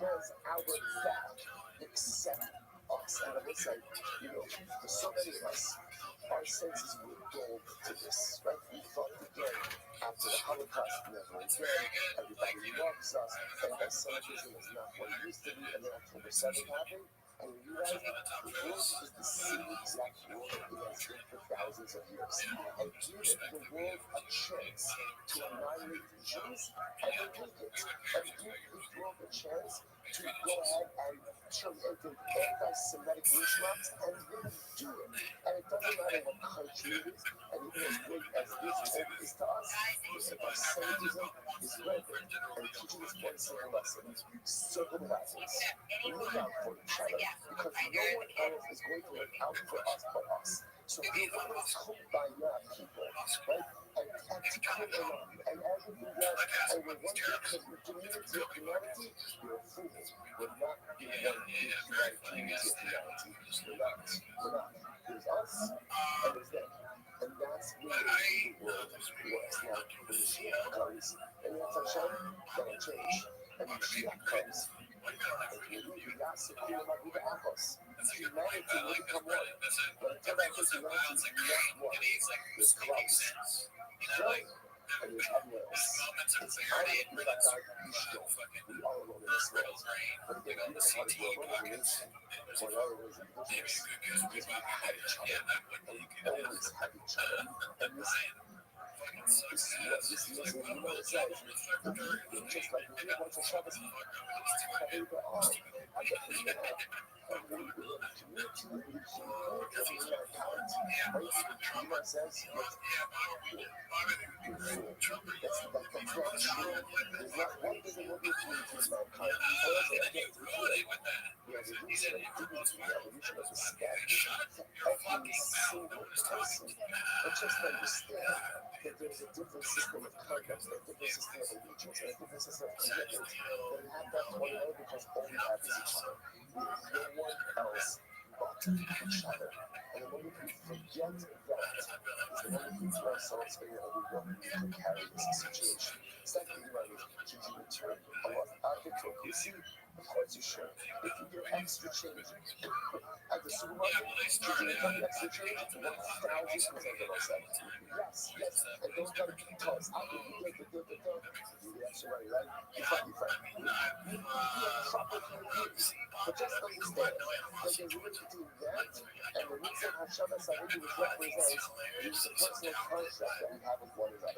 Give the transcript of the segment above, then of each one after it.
has our back except us. And I would say, for so many of us, our senses were dulled to this, right? We thought again, after the Holocaust, never again, everybody loves us, anti-Semitism is not what it used to be, and then October 7th happened, and we realized the world is the same exact world it has been for thousands of years. And give the world a chance to annihilate the Jews, and they take it. And give the world a chance to go ahead and turn into anti-Semitic lynch mobs, and they do it. And it doesn't matter what country it is, and even as great as this world is to us, anti-Semitism is rampant, and it teaches us one simple lesson: circle the wagons. Look out for each other, because no one else is going to look out for us but us. So we want to kumbaya people, right? And to come along, and everything else, and we're one big community of humanity, you're a fool. We're not in one big community of humanity. We're not. There's us, and there's them. And that's where the world works. Now, when the Mashiach comes, and the Hashem, that'll change. And when Mashiach comes, humanity will become one. But until that humanity is not one, there's clubs, joy, and there's everywhere else. It's how to be like our Ishto. We are alone in this world. But again, we don't want to go alone in this. For other ways in business, because we have each other. And we always have each other. And this is what it says. Just like the people to Shabbos, I get the community, says, just understand that there's a different system of conduct, a different system of allegiance, and a different system of commitment that we have that to one another because all we have is each other. We have no one else but each other. And the moment we forget that is the moment we throw ourselves in and we want to carry this situation. Secondly, should you return a lot of you see, of course you should. If you get extra change at the supermarket, should you return the extra change? 1,000% of us say yes. And don't try to tell us, I can do the extra money, right? You find. You proper communities. But just understand that there's a difference between that and the reason Hashem Sahidu represents is the personal contract that we have with one another.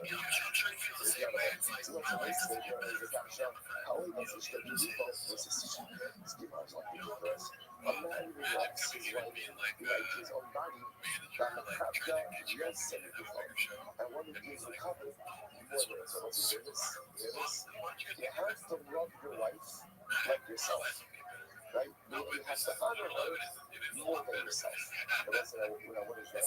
A man who loves his wife like his own body, and when he gives a covenant, you have to love your wife like yourself. Right? You have to honor her more than yourself. And that's what is that?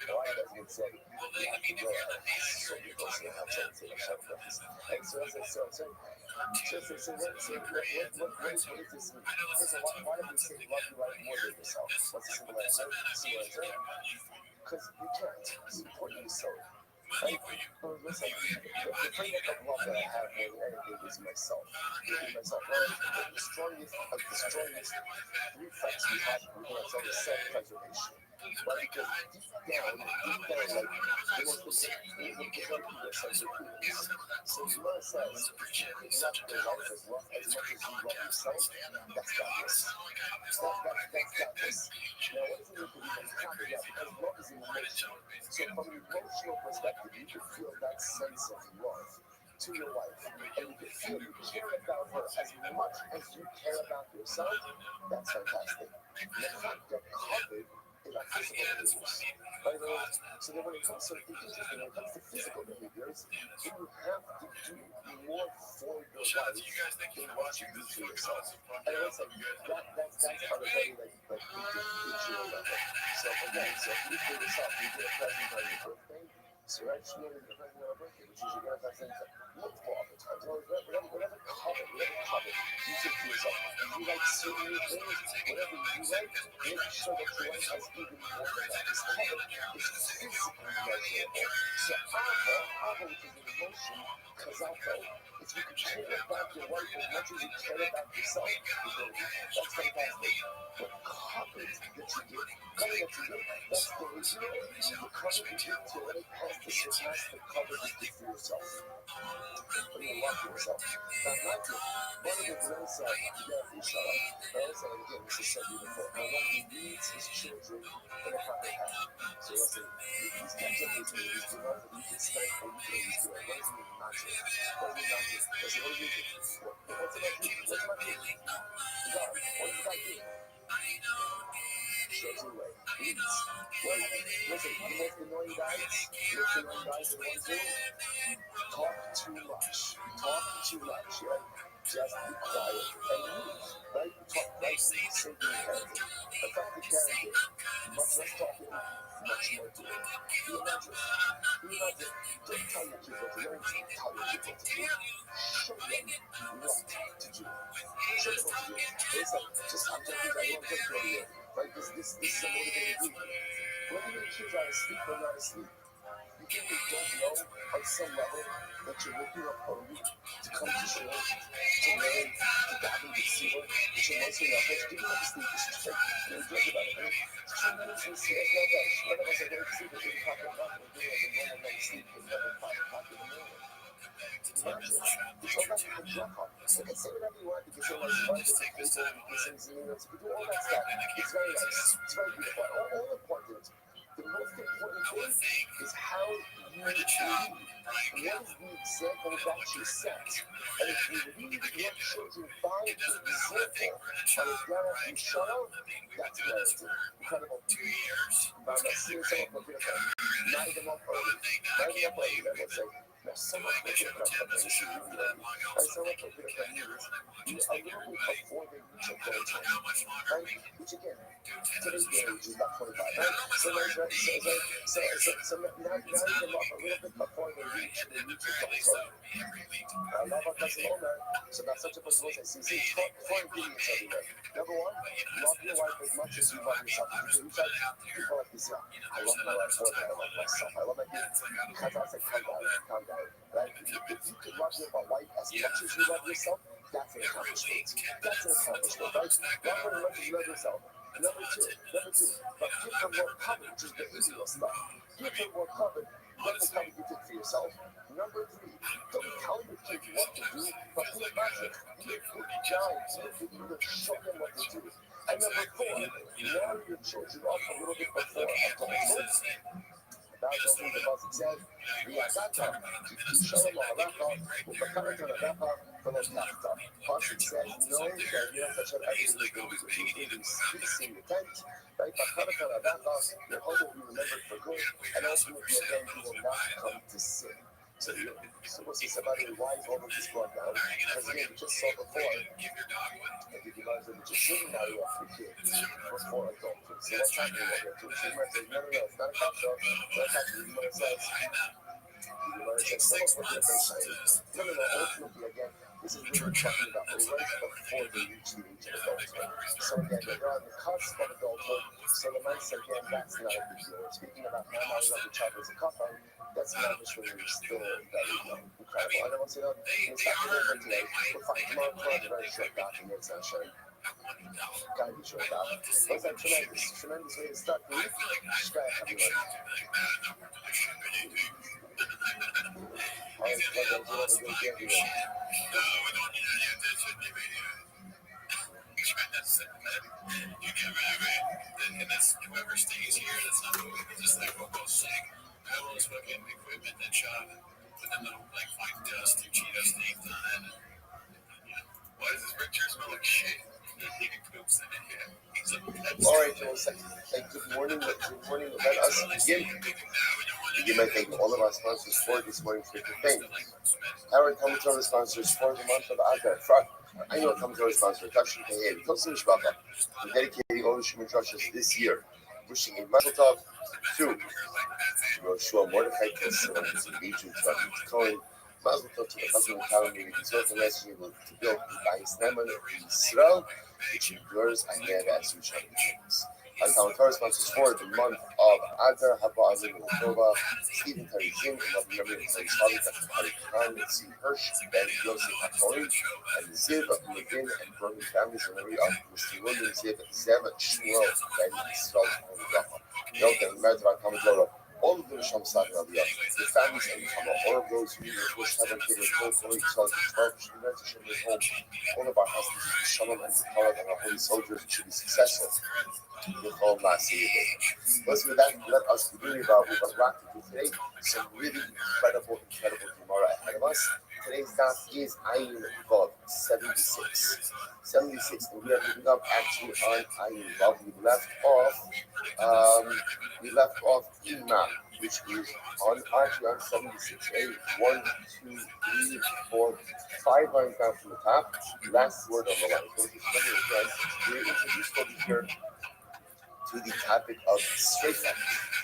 Why doesn't it say you have to go so you go see how to say the reference? And so what is this? Why do we say love your wife more than yourself? What's the simple answer? Because you can't. It's important to sow. Right? Listen, the framework of love that I have more than anything is myself. The strongest reflex we have within ourselves is self-preservation. Right? Because deep down, like, the most important people are self-preservation. So Gemara says, you could love your life as much as you love yourself. That's godless. That's godless. Now, what does it mean to be godless? Yeah, because love is an emotion. So from an emotional perspective, you can feel that sense of love to your wife, and you can feel you care about her as much as you care about yourself. That's fantastic. The fact that covered is our physical behaviors. Right? So then when it comes to physical behaviors, you have to do more for your wife than what you do for yourself. And it's like that's on a very like individual level. So again, so if you for yourself, you get a present on your birthday. So right, she wanted a present on her birthday, which is you get a present multiple other times. Whatever cover you take for yourself. You like certain things, whatever you like, make sure that your wife has even more than that. It's covered. It's physically measurable. So Ava, which is an emotion, Kazako, it's you can care about your wife as much as you care about yourself. That's fantastic. But covet that you get, that's great. The covet you get to let it pass the surpass the covet you get for yourself. When you love yourself. Now, not to one of the greatest inshallah, I also again, this is so beautiful. And one who leads his children in a proper path. So listen, these types of routines, the ones that you can spend or you can always do it. What does it mean not to? What does it mean not to? Listen, what does it mean? What's about you? What's about you? God, what is about you? Shows you the way. Leads. Well, listen, the most annoying guys, the most annoying guys are the ones who talk too much. Talk too much, right? Just be quiet and move, right? Talk right, simply parenting. Effective parenting, much less talking, much more doing. Be a mentor. Be a mentor. Don't tell your kids what to learn, tell your kids what to do. Show them what to do. Show them what to do. It's like, just I'm joking, I don't joke earlier, right? This is a motivated group. Whether your kids are asleep or not asleep, you think they don't know on some level that you're waking up early to come to shore, to learn, to dabble, to see what, that you're mostly not supposed to give them up to sleep. It's just like, you're joking about it, right? It's tremendously serious. Not that none of us are going to sleep at 8 o'clock at night. We're doing like a normal night's sleep at 11, 5 o'clock in the morning. Imagine. You talk about the drug hub. You can say whatever you want. You can say what you want. You can say things, you can do all that stuff. It's very nice. It's very beautiful. All important. The most important thing is how you lead. What is the example that you set? And if you lead your children by example on a Dara Inshallah, that's guaranteed. Incredible. But I'm not seeing someone from here. Not even up early. Not even up early, I would say. Now, someone from here comes up and you should really learn. And someone from here comes you a little bit before they reach a goal time. Right? Which again, today's age is about 25, right? So now you can up a little bit before they reach a goal time. I love our Barcelona. So that's such a person. See, four ingredients everywhere. Number one, love your wife as much as you love yourself. You said, people like this, I love my wife more than I love myself. I love my kids. Because I said, calm down, right? If you can love your wife as much as you love yourself, that's an accomplishment. That's an accomplishment, right? Love her as much as you love yourself. Number two, but give her more cover, which is the easier stuff. Give her more cover. What the cover you did for yourself. Number three, don't tell your kids what to do, but be a magic. Be a good guide. Be a leader. Show them what to do. And number four, marry your children off a little bit before adulthood. That's something the Prophet said. Prophet said, know that you're such an excellent in the tent, right? Your home will be remembered for good, and ultimately again you will not come to sin. So what's this about it? Why is all of this brought down? Because again, we just saw before, I think you guys are just shouldn't marry off your kids before adulthood. So what's happening over here? So you might say, no, it's not a cop show. It's not a cop show. You might say, ultimately again, this is really talking about right before they reach the age of adulthood. So again, they're on the cusp of adulthood. So the man said, again, that's not a big deal. Speaking about now marrying up your child as a couple, that's not just when you're still very young. Incredible. I don't want to say that. It's not for today. We're fine. Tomorrow, a very short document. It's not showing. Gotta be short document. What's that tremendous? Tremendous way to start the week. Just gotta have your life. All right, let's go to the game. And that's whoever stays here, that's not just like what goes sick. I always fucking equipment that shot, but then they'll like find dust or Cheeto stains on it. Why does this picture smell like shit? All right, Joel, good morning. Good morning. Let us begin. Begin by thanking all of our sponsors for this morning's thing. Our Talmud sponsors for the month of Adar. I know Talmud sponsor, Kashim Kayev, Tosin Shbaka. We're dedicating all the Shuman Drushes this year. Wishing a Mazel Tov to Yoshua Mordechai Kessel and his engagement to Cohen. Mazel Tov to the husband and calendar with his work and message able to build by his Neman Israel, which endures ahead as we shall be. And Talmud sponsors for the month of Adar, Haba Azim Tova, Stephen Tarizim, and love memory of Taris Father, Dr. Hari Khan, Mitzi Hirsch, Ben Yosef HaKohen, and Ziv Levin and Berman families in memory of Mr. William Ziv, Zev Shmuel, Ben Israel, and Rafa. Note that in the Merit of Talmud Torah, all of the Rishon Sagan Aliyah, the families and Kama, all of those who wish to have a kid with full glory, exalt the 12, should be to share their home. All of our hostages, the Shalom and the Torah, and our holy soldiers should be successful. With all Maaseh Yedei. Let's with that, let us begin about what we're going to do today. Some really incredible Gemara ahead of us. Today's daf is Ayin Vav 76. 76, and we are picking up actually on Ayin Vav. We left off Ima, which is on actually on 76a. 1, 2, 3, 4, 5 lines down from the top. Last word on the line. So just remember again, we're introduced over here to the topic of Sreifa.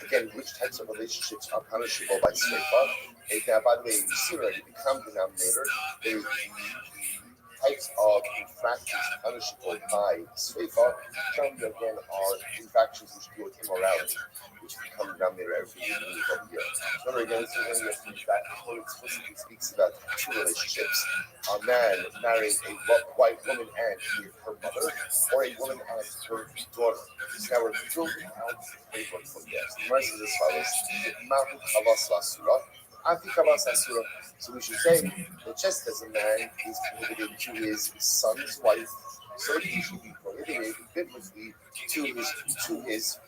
Again, which types of relationships are punishable by Sreifa? And now, by the way, you see already the common denominator, the types of infractions punishable by Sreifa, termed again are infractions which deal with immorality, which become denominator everything we need over here. So remember again, this is one of the things that the explicitly speaks about two relationships. A man marrying a white woman and her mother, or a woman and her daughter. So now we're building out the framework from there. So the verse is as follows: Mahu Kalas Lasura, Afi Kalas Asura. So we should say that just as a man is prohibited to his son's wife, so he should be prohibited biblically to his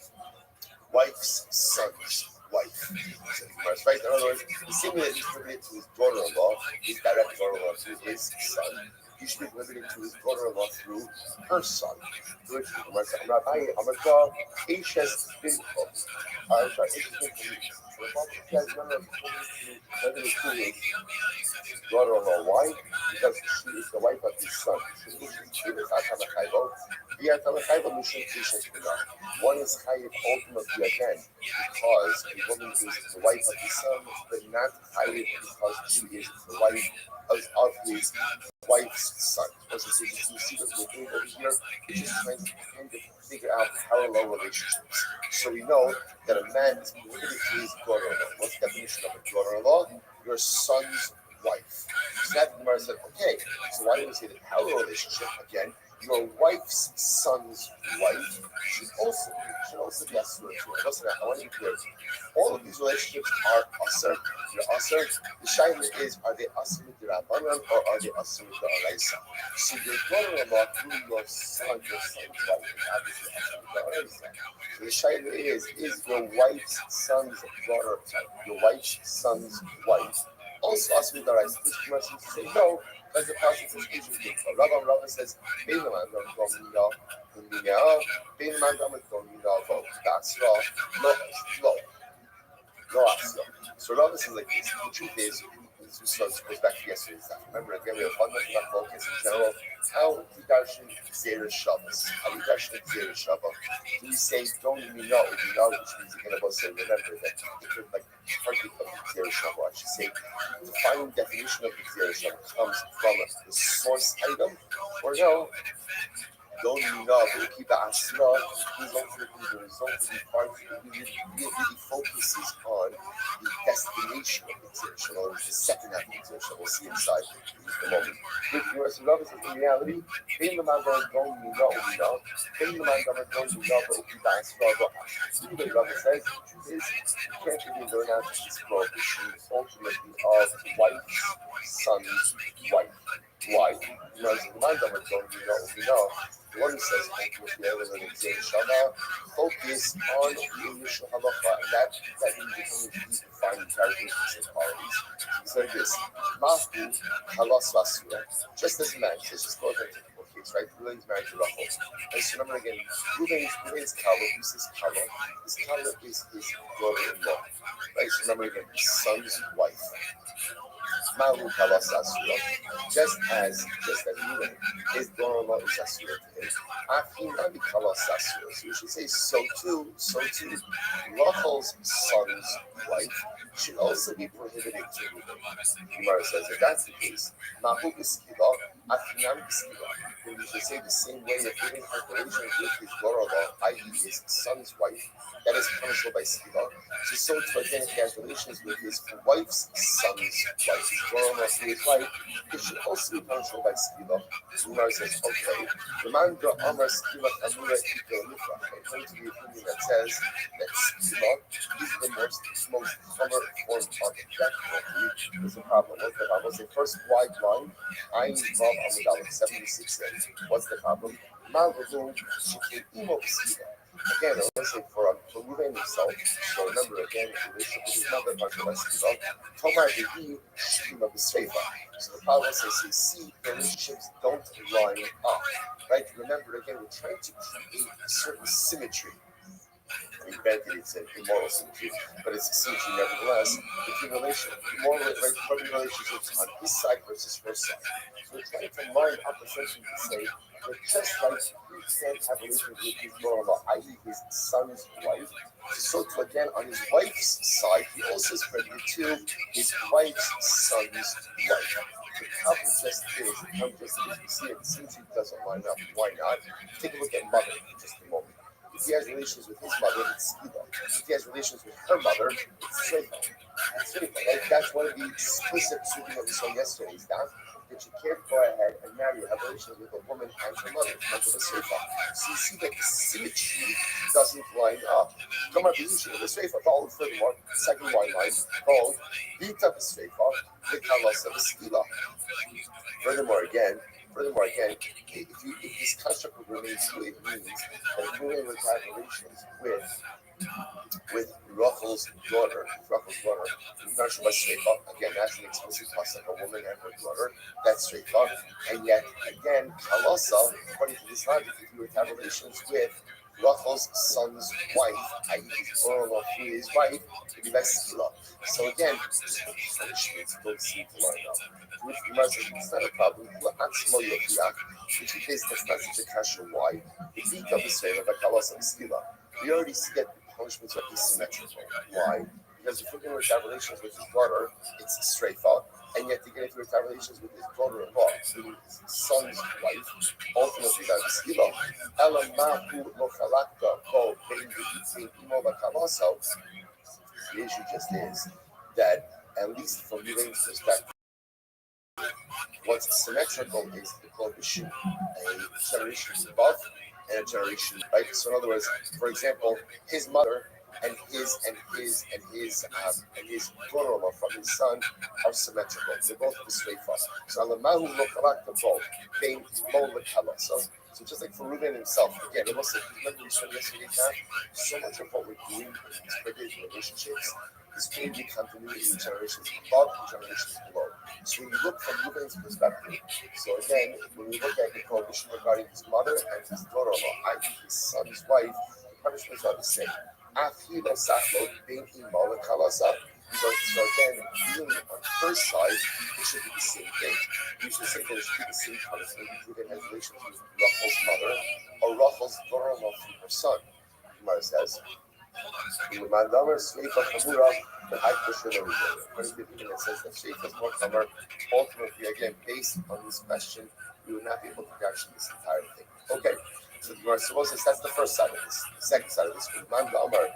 wife's son's wife. So, right? In other words, the same way that he's prohibited to his daughter-in-law, his direct daughter-in-law to his son, he should be prohibited to his daughter-in-law through her son. I'm sorry, Ashes Binko. I'm sorry, Ashes Binko. He has none of prohibited to his daughter-in-law. Why? Because she is the wife of his son. One is chayiv ultimately again because a woman is the wife of his son, but not chayiv because she is the wife of his wife's son. So you see what we're doing over here? We're just trying to kind of figure out parallel relationships. So we know that a man is prohibited to his daughter-in-law. What's the definition of a daughter-in-law? Your son's wife. So that Gemara said, okay, so why do we say the parallel relationship again? Your wife's son's wife should also be asur too. Listen, I want to be clear. All of these relationships are asur. They're asur. The shaila is, are they asur with the rabbanon or are they asur with the alaisa? So your daughter-in-law through your son's wife is obviously asur with the alaisa. So the shaila is your wife's son's daughter, your wife's son's wife also asur with the alaisa? This person say no. Because the process is usually Rabban says, so Rabban says like this. The truth is, this goes back to yesterday's stuff. Remember, again, we have fundamental focus in general. How we darshan Xer Shabbos. How we darshan Xer Shabbos. Do we say, don't even know, which means you're going to say, remember that different, like, hardly from the Xer Shabbos. I should say, the final definition of the Xer Shabbos comes from the source item, or no, don't you know, but keep the asra, the result of the part really focuses on the destination of the exertion, or the second half of the exertion. We'll see inside in just a moment. With the rest of the is in reality, being the man that don't you know, being the man that don't you know, but keep the asra, but the Rabbi says, is you can't really learn out this prohibition ultimately of wife's son's wife. Why? Because the man that don't you know, the one who says focus on the initial halacha, and that means you define characteristics and qualities. So like this, Mahu halas vasura, just as a man says, just go ahead and typical case, right? Ruben's married to Rachel. And so remember again, Ruben's Kala, who's his Kala? His Kala is his daughter-in-law. Right? So remember again, his son's wife. Mahu halas vasura, just as Ruben, his daughter-in-law is asura to him. Afina bikalas asura. So we should say so too. Rachel's son's wife should also be prohibited to Ruben. Gemara says if that's the case, Mahu b'skila Afinam Biskila. Then we should say the same way that giving her relations with his daughter-in-law, i.e. his son's wife, that is punishable by Skila. So to again, if he has relations with his wife's son's wife, his daughter-in-law to his wife, it should also be punishable by Skila. Umar says, okay, Remanda Amar Skila Amura Iko Nifra. According to the opinion that says that Skila is the most common form of death penalty. There's a problem. What's the problem? The first wide line, I involve Amudal 76 in. What's the problem? Malvahum Shiki Imo Skila. Again, I want to say for Ruben himself, so remember again, the relationship with his mother, Marshall Eskila, Tomar Behi, Shima Besrefa. So the problem is, you see, the relationships don't line up. Right? Remember again, we're trying to create a certain symmetry. I mean, granted, it's an immoral symmetry, but it's a symmetry nevertheless between relationships on his side versus her side. So we're trying to line up essentially to say that just like he can't have relations with his daughter-in-law, i.e., his son's wife, so to again on his wife's side, he also is credited to his wife's son's wife. The problem just is, we see it, the symmetry doesn't line up. Why not? Take a look at mother for just a moment. If he has relations with his mother, it's Skiba. If he has relations with her mother, it's Srefa. Right? That's one of the explicit sugim that we saw yesterday. Is that you can't go ahead and marry or have relations with a woman and her mother. It's not with a Srefa. So you see that the symmetry doesn't line up. Come on, the Srefa, called furthermore, second white line, called Vita Srefa, the Kalas of the Skila. Furthermore, again, if this construct remains true, it means that if women would have relations with Rachel's daughter, again, that's an explicit pasuk, a woman and her daughter, that's Srefa, and yet, again, Kalasa, according to this logic, if you would have relations with Rachel's son's wife, i.e., his daughter-in-law through his wife, it'd be like Skila. So again, the punishments don't seem to line up. To which the Gemara says, it's not a problem. Which in case that's not such a kasha. Why? The beat of the Srefa, the Kalasa of Skila. We already see that the punishments are asymmetrical. Why? Because if we're going to have relations with his daughter, it's Srefa, and yet again, if we have relations with his daughter-in-law, his son's wife, ultimately that is Skila. Elamahu Lochalakta Ko Bein Imo Bakalasa. The issue just is that, at least from Ruben's perspective, what's symmetrical is the prohibition, a generation above and a generation right. So in other words, for example, his mother and his daughter-in-law from his son are symmetrical. They're both the straight fast. So Alamahu Lokalaka both came so just like for Reuben himself, again, it was remember we said yesterday that so much of what we're doing in these previous relationships is going to be continuity in generations above and generations below. So when you look from Reuben's perspective, so again, when we look at the prohibition regarding his mother and his daughter-in-law, i.e. his son's wife, the punishments are the same. Afilo Saflo being Imola Kalasa. So again, being on her side, it should be the same thing. You should say that it should be the same punishment if Reuben has relations with Rachel's mother or Rachel's daughter-in-law from her son. Gemara says, Mandamar Sleifa Kamura, the high question of what is the opinion that says that Sheikh is more comer? Ultimately, again, based on this question, we would not be able to capture this entire thing. Okay, so the Gemara supposes that's the first side of this. The second side of this, Mandamar,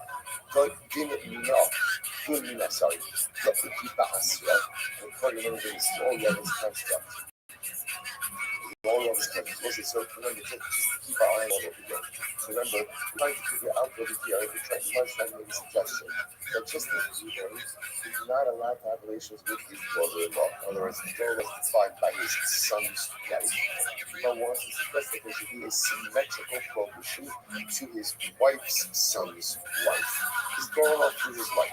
good Mina, sorry, not to keep the Asra, and according to this, all the others construct. All of this countries. So remember, just keep our eye on what we're doing. So remember, we're trying to figure out what here. We're trying to make a suggestion that just as Reuben is not allowed to have relations with his daughter-in-law. In other words, his daughter was defined by his son's wife. But wants to suggest that there should be a symmetrical prohibition to his wife's son's wife. His daughter-in-law through his wife.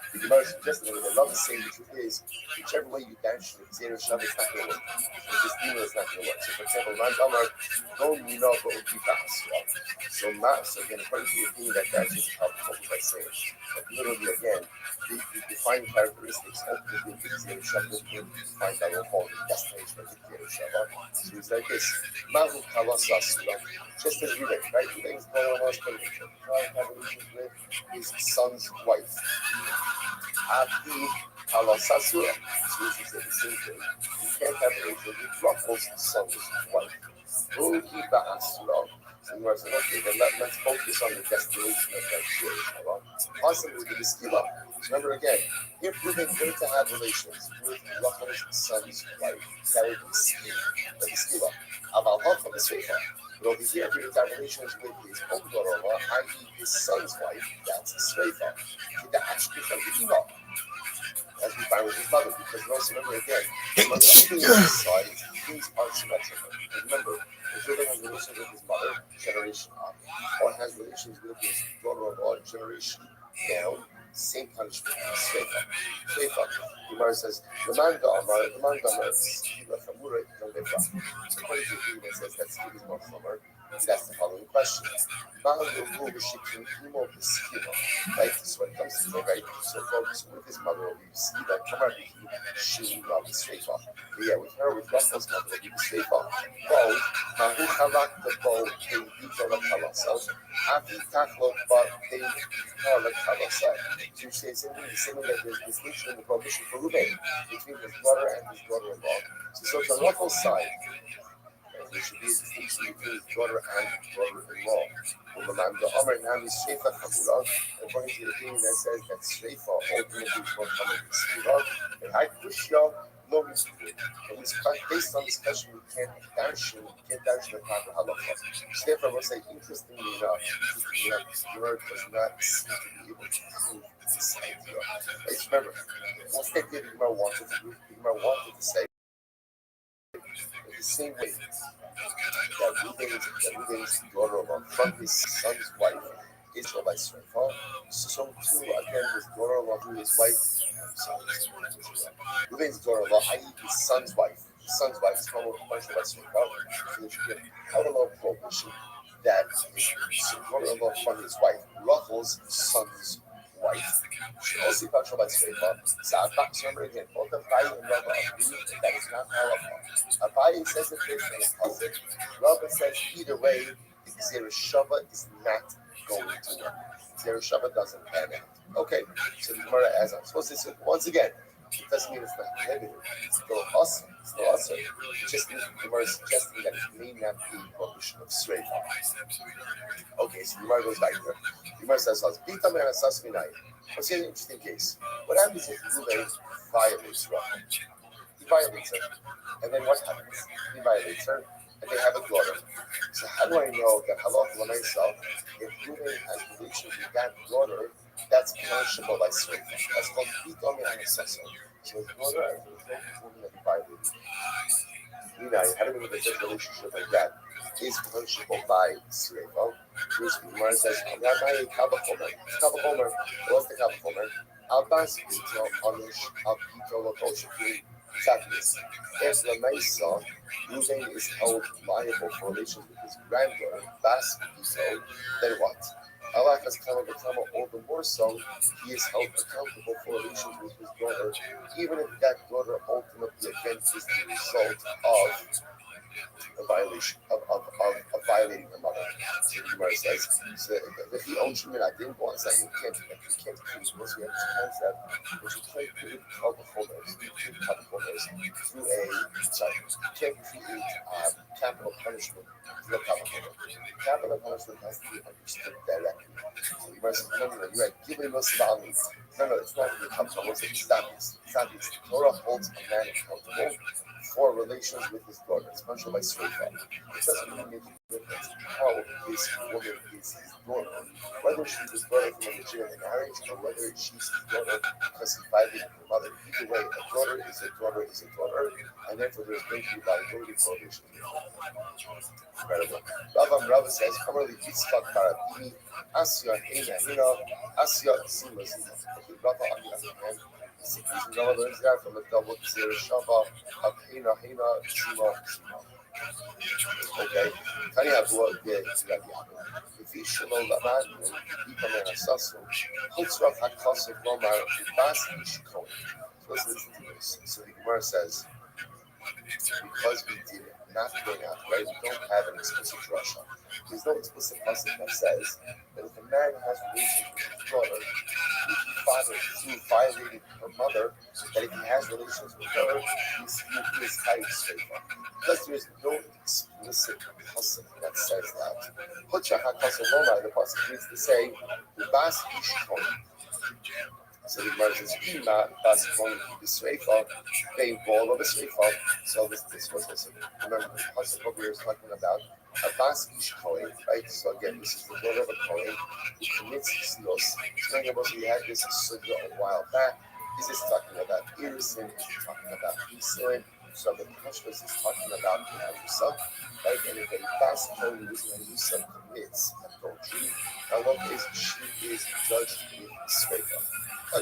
The Gemara suggested that love is saying the truth is, whichever way you dash it, Zero Shav is not going to work. This demon is not going to work. So, for example, Ran Damar, don't you know what would be fast, right? So, again, according to the opinion that that's just how by saying. But literally, again, the defining characteristics ultimately of Zero Shav will be defined by your whole destination of the kid. So it's like this. Mahu Kawasasura. Just as Ruben, right? Ruben's going on explanation. Trying to have relations with his son's wife. Afi Kawasasura. So this is the same thing. You can't have relations with Ruffles' son's wife. Ruki Ba'asura. So you are saying, okay, then let's focus on the destination of that share. Possibly with the schema. Remember again, if Ruben were to have relations with Rachel's son's wife, that would be schema. That is schema. Aval Halcha B'Seifa. But over here, if he would have relations with his own daughter, i.e., his son's wife, that's Sreifa. The Ashki from the Ima, as we find with his mother, because we also remember again, on the other side, things are symmetrical. And remember, if Ruben has relations with his mother, generation up, or has relations with his daughter-in-law, generation down, same punishment, Sreifa. Sreifa. Gemara says, the man Gamar, Skiva Chamura, no Befra. So according to the Gemara says that Skiva is more Chamur, that's the following question. Right? So when it comes to the right, so focus with his mother will be Skiva Chamur, she will be Sreifa. But yeah, with her, with Rachel's mother, will be Sreifa. Bow, Mahu Halak the bow, they beat on the Kalasal. Afi Taklo, but they call the Kalasal. So you say something that there's distinction in the prohibition for Ruben between his brother and his daughter-in-law. So it's on Rachel's side. There should be a distinction between his daughter and his brother-in-law. According to the opinion that says that Shreifa ultimately is more common than Skiva, and I push y'all no reason to it. And based on this question, we can't darshan the proper halacha. So therefore, I will say, interestingly enough, the word does not seem to be able to prove this idea. Let's remember, once they did, the Gemara wanted to say, the same way that Reuben's daughter-in-law from his son's wife is by Sreifa, so too again his daughter-in-law through his wife. Reuben's daughter-in-law, i.e., his son's wife. His son's wife is called by Sreifa. So there should be a parallel prohibition that his daughter-in-law from his wife, Rachel's son's wife. She also got trouble by Sreifa. So I'm back to remember again, both Abai and Rabba agree that is not halacha. Abai says it first and it's positive. Rabba says either way, Zereshava is not going to work. Zereshava doesn't pan out. Okay, so the Gemara, as I'm supposed to say, once again, it doesn't mean it's not prohibited. It's still awesome. It's still awesome. It just means the Gemara is suggesting that it may not be a prohibition of Sreifa. Okay, so the Gemara goes back there. The Gemara says, what's an interesting case? What happens if Reuben violates Rachel? He violates her. And then what happens? He violates her, and they have a daughter. So how do I know that halacha l'meisa, if Reuben has relations with that daughter, that's punishable by Sreifa? That's called Bitomi Anisaso. So his daughter and his woman that he violated. Having a relationship like that is punishable by Sreifa. Which the Gemara says, Rabbi Kavachomer. Kavachomer. What's the Kavachomer? Abbas Bito Anish Abito Lakoshiki. Exactly. If the Mesa, Reuben is held liable for relations with his granddaughter, Bas Bito, then what? Allah has come all the more so, he is held accountable for relations with his daughter, even if that daughter ultimately again is the result of a violation of violating her mother. So the Gemara says, so if he owns you, I didn't want to say you can't choose once we have this concept, which you can't create holders through you can't create capital punishment through a holder. Capital punishment has to be understood directly. So the Gemara says, no, you're right, give me most of the no, it's not really capital punishment, it's obvious. It's obvious. The Torah holds a man accountable for relations with his daughter. It's mentioned by Sreifa. It doesn't really make a difference how this woman is his daughter. Whether she's his daughter from a legitimate marriage or whether she's his daughter because he violated her mother. Either way, a daughter is a daughter is a daughter, and therefore there's going to be liability for relations with her. Incredible. Rava says, Amarli Yitzchak Barabini, Asya Hina Hina, Asya Zima Zima. Okay, Rava on the other hand, Rava learns that from a double Zereshava of Hina Hina Zima Zima. Okay, Tani Abua de Zirabiano. If he shalom laman, become an assassin, Hutzraf Hakasu Lomar, Bas Ishkon. So let's listen to this. So the Gemara says, because we did not bring out, right? We don't have an explicit drasha. There's no explicit passage that says that if a man has relations with his daughter, if he fathered through violating her mother, that if he has relations with her, he is tied straight up. Because there is no explicit passage that says that. Hutcha hakasavoma, the passage needs to say, Bas Ishkon. So the Gemara says, "Ima bas koni b'sreifa, they ball of a sreifa." So this was also remember the pasuk over here is talking about a bas ish kohen, right? So again, this is the daughter of a kohen who commits silos. So many of us we had this sugya a while back. Is this talking about irisin? Is it talking about isilin? So the Pashtus is talking about Arusa, right? And if a bas kohen who is an Arusa commits adultery, now what is she is judged with sreifa.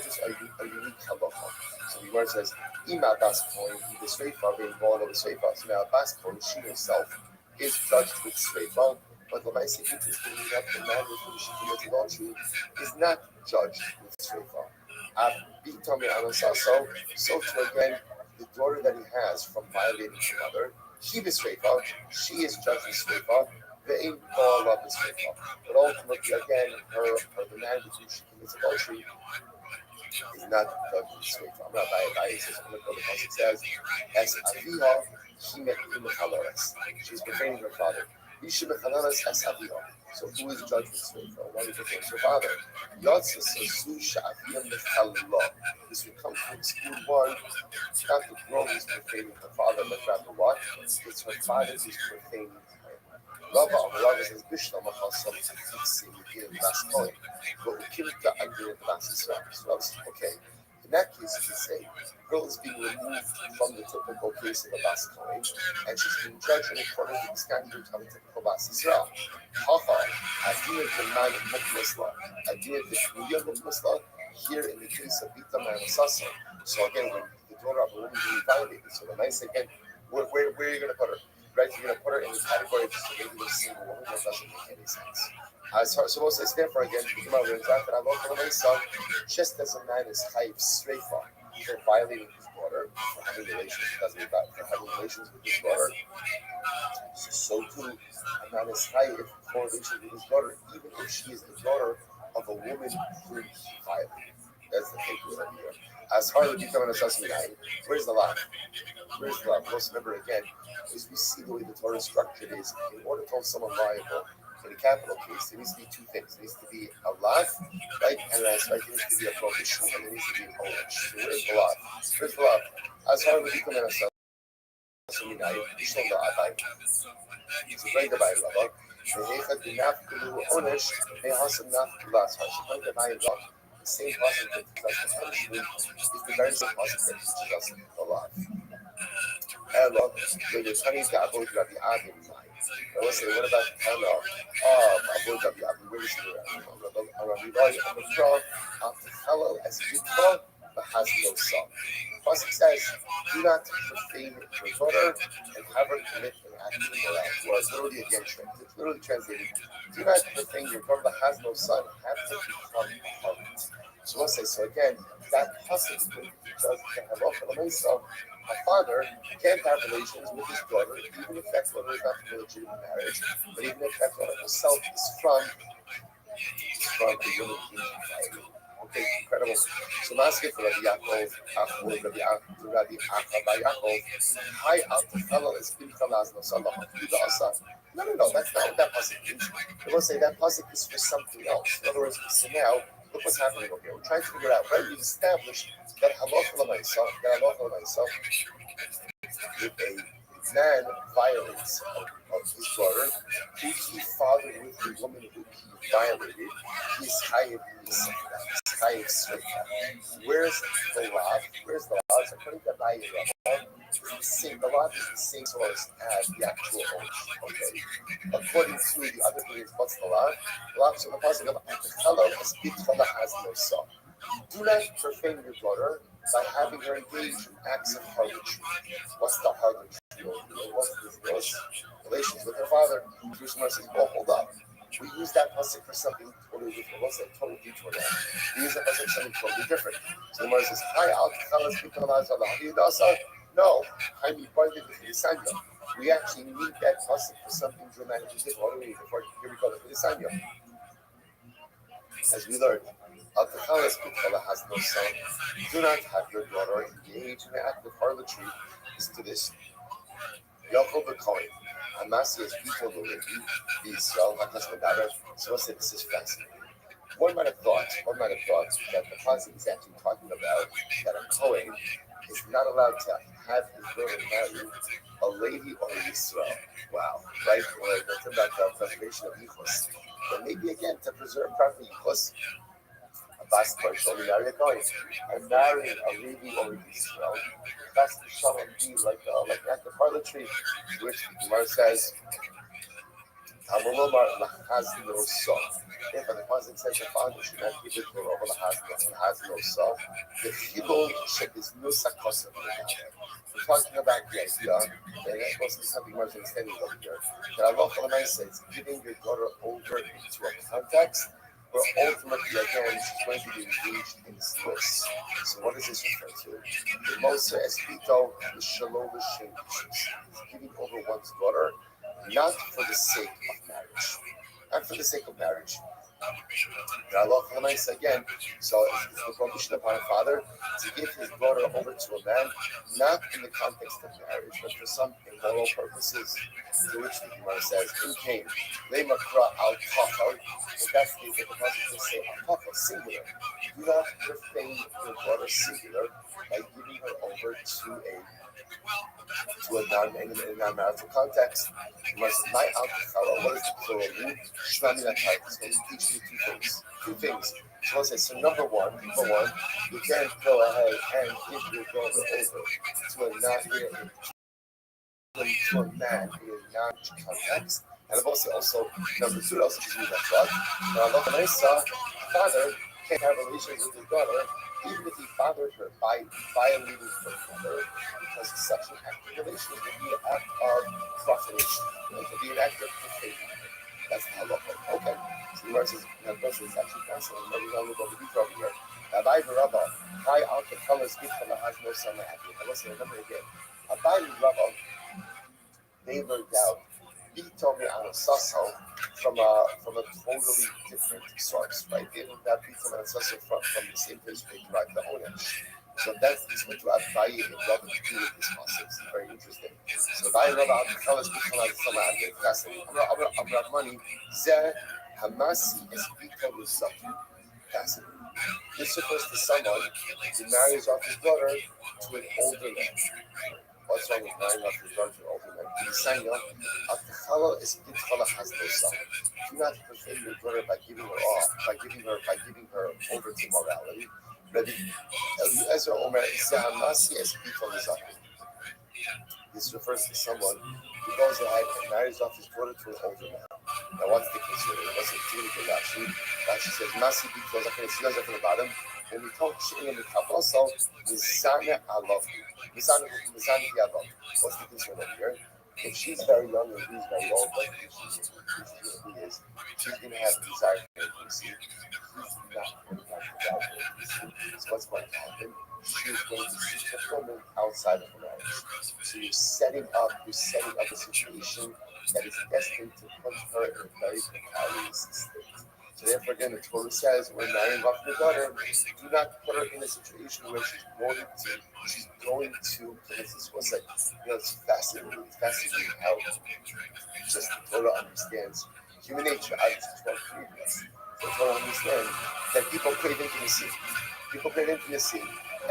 Just a unique halacha. So the word says, "Ima bas kohen the sreifa being born of a sreifa." So now bas kohen, she herself is judged with sreifa, but the Lamaisa interestingly enough, the man with whom she commits adultery is not judged with sreifa. So to again, the daughter that he has from violating her mother, he is sreifa, she is judged with sreifa. The ain't all of the sreifa, but ultimately again, the man with whom she commits adultery is not judged with sreifa. I'm not by it says, it says, as aviha, he met imechalares. She's profaning her father. Isha mechalares as aviha. So who is judged with sreifa? One who profanes her father. Yatsa sasu sha'aviyah mechallah. This would come from school one. Not the girl who's profaning her father, but rather what? It's her father who's profaning her. Rava says, Bishlam Mahasam Fixing in Baskoy, but Ukirta Agir Basisra. So I was okay. In that case, you can say, the girl is being removed from the typical case of a Baskoy, and she's being judged in accordance with the standard of a typical Basisra. Haha, Adir the man of Muklasla, Adir the Kuya Muklasla, here in the case of Bita Manasasa. So again, when the daughter of a woman being violated, so the nice again, where are you going to put her? Right, you're going to put her in the category of just a regular single woman. That doesn't make any sense. So most is therefore again, just as a man is chayiv sreifa for violating his daughter, for having relations, for having relations with his daughter, so too a man is chayiv for relations with his daughter, even if she is the daughter of a woman whom he violated. That's the takeaway over here. As hard as becoming a assessment, where's the lie? Where's the lie? Let's remember again, is we see the way the Torah is structured is in order to hold someone liable in a capital case, there needs to be two things. There needs to be a lot, right? And that's right, there needs to be a prohibition, and there needs to be an orange. So where's the lot? Where's the lot? As hard as becoming a assessment, it's a great debate, Rabbi. The same person that teaches us the punishment is the very same person that teaches us the law. Hello, when you're studying the Abu Dhabi Abi in mind. I will say, what about Hello? Abu Dhabi Abi, where is it? Hello, as you call, but has no son. Pasuk says, do not profane your daughter and have her commit an act of immorality. Well, it's literally again, it's literally translated, do not profane your daughter that has no son, have her become a harlot. So we'll say, so again, that pasuk is going to teach us that a father can't have relations with his daughter, even if that daughter is not from a legitimate marriage, but even if that daughter herself is from a woman who is okay, incredible. So Masked for Rabbi Yaakov, Rabbi Yaakov, Hi Altafella is Bilchalaz no Salah Asa. No, that's not what that pasuk means. We're going to say that pasuk is for something else. In other words, so now, look what's happening over here. We're trying to figure out, right? We've established that halacha l'maisa, if a man violates of his daughter, who he fathered with the woman who he violated, he's chayiv sreifa. Where's the law? Where's the law? So according to Abaye Rabba, the law is the same source as the actual oath. Okay. According to the other beliefs, what's the law? The law, so the pasuk of Atachala as Bitchala has no son. Do not profane your daughter by having her engage in acts of harlotry. What's the harlotry? What's this relations with her father? Jerusalem says, oh, hold up. We use that pasuk for something totally different. What's that total detour now? We use that pasuk for something totally different. So the Gemara says, "Hi, al No, I mean, part of it is the Sanya. We actually need that pasuk for something dramatically different. What do we need? Before, here we go. The Sanya. As we learned, Al-Takhalas B'Kala has no son. Do not have your daughter engage in an act of harlotry. Listen to this. Yaakov Cohen, Amasi is Vito Lorigi, the Israel Hakas Medara. So I said this is fascinating. One might have thought that the concept is actually talking about that a Cohen is not allowed to have his daughter marry a lady or a Yisrael. Wow, right? Or that's about the preservation of Yichus. But maybe again to preserve proper Yichus, a bas shall marry a Cohen. And marrying a lady or a Yisrael, that's the shalom be like an act of harlotry, which the Gemara says Talmud has no son. Therefore, the pasuk says the father should not give it to over the has no son. The chilul is no sakosim. We're talking about the idea, and that wasn't something much understanding over here. That Allah says giving your daughter over into a context where ultimately again she's going to be engaged in bliss. So what does this refer to? The Moshe Espito is shalom l'shem giving over one's daughter not for the sake of marriage. Not for the sake of marriage. Allah again, so it's the prohibition upon a father to give his daughter over to a man, not in the context of marriage, but for some immoral purposes, to which the Gemara says, in came, Lemakra al Tafel, but that's the prophet to say al Tafel, singular. Do not profane your daughter singular by giving her over to a non-marital context. My alcohol, what is the plural root? Shnami Nakai. It's going to teach you two things. So let's say, so number one, you can't go ahead and give your daughter over to a man in a non-context. And I've also number two, also gives me that thought. Now, father can't have a relationship with his daughter, even if he fathered her by violating her mother, because such an act of relationship would be an act of profanation. It would be an act of profanity. That's the halacha. Okay. So the verse is actually fascinating. Maybe we'll go to detail over here. Abai Rabba, high out the colors, gift has no son happy. Now listen, remember again. Abai Rabba, they learned out. He told me on a sasso from a totally different source, right? They learned out Pizza and sasso from the same place they derived the ownage. So that's this what you have Bayi and Rabba to do with this muscle. It's very interesting. So Bayi Rabba tell us become out some out there. Fascinating. I'm not money. Zeh Hamasi is Bika Lusaki. Fascinating. This refers to someone who marries off his daughter to an older man. What's wrong with marrying off his daughter to an older man? He's saying, Atchala is Bitchala has no son. Do not profane your daughter by giving her over to morality. Rabbi Eliezer Omer Zahamasi es Bitol Zaki. This refers to someone who goes ahead and marries off his daughter to an older man. Now, what's the case here? What's the communicated Rashi? Rashi says, Masi Bitol Zaki. She does it from the bottom. When we talk Sh'in and Mikabel, so Mizana Alav. Mizana Alav. What's the concern over here? If she's very young and he's very old, like he is, she's going to have desire for intimacy. He's not going to have desire for intimacy. So what's going to happen? She's going to seek fulfillment outside of the marriage. So you're setting up a situation that is destined to put her in a very precarious state. So therefore, again, the Torah says, when marrying off your daughter, do not put her in a situation where she's going to, this is what's like, it's fascinating how just the Torah understands human nature. I just want to read this. The Torah understands that people crave intimacy.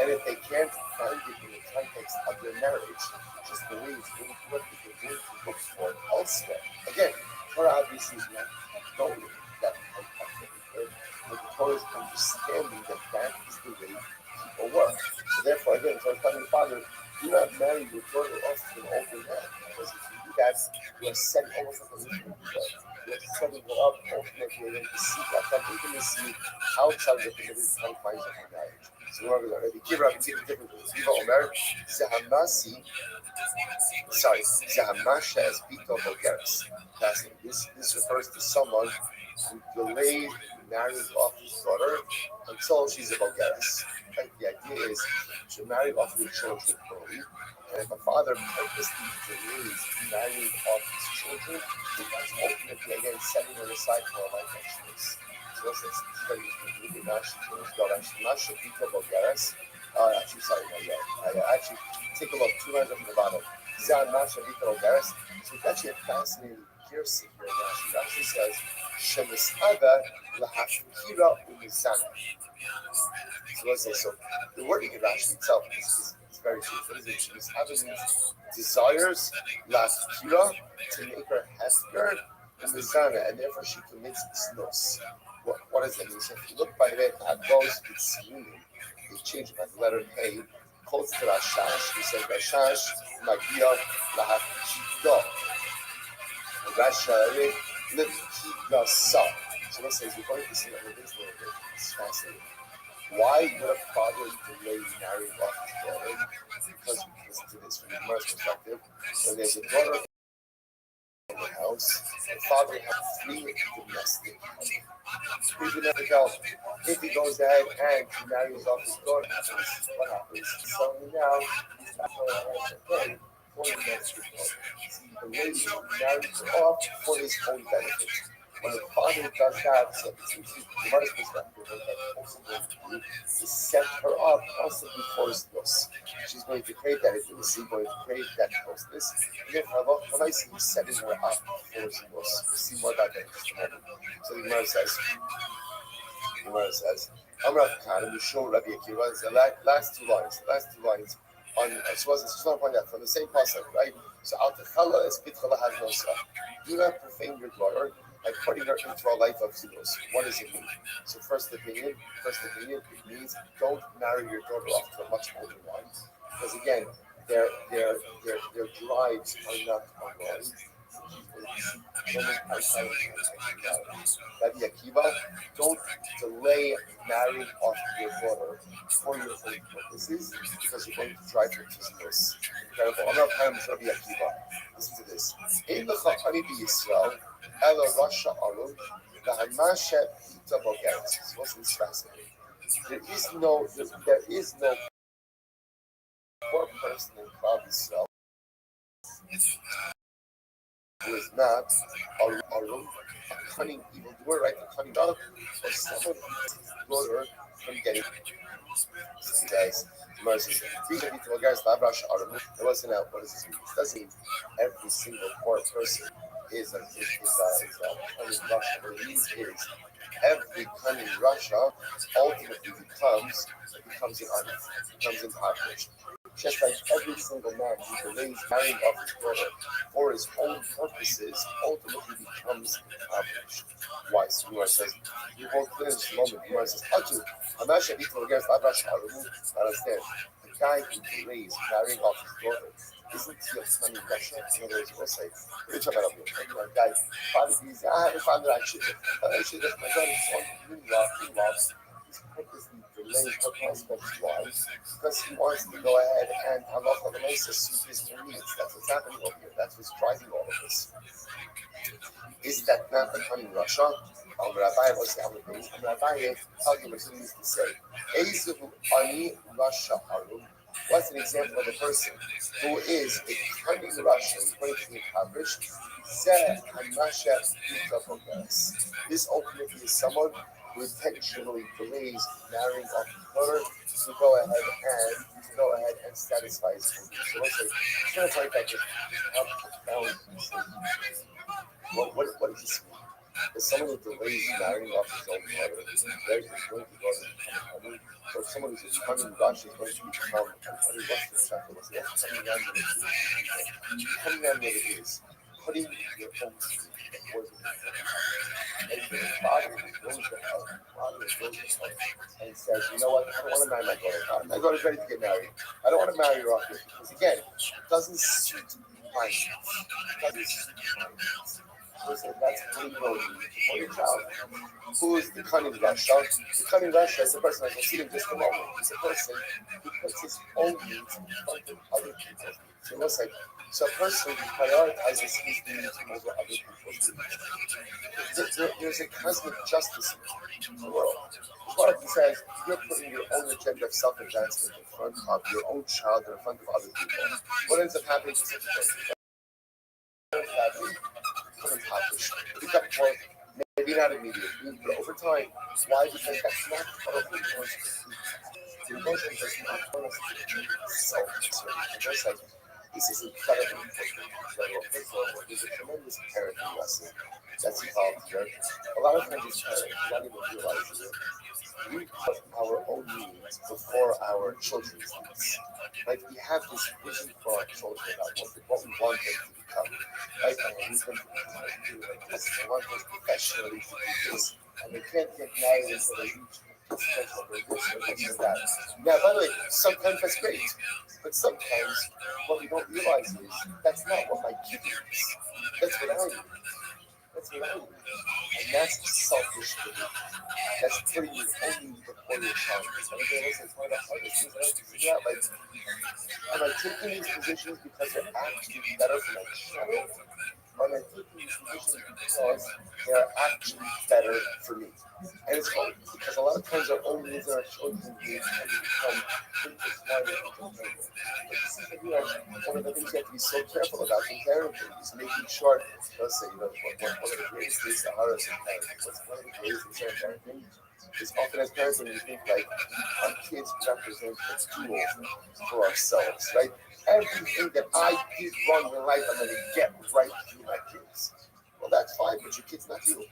And if they can't find it in the context of their marriage, just believe what they're going to look for elsewhere. Again, Torah obviously is not going that but the Torah is understanding that is the way people work. So therefore, again, so I was telling the father, do not marry your daughter off to an older man, because if you do that, you are setting almost like a little you're setting her up ultimately you're going to seek out that intimacy outside the confines of her marriage. So remember that Rabbi Kiva different with Kiva Omer, Zahamasha as Bito Bulgaris. This refers to someone who delayed marry off his daughter until she's a Bulgaris. Right? The idea is to marry off your children early, and if a father purposely delays marrying off his children, that's ultimately again setting her aside for a life of choice. So let's study the national as well. Actually, not Shavita Bulgaris. Actually, sorry, not yet. Actually take a look, 2 lines up in the bottom. Zan Masha Vita Bulgaris. So it's actually a fascinating hearsay here in Rashi. Rashi says, Shemisada lahafkira umizana. So let's say, so the wording in Rashi itself is very true. What is it? Shemisada means desires lahafkira to make her hefker umizana, and therefore she commits snus. What does that mean? So if you look by the way at those it's meaning, they change it by the letter K, close to Rashash. We say Rashash Magia Lahakida. Rasha Lipkida Sa. So let's say we're going to see that with this little bit. It's fascinating. Why would a father delay marrying off his daughter? Because listen to this from the Gemara's perspective. When there's a daughter in the house, the father has 3 domestic if he goes ahead and he marries off his daughter, what happens? So now he's back on for the next daughter. The lady marries her off for his own benefit. When the father does that, so the mother's perspective, what that's also going to do is set her up constantly for his loss. She's going to create that intimacy, going to create that closeness. Again, how nice he's setting her up for his loss. We'll see more about that in just a moment. So the Gemara says, Amrav Khan, and we show Rabbi Akiva, the last two lines on, so I just want to point out from the same pasuk, right? So Al Techala is Bitchala Hagnosa. Do not profane your daughter by putting her into a life of zulus. What does it mean? So first opinion, it means don't marry your daughter off to a much older one, because again, their drives are not aligned. Rabbi Akiva, don't delay marrying off your daughter for your own purposes because you're going to drive her to divorce. Incredible. I'm not kind of Rabbi Akiva. Listen to this. In the Chachani Yisrael, Ella Rasha Arum, the Hamasha Ita Bogaris. This wasn't fascinating. There is no poor person in Klal Yisrael who is not a cunning evildoer, right? A cunning dog, or someone who keeps his daughter from getting. He says, Moses, it wasn't out. What does this mean? It doesn't mean every single poor person is a cunning Russia. What it means is every cunning Russia ultimately becomes impoverished. Just like every single man who delays marrying off his daughter for his own purposes ultimately becomes impoverished. Why? So Gemara says, you won't clear this moment. Gemara says, Atu, Hamasha Bito against Abrash Aramu. Understand, the guy who delays marrying off his daughter isn't he a cunning Russia? In other words, we'll say, what are you talking about? A guy, father, I have a father, actually, my daughter's son, meanwhile, he's purposely delaying her prospects. Why? Because he wants to go ahead and halacha l'maisa suit his own needs. That's what's happening over here. That's what's driving all of this. Is that not the cunning Russia? Rabbi, what's the other thing? Rabbi, tell you what he needs to say. Eizuhu ani Russia harum. What's an example of a person who is a cunning Russia, who's going to be impoverished? This ultimately is someone who intentionally delays marrying off his daughter to go ahead and satisfy his needs. So let's say, trying to like just how profound this is. What does this mean? If someone who delays marrying off his own daughter, they're just going to go and become a honey. Or someone who's a cunning Rush is going to become a honey. What's the chapter? What's the cunning man what it is? Cunning man what it is. Putting your own needs before the and the father goes to help, and says, you know what, I don't want to marry my daughter. My daughter's ready to get married. I don't want to marry her off here because, again, it doesn't suit my needs. It doesn't suit my needs. Listen, that's what you know for your child. Who is the cunning Russia? The cunning Russia is the person, like we'll see in just a moment, is the person who puts his own needs in front of other people. So listen, so a person who prioritizes his needs over other people's needs. There's a cosmic justice in the world. But he says you're putting your own agenda of self-advancement in front of your own child and in front of other people. What ends up happening to such a person? Become impoverished, become poor, maybe not immediately, but over time. Why? Because that's not part of the emotion. The emotion does not want us to be self-centered. This is incredibly important. First of all, there's a tremendous parenting lesson that's involved here. A lot of times as parents, not even realizing it, we put our own needs before our children's needs. Like we have this vision for our children about what we want them to become. Like I want them to do like this, I want them professionally to do this, and they can't get married until they reach this potential or this or this or that. Now, by the way, sometimes that's great, but sometimes what we don't realize is that's not what my kid needs. That's what I need. That's what I need. And that's selfish to me. That's putting your own needs before your child. And again, listen, it's one of the hardest things I have to figure out. Like, am I taking these positions because they're actually better for my child? Or am I taking these positions because they're actually better for me? And it's hard because a lot of times our own needs and our children's needs can become intertwined and intermingled. But this is one of the things you have to be so careful about in parenting is making sure, let's say, one of the greatest things that are in parenting, one of the greatest things in parenting is often as parents when we think like our kids represent a tool for ourselves, right? Everything that I did wrong in life, I'm going to get right through my kids. Well, that's fine, but your kid's not you.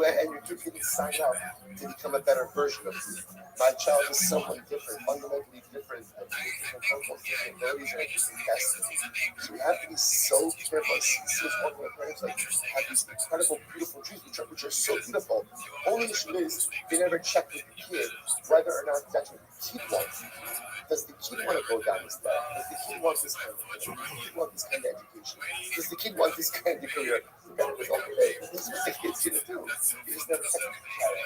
And your kid didn't sign up to become a better version of you. My child is someone different, fundamentally different than you, different profiles, different abilities, and a different destiny. So we have to be so careful. I see one of my parents like have these incredible, beautiful dreams, which are so beautiful. Only issue is they never check with the kid whether or not that's what the kid wants. Does the kid want to go down this path? Does the kid want this kind of career? Does the kid want this kind of education? Does the kid want this kind of career? Okay, this is what the kid's gonna do. You just never check with the child.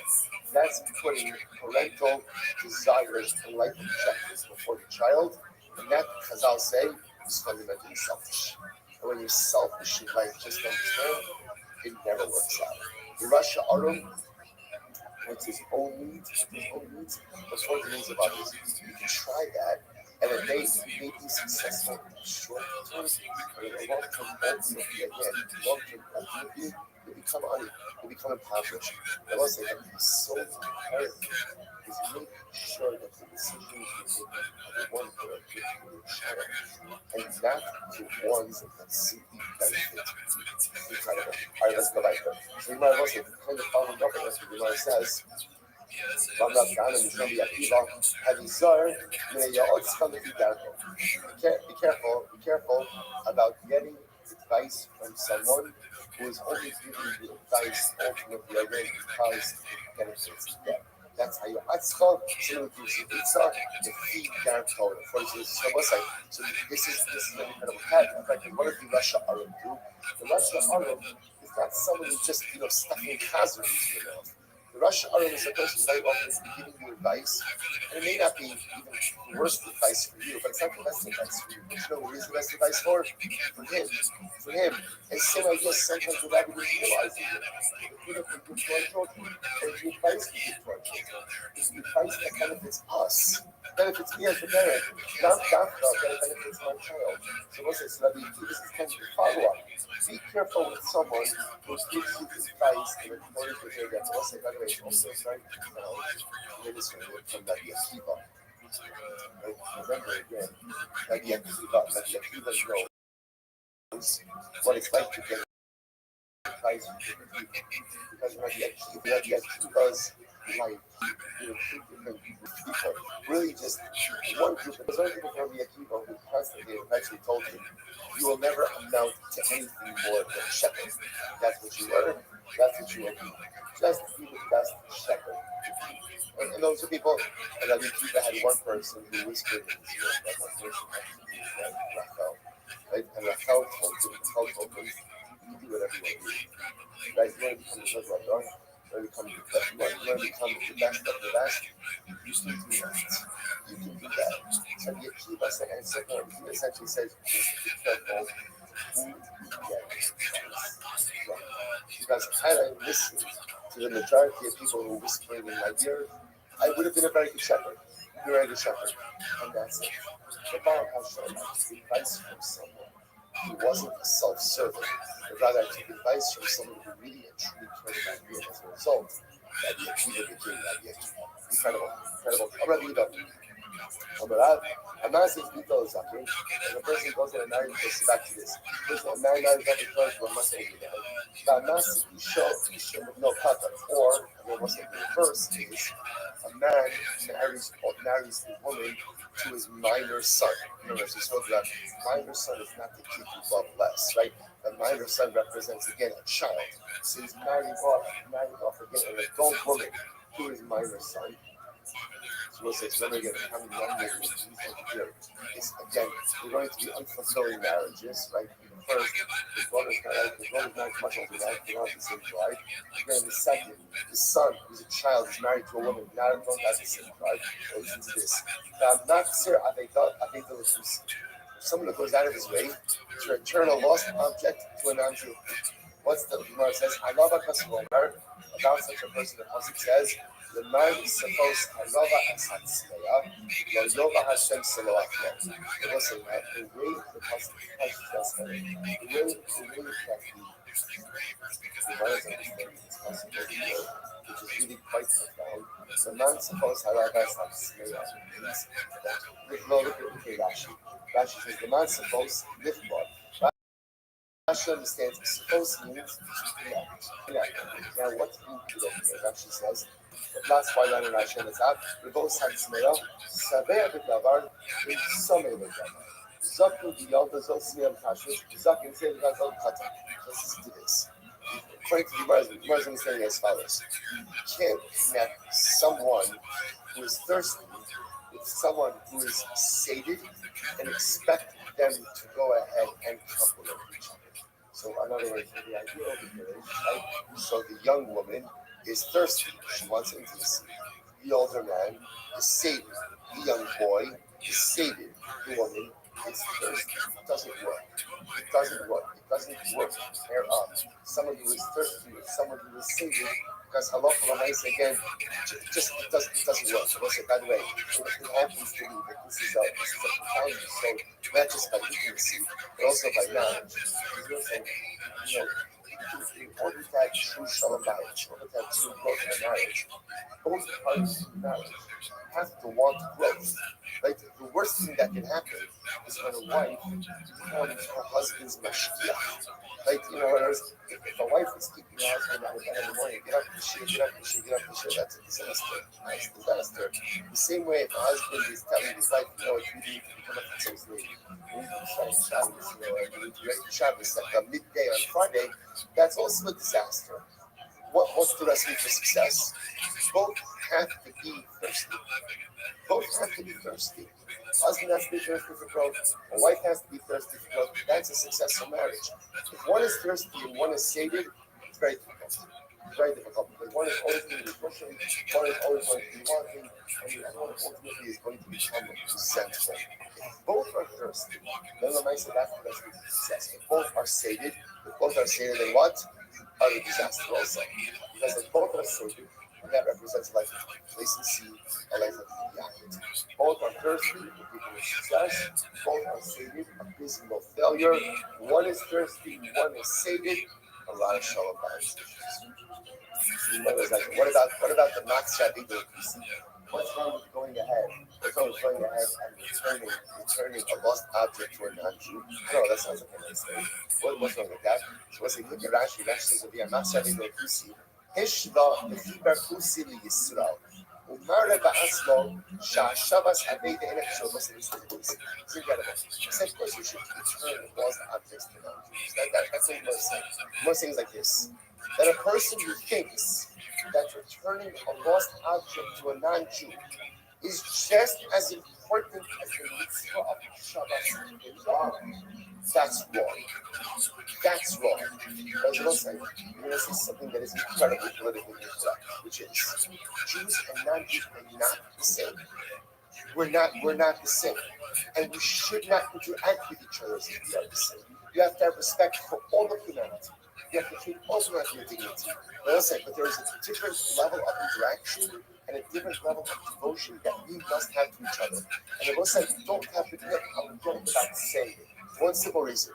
That's putting parental desires and life objectives before the child, and that, as I'll say, is fundamentally selfish. And when you're selfish in life, just understand it never works out. The Russia Arum what's his own needs, before the needs of others. You can try that, and it may be successful in the short term, but in the long term, ultimately, you become you become impoverished. I will say that be so imperative is making sure that the decisions you make are the ones that are good for your child, and not the ones that simply benefit. Incredible. All right, let's go back there. So you might also kind of following up on this, what Gemara says. Rambam Gan and Mishram Yakiva Havizar Meyaotz Kalafidarko. Be careful about getting advice from someone who is only giving you advice ultimately again because it benefits them. That's how you atzkal, someone who gives you pizza, the feed their code. For instance, so this is an incredible pattern. In fact, what did the Russia Arum do? The Russia Arum is not someone who's just stuffing chazar into your mouth. The Russia Arum is a person very often giving you advice, and it may not be even the worst advice for you, but it's not the best advice for you. But you know what is the best advice for? For him. For him. And same idea sometimes without even realizing it. The beautiful good to our children, or the advice we give to our children, is the advice that benefits us. Benefits me as a parent, not that it benefits my child. So what's this? This is kind of the follow-up. Be careful with someone who gives you advice in accordance with your gut. I'll say, by the way, it's also starting to this from the Akiva. Right? Remember again, that the Akiva knows what it's like to get advice from different people. Because the Akiva's life, two different people, really just one group. There's other people from the Akiva who constantly eventually told him, you will never amount to anything more than a shepherd. That's what you are. That's what you will be. Just be the best shepherd. And those are people, and the Akiva had one person who whispered in his ear, that one person had to be Rachel. Right? And Rachel told him, You do whatever you want to do. Right? You want to become the good one, don't you? You want to become the best. You want to become the best of the best. You can do that. You can do that. So the Akiva said, and second, he essentially says, just be careful who you get. Because had I listened to the majority of people who were whispering in my ear, I would have been a very good shepherd. You're a very good shepherd. And that's it. The Baal Hashem took advice from someone who wasn't a self-servant, but rather I took advice from someone who really and truly cared about me, and as a result, Rabbi Akiva became Rabbi Akiva. Incredible, incredible. Rabbi Akiva. I'm not saying people is okay. If a person goes and marries, goes back to this. A man marries up a person, one must say that. Now, Isha with no kata, or what must say the reverse is a man marries a woman to his minor son. In other words, we spoke about minor son is not the kid you love less, right? The minor son represents again a child. So he's marrying off again an adult woman to his minor son. So we'll say, remember again, how many young men here? It's again, they're going to be unfulfilling marriages, right? First, his brother's not much older than that, they're not the same bride. Again, the second, the son, who's a child, is married to a woman, not the same bride. Listen to this. Now, not Sir Avedalutus. Someone who goes out of his way to return a lost object to a non-Jew. What's the Gemara says? I love a customer about such a person. The pasuk says, "The man is supposed to love as hatzmeya, lo yova Hashem seloachlo." Listen, the way the pasuk says, the way that the Gemara is understanding this pasuk, which is really quite profound. The man supposed to love as hatzmeya means that. Look at Rashi. Rashi says the man supposed to live blood. Rashi understands suppose means connect. Now, what do you do here? Rashi says, last part of Rashi is out. We both had Smeya, Sabeh B'Davar, in Someh B'Davar. Zaku B'Yalda Zol Smeya B'Kashus, Zak and Seh B'Kashus Kata. Let's do this. According to the Gemara's understanding as follows. You can't connect someone who is thirsty with someone who is sated and expect them to go ahead and compliment each other. So, in other words, the idea over here is, right? So the young woman is thirsty. She wants intimacy. The older man is sated. The young boy is sated. The woman is thirsty. It doesn't work. It doesn't work. It doesn't work. Pair up. Someone who is thirsty with someone who is sated, because halacha l'maisa again, it doesn't work. So, by the way, it happens to me that this is a profound so not just by intimacy, but also by knowledge. In order to have true shalom marriage, in order to have true growth in a marriage, both parties of marriage have to want growth. Right? The worst thing that can happen is when a wife becomes her husband's mashgiach. Like, if a wife is keeping her husband out of bed in the morning, get up and shit, that's a disaster. That's a disaster. The same way if a husband is telling his wife, you need to become a fixing lady. You need to Shabbos, you need to ready for Shabbos, like a midday on Friday, that's also a disaster. What's the recipe for success? Both have to be thirsty. Both have to be thirsty. Husband has to be thirsty for growth. A wife has to be thirsty for growth. That's a successful marriage. If one is thirsty and one is sated, it's very difficult. It's very difficult because one is always going to be pushing, one is always going to be wanting, and the other one ultimately is going to become resentful. If both are thirsty, then the nice that's the recipe for success. If both are sated, then what? Utter disaster also. Because if both are sated, and that represents a life of complacency, a life of mediocrity. Both are thirsty, the people of success. Both are sated, abysmal failure. One is thirsty, one is sated. A lot of shalom issues. What about the max chatting? What's wrong with going ahead? What's wrong with going ahead and returning a lost object to a non-Jew? I know that sounds like a nice thing. What's wrong with that? So let's say, look at Rashi. Rashi says, "Max chatting no kusi. Hishla lefiber kusi li Yisrael." Umar ba'aslo sha'shavas haveda in a show. It's incredible. He said, of course, you should return lost objects to non-Jews. That's what he was saying. Most things like this. That a person who thinks that returning a lost object to a non-Jew is just as important as the mitzvah of Shabbat. That's wrong. That's wrong. But I will say, I'm going to say something that is incredibly politically incorrect, which is Jews and non-Jews are not the same. We're not the same. And we should not interact with each other as if we are the same. You have to have respect for all of humanity. You have to treat all humanity with dignity. But there is a different level of interaction and a different level of devotion that we must have to each other. And I will say, we don't have to get apologetic about saying it. One simple reason.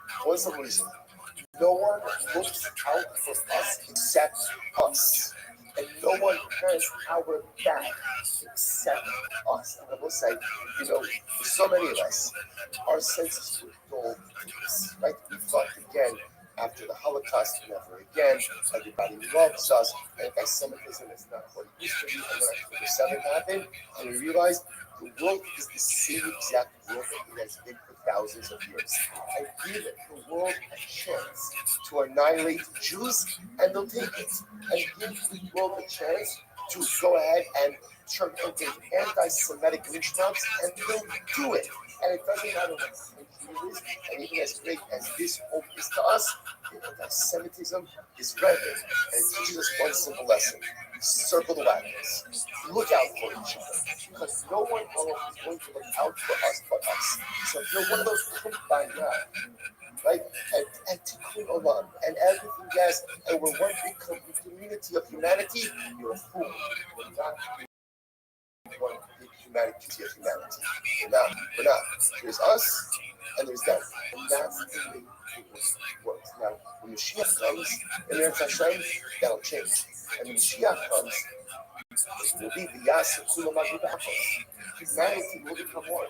No one looks out for us except us. And no one has our back except us. And I will say, for so many of us, our senses were dulled to this. Right? We thought again after the Holocaust, never again. Everybody loves us. Anti-Semitism is not what it used to be. And then October 7th happened, and we realized the world is the same exact world that it has been for thousands of years. And give the world a chance to annihilate Jews, and they'll take it. And give the world a chance to go ahead and turn into anti-Semitic lynch mobs, and they'll do it. And it doesn't matter what country it is, and even as great as this hope is to us, anti-Semitism is rampant, and it teaches us one simple lesson: circle the wagons, look out for each other, because no one else is going to look out for us but us. So if you're one of those kumbaya, right, and tikkun olam, and everything else, and we're one big community of humanity, you're a fool. We're not one big humanity of humanity. We're not. There's us, and there's them. And that's the way it works. Now, when Mashiach comes, in Eretz Hashem, that'll change. And when Mashiach comes, it will be the Yas of Kulam Humanity will become one.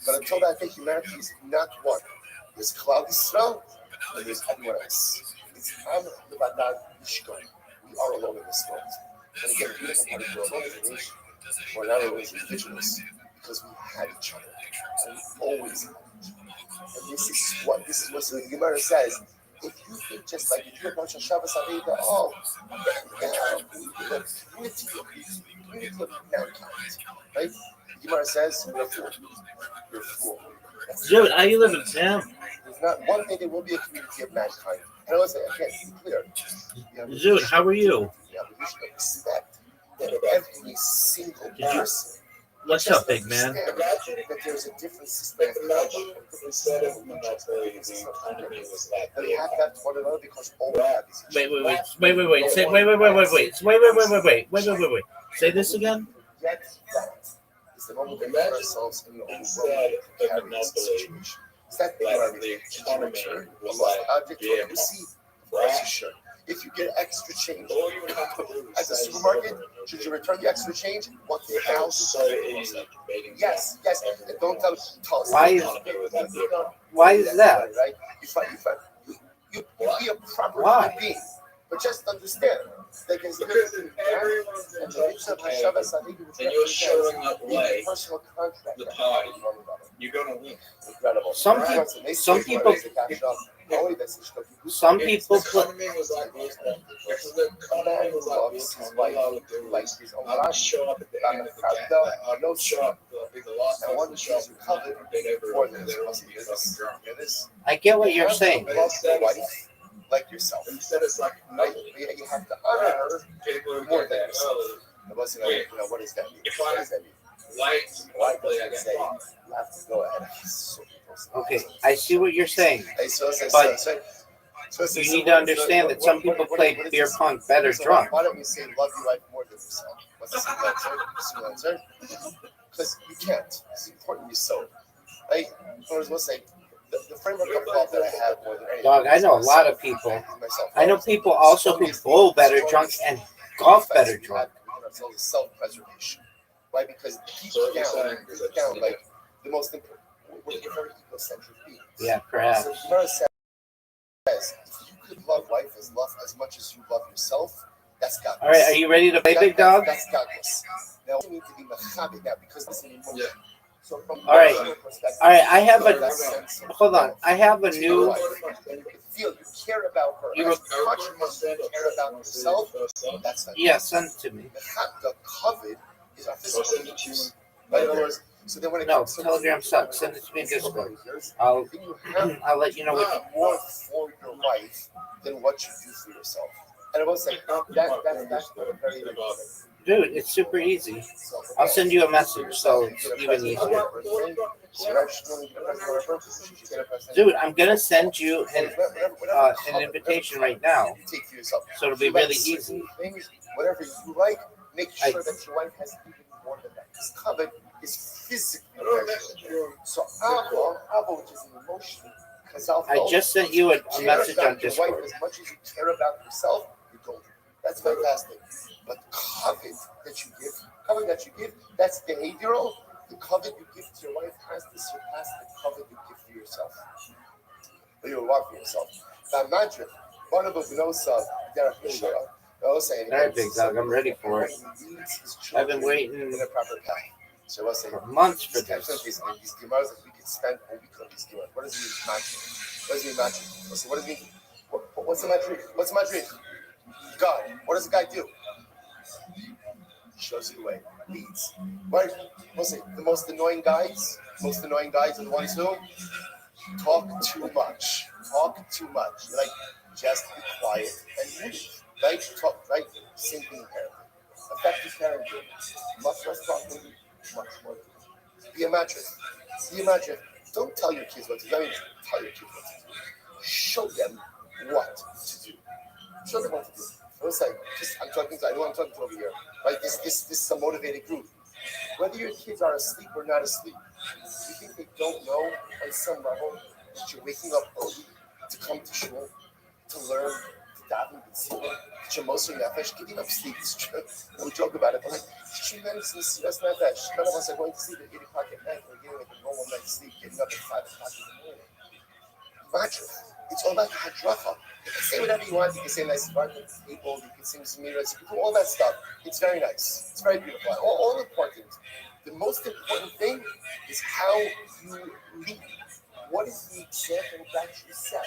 But until that day, humanity is not one. There's Klal Yisrael, and there's everyone else. It's Am Levadad Yishkon. We are alone in this world. And again, we don't have to alone as a nation. We're not alone as individuals, because we had each other. And we always had each other. And this is what the Gemara says. If you think just like if you're a bunch of Shabbos Aveda, community of mankind, right? The Gemara says, you're a fool. You're a fool. Dude, how you live in town? There's not one day there will be a community of mankind. And I want to say, again, to be clear. Dude, how are you? Yeah, we should respect that every single person. What's up, big man? That there's a different system of culture, Instead of the economy was like that we have to have one another because all we have is Wait. Say wait. Say this again. Yet that is the moment we put ourselves in the overwhelming precarious situation. Is that the economy was like object for receive? Of course you should. If you get extra change at the supermarket, should you return the extra change? 1,000. Yes. And don't tell us. Why is that? Right? You be a proper human being. But just understand that there's because if everyone's in and you're showing up late, personal contract the party, you're gonna win. Incredible. Some people put. If the economy was like this, if the economy was like this, all I would do is I would show up at the end of the game. I would show up, be the last one to show up, and been everyone there on the fucking drunk. I get what you're saying. Like yourself. Instead, it's like Right? You have to honor her people are more getting than there yourself. early. What does that mean? If What I does that mean? late, Likely, I I get say fucked. you have to go ahead. Okay, I see what you're saying. But You need to understand that some people play beer pong better drunk. Why don't you say love your wife more than yourself? What's the simple answer? Because you can't. It's important you so. Right? We'll say the framework of love that I have more than anything. Dog, I know a lot of people. I know people also who bowl better drunk and golf better drunk. Self-preservation, right? Because deep down, like the most important, we're very egocentric beings. Yeah, perhaps. So Gemara says, if you could love life as much as you love yourself, that's godless. All right, are you ready to play, big dog? That's godless. Now we need to be machabed now because this is Yeah. So from All right. perspective, All right, I have that a. sense of Hold on, I have a new. you feel you care about her You as much as you care about yourself. That's not Yeah, send it to me. the covet is our physical needs. In other words, So then when it No, comes to Telegram sucks. Send it to me in Discord. behaviors, I'll then you have I'll let you know what. more for your wife than what you do for yourself. And I will say that's very important. Dude, it's super easy. So I'll send you a message, so it's even easier. Dude, I'm gonna send you an invitation right now, Take for yourself. so it'll be really easy. Things, whatever you like, make I- sure that your wife has even more than that. This covet is physically measurable. So Ava, which is an emotion, I just sent you a message on your Discord. wife as much as you care about yourself, you don't. That's fantastic. But covet that you give, that's behavioral. The covet you give to your wife has to surpass the covet you give to yourself. Or you want for yourself. Now imagine, one of the Vinosa, Derek Mishra, All right, big dog, I'm ready for it. I've been waiting in a proper path. So I was saying, for months for these this. gemaras that we could spend a week on these gemaras. What does it mean magic? What does it mean magic? What does it mean? What's the madrid? What's the madrid? God. What does the guy do? He shows you the way. Leads. Right? What's it? The most annoying guys are the ones who talk too much. Talk too much. Like, just be quiet and move. Right? Talk, right? Same thing in parenting. Effective parenting. Much less talking, much more doing. Be a mattress. Be a mattress. Don't tell your kids what to do. I mean, tell your kids what to do. Show them what to do. Show them what to do. First, I'm talking to, I know I'm talking to over here. Right? This is a motivated group. Whether your kids are asleep or not asleep, you think they don't know on some level that you're waking up early to come to shul, to learn, to daven, to see that you're mostly nefesh, getting up sleep is true. We joke about it, but like, tremendous nesiras nefesh. None of us are going to sleep at 8 o'clock at night. We're getting like a normal night's sleep, getting up at 5 o'clock in the morning. Imagine. It's all about hadracha. You can say whatever you want. You can say nice apartment people. You can sing zemiras. You can do all that stuff. It's very nice. It's very beautiful. All important. The most important thing is how you lead. What is the example that you set?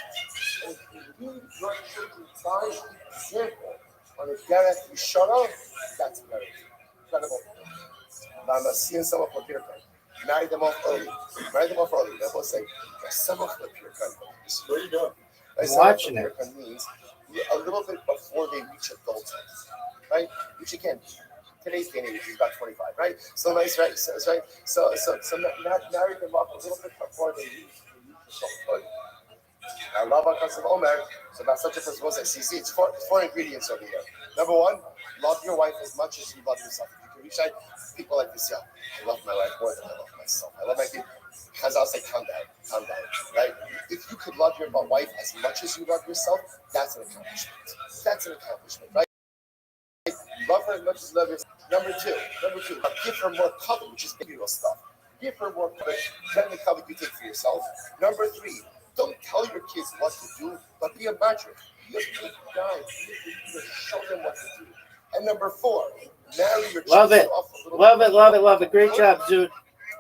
And if you lead your children by example on a derech yishara, that's very incredible. I'm seeing someone for Pirkan. Marry them off early. They both say, someone for Pirkan. What are you doing? I'm watching it. Means a little bit before they reach adulthood, right? Which again, today's day and age is about 25, right? So nice, right? So marry them off a little bit before they reach adulthood. I love Akasav Omer. So about such a person was like, see, it's four ingredients over here. Number one, love your wife as much as you love yourself. If you can reach out, people like this, I love my wife more than I love myself. I love my kid. Because I'll say, calm down, right? If you could love your wife as much as you love yourself, that's an accomplishment. Right? Love her as much as you love yourself. Number two, give her more covet, which is behavioral stuff. Give her more covet than the covet you take for yourself. Number three, don't tell your kids what to do, but be a mattress. Be a big guy. Show them what to do. And number four, marry your children off a little Love it. Great job, dude.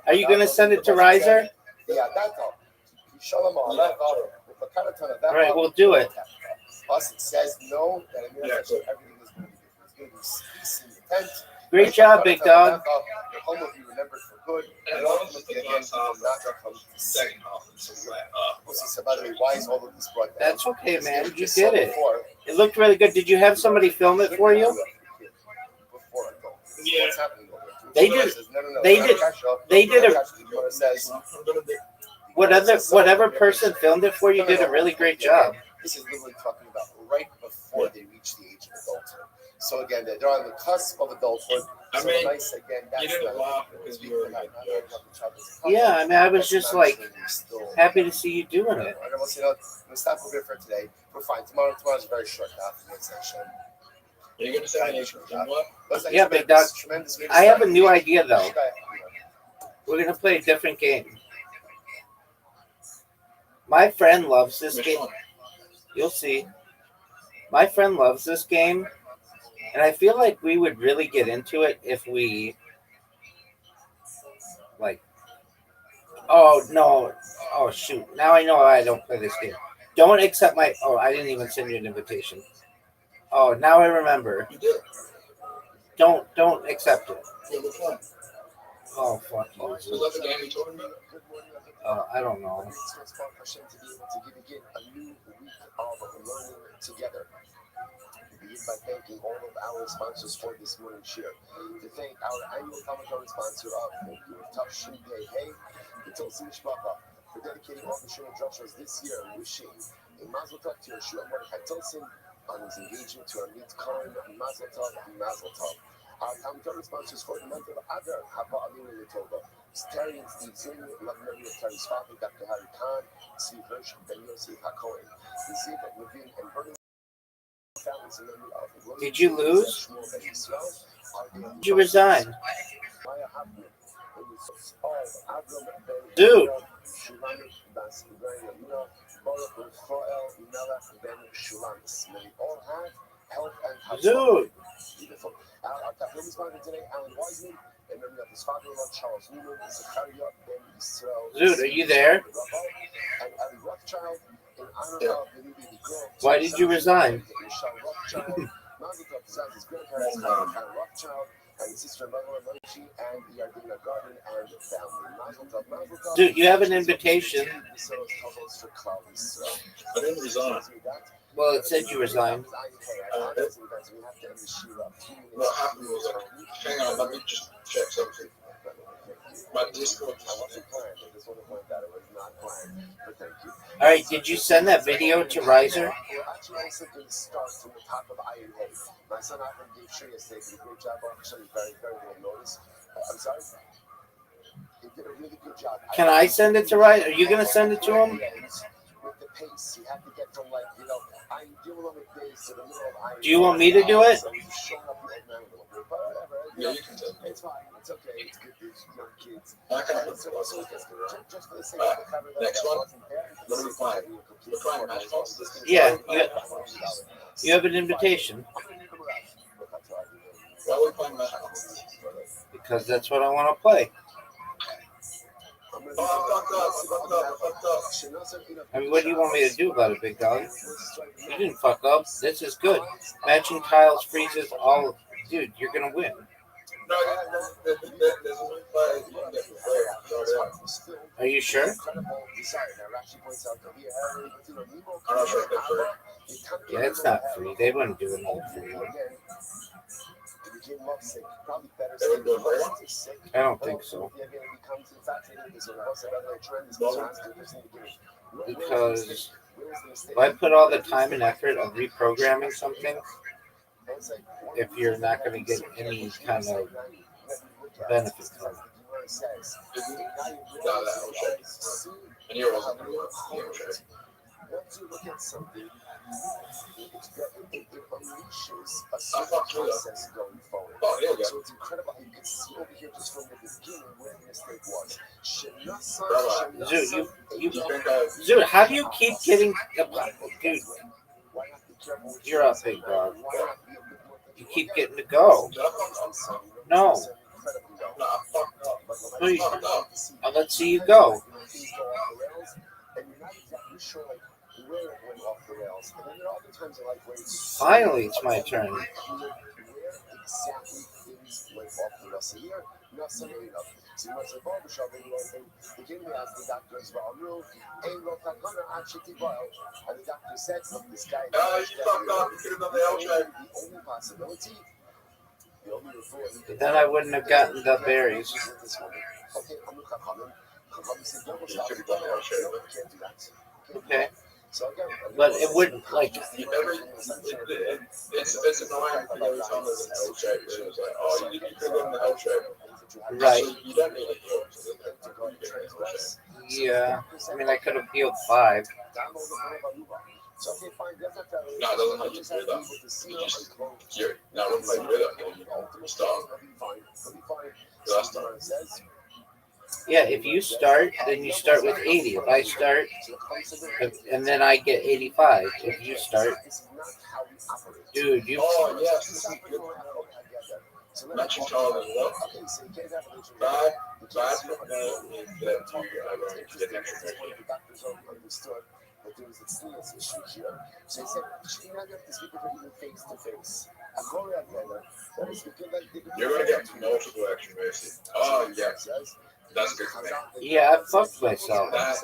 Are you gonna send it to Riser? Yeah, that's all. All right, we'll do it. Plus, it says no, that everything is going to be different. It's going to be peace in the tent. Great job, big dog. Your home will be remembered for good. And ultimately, again, you will not come to second half. So, by the way, why is all of this brought down? That's okay, man. You did it. It looked really good. Did you have somebody film it for you? Before I go. Yeah. What's happening over there? They did. They did it. Whatever person filmed it for you did a really great job. This is literally talking about right before they reach the age of adulthood. So again, they're on the cusp of adulthood. I mean, nice again. you didn't laugh because you were Yeah, I mean, I was just like happy to see you doing it. And we'll see. We'll stop over here for today. We're fine. Tomorrow's a very short session. Are you going to say anything? Yeah, big dog. I have a new idea though. We're gonna play a different game. My friend loves this game. You'll see. My friend loves this game, and I feel like we would really get into it if we like. Oh no! Oh shoot! Now I know I don't play this game. Don't accept my. Oh, I didn't even send you an invitation. Oh, now I remember. You did. Don't accept it. Oh, fuck you, Was Zeus. that the game you're talking about? I don't know. It's to inspire Hashem to be able to give again a new week of learning together. Begin by thanking all of our sponsors for this morning's share. To thank our annual commentary sponsor of Tafshin Pei Hey, the Tulsi Mishpacha, for dedicating all the Shema Drashas this year and wishing a Mazel Tov to Yeshua Mordechai Tilson on his engagement to Amit Cohen. Mazel Tov, Mazel Tov. Our commentary sponsors for the month of Adar, Haba Alina Yatova, Terry and Steve Zinn, love memory of Terry's father, Dr. Harry Khan, Steve Hirsch, Ben Yosef HaKohen, the Ziv of Levin and Bernie. Did you lose? Did you resign? Dude. Dude. Our Taflim sponsor today, Alan Wiseman, and memory of his father-in-law, Charles Newman, Zachariah Ben Yisrael. Dude, are you there? And Ali Rothschild, in honor of the new baby girl. Why did you resign? Michelle Rothschild, Mazel Tov to his grandparents, Kyle Rothschild, and his sister Mother Mochi, and Yardina Garden and family. Mazel Tov, Mazel Tov. Dude, you have an invitation. I didn't resign. Well, it said you resigned. What happened was, hang on, let me just check something. My Discord. I wasn't planned. I just want to point that it was not planned. But thank you. All right, did you send that video to Riser? We're actually also going to start from the top of Iron Hay. My son Ivan gave Shea yesterday did a great job. Actually, very, very little notice. I'm sorry. He did a really good job. Can I send it to Riser? Are you going to send it to him? With the pace, you have to get from like, I'm doing on the days to the middle of Iron. Do you want me to do it? So he's showing up the old man a little bit, but whatever. Yeah, you can tell. It's fine. It's okay. It's good. There's young kids. I can So just for the sake of the cover that Next one. wasn't there, What are we playing? We're playing Matchbox. Yeah, you have an invitation. Why are we playing Matchbox? Because that's what I want to play. Oh, I fucked up. I mean, what do you want me to do about it, big dog? You didn't fuck up. This is good. Matching tiles freezes all. Dude, you're going to win. No, there's only play. You can get for free. Are you sure? I'm not sure if they're free. Yeah, it's not free. They wouldn't do another free one. They wouldn't do a free one? I don't think so. Because if I put all the time and effort of reprogramming something, if you're not going to get any kind of benefit from it. No, that was shit. And you wasn't going to work. You were shit. Once you look at something, it unleashes a I certain fucked you up. process going forward. Oh, here we go. So it's incredible. You can see over here just from the beginning where the mistake was. Dude, you You think I... Dude, how do you keep getting... Dude, Why not be careful with you're your a big dog. Why not be a good worker? You keep getting to go. Did I fuck up? No. No, I fucked up. No, you- Fucked up. Let's see you go. And you're not exactly sure like where it went off the rails. And then there are other times in life where it's Finally, it's my turn. where exactly things went off the rails. So here, not somebody enough. So you must have barbershop and they came to ask the doctors about Amru, ain't no takana actually boil. And the doctor said, look, this guy You fucked up. You could have done the L shape. the only possibility. The only report. Then I wouldn't have gotten the berries. Okay, Amru Chachamim. Chachamim said, no, You could have done the L shape. no, can't do that. Okay. So again, But it wouldn't, like... It's annoying because every time there's an L shape, it's like, oh, you could have done the L shape. Right. So you don't need a heal. So then you can get an L shape. Yeah. I mean, I could have healed 5. So okay, fine. No, it doesn't have to do that. You just, no, I wouldn't play through that. You start. So that's done. Yeah, if you start, then you start with 80. If I start, and then I get 85. If you start, dude, you... Oh, yes, this is good. Matching child as well. Bad for them is that you get an extra technique. but there was a stillness issue here. So he said, you know, these people are even face to face. I'm going out there. You're going to get multiple extra mercy. Oh, yeah. That's good for me. Yeah, I fucked myself. That is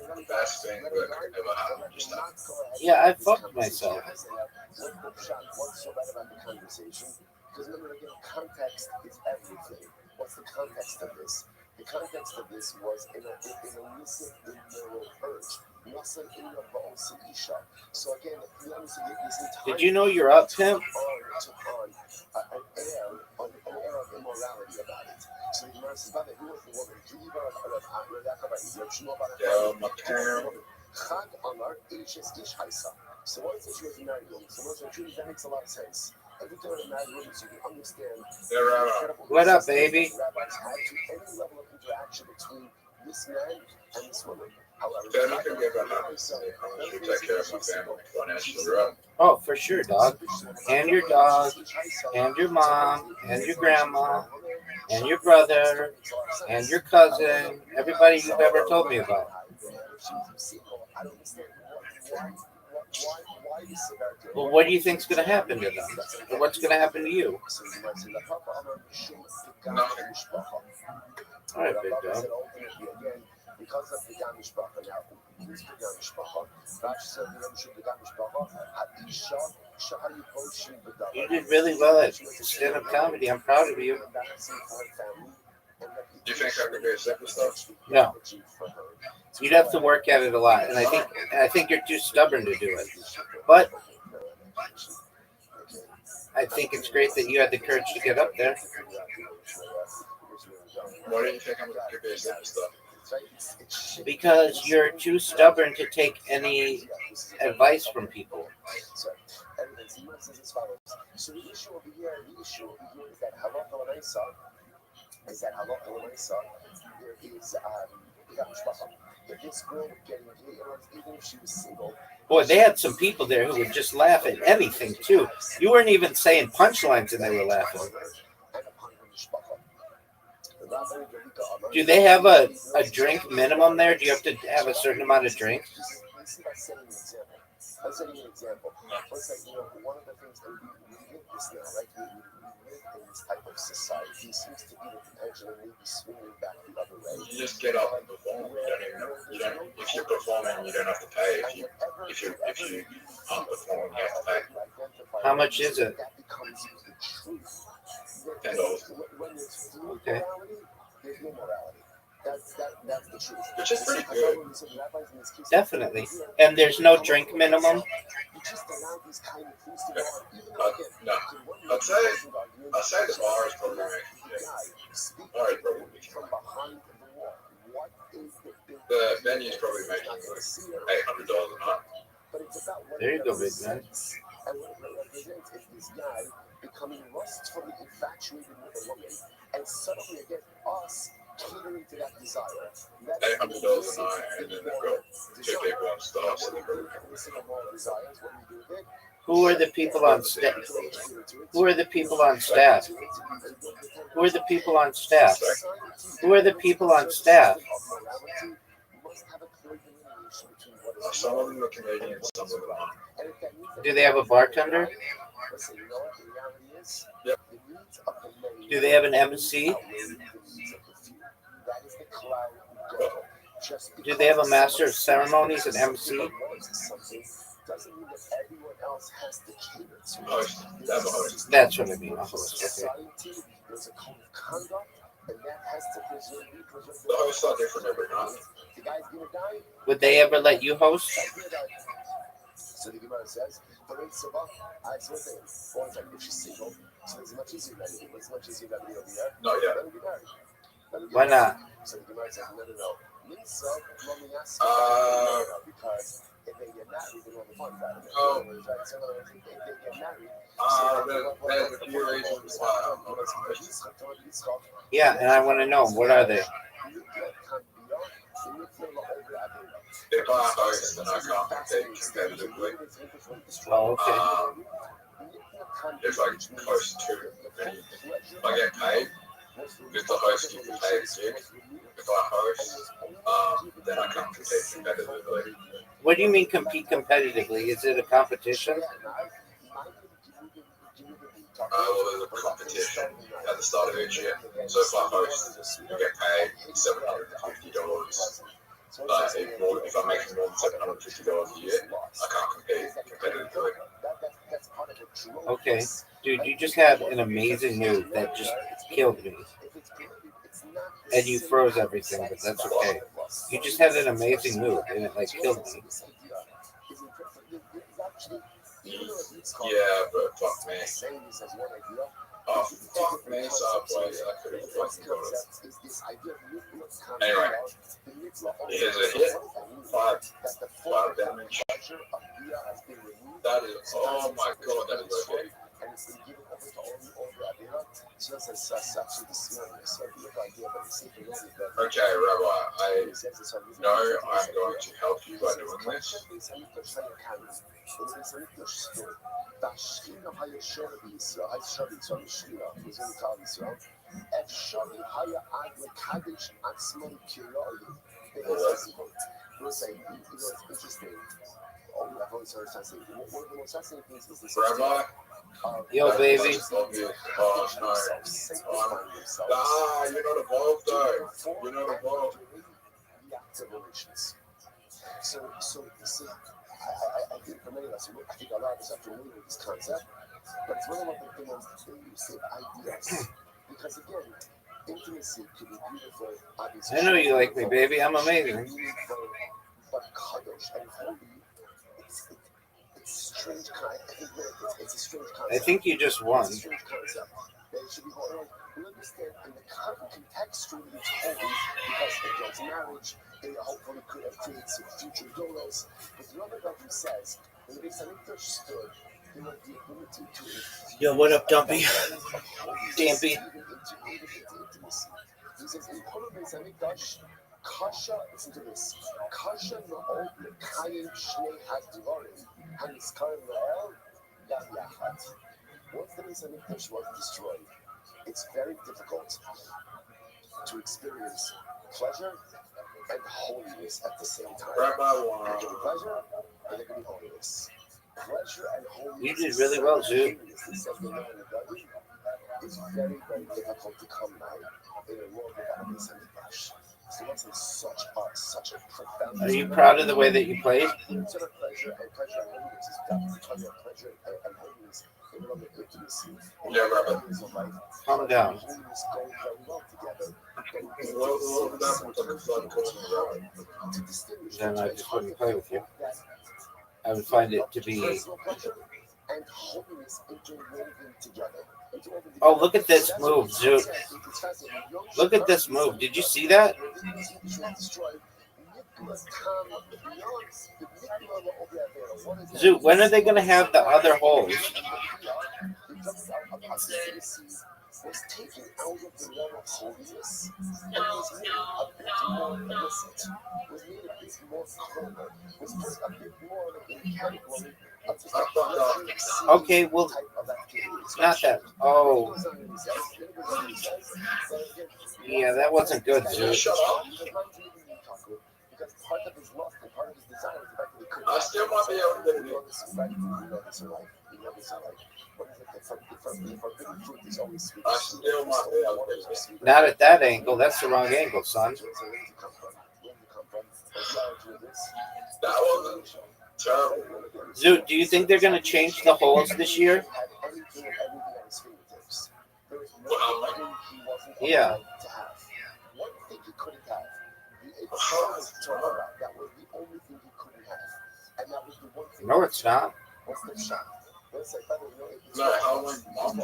the best thing that could ever happen. Just that. Yeah, I fucked myself. What's so bad about the conversation? Because remember, again, context is everything. What's the context of this? The context of this was in a illicit immoral urge. So again, did you know you're up, pimp? Took on an air of immorality about it. So the Gemara says, who was the woman? Chag Amar Ishes Ish Haisa. So what is it she was a married woman? So what's that makes a lot of sense. Every time a married woman, so you can understand what up, baby? Rabbis had to any level of interaction between this man and this woman. However, Then I can give a happy Sunday. I should take care of my family financially, right? Oh, for sure, dog. And your dog, and your mom, and your grandma, and your brother, and your cousin, everybody you've ever told me about. Well, what do you think's going to happen to them? Or what's going to happen to you? All right, big dog. Because of the Gam Mishpacha, now, who's the Gam Mishpacha? Rashi said the Yom Shul the Gam Mishpacha, Hadisha, Shahayu Koshim B'Davar. You did really well at stand-up comedy. I'm proud of you. Do you think I could be a superstar? No. You'd have to work at it a lot, and I think you're too stubborn to do it. But I think it's great that you had the courage to get up there. Why do you think I'm going to be a superstar? Because you're too stubborn to take any advice from people. So the issue over here is that halacha l'maisa there is if this girl would get engaged, even if she was single. Boy, they had some people there who would just laugh at anything too. You weren't even saying punchlines and they were laughing. Do they have a drink minimum there? Do you have to have a certain amount of drinks? I'm setting an example. It's like, one of the things that we live this now, right? We live in this type of society. It seems to be that the pendulum may be swinging back the other way. You just get up and perform. If you're performing, you don't have to pay. If you aren't performing, you have to pay. How much is it? That becomes the truth. $10. When there's fluid Okay. morality, there's no morality. That's the truth. Which is pretty good. Definitely. And there's no drink minimum? You just allow these kind of things to go on. No. I'd say the bar is probably making From behind the wall. What is the venue's probably making like $800 a night. But it's about what There you it go, big man. represents. And what it represents is this guy becoming lustfully infatuated with a woman, and suddenly again us catering to that desire. $800 a night, and then they've got 2 people on staff, so they've got Who are the people on staff? Who are the people on staff? Who are the people on staff? Who are the people on staff? some of them are Canadian, some of them aren't. Do they have a bartender? Yep. Do they have an MC? Do they have a master of ceremonies and MC? Doesn't mean that everyone else has to cater to Host. They have a host. That's what I mean, a host. Okay. society. There's a code of conduct, and that has to preserve The hosts are different every night. The guy's gonna die. Would they ever let you host? So the Gemara says, "For in Sabah, I swear to him, or in fact, if she's single, so it's much easier than me. It's much easier than me over there. Not yet. Let me get married. Let me get Why married." not? So the Gemara says, "No. Minsa, because if they get married, they want the fun out of it. Oh. In other words, right? So in other words, if they get married, There's a few reasons why I'm not as much. Yeah, and I want to know, what are they? If I host, then I can't compete competitively. Oh, okay. If I host too many, if I get paid, If the host gives me paid gig, if I host, then I can't compete competitively. What do you mean compete competitively? Is it a competition? Well, there's a competition at the start of each year. So if I host, you get paid $750. But if I'm making more than $750 a year, I can't compete competitively. Okay. Dude, you just had an amazing move that just killed me. And you froze everything, but that's okay. You just had an amazing move and it like killed me. Yeah, but fuck me. Oh, fuck me, Subway. I could have fucking got it. Anyway, here's a hit. Five damage. That is, oh my god, that is okay. Okay, Rabbi, I know I'm going to help you by doing this. Rabbi? Yo, baby. Oh, no. You're not evolved, though. You're not evolved. So, I think for many of us, I think a lot of us are familiar with this concept, but it's one of the most elusive ideas. Because again, intimacy can be beautiful, obviously. I know you like me, baby. I'm amazing. But kadosh and holy, it's strange. It's a strange concept. I think you just won. It's a strange concept. It should be holy. We understand in the contextually it's holy because it gets marriage. It hopefully could have created some future dollars. But the other God who says, when they understood, they were the ability to Yo, what up, Dumpy? Dampy. He says, in Polybase Amikdash, Kasha, listen to this, Kasha Na'od Lekayim Shnei HaDvarim, HaNizkarim La'el, Yad Yachad. Once the Beis Hamikdash was destroyed, it's very difficult to experience pleasure and holiness at the same time. There can be pleasure and there can be holiness. Pleasure and holiness. You did really well, Zoot. It's very, very difficult to come by in a world without a Beis Hamikdash. So that's such a profound. Are you proud of the way that you played? Sort of pleasure and holiness is pleasure and holiness. Yeah, Robert. Calm down. Then I just wouldn't play with you. I would find it to be. Oh, look at this move, Zoot. Look at this move. Did you see that? Zoot, when are they going to have the other holes? Was taken out of the realm of holiness and was made a bit more illicit, was made a bit more carnal, was put a bit more in the category of just a pleasure. Okay, well, not that. Oh. Yeah, that wasn't good, Zoot. Shut up. Because part of his lust and part of his desire is the fact that he could. I still might be able to do this. What is it? The forbidden fruit is always sweet. I still might be able to do this. Not at that angle. That's the wrong angle, son. That wasn't terrible. Zoot, do you think they're going to change the holes this year? Yeah. One thing he couldn't have. That was the only thing he couldn't have. And that was the one thing. No, it's not. What's the shot? No, how long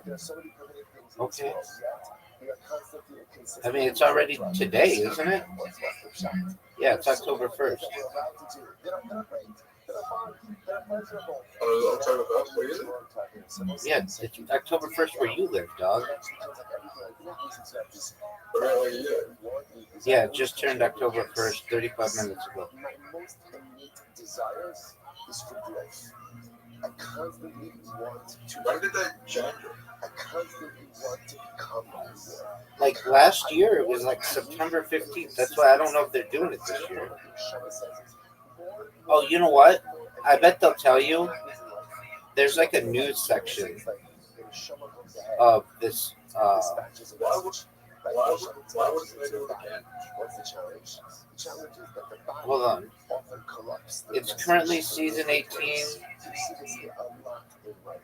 there's so many permanent things. Okay. I mean, it's already today, isn't it? Yeah, it's October 1st. October 1st, where is it? Yeah, it's October 1st where you live, dog. Yeah, it just turned October 1st, 35 minutes ago. My most innate desires is for growth. I constantly want to. When did they change it? I constantly want to become more. Like last year, it was like September 15th. That's why I don't know if they're doing it this year. Oh, you know what? I bet they'll tell you. There's like a news section of this. Why would they do it again? What's the challenge? The challenge is that the body Hold on. often corrupts. It's currently season 18. You see this a lot in life.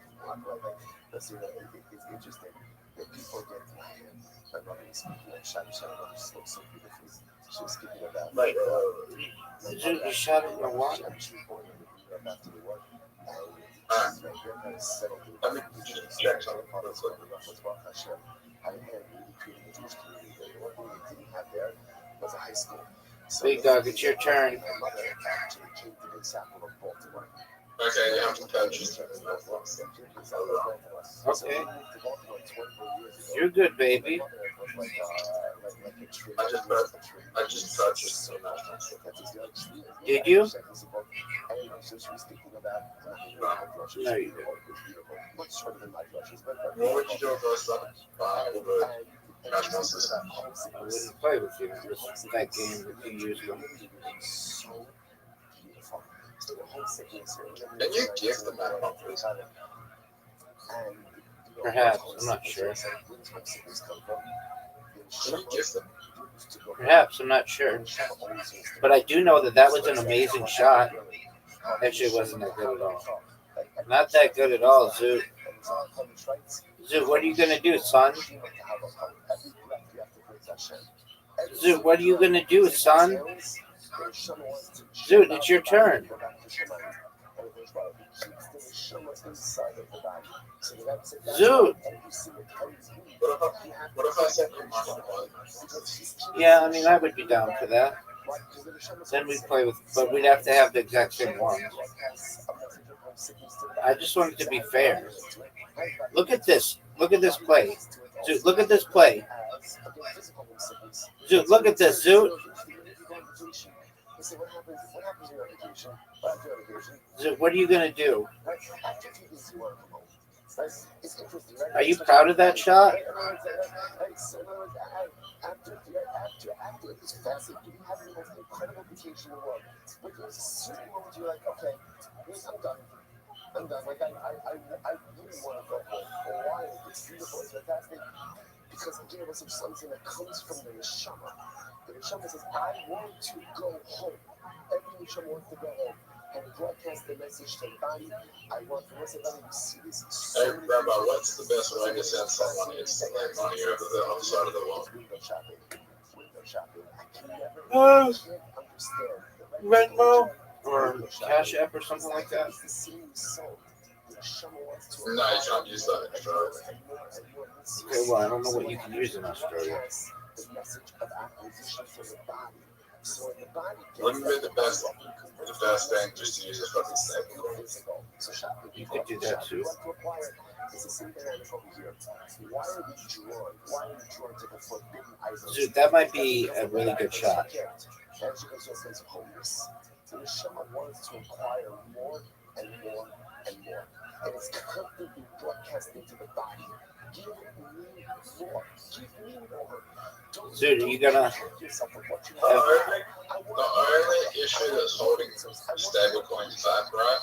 It's interesting that people get my mother was speaking like Shani spoke so beautifully. She was speaking about Like, dude, you shot it in the water. she was born in Europe after the war. Ah. My grandparents settled in I mean, Jewish I had really created a Jewish community. The one thing they didn't have there was a high school. So Big dog, it's your turn. my mother actually came to the chapel of Baltimore. Okay, you have to purchase it. Okay. You're good, baby. I just purchased some. Did you? No, you didn't. What would you do with those summons? All the cash monsters. I wouldn't play with you. Just that game that you use them. Can you give them that month? Perhaps, I'm not sure. Can you give them? Perhaps, I'm not sure. But I do know that that was an amazing shot. Actually, it wasn't that good at all. Not that good at all, Zoot. Zoot, what are you going to do, son? Zoot, what are you going to do, son? Zoot, it's your turn. Zoot. What if I said you Yeah, I mean, I would be down for that. Then we'd play with, but we'd have to have the exact same ones. I just want it to be fair. Look at this. Look at this play. Zoot, look at this play. Zoot, look at this, Zoot. Zoot, what are you going to do? Are you proud of that shot? After it's fascinating. You have the most incredible vacation in the world. But there's a certain moment you're like, okay, I'm done. Like, I really want to go home. Why? It's beautiful. It's fantastic. Because it gave us something that comes from the neshama. The neshama says, I want to go home. Every neshama wants to go home. And broadcast the message to the body. I want the rest of the body to see this. Hey, Rabbi, what's the best way to send someone instantly money over the other side of the world? Window shopping. I can never Oh. understand. Venmo or Cash App or something like that. No, you can't use that in Australia. Okay, well, I don't know what you can use in Australia. Wouldn't it be the best thing just to use a fucking stablecoin? You could do that too. Dude, that might be a really good shot. The Neshama wants to acquire more and more and more. And it's constantly broadcasting to the body. Give me more. Give me more. Dude, are you gonna... The only issue that's holding stablecoins back, right?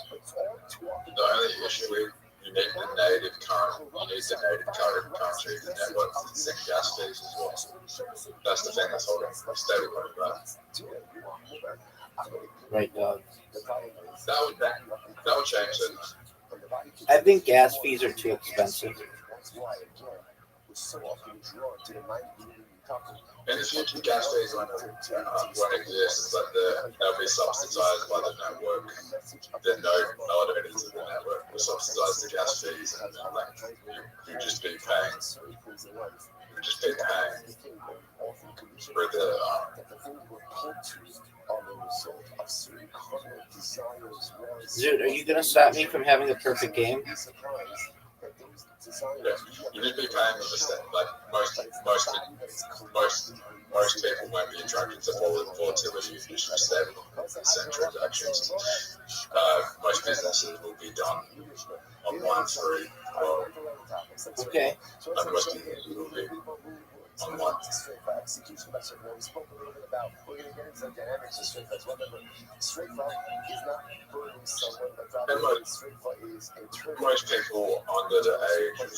The only issue is you need the native current. You need the native currency of the network to send gas fees as well. That's the thing that's holding stablecoins back. Right, dog. That would change it. I think gas fees are too expensive. In the future, gas fees won't exist, but they'll be subsidized by the network. The node owners of the network will subsidize the gas fees, and you just be paying. You just be paying for the. Dude, are you gonna stop me from having a perfect game? Yeah, you need to be paying for this thing. Like most most people won't be attracted to volatility if you stable percent transactions. Most businesses will be done on 1-3 or Okay. and most businesses will be on 1. Execution by Straight. We spoke a little bit about, we're going to get into the dynamics of Straight Fights. Remember, Straight Fight is not burning someone, but rather Straight Fight is internal. Most people under the age of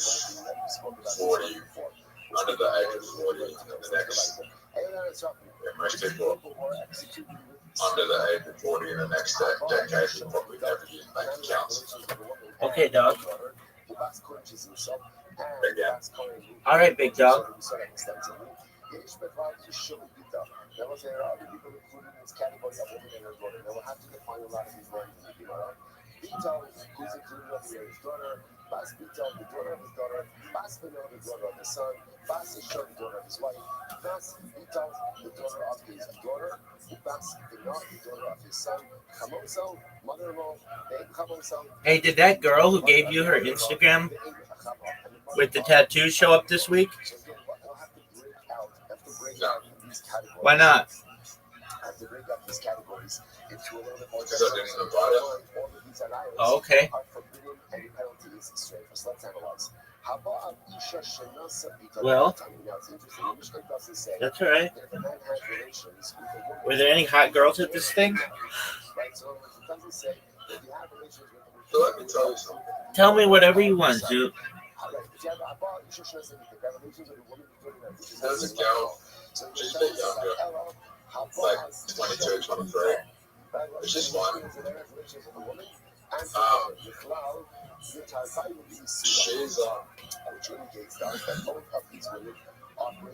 40, under the age of 40 in the next, most people under the age of 40 in the next decade will probably never use bank accounts. Okay, dog. Again. All right, big dog. There was there are other people included in this category of women and her daughter. Now we'll have to define a lot of these words in the Gemara. Bito, who's included over here, his daughter. Bas Bito, the daughter of his daughter. Bas Bino, the daughter of his son. Bas Isha, the daughter of his wife. Bas Bito, the daughter of his daughter. Bas Bino, the daughter of his son. Chamoso, mother-in-law. Chamoso. Hey, did that girl who gave you her Instagram with the tattoo show up this week? Why not? I have to break up these categories into a little bit more. Because I didn't invite it. Oh, okay. Are forbidden and penalties straight. So let's analyze. Well, Now it's interesting. The Mishnah doesn't say that's all right. that if a man has relations with a woman. Were there any hot girls at this thing? Right, so it doesn't say that you have relations with a woman. So let me tell you something. Tell me whatever you want, Zoot. If you have relations with a woman, There's a girl, she's a bit younger, like 22, 23. It's just fine. She's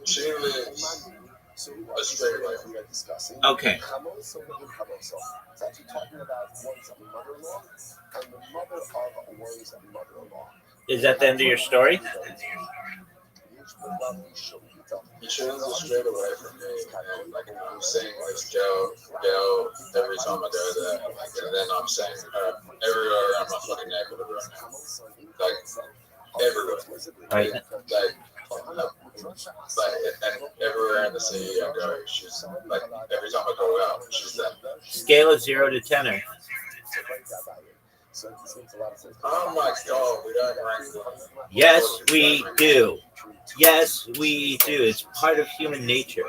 she lives a straight away from Okay. It's actually talking about one's mother-in-law and the mother of one's mother-in-law. Is that the end of your story? She lives straight away from me, and like I'm seeing this girl every time I go there, and then I'm seeing her everywhere around my fucking neighborhood right now, like everywhere, Right. and everywhere in the city I go, she's like every time I go out, she's there. Scale of 0 to 10. Oh my god, we don't rank them. Yes, we do. Yes, we do. It's part of human nature.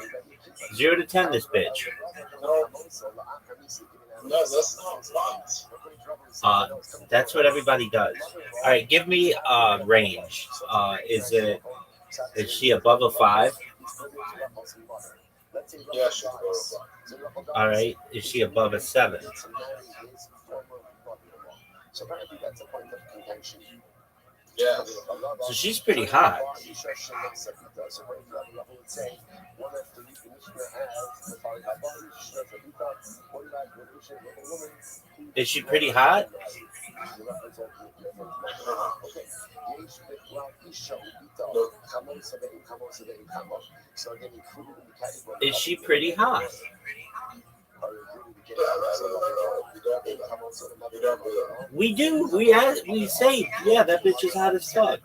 0 to 10, this bitch. No, that's not fun. That's what everybody does. All right, give me range. Is she above a 5? Yeah, she's above. All right, is she above a 7? So apparently that's a point of contention. Yeah. So she's pretty hot. Is she pretty hot? Is she pretty hot? We do. We say, yeah, that bitch is hot as fuck.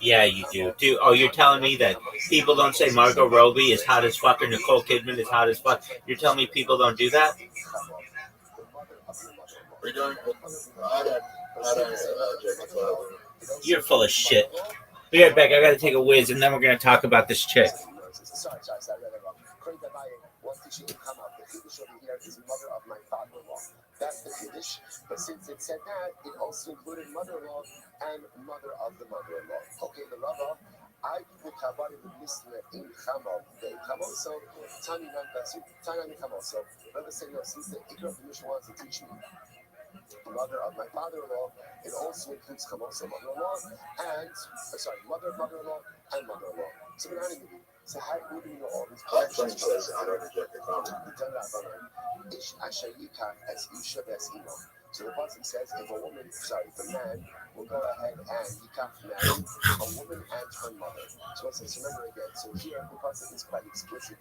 Yeah, you do. Oh, you're telling me that people don't say Margot Robbie is hot as fuck or Nicole Kidman is hot as fuck? You're telling me people don't do that? You're full of shit. Be right back. I gotta take a whiz, and then we're gonna talk about this chick. Sorry, the Kiddush over here is mother of my father-in-law. That's the Kiddush. But since it said that, it also included mother-in-law and mother of the mother-in-law. Okay, the Rava, I will cover the Mishnah in Chamo. The Chamo, so Tani Chamo. So let us say, since the Ikra of the Mishnah wants to teach me mother of my father-in-law, it also includes Chamo, so mother-in-law, and mother-in-law, and mother-in-law. So we're not even. So how do we know all these questions? So the person says if a man will go ahead and marry a woman and her mother. So it says, remember again, so here the person is quite explicit.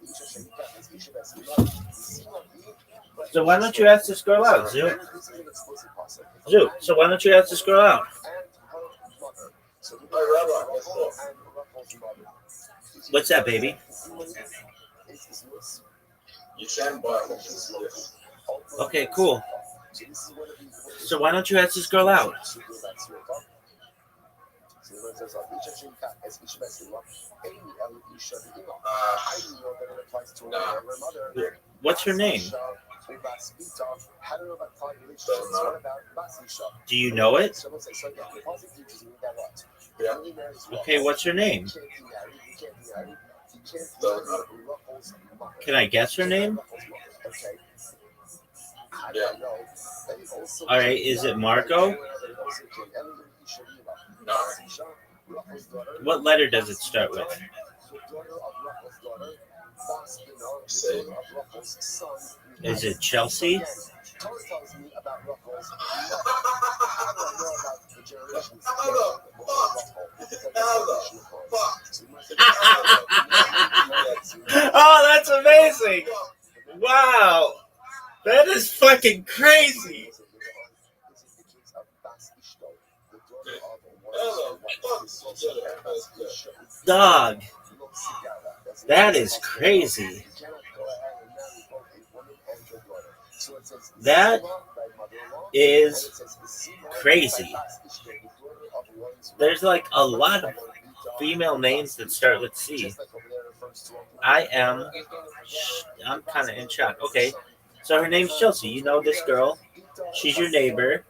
So why don't you ask this girl out, Zoo? So why don't you ask this girl out? Rabbi, guess what? What's that, baby? You can buy it. Yes. Okay, cool. So why don't you ask this girl out? What's her name? Do you know it? Yeah. Okay, what's her name? Don't know. Can I guess her name? Yeah. All right, is it Margot? No. What letter does it start with? See. Is it Chelsea? Oh, that's amazing! Wow, that is fucking crazy. Dog, that is crazy. That is crazy. There's like a lot of female names that start with C. I'm kind of in shock. Okay, so her name's Chelsea. You know this girl. She's your neighbor.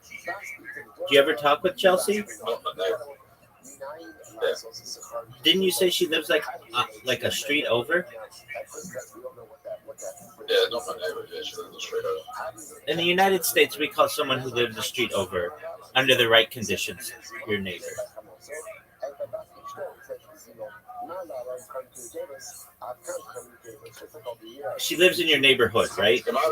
Do you ever talk with Chelsea? Not my neighbor. Yeah. Didn't you say she lives like a street over? Yeah, not my neighbor. Yeah, she lives straight over. In the United States, we call someone who lives a street over, under the right conditions, your neighbor. She lives in your neighborhood, right? Not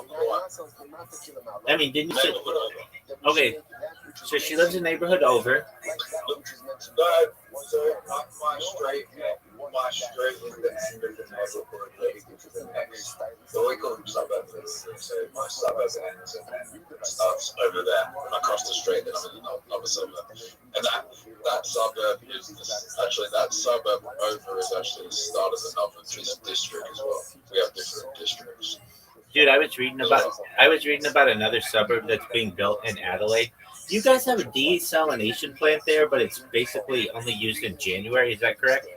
quite. I mean, didn't you say? Neighborhood over. Okay, so she lives in neighborhood over. So my street is the end of the neighborhood leads to the next. So we call them suburbs. So my suburb ends and then starts over there. And across the street, then I'm in another suburb. And that suburb that suburb over is actually the start of another district as well. We have different districts. Dude, I was reading about another suburb that's being built in Adelaide. You guys have a desalination plant there, but it's basically only used in January. Is that correct?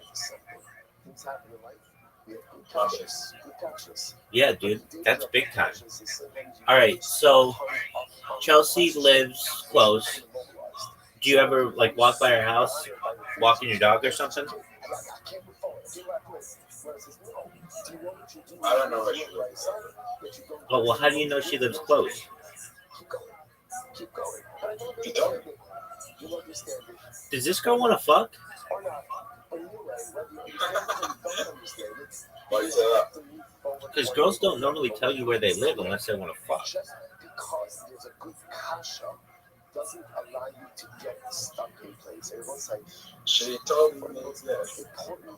Yeah, dude, that's big time. All right, so Chelsea lives close. Do you ever like walk by her house, walking your dog or something? I don't know where she lives. Oh, well, how do you know she lives close? You don't? Does this girl want to fuck? Why do you say that? Because girls don't normally tell you where they live unless they want to fuck. Because there's a good kasha doesn't allow you to get stuck in place. Everyone's like, She told me, yeah.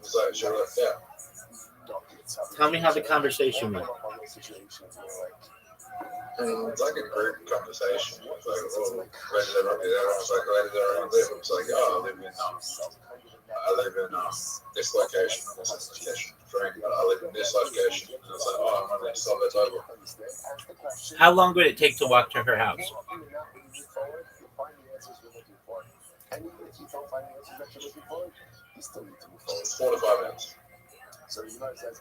So she was like, yeah. Tell me how the conversation went. Like a group conversation. It's like, oh, where did everyone live? I was like, where did everyone live? It's like, oh, I live in this location, this location. I live in this location. And it's like, oh, I'm running suburbs over. How long would it take to walk to her house? And even if you don't find the answers that you're looking for, you still need to move forward. 4 to 5 minutes. So you know, it says,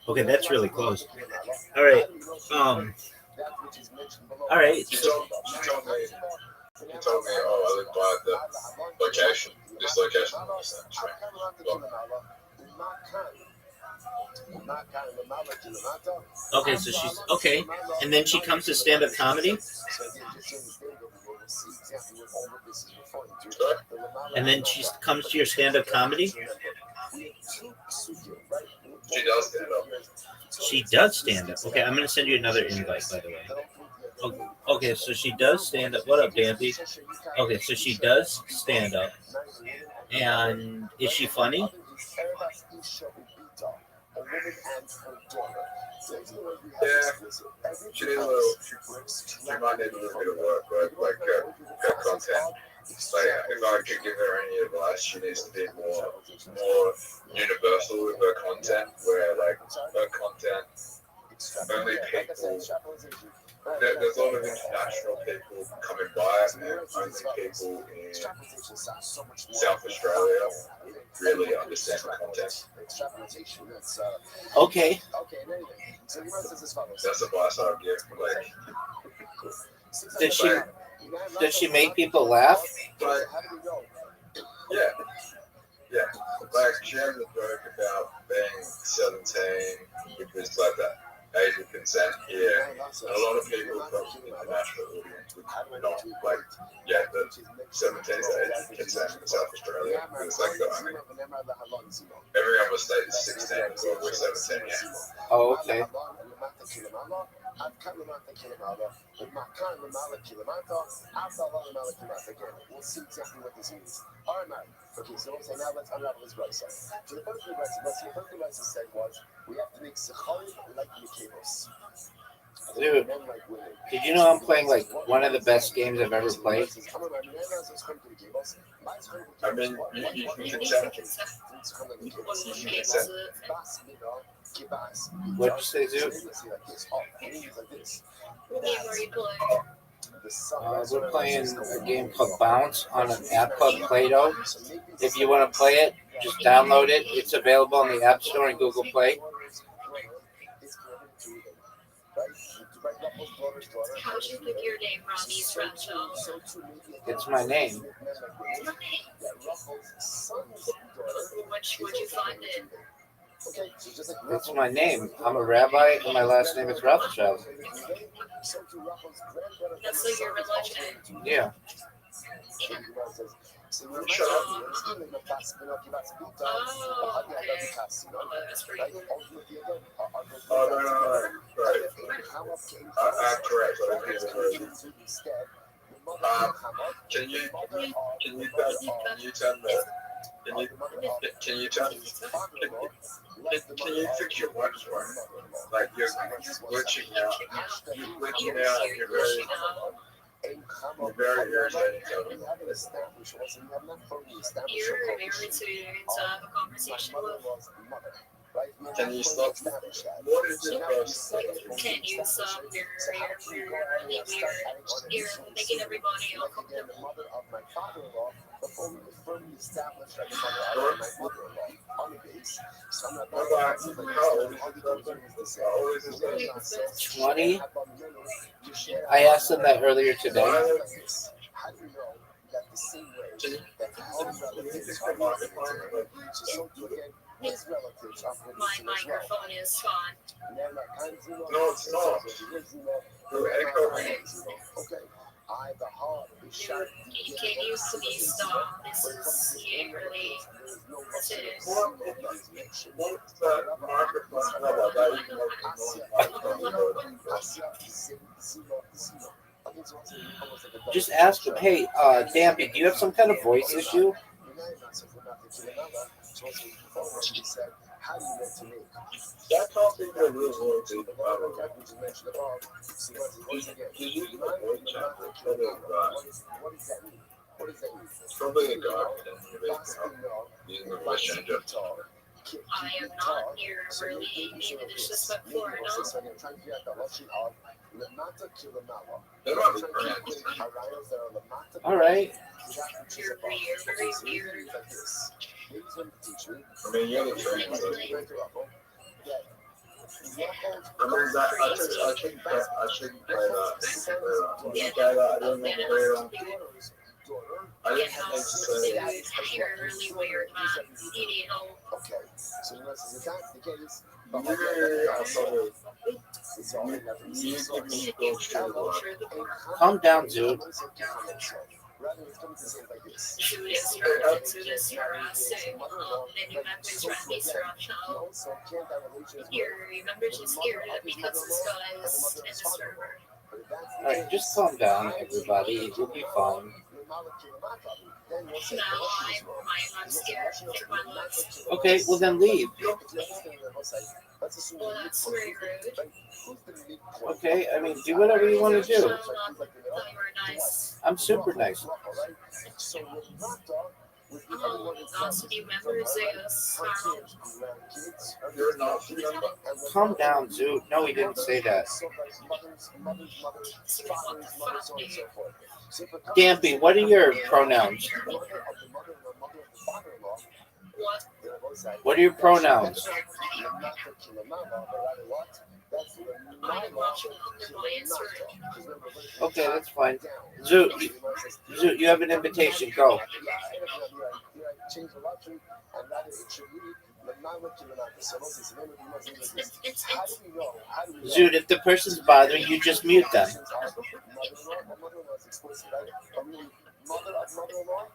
Okay, that's really close. All right. All right. She told me, oh, I live by the location, this location. I said, Okay, so she's okay, and then she comes to stand-up comedy, and then she comes to your stand-up comedy. She does stand up. She does stand up. Okay, I'm gonna send you another invite, by the way. Okay, so she does stand up. What up, Danby? Okay, so she does stand up, and is she funny? a woman and her daughter. There's no way we have Yeah. explicit. Every She needs a house little. breaks She might need a little bit of work, but like her content. Like if I could give her any advice, she needs to be more universal with her content, where like her content only people. There's a lot of international people coming by, and only people in South Australia really understand the content. Okay. That's advice I would give. Like, Does she make people laugh? like, yeah, yeah. Like she has a joke about being 17 because like that age of consent here, and a lot of people from the international audience would not like, yeah, the 17 is the age of consent in South Australia. It's like the only. Every other state is 16 as well. We're 17, yeah. Oh, okay. We'll see exactly what this means. All right, Mary. Okay, so now let's unravel his website. So the first thing website said was we have to make Sakharim like Mikabos. Dude, did you know I'm playing like one of the best games I've ever played? I mean, you can consent. You can consent. What'd you say, Zoo? What game are you playing? We're playing a game called Bounce on an app called Play-Doh. If you want to play it, just download it. It's available on the App Store and Google Play. How'd you pick your name, Ronnie's Ratcho? It's my name. Where'd you find it? It's my name. I'm a rabbi, and my last name is Rothschild. That's like your religion. Yeah. Shut up. Oh, okay. That's pretty cool. Oh, no. Right. I'm correct. I don't think it's Can you fix your microphone? Like you're glitching out. You're glitching out. You're very irritating. You're very to have a conversation with. Can you stop? What is it first? Can you stop? You're really weird. You're making everybody uncomfortable. How old is this? 20? I asked them that earlier today. My microphone is fine. No, it's not. You're echoing. Can you please stop? This is really. This is. What's that microphone level that you Just ask them, hey, Dampy, do you have some kind of voice issue? That can't be the real voice. Probably the guy using the voice changer. I am not here really being disrespectful or not. They might be friends. All right. You're very weird. I mean, you're the friends. I mean, that, I shouldn't play that. I don't know where. I didn't think to say. You're really weird, man. You need help. You give me bullshit. Calm down, dude. Judas harassing many members around East Russia. You remember to scare it because this guy is in the server. Alright, just calm down, everybody. It will be fine. Now I'm scared for my life. Okay, well then leave. Let's assume Well, that's very rude. like, who's the midpoint? Okay, I mean, do whatever you want to do. Thought you were nice. I'm super nice. So Renata would be Oh, everyone who's also, do you remember Zeus? her kids, grandkids, You're not. Calm down, Zoot. No, he didn't say that. So like mother's mother, So what father's the mother, fuck, so on and dude? so forth. So if it comes Dampy, what are your pronouns? to the mother of the mother-in-law, mother of the father-in-law, What? they're both saying, What are your pronouns? Renata Kilamama, but rather what? That's I am watching under my Instagram. Okay, that's fine. Zoot, Zoot, you have an invitation. Go. Change the lottery, and that is it should read Renata Kilamama. So what is the name of the Muslim? How do we know? How do we know? Zoot, if the person's bothering you, just mute them. Mother-in-law is explicit, right? I mean, mother of mother-in-law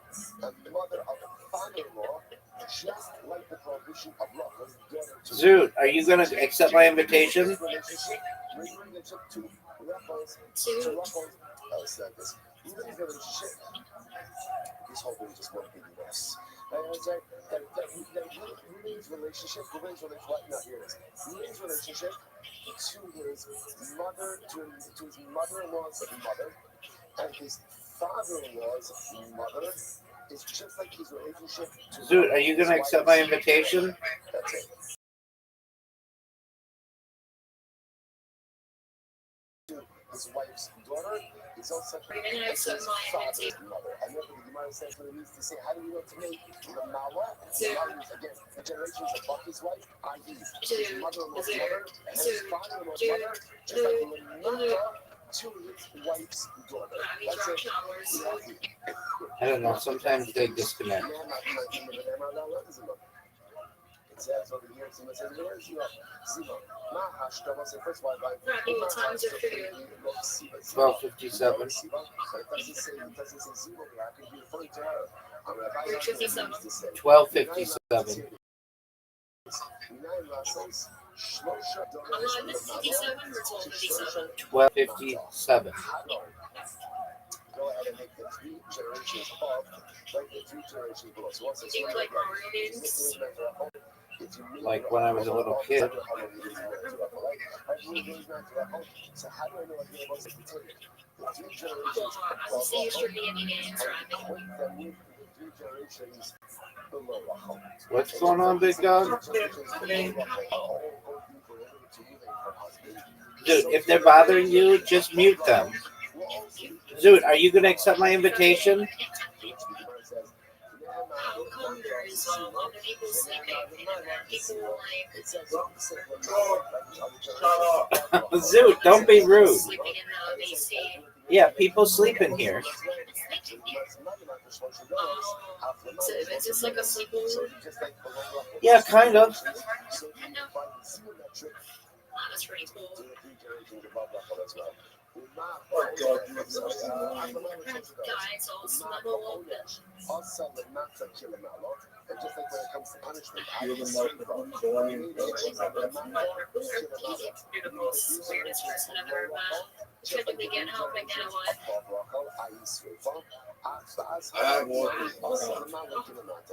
and mother of father-in-law, just like the prohibition of love. Zoot, are you going to accept my invitation? This whole thing just won't be less. Ruin's relationship, Ruin's relationship to his mother, to his mother-in-law's mother, and his father-in-law's mother is just like his relationship to Zoot, are you going to accept my invitation? That's it. His wife's daughter is also his father's mother. I know the Gemara says what it means to say, how do you know to make the Mawa? Again, the generations above his wife, i.e., his mother-in-law's mother and his father-in-law's mother, just like the mother to his wife's daughter. That's it. I don't know. Sometimes they disconnect. It says over here, Zima says, where is Zima? Zima. First of all, What time is your food? 12:57. But it doesn't say Zima there. I could be referring to her. You're 57. 12:57. I'm not 57 or 1257. 12:57. Go ahead and make the three generations above, like the three generations below. So once Do you like Mario games? Like when I was a little kid. So how do I know what the most is? The three generations Well, I'm just used to being in games, right? point them with the three generations below. What's going on, big dog? Dude, if they're bothering you, just mute them. Zoot, are you going to accept my invitation? How come there's other people sleeping and there are people like Zoot, don't be rude. sleeping in the AC? Yeah, people sleep in here. So it's just like a sleepover? Yeah, kind of. That's pretty cool. Oh God, you have no Guys, all snuggle open. Also, the not to kill him out. And just like when it comes to punishment, I You're the just most say, bro, boring You're the most weirdest person I've ever met. Typically get home and get away. I want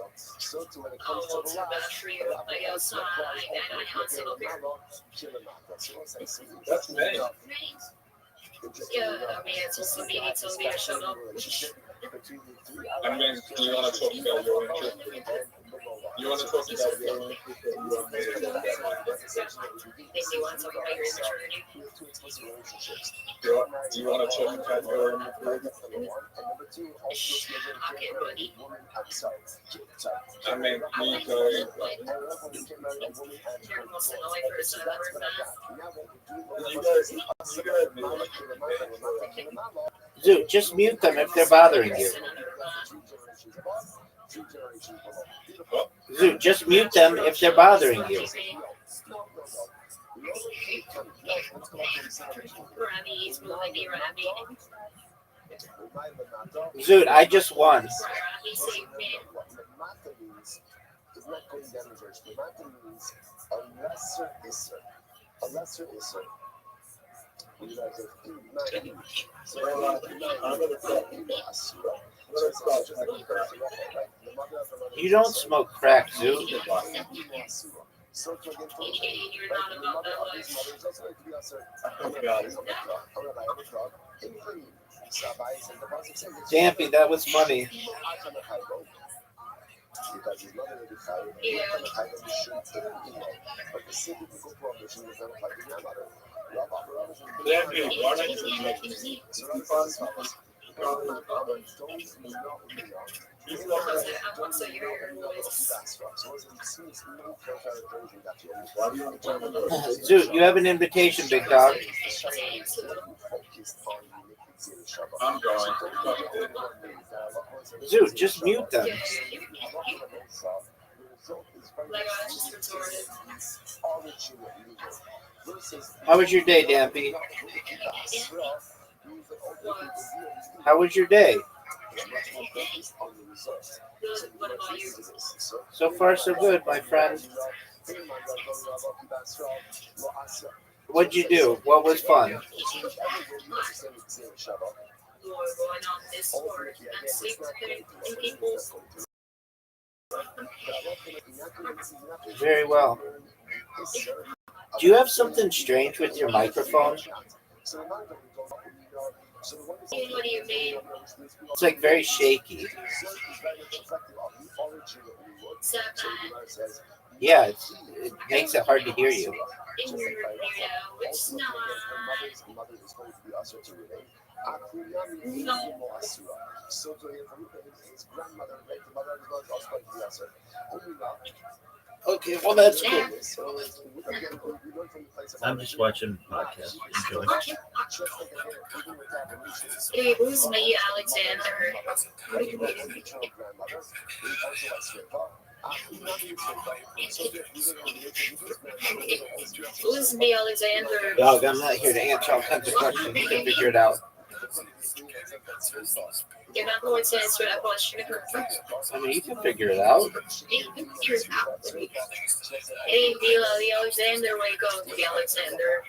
this. So to when it Oh, comes well, to too the bad for you. I guess I had single beer. That's me. Yeah, I mean, it's just a meeting, so we gotta shut up. I mean, do you want to talk about your interest? You want to talk about your interest that you want me to do? Think you want to talk about your immaturity? Do you want to talk about your immaturity? Okay, buddy. I mean, me going. You're the most annoying person I've ever met. Zoot, just mute them if they're bothering you. Zoot, just mute them if they're bothering you. Rabbi's moving me, Rabbi. Zoot, I just won. Rabbi saved me. Is not going down the verse. Lamata means a lesser isser. A lesser isser. You don't smoke crack, Zoot. So to again, You're not about that life. mother is also going to be answered. Dampy, that was funny. Because his mother will be fired. Yeah. But the city people prohibition is not like the grandmother. Zoot, you have an invitation, big dog. I'm going. Zoot, just mute them. Like, I just retorted. How was your day, Dampy? How was your day? Good. What about you? So far, so good, my friend. What'd you do? What was fun? We're going on Discord and sleep with people. Very well. Do you have something strange with your microphone? What do you mean? It's like very shaky. Is that bad? Yeah, it makes it hard to hear you. In your video, it's not. No. Okay, well that's cool. I'm just watching podcast. Enjoy. It was me, Alexander. It was me, Alexander. Dog, I'm not here to answer all kinds of questions. You can figure it out. You're not going to answer that question. I mean, you can figure it out. You can figure it out. Hey, the Alexander, wake up, the Alexander.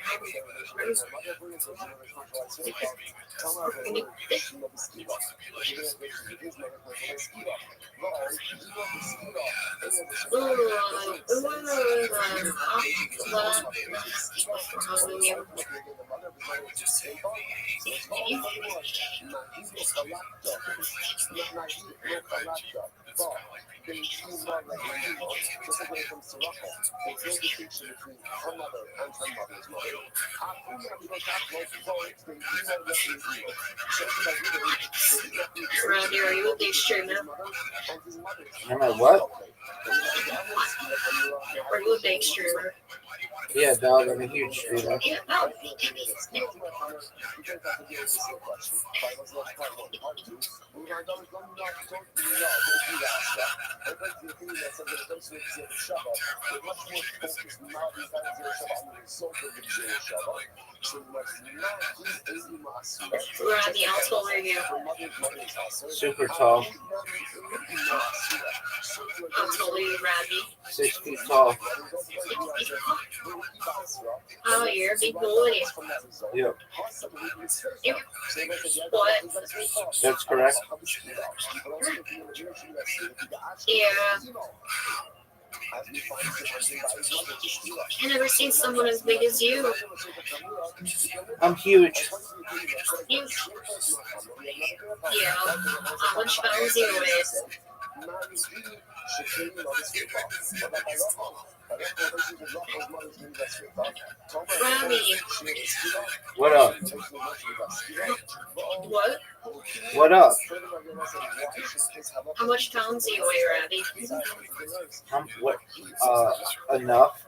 Randy, are you a big streamer? Am I what? Are you a big streamer? Yeah, dog, I'm a huge streamer. Yeah, no. Randy, how tall are you? Super tall. How tall are you, Randy? 6 feet tall. Oh, you're a big boy. Yep, What? that's correct. Yeah. I never seen someone as big as you. I'm huge. Huge. Yeah. How much pounds do you weigh? Randy. What up? What? What up? How much pounds do you weigh, Randy? What? Enough?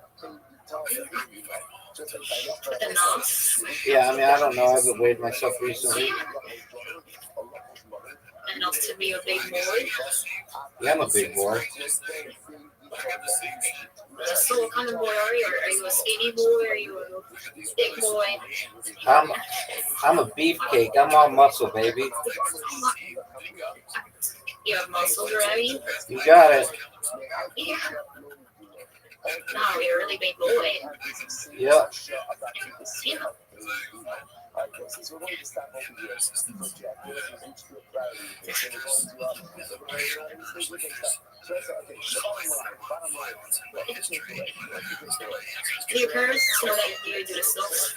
Enough. Yeah, I mean, I don't know. I haven't weighed myself recently. Enough to be a big boy. Yeah, I'm a big boy. So what kind of boy are you? Are you a skinny boy? Are you a big boy? I'm a beefcake. I'm all muscle, baby. You have muscles already? You got it. Yeah. No, you're a really big boy. Yep. Yeah. Since we're going to stop over here for Jack, we're going to reach to a priority. So we're going to, we're going to so I said, okay, the bottom line, what is your takeaway? What's your takeaway? Do your parents know that you do this stuff?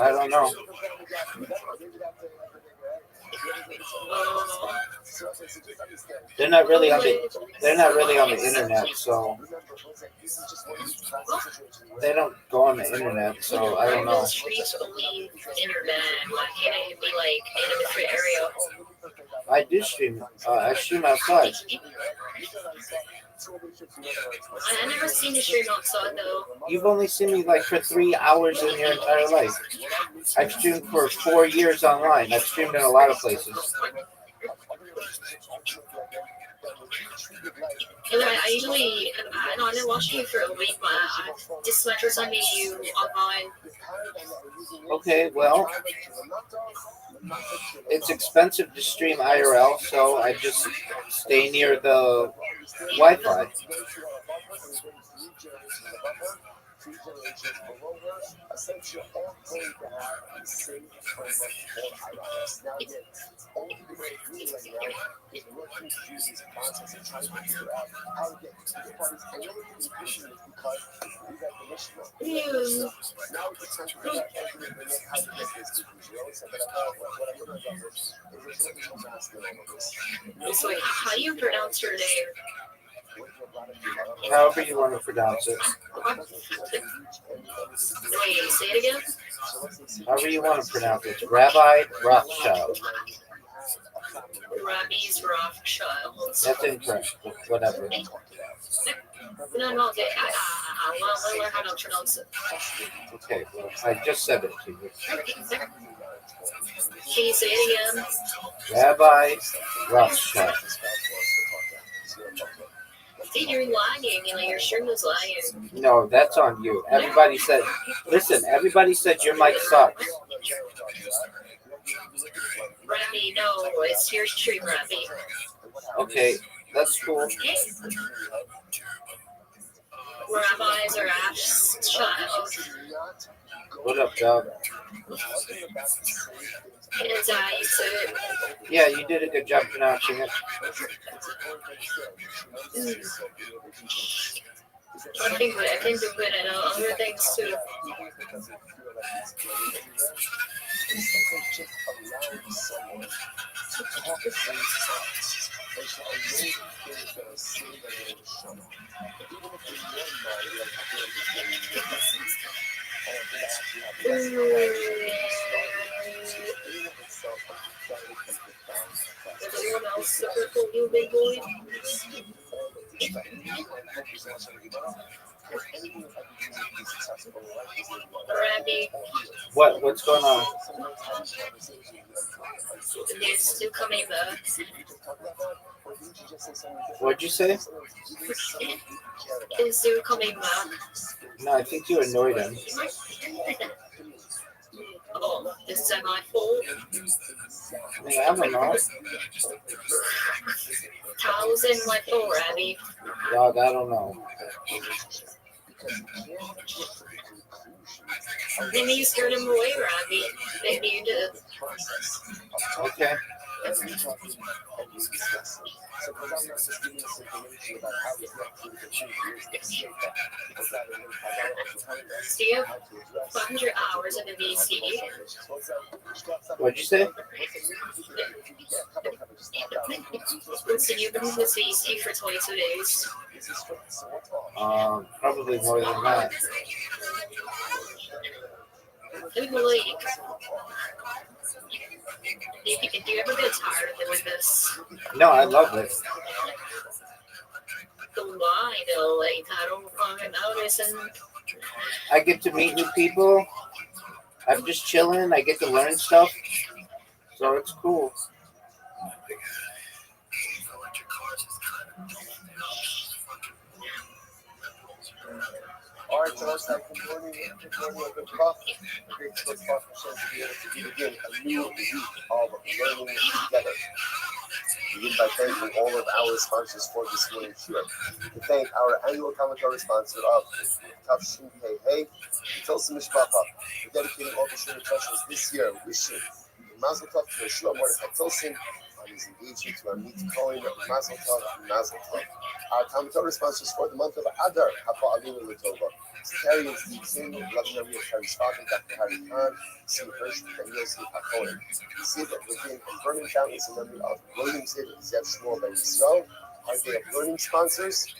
I don't know. They're not really on the. They're not really on the internet, so they don't go on the internet. So I don't know. Streets only internet. Why can't it be like in a different area? I do stream. I stream outside. I never seen you stream outside though. You've only seen me like for 3 hours in your entire life. I've streamed for 4 years online. I've streamed in a lot of places. I usually, I know I've been watching you for a week, but this is my first time meeting you online. Okay, well, it's expensive to stream IRL, so I just stay near the Wi-Fi. So how do you pronounce your name? However you want to pronounce it. Wait, say it again? However you want to pronounce it. Rabbi Rothschild. Rabbi's Rothschild. That's incorrect, but whatever. No, okay. I want to learn how to pronounce it. Okay, well, I just said it to you. Can you say it again? Rabbi Rothschild. See, you're lagging, and your stream is lagging. No, that's on you. Everybody said, listen, everybody said your mic sucks. Rabbi, no, it's your stream, Rabbi. Okay, that's cool. Rabbis are Ash's child. What up, dog? And you said it. Yeah, you did a good job pronouncing it. I can do good at other things too. Everyone else super cool, you big boy. Rabbi, What's going on? there's still coming back. What'd you say? Is still coming back. No, I think you annoyed him. Oh, this is my fault. I don't know. Thousand my fault, Rabbi. Dog, I don't know. Maybe you scared him away, Rabbi. Maybe you did. Okay. Steve, 500 hours in the VC. What'd you say? So you've been in this VC for 22 days. Probably more than that. Maybe like, do you ever get tired of doing this? No, I love it. Why though? Like, I don't fucking notice. And I get to meet new people. I'm just chilling. I get to learn stuff. So it's cool. All right, so that's like good morning, a good coffee. Great to coffee show to be able to begin a new week of learning together. begin by thanking all of our sponsors for this morning's show. To thank our annual commentary sponsor of Tafshin Hey Hey, Tulsa Mishpacha, for dedicating all the Shir professionals this year, wishing Mazel Tov to Yeshua Mordechai Tilson on his engagement to Amit Cohen. Mazel Tov, Mazel Tov. Our commentary sponsors for the month of Adar, Hapa Alinu Latova. Terry and Steve Zinn, loving memory of Terry's father, Dr. Harry Khan, Steve Hirsch, and Yosef HaKohen. Sid within and burning fountains in memory of William Sid, Zev Shmuel Ben Yisrael. Our day of learning sponsors,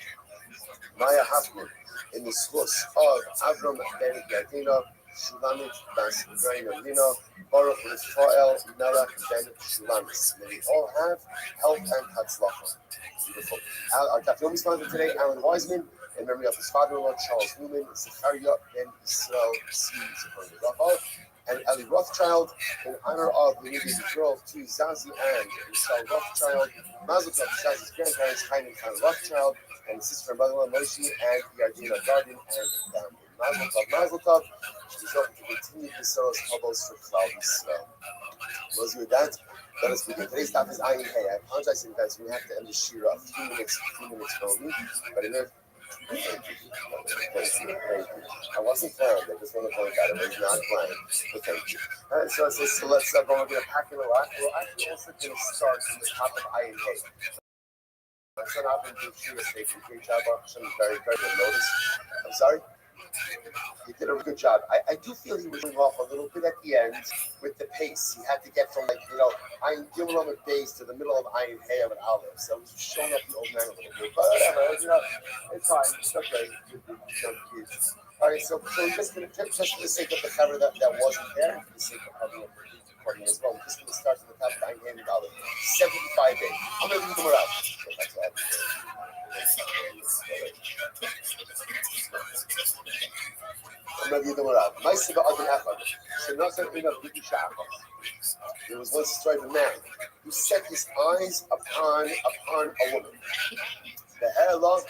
Maya Hoffman, in the schools of Avram Ben Yadina, Shulamit Bas Verina Lina, Baruch Rifrael Melech Ben Shulamis. May we all have health and hatzlacha. Beautiful. Our Dafyomi sponsor today, Alan Wiseman, in memory of his father-in-law, Charles Newman, Zechariah Ben Israel C. Zechariah, and Ellie Rothschild, in honor of the new girl to Zazie and Michelle Rothschild, Mazel Tov to Zazie's grandparents, Chaim and Khan Rothschild, and sister and brother-in-law, Moshe and Yardina Garden and family. Mazel Tov, Mazel Tov. She's hoping to continue the Soros Hobos for Cloud Israel. Those with that, let us begin. Today's topic is Ayin Hey. I apologize in advance. We have to end the Shira a few minutes early, but in there. Thank you. I wasn't planned. I just want to point out it was not planned. But thank you. All right, so let's go. We're going to pack it a lot. We're actually also going to start from the top of Ayin Hey. My son Abin did Shira State. Great job. Some very, very good notice. I'm sorry. He did a good job. I do feel he was going off a little bit at the end with the pace. He had to get from Ayin Gimel with base to the middle of Ayin Hey of an Aleph. So he was showing up the old man a little bit. But whatever, it's fine. It's okay. Kids. All right, so we're just going to, just for the sake of the cover that wasn't there, for the sake of having a recording as well, we're just going to start from the top of Ayin Hey and Aleph. 75 days. I'm going to read them out. That's all. There was once a story of a man who set his eyes upon a woman. The hair long,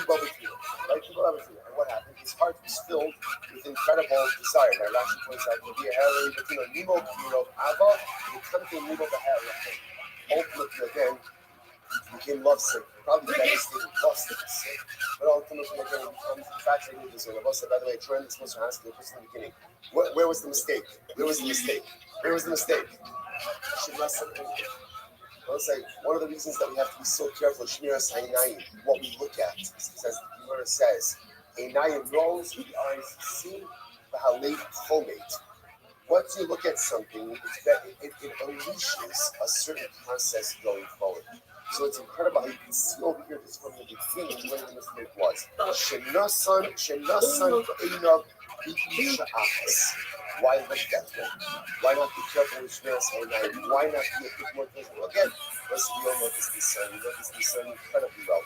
right? And what happened? His heart was filled with incredible desire. Now, Rashi points out that the hair, Nemo, Ava, the country Nemo, the hair, ultimately, again, became lovesick, probably devastated, lost it, sick, but ultimately again becomes infatuated with this. By the way, Trent is supposed to ask you just in the beginning. Where was the mistake? Where was the mistake? Where was the mistake? I'll say one of the reasons that we have to be so careful, Shmiras Einayim, what we look at. It says the Gemara says, Einayim knows with the eyes see, but how late cholmate. Once you look at something, it unleashes a certain process going forward. So it's incredible how you can see over here this from the beginning where the mistake was. Shenasan Einav B'Isha Achas. Why look that way? Why not be careful with Shmiras Einayim? Why not be a bit more careful? Again, we all know this Nisan. We know this Nisan incredibly well.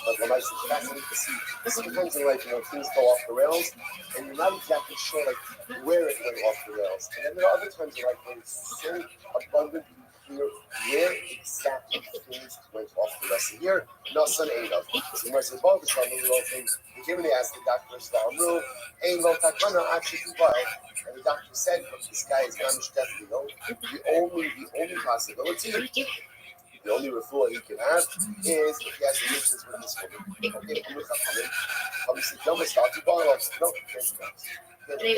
But when I say fascinating to see, sometimes in life, things go off the rails, and you're not exactly sure where it went off the rails. And then there are other times in life where it's so abundantly clear where exactly things went off the rails. And here, Nasan Einav. So the Mercy of Baal, the little thing, they came and they asked the doctor, Amru, Ein Lo Takana, actually, and the doctor said, look, this guy is Mamish definitely, the only possibility, the only refuah he can have is if he has relations with this woman. Okay, obviously, no, can't do that. So again,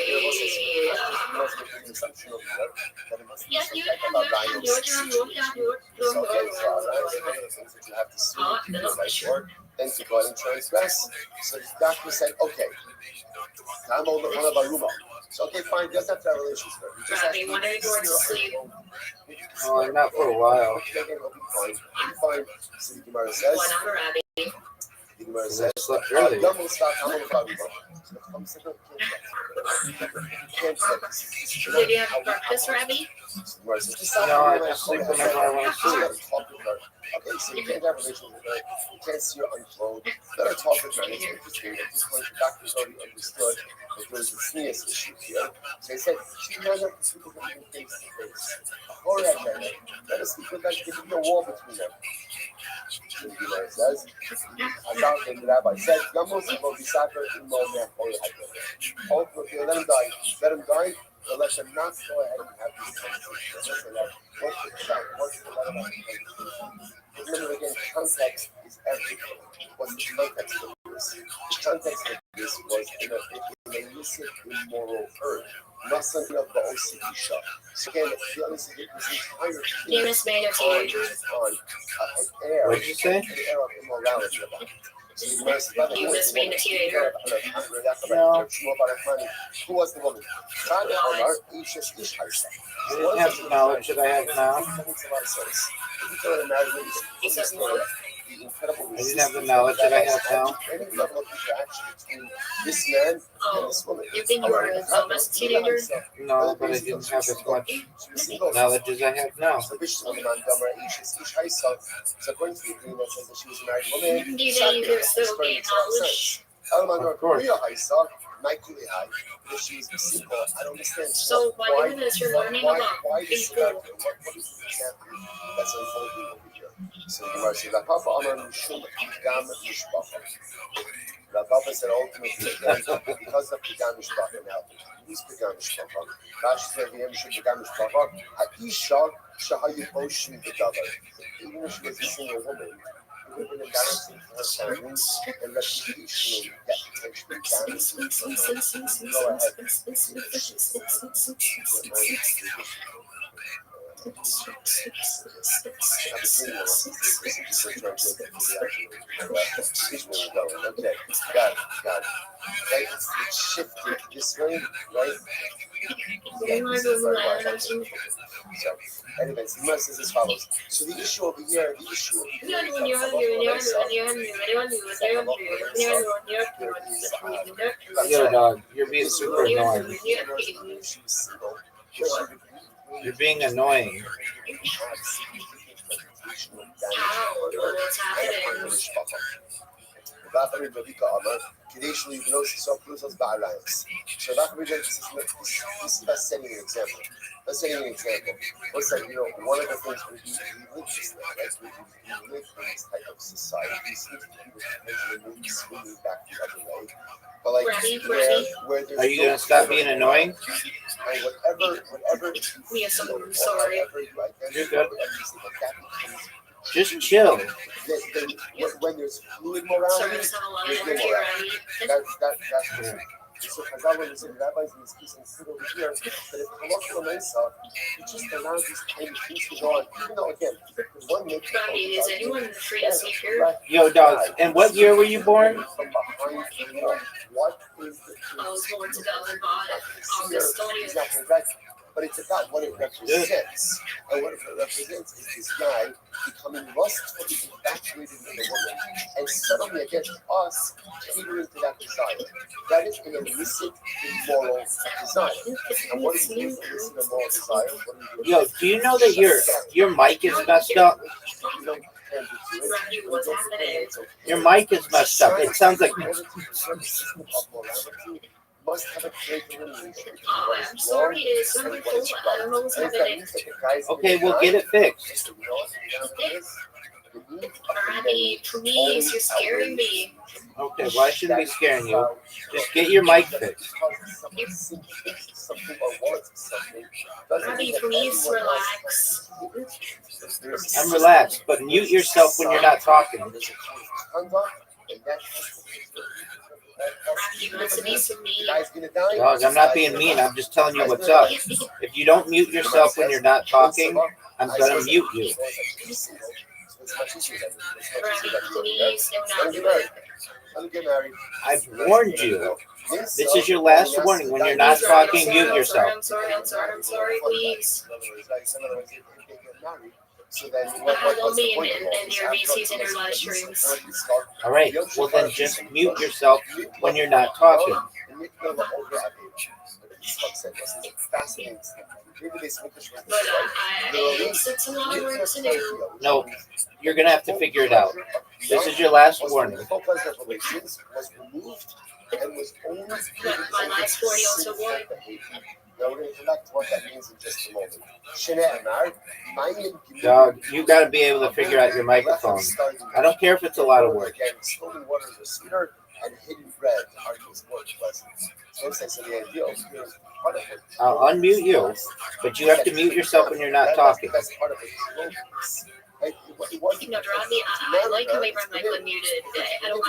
there was an assumption over there that it must be some type of a rhino situation. So again, so one of the things that you have to see to do the right work, then to go ahead and transgress. So the doctor said, okay, I'm on one of Aruma. So okay, fine, doesn't have to have relations with her. Just They wanted to go to sleep. Oh, not for a while. Fine. So the Gemara says. The Gemara says. Slept early. Did you have breakfast, Rabbi? No, I just sleep whenever I want to sleep. Okay, so you can't have relations with her. You can't see her unclothed. Let her talk with her. It's interesting. At this point, the doctors already understood that there was a sneeze issue here. So they said, she knows that the people can be face to face. Let us speak with them. There can be a wall between them. The Gemara says, the rabbi said, ultimately, let him die. Let him die But let them not go ahead and have these conversations. What's the chat? What's the letter about the remember again, context is everything. What's the context of this? The context of this was in an illicit, immoral urge. Not something of the OCD shop. So again, the other thing is this entire thing It was made of teenagers. on an air, What'd you say? an air of immorality about it. So you must You must mean a teenager. No. Who was the woman? Khan Omar, Isha Ish Harsha. I didn't have the knowledge that I have now. That makes a lot of sense. If you can imagine He says no. the incredible I didn't have the knowledge that I have now. any level of interaction between this man and Oh, this woman. you think you were a Thomas teenager? No, but I didn't have as much knowledge as I have now. So according to the agreement, says that she was a married woman. Do you think you could still gain knowledge? Of course. If she was single, I don't understand. So why do this? You're learning about people. What is the example that's unfolding over here? So you might say, "La Papa Amar Mishum Gam Mishpacha." The Papa said ultimately because of Pigam Mishpacha. Now, who's Pigam Mishpacha? Rashi said the Mishum Pigam Mishpacha. Ha'isha Shahayu Oshim Bedavar. Even if she was a single woman, it would have been embarrassing for her parents and let the issue get potentially damaged. Go Okay, got it. Okay, it's shifted this way, right? So, anyways, the verse is as follows. So the issue over here, Yo, dog, you're being super annoying. You're being annoying. What's happening? So let's setting an example. Let's say, one of the things we live this now, right? We live in this type of society. We see people swinging back the other way. But like, where there's Are you gonna stop being annoying? And whatever Yes, I'm sorry. You're good. Just chill. When there's fluid Sorry, morality, there's not a lot of there's no energy morality. around That's so Chazal was saying rabbis in this piece and sit over here, but if Halakha Mesa, you just allow these kind of things to go on. Even though again, one makes Is anyone free to sleep here? Yo, dog. And what year were you born? From behind the wall. What is the I was born 2005, August 20th. Exactly right. But it's about what it represents. And what it represents is this guy becoming lustfully infatuated with a woman and suddenly against us catering to that desire. That is an illicit, immoral desire. And what is an illicit, immoral desire? Yo, do you know that your mic is messed up? What's happening? Your mic is messed up. It sounds like Must have a characteristic. Oh, I'm sorry, it's wonderful. I don't know what's happening. okay. We'll get it fixed. Robbie, please, you're scaring me. Okay, why shouldn't be scaring you? Just get your mic fixed. Robbie, please relax. I'm relaxed, but mute yourself when you're not talking. Robbie wants to be so mean. Dog, I'm not being mean. I'm just telling you what's up. If you don't mute yourself when you're not talking, I'm gonna mute you. Robbie, please do not do it. I've warned you. This is your last warning. When you're not talking, mute yourself. I'm sorry, please. Don't be in your VCs and your live streams. All right. Well, then just mute yourself when you're not talking. But it's a lot of work to do. No, you're gonna have to figure it out. This is your last warning. But my last 40 also won. Now we're going to come back to what that means in just a moment. Shene'emar, mayim Dog, you got to be able to figure out your microphone. I don't care if it's a lot of work. Again, stolen waters are sweeter, and hidden bread are more pleasant. So the idea of here is part of it. I'll unmute you, but you have to mute yourself when you're not talking. That's part of it. You know, Rodney, I like how we run like unmuted. I don't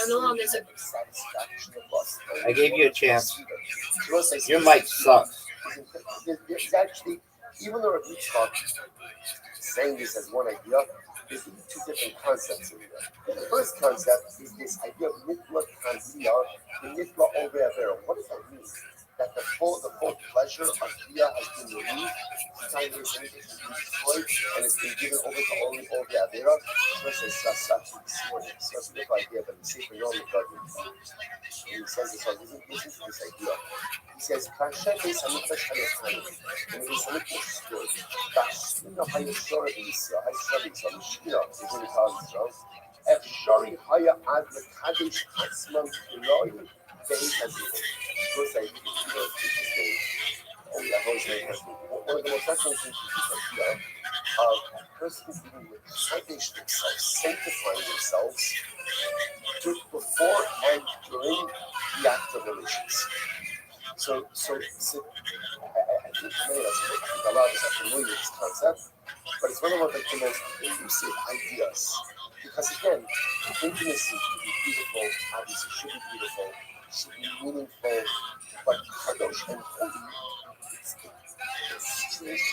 know how this. I gave you a chance. Your mic sucks. There's actually, even though we talk, saying this as one idea, there's two different concepts in there. The first concept is this idea of nitla kandiya, the nitla over. What does that mean? That the full pleasure of Kriya has been removed, time is destroyed, and it's been given over to only over Avera. Especially Sasaki this morning. So that's a good idea, but the Sefer Yom he says this, listen to this idea. He says, Kashem is Hamikdash Hayotani, and it is Hamikdash story. Bashina Hayoshora Yisra, Hayshari, so Mishkira, is what he calls Israel. Efshari Haya Ad Mekadesh Atzman Kiloi, Beis Hazit. One of the most fascinating things is this idea of a person being Mekadesh themselves, sanctifying themselves before and during the act of relations. So I think many of us, a lot of us are familiar with this concept, but it's one of the most elusive ideas. Because again, intimacy should be beautiful, obviously should be beautiful, should be meaningful, but kadosh and holy, it's strange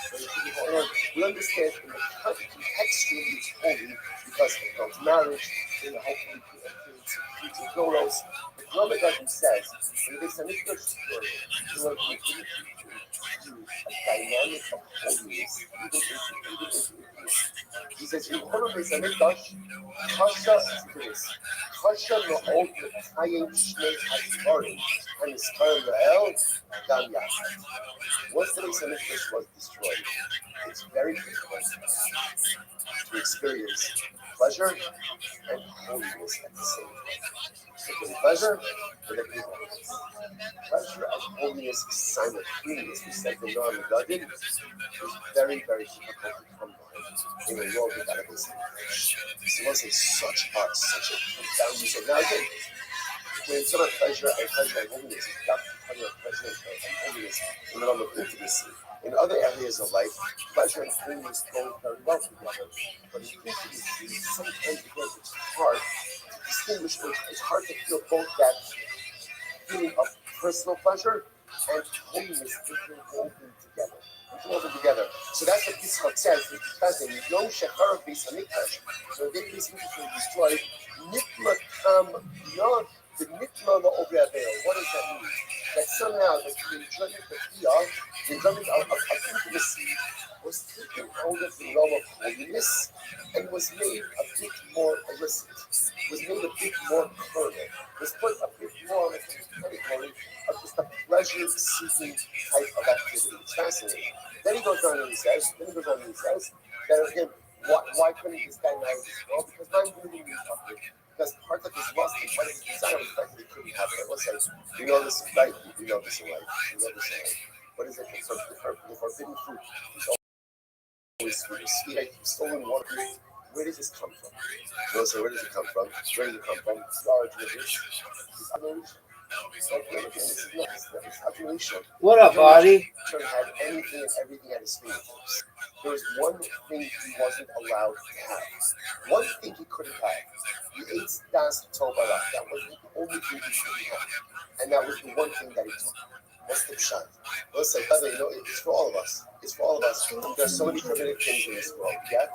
concept. We understand in the contextually it's holy because it involves marriage, and hopefully future doros. The Ramadan says, in this initial story, you are continuing to a dynamic of holiness, even into he says, in Holy Samitash, Kasha is Kasha no old Tayin Shnei Hashvarim, and his time Rael, Gam Yachad. Once the Samitash was destroyed, it's very difficult to experience pleasure and holiness at the same time. So the pleasure and the holiness. Pleasure and holiness simultaneously, we said the Noam Gadin, is very, very difficult to come by in a world without a basic. So once it's such a profound use of now again, when it's about pleasure and holiness, it's got to be pleasure and holiness in the realm of intimacy. In other areas of life, pleasure and holiness go very well together. But in intimacy, sometimes it's hard to distinguish, it's hard to feel both that feeling of personal pleasure and holiness interwoven together. So that's what Yitzchak says. It's fascinating. Yom Shechar Beis Hamikdash. So the day Beis Hamikdash was destroyed, Nitla Kam beyond the Nitla the Obeaveo. What does that mean? That somehow the enjoyment of Iyah, the enjoyment of intimacy, was taken out of the realm of holiness and was made a bit more illicit, was made a bit more carnal, was put a bit more on the category of just a pleasure-seeking type of activity. It's fascinating. Then he goes on and he says that again, why couldn't this guy marry this girl? Because I'm really public. Because part of his lust and part of his desire was that he couldn't have it. I will say, you know this, right? You know this in life. What is it? The forbidden fruit is always sweet. Sweet, stolen water. Where does this come from? You'll say, where does it come from? Where does it come from? Large rivers. What up, buddy? Had anything and everything at his fingertips. There was one thing he wasn't allowed to have. One thing he couldn't have. He ate das tobara. That was the only thing he couldn't have. And that was the one thing that he took. What's the shot? Let's say, it's for all of us. It's for all of us. There's so many primitive things in this world. Yet,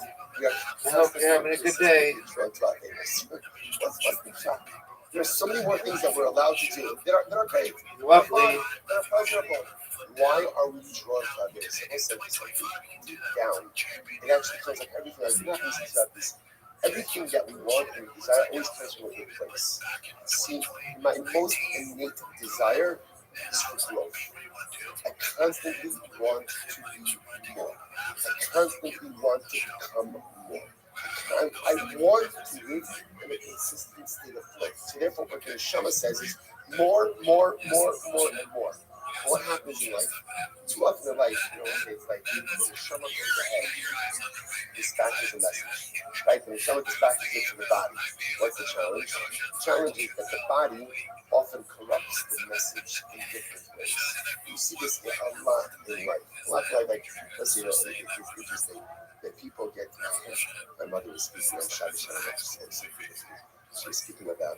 I hope you're having a good day. What's the shot? There's so many more things that we're allowed to do that are great. Lovely. That are pleasurable. Why are we drawn to this? I said this deep down. It actually feels like everything else. Not this. Everything that we want and desire always comes from a good place. See, my most innate desire is for growth. I constantly want to be more. I constantly want to become more. I want to live in a consistent state of flow. So therefore, what the Neshama says is more, more, more, more, and more. What happens in life? Too often in life, okay, it's like the Neshama goes ahead, dispatches a message, right? The Neshama dispatches it to the body. What's the challenge? The challenge is that the body often corrupts the message in different ways. You see this a lot in life. A lot of like, let's see, it's interesting that people get. My mother was speaking on Shabbos Shalom. She was speaking about that.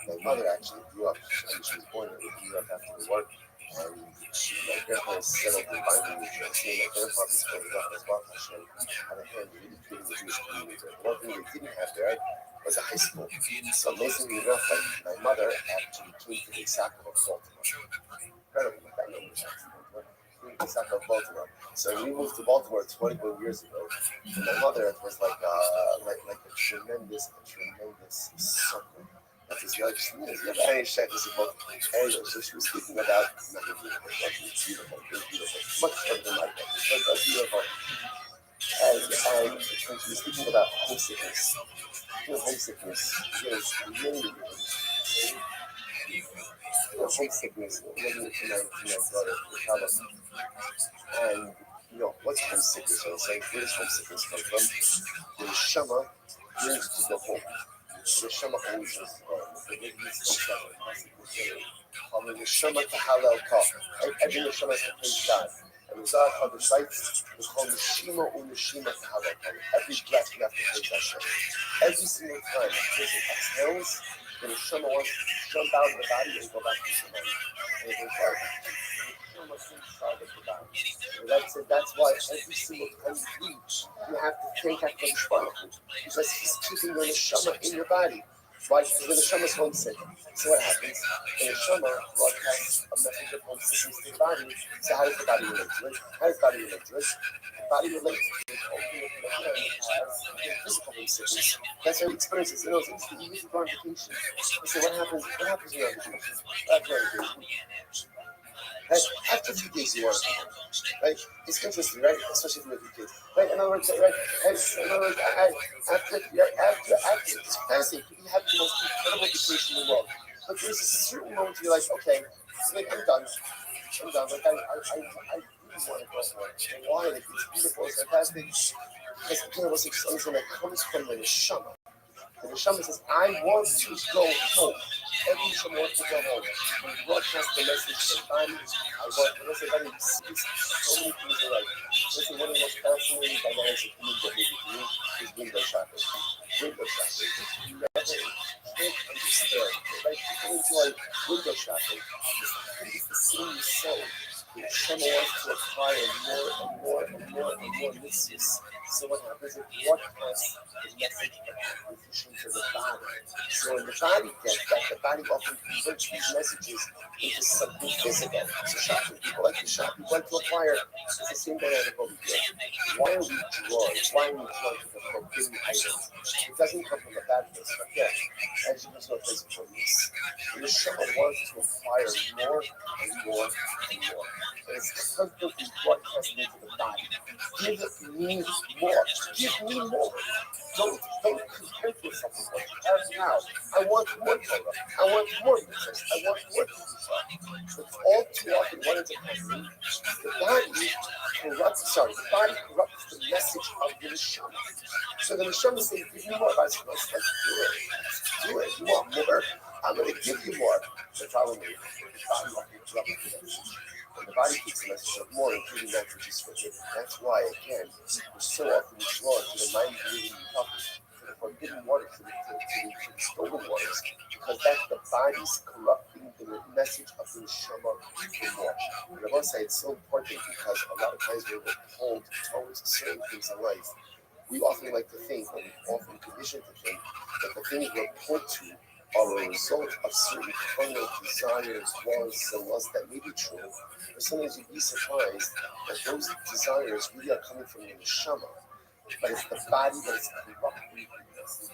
My mother actually grew up. She was born in New York after the war, and my grandparents settled in Binding, New Jersey. My grandpa was growing up as well. Hashem had a hand really creating the Jewish community. But one thing they didn't have there was a high school. So amazingly enough, my mother actually came to the Issac of Baltimore. Incredible, I know Issac of Baltimore. So we moved to Baltimore 21 years ago. And my mother was like a tremendous circle. That is like very anyway, so she was speaking about beautiful, much better than my book. It was beautiful. And when she was speaking about homesickness, homesickness is really homesickness living to my daughter, and what's homesickness? I was saying, where does homesickness come from? The Shema yearns to go home. The Shema always wants to go home. The Shema to Halal Kach. Every Neshama has to praise God. And the Zohar other sites is called Neshima or Neshima to Halal Kach. Every breath you have to praise Hashem. Every single time a person exhales, the Neshama wants to jump out of the body and go back to the body. And it goes out. Inside of the body. That's why every single time you eat, you have to thank HaKadosh Baruch Hu, because He's keeping the neshama in your body. Why? Because the neshama is homesick. So what happens? The neshama broadcasts a message of homesickness to the body. So how does the body relate to it? How does the body relate to it? The body relates to it ultimately as physical homesickness. That's how he experiences it. It's instant. You usually go on vacation. You say, what happens when you're on vacation? Right? After a few days, you want to go. Right? It's interesting, right? Especially if you have kids. Right? In other words, right? In other words, after it's fascinating. You have the most incredible vacation in the world. But there's a certain moment where you're like, okay, like, I'm done. Like, I really want to go home. And why? Like, it's beautiful. It's fantastic. Because the most exciting thing that comes from the neshama. The neshama says, I want to go home. Every neshama wants to go home. We broadcast the message to the body. When I say body, you see so many things in life. Listen, one of the most fascinating dynamics of human behavior to me is window shopping. You never can't understand. Like, people enjoy window shopping. It's the same soul. The neshama wants to acquire more and more and more and more mitzvahs. So what happens? It broadcasts the message of acquisition to the body. So when the body gets that, the body often converts these messages into something physical. So shopping, people like to shop, people like to acquire. It's the same dynamic over here. Why are we drawn? Why are we drawn to the forbidden items? It doesn't come from a bad place, but yeah, as you know, place of police. The neshama wants to acquire more and more and more. And it's constantly broadcasting into the body. Give me more. Give me more. Don't compare yourself with what you have now. I want more Torah. I want more business. I want more business. But all too often, what ends up happening? The body corrupts the message of the neshama. So the neshama says, give me more. Let's do it. You want more? I'm going to give you more. The problem is, the body corrupts the message. And the body takes the message of more, including that which is forbidden. That's why, again, we're so often drawn to the mind reading to the forbidden waters, to the stolen waters, because that's the body's corrupting the message of the neshama in more. And I must say, it's so important because a lot of times when we're pulled towards certain things in life, we often like to think, or we're often conditioned to think, that the things we're pulled to are a result of certain carnal desires, wants, and lusts that may be true. But sometimes you'd be surprised that those desires really are coming from the neshama, but it's the body that is corrupting this.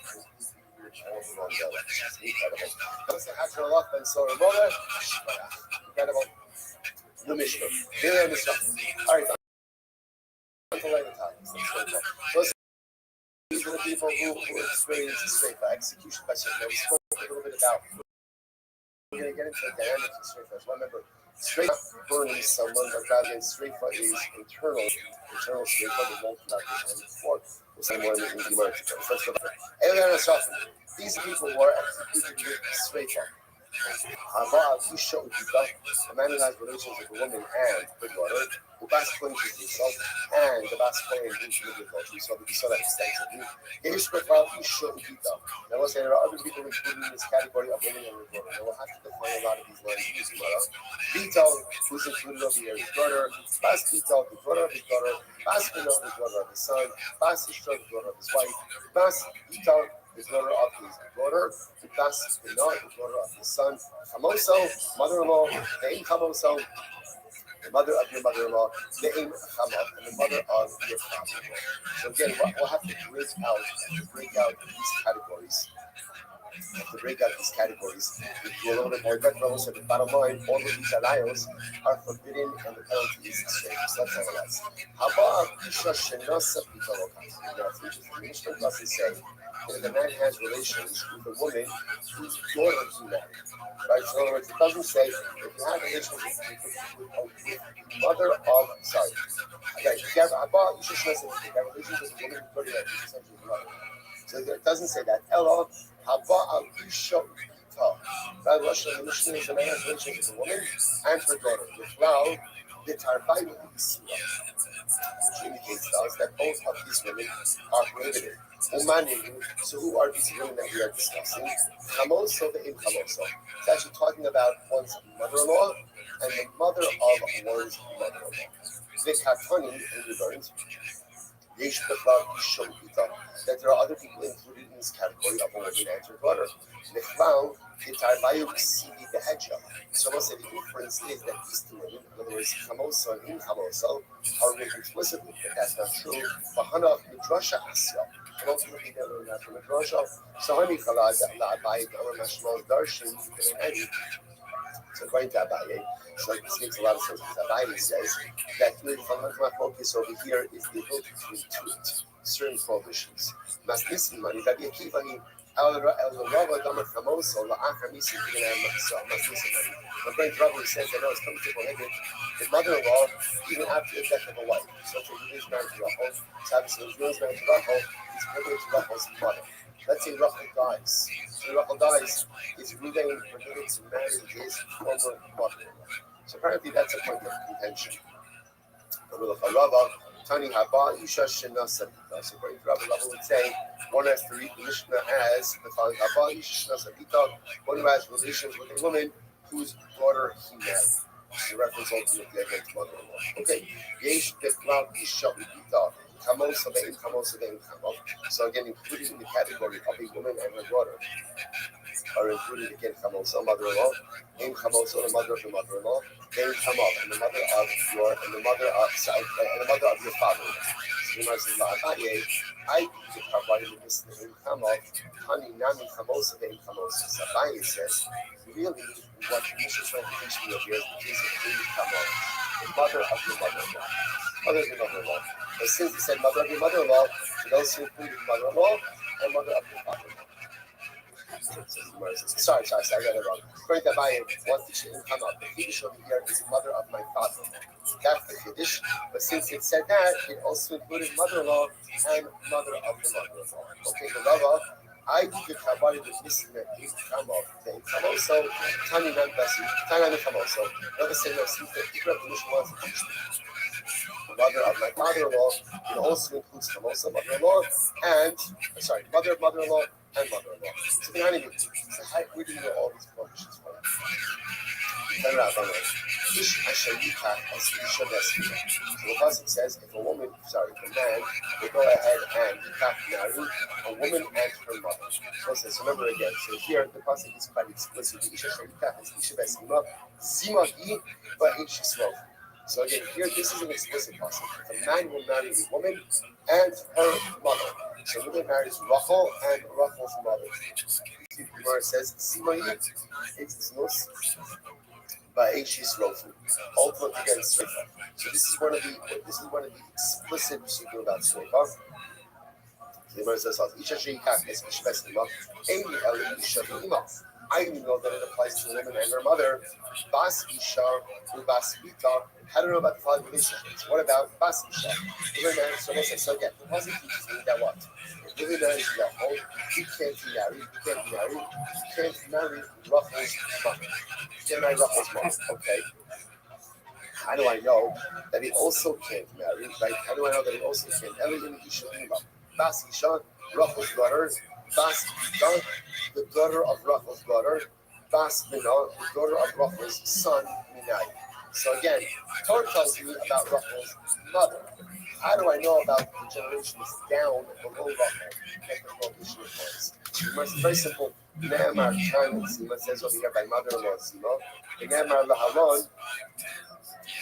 Incredible. The Mishnah. All right. these are the people who experience Sreifa, execution by certain. We spoke a little bit about. We're going to get into the dynamics of Sreifa as well. Remember, Sreifa burning someone, but rather than Sreifa is internal. Internal Sreifa, the won't not before. We'll say more in the Gemara. Let's go back. Eliana Safin. These are people who are executed with Sreifa. Hava Isha Utika, a man who has relations with a woman and her daughter, who bas cleanses himself, and the bas clean into the adultery. So we saw that extensively. Yesh Bekal Isha Utika. Now we'll say there are other people included in this category of women and her daughter. Now we'll have to define a lot of these lines in this Gemara. Vital, who's included over here, his daughter, bas Vital, the daughter of his daughter, bas Ino, the daughter of his son, bas Ishra, the daughter of his wife, bas Vital, the daughter of his daughter, bas Ino, the daughter of his son, Chamoso, mother-in-law, Ne'im Chamoso, the mother of your mother-in-law, Ne'im Chamot, and the mother of your father-in-law. So again, we'll have to break out these categories. To break out these categories, if you a little bit more technical, so the bottom line, all of these alayos are forbidden and the penalty is extreme. So let's analyze. Haba Isha Shenasa Pitalokas. The Mishnah doesn't say that if a man has relations with a woman whose daughter he married. Right? So in other words, it doesn't say if you have relations with the mother of, sorry. Okay, if you have Haba Isha Shenasa, if you have relations with a woman whose daughter he married, essentially his mother. So it doesn't say that. Ella, Haba al Isha Ita. That Russian the Mishnah is a man has relations with a woman and her daughter. With Lao, the Tarbayu Isra, which indicates to us that both of these women are prohibited. Umanihu, so who are these women that we are discussing? Chamoso ve'im Chamoso. It's actually talking about one's mother-in-law and the mother of one's mother-in-law. Vikatani, and we learned, that there are other people included in this category of a woman and her daughter. So we'll say the inference is that these two women, in other words, Chamoso and Chamoso, are written explicitly, but that's not true. Bahana Midrasha Asya. And ultimately, they learned that from Midrasha. So, Hani Khalad, La Abaye, Amar Mashmal, Darshan, so according to Abaye, so this makes a lot of sense because Abaye says that the fundamental focus over here is the ability to intuit certain prohibitions. Masnisin money, that Yakiva, El Rava Damar Famoso, La Akramisi, Masnisin money. According to Rava, he says that no, it's coming to prohibit the mother-in-law even after the death of a wife. So if he is married to Rachel, so obviously if he is married to Rachel, he's prohibited to Rachel's mother. Let's say Rachel dies. So Rachel dies, is Ruvain permitted to marry his former mother-in-law. So apparently that's a point of contention. Rava, Tani Haba, Isha Shina Sabita. So according to Rabbi Rava would say, one has to read the Mishnah as the following Haba, Isha Shina Sabita, one who has relations with a woman whose daughter he married. This is a reference ultimately against mother-in-law. Okay. Yesh Tekla Isha Ubita. So again, included in the category of a woman and her daughter are included again Chamosa, mother-in-law, in Chamosa, the mother of your mother-in-law, then Chamov, and the mother of your father. So the says, La'abaye, I the Kabbalah is in Chamov, Hani Nami Chamosa, then Chamosa. Sabaye says, really, what the mission is trying to teach me over here is the case of David Chamov, the mother of your mother-in-law. Mother of your mother-in-law. But since he said mother of your mother-in-law, it also included mother-in-law and mother of your father-in-law. Sorry, I got it wrong. According to Abaye, one teacher in Hamad, the Kiddush over here is mother of my father-in-law. That's the Kiddush. But since it said that, it also included mother-in-law and mother of the mother-in-law. Okay, the Rava, I do the Kabbalah with this in the Hamad. The Chamoso, Tani Nambasi, Tani Chamoso. Rava said, no, since the definition was to teach me. The mother of my father-in-law, it also includes Chamoso, mother-in-law, and, sorry, mother of mother-in-law, and mother-in-law. So the enemy, so how we do know all these prohibitions for it? So the Pasuk says, if a woman, sorry, if a man will go ahead and marry a woman and her mother. So it says, remember again, so here the Pasuk is quite explicit. The Isha Shalika has Isha Besima, Zima Hi, but Isha Slov. So again, here this is an explicit Pasuk. If a man will marry a woman and her mother. So the woman marries Rachel and Rachel's mother. The Gemara says, Zima it's Nos, but Ishis Rofu. Ultimately against Sreifa. So this is one of the explicit speaking about Sreifa. The Gemara says, "Isha sheikach es ishbes ima, eini eli isha ima." I didn't know that it applies to a woman and her mother. Bas isha ubas bita. How do you know about the following relationships? What about bas isha? So listen. So again, the pasuk teaches me that what? If Billy marries Rachel, he can't be married. He can't be married. He can't marry Rachel's mother. He can't marry Rachel's mother. Okay. How do I know that he also can't marry? Right? How do I know that he also can't? Elohim Isha Ima. Bas Isha, Rachel's daughter. Bas Ita, the daughter of Rachel's daughter. Bas Mina, the daughter of Rachel's son, Minai. So again, Torah tells me about Rachel's mother. How do I know about the generations down below Rachel? That the prohibition applies. It's very simple. Ne'emar Kan, Zima says over here by mother-in-law Zima. Ne'emar Laharon,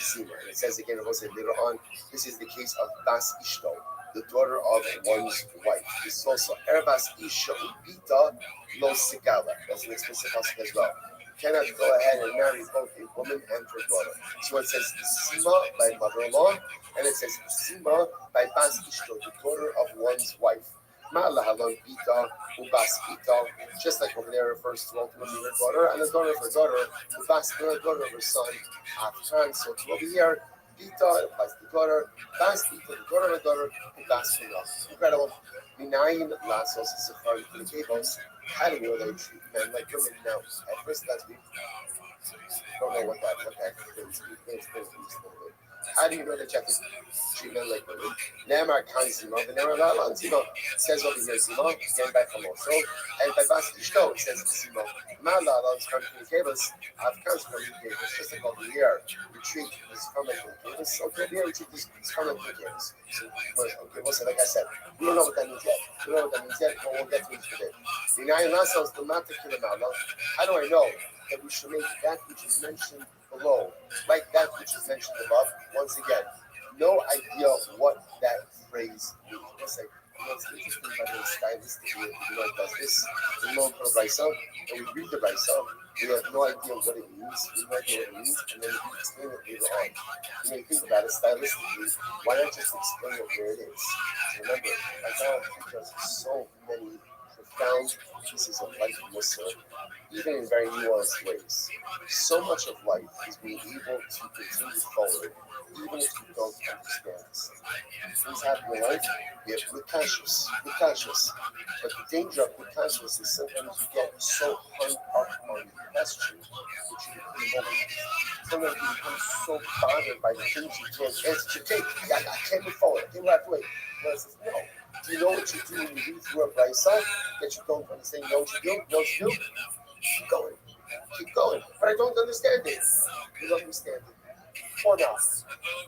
Zima. And it says again, it will say later on, this is the case of Bas Ishto, the daughter of one's wife. This is also Erbas Isha Ubita Lo Sigala. That's an explicit pasuk as well. You cannot go ahead and marry both a woman and her daughter. So it says Sima by mother-in-law, and it says Sima by Bas Ishto, the daughter of one's wife. Ma'alahalon Bita Ubas Bita, just like over there refers to ultimately her daughter, and the daughter of her daughter, Ubas, the daughter of her son, Afghan. So to over here, Bita applies to the daughter, Bas Bita, the daughter of her daughter, Ubas Bita. Incredible. Minayin Lasos Safari for the cables. How do we know they treat men like women now? At first, last week, don't know what that means. How do you know that you have to treat men like women? Ne'emar kan zima, v'ne'emar la'alan zima. It says over here zima, again by also, and by bas ishto, it says zima. Ma la'alan is coming from the cables, Afghan's from the cables, just like over here, we treat this from the cables. Okay, here we treat this from the cables. So, okay, well, so like I said, we don't know what that means yet. We don't know what that means yet, but we'll get to it today. Minayin lasos the matakilamala. How do I know that we should make that which is mentioned below, like that which is mentioned above? Once again, no idea what that phrase means. We'll say, it's interesting by the way, stylistically, it does this. We know the Raisa, and we read the Raisa, we have no idea what it means, we have no idea what it means, and then we explain it later on. You may think about it stylistically, why not just explain it where it is? So remember, Isaiah teaches us so many profound pieces of life Musa, even in very nuanced ways. So much of life is being able to continue forward, even if you don't understand this. Things happen in life, you have to be conscious, be conscious. But the danger of being conscious is sometimes you get so hung up on the question that you become over. Sometimes you become so bothered by the things you can't answer. I can't move forward, I can't move away. No, no. Do you know what you do when you read through a brisa that you don't understand? You know what you do? You know what you do? Keep going. Keep going. But I don't understand it. You don't understand it. Or not.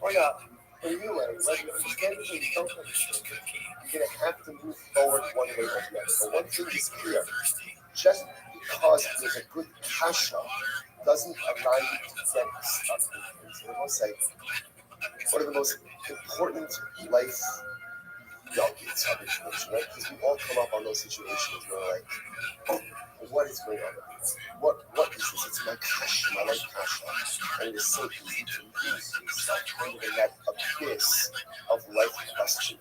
Or not. But anyway, whether you understand it or you don't understand it, you're going to have to move forward one way or the other. But one thing is clear. Just because there's a good kasha doesn't allow you to get stuck in things. And I will say, one of the most important life nuggets of information, right? Because we all come up on those situations where we're like, oh, what is going on? What is this? It's my kasha, my life kasha. And it is so easy to lose yourself kind of in that abyss of life question.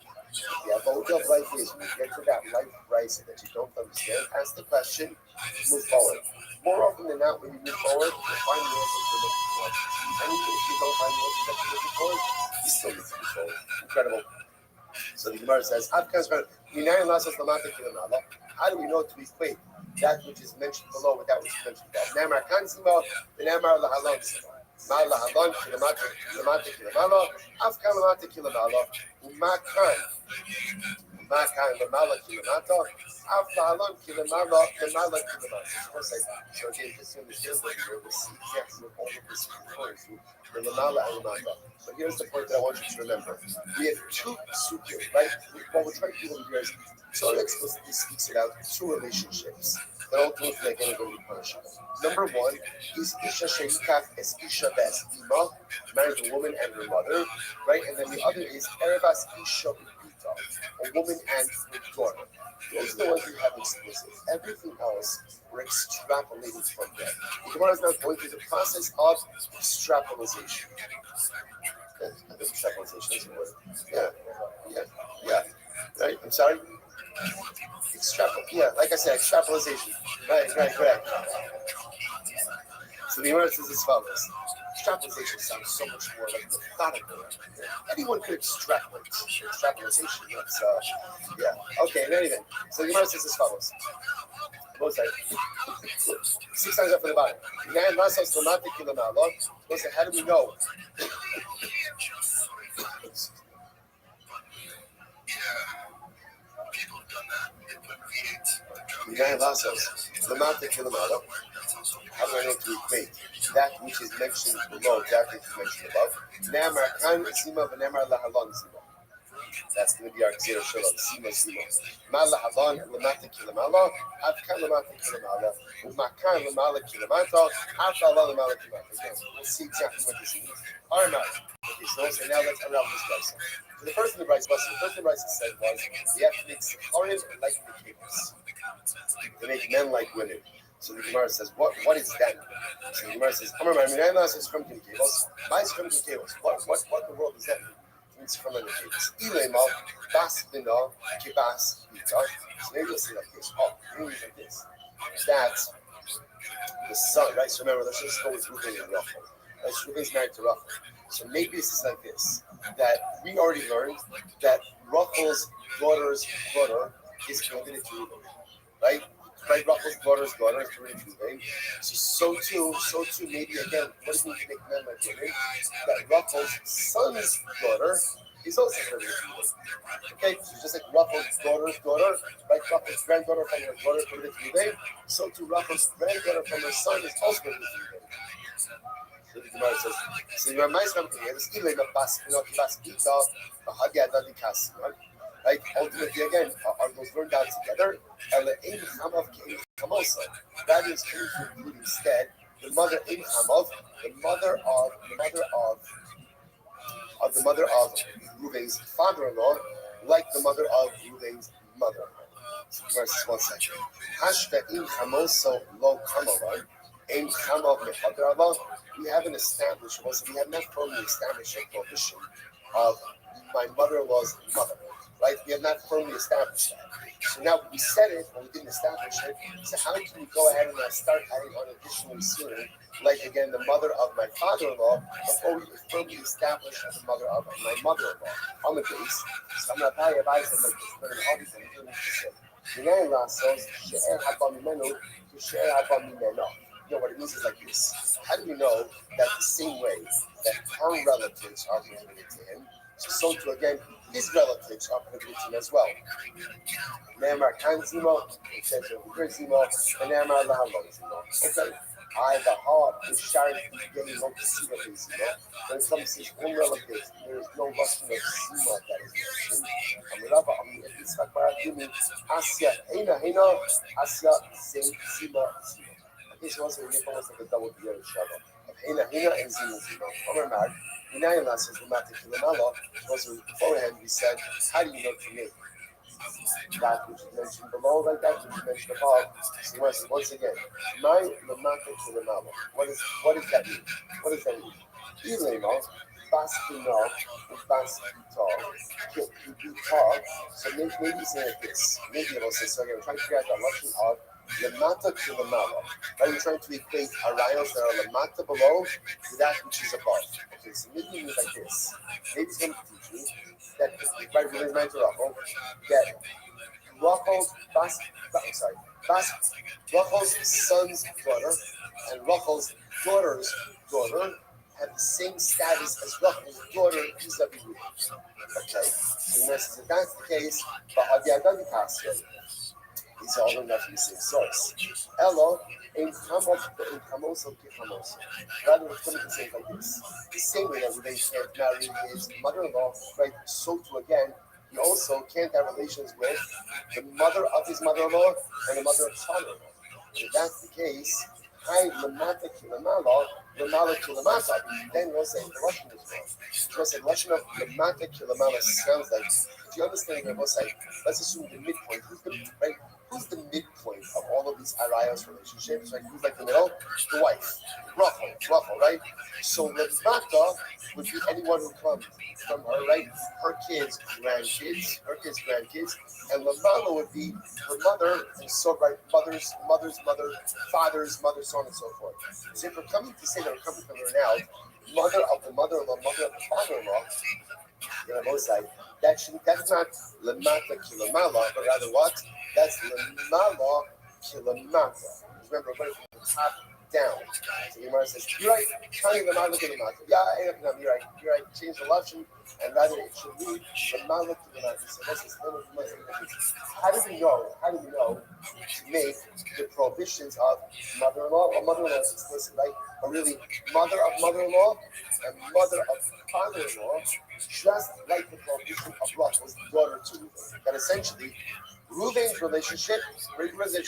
The avodah of life is when you get to that life crisis that you don't understand, ask the question, move forward. More often than not, when you move forward, you find the answers you're looking for. And even if you don't find the answers that you're looking for, you still need to move forward. Incredible. So the Gemara says, how do we know to equate that which is mentioned below with that which is mentioned above? Ne'emar kan zima, v'ne'emar lahalon zima. Ma lahalon kilamata kilamala, afkan lamata kilamala, umakan lamala kilamata, af lahalon kilamala kilamata. So again, just to understand what we'll see exactly what all of this is referring to, the lamala and lamata. But here's the point that I want you to remember. We have two sukkim, right? What we're trying to do here is so explicitly speaks about two relationships that ultimately are going to be punishable. Number one is Isha Sheikach es Isha Bes Ima, married a woman and her mother, right? And then the other is Erebas Isha Ubita, a woman and her daughter. Those are the ones we have explicit. Everything else we're extrapolating from there. The Gemara is now going through the process of extrapolation. I think extrapolation is a word. Yeah. Right? I'm sorry? Yeah, like I said, extrapolation. Right. So the Gemara says as follows. Extrapolation sounds so much more like methodical. Anyone could extrapolate. Extrapolation, that's, yeah. Okay, in any event. So the Gemara says as follows. Both sides. 6 times up for the bottom. How do we know? How do I know to equate that which is mentioned below, that which is mentioned above? That's going to be our Xer Shalom. Sima. Mala Havan, Lamata Kilamala, Afka Lamata Kilamala, Umakan Lamala Kilamata, Afka Lamala Kilamata. Again, we'll see exactly what this means. Arma. Okay, so now let's unravel this lesson. So the first thing the first thing the Bryce said was, we have to make Sikharim like the cables. They make men like women. So the Gemara says, what is that? So the Gemara says, what the world does that mean? It means from the cables. Ilema, bas bina, kibas, bita. So maybe you'll say like this. Oh, maybe like this. That's the son, right? So remember, let's just go with Reuben and Rachel. Right? Reuben's married to Rachel. So maybe this is like this. That we already learned that Rachel's daughter's daughter is connected to Reuben. Right? Right, Rachel's daughter's daughter is connected to Reuben. So too, maybe again, what does it mean to make men like women? That Rachel's son's daughter is also connected to Reuben. Okay, so just like Rachel's daughter's daughter, right? Rachel's granddaughter from her daughter connected to Reuben. So too, Rachel's granddaughter from her son is also connected to Reuben. So the Gemara says, so your mind comes here. This ilay of bas pita, bahagi adadi kasiman. Right? Ultimately, again, are those learned out together? And the ein chamav kein chamosa. That is including instead the mother ein chamav, the mother of Reuven's father-in-law, like the mother of Reuven's mother-in-law. So verse 1 second. Hashve ein chamoso lo kamaran. Ein chamav mechadar. We haven't established, we have not firmly established a prohibition of my mother-in-law's mother, right? We have not firmly established that. So now we said it, but we didn't establish it. So how can we go ahead and start adding on additional soon, like again, the mother of my father-in-law, before we firmly establish the mother of my mother-in-law on the base? So I'm not telling you about something like this, but in all these things, you know what it means is like this. How do we know that the same way that our relatives are related to him, so to again, his relatives are related to him as well? Ne'emar kan zimo, it says over here zimo, and ne'emar lahalon zimo. Okay, I the heart is shining getting on to see what is zimo. When it comes to his own relatives, there is no lesson of zimo that is mentioned. Amirava, it's like Barakimi, Asya, Hena, Asya, same zimo. This was almost like a double beer shava of Hina and Zima. Omer Mag, Inayan says the Matik Kilamala, also beforehand we said, how do you know to me? That which is mentioned below, like that which is mentioned above. So once again, my Matik Kilamala. What does that mean? What does that mean? Ilema, Baskino, Baskito, Kibita. So maybe say like this. Maybe it will say, so again, we're trying to figure out the lesson of Lamata to Lamala. Are you trying to equate arayos that are Lamata below to that which is above? Okay, so maybe it means like this. Maybe it's going to teach me that, right, when it's meant to Rachel, that Rachel's son's daughter and Rachel's daughter's daughter have the same status as Rachel's daughter vis-a-vis Reuben. Okay, so if that's the case, it's all enough from the same source. Elo, in Chamoso Kichamoso. Rather, it's going to say like this. The same way that Reuben can't marry his mother-in-law, right? So too again, he also can't have relations with the mother of his mother-in-law and the mother of his father-in-law. If that's the case, Hi Lamata Kilamala, Lamala Kilamata, then we'll say the Russian is wrong. Because the Russian of Lamata Kilamala sounds like, if you understand what we'll say, let's assume the midpoint, who's the right? who's the midpoint of all of these arayos relationships? Right? Who's like the middle? The wife. Rachel, right? So Lemata would be anyone who comes from her, right? Her kids, grandkids, and Lamala would be her mother, and so right, mother's mother, father's mother, so on and so forth. So if we're coming to say that we're coming from her now, mother of the mother-in-law, mother of the father-in-law, on both sides, that's not Lamata Kilamala, but rather what? That's Lamala Kilamata. Remember, we're going from the top down. So the Gemara says, you're right, Tani Lamala Kilamata. Yeah, you're right. Change the lashon, and rather it should read Lamala Kilamata. So this is how do we know to make the prohibitions of mother-in-law or mother-in-law is explicit, right? Or really, mother of mother-in-law and mother of father-in-law, just like the prohibition of Rachel's daughter to Reuben. That essentially, Reuben's relationship to Rachel's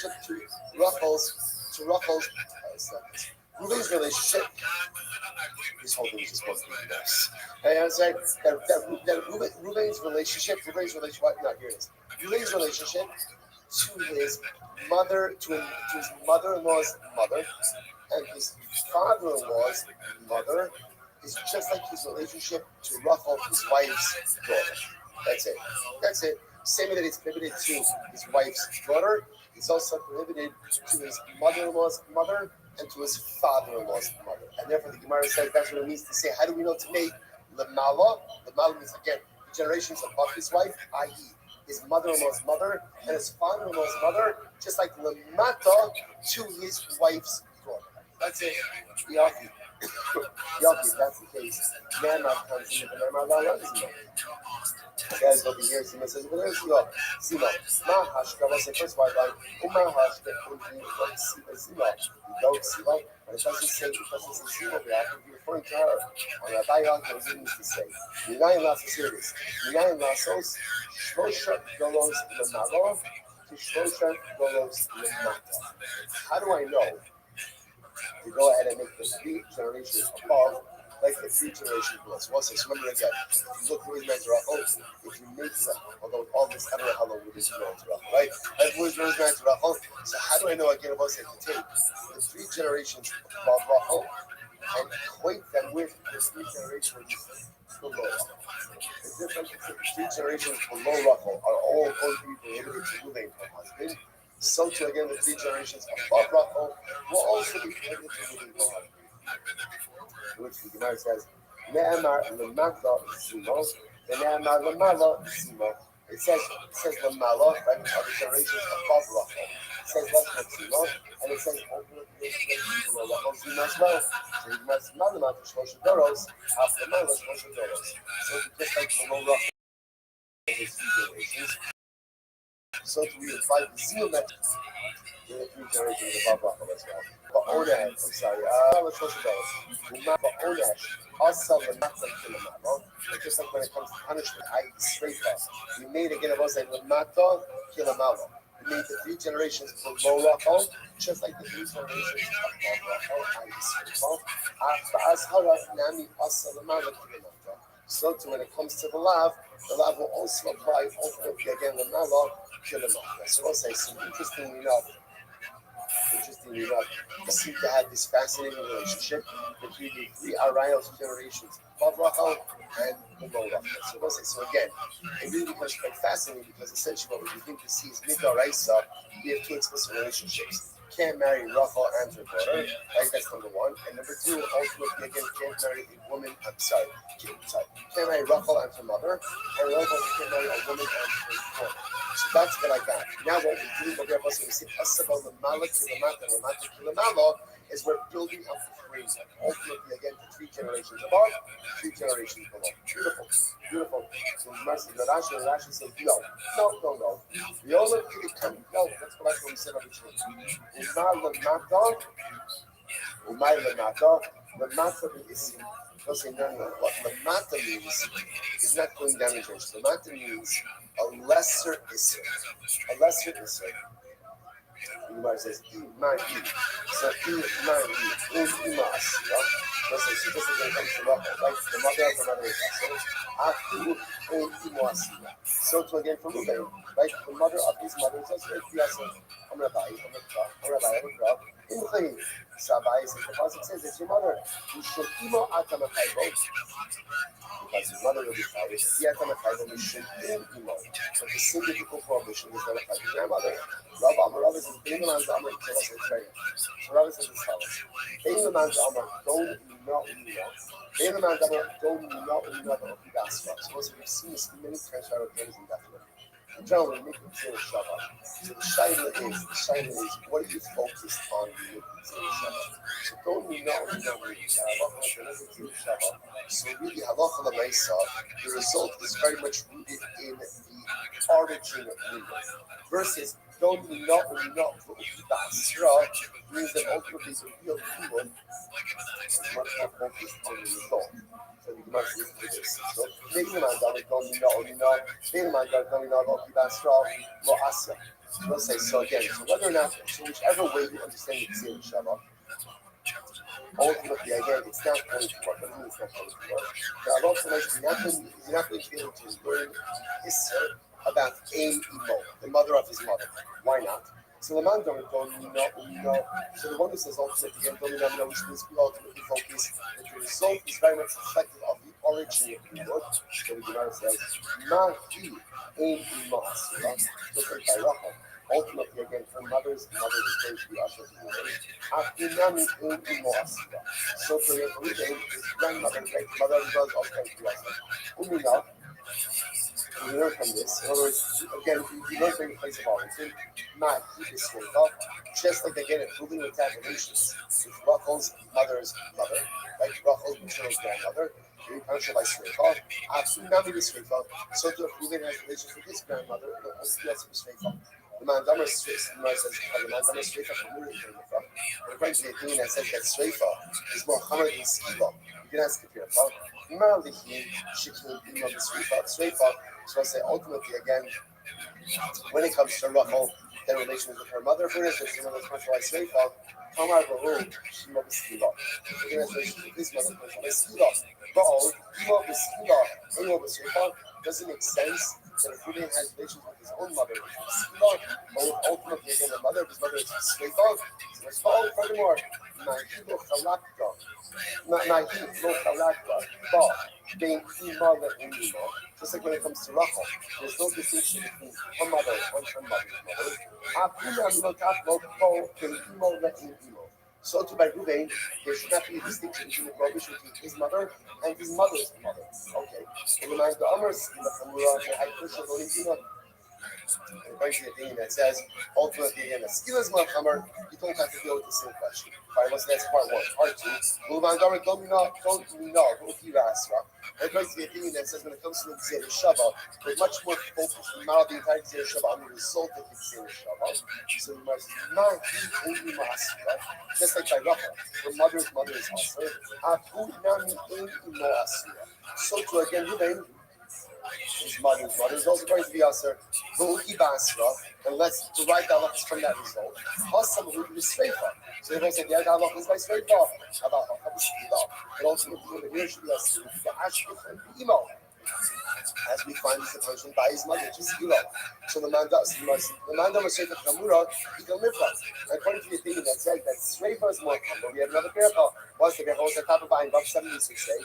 Reuben's relationship. This whole thing is just supposed to be a mess. And I was like, Reuben's relationship. No, here it is. Reuben's relationship to his mother, to his mother-in-law's mother, and his father-in-law's mother is just like his relationship to Rachel, his wife's daughter. That's it. Same way that it's prohibited to his wife's daughter, it's also prohibited to his mother-in-law's mother and to his father-in-law's mother. And therefore the Gemara says that's what it means to say, how do we know to make Lamala? Lamala means, again, generations above his wife, i.e., his mother-in-law's mother and his father-in-law's mother, just like Lamata to his wife's daughter. That's it. Yafi, if that's the case, Nana comes in the Nana guys over here, Sima says, well, there's Sima. Ma Hashka was the first white line. Uma Hashka, Sima. You don't Sima, but it doesn't say Sima, we have to be referring to her. On Rabbi Yankel, it means to say, Minayin Lasos, here it is. Minayin Lasos, Shlosha Dolos Lemalo, to Shlosha Dolos Lemata. How do I know to go ahead and make the 3 generations above, like the 3 generations below? So once again, remember again, if you look who is meant to Rachel, if you make although all this, I don't know how long it is meant to Rachel, right? Who is meant to Rachel? So how do I know again about saying to take the 3 generations above Rachel and equate them with the 3 generations below Rachel? The difference between the 3 generations below Rachel are all going to be prohibited to Ruvain from husband. So too again, the 3 generations above Rachel will also be prohibited to Ruvain from husband. Which the Gemara says, Ne'emar Lemata Simo, the Ne'emar Lemala Simo. It says Lemala, right? Other generations above Rachel. It says Lemala Simo, and it says below Rachel Simo as well. So the Gemara says, Malamata Shmosha Doros, after Mala Shmosha Doros. So just like below Rachel, there's 3 generations. So to we apply the Zil method to the 3 generations above Rachel as well. I'm sorry, let's go to those. Also, just like when it comes to punishment, I straight up. We made again about saying Lamata Kilamala. We made the 3 generations below Rachel, just like the 3 generations above Rachel, I straight up. So too, when it comes to the lav will also apply ultimately again the Nala Kilamala. So I'll say some interestingly enough, we seem to have this fascinating relationship between the 3 Arayos generations, above Rachel and below Rachel. So we'll say, so again, it really becomes quite fascinating because essentially what we begin to see is Midaraisa, we have 2 explicit relationships. Can't marry Rachel and her daughter, right? That's number 1. And number 2, ultimately again, can't marry a woman, can't marry Rachel and her mother, and Rachel can't marry a woman and her daughter. So that's good like that. Now what we do, what we say, Asabal Lamala Kilamata, Lamata Kilamala, is we're building up the framework. Ultimately, again, to 3 generations above, 3 generations below. Beautiful. So Rashi says, no. We all look to come. No, that's what we said on the tree. Umay Lamata is don't say no. What Lamata means is not going down in church. Lamata means a lesser Isser. The Gemara says, Imai. So, Imai, Imas. Just like when it comes to Rachel, right? The mother of the mother is. So, Aku, and Imoasila. So to again from Ruben, right? The mother of his mother is also I'm Rabbi, in Sabai says the pasuk says it's your mother. Ushokimo atamachayvo, because his mother will be chayiv. Yatamachayvo mishokim imo. But the singular prohibition is not a chayiv grandmother. Rav is being a man's amr. So Rav says as follows: being a man's amr, don't not umina. Being a man's amr, don't not umina the okidasra. So as we've seen, this many transfer of things indefinitely. In general, we make it zero Shabbat. So the shaila is what are you focused on when you make zero Shabbat? So don't we know that zero Shabbat? So really, halacha l'maisa, the result is very much rooted in the origin of movement. Versus don't we not basra means that ultimately the real movement is much more focused on the result. So the Gemara says this. So maybe man don't we not maybe man don't we not basra lo asya. We'll say so again. So whether or not, so whichever way you understand the Tzir Shabbat, ultimately again, it's not going to work. What do you mean it's not going to work? The Allah says you're not going to be able to learn Isser about Ein Imo, the mother of his mother. Why not? So the man don't know. So the one who says ultimately don't know, which means we ultimately focus that the result is very much reflective of the origin of the word. So the Gemara says, Ma hi Ein Imo Asura, just like by Rachel. Ultimately, again, her mother's mother is going to be Asher to the Afinami Ein Imo Asura. So for his grandmother, great mother, was also going to be Asher. Umina. We learn from this. In other words, again, we learn from the place of origin, not keep this straight up. Just like again, improving with that relations with Rachel's mother's mother, right? Rachel's maternal grandmother, being punished by Sreifa. Absolutely not Sreifa. So to improving has relations with his grandmother, that's Sreifa. The Mandamar says, the Mandamar Sreifa from where it came from. But according to the opinion that says that Sreifa is more Hamad than Skiva, you can ask if you're a father. Malihi, Shikin, Imam, Sreifa. So I say ultimately again, when it comes to Rachel, their relations with her mother, for instance, the mother's commercialized Sreifa, Kamar Baru, Shima Biskiva. The relationship with his mother, commercialized Skiva. Ba'al, Ima Biskiva, Ima Bisreifa, doesn't make sense that if Ruben has relations with his own mother, Skiva, or ultimately again the mother of his mother is Sreifa. So it's all furthermore, Nahibo Chalakta, Nahibo Chalakta, Ba, being mother and Ima. Just like when it comes to Rachel, there's no distinction between her mother and her mother's mother. So to by Ruvain, there should not be a distinction between the prohibition between his mother and his mother's mother. Okay. And the man the Amers in the Kamura, the high push of Olympian, according to the opinion that says, ultimately, again, the skill is Malhammer, you don't have to deal with the same question. All right, that's part one. Part two, Luvan Dara, don't we know, according to the opinion that says when it comes to the Gzera Shabbat, we're much more focused on the entire Gzera Shabbat on the result of the Gzera Shabbat. So we must not be only Masra, just like by Rachel, her mother's mother is Asr, Abu Nami Ein Imo Asra. So to again, Ruben, his mother's mother is also going to be Asr, V'uki Basra, and let's derive the halachas from that result. Hasam who is Sreifa. So they don't say the other halach is by Sreifa, about Hakabiskila, but ultimately here should be Asr, the Ashkif and the Imo. As we find this attention by his mother, which is Gila. So the man does, the man does say that Kamura, he can live from. According to the opinion that says that Sreifa is more common, we have another paragraph. Once the Gehos at top of Bain, Bob 76 say,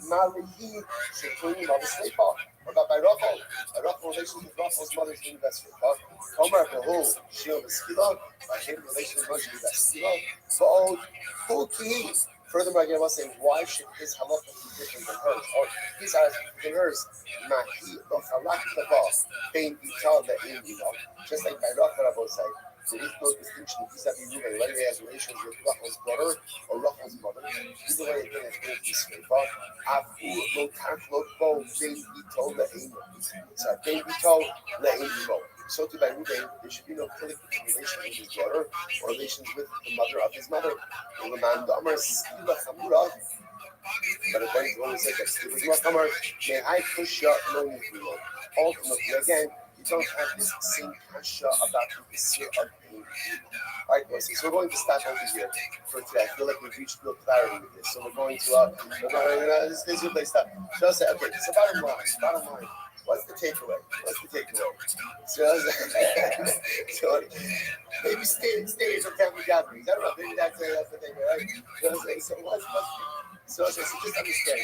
Malihi Shekuni Mother Sreifa. What about by Rachel? A Rachel relation with Rachel's mother's in the Sreifa. Kamar Behu, Shil Beskila, by him relation with Moshe Beskila. So, who furthermore, again, I was saying, why should his halakha be different than hers? Or his eyes than hers? Mahi lochalak tabas, bein vital the invital. Just like by Rachel, I will say, there is no distinction vis-a-vis Ruben, whether he has relations with Rachel's brother or Rachel's mother. Either way, again, it's going to be straight. Afu lo tanflo bo bein vital the invital. Sorry, bein vital the invital. So to by Ruben, there should be no clinic between relations with his brother or relations with the mother of his mother. But according to what we said, that Steve was Makamar, may I push up no Nifilo. Ultimately, again, you don't have this same kasha about the Isra of being. Alright, guys, so we're going to stop over here for today. I feel like we've reached real clarity with this. So we're going to, this is a good place to stop. So I'll say, okay, so bottom line. What's the takeaway? What's the takeaway? So, so maybe stay for family gatherings. I don't know. Maybe that's the thing, right? So so just understand.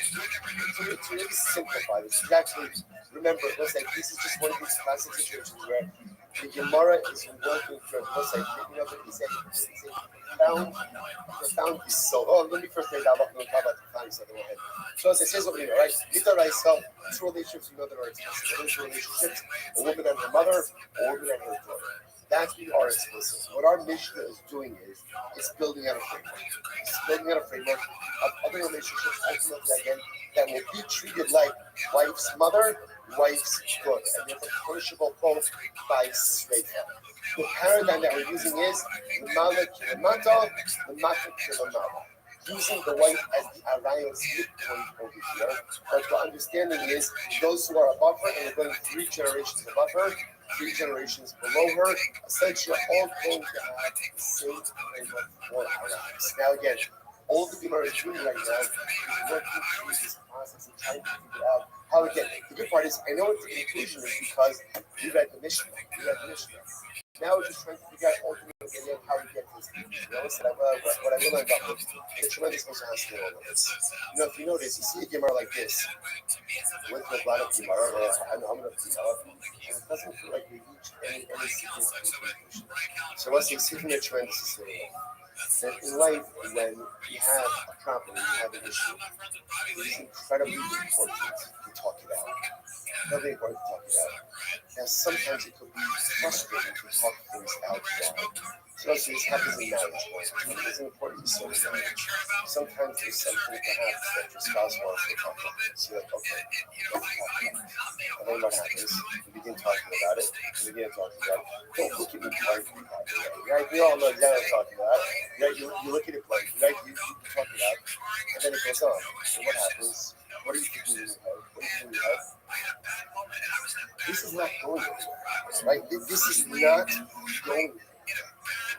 To really simplify this, you actually remember. Let's say this is just one of these classic situations where the Gemara is working for. Let's say it's a profound so. Oh, let me first lay down. We'll talk about the profound so then so as it says over here, right? Mita Raisa, two relationships you know that are explicit. Those relationships, a woman and her mother, a woman and her daughter. That's we are explicit. What our Mishnah is doing is it's building out a framework. It's building out a framework of other relationships ultimately again that will be treated like wife's mother, wife's daughter, and therefore punishable both by Sreifa. The paradigm that we're using is the Malak Kilamata, the Matak Kilamata. Using the wife as the Arayos midpoint over here, but the understanding is those who are above her, and we're going 3 generations above her, 3 generations below her, essentially all going to have the same framework for Arayos. Now again, all the Gemara is doing right now is working through this process and trying to figure out how again. The good part is I know what the conclusion is because we read the Mishnah. Now we're just trying to figure out ultimately how we get to this. What I will end up with the tremendous Moshe all of this. If you notice, you see a Gemara like this with a lot of Gemara or an Amr of Gemara, and it doesn't feel like we reached any significant conclusion. So what's the significant tremendous is that in life, when you have a problem, you have an issue, it is incredibly important to talk it out. Incredibly important to talk it out. Now, sometimes it could be frustrating to talk things out loud. Especially this happens in marriage. It is important to say in marriage. Sometimes there's something perhaps that your spouse wants to talk about. So you're like, okay, let's talk about it. And then what happens? You begin talking about it. Don't look at me blankly. Right? We all know exactly what I'm talking about. Right? You look at it blankly. Right? You talk it out. And then it goes on. And what happens? What are you thinking in your head? What are you thinking in your head? This is not going anywhere, right? This is not going anywhere.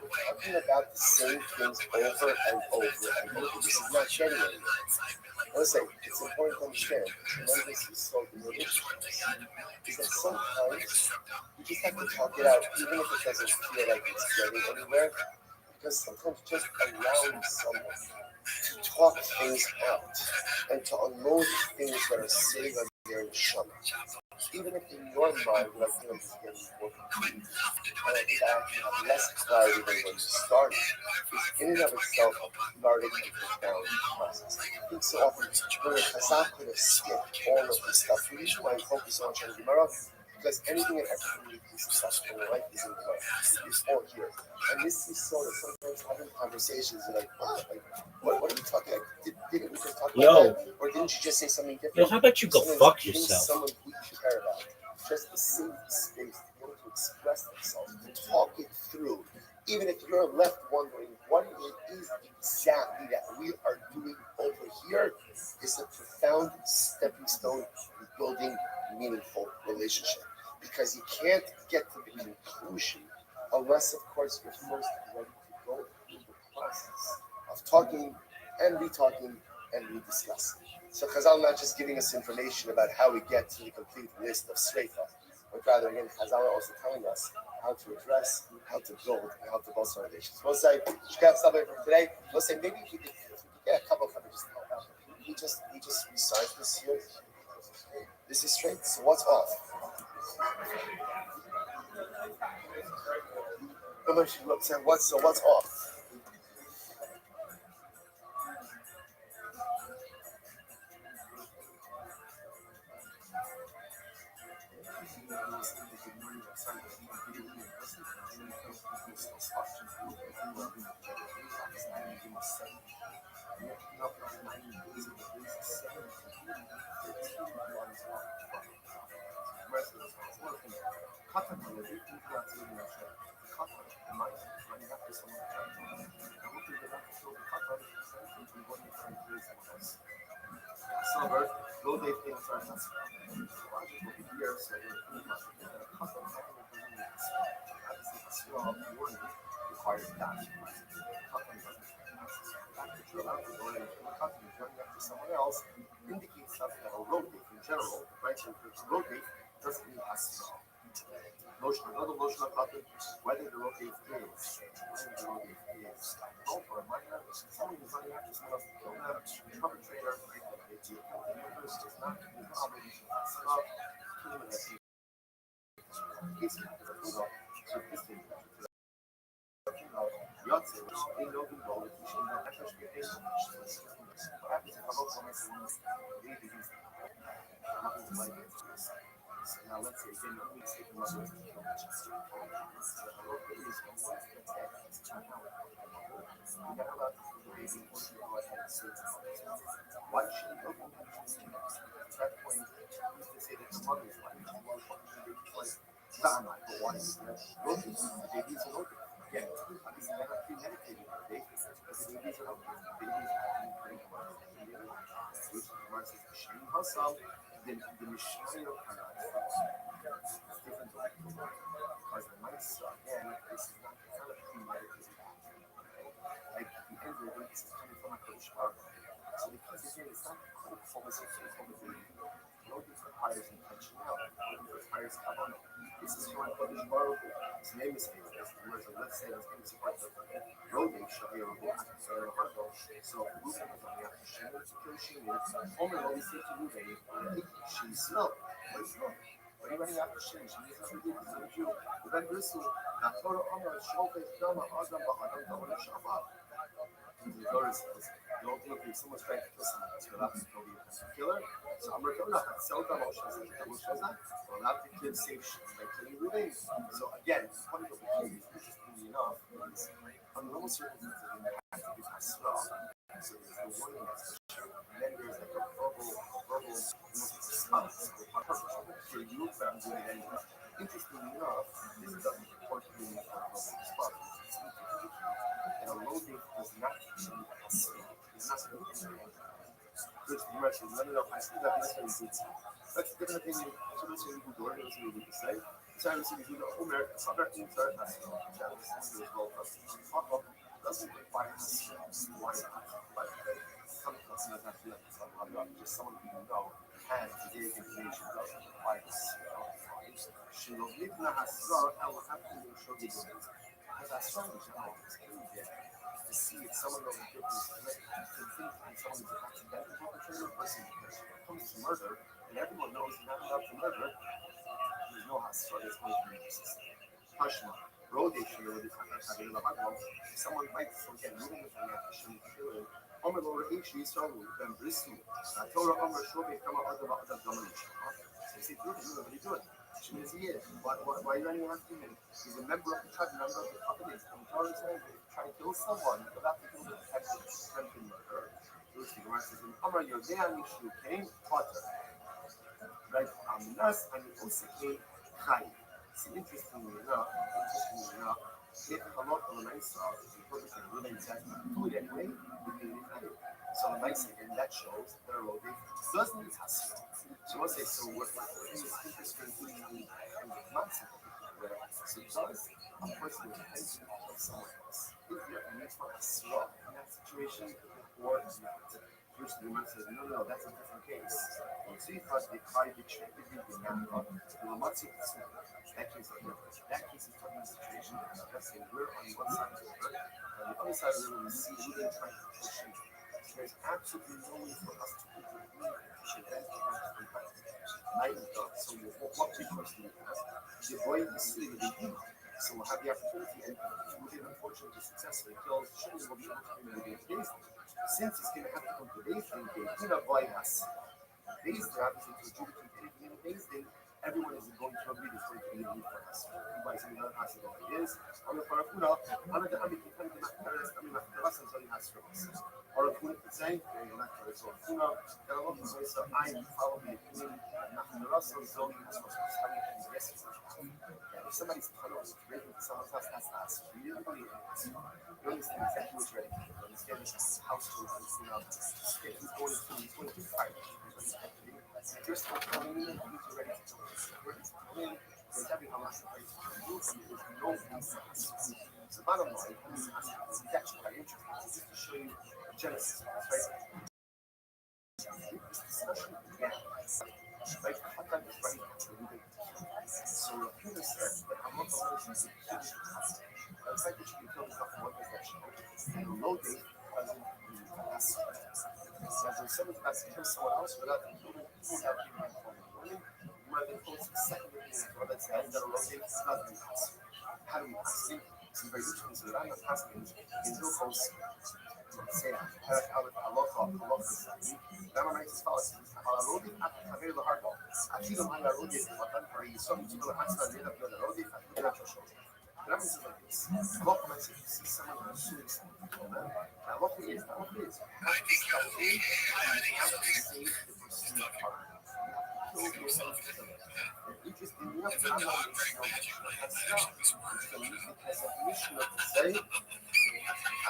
We're talking about the same things over and over and over. This is not getting anywhere. Listen, it's important to understand tremendously so in relationships is that sometimes you just have to talk it out, even if it doesn't feel like it's getting anywhere. Because sometimes just allowing someone to talk things out and to unload things that are sitting on their neshama. Even if in your mind you're like, this is getting more complete, and I think I actually have less clarity than when you started, is in and of itself a cathartic and profound process. I think so often where Chazal could have skipped all of this stuff. The reason why I focus so much on Gemara because anything and everything we do successful in life is in the way. It's all here. And this is sort of sometimes having conversations and like, wow, like, what are we talking about? Didn't we just talk about that? Or didn't you just say something different? How about you go fuck yourself? Someone who you care about. Just the safe space to be able to express themselves, to talk it through. Even if you're left wondering what it is exactly that we are doing over here, is a profound stepping stone in building meaningful relationship. Because you can't get to the conclusion unless, of course, you're first ready to go through the process of talking and re-talking and rediscussing. So Chazal not just giving us information about how we get to the complete list of Sreifa, but rather, again, Chazal are also telling us how to address, how to build, and how to bolster our relations. We'll say, Shkaf Sabbath for today, we'll say maybe if we could get a couple of just help out. He just recites this here. This is straight, so what's off? What's off? Silver, low day payments are not here, so requires that. Someone else indicates stuff that a road date in general, right? So if it's a road date, doesn't mean has to. Lotion, another lotion of cotton, whether the rotate is don't for a minor, someone who's running after someone else to kill them, the perpetrator, it's your members, it's not obligation to stop, killing them at it's so this thing, Yahtzee, they know the role that you should not actually pay so much. What happens if I go for my son, they do these now let's say again, let me take a mother to kill the child. The local is from 1 to 10. You gotta allow the baby or to go ahead and say why should you look at that point? Used to say that the mother's life is more important than the baby's life. Not my, but why is that? Looking, the babies are looking. Again, I mean, they're not premeditated, right? Because the babies are looking. Babies are acting pretty well. Which reminds us of Shane Hassam, the Mishnah it's different than because the mice, again, this is not, it's not a premeditated act. Like, the end of it, it's coming from a Kurdish art. So because again, it's not quite almost a case of the baby. Loading requires intentionality. Loading requires kavanah. This is from a Kurdish art. His name is Hayes. That's the words of, let's say, let's give us a part of Loading, Shahir, so Ruben was on the after Shannon security unit. Only always say to Ruben, she's slow. What is wrong? What are you running after Shannon? She needs nothing to do with you. Ruben Grisel, that Torah Amar, Shofet, Dama, Adam, Ba'adam, Dawala, Shabbat. The Torah says, don't look if someone's trying to kill someone else. You're allowed to kill the killer. So Amar Kona, Hatsel, Dama, Shazan, Dama, Shazan. We're allowed to kill safe by killing Ruben. So again, one of the things, interestingly enough, is under normal circumstances, when you have to give Hasra, so there's the warning that's and then there's like a verbal response or purpose for you, but I'm doing it anyway. Interestingly enough, this doesn't report to me for a verbal response. And a low date does not actually Hasra. It's not going to be which the rest is none of I see that this is it's that's the different thing so this is who door is who we say. So I'm saying you know Omer, other things are that's this is well doesn't require why not? But some customers have to just someone who you know has the information doesn't require this. She will leave the Hasra and will have to show the doors. Because Hasra in general is to see if someone knows the difference to think that someone is an accidental perpetrator versus when it comes to murder, and everyone knows you're not allowed to murder, there's no Hasra, there's no consistent. Hashma. Rodation or the someone might forget moving with an action killing. Omer lower H Yisrael then Brisu. Torah Omer Shobe Kama Other Domination. So you say, what are you doing? She means he is. Why are you running after him? He's a member of the tribe, member of the company. And Torah says, if you try to kill someone, you'll have to kill the attempted murder. Lucy Gemara says, Omer Yodea Nishu came, Potter. Right? Nas and also came Chai. See, interestingly enough, if Hamot on the nice side, the purpose of really says, do it anyway, we can leave it. So on the nice side, and that shows that a road doesn't need Hasra. So let's say, so what is interesting in the mindset so does a person intend to kill someone else? Is there a need for Hasra in that situation, or not? First, the man says, no, that's a different case. So you thought they tried to check the people now, that case is different. That case is talking about a situation where discussing we're on one side of the river, and the other side of the river we see who they're trying to kill sheep. There's absolutely no way for us to intervene to prevent neither dog. So what recourse do we have? The boy is sitting with the demon. So we'll have the opportunity, and if we get unfortunately successfully killed, surely we'll be able to bring the days. Since it's going to have to come to Beis Din, boy has Beis Din, obviously, to adjudicate anything in Beis Din, everyone is going to agree there's going to be a need for us. Everybody saying another house is what it is. On the Parafuna, on the Ami, you can't get us until you have service. Or if you say, you're not going to so Funa, then I'm looking for so I follow the opinion, Nachmarasa, Zoni, has supposed to study and yes, if somebody's tunnel is breaking to someone's house, that's us. You really believe it. You understand exactly what's ready. You understand this house to he's going to fight. If you're still coming in, you're ready to go. There's having a lot of place to do, and there's no reason. So bottom line, that's quite interesting. Just to show you Genesis, right? This discussion began. Right? How time is right? The fact that you can kill yourself in one direction and loading doesn't mean that's as if someone's about to kill someone else without including without being informed. Women, you might be close to the second degree as well as that rotate doesn't mean pass. How do we pass it? It's very useful. So that not passing is no close. Say ده ما عايز خالص على رودي هتعمل له هارد اكيد ما على رودي وطن فريق سو تقول حتى اللي ده كده رودي هتقول لك شو كلام زي ده بقى ما سيستم السويس تمام بقى ايه بقى ايه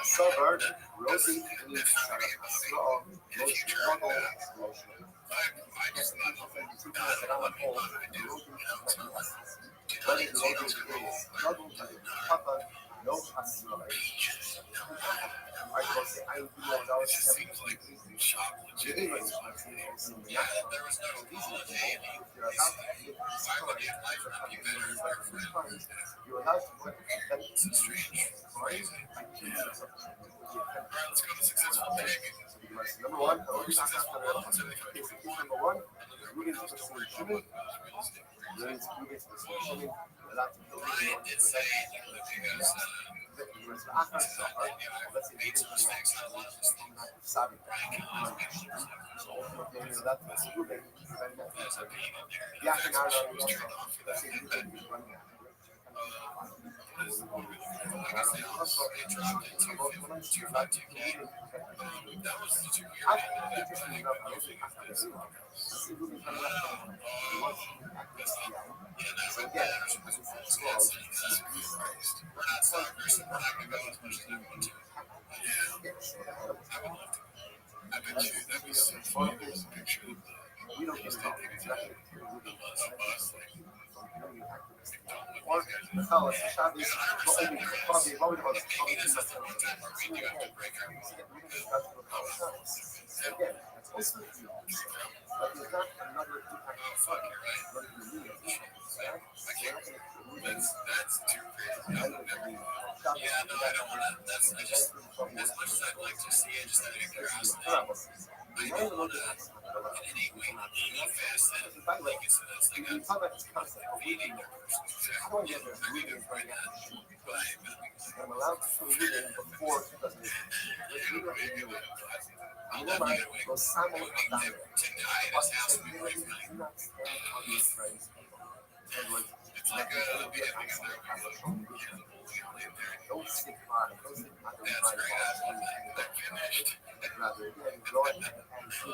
الصبر روزي اسراء you're allowed to put number one, number one, moving to the solution. We don't get involved. Or خلاص الشعبي فاضي ما ودي خالص again it's also but there's not another impact of fun that's too crazy. Yeah, no, I don't want to. That's I just as much as I'd like to see it, just out of curiosity. I don't want to in any way manifest that like it's leading their personal I'm allowed to read it before 2008. I'm going to go Simon to it's like don't stick by don't stick by the rather than go ahead and see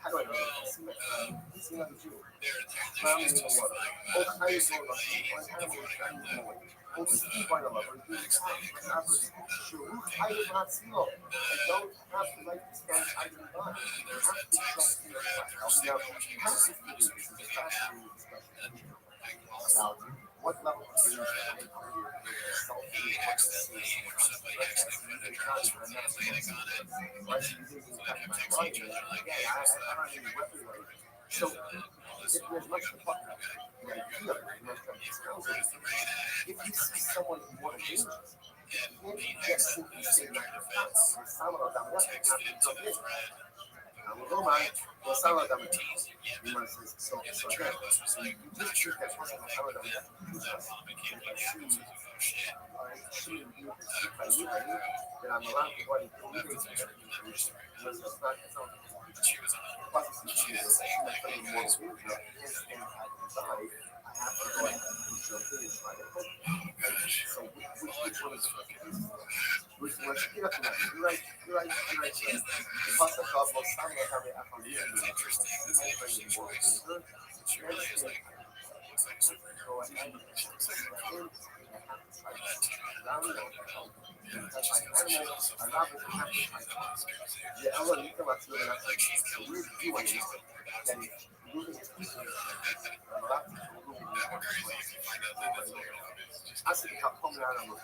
how do I know this? See on the Jew. Drowning in the water. All kinds of animals drowning in the water. All the sea by the lover. I do not see them. I don't have the right to stand out in the line. I have to trust in the class. Now, passive reading is a fascinating discussion about what level of reading are you self-reading, so there's much to talk about. The idea if you see someone in more danger, you can't just simply say Así que Japón nada más.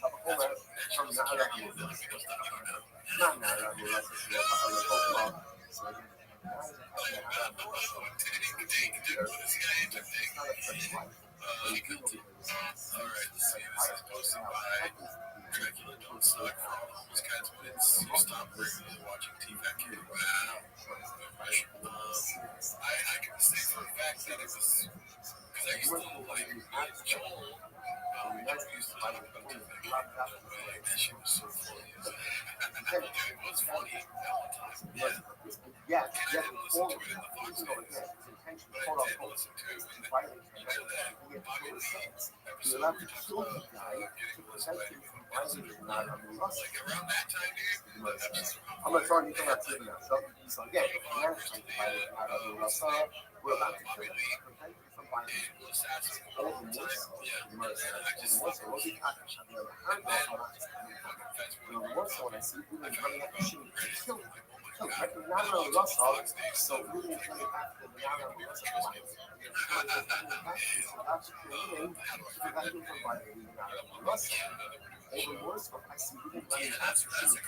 Japón nada más. Nada yeah, forward. You're allowed to kill the guy to protect him from violating non-lust. I'm not trying to come out to now. So again, we're not trying to violate non-lust. We're allowed to kill him to protect him from violating remorse when I see people running after shooting to kill him. Right? Non-lust. So we didn't really have to non-lust. Remorse when I see people running after shooting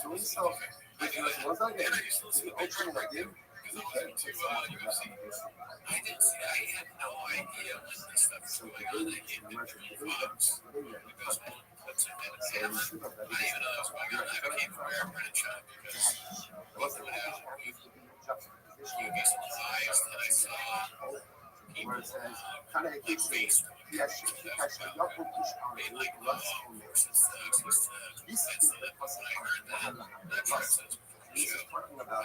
doing so because once again, the ultimate again, you can't take someone who doesn't exist. So the baby is emerging. The baby is where it says, kind of keeps saying, yes, your push on the lust on this is the person on lust. This is talking about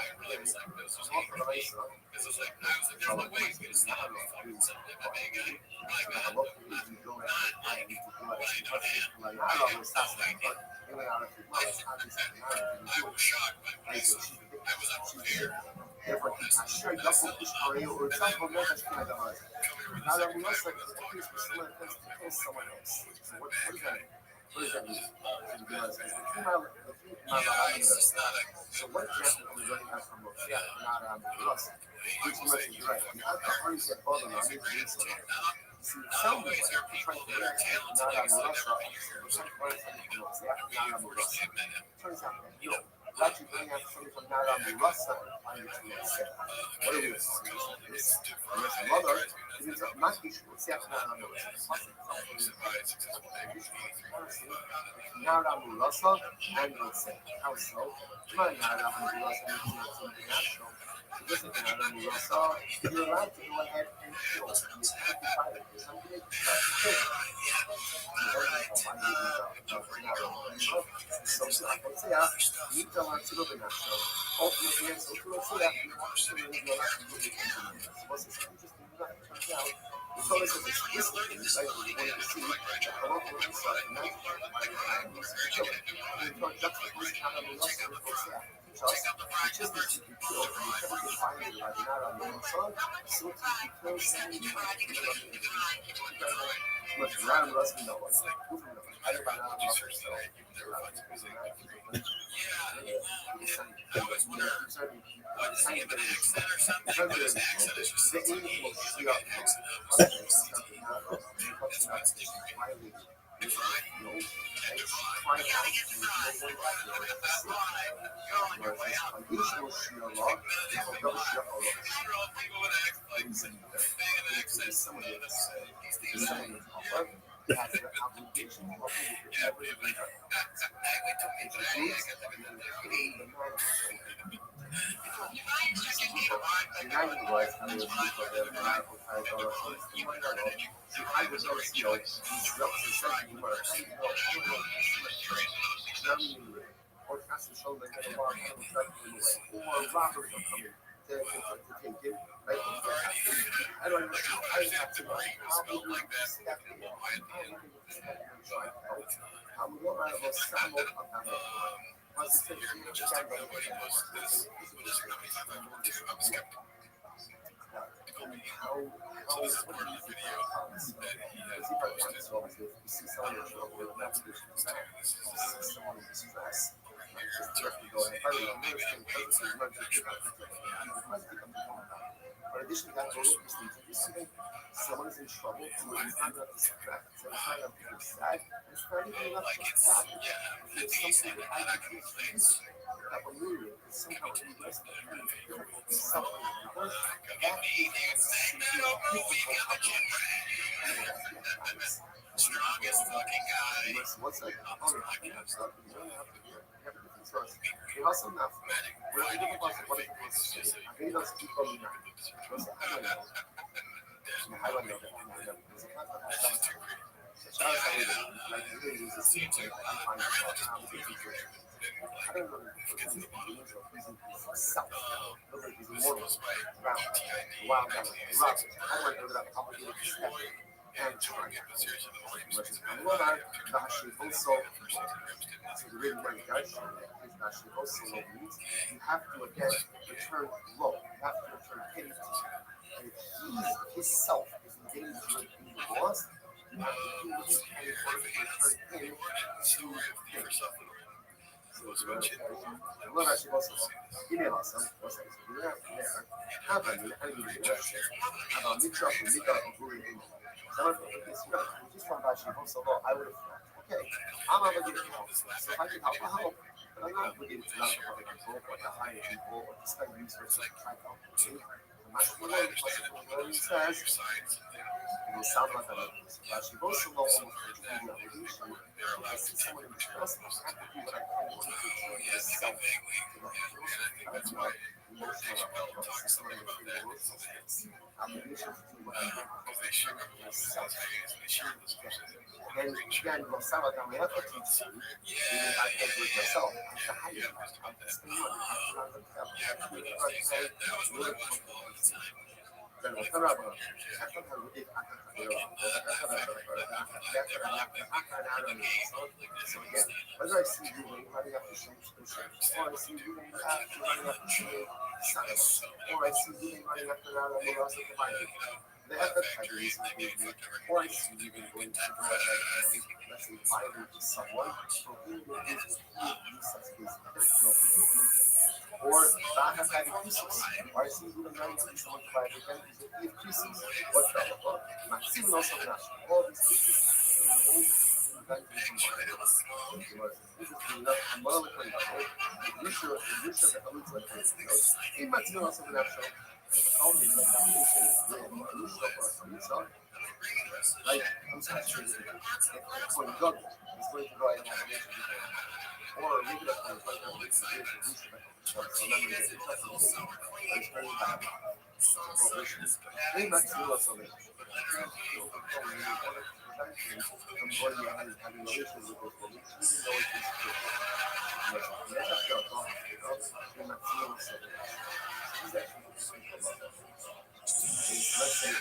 so what example are we learning out from lust? Which much is right. The alcohol is a problem. I need to do so. See, some way, trying to react not on lust, turns out that you actually bring out something from not on the lust side of finding to yourself. What it is, there's another, it is not issue, it's not on the lust. Not on the lust, and it's how so? Not on the lust, and it's not something natural. Listen to that on the lust, you're allowed to go ahead and kill. In addition to that, go look something. Someone is in trouble, so it's not enough to subtract, so it's not enough to feel sad, it's not even enough just to stop it. It's something that I can feel for you. That familiar is somehow in less than difficult and suffering and hurt. That is difficult strongest looking guy. What's like, oh, I think I'm stuck. You don't have to hear. You have a different source. You also enough. We're going to talk about what it was. I think that's people in that. I don't know. I don't know. There's a kind of Charles like really is a secret. I'm finding out how to do it. I don't know if he's himself. Look like he's immortal. Round. Wild down. Rock. I went over that complicated step. And try. Allora, Dashi also, so the reason why Dashi is Dashi also low means you have to again return low. You have to return pity. And if his self is in danger of being lost, you have to do what you can in order to return him to him. Allora ci posso dire cosa è happened and you about mid truck and mid up going in. So just one by she also thought I would have okay, I'm obligated to help. So if I can help, I'll help. But I'm not obligated to love other people or to hire people or to spend resources to try to help them. What he says, it will sound like that. But she also knows almost the obligation. I see someone in the trust, I have to do what I can to control myself. That's why emotional obligation to do what I can to control myself. And again, lo stava da me a teach you, meaning I can do it myself. I have to hire you. I have to spend money. I have to run the I have to do it right. Pero estaba bueno, acá está lo que acá pero so again, whether I see you running up the street, or I see you running up the street, or I see you running up the the effort I do is or I see you going to let's say violate someone for whom it is such as or that has had increases. Or I see even now increase someone by the increases. What's that? Maximum also national. All these cases like I'm saturated for the government. It's going to go ahead and or leave it up to the government. Let's say,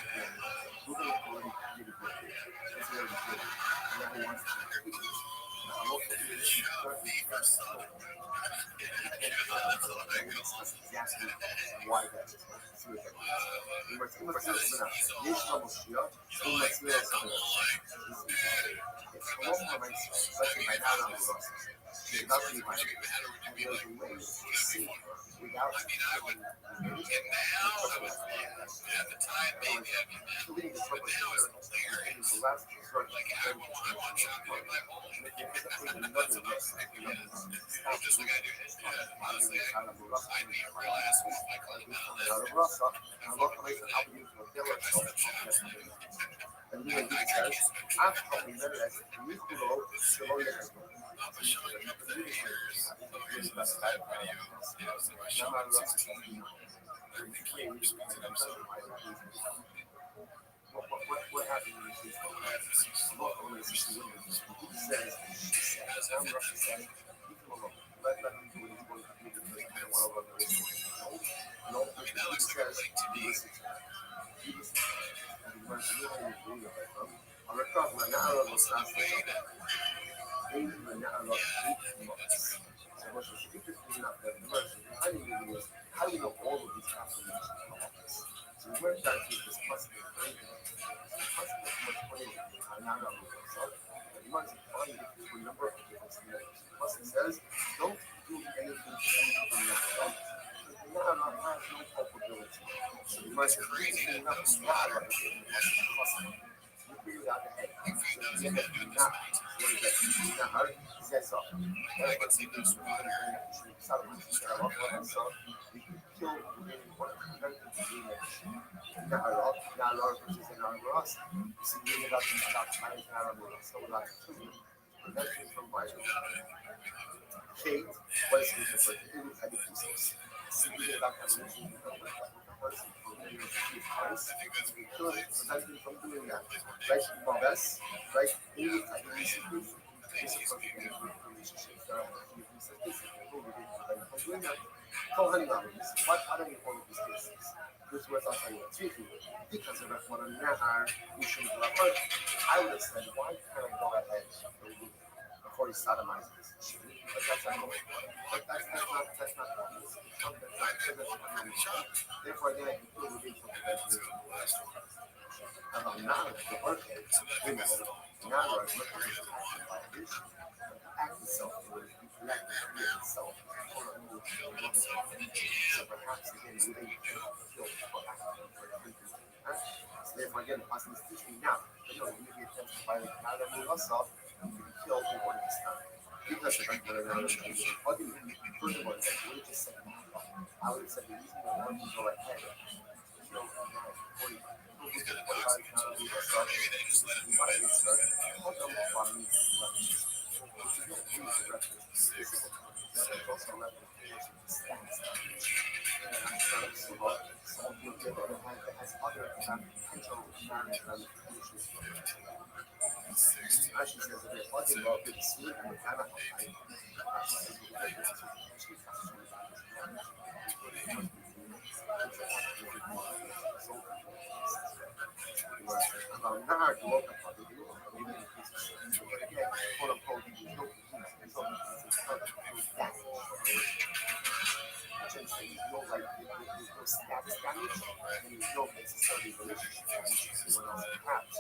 Google already created it's very good. Now he wants to tweak it. Now, local exactly why that is. Number 7, jeśli możliwe, umacniają sobie it's a lot more nice, especially by now on the roster. Without the environment. And there's a way to see without having at the time, maybe I mean, now it's clear. It's like I want you to do my whole that's what I was thinking. Just like I do. Honestly, I'd be a real asshole if I called him out. And you know, I'm probably better at you grow, so you I'll be showing you the pictures of the best type videos. You know, so I shot 16 or 3 respected episode. What happened is this look on this he says, I'm Russia saying, you can alone. Let him do what he's going to do because I don't want to run the race. No, he says, he listens to it. He listens to it. And he runs the whole thing of it. On the top, my now was not the how do you know all of these affirmations? So we went back to this possible thing. You might find it to a number of different scenarios. Plus it says, don't do anything to yourself. Now has no culpability. So you must crazy enough to not right in the you breathe out the head. So you get that not. What is that? Not. That's all. That's what you do. So you kill the remaining one. Not a lot. Not a lot of versus in our loss. So you get up and stop trying to have a little. So we're not to prevent you from biting. Kate, what is it for? Who had the pieces? So you get back and mention the person for who you twice. You could prevent him from doing that. Right? More or less. Right? Who had the pieces? This is what you can do in relationships. There are a few pieces. This is who we did prevent from doing that. For honey mountains, what other important these cases? This was also a tricky because of what a nahar issue I would have said, why can't I go ahead before he sodomizes this? But that's not going But that's not obvious. Therefore, again, I conclude with something that's about not the work women, not our representation by vision, but the act itself was reflected in itself. So perhaps again, we didn't feel proactive for everything. So therefore, again, the person is teaching now. But no, you get tempted by the kind of yourself, you can kill people in this time. Because of what do you first of all, what did you say? I would have said the reason why I want to go ahead kill a man before you Actually says that they're talking about the sleep and the kind of about not local public, but again, quote unquote, there's no like there's no status damage and there's no necessarily relationship damage to someone else perhaps.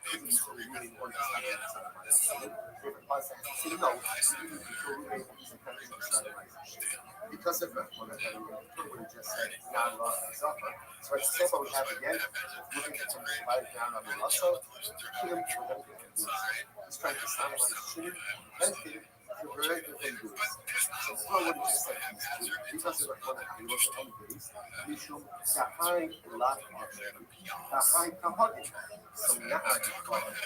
Because it's really really important to start with someone. Different parts have to say no, you need to go away from these countries and standardization. Because of that, one of them would just said, not a lot of suffer. So it's still what we have again, looking at some right down on the muscle, kill him for them to do He's trying to standardize shooting, and him to prevent him from doing So it's not what he just said he's doing. Because of what he was on base, we should the high lot of the high component. So now I can call it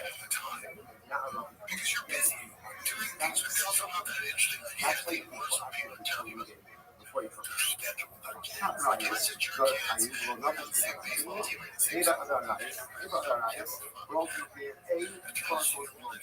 now I love it. That's why people actually become before you come. Rayos, good, I will not Neither other liars, neither other liars, will prepare a console and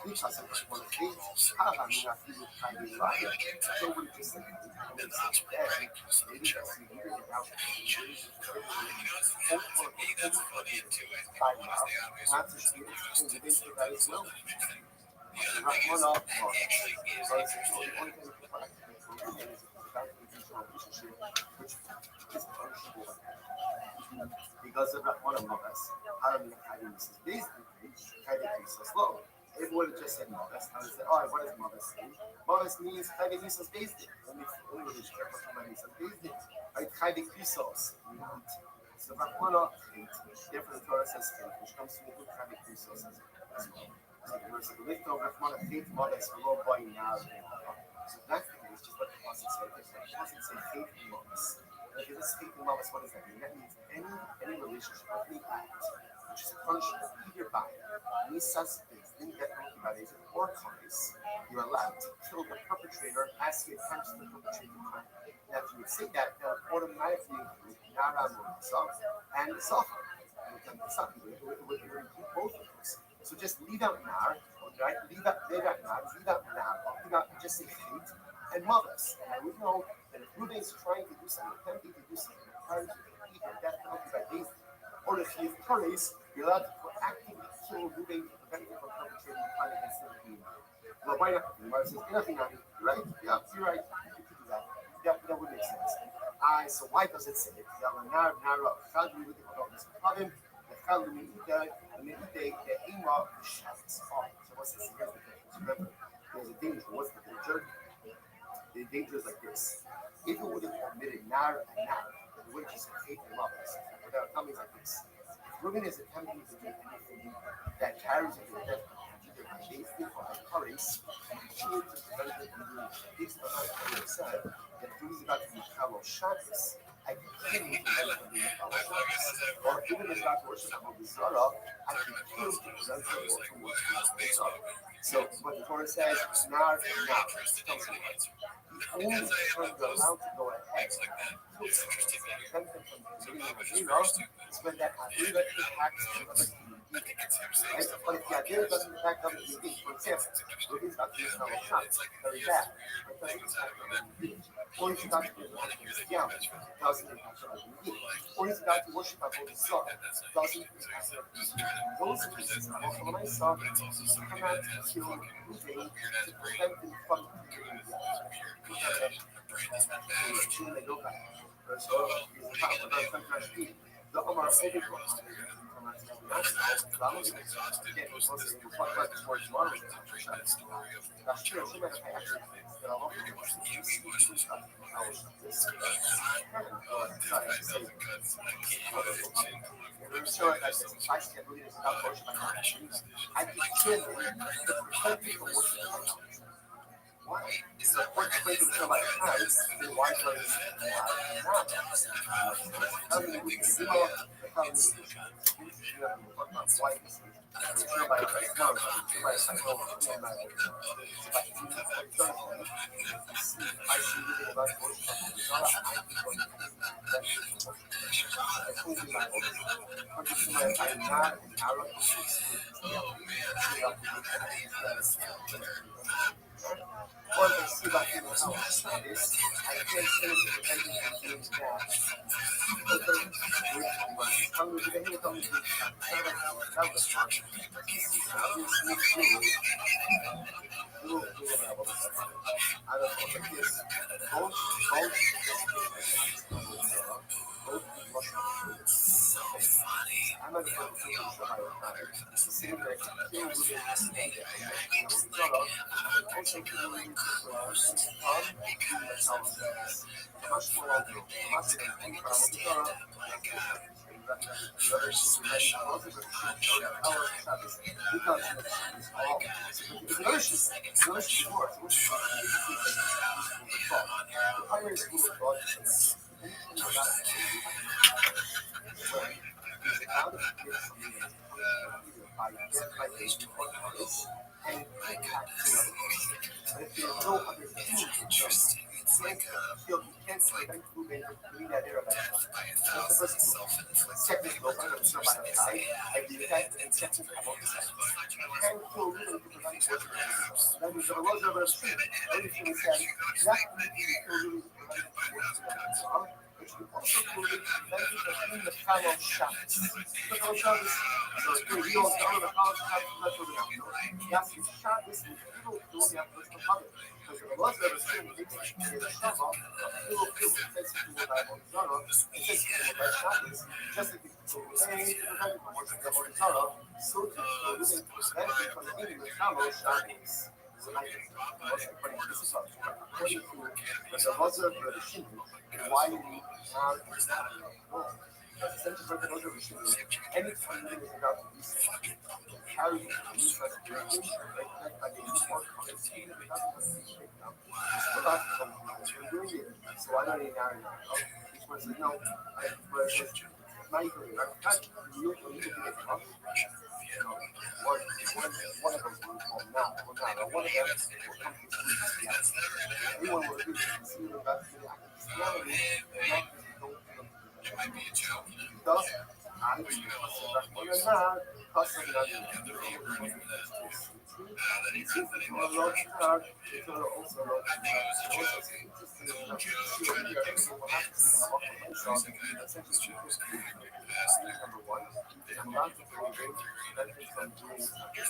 because of one of these, how I'm not feeling kind of liar. So we just say, maybe that's not to speak to that as well. Not one off. So it's the only thing which is punishable because of that one of us. I don't know how to use this kind of so slow. If we would have just said modest, I would say, oh, what does modest mean? Modest means Chayde Misos Bezdin. Only really careful from my Misos Bezdin. Right? Chayde Krisos, not. So Rachmana, therefore the Torah says faith, which comes from the good Chayde Krisos as well. So the verse of the lift of Rachmana, faith, modest, low boy now. So that's the case, just what the Pasuk said. The Pasuk said faith and modest. And if it's faith and modest, what does that mean? That means any relationship, any act, which is punishable either by Misas in that or cause, you're allowed to kill the perpetrator as he attempts to perpetrate the crime. Now, if you would say that, that would automatically include Nara and Safar. It would include both of those. So just leave out Nar, right? Leave out Nar, leave out just say hate and mothers. And I would know that if Ruben is trying to do something, attempting to do something, trying to either death penalty by days, or if he is praise, you're allowed to proactively kill moving to prevent it from perpetrating a crime against the female. Well, why not? The Gemara says, nothing, right? Yeah, you're right. You could do that. That would make sense. So why does it say it? The so what's this? Here's the thing. Remember, there's a danger. What's the danger? The danger is like this. If it would have omitted nar and nar, it would have just ate them up. But there are comments like this. Reuben is attempting to do anything that carries into the death either by basically or by curries, actually to prevent it from doing this. But I said that if he's about to be Kalo Shabbos, I can kill him to prevent him from being Kalo Shabbos. Or if Reuben is about to worship Avodah Zarah, I can kill him to prevent him from worshiping Avodah Zarah. So what the Torah says, nar and nar. The only time you're allowed to go ahead and prevent them from committing an Avera is when that Avera impacts another human being. Right? But if the Avera doesn't impact other human beings, for example, Reuben's about to use Kalo Shabbos, very bad, but doesn't impact other human beings. Or he's about to do the Yam, doesn't impact other human beings. Or he's about to worship Avodah Zarah, doesn't impact other human beings. Those cases, when I saw come out to kill Reuben to prevent him from committing the the Omar Ovid why is the point to kill my parents? Then why do I not? How do we see the family? Why is it? Kill my parents? No, kill my parents. I see living about worship of the Torah. I told you my own. But if I'm not an Arab, or they see like in the house, I can't say it depending on doing that.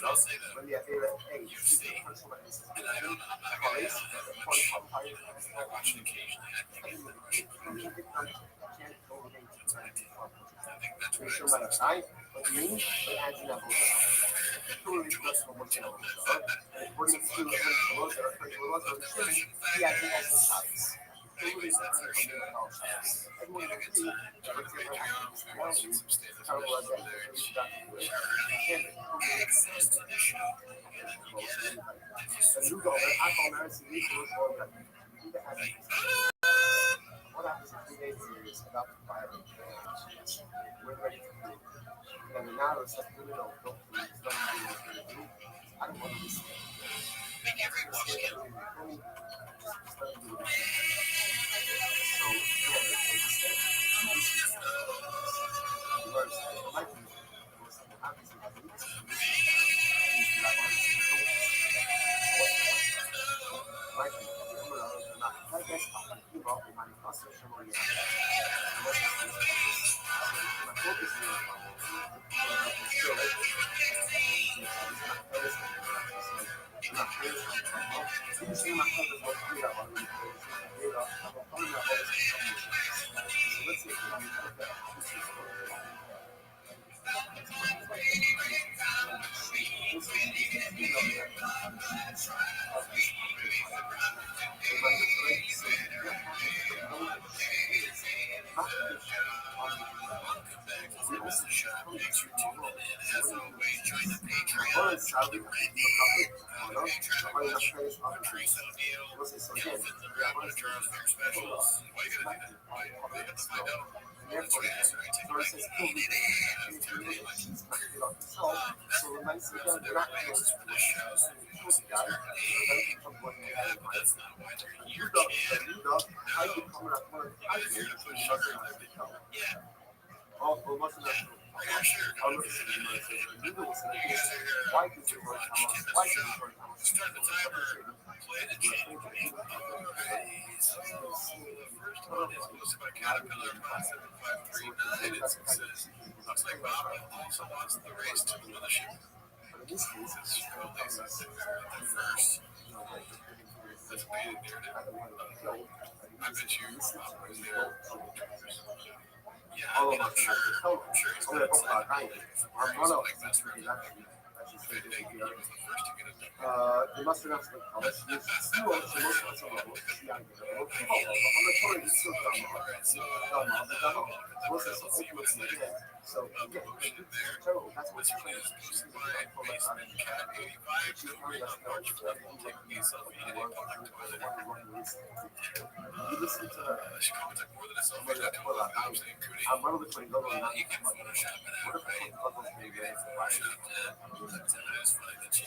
I'll say that you see, and I don't know, I'm not gonna have I watch it occasionally. I think it's right. I think that's what Insomma, sai, ogni Anyways, that's our show. We had a good time. Joined the Patreon. We watched some stand-up specials over there. She access to the show. And you get it. And you subscribe. What happens in 3 days is about the fire. We're ready to do it. And now it's like, no, don't please, don't do what you're doing. I don't want to listen. Make every watch count. So, yeah, it's like, Thanks for tuning in. As always, join the Patreon for the Randy on the Patreon. Patrice O'Neill, Kelvin the Rapper, Charles Fair specials. Why you gotta do that? Why you have to find out? That's right. That's right. Take like 8 Thursday elections. For different reasons for the shows. But that's not why they're here, kid. No. They're here to put sugar in their video. Yeah. Yeah, sure. You guys are here. Watch Tim at the show. Start the timer. Play the jingle. Alrighty. So the first one is posted by Caterpillar 5753 It says, looks like Bob also wants the race to the mothership. This is Phil thinks that's the first. That's a baited narrative. I bet you Bob was there. Yeah, I mean, I'm sure he's got a side like that's really if he was the first to get it done. Alright, so so this one is posted by Basement Cat 85 filming on March 4th while taking a selfie in a public toilet. She comments like more than a selfie tattoo on the abs including you can Photoshop it out, right? Maybe they Photoshopped it. It is funny that she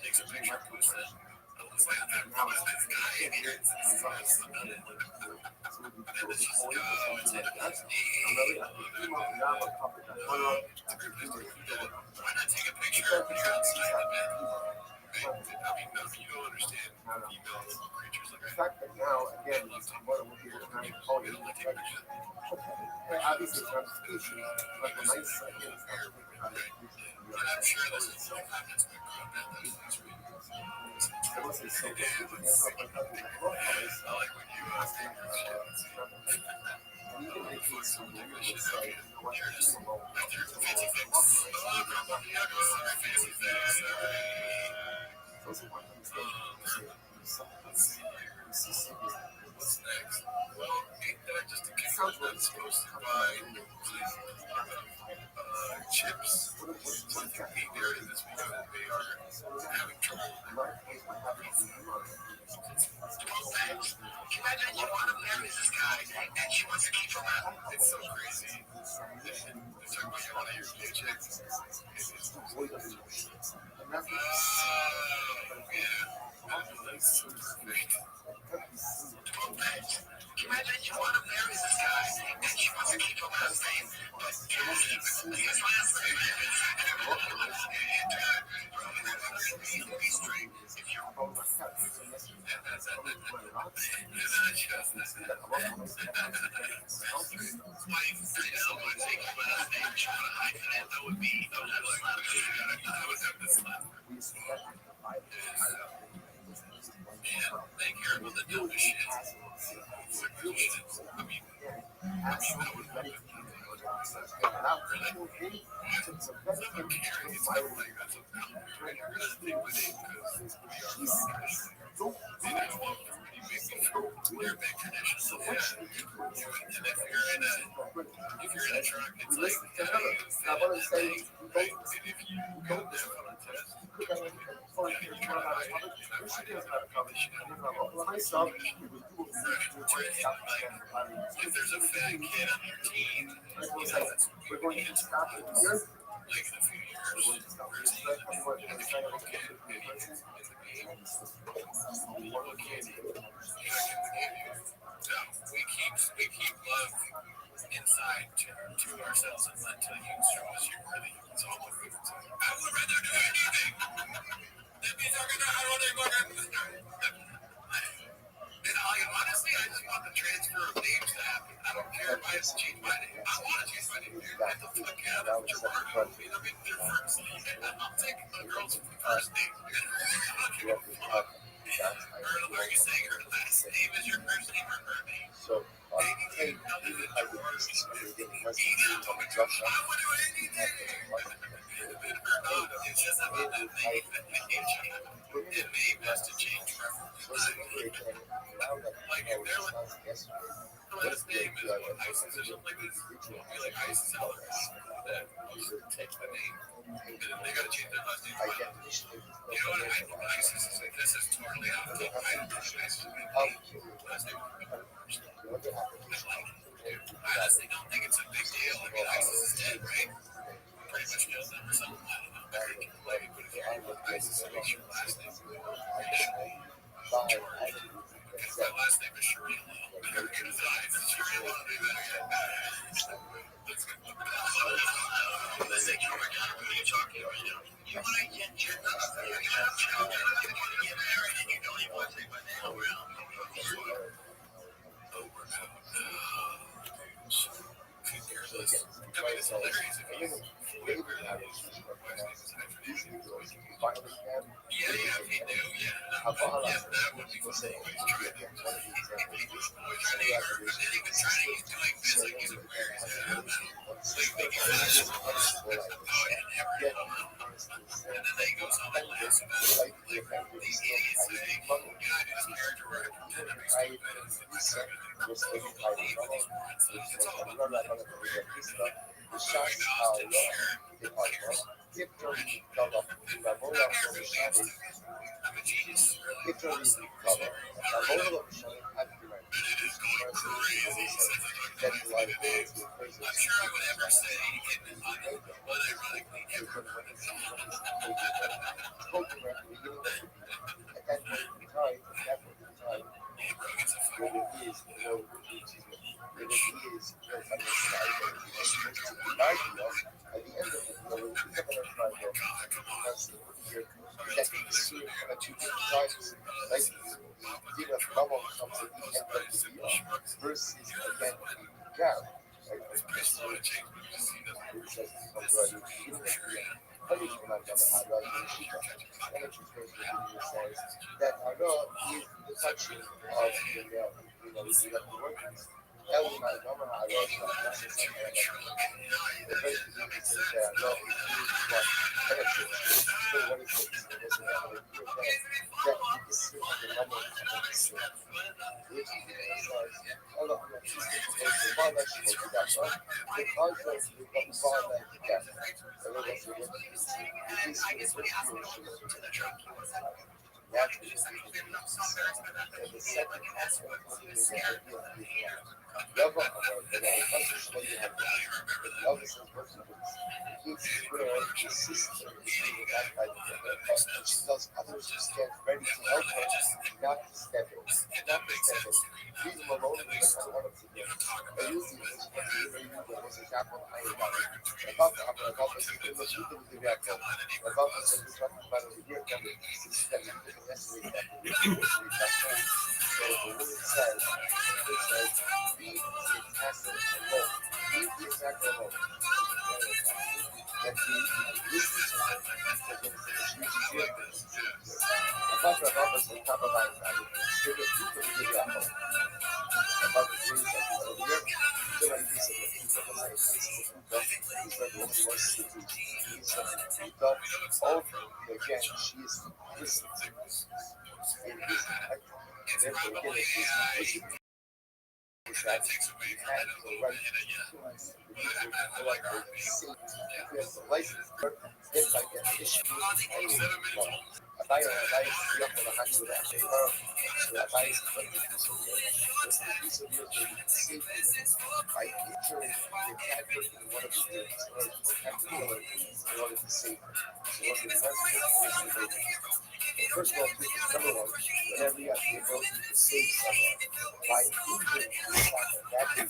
takes a picture and posts it. It looks like this guy in here. It's and then she said, oh, it's me. Why not take a picture of you outside the bed? Right? I mean, no, you don't understand female creatures like that. They love to they don't like taking pictures. Obviously, it's not species, but the nice and I'm sure this is like comments that grow up that that's really I like when you take your shit. Something that shit out here. Here it is. Right there. Fancy fix. Hello, Grandpa Diego. Sorry, fancy fix. Let's see here. What's next? Well, ain't that just a kick that's posted by Chips? What if you're being there this because they are having trouble? Imagine you want to marry this guy and she wants to keep him out. It's so crazy. They're talking about one of your paychecks. That's so perfect. Imagine you want to marry this guy and she wants to keep him out of fame. But here's my answer. Be straight. If you're wife, I would take your last name, try to hyphen it. That would be, I would have to We expect to provide They care about the dumbest shit. absolutely ready to do it. Now, really, it's a better thing to fire They're big traditions. So yeah. And if you're in a truck, it's like now, what I'm saying is, we right? don't And if you go there for a test, put that in for you to run out of coverage. This shit doesn't have coverage. When I saw it, we would do it. if there's a fat kid on your team, It was like, we're going to stop it here. like in a few years, We're going to stop it here. We're going to try to get it. one kid, we keep love inside to ourselves and let to you show us your really. It's all what we can say. I would rather do anything. That means I'm gonna how they and honestly, I just want the transfer of names to happen. I don't care if I have to change my name. I want to change my name. Get the fuck out of Gerard. I mean, they're first name. I'll take a girl's first name. Are you saying her last name is your first name or her name? So, hey, even I would just getting less than $2 on Russia. I would do anything. It's just about the name. The name has to change forever. Like if they're like, the last name is what ISIS or something like this. It'll be like ISIS Alvarez. That takes the name. And they gotta change their last name. You know what? ISIS is like, this is totally out of the I don't know ISIS. Last name. I honestly don't think it's a big deal. I mean, ISIS is dead, right? Pretty much knows them or something. I don't know. But if you have ISIS, it makes your last name. Because my last name is Sharia Law. You're gonna die. It's Sharia Law. Listen, you are not really talking right now. You want to get your you're gonna get married and you don't even want to take my name around. Over now. Careless. I mean, it's hilarious if you flavor that is my name is yeah, he knew, yeah. Yeah, that would be cool. He's trying to he's doing this like he's Aquarius. And then they goes on and laughs about it. The idiots say, yeah, I do this character where I pretend to be stupid and believe in these morons. It's all about I'm a genius. I'm sure I would ever say unironically ever. Rogan's a fucking versus again, yeah. That are not is the touching of the workers. Others just get ready to help her, not step in. Not step in. Leave them alone and let them help you. I use the was a example I about it. About the people that you can do that. About the people talking about it here, that is that you can necessarily that the so the woman says, be the pastor alone. Be the exact alone. That he listens to her. and she is implicit in his act. Therefore, again, it is implicit is that you have the right to utilize the individual collective safe. If you have the license, then by definition, Abai siyah or hani with a favor, so Abai is collective use of yours will be safe by injuring the attacker in one of the units, or you don't have to kill it in order to save her. So what the rest of the first of all, number one, whenever you have the ability to save someone by injuring the attacker,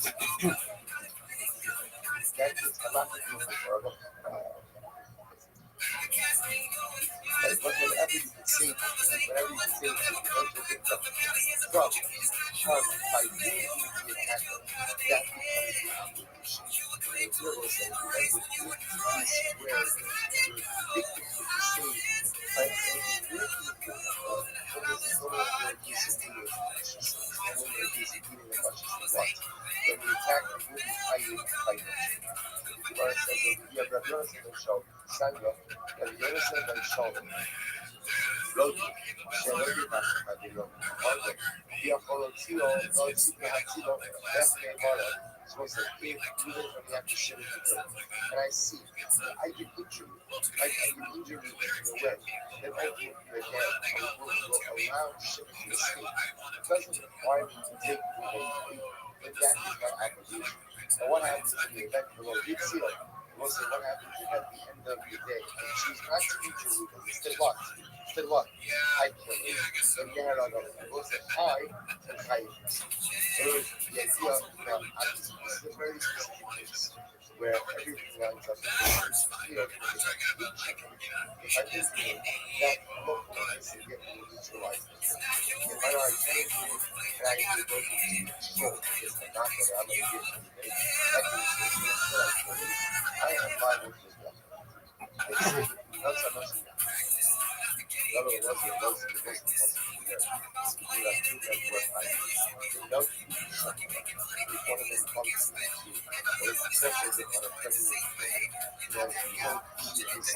that is a lot to do with verbal. But whenever you can save, whenever you can save, those are victims from harm by wounding the attacker, that becomes the obligation. The hero says, remember, you is where the victim is saved by working with the almost no longer disappearing. She says, no longer disappearing as much as she wants. When the attacker will be fighting, Gemara says over here, Rabbi Yonatan ben Shaul, Samuel, Rabbi Yonatan ben Shaul, Rodi, Shelodi Nachadilo, Argo, Diacholo Tilo, Lord Sipra Hatilo, Bethne Mara, supposed to give even when you have to shit it together. And I see, I can injure you, I can injure you in a way that ultimately you're dead, and will allow shit to escape. It doesn't require me to take you away, but that is my obligation. And what happens in the event of a big seal? We'll say what happens if at the end of the day, and choose not to injure you, because it's still what? Still what? I kill you. And you have we'll say I and I. So the idea of this is a very specific case where everything lines up. You know, if I just that local is to get neutralized. If I don't tell you and I have to go to control because I'm not going to, I'm going to get you. That means I am liable to this. Not so much. No, it wasn't. It wasn't. It wasn't. It wasn't. If one of them comes to you, or if you set it on a president, you know, you don't see this.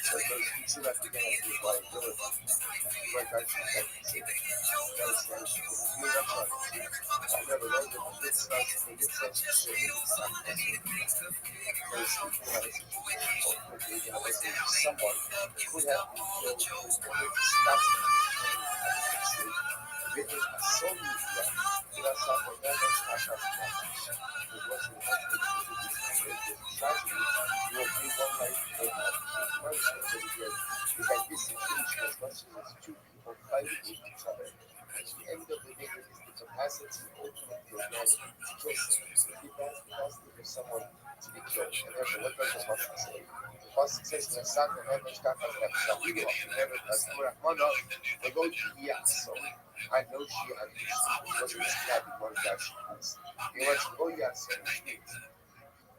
So those you see that again as your liability. Like I said, that you see. That's right. You know, that's right. I never learned it. It's not. It's such a shit. It's not possible. Because you have a situation, ultimately, you know, let's say someone could have been killed in order to stop them from committing written a soul media. That's not what that is. Not that. It wasn't tragedy. You will pay one life for that. The punishment that he did is that this situation, as much as it's two people fighting with each other, at the end of the day, there is the capacity ultimately again to kill someone. The capacity for someone to be killed. And therefore, what does the Pasuk say? The Pasuk says, Nasat never shkafas nefshavigo, never does Rahmana, the Lord Yaso. I know she understands. What is that? One that she is. You want to go, yes,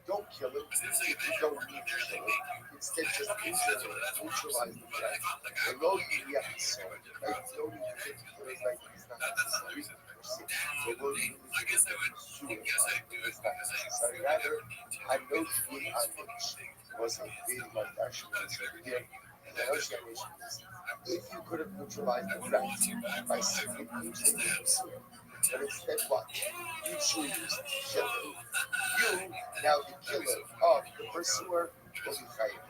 don't kill it if you don't need to kill it. Instead, just injure it, neutralize the threat. The Lord Yaso. Right? You don't need to kill it like it's not necessary. The Lord Yaso. It's not necessary. Rather, I know she was a big one actually. Here, and the notion is if you could have neutralized the threat by simply injuring the pursuer, but instead what? You choose to kill him. You, now the killer of the pursuer, will be fighting.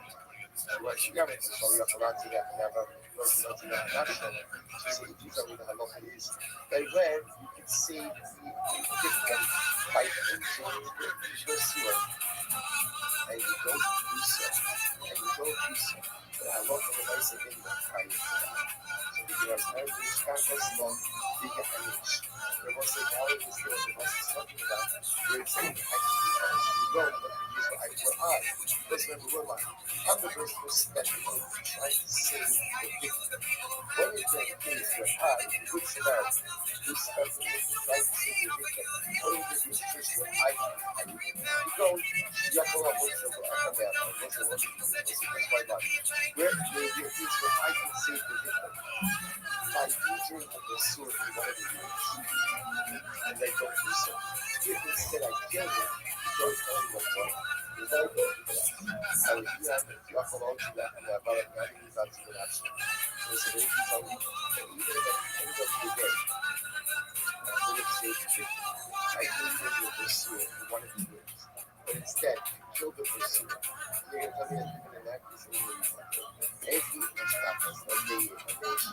Right, she got it. So you have to run to that never. So these are the halacha is that when you can save the victim by injuring the pursuer, and you don't do so, the halacha of the basic in the fight. So the American campus law, they get damaged. There was a now is there was something about where it's saying I can be punished. You don't, but you use what I put on. Let's remember we're like, I'm the first person that you know trying to save the victim. When it's a case where I, which about this person is trying to save the victim, what is it just what I can do? You don't, you have to love what's the why not? Where the case where I can save the victim by injuring the pursuer in one of the units, and they don't do so. If instead I kill him, you don't tell me what's wrong. But instead, kill the pursuer. You're gonna tell me that even in that case, if he instructs that they engage,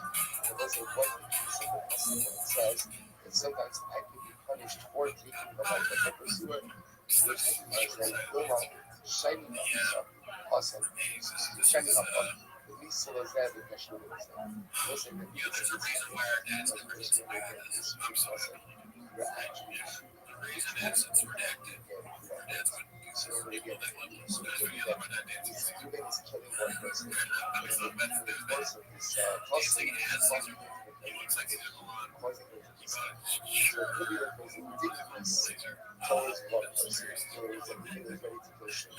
and also what the piece of the customer says, that sometimes I could be punished for taking the life of the pursuer, which is then Luma, shining up, awesome, shining up, at least so is that the question is listen, the reason why our dad's gonna raise the awesome. You're actually It's redacted. That's what so they get so that's what you love about that dance. even is killing one person. There's no benefit. The course of this It's like it has causing it looks like it's a lot. causing it to be so Sure. it could be that there's a ridiculous towards one person, towards everything is ready to go shit.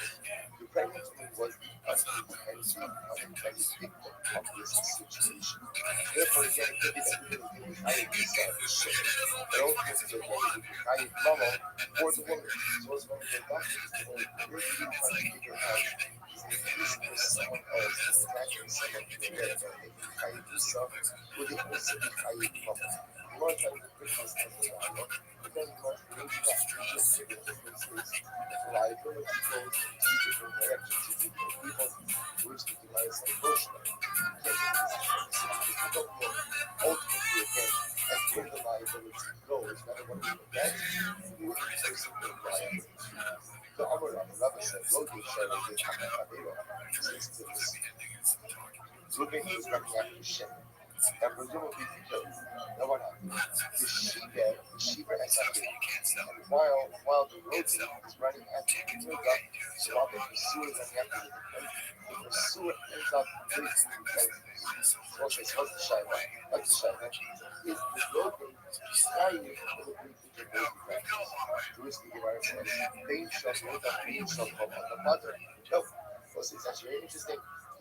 The pregnant woman was the unintended victim of this situation. Therefore, again, it could be that we really hired this shit. But ultimately, again, we hired mama for the woman. So as long as the doctor is the one who really trying to figure out is it using for someone else and attaching someone to the bed that they can hired yourself, or they also be hired mama. You want to try to put this as a dialogue, but then you want to maybe not just give it different states. Liability goes in two different directions to different people, which can be nice and emotional. Ultimately, again, as where the liability goes, whether one is against you or person in liability. The other another said, Logan shared with his Hamadero, since it was looking to running after shit. And presumably he killed. No one happened. The Shiva has happened. And while the road is running after the Yoga, so while the pursuer is running after the pursuer ends up breaking the fences. So what's the Shiva? What's the Shiva? Is the road trying to break the fences? To which the Gemara says, Pain shall hold up, pain shall come on the mother. No. Well, it's actually very interesting.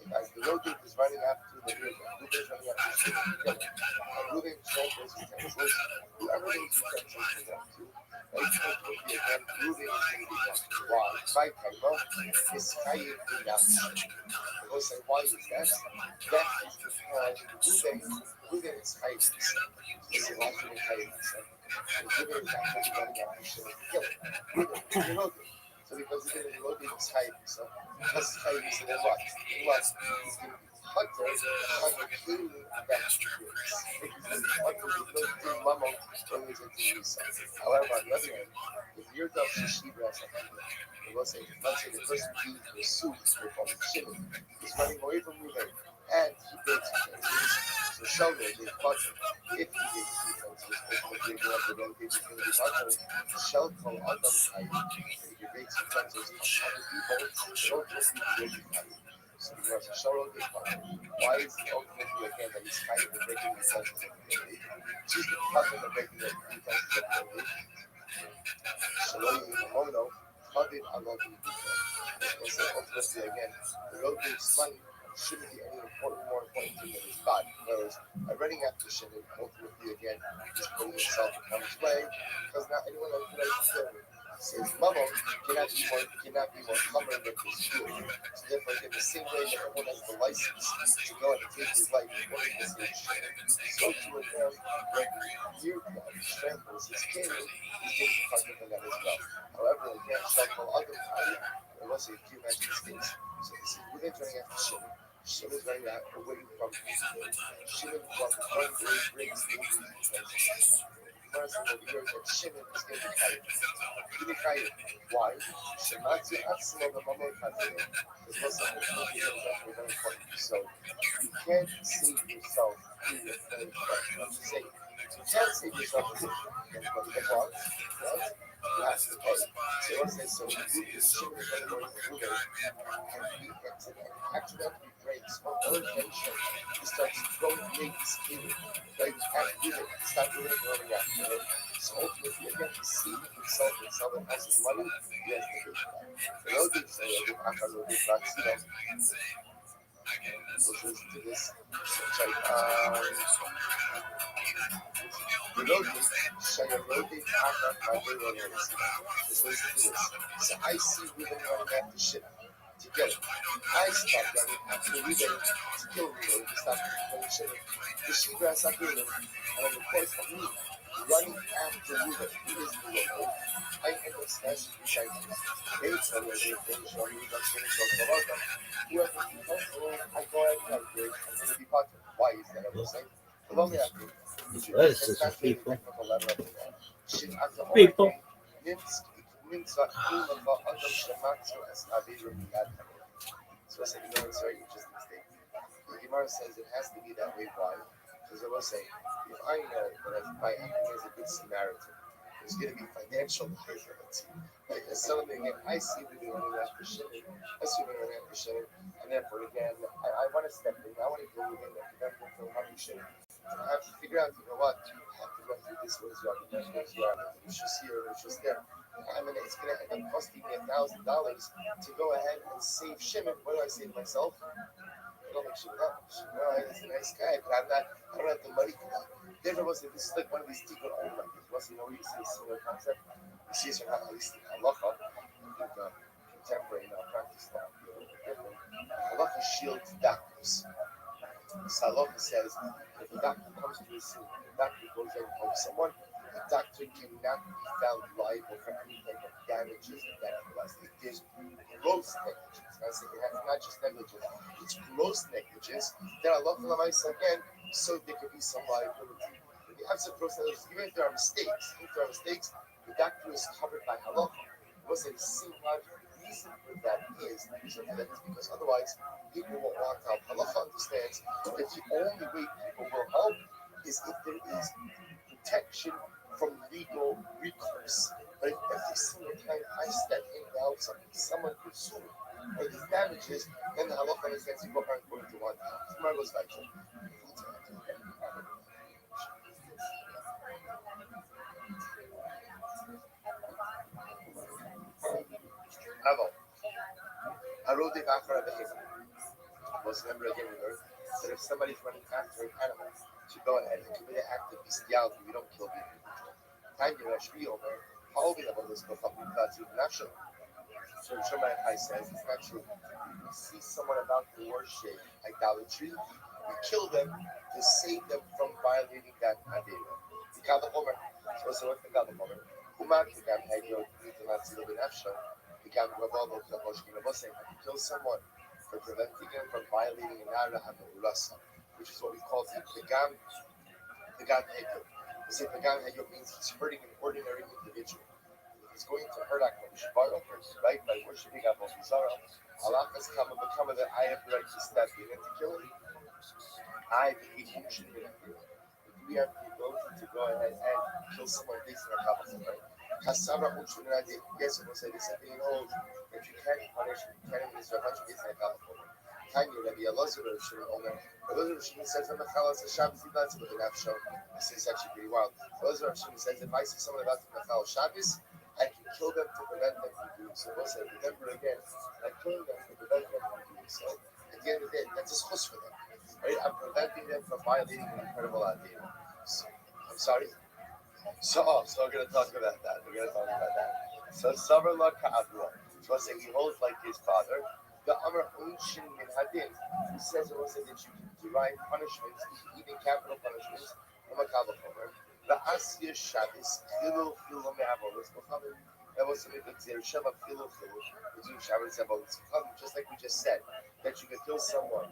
As the road is running after the river, Ruben is running after the river, and Ruben shoulders his utensils, whoever needs utensils to walk to, ultimately again, Ruben is going to be walking. Why? By Kaimo, is Kayim Binas. I will say, why is that? That is because Ruben is Kayim. This is why Ruben is Kayim. And Ruben is actually running after Shimon to kill him. Ruben is Ruben. So because it is Ruben is Kayim, so because Kayim is in what? He's going to be Hunter clean that streets. Because Hunter is going to Mamo when he's in Lisa. However, on the other hand, if you're the Shishibra or something, it will say, let's say the person being pursued will call him Shimon. He's running away from Ruben, and he breaks his fences. So Shelter did Hunter. If he breaks his fences, ultimately go up the road, he's going to be Hunter. Shell call Adam Kayim. If he breaks his fences on other people, don't just be breaking Kayim. So he was a solo big part. Why is the ultimately again that he's kind of breaking the sense of the community? She's the part of the breaking the defense of the community. Shalom Mono, funded a lot of people. And so ultimately again, the road gives money shouldn't be any more important thing than his body. Whereas running after Shimon, ultimately again, he's putting himself in harm's way because not anyone else can kill him. So his mama cannot be more common than his food. So therefore, in the same way that everyone has the license to go and take his life according to his so to a man, when earplug strangles his skin, he's getting cognizant of that as well. However, again, Shakal other time, there was a few matches case. So this is within running after Shimon. Shimon's running out away from Shimon from one great stage. Person over here that Shimon is going to fight. Why? Shematsu Atsumo the Mamo Katsuno. Because what's up with movie is actually very important. So you can't save yourself through your own question. I'm just saying, you can't save yourself through your own question. Right? You have to pay. So let's say, so you Shimon is going to go to the movie and he gets it and accidentally breaks or intention. He starts throwing things in it. Right? You can't do it. It's not really going after it. So ultimately, again, deceiving himself with someone else's money, he has to do that. The road is after the big vaccine. Let's listen to this. It's like, Melody, Shayarodi, Taka, Kavero, Let's listen to this. So I see women running after shit to get it. I stop running after women to kill me or to stop running shit. The she-grass I hear them, and on the course of me running after women, who is the woman? I end up smashing the shyness. They tell me they finish on me, but finish on the other. Whoever you come from, I go out and I'm going to be part of it. Why is that? I will say. The longer I think, What is this, people? Shit, after all People. נמצא אימא באדם שמצאו את אביו מיד הרגע. So I said, you know, it's a very interesting statement. The Gemara says it has to be that way. Why? Because I will say, if I know that by acting as a good Samaritan, there's going to be financial liability. Like, as someone again, I see the running after Shimon, I see the running after Shimon, and therefore, again, I want to step in, I want to go in and prevent them from harming Shimon. I have to figure out, you know what, you have to run through this, what is your argument, what is your argument, which is here, which is there. I mean, it's going to end up costing me $1,000 to go ahead and save Shimon. What do I say to myself? I don't make Shimon that much. You know, he's a nice guy, but I don't have the money for that. There was this is like one of these tikkun omer. You know, you see a similar concept. You see it at least in halacha, in contemporary practice now. Different. Halacha shields doctors. So halacha says if a doctor comes to a scene, the doctor goes in and helps someone, the doctor cannot be found liable for any type of damages that he does. It is gross negligence. I say it's not just negligence, it's gross negligence. Then Allah again, so there could be some liability. In the absence of gross negligence, even if there are mistakes, the doctor is covered by halacha. Was a single reason for that is the reason for that is because otherwise people won't want help. Halacha understands that the only way people will help is if there is protection from legal recourse. But if every single time I step in to help something, someone could sue me for these damages, then the halacha understands people aren't going to want help. Tomorrow goes back to Avo. Arodi Vakara Behavior. Was remember again we learned that if somebody's running after an animal to go ahead and commit an act of bestiality, we don't kill the individual. Time you rush me over, how we have all this stuff up in God's national. So Shemai Kai says it's not true. If we see someone about to worship idolatry, we kill them to save them from violating that Adela. The Kavahomer. So what's the Kavahomer? Uma Kigam Hagyo Nitanatsi Nafsha. The Kavahomer Kaposhki Nabose. Kill someone for preventing him from violating an Ara Hamarasa, which is what we call the Pagam Hegel. We say Pagam Hegel means he's hurting an ordinary individual. He's going to hurt HaKadosh Baruch Hu, right, by worshiping Avodah Zarah. Allah has come and become that I have the right to step in and to kill him. I have the emotion in it. We have the ability to go ahead and kill someone based on a Kabbalah, right? Kasara Uchunadi, yes, it was a discipline old. If you can't punish, you can't even start punishing based on a Kabbalah. Tanya, Rabbi Elazar Rishon Omer. Elazar Rishon says, I'm a Chalas Shabbos, he does it with an F show. This is actually pretty wild. Elazar Rishon says, if I see someone about to Machal Shabbos, I can kill them to prevent them from doing so. We'll say, remember again, I'm killing them to prevent them from doing so. At the end of the day, that's a schus for them. Right? I'm preventing them from violating an incredible idea. So, I'm sorry. So we're going to talk about that. So, Summer La Ka'adwa. So, I say he holds like his father. The Amr Unshin Min Hadin. He says it was that you can derive punishments, even capital punishments, from a Kavachomer. The Asya Shabbos, Filu Filu Me'avolis, that was something that there Sheva Filu Filu, between Shabbos and Avolis, just like we just said, that you can kill someone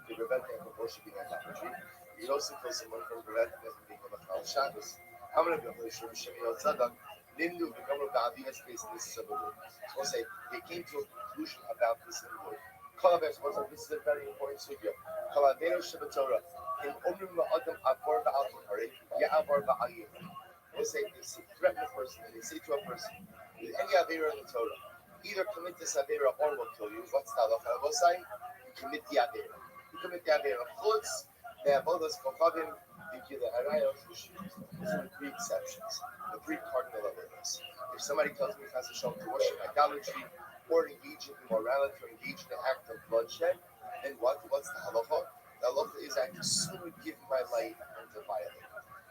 to prevent them from worshiping idolatry. You can also kill someone from preventing them from being a Machal Shabbos. I'm going to be able to show Shemi Yot Tzadok, Nimdu V'Gamru Ba'avi Espeis, and this is a word. So we'll say, they came to a conclusion about this in the word. This is a very important sugya. Kaladero Shabbatorah. In Omrim La'adam Avor Ba'al Kare, Ya'avor Ba'al Yevon. We'll say, they threaten a person, and they say to a person, with any Avera in the Torah, either commit this Avera or we'll kill you. What's the halacha? We'll say, you commit the Avera. You commit the Avera. Chutz, Me'avodas Kochavim, Vikila Arayos, these are the three exceptions, the three cardinal Averas. If somebody tells me to worship idolatry, or engage in immorality, or engage in an act of bloodshed, And what's the halacha? The halacha is I can sooner give my life than to violate.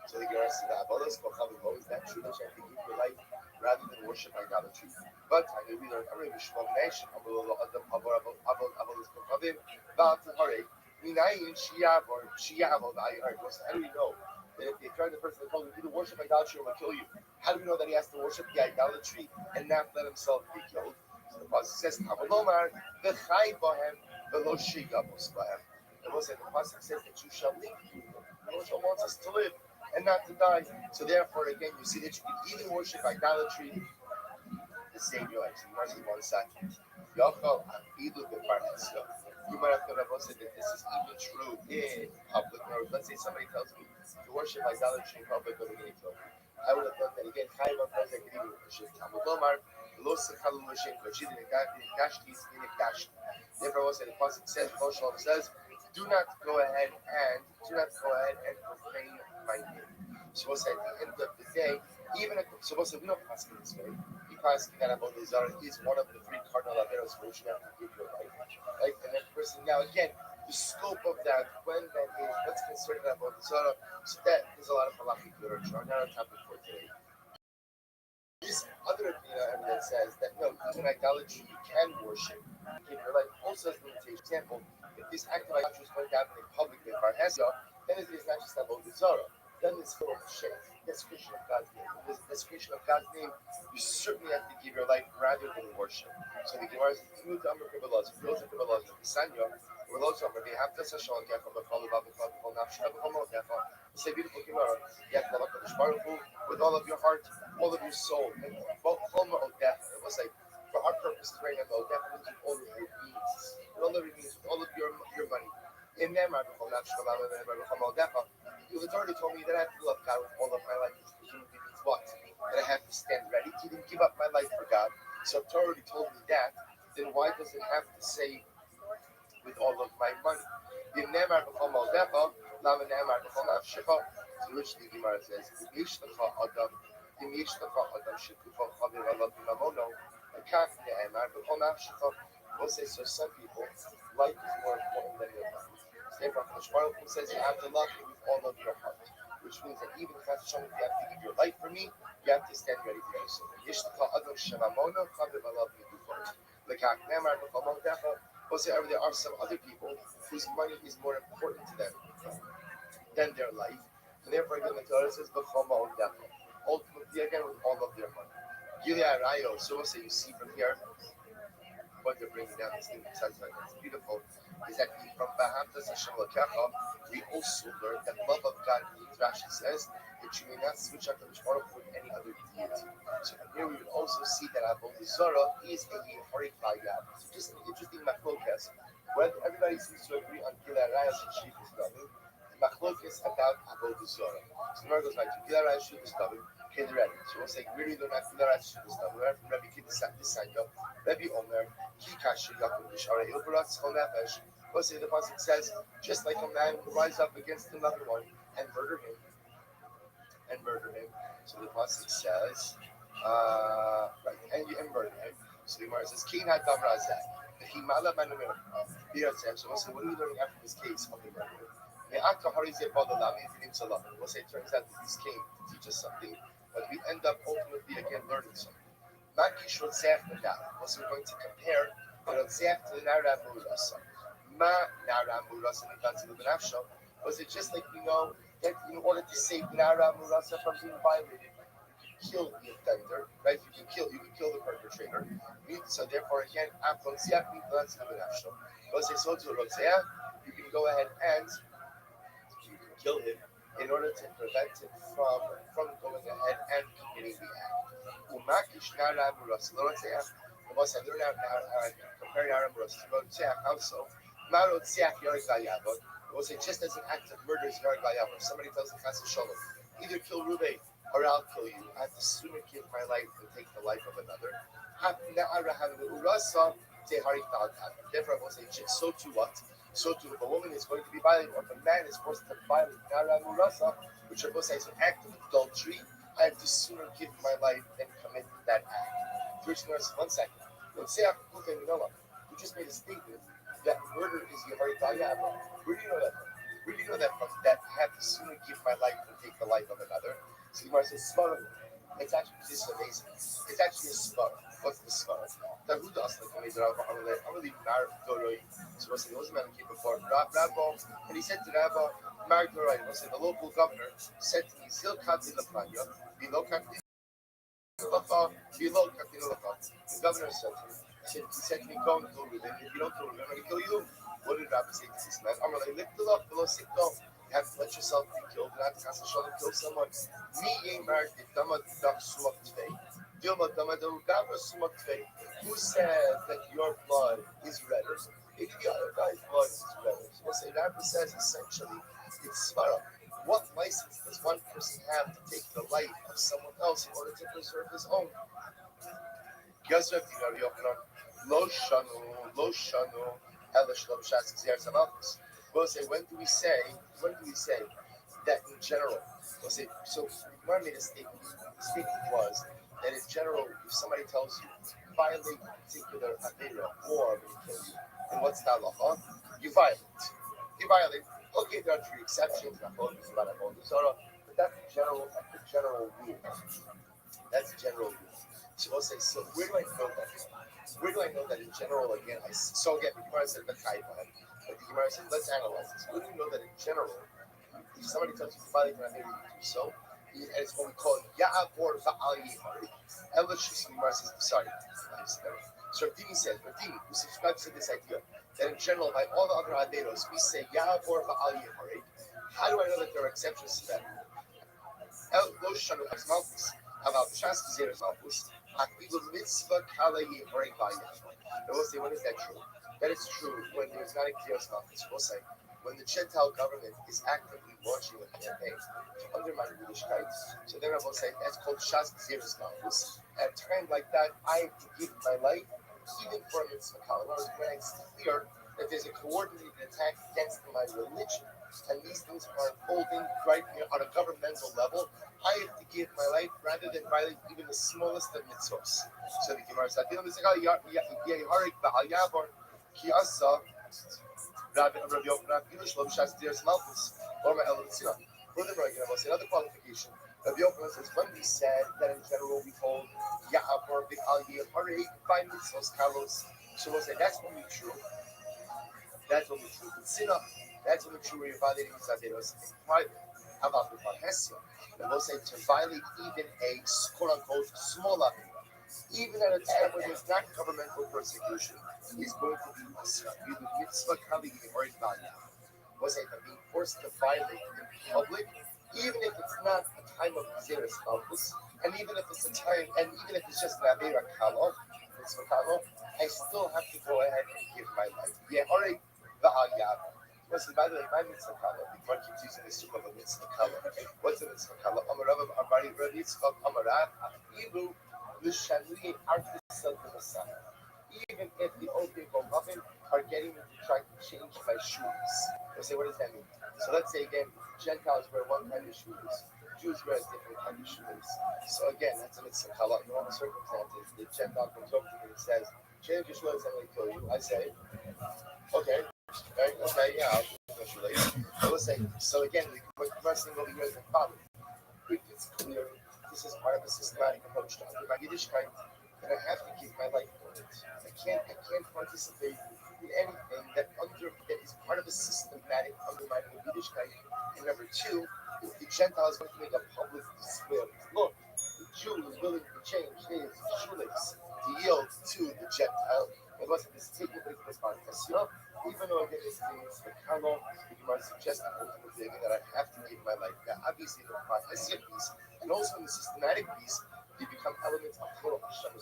So the Gemara says that Abolas Kochavim Lo, is that true that you have to give your life rather than worship idolatry? But I know we learn Amri B'Shmom Nation Abol Adam Abolas Kochavim Val Tahare Minayin Shiyavol V'Ayar. How do we know that if they turn the person that told him either worship idolatry or we'll kill you? How do we know that he has to worship the idolatry and not let himself be killed? So the pasuk says Abolomar V'Chai Bohem V'Lo Shiyavos Bohem. And we'll say the pasuk says that you shall live. The Lord wants us to live and not to die. So therefore, again, you see that you can even worship idolatry to save your life. So you must 1 second. Yochel Afidu Beparnasyo. You might have to have said that this is even true in public. Or let's say somebody tells me to worship idolatry in public, but they kill me. I would have thought that again. Chayim Afrez Ekrivu Worship Tamudomar. Los Chalu Hashem Koshid Nikashti Nikashti. Therefore, what the pasuk says, Moshe says, do not go ahead and profane my name. So we'll say at the end of the day, even if so we'll say we don't pass it this way. Because Avodah Zarah is one of the three cardinal averos for which you have to give your life. Right? And then person now again, the scope of that, when that is, what's considered Avodah Zarah, so that there's a lot of halachic literature, not a topic for today. This other evidence says that no, even idolatry you can worship, give your life also has limitations. For example, if this act of idolatry is going to happen in public with Parhasya, then it is not just Avodah Zarah. Then it's full of shame. Desecration of God's name. This desecration of God's name, you certainly have to give your life rather than worship. So the Gemara says, "Timut Amar Kabbalah, Filos of Kabbalah, Bisanya, Relos Amar, Ve'havta Sashon Kecha, B'Chol B'Chol B'Chol Nafshcha B'Chol Kecha." It's a beautiful Gemara. You have to love HaKadosh Baruch Hu with all of your heart, all of your soul, and both Chol Ma'odech. It was like for our purposes right now, Ma'odech means with all of your means, with all of your means, with all of your money. In Nemar B'Chol Nafshcha B'Chol Kecha. You had already told me that I have to love God with all of my life. Which presumably means what? That I have to stand ready to even give up my life for God. So if Torah already told me that, then why does it have to say with all of my money? To which the Gemara says, we'll say, so some people, life is more important than their money. Therefore, Kosh Baruch Hu says you have to love me with all of your heart, which means that even if you have to give your life for me, you have to stand ready to do so. However, there are some other people whose money is more important to them than their life, and therefore again the Torah says ultimately again with all of their money. Gilead Rayo, so we'll say you see from here what they're bringing down this thing besides that it's beautiful is that from Bahamtas Hashem Lakecha, we also learn that love of God means, Rashi says, that you may not switch out the Baruch with any other deity. So from here we would also see that Avodah Zarah is a Yehorik Vayad. So just an interesting machlokas, where everybody seems to agree on Gilead Rayas and Shifus Davim, the machlokas about Avodah Zarah. So the Gemara goes back to Gilead Rayas Shifus Davim, Kedredi. So we'll say, really they're not Gilead Rayas Shifus Davim, we're from Rabbi Kiddusanya, Rabbi Omer, we'll say the pasuk says, just like a man will rise up against another one and murder him. So the pasuk says, right, and murder him. So the Gemara says, King had dam razeh. So we'll say, what are we learning after this case of the murder? We'll say it turns out that this came to teach us something, but we end up ultimately again learning something. Makish Rotzach Nadal. Also, we're going to compare the Rotzach to the Nara Murasa. Ma Nara Murasa Nikansi Lubanafsho. Was it just like we know that in order to save Nara Murasa from being violated, you kill the offender, right? You can kill the perpetrator. So therefore, again, Rotzach Nikansi Lubanafsho. Was it so to Rotzach? You can go ahead and you can kill him in order to prevent him from going ahead and committing the act. Umakish Nara Muras, Lorotseach, the most I learned out now, comparing Nara Muras to Rotseach also. Marotseach Yorik Gayavot, was it just as an act of murder is Yorik Gayavot? Somebody tells the Chas Shalom, either kill Reuben or I'll kill you. I have to sooner give my life than take the life of another. Therefore, I will say, so to what? So to if a woman is going to be violent, or if a man is forced to violate Nara Murasa, which I will say is an act of adultery, I have to sooner give my life than commit that act. Which nurse, 1 second. Let's say you know what? You just made a statement that murder is Yeharitayab. Where do you know that from? Where do you know that from? That I have to sooner give my life than take the life of another. So Gemara says, Svarah. It's actually, this is amazing. It's actually a Svarah. What's the Svarah? So we'll say, there was a man who came before Rabbo, and he said to Rabbo, Mark Dorai, we'll say, the local governor said to me, Zil Katin Lafanya, below Katin Lafa, below Katin Lafa. The governor said to me, he said to me, go and kill Reuben. If you don't kill Reuben, I'm going to kill you. What did Rabbi say to this man? I'm going to lift it up below Sikko. You have to let yourself be killed. You have to cast a shot and kill someone. Me, Yemar, if Dama Dam Sumak Tvei. Dilma Dama Dama Sumak Tvei. Who said that your blood is redder? If the other guy's blood is redder. So we'll say Rabbi says essentially it's Svara. What license does one person have to take the life of someone else in order to preserve his own? Yosef Rabbi Yochanan, Lo Shanu, Elish Lo Shas Gzir Zanafis. We'll say, when do we say that in general? We'll say, so Gemara made a statement. The statement was that in general, if somebody tells you, violate a particular avera or I'm going to kill you, then what's the halacha? You violate. You violate. Okay, there are three exceptions, but that's the general rule. That's the general rule. So we'll say, so where do I know that? Where do I know that in general, again, so again, the Gemara said the Kaifa, but the Gemara said, let's analyze this. Where do you know that in general, if somebody tells you to violate an avera, you do so, and it's what we call Ya'avor Ba'al Yihari. Elish Gemara says, sorry. So Ravdini says, Ravdini, who subscribes to this idea, that in general, by all the other Averos, we say Ya'avor Ba'al Yihari. How do I know that there are exceptions to that? Lo Shanu Malchus, about Shas Gzeres Malchus, Akilu Mitzvah Kala Yihari Vayah. And we'll say, when is that true? That is true when there's not a clear Malchus. We'll say, when the Gentile government is actively launching a campaign to undermine Yiddishkeit, so then I will say that's called Shas Gzeres Malchus. At a time like that, I have to give my life, even for a mitzvah kala. When it's clear that there's a coordinated attack against my religion, and these things are unfolding right here on a governmental level, I have to give my life rather than violate even the smallest of mitzvahs. So the Gemara says, furthermore, again, I will say another qualification. Rabbi Yochanan says, when we said that in general we hold Ya'avor B'al Yihari by mitzvos kalos, so we'll say that's only true. That's only true. But sinah, that's only true when you're violating Zaderos in private. How about the Parhesia? And we'll say to violate even a quote unquote small avera, even at a time when there's not governmental persecution, is going to be mitzvah kali Yihari Vayah. Was it being forced to violate in public, even if it's not a time of Gzeres Malchus, and even if it's a time, and even if it's just an Avera Kalo, Mitzvah Kalo, I still have to go ahead and give my life. Yehorei V'al Yava. Listen, by the way, my Mitzvah Kalo, before I keep using this term of a Mitzvah Kalo, what's a Mitzvah Kalo? Amarav Abari Yitzchak Amarav Afilu L'Shani Artisel B'Masana. Even if the old people muffin are getting me to try to change my shoes. They say, what does that mean? So let's say again, Gentiles wear one kind of shoes, Jews wear a different kind of shoes. So again, that's a mitzvah. In all circumstances, the Gentile comes up to me and says, change your shoes, I'm going to kill you. I say, okay, yeah, I'll kill you later. So let's say, so again, the first thing over here is the following. It's clear, this is part of a systematic approach to my Yiddishkeit, and I have to give my life for it. I can't participate in anything that is part of a systematic undermining of Yiddishkeit. And number two, if the Gentile is going to make a public display of his look, the Jew is willing to change his shoelace to yield to the Gentile. It wasn't this taking place this Confession, even though again it's the Kano, the Gemara suggesting ultimately again that I have to give my life. Now, obviously, the Confession piece and also in the systematic piece, they become elements of total Hashem.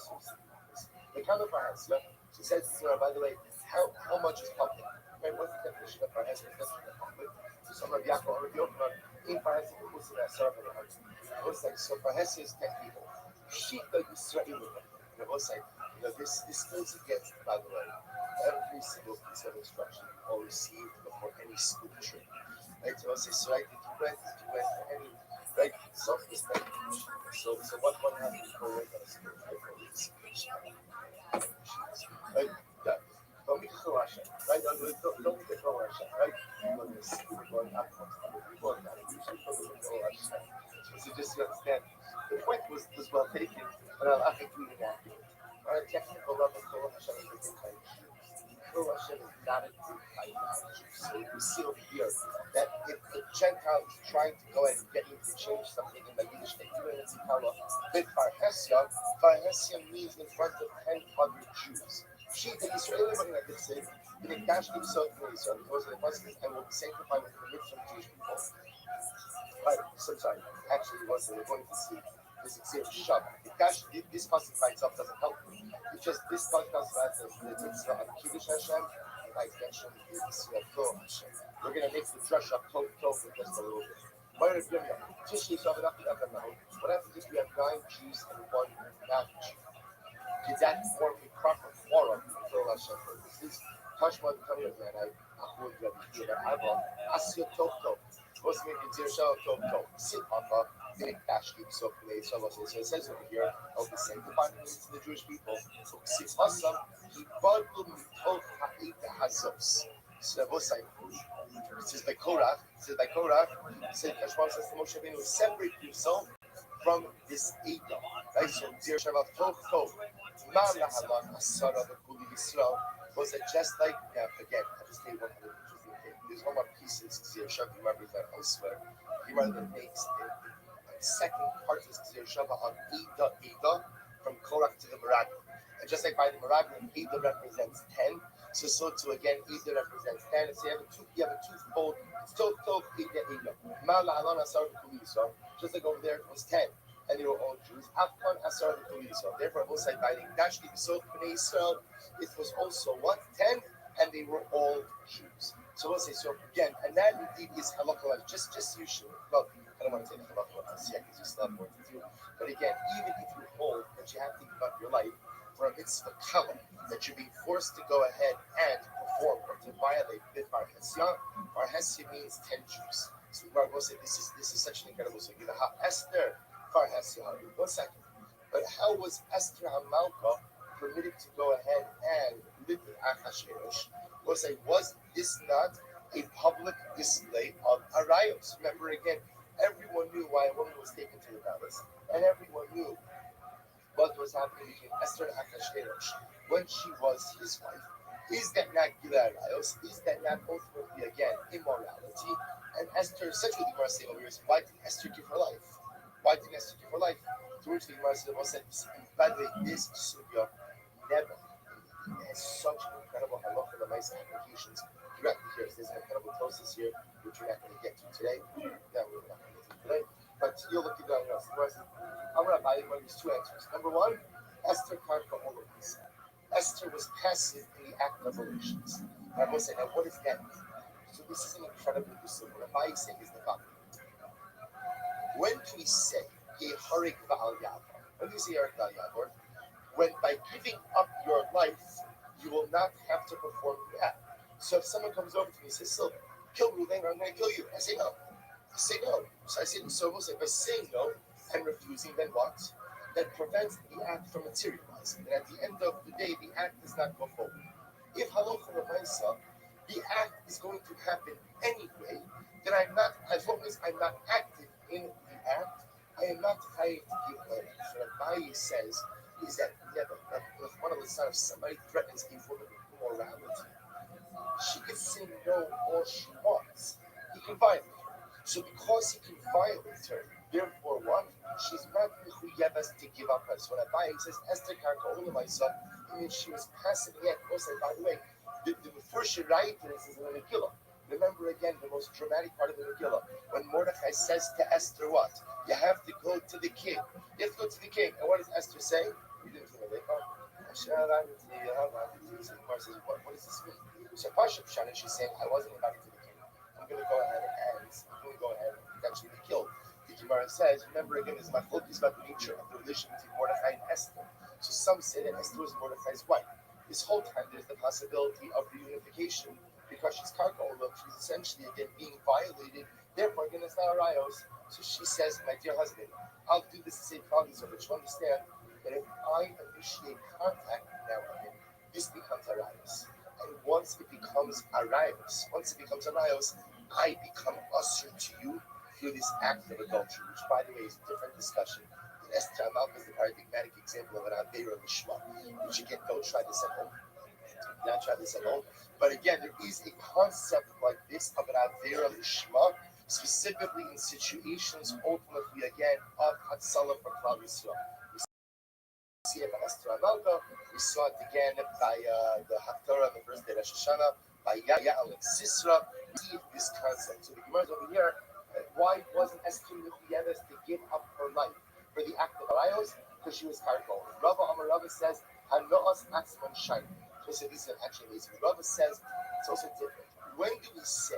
The Kano Confession, she says, by the way, how much is public? Right? What's the definition of Confession? Public. So, Rabbi Yaakov, Rabbi Yochanan, in Confession, who was in that servant of ours. So, Confession is 10 people. Shita Yisrael. This goes against, by the way, every single piece of instruction you all received before any school trip. Right? So I say, so right, if you went for any, right, self-respect. So what happened before you went on a school trip? Right? Don't be Right? But don't get wrong, Hashem, right? When you see people going up, people are not usually from the Torah Hashem. So just to understand, the point was well taken, but I think we inaccurate. On a technical level, Torah Hashem is a good kind of Jews. Torah Hashem is not a good kind of Jews. So we see over here that if the Gentile is trying to go ahead and get you to change something in the Yiddish, that you in Tzikala, with Farhesia means in front of 10 other Jews. She, the Israeli money like this, in the cash gives so many, so because the Muslims and will be sanctified with the lips of Jewish people. Right, sometimes actually was they were going to see this extreme shop. The cash, this concept by itself doesn't help you. It's just this concept has the mitzvah of Kiddush Hashem, and by extension, the mitzvah of Torah Hashem. We're going to make the drush up tov for just a little bit. What happens if we have 9 Jews and 1 non-Jew? Did that form a proper quorum for Torah Hashem purposes? Tashma becoming a man, I would have been Asya Tov Tov. What's the meaning? Zir Shal Tov Tov. Sit on the Dashki, so it says over here, of the sanctified to the Jewish people. So sit Asam, he bundled Tov Ha'ita Hazos. So what's that? It says by Korach, it says Hashman says to Moshe Rabbeinu, separate yourself from this Edom. Right? So Zir Shal Tov Tov. Ma Lahalan Asara V'Kuli Yisrael. Was it just like, again, I just tell you one other interesting thing. There's one more piece in Zir Shava, you remember that elsewhere. You remember that makes the second part of Zir Shava on Ida from Korach to the Meraglim. And just like by the Meraglim, Ida represents 10. So too again, Ida represents 10. And so you have a twofold, Tov Ida. Ma'ala Alon Asar V'Kuliso. Just like over there, it was 10. And they were all Jews. Afkan Asar V'Kuliso. Therefore, I will say by the Dashki B'Sot B'nai Israel, it was also what? 10, and they were all Jews. So we'll say, so again, and that indeed is halakha, just you should, well, I don't want to say halakha yet because you still have more to do. But again, even if you hold that you have to give up your life for a mitzvah kala, that you're being forced to go ahead and perform or to violate with Barhesia means 10 Jews. So the will say, this is such an incredible thing. Esther, Barhesia, 1 second. But how was Esther Hamalka permitted to go ahead and live with Achashverosh? Was this not a public display of arayos? Remember again, everyone knew why a woman was taken to the palace, and everyone knew what was happening between Esther and Achashverosh when she was his wife. Is that not gila arayos? Is that not ultimately again immorality? And Esther, essentially, the Gemara saying over here is, why did Esther give her life? Why did Esther give her life? To which the Gemara said, by the way, this sugya never has such incredible halacha and nice applications throughout the years. There's an incredible process here, which we're not going to get to today. That we're not going to get to today. But you'll look at that. I'm going to buy one of these 2 answers. Number 1, Esther Karka Olokisa. Esther was passive in the act of relations. And I will say, now what does that mean? So this is an incredibly useful. What I'm saying is the following. When do we say Yeharik Ba'al Yavor? When do we say Yeharik Ba'al Yavor? When by giving up your life, you will not have to perform the act. So if someone comes over to me and says, Silver, kill Ruvain or I'm going to kill you, I say no. So I say, so we'll say, by saying no and refusing, then what? That prevents the act from materializing. And at the end of the day, the act does not go forward. If halacha remaisa, the act is going to happen anyway, then I'm not, as long as I'm not active in the act, I am not trying to give money. So what Abaye says is that never, if one of the sons of somebody threatens a woman with immorality, she can say no all she wants. He can violate her. So because he can violate her, therefore what? She's not mechuyevas to give up her. So when Abaye says Esther Karka Olamaisa, it means she was passive yet. Also, by the way, the first right to this is in the Megillah. Remember again the most dramatic part of the Megillah, when Mordechai says to Esther what? You have to go to the king. You have to go to the king. And what does Esther say? You didn't think of it. What does this mean? So Pasha Pshana, she's saying, I wasn't invited to the king. I'm going to go ahead and potentially be killed. The Gemara says, remember again, this machlok is about the nature of the relation between Mordechai and Esther. So some say that Esther was Mordechai's wife. This whole time there's the possibility of reunification because she's Karka Olam, she's essentially again being violated, therefore again it's not arayos. So she says, my dear husband, I'll do this to save Kali, so that you understand that if I initiate contact now with him, this becomes arayos. And once it becomes arayos, I become usher to you through this act of adultery, which, by the way, is a different discussion. And Esther Amalka is the paradigmatic example of an Aveira Lishma, which again, don't try this at home. Not try this at home. But again, there is a concept like this of an Aveira Lishma, specifically in situations, ultimately, again, of Hatzalah for Klal Yisrael. See it by Esther Amalka. We saw it again by the Haftarah on the first day of Rosh Hashanah, by Yael and Sisra. We see this concept. So the Gemara over here, why wasn't Esther Michieves to give up her life for the act of Arayos? Because she was Karkol. Rava Amar Rava says, Hanoas Atzman Shain. So this is actually amazing. Rava says, it's also different. When do we say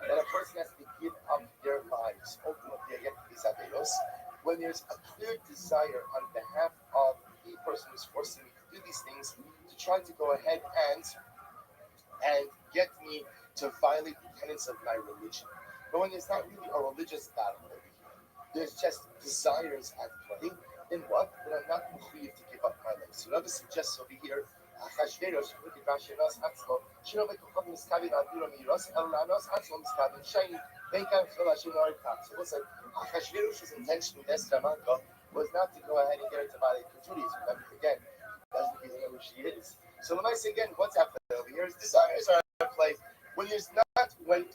that a person has to give up their lives, ultimately, again, these Averos, when there's a clear desire on behalf of the person who's forcing me to do these things to try to go ahead and get me to violate the tenets of my religion. But when there's not really a religious battle over here, there's just desires at play, then what? Then I'm not mechuyev to give up my life. So Rabbi suggests over here, Achashverosh, look at Rashi Nas Atzmo, Shino Bekochav Miskavin Adira Miros, El Lanos Atzmo Miskavin Shiny, Benkan Chalash Inorik. So what's like Achashverosh's intention with Esther Amalka was not to go ahead and get her to violate her Judaism. Remember, again, that's because I know who she is. So let me say again, what's happening over here is desires are at play. When there's not, when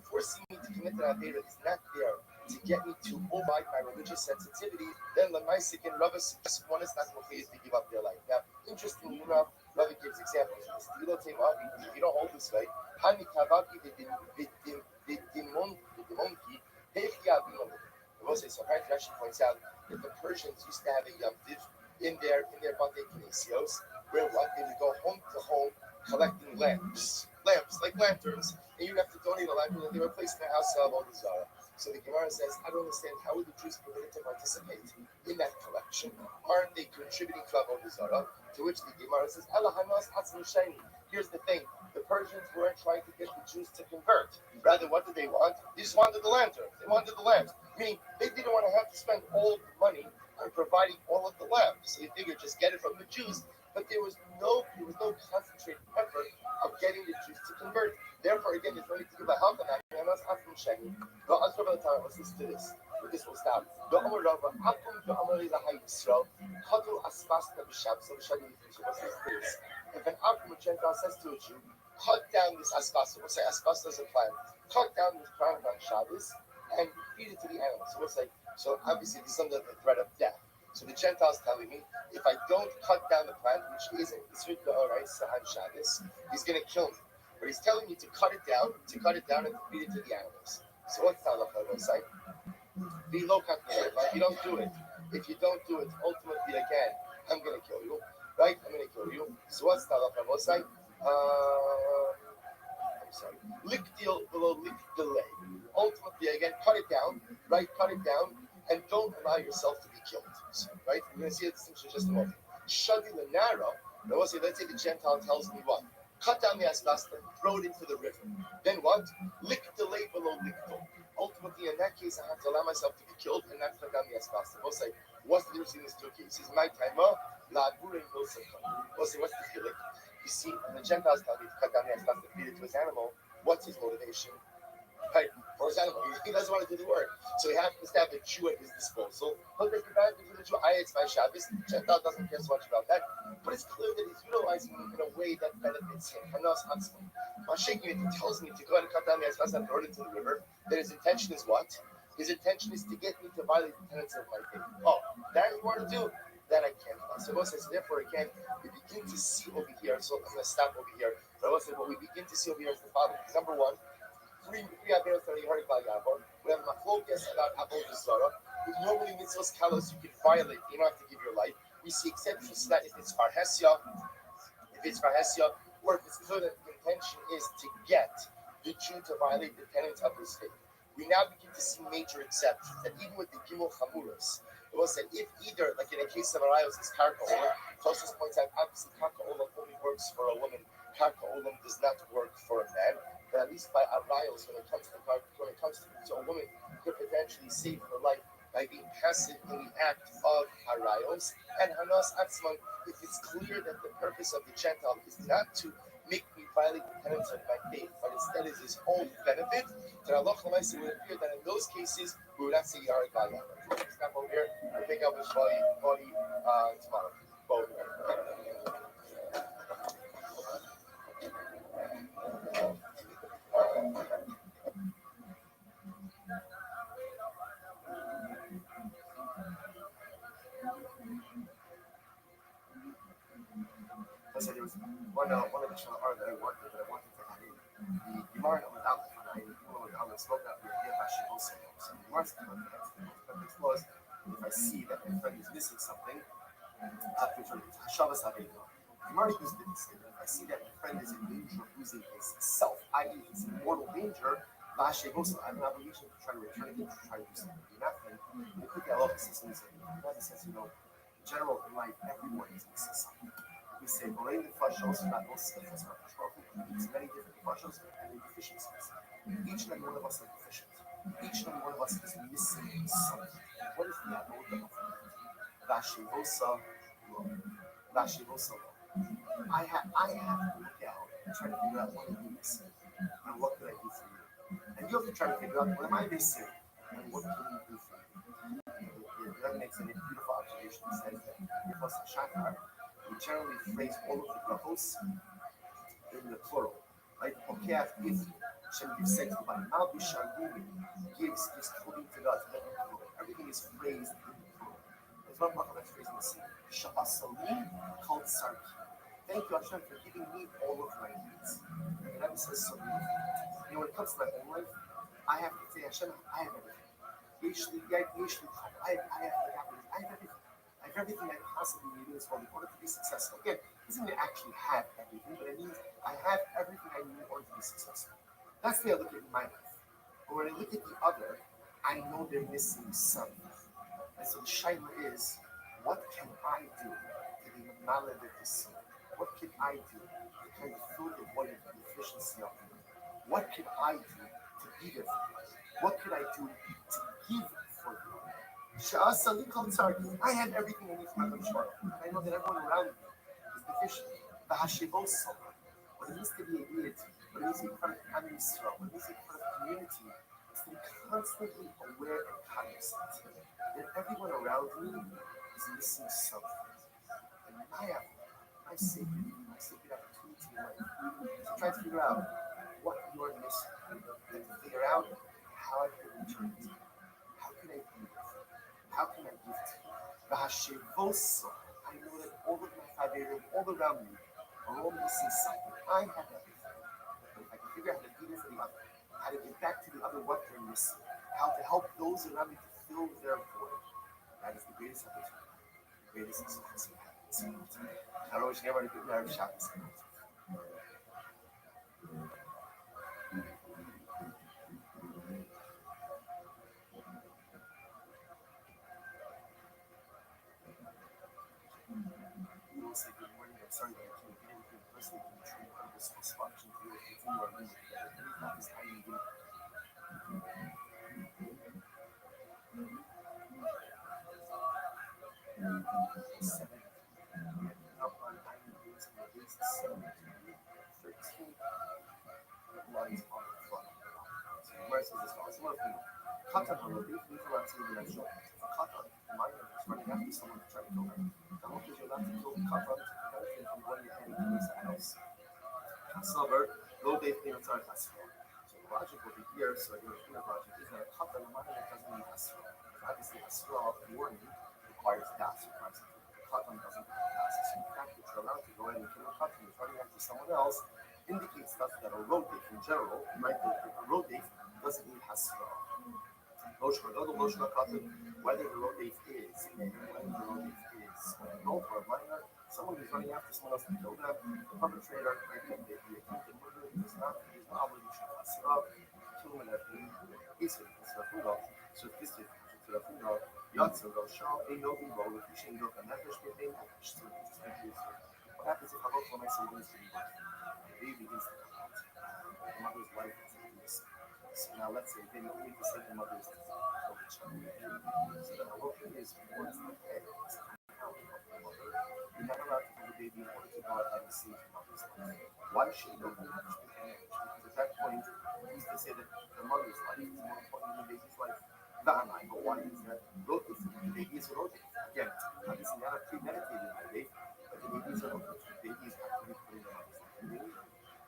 forcing me to commit an Aveira is not there to get me to override my religious sensitivity, then Lamaisik and Rabbi suggests one is not motivated to give up their life. Now, interestingly enough, Rabbi gives examples of this. If you don't hold this way, Hani Kavaki the Dimonki, so apparently Rashi points out that the Persians used to have a Yom Tiv in their Bate Kinesios, where what they would go home to home collecting lamps like lanterns, and you'd have to donate a lamp, and they were placed in the house of Avodah Zarah. So the Gemara says, I don't understand how are the Jews permitted to participate in that collection? Aren't they contributing to Avodah Zarah? To which the Gemara says, here's the thing: the Persians weren't trying to get the Jews to convert. Rather, what did they want? They just wanted the lanterns. They wanted the lamps. Meaning, they didn't want to have to spend all the money on providing all of the lamps. So they figured just get it from the Jews. But there was no concentrated effort of getting the Jews to convert. Therefore, again, there's no need to give a help on that. Let's listen to this. With this will stop. If an Akum Gentile says to a Jew, cut down this asbestos, we'll say asbestos is a plant, cut down this plant on Shabbos and feed it to the animals. So we'll say, so obviously this is under the threat of death. So the Gentile's telling me, if I don't cut down the plant, which isn't Isrit L'Oraisa on Shabbos, he's going to kill me. But he's telling me to cut it down and to feed it to the animals. So what's that on the site? Be low calculated. If you don't do it, ultimately again, I'm going to kill you. Right? I'm going to kill you. So what's that on the site? I'm sorry. Lick deal below lick delay. Ultimately again, cut it down. Right? Cut it down. And don't allow yourself to be killed. So, right? We're going to see the distinction in just a moment. Shadi Lanara, let's say the Gentile tells me what? Cut down the asbestos, throw it into the river. Then what? Lick the lay below lick. Ultimately, in that case, I have to allow myself to be killed and not cut down the asbestos. We'll say, what's the difference in these two cases? My timer, la gurin wilson. We'll say, what's the feeling? You see, when the Gentiles tell me to cut down the asbestos and feed it to his animal, what's his motivation? Right, for his animal. He doesn't want to do the work. So he happens to have a Jew at his disposal. He'll take advantage of the Jew. It's my Shabbos. The Gentile doesn't care so much about that. But it's clear that he's utilizing it in a way that benefits him. Shaking it, he tells me to go ahead and cut down the asbestos and throw it into the river. Then his intention is what? His intention is to get me to violate the tenets of my faith. Oh, that you want to do? That I can't. So therefore, again, we begin to see over here. So I'm going to stop over here. But what we begin to see over here is the following. Number one, three Averos that you heard about Yavor. We have Machlokas about Avodah Zarah. Normally, mitzvahs kalos you can violate. You don't have to give your life. We see exceptions to that if it's Farhesia, or if it's clear that the intention is to get the Jew to violate the tenets of his faith. We now begin to see major exceptions. That even with the Gimel Chamuros, it was that if either, like in the case of Arayos, is Karka Olam, Tosus points out obviously Karka Olam only works for a woman. Karka Olam does not work for a man. But at least by Arayos, when it comes to a woman, could potentially save her life by being passive in the act of Arayos. And Hanas Atzman, if it's clear that the purpose of the Gentile is not to make violate the tenets of my faith, but instead is his own benefit, then Allah Almighty would appear that in those cases we would not say Yara Gaya. For example, here, I pick up his body tomorrow. Both. Let's say there was one additional art that I wanted to add in. The Gemara on Aleph, and I spoke about the idea of Hashem also. So the Gemara's context was, if I see that my friend is missing something, Shabbos Havinu. Gemara used it to say that if I see that my friend is in danger of losing his self, i.e., he's in mortal danger, I have an obligation to try to return it, to try to do something. Nothing. You could get a lot of systems, in that sense, in general, in life, everyone is missing something. We say, Borei the fashos, not most of us are There's many different fashos and deficiencies. Each and every one of us is deficient. Each and every one of us is missing something. What is that? What the Vashivosa, Vashivosa. I have to look out and try to figure out what am I missing and what can I do for you. And you have to try to figure out what am I missing and what can you do for me. That makes a beautiful observation. It says that in the Shachar, we generally phrase all of the brachos in the plural. Right? Pokeach gives Shem gives sex to body. Mal Bishargumi gives clothing to God. Everything is phrased in the plural. There's one bracha that's phrased in the same. Sha'asalim called Sarki. Thank you, Hashem, for giving me all of my needs. And that says so beautiful. When it comes to my own life, I have to say, Hashem, I have everything. I have everything. I have everything I possibly need in this world in order to be successful. Again, it doesn't mean I actually have everything, but it means I have everything I need in order to be successful. That's the way I look at my life. But when I look at the other, I know they're missing something. And so the shaila is, what can I do to be malad at this? What can I do to kind of fill the void of the deficiency of them? What can I do to be there for them? What can I do to give for them? I have everything I need for my Mishmar. I know that everyone around me is deficient. The Hashivos, what it means to be a deity, what it means to be part of the Am Yisrael, what it means to be part of the community, is to be constantly aware and cognizant that everyone around me is missing something. And my sacred opportunity in life is to try to figure out what you are missing, and to figure out how I can return it. How can I be with you? How can I give to you? The Hashivosa, I know that all of my Chaverim, all around me, are all missing something. I have everything. But if I can figure out how to be there for the other, how to get back to the other what they're missing, how to help those around me to fill their void, that is the greatest opportunity, the greatest success we have. I don't wish everyone a good night of Shabbos. Say good morning. I'm sorry that I can't be with you in person. I'm trying to have this function to do it. If you are living together, that is how you do it. Up on 90 days from the base of 13 lines on the front. So the verse is as follows. One of them, Katan Halabi, we can answer the next one. Katan, the mind is running after someone to try to kill him. The hope is you're not to kill the Katan to prevent him from going ahead and killing someone else. However, low day payments are Hasra. So the logic will be here, so the logic is that a Katan, the mind doesn't need Hasra. Obviously, Hasra, warning, requires Das, requires Katan doesn't have Das. So the fact that you're allowed to go ahead and kill a Katan and running after someone else indicates that a road date in general, right? A road date doesn't need Hasra. Whether the road date is an adult or a minor, someone who's running after someone else to kill them, the perpetrator, right? The attempted murder is not his obligation to Hasra, kill him and everything. Basically, it's a funeral. So if this is a funeral, Yatzel, they'll show a no evil, if you change up and that there's nothing, what happens if I go for my son begins to be born? The baby begins to come out. The mother's life is missing. So now let's say they don't need to save the mother's kill the child. So then the whole thing is once the head is coming out of the mother, you're not allowed to kill the baby in order to go ahead and save the mother's life. Why should you be Because at that point, we used to say that the mother's life is more important than the baby's life. That I but why is that? Rotate. The baby is rotate. Again, obviously not a premeditated baby, but the baby is rotate. The baby is actively putting the mother's life in the baby.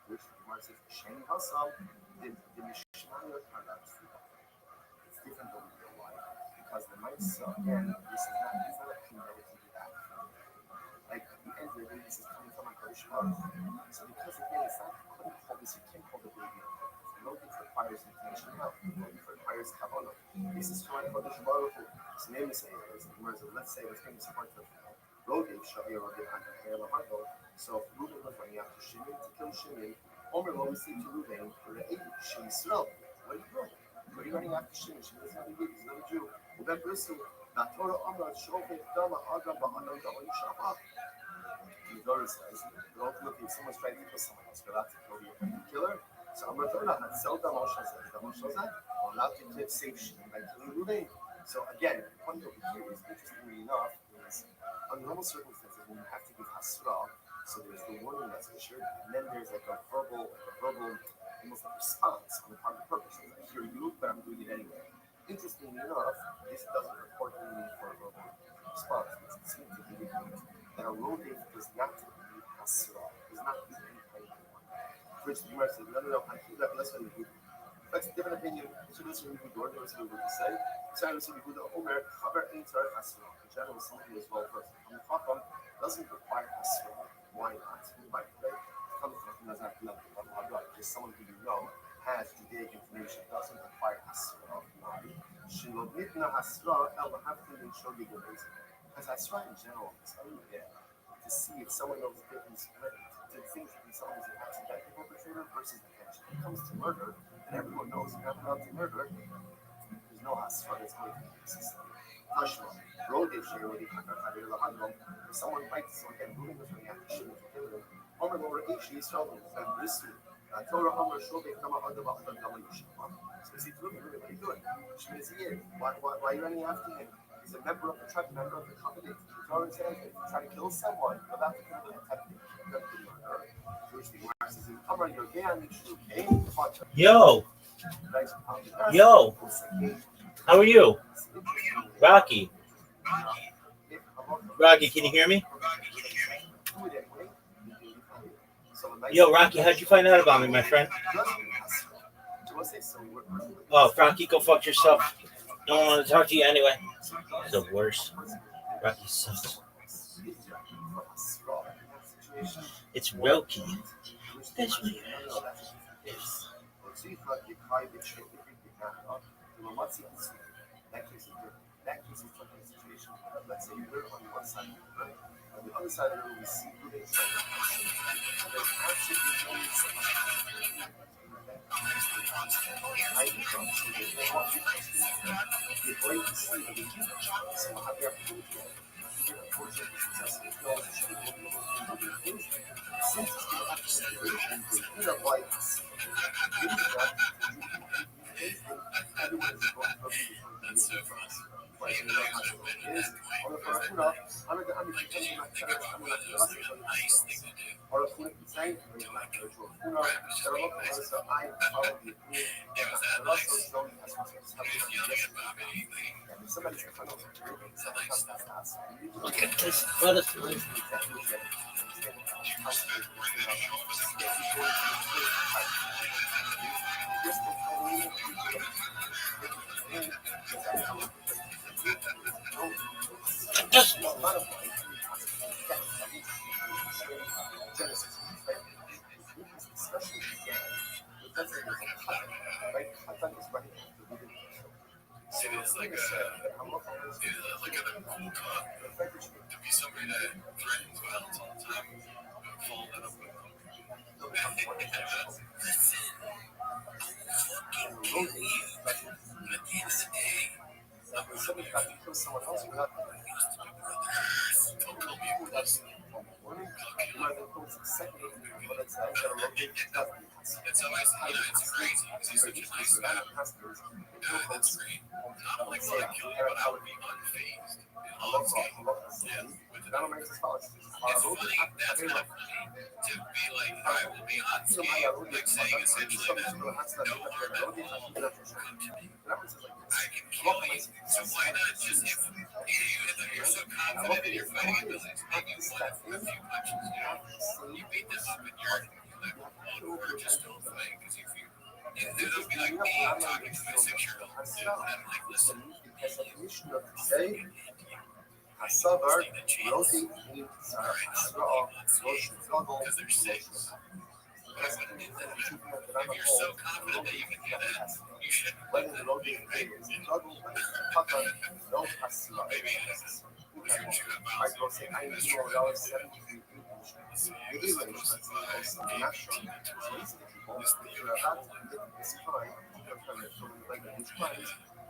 Which the Gemara says, Shani Hasam, the Mishnayot are not true. It's different than real life. Because the mice, again, this is not a premeditated act. Like the end of the day, this is coming from a Kodesh Baruch. So because again, it's not couldn't call this, you can't call the baby. No it requires intention now. It requires Kabbalah. This is from a Kodesh Baruch. So name is let's say let's make this part of Rodev Shavir or the so if Reuben was running after Shimon to kill Shimon, Omer will receive to Reuben for the eight Shimon Israel. What are you doing? What are you running after Shimon? Shimon is not a Yid, he's not a Jew. Reuben Bristle, that Torah Amra Shofet Dama Adam Ba'anam Da'an Shabbat. The Torah says, but ultimately, if someone's trying to kill someone else, we're allowed to kill the killer. So Amar Torah had sell Dama Shazah, we're allowed to live safe Shimon by killing Reuben. So again, the point over here is interestingly enough, is under normal circumstances when you have to give hasra, so there's the warning that's issued, and then there's like a verbal, almost like response on the part of the purpose. Like, I hear you, but I'm doing it anyway. Interestingly enough, this doesn't report any need for a verbal response. It's significantly that a rodev does not need hasra, does not need any kind of one. Which the Gemara says, no, I feel that less than you. That's a different opinion. So this is what we do. This is what we say. So this is what we do. Omer, Chaber ain't tzarech hasra. In general, somebody who is well versed. The Chacham doesn't require hasra. Why not? By the way, coming from does not love just someone who you know has Judaic information doesn't require hasra. Why? Shelo nitna hasra el haftin in shodi gobeis. Because hasra in general is only there to see if someone knows the difference, to think that someone is an accidental perpetrator versus intention. When it comes to murder, and everyone knows you're not allowed to murder, there's no hasra that's going to be consistent. Tashma, Rodev Shayodi Hakakari Lahadram, if someone bites someone and moving with him, you have to shoot him to kill him. Omer over H, he's trouble, and Restream. Torah Omer Shobek Kama Adam Adam Dama Yishma. So he says, Ruben, what are you doing? Shmi is here. Why are you running after him? He's a member of the tribe, member of the covenant. The Torah says, if you try to kill someone, you're allowed to kill them attempting murder. Which the Gemara says, Omer, you're down, Yo, how are you? Rocky, can you hear me? Yo, Rocky, how'd you find out about me, my friend? Oh, Rocky, go fuck yourself. Don't want to talk to you anyway. The worst. Rocky sucks. It's Rocky. That's what it is. That case is talking a situation where, let's say, you're on one side of the river, on the other side of the river, we see moving something. So there's absolutely no you're going to see that you somehow have the opportunity to unfortunately successfully go and shoot one of the things. Since it's going to have to situation, you know, like, everyone is going to be Look at this butterfly. Just It is like a cool cop to be somebody that threatens violence all the time. Follow that up with listen, I'm fucking kill you. But at the end of the day, I'm somebody got to kill someone else, we're not used to be brothers. Don't kill me for this. you might have put some second but it's not going to rotate. It's always, it's crazy because he's such a nice guy. That's great. Not only will I kill you, but I would be unfazed in all this game. Yeah, with the numbers. It's funny. That's kind of funny to be like, I will be unscathed, like saying essentially that no harm, no harm will come to me. I can kill you. So why not just if you're so confident in your fighting abilities, maybe one a few punches, you beat them up and you're like, or just don't fight because if you it would be like me talking to my 6-year-old and I'm like, listen, الصبر روتين because they're safe. If you're so confident that you can do that, you shouldn't let them be right. Maybe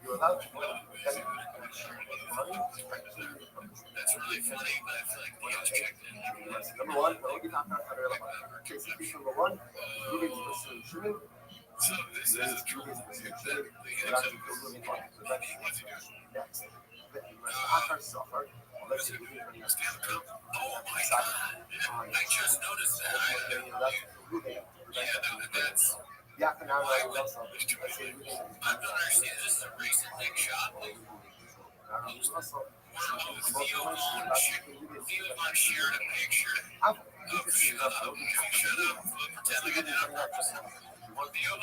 you're allowed to that's really funny, but I feel like they all checked in. number one, number one, So this is a true Oh my god! I just noticed that. That's. I don't understand. This is a recent big shot. Theo shared a picture of shut up, pretending I did on purpose. Theo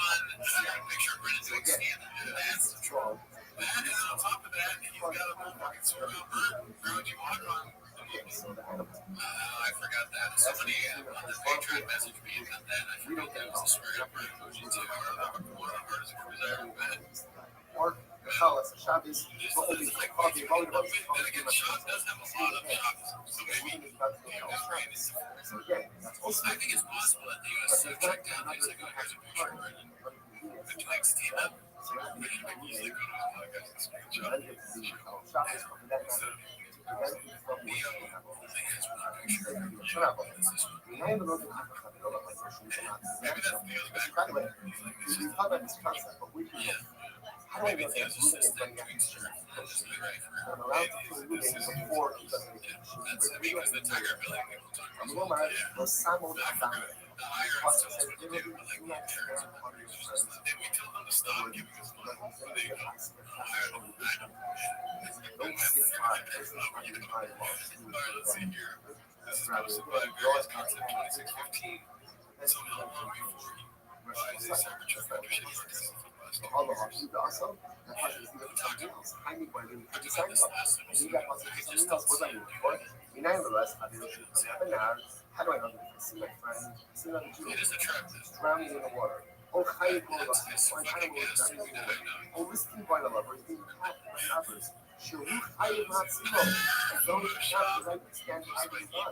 shared a picture of Brendan doing stand-up. That's true. That is on top of that, he's got a motherfucking sort of road you walk on. I forgot that. Somebody on the page tried to message me about that. I forgot that was a swear up or emoji too. One of the hardest words I ever met. or خلاص الشعب This is like the Megan shop does have a lot of shops. So maybe so again, that's also I think it's possible that the US checked down things like, oh, here's a picture of Brendan. Would you like stand up? Would you like music on a podcast and screenshot? Maybe that's the other back. By the way, we talk about this concept, but we can how do I get that moving and bring that I'm allowed to feel moving before it doesn't make That's because the Tiger Billy people talk about Roma, los Samo the higher ups tell us what to do, but like the parents and mothers, and we tell them to stop giving us money. But they go, I don't skip high. Let's see here. This is posted by Various Concept 2615. So how long before he buys a Cybertruck after shitting for Tesla for the last 2 Allah years? da asıl yaparız something else. Hangi boyunca bir design yapar. You got something else. What are you for? In MLS, I did it now. How do I know that? See my friend. See my It is attractive. drowning in the water. Oh, how you go about this? Why kind of was drowning in the water? Oh, risking by the lovers, being caught by others. Sure, how you not see them? Don't have the right to stand by the sun.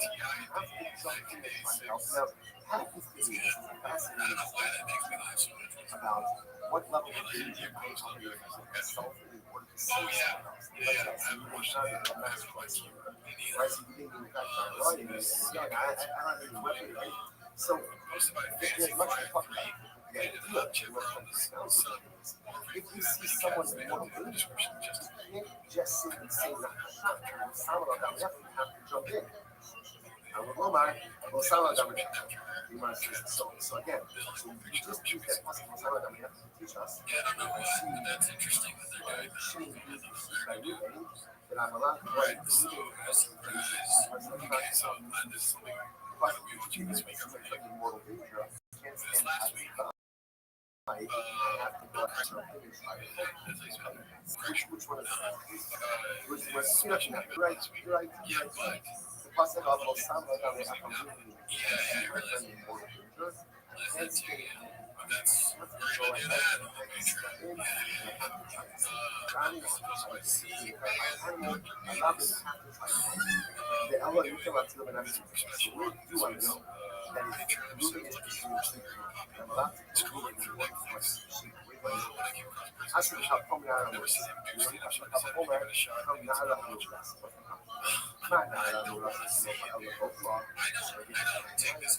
Have to do something to find out. Now, half this video is fascinating about what level of danger you go to yourself in order to see someone else. Like that's a master class. Right, so you didn't even catch my line. Again, I don't even whip it, right? So, there's much to talk about. The idea of what comes down to is, if you see someone in one danger, you can't just simply say not shot. Someone on that left, you have to jump in. I will go back. Well, someone on that so again, so you just use that possible sound that we have to teach us. Yeah, I don't know why, but that's interesting that they're doing that. By moving, that I'm allowed to Right, so okay, so this is something but we want you this week. mortal danger. Can't This stand last by week, I have to go out something which one is that? Which was right, yeah, but plus I got most sound like I was yeah, really. That's we're gonna do that on the Patreon. So I see the Ella you came up to them and everything. So where do I know that is moving into the I'm allowed to go moving through like actually how come out of this? I don't take this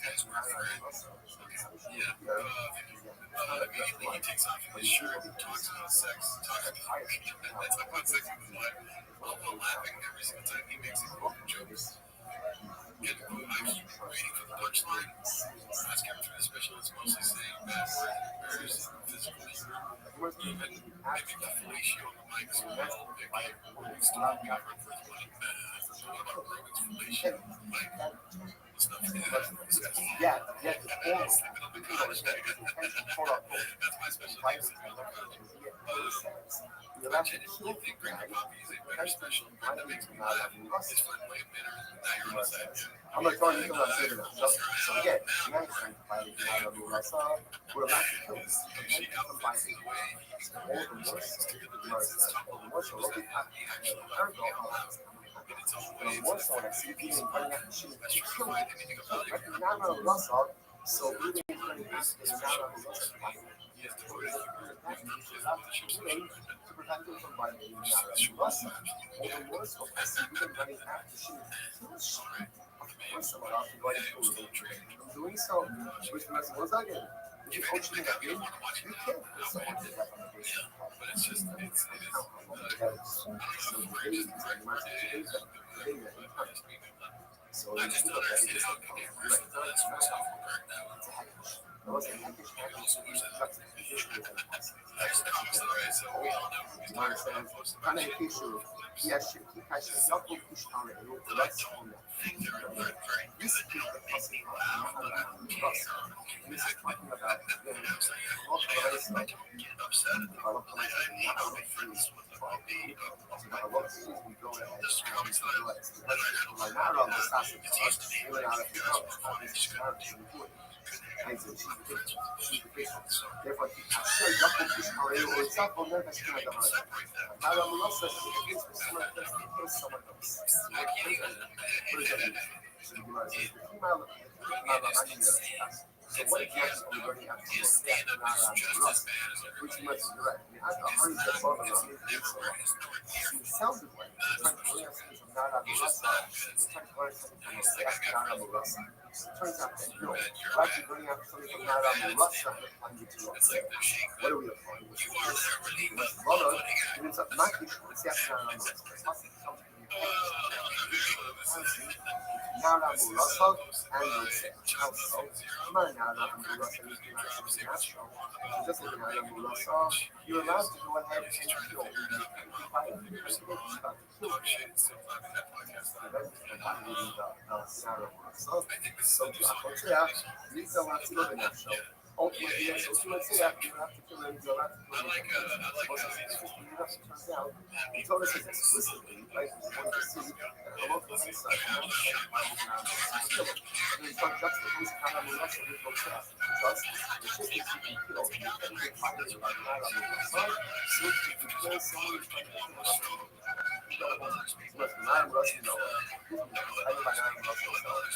He takes off his shirt, talks about sex, talks about sex with his wife. I'm laughing every single time he makes these jokes. And I keep waiting for the punchline. Last character special is mostly saying bad words, physically. Even maybe the fellatio on the mic is a little bit like stop covering for his money. What about Rogan's fellatio? Like, it's not disgusting. Yeah, yeah, Sleeping on the couch. That's my specialty. I love couch. I genuinely think Grandpa Poppy is a better special. And that makes me laugh. His fun way of manner. Now you're on side. I'm not trying to come out here now. So again, now it's time to find it. I don't know what I saw. We're about to kill this. She outfits his way. He's All the worst. All the worst. Look at that. There we go. in its own And way. the worst one I see people running after shooting. Let's try to find anything about it. Right now, I'm Russell. So really, running after is now on the Russell. He has to put it in To prevent him from running Russell. All the worst one I see people running after shooting. Of course, someone else is running through. I'm doing so. Which means once again, if you're coaching in a game, you can't put someone to death on the base. but it's just, it is. So I just don't understand how it can get worse. That's what's awful right now. There's cops that are so we all know who's not close to Kind of issue. Yes, he has to push on it. Let's on that. they're very This is the person this is talking about Therefore, sure, Jakob is already or example, nervous to the heart. Now, I'm lost as it is for someone else, it kills someone else. So what exactly are we learning how to do? Which much direct. I mean, I thought Hardy's the father of me. It sounded like he's trying to learn something from not on the left side. He's trying to learn something from the left, not on the left side. Turns out that no, we're actually learning out something from not on the left side, applying it to the left. What are we applying? Which is this brother, and it's not issue. It's the not on the left side. Now I'm Russell and Russell. Also, I'm not Russell. Just like I'm Russell, you're allowed to go ahead and kill. Ultimately, yes, so let's say after you have to kill him, you'll have to kill him. He told us explicitly, right? He wanted to see a local inside. And he's not just the police kind of less of his protest. Just the shit is you can kill. You can't get fired by not on the left side. So you can kill someone who's trying to kill someone. Nine Russian dollars. I know by nine Russian dollars.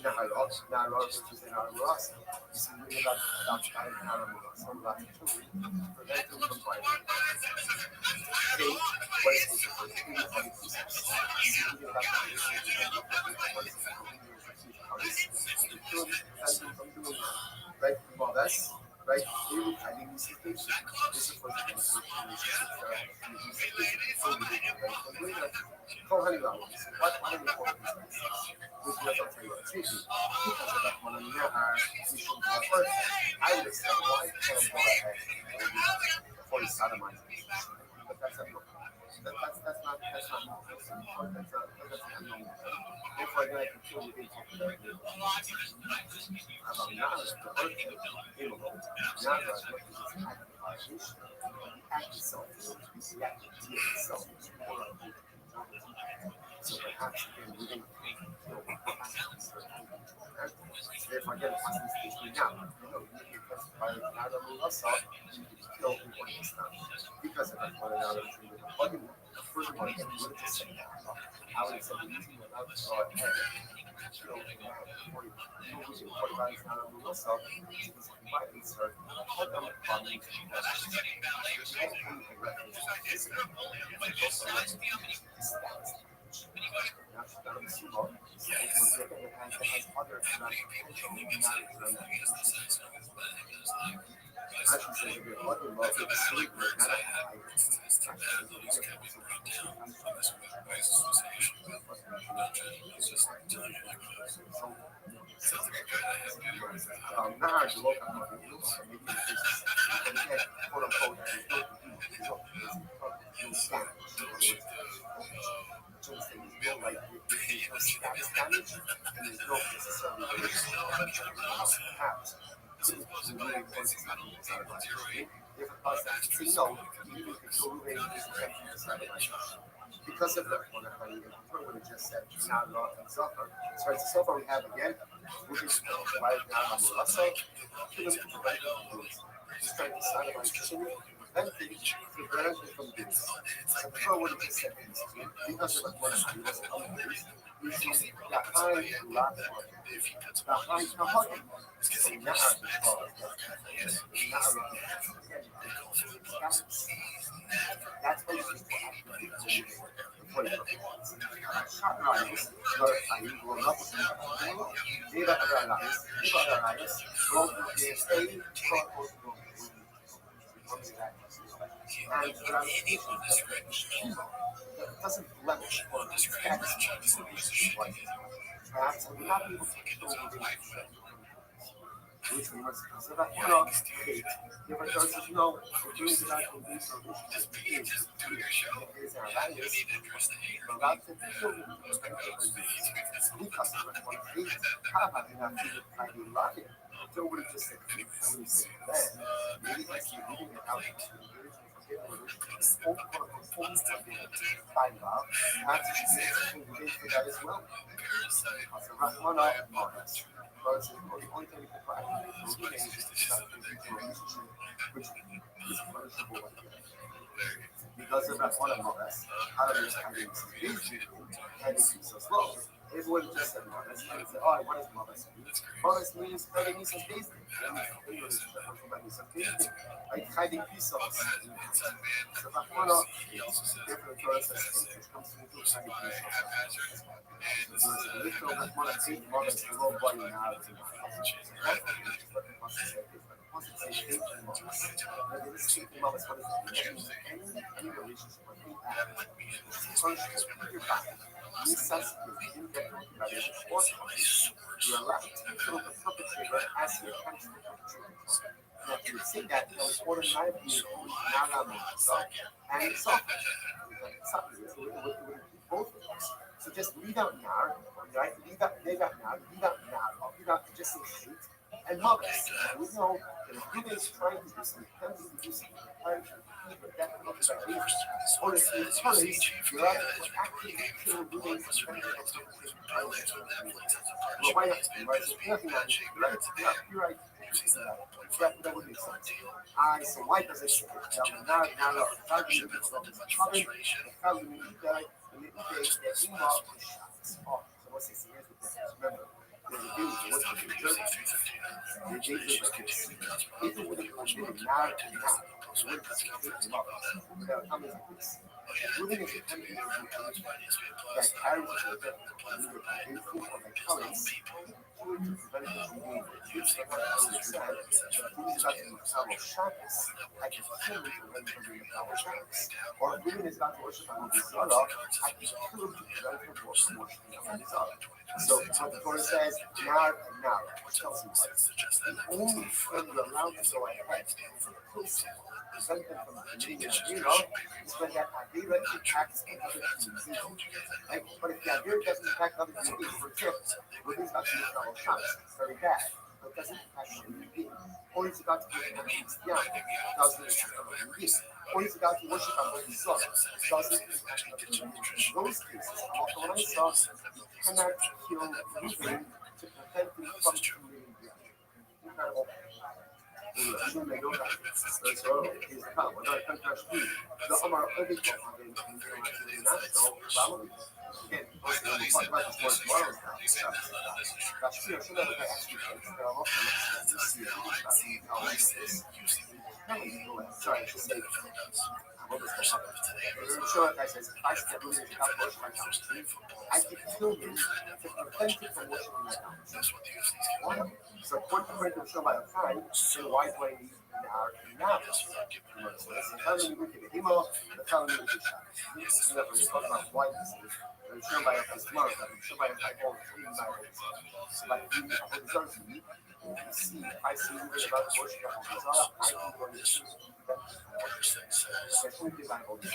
Nara, which is in our Ross. You see, we got Nara Ross, so lots of children preventing from violating. Eight, what is this? Eight body precepts. See, we got what is this? The children preventing from doing that. Right? Well, that's right. They would hiding these situations. This is what the relationship from doing that. For honey levels, what are the important things? Which was I'll tell you what, excuse me, because of that one, and there are issues of first, I would have said, why can't I go ahead before you sodomize me? But that's not normal. That's not normal. That's not normal. Therefore, then I can kill within about now, the earth came along. Now, what is this act of violation? The act itself, the act of deal itself, so perhaps again, we didn't kill if I get a passing stage now, you can by not only assault, you can kill people in this time. Because of that, one another, furthermore, again, we would have just said that. I would have said the reason you're allowed to go ahead and kill 40 bodies not only assault, is violence or hold them problems. Now, you look at the rules, maybe quote unquote, like there's no status damage and there's no necessarily perhaps really important if a person say no, you can control the because of that one, I would have just said not law and suffer. So far we have again, which is right now Russell, just trying to sodomize children, preventing from doing so. So before what he just said, because of one of the was the high lot the high hugging. So now that's what you doesn't blemish or perhaps I'm not able to control which we must consider that if a person says no, we're doing the natural resource is our values, but that's the children because of what they have having that kind of life. So would have just said, I would have said then, maybe that's you reading it out by love, that's for that as well. So Rahmana Manas. But the only thing we can practice which is punishable because of that one of us, how do these people and it's so slow. It wouldn't just say modest, I would say, oh, what does modest mean? Modest means hiding pieces business. Like hiding pieces. So that one of different processes which comes into hiding pieces. There's a little bit more than 8 models to go by now. Any relationship with you you're allowed to kill the perpetrator as you can to the perpetrator. Now, if you say that, those automatically and it's both of us. So just leave out Nar, right? Leave out Nar, leave out just say hate and mothers. We know that if Ruben is trying to do something, attempting to do something, trying to keep that or if you attorneys, you're actually kill Ruben well, why not? Nothing on it. Right? Yeah, you're right. That would make sense. So why does it say now, so what's this? Here's the difference. Remember, there's a video for what's the jerk. They look like this. Even with a computer, now, what is this? Now, comments like this. Moving is a kind of that carries a bit of info on the colors. To prevent it from being used by the understand, these got to be power shackles. I can kill them to prevent from being power shackles. Or moving is not to worship on the Zara, I can kill them to prevent from worshiping on the Zara. So what the Torah says, nar and nar, which tells you what? The only thing you're allowed to go ahead and kill someone, prevent them from committing an Avira, is when that Avira impacts another human being. Right? But if the Avira doesn't impact other human beings, for example, what is about to be fellow shots, very bad, but doesn't impact other human beings. Or he's about to be an Christian, doesn't impact other human beings. Or he's about to worship on what he saw, doesn't impact other human beings. In those cases, what I saw, you cannot kill anything to prevent him from committing the act. Incredible. Shum Megoda, so is come. We're not going to touch food. The Omar Obi so, again, we'll talk about this more tomorrow. That's true. Should have actually sorry, I should say. Sure, I says, I step in the top push my I can kill him to prevent him from worshiping my God. So, according to the show by a time, then why do I need now? So, that's the family we can email, the family we can shop. You never talk about why this is. I'm sure by a smart, I'm sure by a all three nights. Like, you see, if I see you about the worship of Allah, I can go to the especially by all this.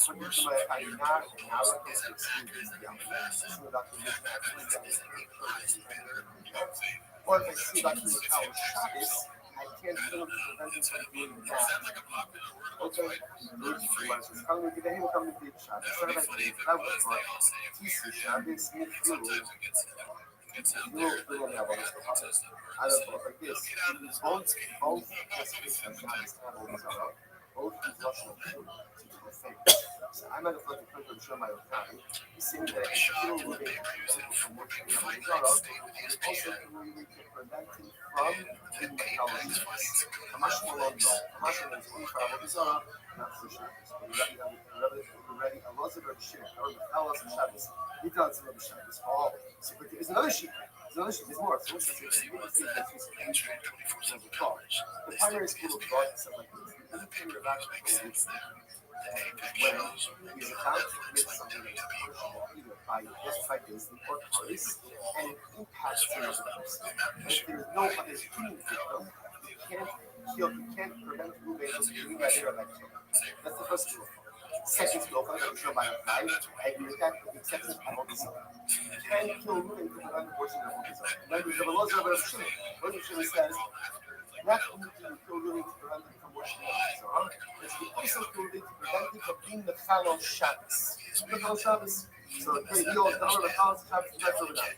When you're somebody I not, and now I can exclude this young man. So that the mission actually or if I see like the power Shabbos, I can't kill him to prevent him from doing that. Okay, good. Come with the him, come with the Shabbos. Instead of like that was for Tisu Shabbos, you will have all this stuff. I don't know like this. Both recipes of Shabbos have all these are both these Russian food to the same. So I'm at a flood to come to show my time. He's saying that it's still living from working on the Zara, and also really to prevent him from being my college. Kamash Malone, no. Kamash Malone is only for Avodah Zarah, not for Shabbos. Already, a lot of Rabbi Shimon, or the fellows of Shabbos, he does Rabbi Shabbos. Oh, so but there's another sheep. There's more. So what's this? You can see that he's a thought. The primary school of thought is something like this. The indicator of action is when he's about to commit something that is punishable either by death by Disney or Paris, and it impacts another person. And if there is no other human victim, you can't prevent who they will be doing that they're like children. That's the first school of thought. Second school of thought, I'm sure by a five, I agree with that, with the exception of all these other. You can't kill women to prevent abortion of all these other. Then there's the laws of Rabbi Shimon. Rabbi Shimon says, not only do you kill women to prevent them from worshiping Allah, but you also kill them to prevent them from being the fellow Shabbos. The fellow Shabbos. So the deal is the other fellow Shabbos is not over that.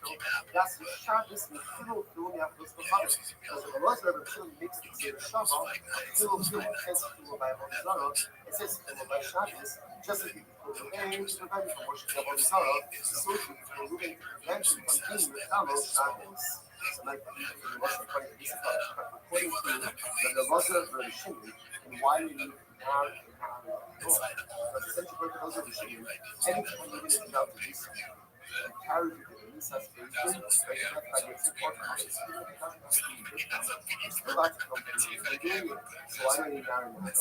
That's the Shabbos and the Philo Philo Yaakov the Father. Because the laws of Philo makes it say the Shabbat, Philo Philo says Philo by Avodah Zarah, it says Philo by Shabbos, just like you can kill women to prevent them from worshiping Avodah Zarah, so you can kill women to prevent them from being the fellow Shabbos. So like according to the laws of Rabbi Shimon, and why we need now because essentially for those of Shimon, anytime you're going to be out to do something, you carry with it any suspicion, but you have to get support from it. It's still out to come from doing it. So I don't need now because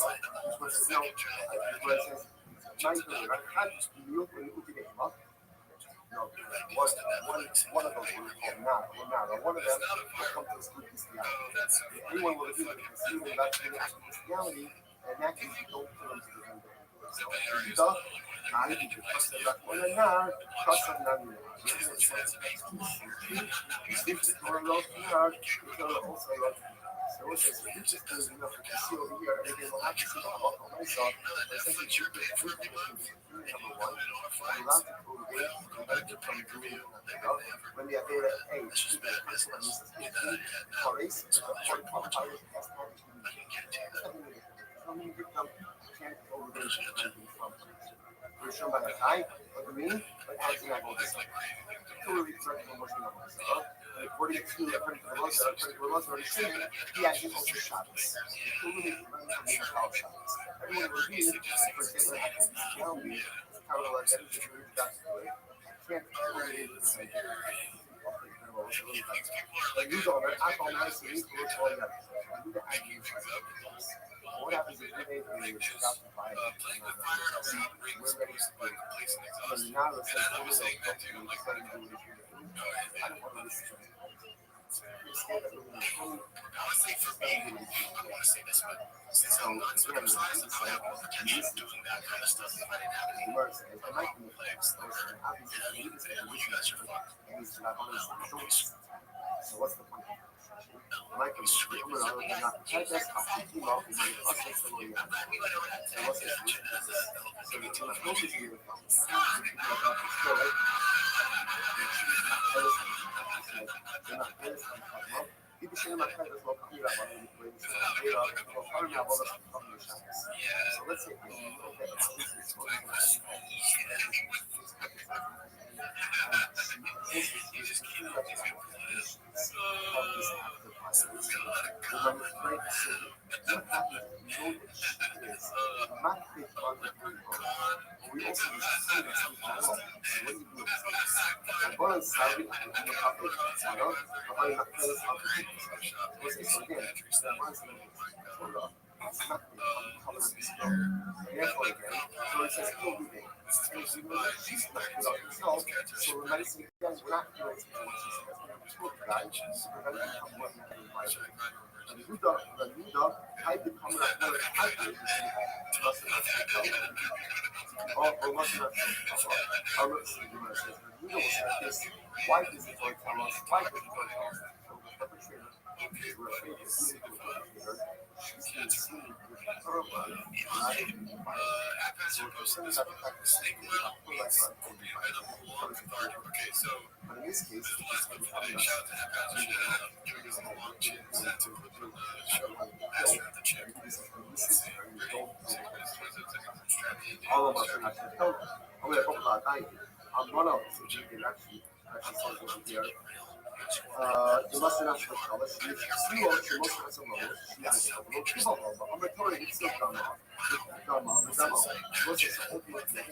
you know, where it says, my right? How do you look when you put it in up? No, one of those will call Nara. One of them will come to exclude Christianity. Anyone will agree with Christianity about being actual Christianity, and that means you don't kill them to the end. So, I need to trust them back. When they're not, trust them not. If the Torah laws are, the Torah also laws. So it says, if you just do enough to see over here, and again, we'll have to see the halach on myself, but essentially, number one, I'm allowed to prove from doing when the Avera A, the person on this is Paris, the Paris has not been victim can't overrate from we're shown by the high, agree, but as you have all this. Totally correct from working on myself. according to Restream, he actually also shot this. Everyone reviews, for example, I can tell me, kind of like that is really that's good. Can't like you don't, I don't know, so you can call that. You can add you. What happens if you make a justify it? We're ready to play. And now it's like, I don't want to listen to it. Honestly, for me, I don't want to say this, but since I'm not circumcised, I have more potential of doing that kind of stuff if I didn't have any legs. You guys are fucked. So what's the point? Michael, I'm gonna check this out. You know, what's the story? And what's the story? So the two approaches here from people say my credit is low computer, but I'm going to have all the shots. So let's say, okay, why does it tell us? Why does it tell us? The perpetrator she's been seen with her life, so if somebody's at the practice, Okay, so but in this case, all of us are not going to tell them. I'm going to talk about that. I'm one of them, actually says over here. You must not tell us. You see what you must not tell us. She has a little bit of a rhetoric. It's still done. What's this whole thing again?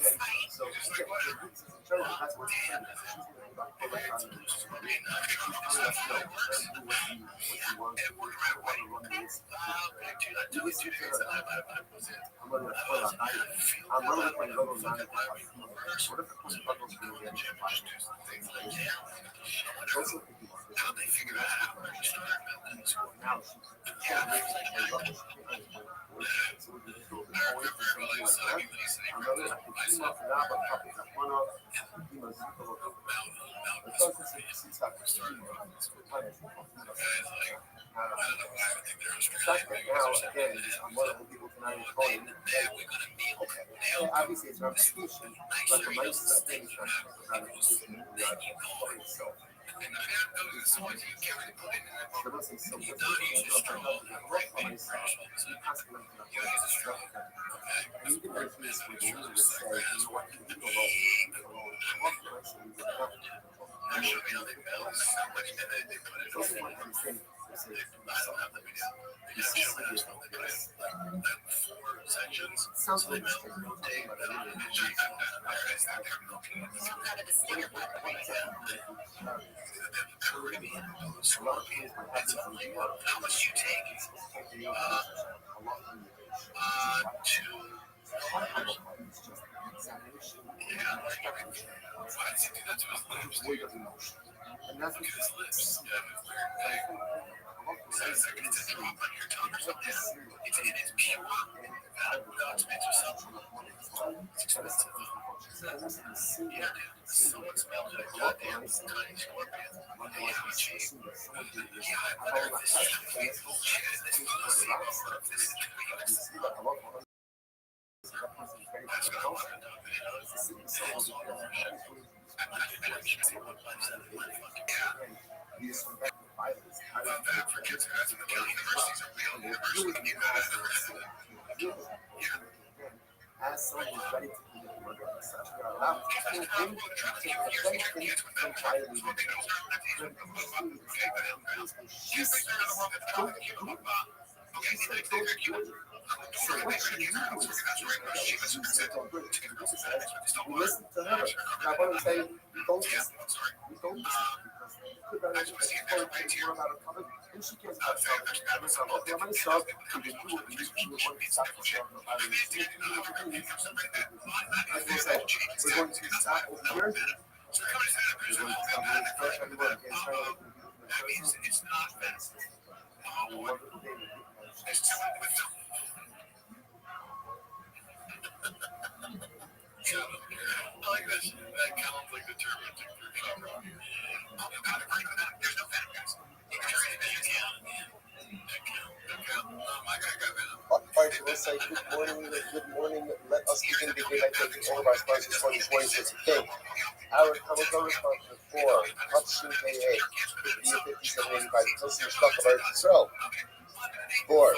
So she gets the roots in general. That's what she's saying. She's going to be like, she's telling us no. Do what you want. Run this. You listen to her. I'm going to put on that. I'm going to put a little man. What if the person buckles to the end? Also, how they figure out how now obviously it's representation, but the mindset thing is so. Sounds like how much you take why does he do that to his lips? and that's what His lips, it's like it's a drop on your tongue or something. It is pure. No, it's yourself. It's expensive. Yeah, someone smelled like goddamn tiny scorpion. Cheese. Yeah, I wonder if this is faithful shit. This was this tree. That's what I want to know, for kids who guys in the county universities are real universities. as someone who's ready to be So what she knew is she said, "Don't do it." We listen to her. Now, what I'm saying, we don't listen. We don't listen because you could very much more about a cover. And she cares about something. And it's like, okay, I'm going to stop. We can do what we need to do. We're going to stop the show. And we'll say, we're going to stop over here. We're going to stop over here. Everyone against her. That means it's not that. Wonderful day. There's two in the film. I like this. That sounds like the Terminator genre. I'll agree with that. There's no venom, guys. You can turn it into I gotta go venom. All right, so let's say good morning. Good morning. Let us begin the day by thanking all of our sponsors for this morning's thing. Our Commodore sponsor for Hutchin KA, 5785, Tilson Stock of Earth Israel. For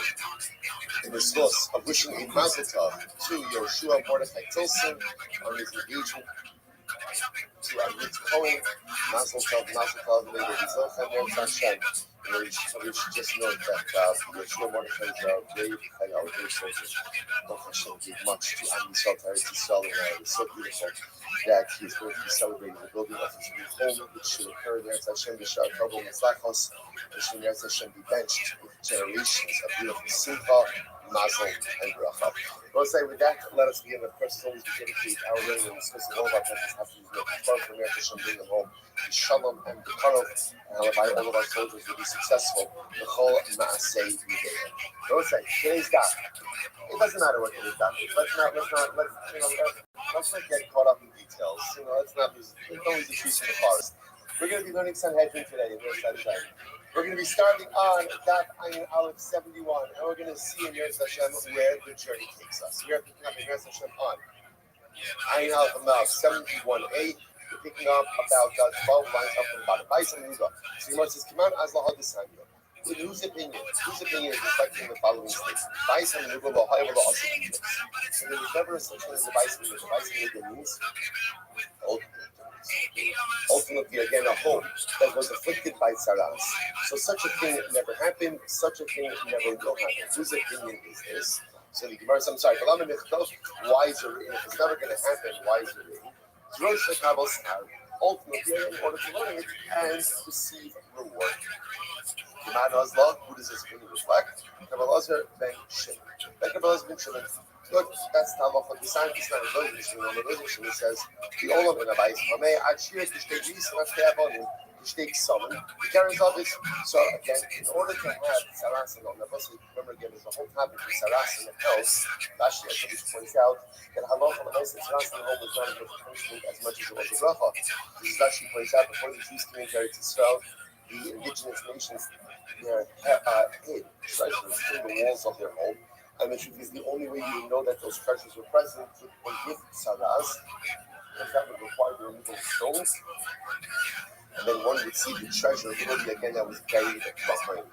in the source of wishing a mazel tov to Yoshua Mordechai Tilson on his engagement to Arit Cohen, mazel tov, may the result of Yom Hashem. We should just note that Yoshua Mordechai is our brave soldier. Baruch Hashem gave much to Am Yisrael, to Eretz Yisrael, and it's so beautiful that he's going to be celebrating the building of his new home, which should occur there. Hashem B'Shar Kabul Mitzlachos, which should Hashem be benched with generations of beautiful simcha, mazel, and bracha. We'll say with that, let us begin. Of course, as always, we dedicate our day and discuss all of our practice happenings making far from Hashem, bring them home in shalom and b'karov, and allowing all of our soldiers to be successful. The whole maaseh yidei. We'll say today's daf. It doesn't matter what today's daf is. Let's not get caught up in details. Let's not lose. Don't lose the trees in the forest. We're going to be learning Sanhedrin today in this session. We're going to be starting on Daf Ayin Aleph 71, and we're going to see in Yeres Hashem where the journey takes us. We are picking up in Yeres Hashem on Ayin Aleph 71a. We're picking up about 12 lines up from the bottom. Bais and Ruga. So Gemara says, "Kiman az lahad desanya." In whose opinion? Whose opinion is reflecting the following statement? Bais and Ruga lo hayva lo asik. So there was never such thing as a Bais and Ruga. Bais and Ruga means ultimately, again, a home that was afflicted by tzaras. So such a thing never happened. Such a thing never will happen. Whose opinion is this? So the Gemara, I'm sorry, why is it written? If it's never going to happen, why is it written? Ultimately, in order to learn it and receive reward. Who does this opinion reflect? Kabbalah ben Shimon. Kabbalah ben Shimon. Look, that's the halacha. The scientist not a Rosh Hashanah says the olam in a bais hamei achir to stay decent not to have on him to stay summon. The carries of this. So again, in order to have saras and on the bus, remember again, there's a whole topic of saras in the house. Last year, I points out that halacha on the bais and saras in the home was not as much as it was a bracha. This is actually points out before the Jews came to Eretz Yisrael, the indigenous nations hid treasures in the walls of their home. And the truth is, the only way you would know that those treasures were present was with saras, because that would require the removal of stones. And then one would see the treasure literally again that was buried behind.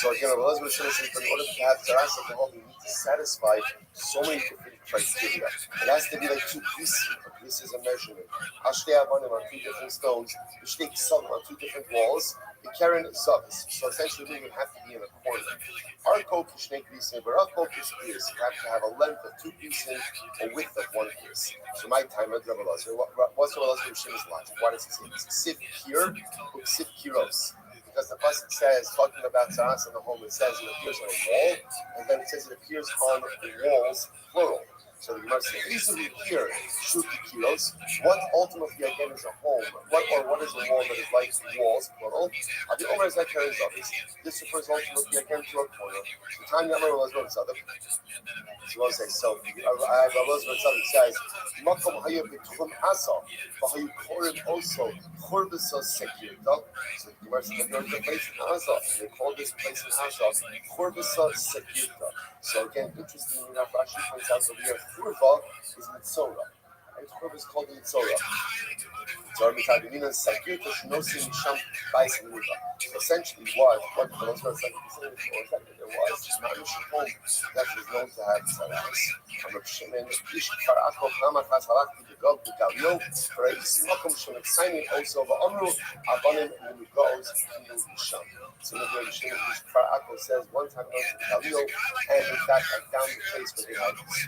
So again, Rabbi Elazar says in order to have saras of the home, you need to satisfy so many different criteria. It has to be like two pieces. This is a measurement. Ashtei avanim on two different stones. Ashtei ksavim on two different walls. The Karen Zavis. So essentially, we would have to be in a corner. Our coke is snake piece, but our coke is pierced. You have to have a length of 2 pieces, a width of 1 piece. So my time, what's Rabbi Elazar's logic? Why does it say this? Ksiv kir, ksiv kiros. Because the pasuk says, talking about tzaras in the home, it says it appears on a wall, and then it says it appears on the walls, plural. So the Gemara says, easily here, shoot the kilos. What ultimately again is a home? What is a wall that is like walls, plural? The Omer is that carries of this. This refers ultimately again to a corner. The time Yamar was going to say, so Rabbi says, Makom hayu b'tuchum asa, v'hayu korim also, chorbisa sekirta. So the Gemara says, there is a place in Asa, they call this place in Asa, chorbisa sekirta. So again, interestingly enough, Rashi points out over here, Churva is Mitzora. And Churva is called Mitzora. So Mitadinina Sakirta Shnosim Sham Bais Ruva. essentially what the most essentially there was Manish home that was known to have Saras. And Rav Shimon, Ish Farakov, Namachas Halakti, the God, the Galio, Reisi Makom Shemik Simon, also the Amru, Abanim, and the goes to Sham. So the Rav Shimon, Ish Farakov says, one time I went to the Galio, and in fact I found the place where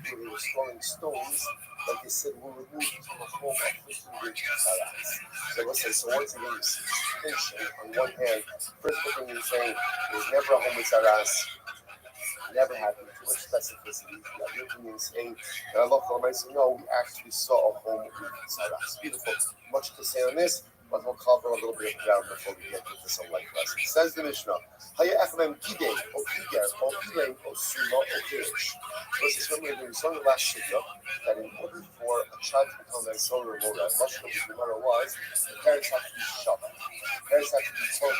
they were throwing stones, like they said, were removed from a home of 15 Saras. So listen, so once again, you see distinction on one hand. First thing you're saying, there's never a home with Saras, never happened, too much specificity. That really means saying, and I love how I say, no, we actually saw a home with Saras. Beautiful. Much to say on this, but we'll cover a little bit of ground before we get into some light lessons. Says the Mishnah, Haya Echem Gide, O Kiger, O Ilaim, O Suma, O Kirish. Versus remember, we saw in the last video that in order for a child to become a solar Mora, much of the matter was, the parents have to be Shabbat. Parents have to be told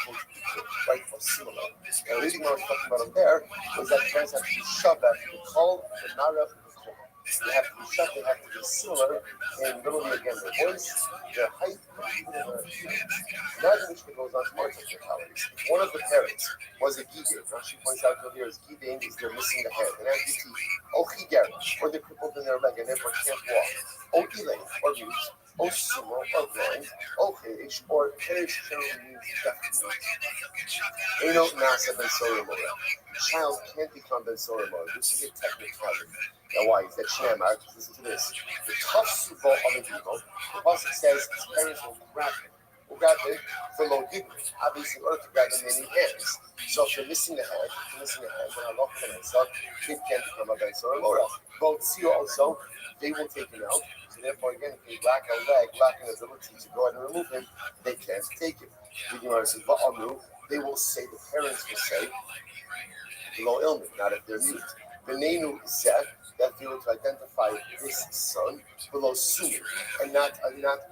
right or similar. And the reason I was talking about it there was that parents have to be Shabbat, the call, the Nara, the call. They have to be shut, they have to be similar in literally again their voice, their height, even their imagine which goes on to more technicalities. If one of the parents was a giger, now she points out earlier is giding is they're missing the head, an amputee, or chiger, or they're crippled in their leg and therefore can't walk, or elay, or mute, or sumo, or blind, or cherish, or cherish generally means deafness. Eno nasa ben sorimora. The child can't become ben sorimora. This is a technicality. Now, why is that Shemar? Listen to this. The tough subo of a people, the pasuk says his parents will grab him. Will grab him for low dignity. Obviously, in order to grab him, they need hands. So if you're missing the head, when I look at myself, kid can't become a ben sorimora. Both see also, they will take him out. So therefore, again, if they lack a leg, lack an ability to go ahead and remove him, they can't take him. They will say, the parents will say, below illness, not if they're mute. Benenu Zeh, that they were to identify this son, below Sumi, and not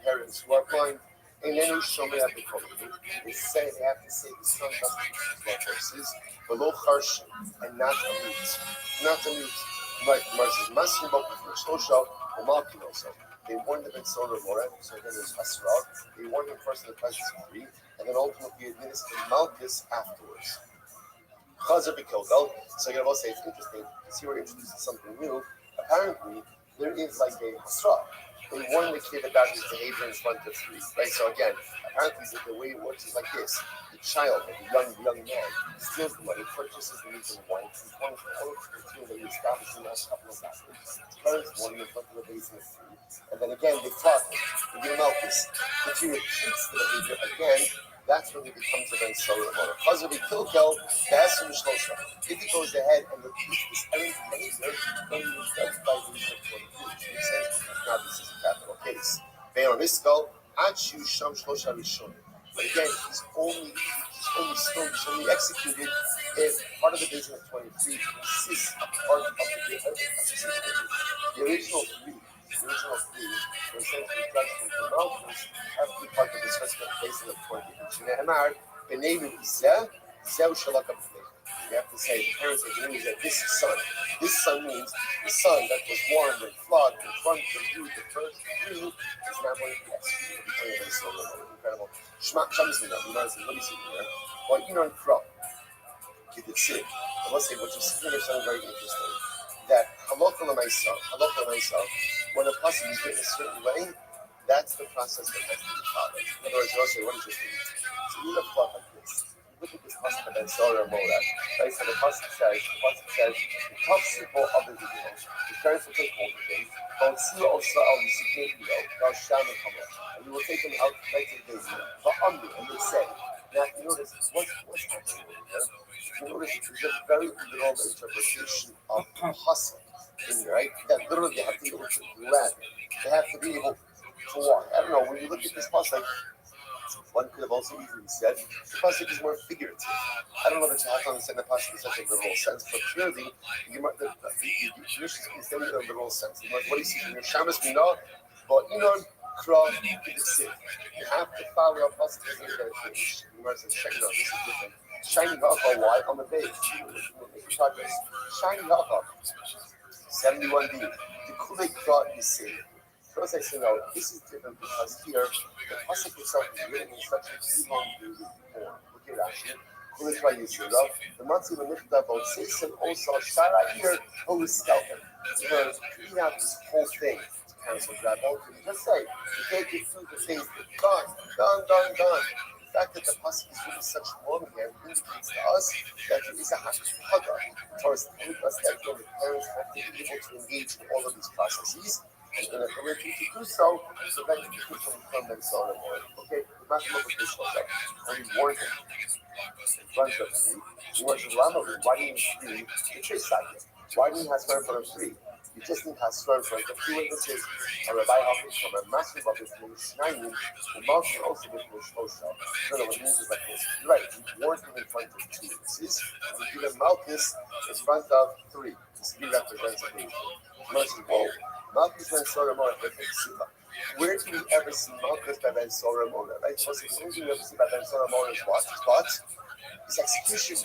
parents who are blind. And then Shomei Abikomi, they say they have to say the son doesn't use blood horses, below Harshim, and not a mute. Not a mute. Like Marci's Masim Bokuf Shosha, or Malkin also. They warned them in Solar Moran, so then there's Hasral. They warned him first in the presence of three, and then ultimately administered Malchus afterwards. Chazer B'Kilgal. So you're going to say it's interesting because here we're introducing something new. Apparently, there is like a Hasra. They warn the kid about his behavior in front of three. Right? So again, apparently the way it works is like this. The child, like a young man, steals the money, purchases the meat and wine, and points all of the two that he established in the last couple of baskets. His parents warn him in front of the basin of food. And then again, they flog him. They give him Malchus. The two repeats the behavior again. That's when he becomes a Ben Solomon. Chazer B'Kilgal, that's from Shlosha. If he goes ahead and repeats this errant behavior, then he does by reason of 22, which makes sense because now this is a capital case. Ve'on Iskal, Achu Sham Shlosha Rishon. But again, he's only executed if part of the vision of 23 consists of part of the original three. The original three were essentially judged from Malchus have to be part of the subsequent basin of 20. Shnehemar, Benenu Zeh, Zeh Shalakam. You have to say the parents of the news that this son. This son means the son that was warned and flogged in front of you, the first you, is now going to be executed. Incredible. Shema Shamsina, you know, let me see here. Well, you know, Krop, you could see. I must say, what you see here is something very interesting. That halacha l'maisa, when a person is written a certain way, that's the process that has to be followed. In other words, Rossi, what does this mean? So you look like this. Look at this pasuk about Zorah Mola. Right? So the pasuk says, the top symbol of the video, the parents will take hold of him, and we will take him out right to the basement. And they say, now you notice what's happening over here. You notice there's a very literal interpretation of pasuk in here, right? That literally they have to be able to grab. They have to be able to walk. I don't know, when you look at this pasuk, one could have also easily said the pasuk is more figurative. I don't know that you have to understand the pasuk in such a literal sense, but clearly the tradition is saying in a literal sense. What do you see in your Shabbos Minah? But Krav you have to follow a pasuk as a dedication. This is different. Shining alcohol, why? On the base. Shining alcohol. 71b. The Kulei Krav is saved. First, I say no. This is different because here the pasuk itself is written in such a elongated form. Look Rashi, Kulitra Yisrael, the Matzi Benifta about Sison also Shara here, who is Skelton. Because we have this whole thing to cancel that out. Just say, you take it through the things gone. The fact that the pasuk is really such long here indicates to us that there is a hachada towards telling us that the parents have to be able to engage in all of these processes and in ability to do so that you can become and so on and on. Okay, the mathematical shows up and we warned him in front of me. He was Ramalu. Why didn't he do the chase cycle? Why didn't he have square in front of 3? You just need to have square in front of 2 which is a rabbi office from a massive of it in Shnayim, the mountain also with the Shosha. No, what it means is like this. You're right, we warned him in front of 2 witnesses, and we give him Malchus in front of 3. This 3 represents a group. Mercy, whoa. Malchus and Soromon, where do we ever see Malchus by Ben Soromon? Right? So the only thing we ever see by Ben Soromon is what? But it's execution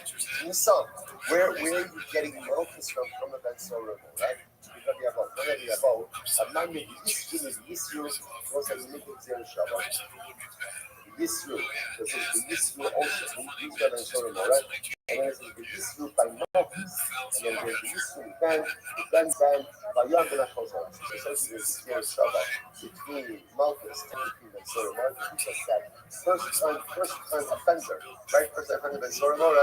in the sun. Where are you getting Malchus from the Ben Soromon, right? Because we have a man with Yisru, was a little zero Shabbat. Yisru, this is the Yisru also, we use that Ben Soromon, right? And then there's the Yisru by Malchus, and then there's the Yisru Ben by Yom Benachozot. So essentially there's zero Shabbat between Malchus and between Ben Soromon, because that first time offender, right? First time offender Ben Soromon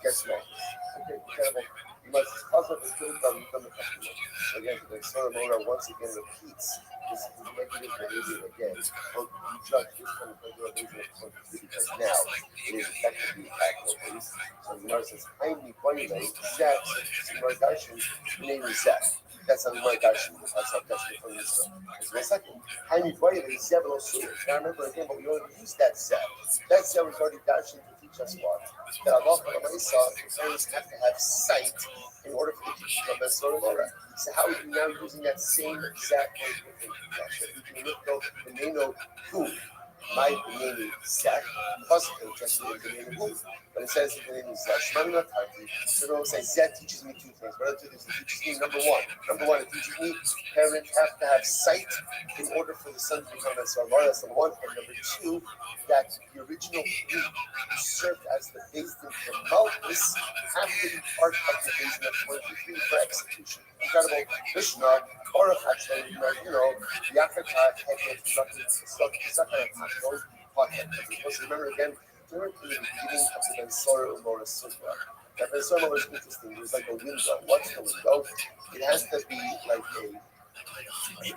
gets Malchus. Okay, incredible. You must also fulfill from the customer. Again, the Soromon once again repeats this negative behavior again. Well, you judge this kind of regular behavior because now it is effectively attackable. So the Gemara says, "Haini boile zet similargation name zet." That's how the Margashim. That's how that's from this. Because one second, Haini boile zebel osur. Now remember again, but we already used that zet. That zet was already dashing to teach us what that Allah parents have to have sight in order for the teaching of Ben Soromon. So how are you now using that same exact word? The name who? My name is Zach. Positive translated the name who. But it says the name is Zach. Shmani Matati. So don't say Zach teaches me 2 things. What other 2 things? It teaches me number one, it teaches me parents have to have sight in order for the son to become a Soromon. That's number 1. And number 2, that the original who served as the basin for Malchus have to be part of the basin of 23 for execution. Incredible Mishnah, Baruch Hashem, Yafakah, Heket, remember again, during the beginning of the Ben Soromon Sutra, that Ben Soromon is interesting. There's like a window. What's the window? It has to be like a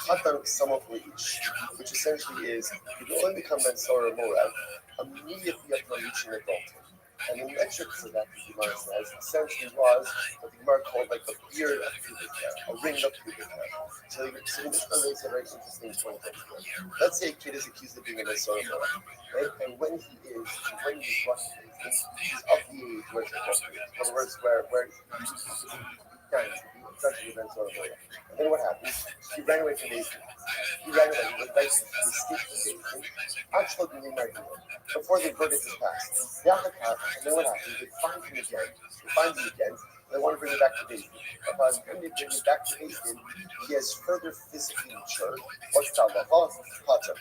katan somewhat reach, which essentially is you can only become Ben Soromon immediately after reaching adulthood. And the metric for that, the Gemara says, essentially was what the Gemara called like a beard of pubic hair, a ring of pubic hair. So this is a very interesting point. Let's say a kid is accused of being a Soromon, right? And when he's brought to he's of the age where it's appropriate. In other words, where he can be Ben Soromon. And then what happens? He ran away from David. He went back, he escaped from David. Actually, didn't marry him before the verdict is passed. The Yafakah, and then what happens? They find him again. They want to bring him back to David. But by the time they bring him back to David, he has further physically matured. What's that? Potter.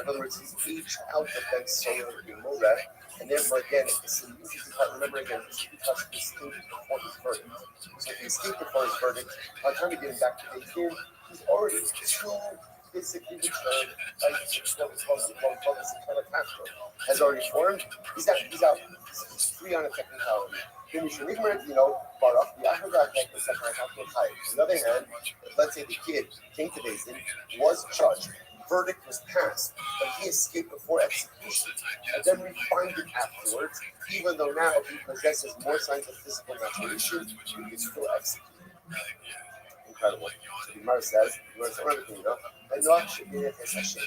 In other words, he's aged out of Ben Soromon. And therefore, again, remember again, this is because he escaped before his verdict. So if he escaped before his verdict, by the time we get him back to David, he's already too physically matured, like what we call has already formed. He's out. He's free on a technicality. Then we should Baruch, the on the other hand, let's say the kid came to Basin, was judged, verdict was passed, but he escaped before execution, and then we find it afterwards, even though now he possesses more signs of physical maturation, he can still execute. Incredible. So the Gemara says, everything, Ben Noach should be a session.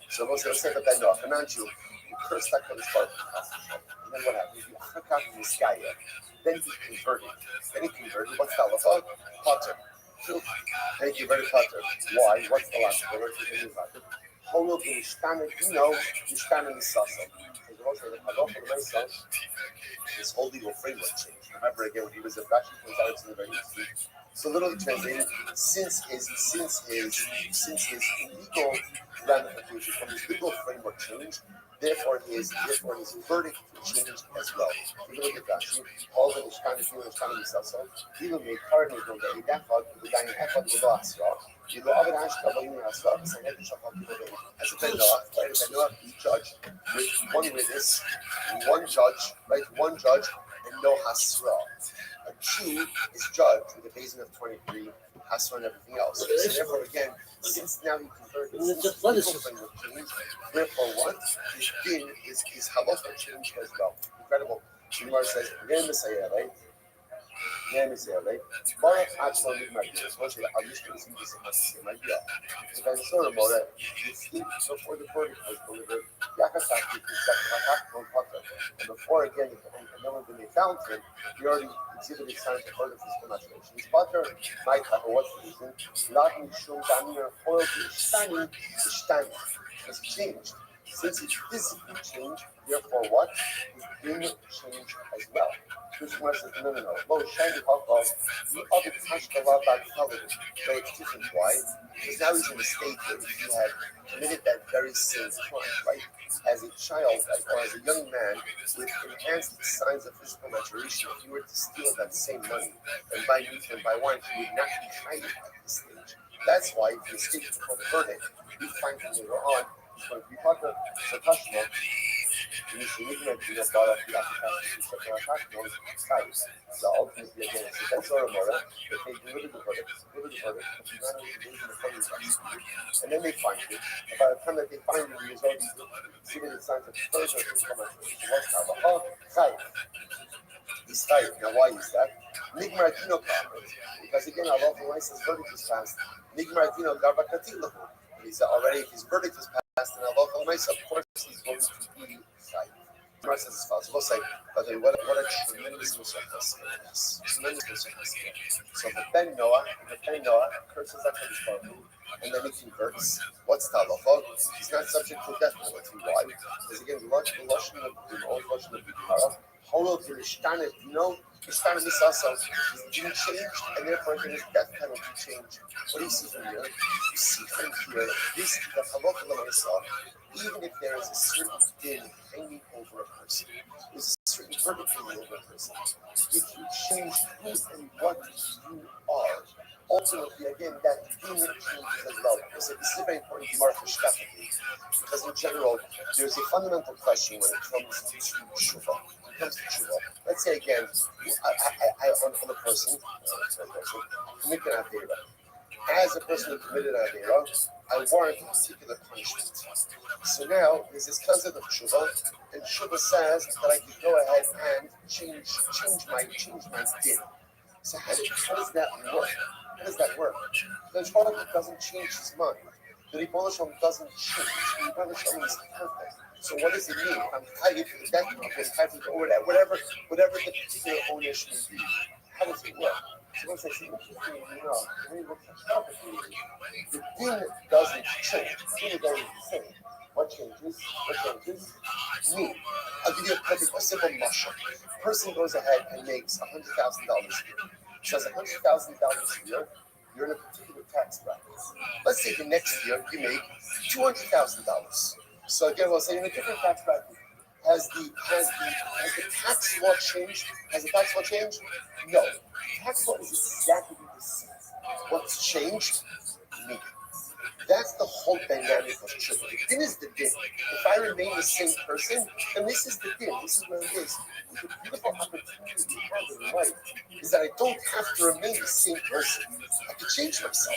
So most of us say that Ben Noach, and not you, you curse that comes part of and then what happens? You Achakach in the sky. Then he converted. What's the halacha? Potter. Then he converted Potter. Why? What's the last word? Holub in Ishtanen, Ishtanen is Sasa. The halacha of my son, his whole legal framework changed. Remember again, when he was a Rashi points out it's in the very easy. So literally translated, since his legal ramifications from his legal framework changed, Therefore, his verdict changed as well. If you look at Rashi, all the Ishkan is Ishkan Misaso, even the current is going to be Echad, the Dain Echad with the Asra. You go over Ashka, but you Asra, because I never shall come to the as a Ben Noah, right? Ben Noah is judged with one witness, one judge, right? One judge, and no Hasra. A Jew is judged with a basin of 23, Hasra and everything else. So therefore, again, since now he converted, therefore what? His din is halacha changed as well. Incredible. Gemara says, "Again, Messiah, right? Again, Messiah, right? Baruch Atzma Migmar." So what's it? I'll just see this in my idea. So then, sort of more that before the verdict was delivered, Yakasaki and before again, and then when they found him, he already exhibited signs of further physical maturation. His butter might have a what's the reason? Not in shul damir foil standing has changed. Since it physically changed, therefore what? His din changed as well. This one says, no. Lo shiny alcohol, the other tashkala back felony. So it's different. Why? Because now he's in a state where he had committed that very same crime, right? As a child, or as a young man with enhanced signs of physical maturation, if you were to steal that same money and buy meat and buy wine, he would not be tried at this stage. That's why if you escape before the verdict, you find him later on. So if you talk about Tashma, you should look at the Bala, the Tashma, so ultimately, again, it's that's our Mora. If they deliver the verdict, but you not only deliver the verdict, and then they find it. And by the time that they find it, he is already exhibited signs of further information. He's tired. Now, why is that? Nigmar Dino comment. Because again, Allah says verdict is passed. Nigmar Dino Garba Katilahu. He's already, if his verdict is passed, and Allah, of course, he's going to be tired. Says as follows. We'll say, what a tremendous mitzvah. Tremendous mitzvah. So the Ben Noah curses that his father, and then he converts. What's Talofa? He's not subject to death penalty. Why? Because again, the Lashon of the old Lashon of the Gemara, Holo Kirishtanet, Kirishtanet Misasa, he didn't change, and therefore his death penalty changed. What do you see from here? You see from here, this the Halacha L'Maisa. Even if there is a certain din hanging over a person, there's a certain verdict hanging over a person. If you change who and what you are, ultimately, again, that din changes as well. This is very important to Martha Shkafati, because in general, there's a fundamental question when it comes to tshuva. Let's say again, I'm a person, commit an avera. As a person who committed an avera, I warrant a particular punishment. So now there's this concept of tshuva, and tshuva says that I can go ahead and change my din. So how does that work? How does that work? The Rebbe doesn't change his mind. The Rebbe doesn't change. The Rebbe is perfect. So what does it mean? I'm tied to the death penalty, or whatever the particular ownership may be. How does it work? So once I see what you're doing, the din doesn't change. The din is always the same. What changes? Me. I'll give you a simple mushroom. A person goes ahead and makes $100,000 a year. Says $100,000 a year, you're in a particular tax bracket. Let's say the next year you make $200,000. So again, we'll say in a different tax bracket. Has the tax law changed? Has the tax law changed? No. The tax law is exactly the same. What's changed? Me. That's the whole dynamic of tshuva. The din is the din. If I remain the same person, then this is the din. This is what it is. The beautiful opportunity we have in life is that I don't have to remain the same person. I can change myself.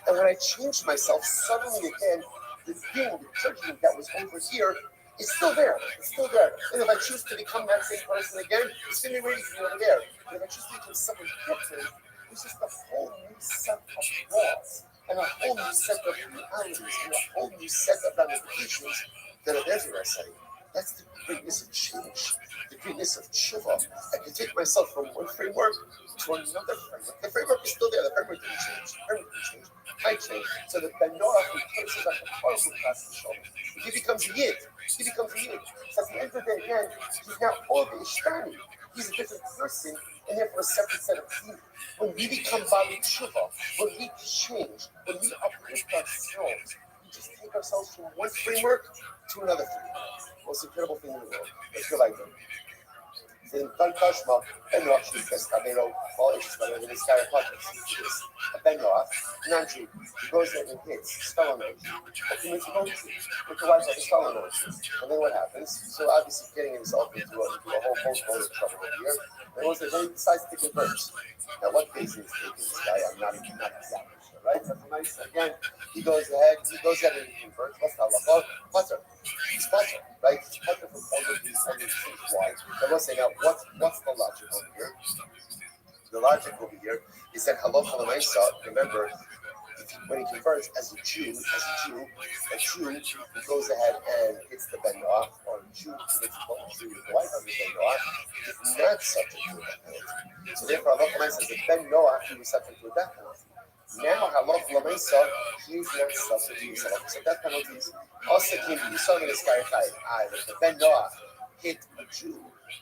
And when I change myself, suddenly again, the din, the judgment that was over here, is still there. It's still there. And if I choose to become that same person again, it's going to be waiting for me over there. And if I choose to become someone different, it's just a whole new set of laws. And a whole new set of realities, and a whole new set of ramifications that are there for us. That's the greatness of change, the greatness of tshuva. I can take myself from one framework to another framework. The framework is still there. The framework didn't change. The framework didn't change. I changed. So the Ben Noah who curses like a horrible class of shoulder. He becomes a yid. So at the end of the day, again, he's now all the Ishtani. He's a different person, and therefore a separate set of people. When we become Bali Tshuva, when we change, when we uplift ourselves, we just take ourselves from one framework to another framework. Most incredible thing in the world. Let's go like that. זה נקרא קשמה, בן נוח שיתפס חברו, או איש חברו, ונזכר הפודקאסט. בן נוח, Nancy, he goes there and hits, Stalinoid. Or commits adultery with the wife of the Stalinoid. And then what happens? So obviously getting himself into a whole boatload of trouble over here. And once then he decides to convert. Now what phase is taking this guy? I'm not exactly sure, right? But nice, again, he goes ahead and he converts. What's the halacha? Butter. He's butter, right? He's butter from all of these things. Why? I will say now, what's the logic over here? The logic over here is that halacha l'maisa. Remember, when he converts as a Jew who goes ahead and hits the ben noach, or a Jew who commits adultery with the wife of the ben noach, is not subject to a death penalty. So therefore, halacha l'maisa says that ben noach he was subject to a death penalty. Now, halacha l'maisa, he is not subject to a so death penalties also can be some in this guy either the ben noach hit a Jew,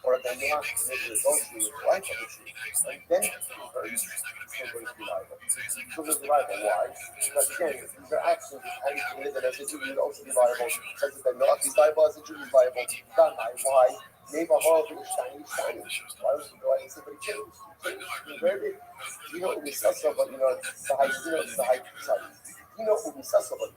or a ben noach committed adultery with the wife of a Jew, and then he converts, it's still going to be liable. It's still going to be liable. Why? Because again, if these are actions that he committed as a Jew, he would also be liable. Because the ben noach, he's liable as a Jew, he's liable. Why? Maybe a horrible shiny. Why would you go ahead and say, but he changed? Where did you know we saw somebody, the high, the high, sorry. When we saw somebody,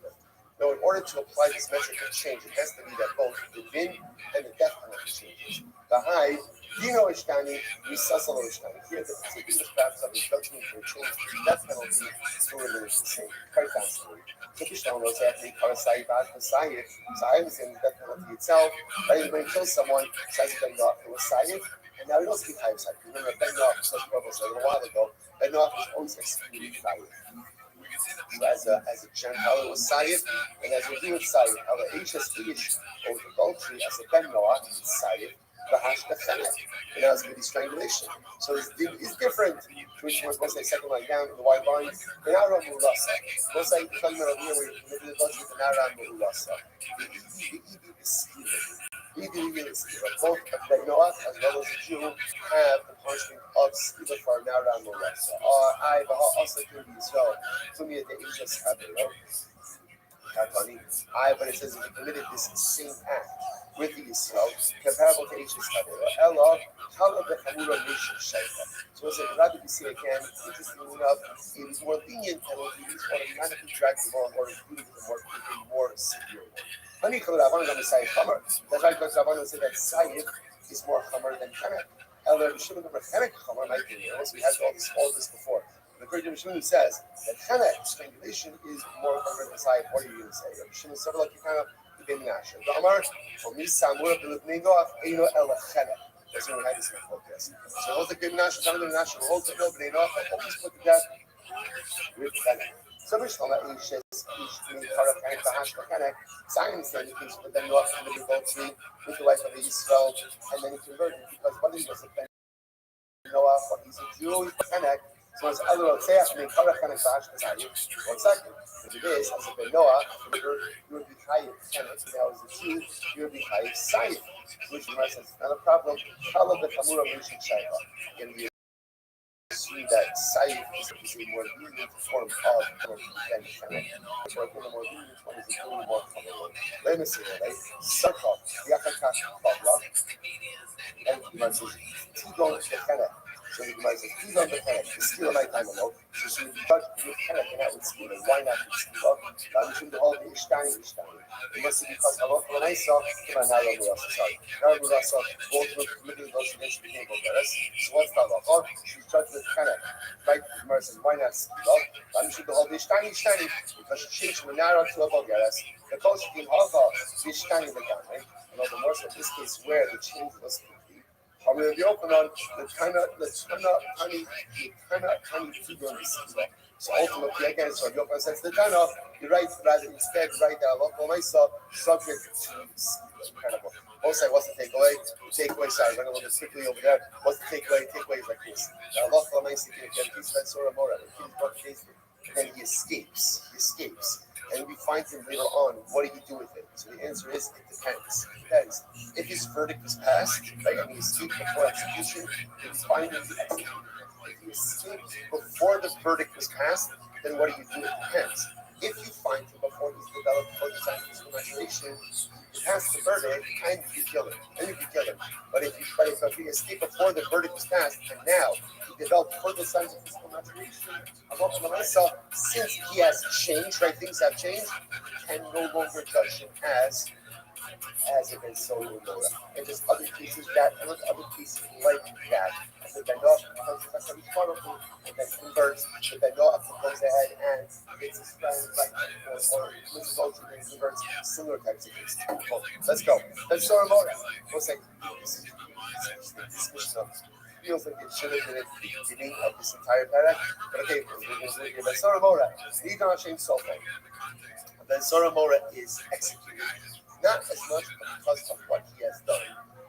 now, in order to apply this metric of change, it has to be that both the din and the death penalty changes. The high, Ishtani, Misasalo Ishtani. Here, the particular facts of instruction for change the death penalty to remain the same. Quite fascinating. So, Kishan was actually Karasai Bad Messiah. So, I was in the death penalty itself. Right? When you kill someone, says Ben Noach, it was Sayyid. And now we don't speak high side. Remember, Ben Noach, such trouble, so a little while ago, Ben Noach was always excluded Sayyid. So as a Gentile, it was Sayyid, and as a Jew, it's Sayyid. However, HSH, or with adultery, as a Ben Noach, it's Sayyid, the Hashtachanet, and that was going to be strangulation. So it's different, which was once they second line down in the white line, the Nara Mulasa. Once I tell you here, where you committed adultery with the Nara Mulasa. Both Ben Noach as well as the Jew have the punishment of Skiba for Nara Mulasa. I also can be so. To me, the Aegis Kabbalah. But it says if he committed this same act with the Yisrael, comparable to Aegis Kabbalah. Ella, Kala the Hamura Nation Shaifa. So it's like Rabbi see again, interestingly enough, it is more lenient penalty, it is automatically dragged along or included in more severe one. Let me call it Rabbanon and say Chamar. That's why because Rabbanon say that Sayyid is more Chamar than Chenek. Ella, Rishon number Chenek Chamar might be here. So we had all this before. The Great Rishon says that Chenek, strangulation, is more Chamar than Sayyid. What are you going to say? Rishon is sort of like you kind of begin Nasher. The Amar, or Misamur, Bilibningoff, Eino Ella Chenek. That's when we had this in the focus. So hold the good Nasher, kind of the Nasher, hold the no Bneinov, and always put to death with Chenek. So Mishnah is science that he thinks that Ben Noach committed adultery with the wife of Israel, and then he converted because what he was a Ben Noach, what he's a Jew, he's a Chenek. So it's other Otseach, and Kara Chenek Bash Besayim. 1 second. If it is, as a Ben Noach, you would be Chayiv Chenek. Now, as a Jew, you would be Chayiv Sayyid, which says not a problem. Kala the Kamura Mishin Shaiva. In the that Sayyid is a more lenient form of than Chenek. So I think the more lenient one is a little more common. Let me see that, right? Sarkov, Yakakash, Pavla, and Gemara says, Tidon Chenek. So the Gemara says, Tidon Chenek, the skill of my time alone. So she would be judged with Chenek and not with skill. Why not with skill? I'm sure the whole Ishtani. It must be because Allah when I saw Nara Murasa, both with committing those nation became Bulgaris. So what's the law? She's judged with Chenek. Right? The Gemara says, why not skill? I'm sure the whole Ishtani, because she changed from Nara to a Bulgaris. The coach came Hava, Ishtani the guy, right? And the more so in this case where the change was complete. I'm going to be open on the tiny figure on the skill. So ultimately, again, so you open sense the Tana, you write rather instead write down local myself subject to incredible. Also, what's the takeaway? The takeaway, sorry, run a little bit quickly over there. What's the takeaway? Takeaway is like this. Now, local myself, he spends Sora Mora, and he escapes. And we find him later on. What do you do with it? So the answer is it depends. If his verdict was passed, right, and he escaped before execution, then find him to execute. If he escaped before the verdict was passed, then what do you do? It depends. If you find him before he's developed for the time of physical maturation, you pass the verdict and you kill him. But if he escaped before the verdict was passed and now he developed further signs of physical maturation, since he has changed, right? Things have changed, can no longer judge him as it is so Nora. And there's other cases that and there's other cases like that. So that not because the powerful and then converts, but that not goes ahead and it's a strong like or Mrs. Ultra and converts similar types of things. Well, let's go. Let's show Mora. We'll say this mission feels like it should have been at the beginning of this entire paragraph. But okay, we're going to do it here. But Soramora, lead on Shem Sofa. Then Soramora is executed not as much because of what he has done,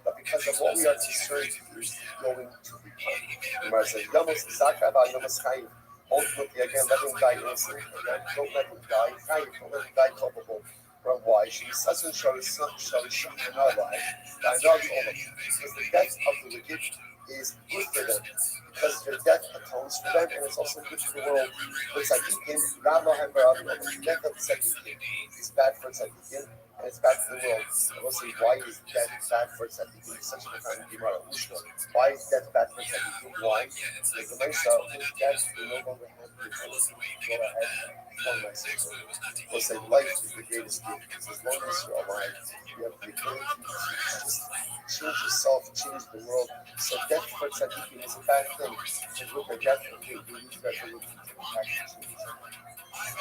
but because of what we are concerned he is going to become. Gemara says, Yomos Zaka about Yomos Chayiv. Ultimately, again, let him die innocent. Again, don't let him die Chayiv. Don't let him die culpable. But why? She doesn't show his son, show his son in our life. Because the death of the wicked is good for them. Because their death atones for them, and it's also good for the world. For Tzadikim, the death of Tzadikim is bad for Tzadikim, and it's bad for the world. I will say, why is death bad for Tzadikim? It's such a kind of Gemara. Why is death bad for Tzadikim? Why? Because the Mesa, with death, they no longer have the ability to go ahead and become nice people. I will say, life is the greatest gift. Because as long as you're alive, you have the ability to just change yourself, change the world. So death for Tzadikim is a bad thing. Because with the death, they lose their ability to impact change.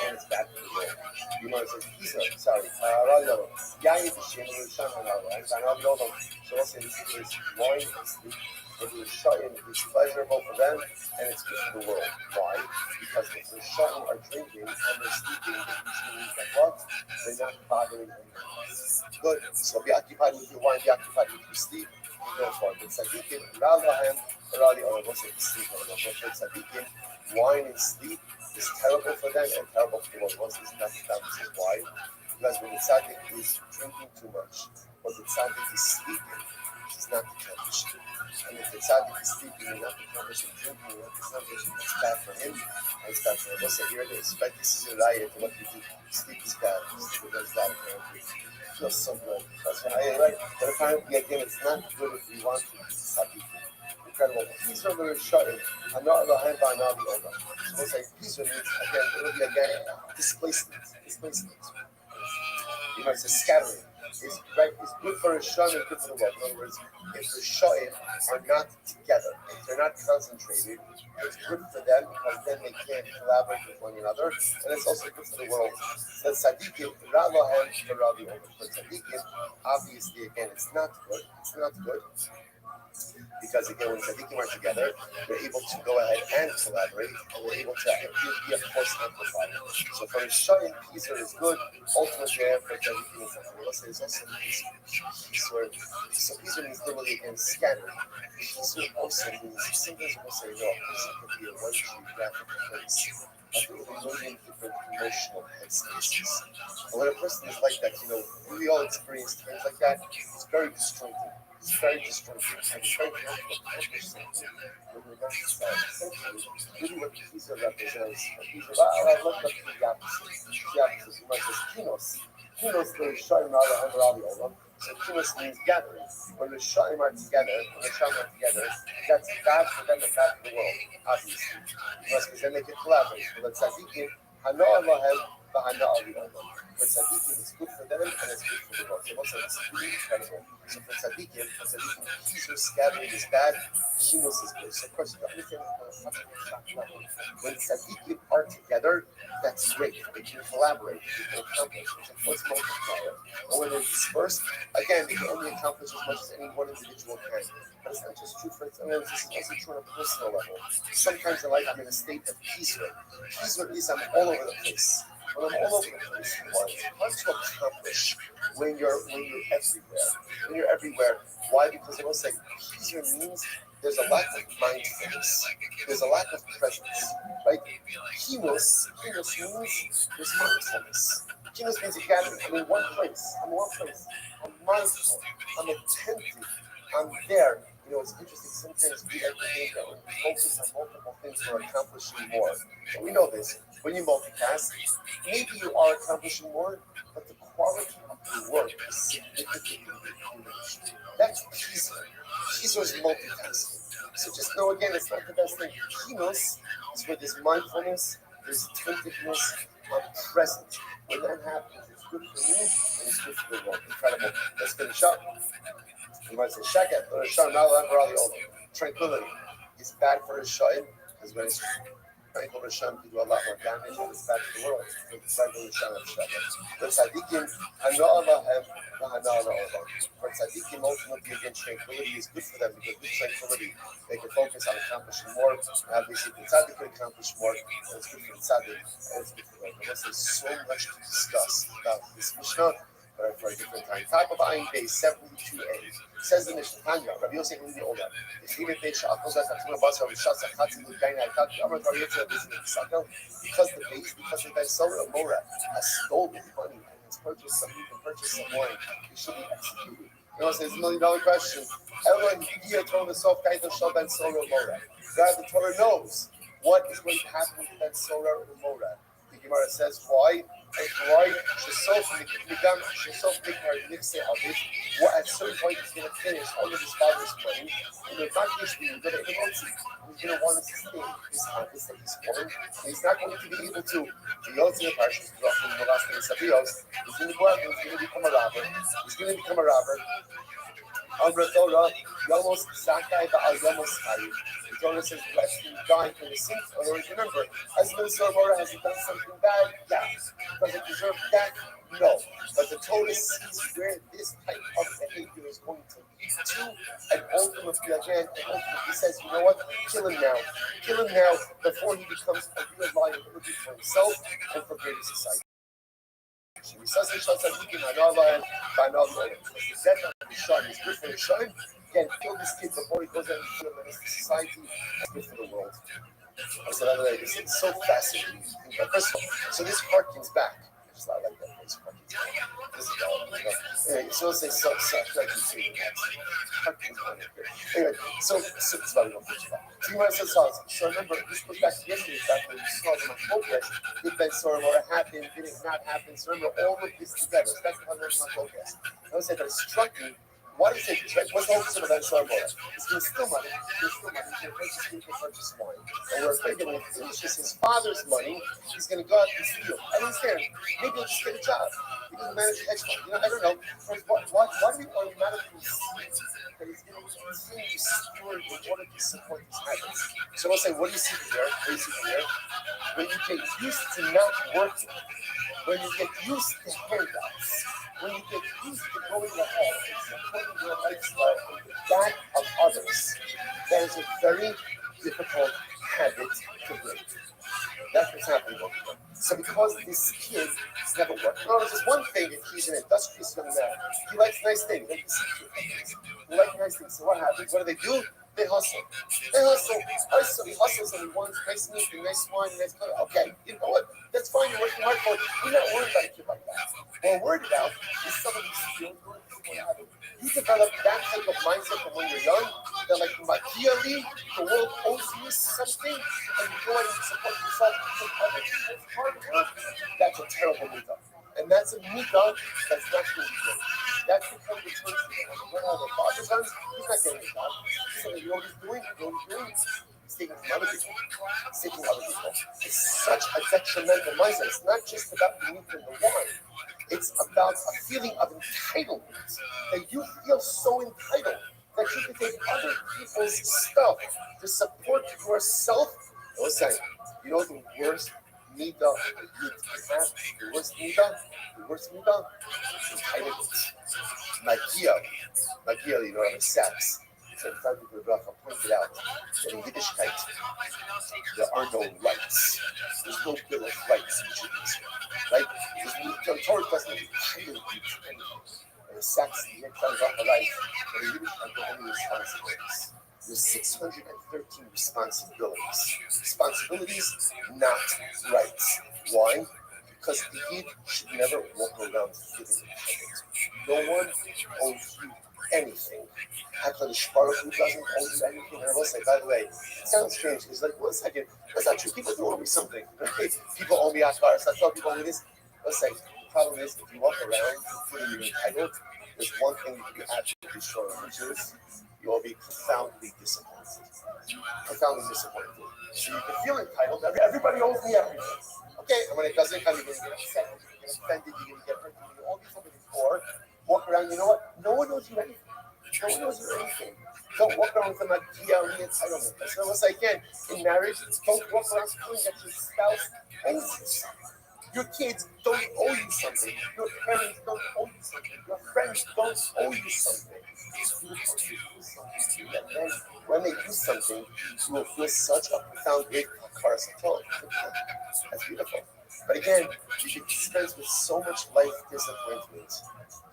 And it's bad for the world. You know, it says, Yain the Shin will shun on our lives, and I'll know so also this is wine and sleep. If we're shutting, it's pleasurable for them and it's good for the world. Why? Because if they're shutting or drinking and they're sleeping, which means that what? They're not bothering anyone else. Good. So be occupied with your wine, be occupied with your sleep. Go for it. Tzadikim, Ralahem, Rali, or what's it? Sleep. Tzadikim, wine and sleep is terrible for them and terrible for the world. Once it's not that, this is why. Because when the tzaddik is drinking too much, or the tzaddik is sleeping, it's not the condition. And if the tzaddik is sleeping and not the condition drinking, it's not the condition, it's bad for him, and it's bad for him. Listen, here it is. Right? This is a riot to what you do. Sleep is bad. Sleep is bad, apparently. It feels so good. That's right. But apparently, again, it's not good if we want to be tzaddik. Incredible. These are the shutting. I'm not the hand by now the over. So it's like these are means again, it'll be again displacement. You know, it's a scattering. It's right. It's good for a shun and good for the world. In other words, if the shutting are not together, if they're not concentrated, it's good for them because then they can collaborate with one another, and it's also good for the world. So tzadikim, ra'lohem v'ra'li over. For tzadikim, obviously, again, it's not good. It's not good. Because again, when tzaddikim are together, they're able to go ahead and collaborate, and they're able to be a force amplifier. So for a shayim, Peter is good. Ultimately, for tzaddikim is not. Let's say it's also Peter. So Peter means literally again scattering. Peter also means sometimes we'll say no. Peter could be a one geographic place. A million different emotional headspaces. And when a person is like that, we all experience things like that. It's very disjointed. It's very destructive and it's very helpful to accomplish something when you're not essentially really what the Pisa represents. I love the opposite. The opposite. You might say kinos. Kinos means shayim ala and olam. So kinos means gathering. When the shayim are together, that's bad for them and bad for the world, obviously. Because then they can collaborate. But tzadikim, hana Allahem, v'hana ali olam. For tzadikim, it's good for them and it's good for the world. So also it's really incredible. So for tzadikim, Peter scattering is bad, kinos is good. So of course, you understand when tzadikim are together, that's great. They can collaborate, they can accomplish, it's a force multiplier. But when they're dispersed, again, they can only accomplish as much as any one individual can. But it's not just true for this is also true on a personal level. Sometimes in life, I'm in a state of peace. Peace is I'm all over the place. When I'm all over the place, it's hard to accomplish when you're everywhere. When you're everywhere. Why? Because it was like easier means there's a lack of mindfulness. There's a lack of presence. Right? Kinos means there's mindfulness. Kinos means a gathering. I'm in one place. I'm mindful. I'm attentive. I'm there. It's interesting. Sometimes we like to think that when we focus on multiple things, we're accomplishing more. And we know this. When you multitask, maybe you are accomplishing more, but the quality of your work is significantly diminished. That's peace. Peace is multitasking. So just know again, it's not the best thing. Kinos is where there's mindfulness, there's attentiveness, I'm present. When that happens, it's good for me and it's good for the world. Incredible. Let's finish up. You might say, Shagat, or Shah, tranquility is bad for a Shah because when it's tranquil Hashem can do a lot more damage and it's bad for the world. It's tranquil Hashem of Shagat. For tzaddikim, hana Allahem, hana Allahem. For tzaddikim, ultimately, again, tranquility is good for them because with tranquility, they can focus on accomplishing more. Obviously, the tzaddik can accomplish more, and it's good for the tzaddik, and it's good for them. There's so much to discuss about this Mishnah, but for a different time. Top of Ayin Bay 72a says the Mishnah, Tanya, Rabbi Yosef in the Ola. Because the base, because the Ben Sora Mora has stolen money and has purchased some, you can purchase some wine, he should be executed. You know, it's $1 million question. Everyone here told the soft guy to show Ben Sora Mora. God, the Torah knows what is going to happen with Ben Sora Mora. The Gemara says why. Why? What at some point he's going to finish all of his father's money, and the advantage being that he's going to want to sustain his habits that he's born, and he's not going to be able to. The ultimate parsha is from the last thing he's going to go out and he's going to become a robber. He's going to become a robber. Amra Torah, Yomos Sakai Ba'al Yomos Chayu. The Torah says, let him die in the sins. In other words, remember, has Ben Sora has he done something bad? Yes. Does it deserve death? No. But the Torah sees where this type of behavior is going to lead to, and ultimately, again, he says, you know what? Kill him now. Kill him now before he becomes a real liability for himself and for greater society. He says the Shah Tzadikim Hanava and Banava. The death of the Shah is good for the Shah. Again, kill this kid before he goes out and kill him in society. It's good for the world. So that way, it's so fascinating. First of all, so this harkens back. I like that phrase, harkens back. This is all, anyway, so let's say anyway, so it's about it. So you might say, so remember, this goes back to yesterday's back when we saw the focus. Did Ben Sora Mora happen? Did it not happen? So remember all of this together. So that's how there's my focus. I would say that it struck me. Why do you think, what's the focus of Ben Sora Mora? He's going to steal money. He's going to purchase wine. And we're afraid that when he finishes his father's money, he's going to go out and steal. I don't understand. Maybe he'll just get a job. He doesn't manage the hedge fund. You know, I don't know. Why do we automatically see that he's going to continue to steward in order to support his habits? So I'll say, what do you see here? What do you see here? When you get used to not working, when you get used to handouts, when you get used to going ahead and supporting your lifestyle on the back of others, that is a very difficult habit to break. That's what's happening over here. So because this kid has never worked, in other words, there's one thing if he's an industrious young man, he likes nice things. He likes nice things. So what happens? What do? They hustle. He hustles and he wants nice meat and nice wine and nice color. Okay, you know what? That's fine. You're working hard for it. We're not worried about a kid like that. What we're worried about is someone who's still doing what you develop that type of mindset from when you're young, that like materially, the world owes you something, and you go out and support yourself with other people's hard work. That's a terrible mitzvah. And that's a mitzvah that's not really good. That's because the church when all the father sons, he's not getting it done. So you know what he's doing? He's taking from other people. It's such a detrimental mindset. It's not just about the meat and the wine. It's about a feeling of entitlement. That you feel so entitled that you can take other people's stuff to support yourself. I was saying, you know the worst midah you have? The worst midah? Entitlement. Magia, you know, on the sex. So the Rebbe pointed out that in Yiddishkeit, there are no rights. There's no bill of rights in Judaism. Right? The Torah doesn't entitle you to anything. And the sex, the Yiddishkeit of life, but in Yiddishkeit, there are only responsibilities. There's 613 responsibilities. Responsibilities, not rights. Why? Because the Yid should never walk around feeling entitled. No one owes you anything. HaKadosh Baruch Hu doesn't owe you anything. And I will say, by the way, it sounds strange. It's like, 1 second, that's not true. People do owe me something. Right? People owe me Akaras. I thought people owe me this. Let's say, the problem is, if you walk around feeling you're entitled, there's one thing you can be absolutely sure of, which is you will be profoundly disappointed. Profoundly disappointed. So you can feel entitled. Everybody owes me everything. Okay, and when it doesn't come, you're going to get upset, you're going to get offended, you're going to get hurt, you're going to do all these other things. Or walk around, you know what? No one knows you anything. No one knows you anything. Don't walk around with a GLE entitlement. As well as I can. In marriage, don't walk around feeling that your spouse owes you something. Your kids don't owe you something. Your parents don't owe you something. Your friends don't owe you something. You have to do something. And then when they do something, you will feel such a profound great karasatol. That's beautiful. But again, you get dispensed with so much life disappointment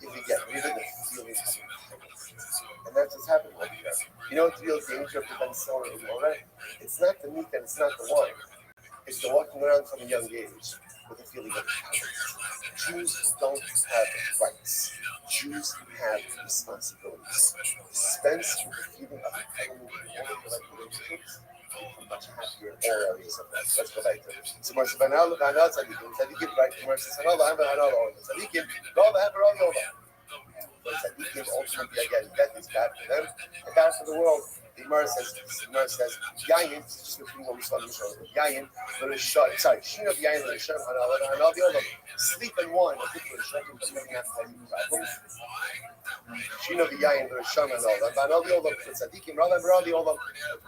if you get rid of the feeling of entitlement. And that's what's happening over here. You know what the real danger of the Ben Solar is, right? It's not the meat and it's not the wine. It's the walking around from a young age with a feeling of entitlement. Jews don't have rights. Jews have responsibilities. Dispense with the feeling of entitlement in all of your relationships. I'm much happier in all areas of life. Let's go back to it. So, Marcy, Banal, Tzadikim, right? Marcy, Sanal, Banal, Tzadikim, Rob, Rob, but Tzadikim ultimately, again, death is bad for them and bad for the world. The Gemara says, Yayin, this is just repeating what we saw in the show. Yayin, Shin of Yayin, Hanal, the other, sleep and wine, I think we're shocking, but maybe not for you problems. Shin of Yayin, Rishon, and all the other, Tzadikim, rather, the other,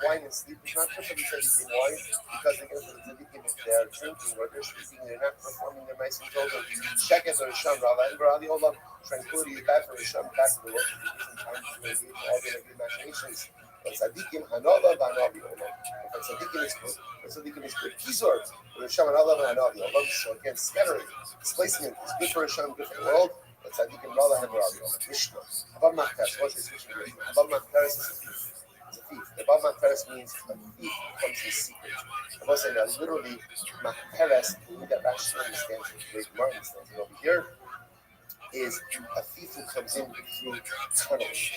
wine and sleep is not just Tzadikim wine, because again, for the Tzadikim, if they're drinking or they're sleeping, they're not performing their nice and children. Check it, Rishon, rather, the other, tranquility is bad for Rishon, back to the world, because in time to engage all the imaginations. But Tzadikim Hanola V'Hanavi Olam. But Tzadikim is good. But Tzadikim is good. Kizor. But Rishon Hanola V'Hanavi Olam. So again, scattering, displacement is good for Rishon, good for the world. But Tzadikim Hanola V'Hanavi Olam. Mishnah. Abab Maktaris. What's his Mishnah? Abab Maktaris is a thief. It's a thief. Abab Maktaris means a thief comes in secret. I was saying that literally, Maktaris, that Rashi understands, the way Gemara understands it over here, is a thief who comes in through tunnels.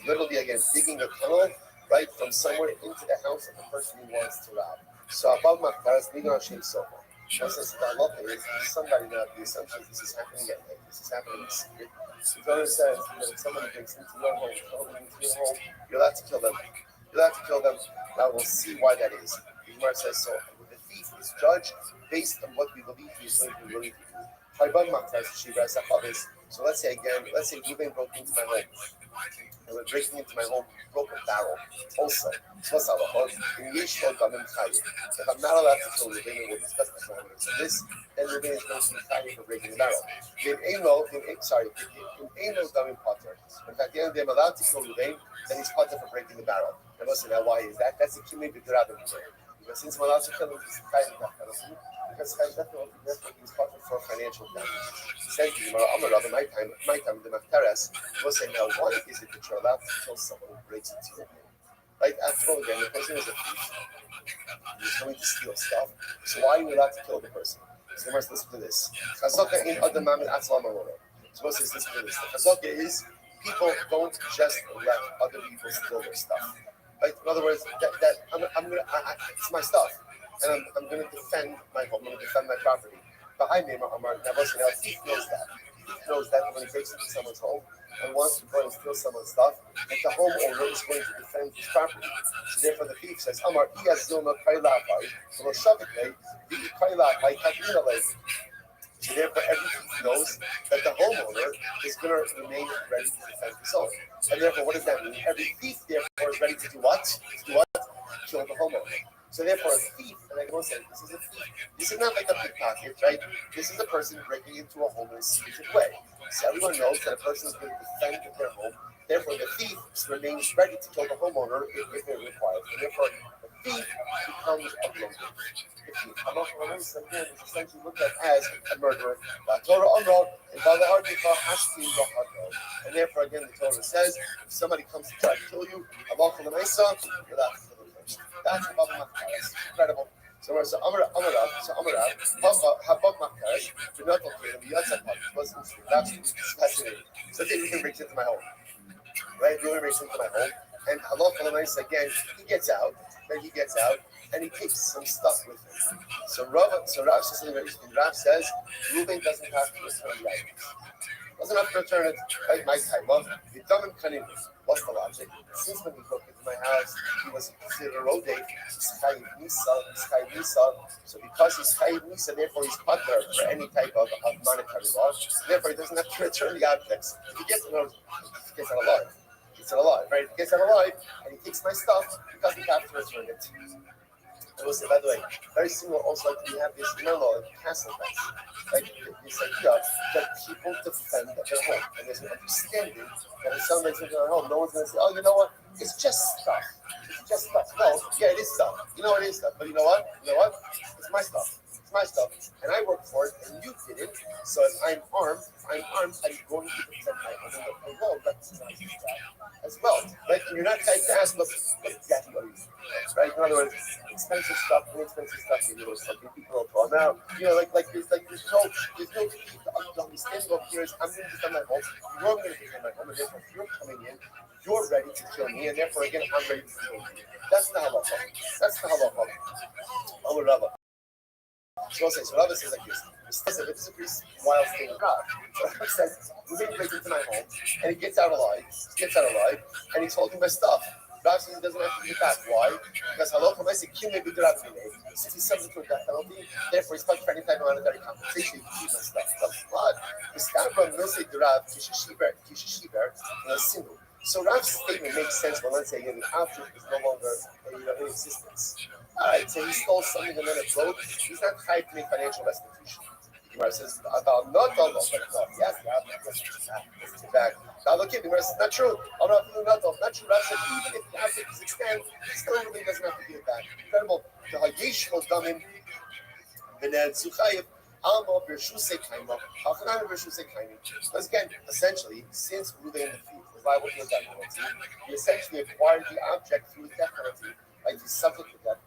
Literally, again, digging a tunnel right from somewhere into the house of the person he wants to rob. So above Maktaras, Nigan Hashem Sofa. What says the halacha is somebody now, the assumption is this is happening at night, this is happening in secret. The Torah says that if somebody breaks into your home, you're allowed to kill them. You're allowed to kill them. Now we'll see why that is. The Gemara says so. The thief is judged based on what we believe he is going to really do. So let's say Ruben broke into my home. And we're breaking into my home, broke a barrel. Also, if I'm not allowed to kill Ruben, we'll discuss this one. So this, then Ruben is going to be fighting for breaking the barrel. In fact, the end of the day, I'm allowed to kill Ruben, then he's potter for breaking the barrel. And listen, now why is that? That's the Kimei B'Drab. Because since I'm allowed to kill him, he's fighting that penalty. Because he's potter for financial damage. Says the Gemara, my time, the Maktaras will say, now, why is it that you're allowed to kill someone who breaks into your home? Right? After all, again, the person is a thief. He's going to steal stuff. So why are you allowed to kill the person? So let's listen to this. Chazaka in Adam Mamin Atzal Marora. So let's listen to this. The Chazaka is people don't just let other people steal their stuff. Right? In other words, it's my stuff. And I'm going to defend my home. I'm going to defend my property. Behind me, Amar, now listen, a thief knows that. He knows that when he breaks into someone's home and wants to go and steal someone's stuff, that the homeowner is going to defend his property. So therefore the thief says, Amar, so therefore every thief knows that the homeowner is going to remain ready to defend his own. And therefore, what does that mean? Every thief, therefore, is ready to do what? To do what? Kill the homeowner. So therefore, a thief, and I will say, this is a thief. This is not like a pickpocket, right? This is a person breaking into a home in a secret way. So everyone knows that a person is going to defend their home. Therefore, the thief remains ready to kill the homeowner if they're required. And therefore, the thief becomes a murderer. The thief, is essentially looked at as a murderer. And therefore, again, the Torah says, if somebody comes to try to kill you, you're allowed to kill them first. That's above Maktaris. Incredible. So Amarav, Habab Maktaris, do not look at him. That's fascinating. So I think we can bring it into my home. right? Reuven brings him to my home, and halacha l'maisa again, he gets out, and he takes some stuff with him. So Rav says something very interesting. Rav says Reuven doesn't have to return the items. Doesn't have to return it. Right? My time. Well, the dumb kanim. What's the logic? Since when he broke into my house, he was considered a road date. He's chayiv nisa. So because he's chayiv nisa, therefore he's pater for any type of monetary loss. Therefore, he doesn't have to return the objects. If he gets out alive. Right? If he gets out alive, and he takes my stuff, he doesn't have to return it. I will say, by the way, very similar also like we have this law in castle rights. Like this idea that people defend their home. And there's an understanding that if someone makes their home, no one's going to say, oh, you know what? It's just stuff. No, yeah, it is stuff. You know, it is stuff. But you know what? It's my stuff. And I work for it, and you didn't. So if I'm armed, I'm going to protect my home. And the law recognizes that as well. Right? And you're not trying to ask, look exactly what it is. Right? In other words, expensive stuff, inexpensive stuff, something people don't talk about. There's no the understanding of here is I'm going to defend my home, you're going to defend my home, and therefore you're coming in, you're ready to kill me, and therefore again I'm ready to kill you. That's the halacha. Our Rava. So Rava says like this. This is a pretty wild thing. So Rava says, Reuven breaks into my home, and he gets out alive, and he's holding my stuff. Rav says he doesn't have to get back. Why? Because halacha l'maisa kimei b'drav minei. Since he's subject to a death penalty, therefore he's punished for any type of monetary compensation. He keeps my stuff. But Miskabra milsei drav kishishiver sinu. So Rav's statement makes sense when let's say the object is no longer in existence. All right, so he stole something and then it broke. He's not trying to make financial restitution. The Gemara says about not yes, let's get back. Now look at the Gemara says not true. Not true. Rav said even if the object is extended, he still really doesn't have to give it back. Incredible. The hayesh will come in. Because again, essentially, since Reuven the thief was liable to a death penalty, he essentially acquired the object through the death penalty, like he's subject to death,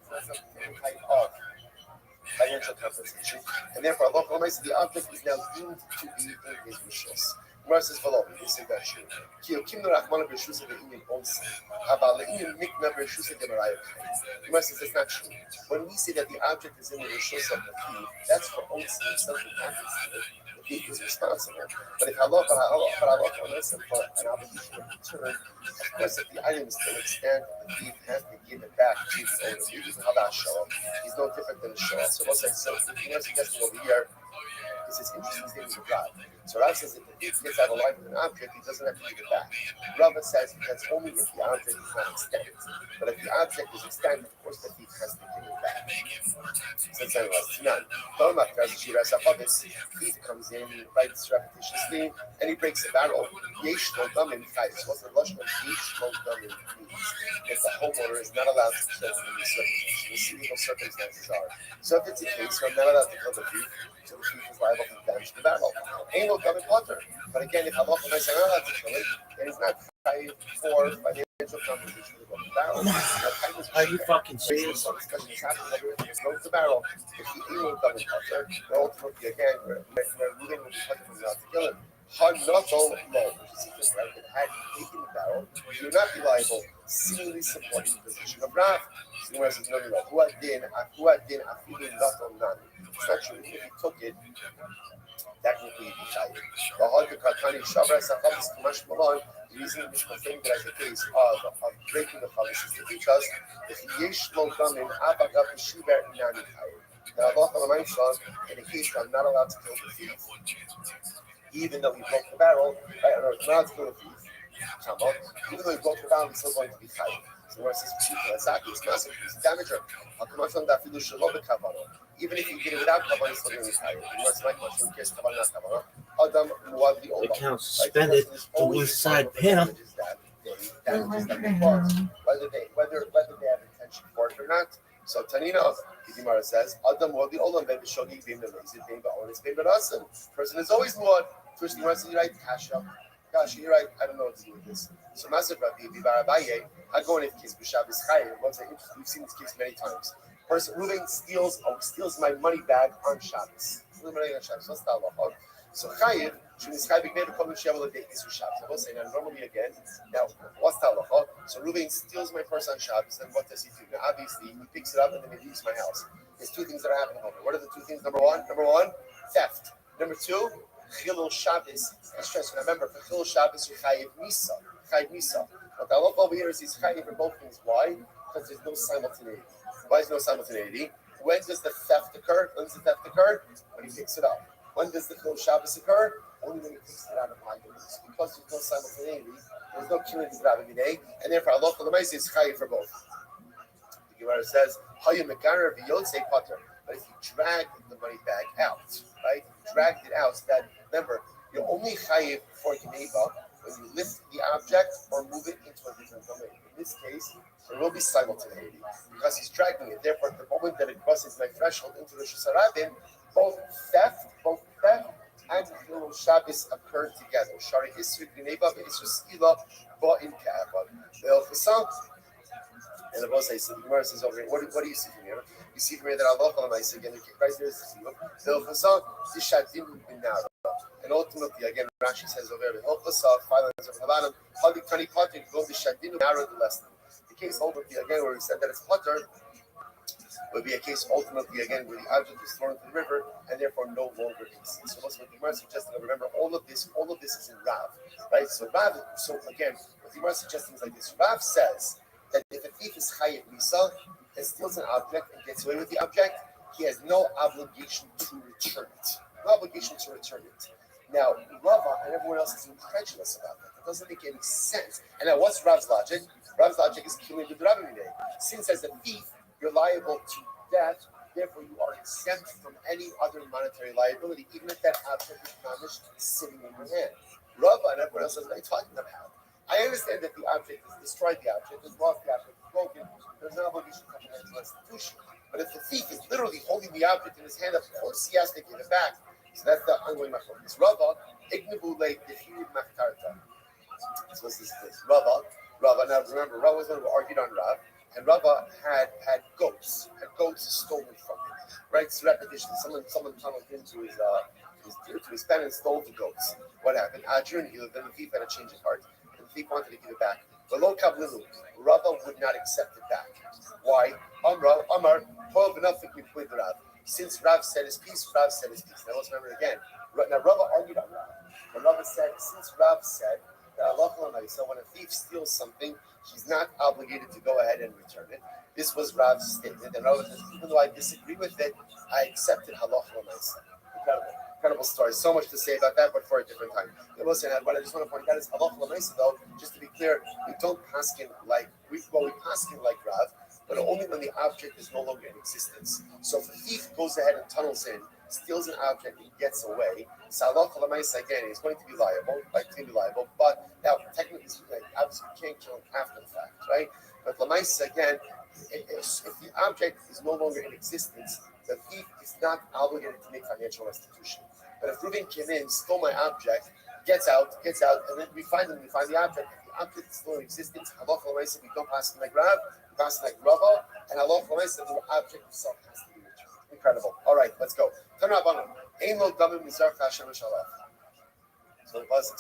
any type of financial compensation, and therefore, the object is now deemed to be in his rishos. Gemara says, "V'lo, this is not true. Ki yokim l'rachmana b'rishus le'inyan onsi, haba le'inyan mikna b'rishus le'demarayim." Gemara says that's not true. When we say that the object is in the rishus of the thief, that's for onsi. Something happens to it. The thief is responsible. But if Allah for an obligation of return, of course, if the item is to an extent, the thief has to give it back to the owner. He's no different than a shoah. So what's that? So the Gemara suggesting over here. This is interesting things of God. So Rav says if the thief gets out alive with an object, he doesn't have to give it back. Rava says that's only if the object is not extended. But if the object is extended, of course the thief has to give it back. So it's none. Thief comes in, bites repetitiously, and he breaks the barrel. Yesh no damin chayis. What's the lashon of yesh no damin means? If the homeowner is not allowed to kill in these circumstances, we'll see what those circumstances are. So if it's a case where I'm not allowed to kill the thief, so the thief is liable to damage the barrel. Ain't no damin potter. But again, if Allah is not allowed to kill it, then he's not chayiv for financial compensation for the barrel. Are you fucking serious? So discussion is happening over here. Broke the barrel. If he ain't no damin potter, then ultimately again, we're ruling with the potter from not to kill it. Hanato low, which is interesting, right? That had he taken the barrel, he would not be liable, seemingly supporting the position of Rav. So the says, no. Who had din, afilu nato nani. It's not true. Even if he took it, technically he'd be chayiv. The Katani Shavra Sakam is Kumash Malon. The reason the Mishnah think that as a case of breaking the chavis is because if yesh lo damin abagav shiver nani chayiv. That Allah Alamighty in a case where I'm not allowed to kill the thief, even though he broke the barrel, right? Or not to kill the thief. Even though he broke the barrel, he's still going to be chayiv. So where it says it's massive, he's a damager. Even if you did it without kavanah, it's still going to be chayiv. What's my question? In case kavanah, not kavanah. Adam muad the olam. Account suspended. The West Side panel. Damages that they caused, whether they have intention for it or not. So Tanina, the Gemara says, Adam muad the olam. Maybe shogig being the lazy, being the honest, being the rasim. Person is always muad. First, the Gemara says, you're right, Kasha. Kasha, you're right. I don't know what to do with this. So Maser Rabbi Bibarabaye, I go in if kids b'Shabbos chayiv. We've seen this case many times. Person Reuven steals my money bag on Shabbos. What's the halacha? So Chayiv should describe Big Neighbor Kol Shabbos Day Isu Shabbos. I will say now normally again. Now what's the halacha? So Reuven steals my purse on Shabbos. Then what does he do? Now obviously he picks it up and then he leaves my house. There's two things that are happening over. What are the two things? Number one, theft. Number two, Chilul Shabbos. Stress. Remember, for Chilul Shabbos you Chayiv Misa. Chayiv Misa. But the halacha over here is he's Chayiv for both things. Why? Because there's no simultaneity. Why is there no simultaneity? When does the theft occur? When does the theft occur? When he picks it up. When does the Chilul Shabbos occur? Only when he takes it out of my goodness. Because there's no simultaneity, there's no killing the Rabbi Minei, and therefore Allah for the Maisi is chayiv for both. The Gemara says, Hayim Mekarer v'yotzei pater. But if you drag the money bag out, right? You dragged it out, so that remember, you're only chayiv for Geneva when you lift the object or move it into a different domain. In this case, there will be simultaneity because he's dragging it. Therefore, the moment that it crosses my threshold into the Hashanah, both theft and Chilul Shabbos occur together. Shari Isri Gneva Isri Skila Ba'in Ka'avad. The Chasam and the Boss says, the Gemara says over here, what do you see from here? You see from here that Allah Almighty again, right there is the Seal. The Chasam Dishadim Binara. And ultimately, again, Rashi says over here, help us out, 5 lines over the bottom, Hadi Kani Pater, go Dishadim Binara the lesson. The case ultimately, again, where we said that it's Pater, would be a case ultimately again where the object is thrown into the river and therefore no longer exists. So most of the Gemara suggesting, remember all of this is in Rav, right? So again, what the Gemara suggesting is like this. Rav says that if a thief is chayiv misa and steals an object and gets away with the object, he has no obligation to return it. No obligation to return it. Now, Rava and everyone else is incredulous about that. That doesn't make any sense. And now what's Rav's logic? Rav's logic is killing the Rabbi Minei. Since as a thief, you're liable to death, therefore you are exempt from any other monetary liability, even if that object is famished sitting in your hand. Rava and everyone else says, what are you talking about? I understand that the object is destroyed, the object is lost, the object is broken, there's an obligation to come to restitution. But if the thief is literally holding the object in his hand, of course he has to give it back. So that's the ongoing machlokas. This Rava, ignibu late defeated machtarta. So this is Rava. Now remember, Rava was going to argue on Rav. And Rava had goats stolen from him. Right? It's repetition. Someone tunneled into his pen and stole the goats. What happened? Then the thief had a change of heart. And the thief wanted to give it back. But lo kavlilu, Rava would not accept it back. Why? Amar, Rav. Since Rav said his piece, Rav said his piece. Now let's remember again. Now Rava argued on Rav. But Rava said, since Rav said that Allah, so when a thief steals something, he's not obligated to go ahead and return it. This was Rav's statement, and Rav says, even though I disagree with it, I accepted halacha l'maisa. Incredible story. So much to say about that, but for a different time. What I just want to point out is halacha l'maisa, though. Just to be clear, we don't paskin like we paskin like Rav, but only when the object is no longer in existence. So if a thief goes ahead and tunnels in, steals an object and gets away, so halacha l'maisa again, he's going to be liable, but now technically, obviously, we can't kill him after the fact, right? But l'maisa again, if the object is no longer in existence, the thief is not obligated to make financial restitution. But if Reuven came in, stole my object, gets out, and then we find the object. If the object is still in existence, halacha l'maisa, we don't pass like Rav, we pass like Rava, and halacha l'maisa, the object itself has to be returned. Incredible. All right, let's go. Turn up on him. Ein lo damim mizarch Hashem shalach. So the pasuk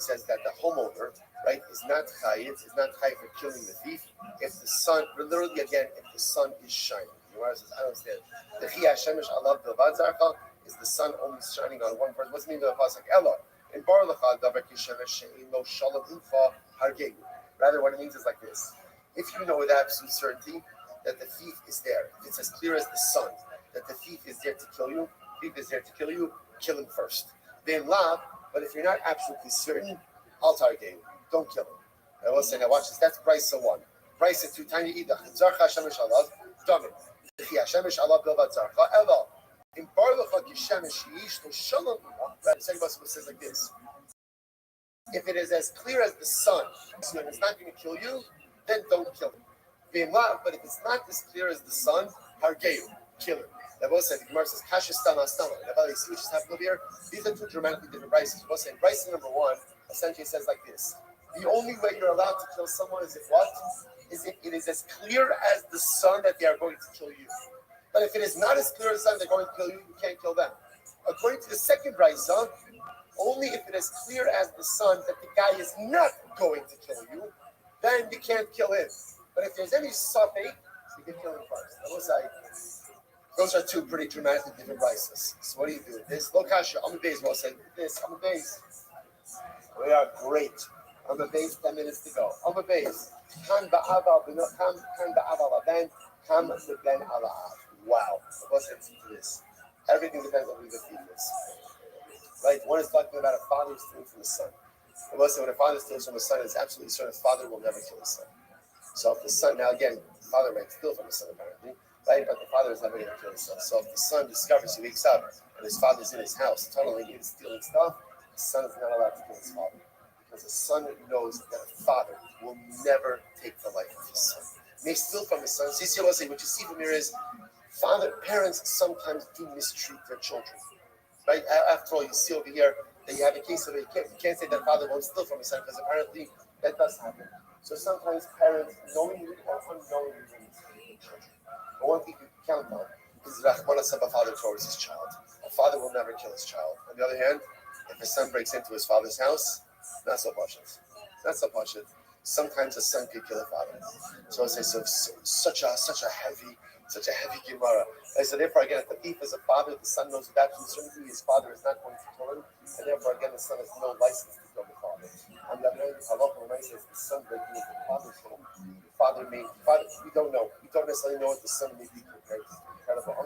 says that the homeowner, right, is not chayiv for killing the thief if the sun, literally again, if the sun is shining. The Gemara says, I don't understand. The chi Hashemesh alav bilvad zarcha is the sun only shining on one person. What's the meaning of the pasuk? Ella in bar lecha davar kishemesh she'ein lo shalom infa hargegu. Rather, what it means is like this: if you know with absolute certainty that the thief is there, if it's as clear as the sun that the thief is there to kill you, kill him first. Then lav. But if you're not absolutely certain, I'll target you. Don't kill him. I will say, now watch this. That's price of one. Price of two. Tiny idach. Zarcha shemesh alav. Dame. V'chi shemesh alav bilvad zarcha. Elo. In barlecha kishemesh yish lo shalom. Right. The second verse says like this: if it is as clear as the sun, and it's not going to kill you, then don't kill him. But if it's not as clear as the sun, hargeu. Kill him. The both said, the Gemara says, Kasha Stama Stama. Now, you see what just happened over here? These are two dramatically different prices. Both saying, price number one essentially says like this: the only way you're allowed to kill someone is if what? Is if it is as clear as the sun that they are going to kill you. But if it is not as clear as the sun they're going to kill you, you can't kill them. According to the second brisa, only if it is clear as the sun that the guy is not going to kill you, then you can't kill him. But if there's any suffix, you can kill him first. Those are two pretty dramatically different brises. So what do you do with this? Lokasha, I'm a base. Well, say this. I'm a base. We are great. I'm a base. 10 minutes to go. I'm a base. Kan ba'aval ben kam ben ala'av. Wow. Let's get into this. Everything depends on who the thief is. Right? One is talking about a father stealing from his son. And most when a father steals from his son, it's absolutely certain the father will never kill his son. So if the son, now again, the father might steal from his son apparently, right? But the father is never going to kill his son. So if the son discovers, he wakes up and his father's in his house, tunneling in, stealing stuff, the son is not allowed to kill his father. Because the son knows that a father will never take the life of his son. He may steal from his son. So what you see from here is parents sometimes do mistreat their children. Right? After all, you see over here that you have a case of it. You can't say that father won't steal from his son because apparently that does happen. So sometimes parents, knowingly or unknowingly, mistreat children. But one thing you can count on is Rahman Sabah father towards his child. A father will never kill his child. On the other hand, if a son breaks into his father's house, not so pashut. Not so pashut. Sometimes a son can kill a father. So I say such a heavy Gemara. I said, therefore, again, if the thief is a father, the son knows with absolute certainty his father is not going to kill him, and therefore, again, the son has no license to kill the father. On the other hand, Allah says the son breaking into the father's home, we don't know. We don't necessarily know what the son may be prepared to do. Incredible.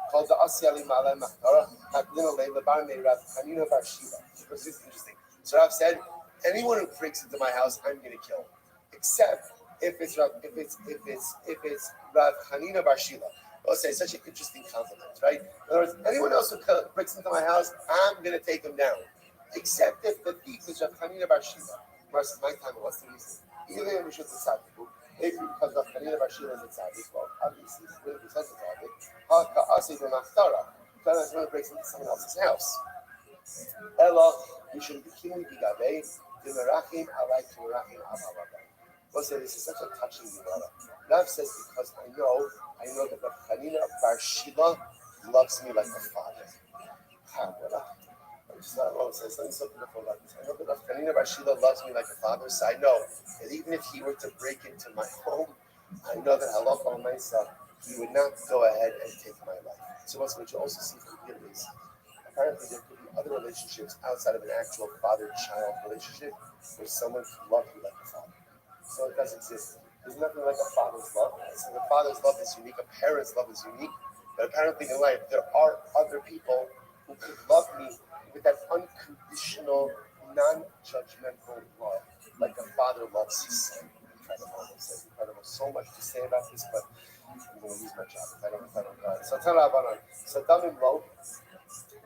Called the Asyali Malay Mahtara, Haklina Layla Barme Rav Hanina Bar Shiva. This is interesting. So Rav said, anyone who breaks into my house, I'm going to kill, except if it's Rav Hanina Bar Shila. I'll say such an interesting compliment, right? In other words, anyone else who breaks into my house, I'm going to take them down, except if the thief is Rav Hanina Bar Shila. Versus my time, what's the reason? Either we should decide. Maybe because Rav Hanina Bar Shila is a tzaddik, well, obviously, it's really because of tzaddik. Ha'ka'asi b'machtara, because when it breaks into someone else's house. Ella, we should be keenly bigavei, d'merachim alai k'merachim amalabay. We'll say this is such a touching Gemara. Rav says because I know that Rav Hanina Bar Shila loves me like a father. Says something so beautiful about this. I know that Rav Hanina Bar Shila loves me like a father, so I know that even if he were to break into my home, I know that Allah Almighty, he would not go ahead and take my life. So what you also see from here is apparently there could be other relationships outside of an actual father-child relationship where someone can love you like a father. So it does exist. There's nothing like a father's love. So the father's love is unique, a parent's love is unique, but apparently in life there are other people who could love me with that unconditional, non-judgmental love, like a father loves his son. Incredible. So much to say about this, but I'm going to lose my job if I don't. So tell Rabbanan. So Damim Lo,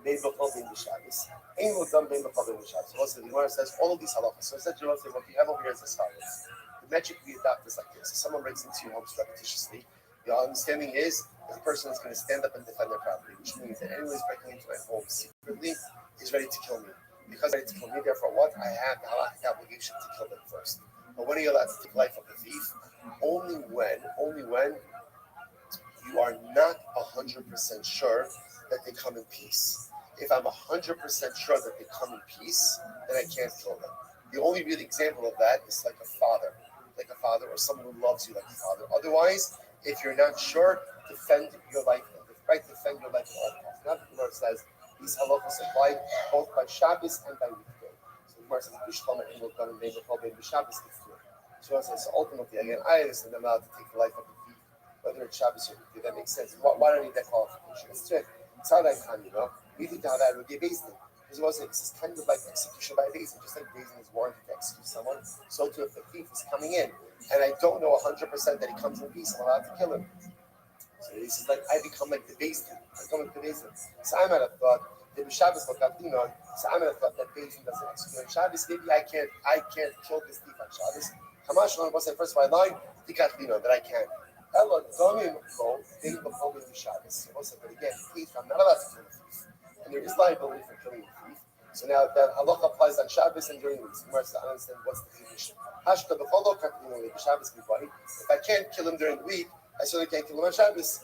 Bein B'Chol Bein B'Shabbos. Ein Lo Dam Bein B'Chol Bein B'Shabbos. So also the Gemara says all of these halachas. So essentially, what we have over here is as follows. The metric we adopt is like this. If someone breaks into your home surreptitiously, the understanding is that the person is going to stand up and defend their property, which means that anyone who's breaking into my home secretly is ready to kill me. Because ready to kill me, therefore what? I have the halakhic obligation to kill them first. But when are you allowed to take the life of the thief? Only when you are not 100% sure that they come in peace. If I'm 100% sure that they come in peace, then I can't kill them. The only real example of that is like a father or someone who loves you like a father. Otherwise, if you're not sure, defend your life. Defend your life at all costs. Now the Gemara says these halachas apply both by Shabbos and by weekday. So the Gemara says Bishlam and Engel done in Bein B'Chol Bein B'Shabbos gets through. So ultimately, again, I understand I'm allowed to take the life of the thief, whether it's Shabbos or weekday. That makes sense. Why don't I need that qualification? It's true. It's how that can, we need to have that with the based because this is kind of like execution by Beis Din. Just like Beis Din is warranted to execute someone, so too if the thief is coming in and I don't know 100% that he comes in peace, I'm allowed to kill him. So this is like I become like the Beis Din. I become like the Beis Din. So I might have thought that Shabbos so I might have thought that Beis Din doesn't execute on Shabbos. Maybe I can't kill this thief on Shabbos. Kamash was the first my line, that I can't. Ella Domim Lo, Bein B'Chol Bein B'Shabbos. But again, thief, I'm not allowed to kill the thief. And there is liability for killing the thief. So now that halacha applies on Shabbos and during the week. So I understand what's the condition. If I can't kill him during the week, I certainly can't kill him on Shabbos.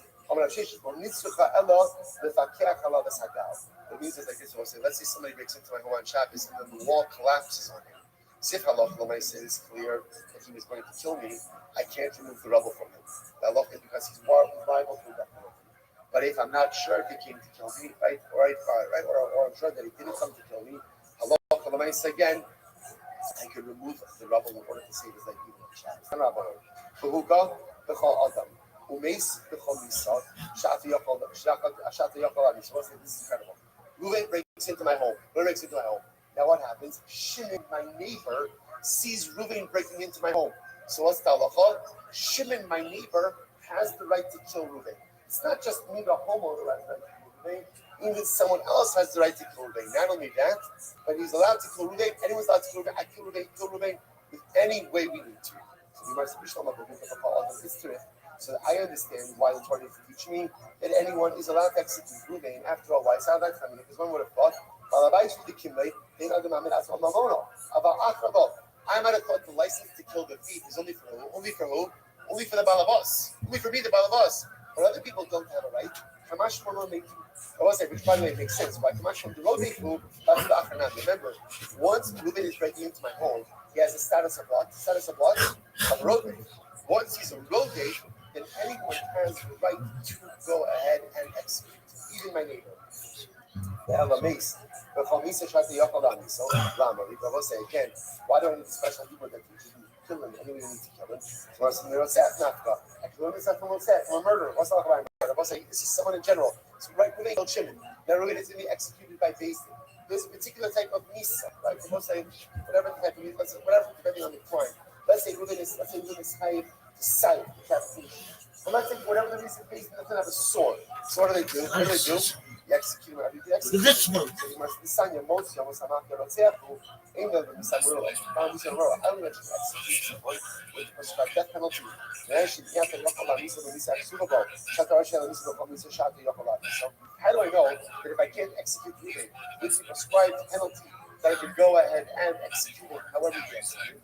It means it's like this. We'll say, let's say somebody breaks into my home on Shabbos and then the wall collapses on him. Sif halacha l'maisa is clear that he was going to kill me. I can't remove the rubble from him. The halacha is because he's liable to that penalty. But if I'm not sure if he came to kill me, right, or I'm sure that he didn't come to kill me, halacha l'maisa again, I could remove the rubble in order to save his life even on Shabbos. Behuga b'chol adam. Umeis b'chol misa. Shata yachal ami. So this is incredible. Reuven breaks into my home. Reuven breaks into my home. Now what happens? Shimon, my neighbor, sees Reuven breaking into my home. So what's the halacha? Shimon, my neighbor, has the right to kill Reuven. It's not just me, the homeowner, right? Reuven. Even someone else has the right to kill Reuven. Not only that, but he's allowed to kill Reuven. Anyone's allowed to kill Reuven. I kill Reuven with any way we need to. So we must be sure so that I understand why the Torah is teaching me that anyone is allowed to execute Reuven. After all, why sound that coming? Because one would have thought, I might have thought the license to kill the thief is only for who? Only for who? Only for the balabas. Only for me, the balabas. But other people don't have a right. Kamash Mono Meitu. I was like, which by the way makes sense. Why Kamash from the road Meitu, that's the Achanam. Remember, once Reuven is breaking into my home, he has the status of what? Status of what? Of road Meitu. Once he's a road Meitu, then anyone has the right to go ahead and execute, even my neighbor. The Elamis. But Chalmisa tried to Yochalam. So, Lama, we will say again, why do I need special people that can kill him? Anyway, we need to kill him. So, I kill him from a murder. What's not about murder? I'll say, this is someone in general. So, right, Reuven killed Shimon. Now, Reuven is going to be executed by Beis Din. There's a particular type of Misa, right? We'll say, whatever type of Misa, whatever, depending on the crime. Let's say Reuven is Chayiv to side, decapitation. But let's say, whatever the reason, Beis Din doesn't have a sword. So, what do? You execute him. You execute This one. him. You must design your most, you must have your example. Ain't the Misamuro. How do you execute someone with prescribed death penalty? So, how do I know that if I can't execute Reuven with the prescribed penalty, that I can go ahead and execute him however you execute him?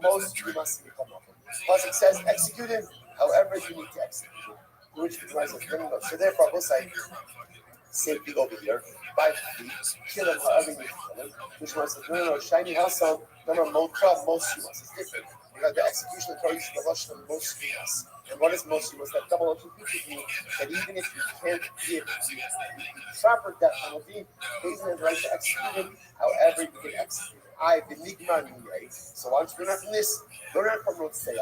Most you must become awful. Plus it says execute him however you need to execute him. Which requires a criminal. So therefore, we'll say, same thing over here. By feet, kill him however you need to kill him. Which was no, shiny Hassam, no, most you must. It's different. You have the execution of Torah, the Russian most you must. And what is most you must? That double entry teaches me that even if you can't give the proper death penalty, he's has the right to execute him however you can execute him. I've been Nigmar Niyay. So once we learn from this, learn from Rotseah,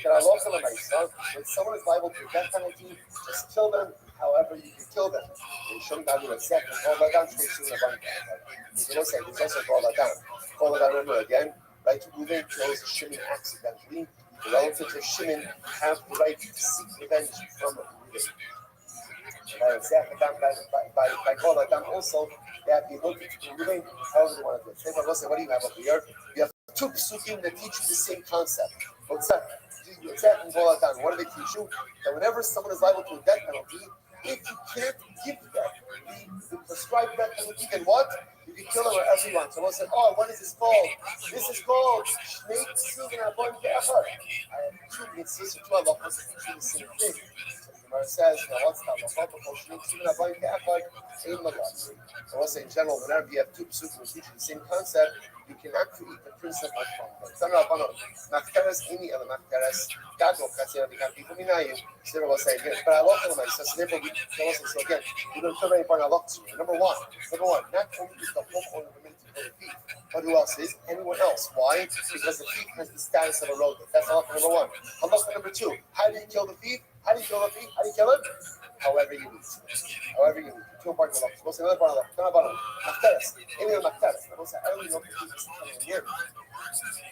that I love them myself. When someone is liable to a death penalty, just kill them however you can kill them. They shouldn't have a second. Call that down, stay soon about that. You don't say, there's also call that down. Call that down, remember again, right to Reuven kills Shimon accidentally. The relatives of Shimon have the right to seek revenge from Reuven. By call that down also, they have the ability to Reuven however they want to do it. Say, what do you have over here? You have two psukim that teach you the same concept. What's that? You exactly call that down. What do they teach you? That whenever someone is liable to a death penalty, if you can't give them the prescribed death penalty, then what? You can kill them wherever you want. So one said, oh, what is this called? This is called Shnei Tzuvin Abon Ke'achad. I have two mitzvahs, two halachos that teach you the same thing. So the Gemara says, now what's the halacha? Because Shnei Tzuvin Abon Ke'achad ain't malach. So what's in general, whenever you have two psukim that teach you the same concept, you cannot create the principle from them. Tanra Abano, Machteres Ini El Machteres Gadol, Katzera Bikapi Fuminayu. So will say again, but I love them myself. So therefore, we tell us so again. We don't kill anybody. I love you. Number one, not only is the homeowner permitted to kill the thief, but who else is? Anyone else. Why? Because the thief has the status of a road. That's halacha number one. Halacha number two, how do you kill the thief? How do you kill the thief? How do you kill him? However you need. However you need. Two part of the law. Another part of the law. Machteres. Any of Machteres. I don't even know if the thief is coming here.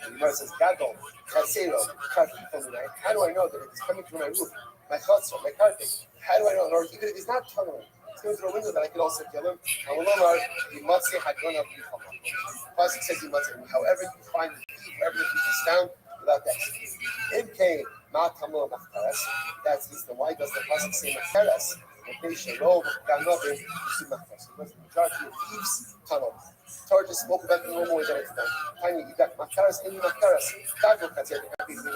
The Gemara says, Gadol, Chatzero, how do I know that it's coming through my roof? My chutzah, my carpet. How do I know? Or even if he's not tunneling, it's going through a window that I can also kill him. I will know Pasuk says however you find the thief, wherever the thief is found, without the execution. That's the why does the Pasuk say Machteres? location, low, Ganobe, Simachas. Because the majority of thieves tunnel. Tortoise spoke about the normal way that it's done. Tiny, you got Makaras in Makaras. Taco Katia, the Kapis in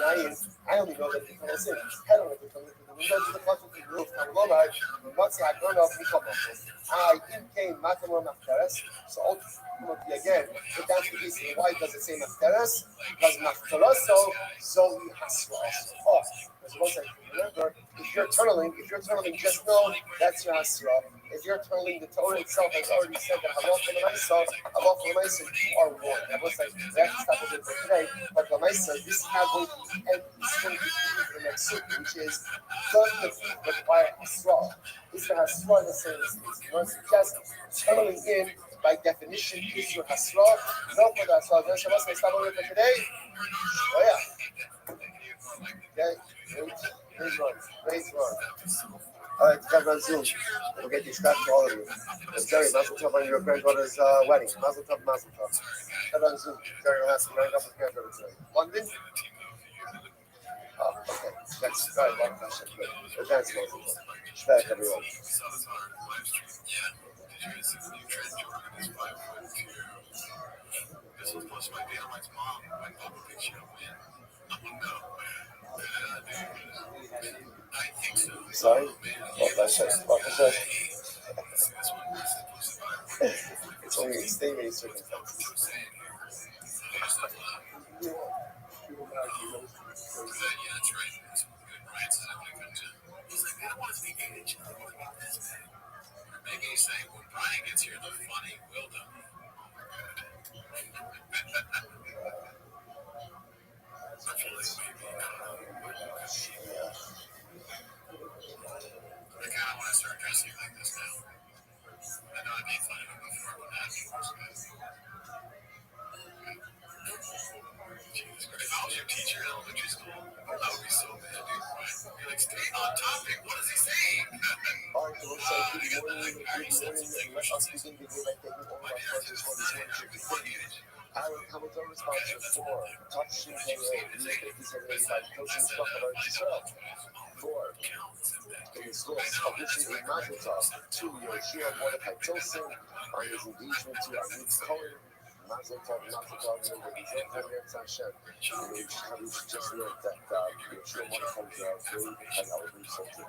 I only know that the tunnel is in. Head on it, from the window to the bottom of the roof, Kamlomai, once I grown up, we come up. I came Matamor Makaras, so ultimately again, the down to this, why does it say Makaras? Because Makaraso, Zoe Hasras. Oh, because once I remember, if you're tunneling, just know that's your Hasra. If you're tunneling, the Torah itself has already said that Allah for the Maisa, you are one. That was like, we have to stop with it for today, but the Maisa, this is how going to be, and this is going to be for the next suit, which is, does the thief require Hasra? Is the Hasra the same as this? You want to suggest tunneling in, by definition, is your Hasra? No, for the Hasra. Then Shabbat, we stop with it for today. Oh, yeah. Okay, great run. All right, come on Zoom. We'll get these scraps to all of you. And Jerry, Mazel Tov on your granddaughter's wedding. Mazel Tov, Mazel Tov. Come on Zoom. Jerry will have to marry up with granddaughter today. London? Oh, okay. That's very long question. Good. Advance Mazel Tov. Shvek, everyone. This was supposed to be Alex mom. My Papa thinks she'll win. No. I think so. Sorry? What was that? It's only extenuating circumstances. Yeah, that's right. Brian said I want to come too. He's like, I don't want to be engaged. Maybe he's saying when Brian gets here, the funny will do. I kind of want to start dressing like this now. I know I made fun of him before when that was good. Jesus Christ. If I was your teacher in elementary school, I would be so mad, dude. You're like, stay on topic. What is he saying? All right, so let's say good morning. Let us begin the day by taking all of our pleasures for this morning. Our Hamilton responsible for touching the 5785 coaching stuff about Israel. 4. In the schools of wishing a Mazel Tov to Yoshua Mordecai Tilson on his engagement to Amit Cohen. Mazel Tov, and the result of their Hashem. We just learned that Yoshua Mordecai is very had our resulted.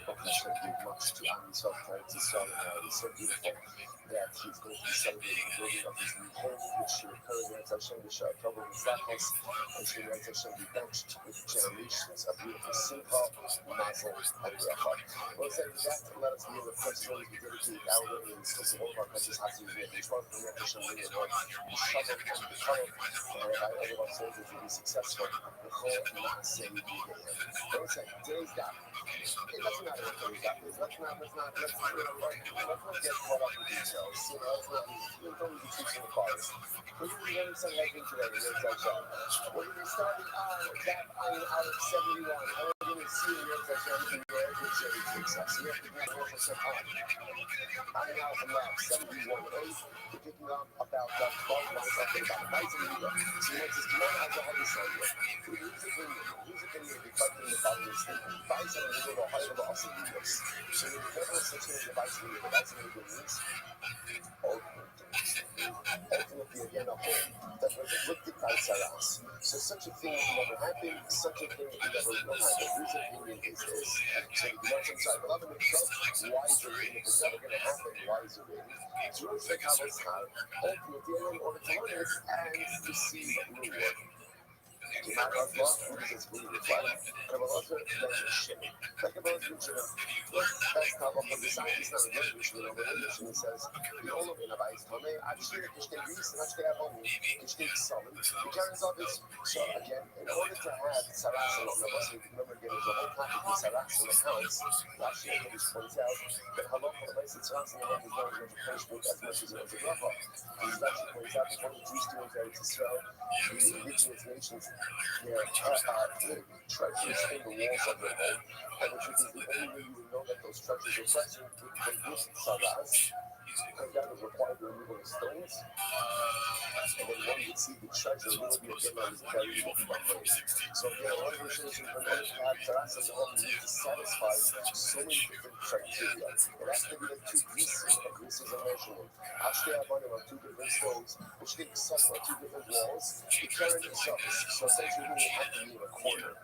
Hashem gave much to Amit Cohen to Israel, and it's so beautiful that he's going to be celebrating the building of his new home, which should occur in Hashem, which shall cover his Zachos, and should Hashem be benched with generations of beautiful Simcha, Mazel, and Bracha. Well, saying that, let us be able to first stories we dedicate our living and discuss all of our precious houses with each one from Hashem, and Lord, the Shabbat and the Shalom, and all of our soldiers will be successful. The whole Maaseh will be there. Well, saying, today's that. It doesn't matter what today's that is. Let's not get caught up in details. You know, we don't need to teach in the forest. We're going to learn something I think today. We're going to start that on out of 71. And we're going to see the real touchdown in the air, which takes us. We have to be 100% on. I'm out from lab 71. We're picking up about 12 months. I think about 19 years. So you want to come out as a hobby soldier. Music in the reflecting the following statement. Bison and little high level of some years. So the federal section of the bison in the means ultimately again a home that was afflicted by Saras. So such a thing never happened, such a thing never will happen. His opinion is this. So the Muslim side, beloved in Trump, why is it written? If it's never going to happen, why is it written? Jews that have us time, ultimately in order to learn it and receive reward. To my Allah, who is his being required, Kabbalah's shimmy. Kabbalah's shimmy. That's not what the scientist is not a mission. He says, the all of it about his family, actually, it's the reason that they have only, it's the solid. The Karen's of this. So again, in order to have Saras and the Muslim, remember again, there's a whole package of Saras and accounts. Last year, he points out that Halal for the basic Saras and the is not going to punishment as much as it was a Rafa. He actually points out that one of the Jews doing very Israel, the indigenous nations, their treasures in the walls of their home, and which is the only way you will know that those treasures are present with Saras, because that would require the removal of stones, and then one would see the treasure will be again that was buried behind. So again, one version is in order to have Taras as a whole, you need to satisfy so many different criteria. It has to be like two greases, a grease is a measurement. Ashke Abanim on two different stones, which they set on two different walls. The Karen is surface, so essentially it have to be in a corner.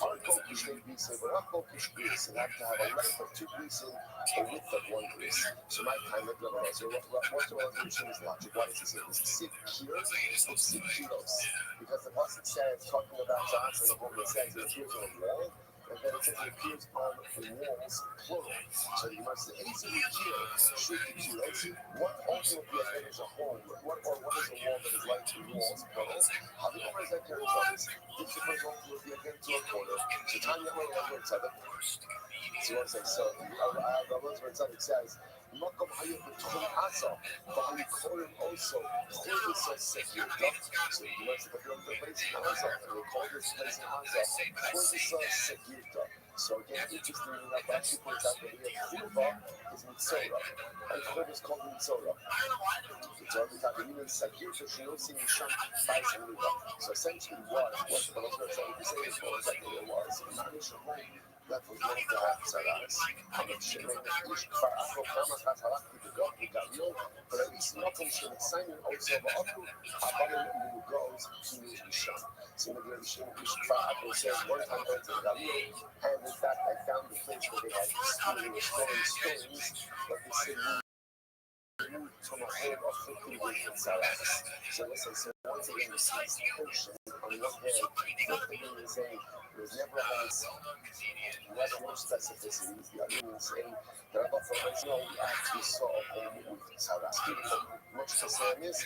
Our Kokish they grease, but not Kokish grease, it have to have a length of two greases, a width of one grease. So my time at level, so what's the resolution is logic? Why does it say this? Sick kilos, it's sick kilos. Because the Pasuk says, talking about Johnson, the whole it says it appears on a wall, and then it says it appears on the walls, plural. So you must say, any single kilo, shoot the kilos. What ultimately is a hole? What is a wall that is like two walls, plural? How do you know that carries on this? If the first ultimately again to a corner, so Tanya Hamayahu Tzaddik. So what I'm saying, so Rabbi Tzaddik says, Makom Hayim B'Tchum Asa, V'Hayim Korim also, Chorvisa Sekirta. So you must have a place in Asa, and we call this place in Asa, Chorvisa Sekirta. So again, interestingly enough, actually points out that the Churva is Mitzora, and Churva is called Mitzora. So every time the meaning Sekirta, she knows seeing Sham by Samruva. So essentially what the Balasar Tzaddik is saying was that there was Manish home that was going to have Tzaras, and it should make each Kfar Afro Kamas HaTzarak to go to Galil, but at least nothing should sign also of Afro, Abanim who goes to Misham. So maybe each Kfar Afro says one time went to Galil, and in fact I found the place where they had stones, but they said from a whole of 50 different Tzaras. So listen, so once again, this is tension. On one hand, what the meaning is saying, there's never always much more specificities. The other meaning is saying that about for myself, we actually saw a whole with Tzaras. Much the same is,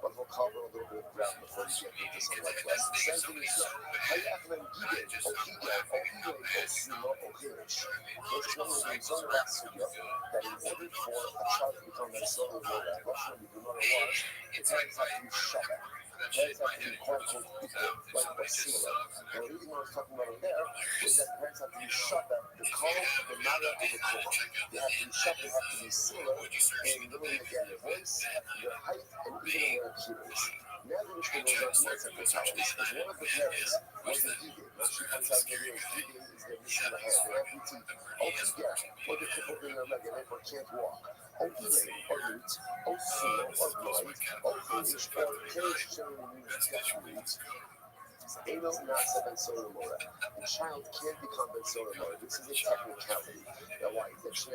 but we'll cover a little bit of ground before we get into some like less. The second is, Hayakman Gide, O Suno, O Hirish. There's one of the Zon Rasuya that in order for a child to become a son of God, as Russian we do not watch, it turns out to be Shabbat. Parents have to be quote unquote equal, like Basila. And the reason I was talking about it there is that parents have to be Shabbat, the call, the Mara, and the core. They have to be Shabbat, they have to be similar in literally again their voice, their height, and even in their appearance. Now the Mishnah knows our concept of talents, because one of the parents was a Gide. When she comes out the video, Gide is they're missing the hand, they have teeth. Okiga, or the crippled in their leg and therefore can't walk. Okile, or mute, Osuno, or blind, Okilish, or perish generally means deaf-mute. Anal Nasa Ben Soramora. The child can become Ben Soramora. This is a technicality. Now, why? Because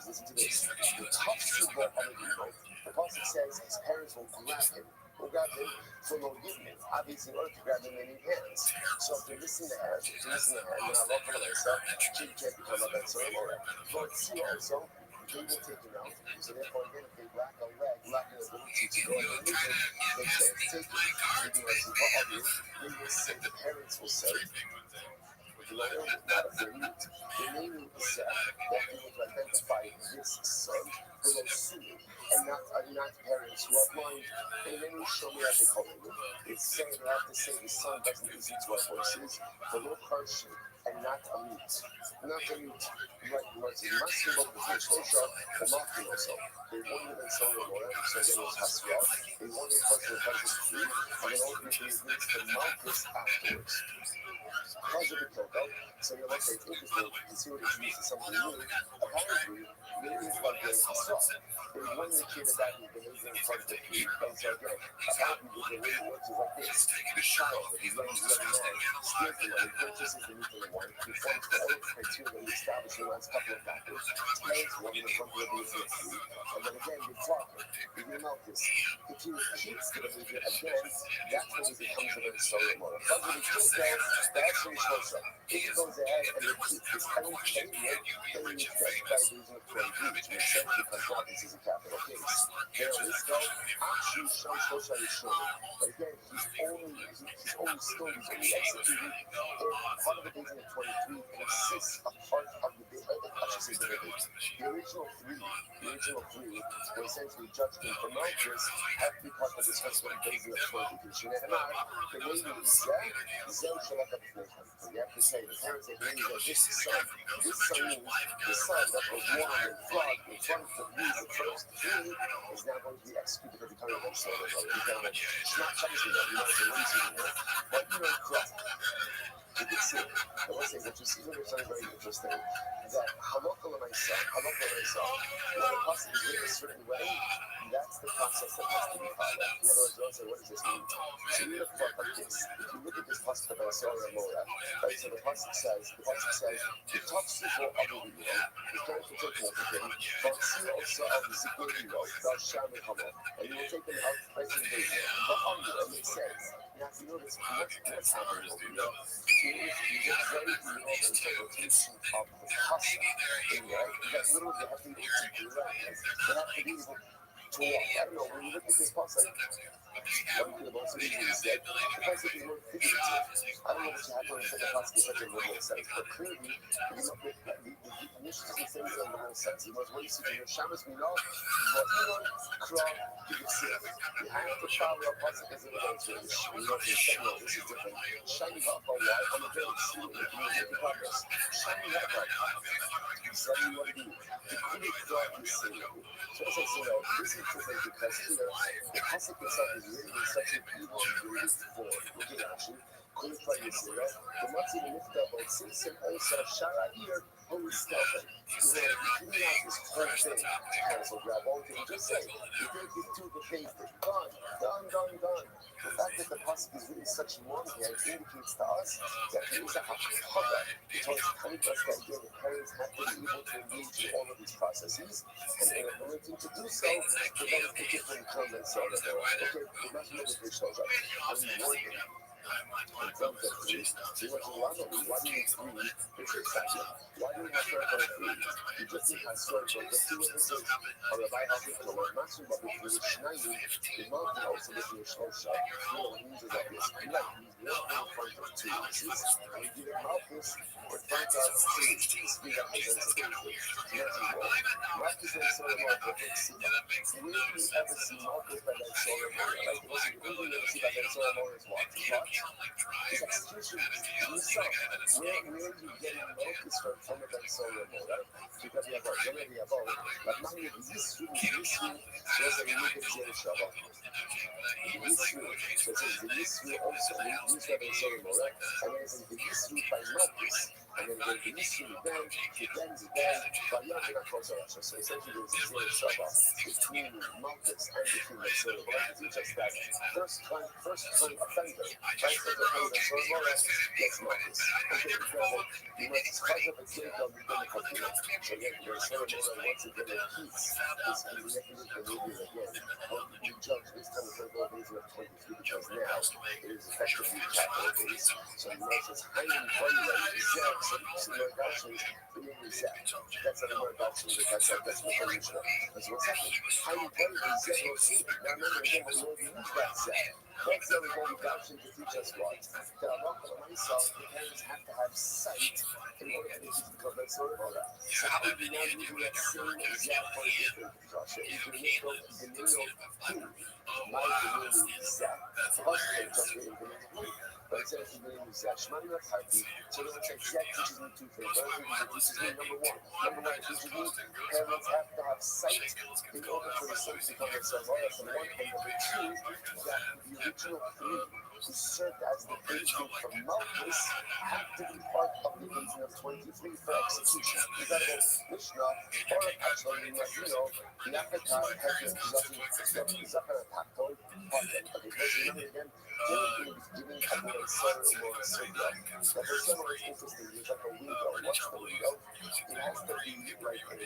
listen to this. The tough super of a evil, the Pasuk says his parents will grab him. Will grab him for no giving. Obviously, in order to grab him, they need hands. So if they're missing the hand, then I love for myself, she can't become a Ben Soramora. But see also, they will take him out. So therefore, again, if they lack a leg, lack an ability to go underneath him, they can't take it. Even as they will say, the parents will say, not if they're mute. The naming is set that people to identify this son below Sunni, and not parents who are blind. And then we show me as they call it. It's saying they have to say the son doesn't listen to our voices, below Karshi, and not a mute. Not a mute. Right, what's in Masimo, the Shosha, the Maki also. They wanted them so more, so then it was Hasra. They wanted first the Pasuk 3, and then ultimately it leads to Malchus afterwards. Because of the Koko, so you're like, it's interesting to see what it's used as something new. Apparently, there is like a Hasra. There's one indicator that is behaving in front of the key, and so again, apparently the way it works is like this. The child, the young man, steals the money, purchases the new thing one, conforms to all the criteria that we established in the last couple of factors, parents one in front of the business food, and then again, they talk, they know this. If he repeats the behavior again, that's when he becomes a very sorry mother. But when he kills them, that's when he shows up. If he goes ahead and repeats this own behavior, then he needs to by the reason of 20, which makes sense because God, this is a capital case. Now, this guy actually shows Shosha is showing. But again, he's only still, he's only executed if part of the days of 23 consists of part of the day, I should The original three were essentially judged him for Malchus have to be part of this festival based on the qualification. And the name is Zel Shalaka Before. You have to say, the parents that believe that this son means the son that was born and flogged in front of the first three is now going to be executed for becoming a son of God. It's not something that you know, it's a reason, but you know, crap. You can see, I want to say that you see something very interesting, that halakha l'maisa, when a person is written a certain way, that's the process that has to be followed. In other words, also, what does this mean? So you look at like this. If you look at this pasuk about Sarah Mora, right, so the pasuk says, the tafsiko abu Yiro, is going to take water from, but see also of the Zikor Yiro, thou shalt become up, and you will take them out placing the baby. But and it says, you have to notice what's happening over here. You get very involved in the rotation of the pasuk, right? That literally you have to be able to do that. You have to be able to walk. I don't know, when you look at this pasuk, one could have also easily said, the pasuk is more figurative. I don't know what you have to understand the pasuk in such a literal sense, but clearly, you look at the Mishnah doesn't say it's in a literal sense. It was what you see in your Shabbos Milah, but you know, Krah, you have to follow a pasuk as a literal sense. You know, this is different. Shiny up a while, on the very true, if you make the progress. Shiny up a while. So you want to do, the Kuli Krah is saying, so as I say, this is different because here, the pasuk itself is written in such an evil and great form. Look at actually. Qualify Yisrael. The Matzi Nifta about Simpson also Sharair Holy Stealth. You know, you can out this whole thing. Cancel grab onto and just say, you take it to the page, done. The fact that the pasuk is really such longhand indicates to us that there is a hachara. It was telling us that again, the parents have to be able to engage in all of these processes, and in order to do so, they're going to take it from comments on the door. Okay, the rest of the fish shows up. I'm warning. And from the three, see what you want to do. Why do you need three? It's exciting. Why do you have to have three? You just need to have sort of the two witnesses, or a biological, or a maximum of the Schneider, the mountain also with your Shosha. You know, it means is that this light means one in front of two witnesses, and you give it Malchus in front of three. This three represents a baby. So that's wrong. Malchus and Solomon are big Sima. When you ever see Malchus by that Solomon, like, listen, you really never see by that Solomon is what? His execution, you saw where you get Malchus from the Solomon, right? Because we have a already about, like, now you have this room, so it's like you look at Jerry Shabbat. This room, so it says the Yisru also, the Yisru by Solomon, right? And then it says the Yisru by Malchus. And then the Yisru then, by Yahweh Kosorasha. So essentially there's a Jerry Shabbat between Malchus and between the Solomon. It teaches that first time offender, gets Malchus. Okay, example, you must charge up a cake of the computer. So again, the Solomon once again repeats this executive behavior again. The judge this time is going to go of 23 because now it is effectively capital base. So the most is highly funny, exact, so the actions, the name is exact. That's not a word action, that's what the Mishnah. That's what's happening. Highly funny, exact. Now remember again, we will use that set. That's the whole action to teach us what? That the parents have to have sight in order for them to become that sort of order. So how would you now using that same exact point of view, Joshua? You can make the name of who? My name is Zach. Husband, just the name of who? But it says the name is Zach. Shmani Rakhati. So then it's like Zach teaches me two things. One thing is teaches me number one. Number one, it teaches me parents have to have sight in order for the son to become a son. Right? From one thing. Number two, that the original three who served as the agent for Malchus have to be part of the agent of 23 for execution. Is that about Mishnah? Or actually, the African had been Zachar Pakton, okay, let's remember again, Timothy was giving a boy son or a Serbia. Now, for some of it's interesting, there's like a window. What's the window? It has to be like a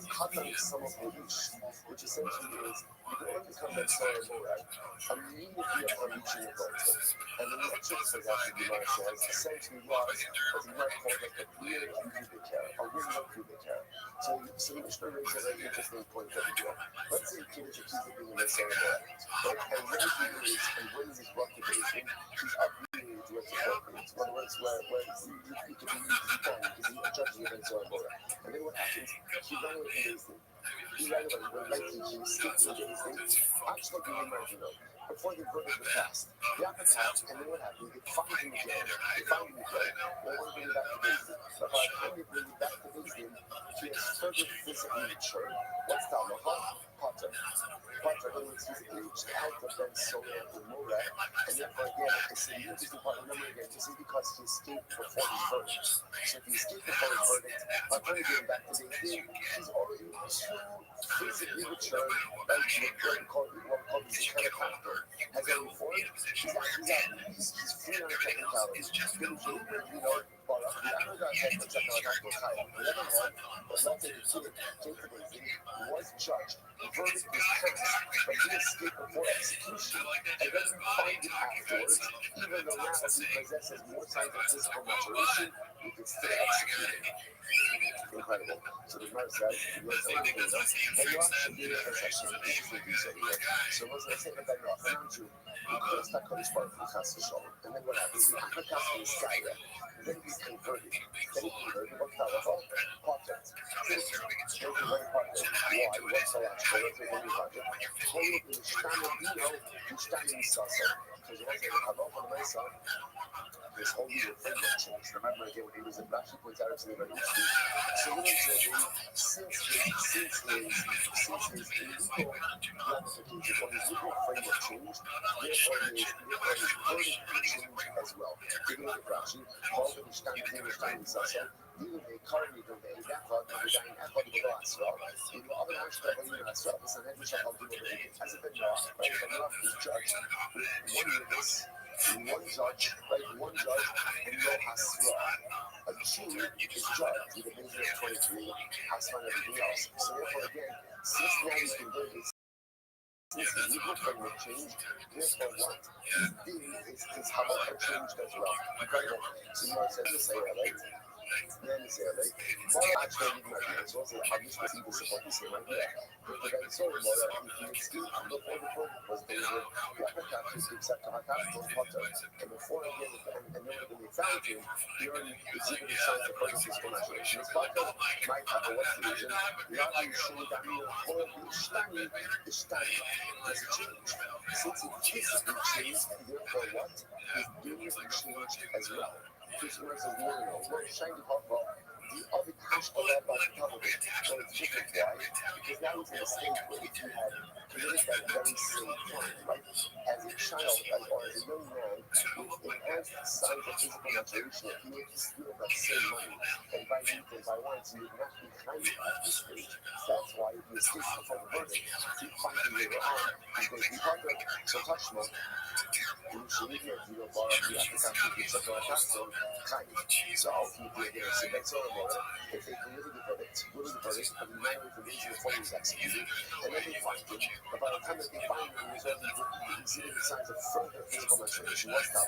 cut on some of the leash, which essentially is you can only become that son or Morag immediately upon reaching adulthood. And the next exercise after the Gemara says essentially was what we might call like a rear pubic hair, a ring of pubic hair. So the Mishnah raises a very interesting point over here. Let's say a kid is accused of being a son or Morag, right? And when he is brought to basin, he's up to age where it's appropriate. In other words, where he could be done, he could be a judge of a son or Morag. he ran away from Disney. He ran away, went right to he escaped from Disney. Actually, you imagine though, before the verdict was passed, the apple passed, and then what happened? They found him in jail. They found him in jail. They want to bring him back to Disney. But by the time they bring him back to Disney, he has further physically matured. What's that? Potter. Potter, in which he's aged out of Ben Solo and Mora, and therefore again, it's an interesting part. Remember again, this is because he escaped before his verdict. So if he escaped before his verdict, by the time he came back to Disney, he's already too physically matured, like what we call this kind of factor. Has already formed. He's free on technicality. Then Junior, brought up the other guy had the technological title. On the other hand, was not taken to it. Came to Disney, was judged. The verdict was passed, but he escaped before execution. And then we find it afterwards, even though now he possesses more signs of physical maturation, we could still execute him. Incredible. So the Mars says, let's say the Benioff should be a session. So what's the second Benioff? And I'm true. Because that comes from the Castle Show. And then what happens? The African is Skyra. Then he's converted. Then he converted. What's that? Potter. He's converted Potter. Why? What's the last one? What's the new Potter? Told him, he's standing Sasso. Because you want to have off on the myself. This whole year framework changed. Remember again when he was in Black, he points out to the revolution. So what I'm saying, since his illegal ramifications, when his legal framework changed, therefore his verdict changed as well. Taking a look at Rashi, Paul and Stein Sasa, even the economy don't get that far, but we're dying at what we go as well. You know, other aspects of the as well, this is an edge of the as a bit more, right? But not this judge, one witness. One judge, right? One judge, and no Hasra. A Jew is judged with a minimum of 23, Hasra and everything else. So therefore, again, since now he's converted, since his legal framework changed, therefore what he did is his halacha changed as well. Incredible. So you know what it says to say, right? Then you say, right? More actually, so what's the obvious was he was supposed to say, right? Yeah. But then so more, if you escape before the verdict was delivered, the African is accept to Hakash was Potter. And before again, and then when they found him, he already exhibited signs of further physical maturation. His Potter might have a West region. The other is showing that he was Stani, the Stani has changed. Since he physically changed, therefore what? His duties changed as well. Which was a no, shiny hot ball. The other cash a lot about the television. So it's different. Why? Because now he's in a state where if you had committed that very same crime, right? As a child or as a young man with enhanced signs of physical maturation, if you were to steal that same money and by youth and by once, you would not be kind at this stage. That's why if you escape before the verdict, keep fighting later on. He's going to be part of so touch money. Initially, you know, bar the African keeps up on a castle, kind. So I'll keep it there. So that's all about it. If they committed the verdict, but he ran away from Asia before he was executed, and then they find him. But by the time that they find him, he was already exhibiting signs of further physical maturation. What's that?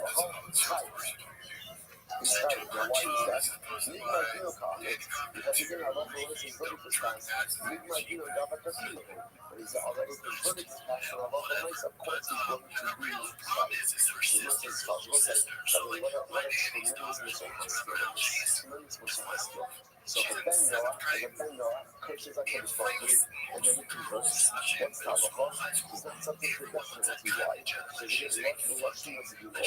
He started. Now, why is that? Nigma Dino comment, because he didn't have a verdict was passed. Nigma Dino got a casino. But he's already the verdict is passed, and of course he's going to be tried. He must have spouse. What's that? What a tremendous mission has tremendous mission has skill. So the Ben Noah curses like his father, and then he converts. What's Tabacha? He's not something predestined. Why? Because he didn't love too much to do more.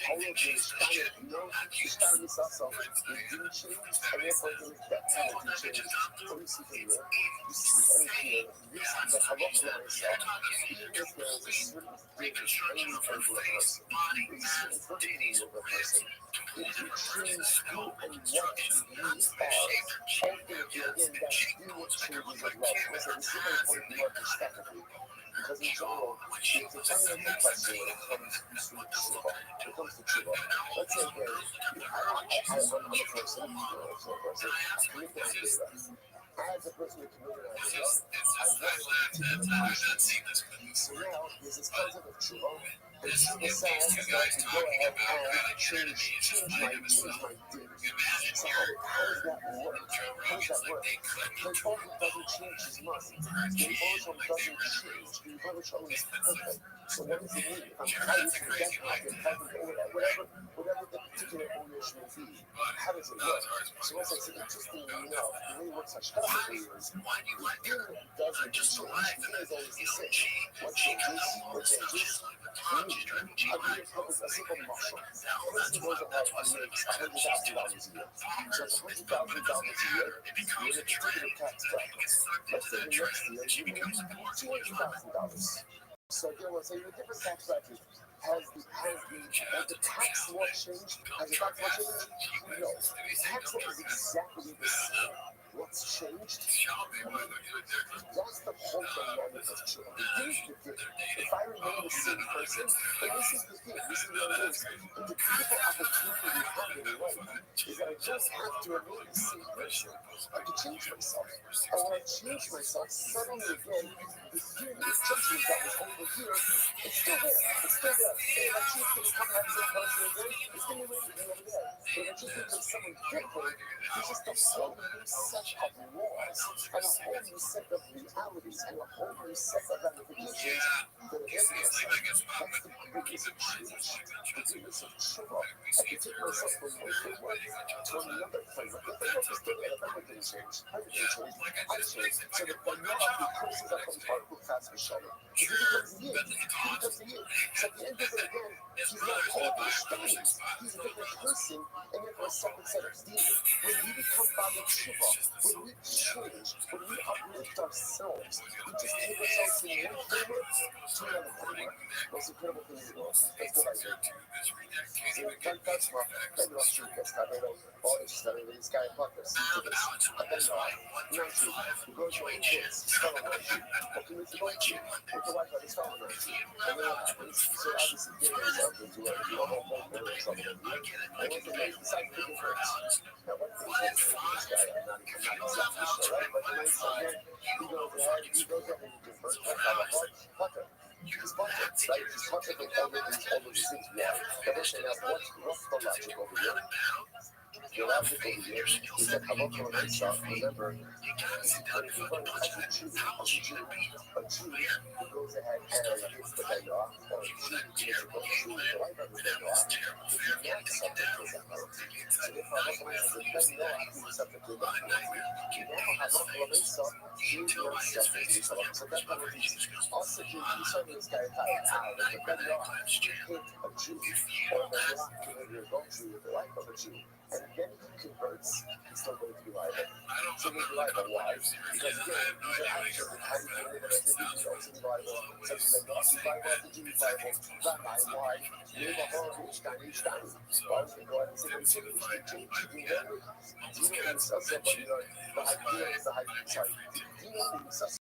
How will you stand? You know, you stand this also. He didn't change, and therefore his death penalty changed. So we see here, you see anything, this is the halacha myself. Even if there is a certain difference, any over a person, a certain footing over a person, if you choose who and what you are, ultimately, again, that still changes as well. Listen, this is very important to work respectively. Because in general, it's a fundamental question when it comes to tshuva. When it comes to tshuva, let's say again, I'm a person, I commit an idea. As a person who committed an idea, I want to take the punishment. So now, there's this concept of tshuva, and tshuva says that to go ahead and change my deed. So how does that work? How does that work? The bottom doesn't change his muscles. The bottom doesn't change. The bottom is perfect. So what does it mean? If I'm tight, if I'm tight, whatever the particular ownership may be, how does it work? So as I said, interestingly enough, the way it works on Chicago is the thing doesn't change. The thing is always the same. What changes? What changes? I'll give you a simple muscle. A person goes ahead and makes $100,000 a year. So it's $100,000 a year. You're in a particular tax bracket. Let's say the next year you make $200,000. So again, let's say you're in a different tax bracket. Has the tax law changed? Has the tax law changed? No. The tax law is exactly the same. What's changed? That's the whole dynamic of children. Here's the thing. If I remain the same person, and this is the thing, this is what it is. The beautiful opportunity we have in life is that I don't have to remain the same person. I can change myself. And when I change myself, suddenly again, the fear, the judgment that was over here, it's still there. It's still there. And if I choose to become that same person again, it's going to be waiting over there. But if I choose to become someone different, there's just a whole new set of laws and a whole new set of realities and a whole new set of ramifications that are in this. That's the greatness of change, the greatness of trouble. I can take myself from one framework to another framework. The framework is still there. The framework didn't change. I didn't change. I changed. So that when you're up, the curses that comes hard will pass the shadow. If he becomes the yid, he becomes the yid. So at the end of it again, he's not called the stones. He's a different person and therefore a separate set of demons. When we become Bali Tshuva, when we change, when we uplift ourselves, we just take ourselves from one framework to another framework. Most incredible thing in the world. Let's go back there. So that's what Ben Rostream gets cut out of. All it's studying this guy Buckner. See to this. And then Nancy, who goes to his kids, spell on Nancy. What can we do? With the wife of his spell on Nancy. And then what happens? So obviously getting himself into a whole trouble. And once they make decide to pick his now what things will change this guy? I'm not exactly sure, right? But the nice thing here, he goes ahead and he converts Buckner. He's Buckner, right? He's Buckner with all of these things. Why? The first thing is, what's the logic over here? The logic over here is that Havok Mesa, remember, is referred as a Jew who goes ahead and gets the Bayah, or a Jew who gets the Jew, the wife of the Bayah, if he knacks something to that penalty. So if Havok Mesa is a Bayah, he's subject to that penalty. Now Havok Mesa, he is not subject to this penalty. So that penalty is also Jew, he's serving this guy out of the Bayah, hit a Jew, or a Bayah committed adultery with the wife of a Jew. And then he converts, he's still going to be liable. So he'll be liable. Why? Because again, these are actions of how you can live as a Jew, he's also be liable. Such as the Nazi liable, the Jew is liable. Rabbi, why? You're the whole each time. Why would they go ahead and say, well, you do know himself, somebody, the idea is the sorry, do you know himself?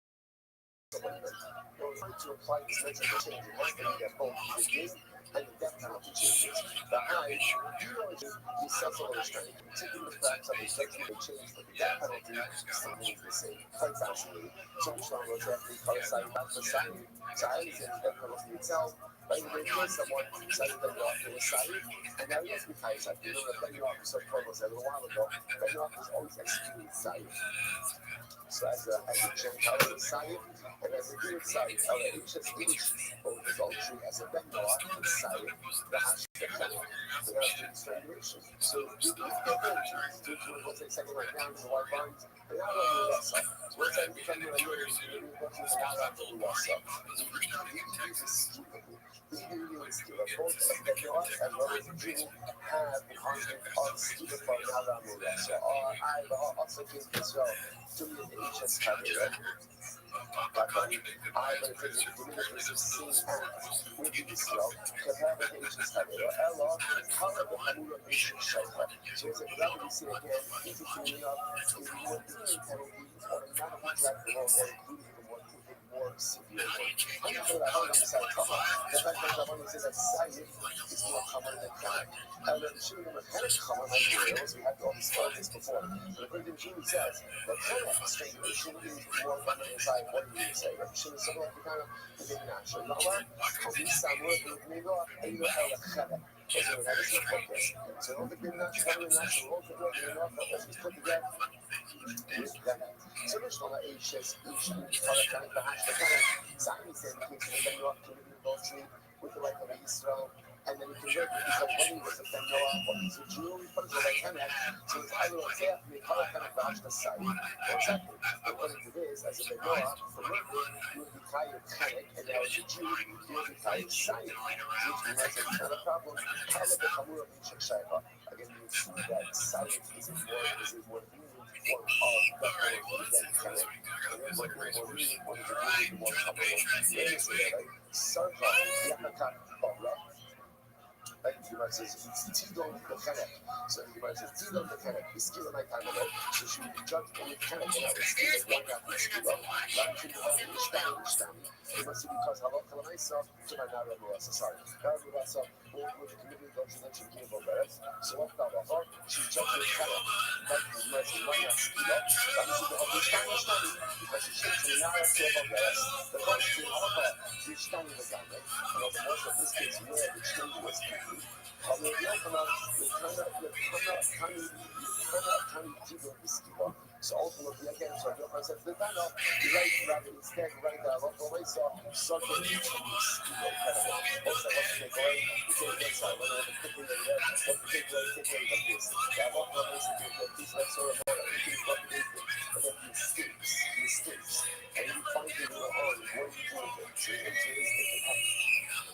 Somebody, to apply this measure of change, it has to be that both the gain and the death penalty changes. The high, you know, you self-someone restraint, taking the facts of the section may change, but the death penalty still remains the same. Quite fascinating. So much longer to have to call side back for side. Side is in the death penalty itself. But when you kill someone, side is better off than a side. And now you have to be high side. You know that better off was so promo said a little while ago. Better off is always executing side. So as a Gentile side, and as a Jewish side, LH as Jewish, both adultery as a Benoah side, the Hashemah, the Hashemah strangulation. So if they're going to what's it second right now, the white lines, they're not going to less up. So what's that become your idea? You're going to not to less up. You can use a skill. You can use a skill. Both a Benoah as well as a Jew have the content of skill for Nala Mura. So I also think as well. To me, the HS cabinet, but I think the communities of same act with the Israel, compare with the HS cabinet, or Ella, color the Hamura Nation Shelter. So it's a gravity say again, if it's in New York, is more doing penalty, automatically drag the law, or including the one with a more severe one. I'm not sure that I'm side cover. The fact that the one says that side is more common than crime. And then the shooting of Henrik common like Wales, we had all these this before. But according to Julie says, the Henrik strangulation is more common than side. What do you say? She was something like the kind of the natural. Now, how we somewhere in New York, and you have a Henrik. So that is your focus. So don't think they're not common in natural. Don't think they're not, but let's just put together. with them. So there's not a chess each kind of behind the kind of Sami said the case when you up to the adultery with the like of Israel. And then you can read it because when he was a Ben Noah, what he's a Jew, he put it like Kemet. So it's either a Teach, the color kind of bash the side, or exactly. According to this, as a Ben Noah, for me, you would be tired Kemet, and now as a Jew, you would be tired side. Which means it's not a problem. Color the Kamura Misha Shaifa. Again, you see that science is more lenient form of the whole than Kemet. And therefore, more lenient one is a really more comfortable. Let me say that, right? Sarka, Yakakat, Babla. Like the Gemara says, it's Tidon the Chenek. So the Gemara says, Tidon the Chenek, the skill of my time ago. So she would be judged on the Chenek, and I would skill of one after skill of. Like she would have Ishtami. It must be because Halakha Lamaisa, to my Nara Murasa, sorry. Nara Murasa, with the community of those that she came over it. So what the Rahar, she judged the Chenek. Like the Gemara says, one after skill of. That was the Ishtami, because she changed from Nara to over it. The first thing, Halakha, the Ishtami was done, right? And also, most of this case, where the change was complete. So ultimately, again, so I do myself the Dana, the right rather instead, right now, what the way saw, something each of these skill incredible. Also, what to take away, the same thing, so I went over the cooking and what to take away like this. That what the way to take away, these like sort of order, you can fuck it, and then he escapes, and you find it in your own, what are you doing with it? So you enter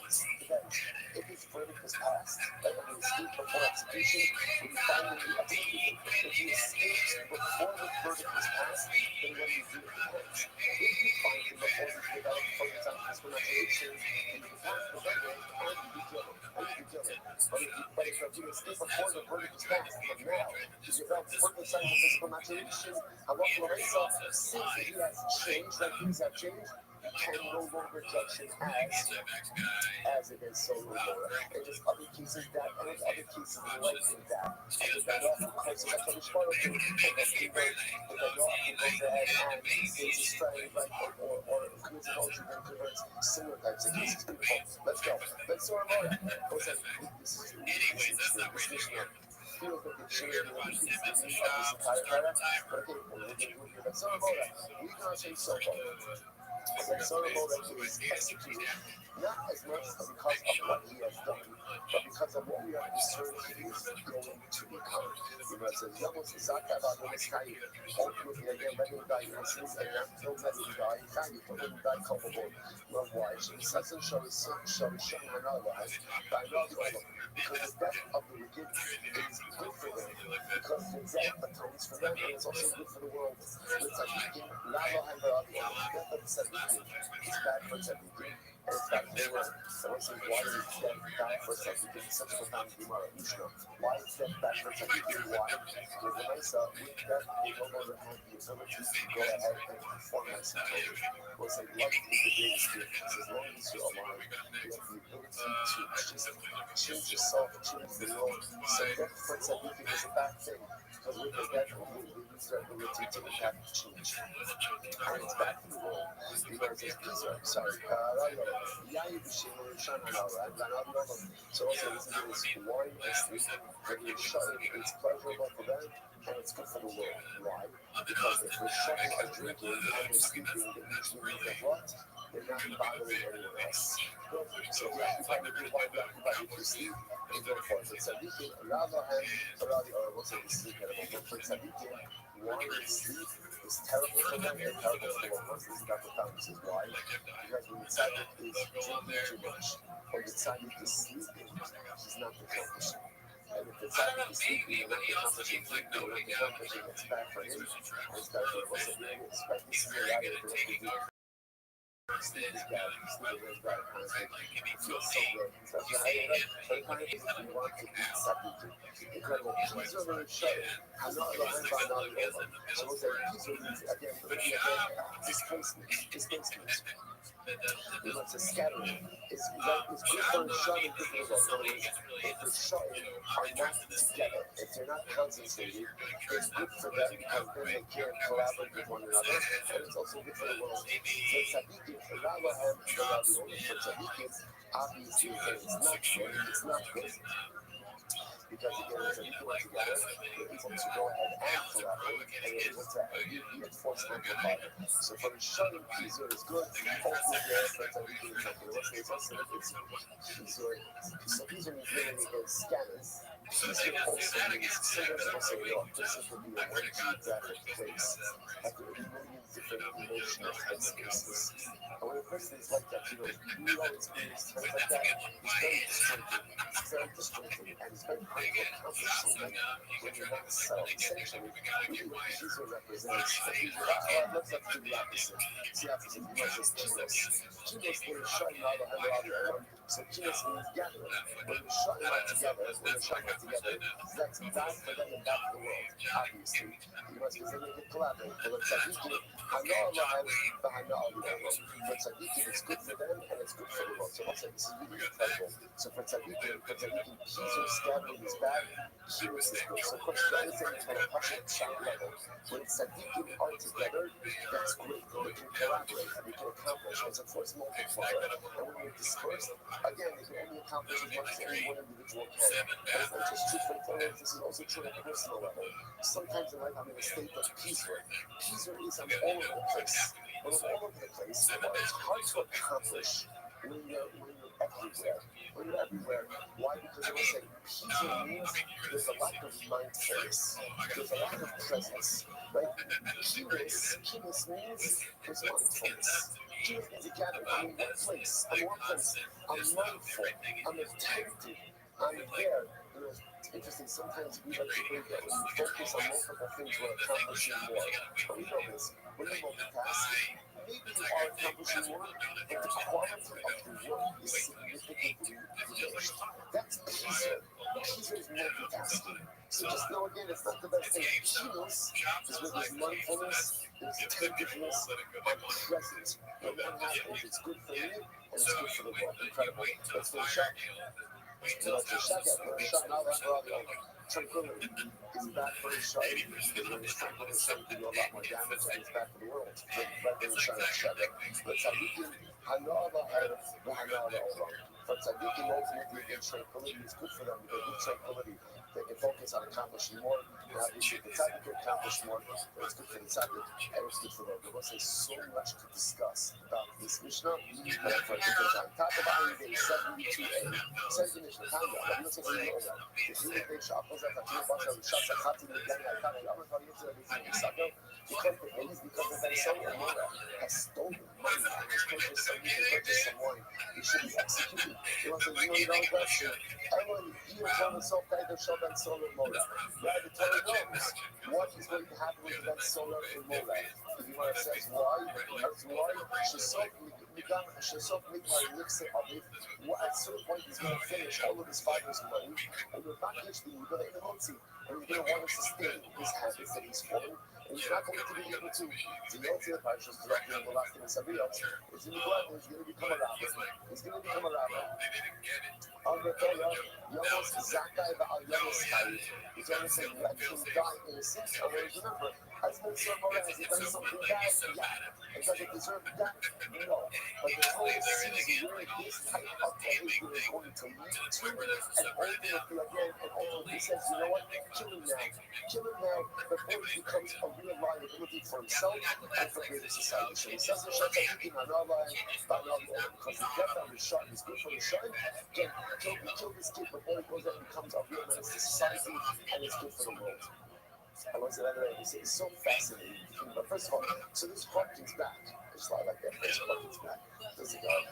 this thing to if his verdict was passed, like when he escaped before execution, when you find him executed, if he escapes before the verdict was passed, then what do you do? It depends. If you find him before he's developed for example, discrimination, and you pass the verdict, and you kill him, But if you escape before the verdict was passed, but now he develops further signs of physical maturation, Allah since he has changed, like things have changed, can no longer judge him as it is so Lord. And there's other cases that, and there's other cases like that. And then off the course of the Shparo, and then people, and then off he goes ahead and is astray, like, or commits adultery, then converts similar types of cases. Beautiful. Let's go. Let's sort of order. This is Mishnah. Feels like it changed the way he thinks of this entire paragraph. But okay, we'll get to it. Let's sort of order. We can say so far. Like Solomon is executed, not as much because of what he has done, but because of what we are concerned he is going to become. You know, it says, Yamos Zaka about the Sky, ultimately again, let him die innocent, and not till let him die, kindly for him die culpable. Love why? She says, shall be shown another life, by love all because the death of the wicked is good for them, because the death atones for them, and it's also good for the world. It's like making Lava and the death of the it's bad for everything, and it's bad for the world. So I say, why is death bad for everything? Such a profound Gemara Mishnah. Why is death bad for everything? Why? Because when I saw with death, we no longer have the ability to go ahead and perform myself. We'll say, life is the greatest gift. As long as you're alive, you have the ability to just change yourself, change the world. So death for everything is a bad thing. Because with the death, we lose our ability to impact change. And it's bad for the world. Sorry. So also this is wine and sleep. When you're shutting, it's pleasurable for them and it's good for the world. Why? Because if we're shutting our drinking and we're sleeping, then usually we get what? They're not bothering anyone else. So if you're occupied with your wine, you're occupied with your sleep, and go for it. It's a weekend, rather or what's it, sleep, for it's a weekend, wine and sleep is terrible for them and terrible for the world. This is Dr. Tom, this is why. Because when the tzaddik is drinking too much, or the tzaddik is sleeping, he's not accomplishing. And if the tzaddik is sleeping, you're not accomplishing drinking, you're not accomplishing, it's bad for him, and it's bad for the rest of the world. It's bad, this is a reality for what we do. Sleep is bad. Sleep is bad. It feels so good. So sometimes we want to eat something. Incredible. Please don't really show it. I'm not relying on not over. So we'll say, please don't use it again. Displacement. We want to scatter it. It's good for the shot and good for the world. If the shot are not together, if they're not concentrated, it's good for them because then they can collaborate with one another, and it's also good for the world. So tzaddikim, Ra'lahem, for tzaddikim, obviously it's not good. It's not good. Because again, it's tzaddikim together, they're able to go ahead and collaborate, and they're able to must amplify. So for the shutting, Pizor is good. Hopefully there, but I think it's like, let's say it's also Pizor. So Pizor means literally against scanners. Pizor also means, sometimes also, person could be in one geographic place. After a million different emotional headspaces. And when a person is like that, we all experience times like that. It's very disjointed. It's very disjointed, and it's very hard to accomplish something when you're not self. Essentially, really what Pizor represents, let's have to do the opposite. It's the opposite. You might say kilos. Kilos, they're shutting out the hand. So kilos means gathering. When you're shutting out together, that's bad for them and bad for the world, obviously. You must because they can collaborate. For tzaddikim, hana alive, v'hana alive. For tzaddikim, it's good for them and it's good for the world. So also, this is really incredible. So for tzaddikim, Pizor scattering is bad, kilos is good. So of course, the only thing is on a partial shot level. When tzaddikim are together, that's great. They can collaborate, they can accomplish. It's a force multiplier. And when you're dispersed, again, they can only accomplish as much as any one individual can. But it's not just true for the this is also true on a personal level. Sometimes in life, I'm in a state of Pizor. Pizor is I'm all over the place. When I'm all over the place, it's hard to accomplish when you're everywhere. When you're everywhere. Why? Because I was saying Pizor means there's a lack of mindfulness. There's a lack of presence. Right? Kilos means there's mindfulness. Kilos means a gathering. I'm in one place. I'm mindful. I'm attentive. I'm there. It's interesting. Sometimes we like to think that when you focus on multiple things, we're accomplishing more. But we know this. When you multitask, maybe you are accomplishing more, but the quality of the work is significantly diminished. That's Pizor. Pizor is multitasking. So just know again, it's not the best thing. Kilos is where there's mindfulness, there's attentiveness, and presence. When that happens, it's good for me and it's good for the world. Incredible. Let's finish up. Tranquility is bad for the shot. Because when it's tranquil, the shot can do a lot more damage and it's bad for the world. But the shot is shut up. But tzaddikim, hana'ala ha'arif, v'hana'ala olam. For tzaddikim, ultimately, again, tranquility is good for them because with tranquility, they can focus on accomplishing more. And obviously, the tzaddik can accomplish more, but it's good for the tzaddik and it's good for the world. There's so much to discuss about this Mishnah, but for a different time. Talk about it in 72a. Says the Mishnah, Tanya, I'm not saying you know that. If you think Shabbos at the bunch of shots at Hatim and Gang, I can't ever tell you to everything you suck up. Because the things, because the Venezuelan and Mora has stolen money and has purchased some meat and purchased some wine. He should be executed. He wants to know the question. Everyone here told himself that the Shab and Solar Mora. Right? The Torah knows what is going to happen with Ben Solar in Mora. If you want to say why, that's why. Shesot Mikmar Nixon of it. At a certain point, he's going to finish all of his father's money, and you're not actually going to Inamotzi, and he's going to want to sustain his habits that he's formed, and he's not going to be able to Yotzi the Parashas directly in the last thing in Sabriot. He's going to become a rabbi. He's going to become a rabbi. On the Torah, Yomos Zakai Ba'al Yomos Chayi. He's going to say, let him die innocent. Always remember, has been so more has he done something bad? Yeah. And does it deserve that? No. But the Torah sees where this type of behavior is going to lead to, and ultimately, again, he says, you know what? Kill him now. Kill him now before he becomes a real liability for himself and for greater society. So he says, because the death of the shot is good for the shot. Again, kill this kid before he goes out and becomes a real menace to society, and it's good for the world. I was at that it's so fascinating. But first of all, so this Hawkins back. It's not like that. First Hawkins back. There's a guy,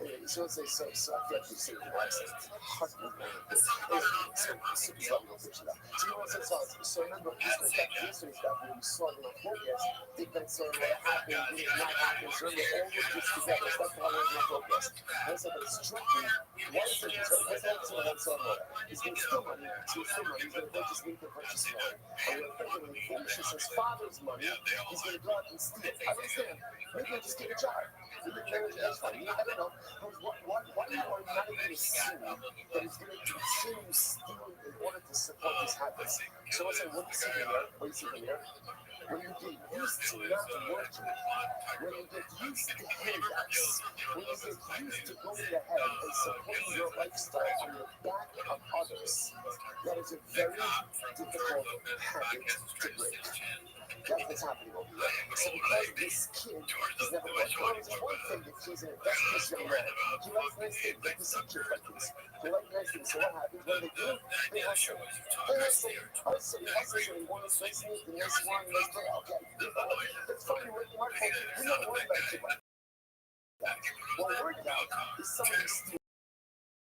Anyway, so it's so I feel like you say the accent. Hawkins back. So it's not real picture now. So you know what I'm saying? So remember, yesterday's stuff when we saw in the focus, they can say what happened, did it not happen. So remember, all of this together. That's why we're in the focus. And I said, but it's tricky. Why is it? What's that to the whole He's going to steal money. He's going to purchase meat and purchase wine. And we're thinking when he finishes his father's money, he's going to go out and steal. I understand. Maybe he'll just get a job. That's fine. I don't know. Why are you automatically assuming that he's going to continue stealing in order to support his habits? So I say, what do you see here? When you get used to not working, when you get used to handouts, when you get used to going ahead and supporting your lifestyle on the back of others, that is a very difficult habit to break. That's the what's happening over here. So because this kid has never worked, well, it's one thing if he's an industrious young man. He writes nice things, like you see kids like this. They write nice things, so what happens when they do? They hustle. They hustle. So he hustles and he wants next meet, the next one, next day. Okay, it's funny, we're not worried about shit like that. What we're worried about is somebody steals.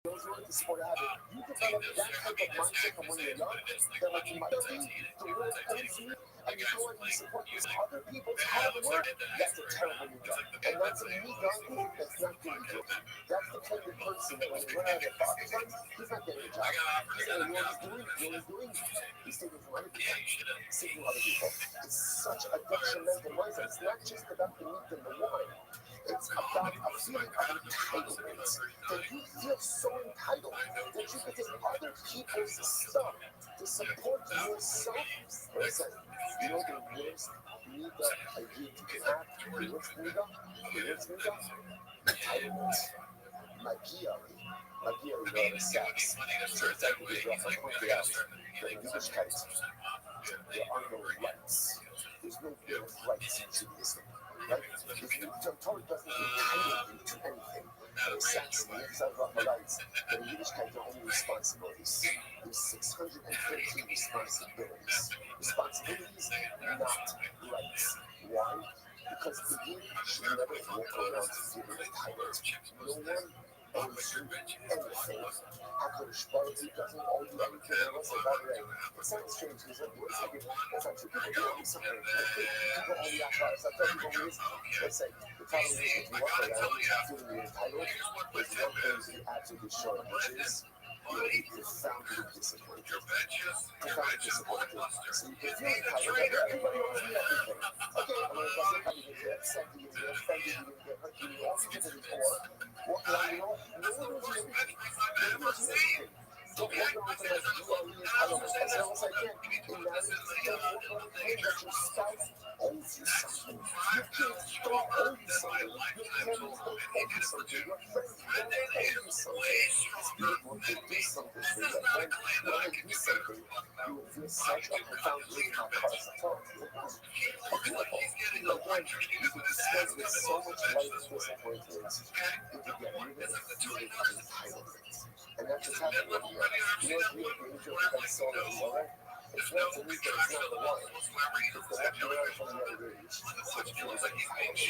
Those who are the sport habit, you develop that type of mindset from when you're young, that like you might be, the world owes you, and you go and you support these other people's hard work, that's a terrible new gun. And that's a new gun that's not doing good. That's the kind of person that when they run out of their father's guns, he's not getting a job. He's saying, what he's doing, he's taking from other people. He's taking from other people. It's such a detrimental mindset. It's not just about the meat and the wine. It's about a feeling of entitlement. That you feel so entitled that you can take other people's stuff to support yourself. Listen, you know the worst nigga a youth can have? The worst nigga? Entitlement. Machiavelli wrote a sex. So it's like the Rafa pointed out that in Yiddishkeit, there are no rights. There's no bill of rights in Judaism. Right? The Torah doesn't entitle you to anything. And sex, the Yitzhak Rafa writes that in Yiddishkeit there are only responsibilities. There's 613 responsibilities. Responsibilities, not rights. Why? Because the Yid should never walk around feeling entitled. No one owes you anything. HaKadosh Baruch Hu doesn't owe you anything. And also, by the way, it sounds strange because it's not true. People owe you something. People owe you that price. I tell people who is, let's say, the problem is if you walk around feeling entitled, there's one thing to be absolutely sure of, which is you'll be profoundly disappointed. Profoundly disappointed. So you can feel entitled that everybody owes me everything. Okay, I'm going to bust it. You can get upset, you can get offended, you can get hurt, you can get all these different things. Or, no one owes you anything. No one owes you anything. Don't walk around with like you are really entitled. As long as I can. In marriage, don't walk around claiming that your spouse owes you something. Your kids don't owe you something. Your parents don't owe you something. Your friends don't owe you something. It's beautiful to do something for you. When you do something, you will feel such a profound relief. My car is beautiful. Again, you can dispense with so much life disappointment if you get rid of the feeling of entitlement. And that's what's happening over here. You know what's beautiful? You feel like I saw that song. It's not the music, it's not the wine. It's the one you learn from the other age. So the feeling of entitlement.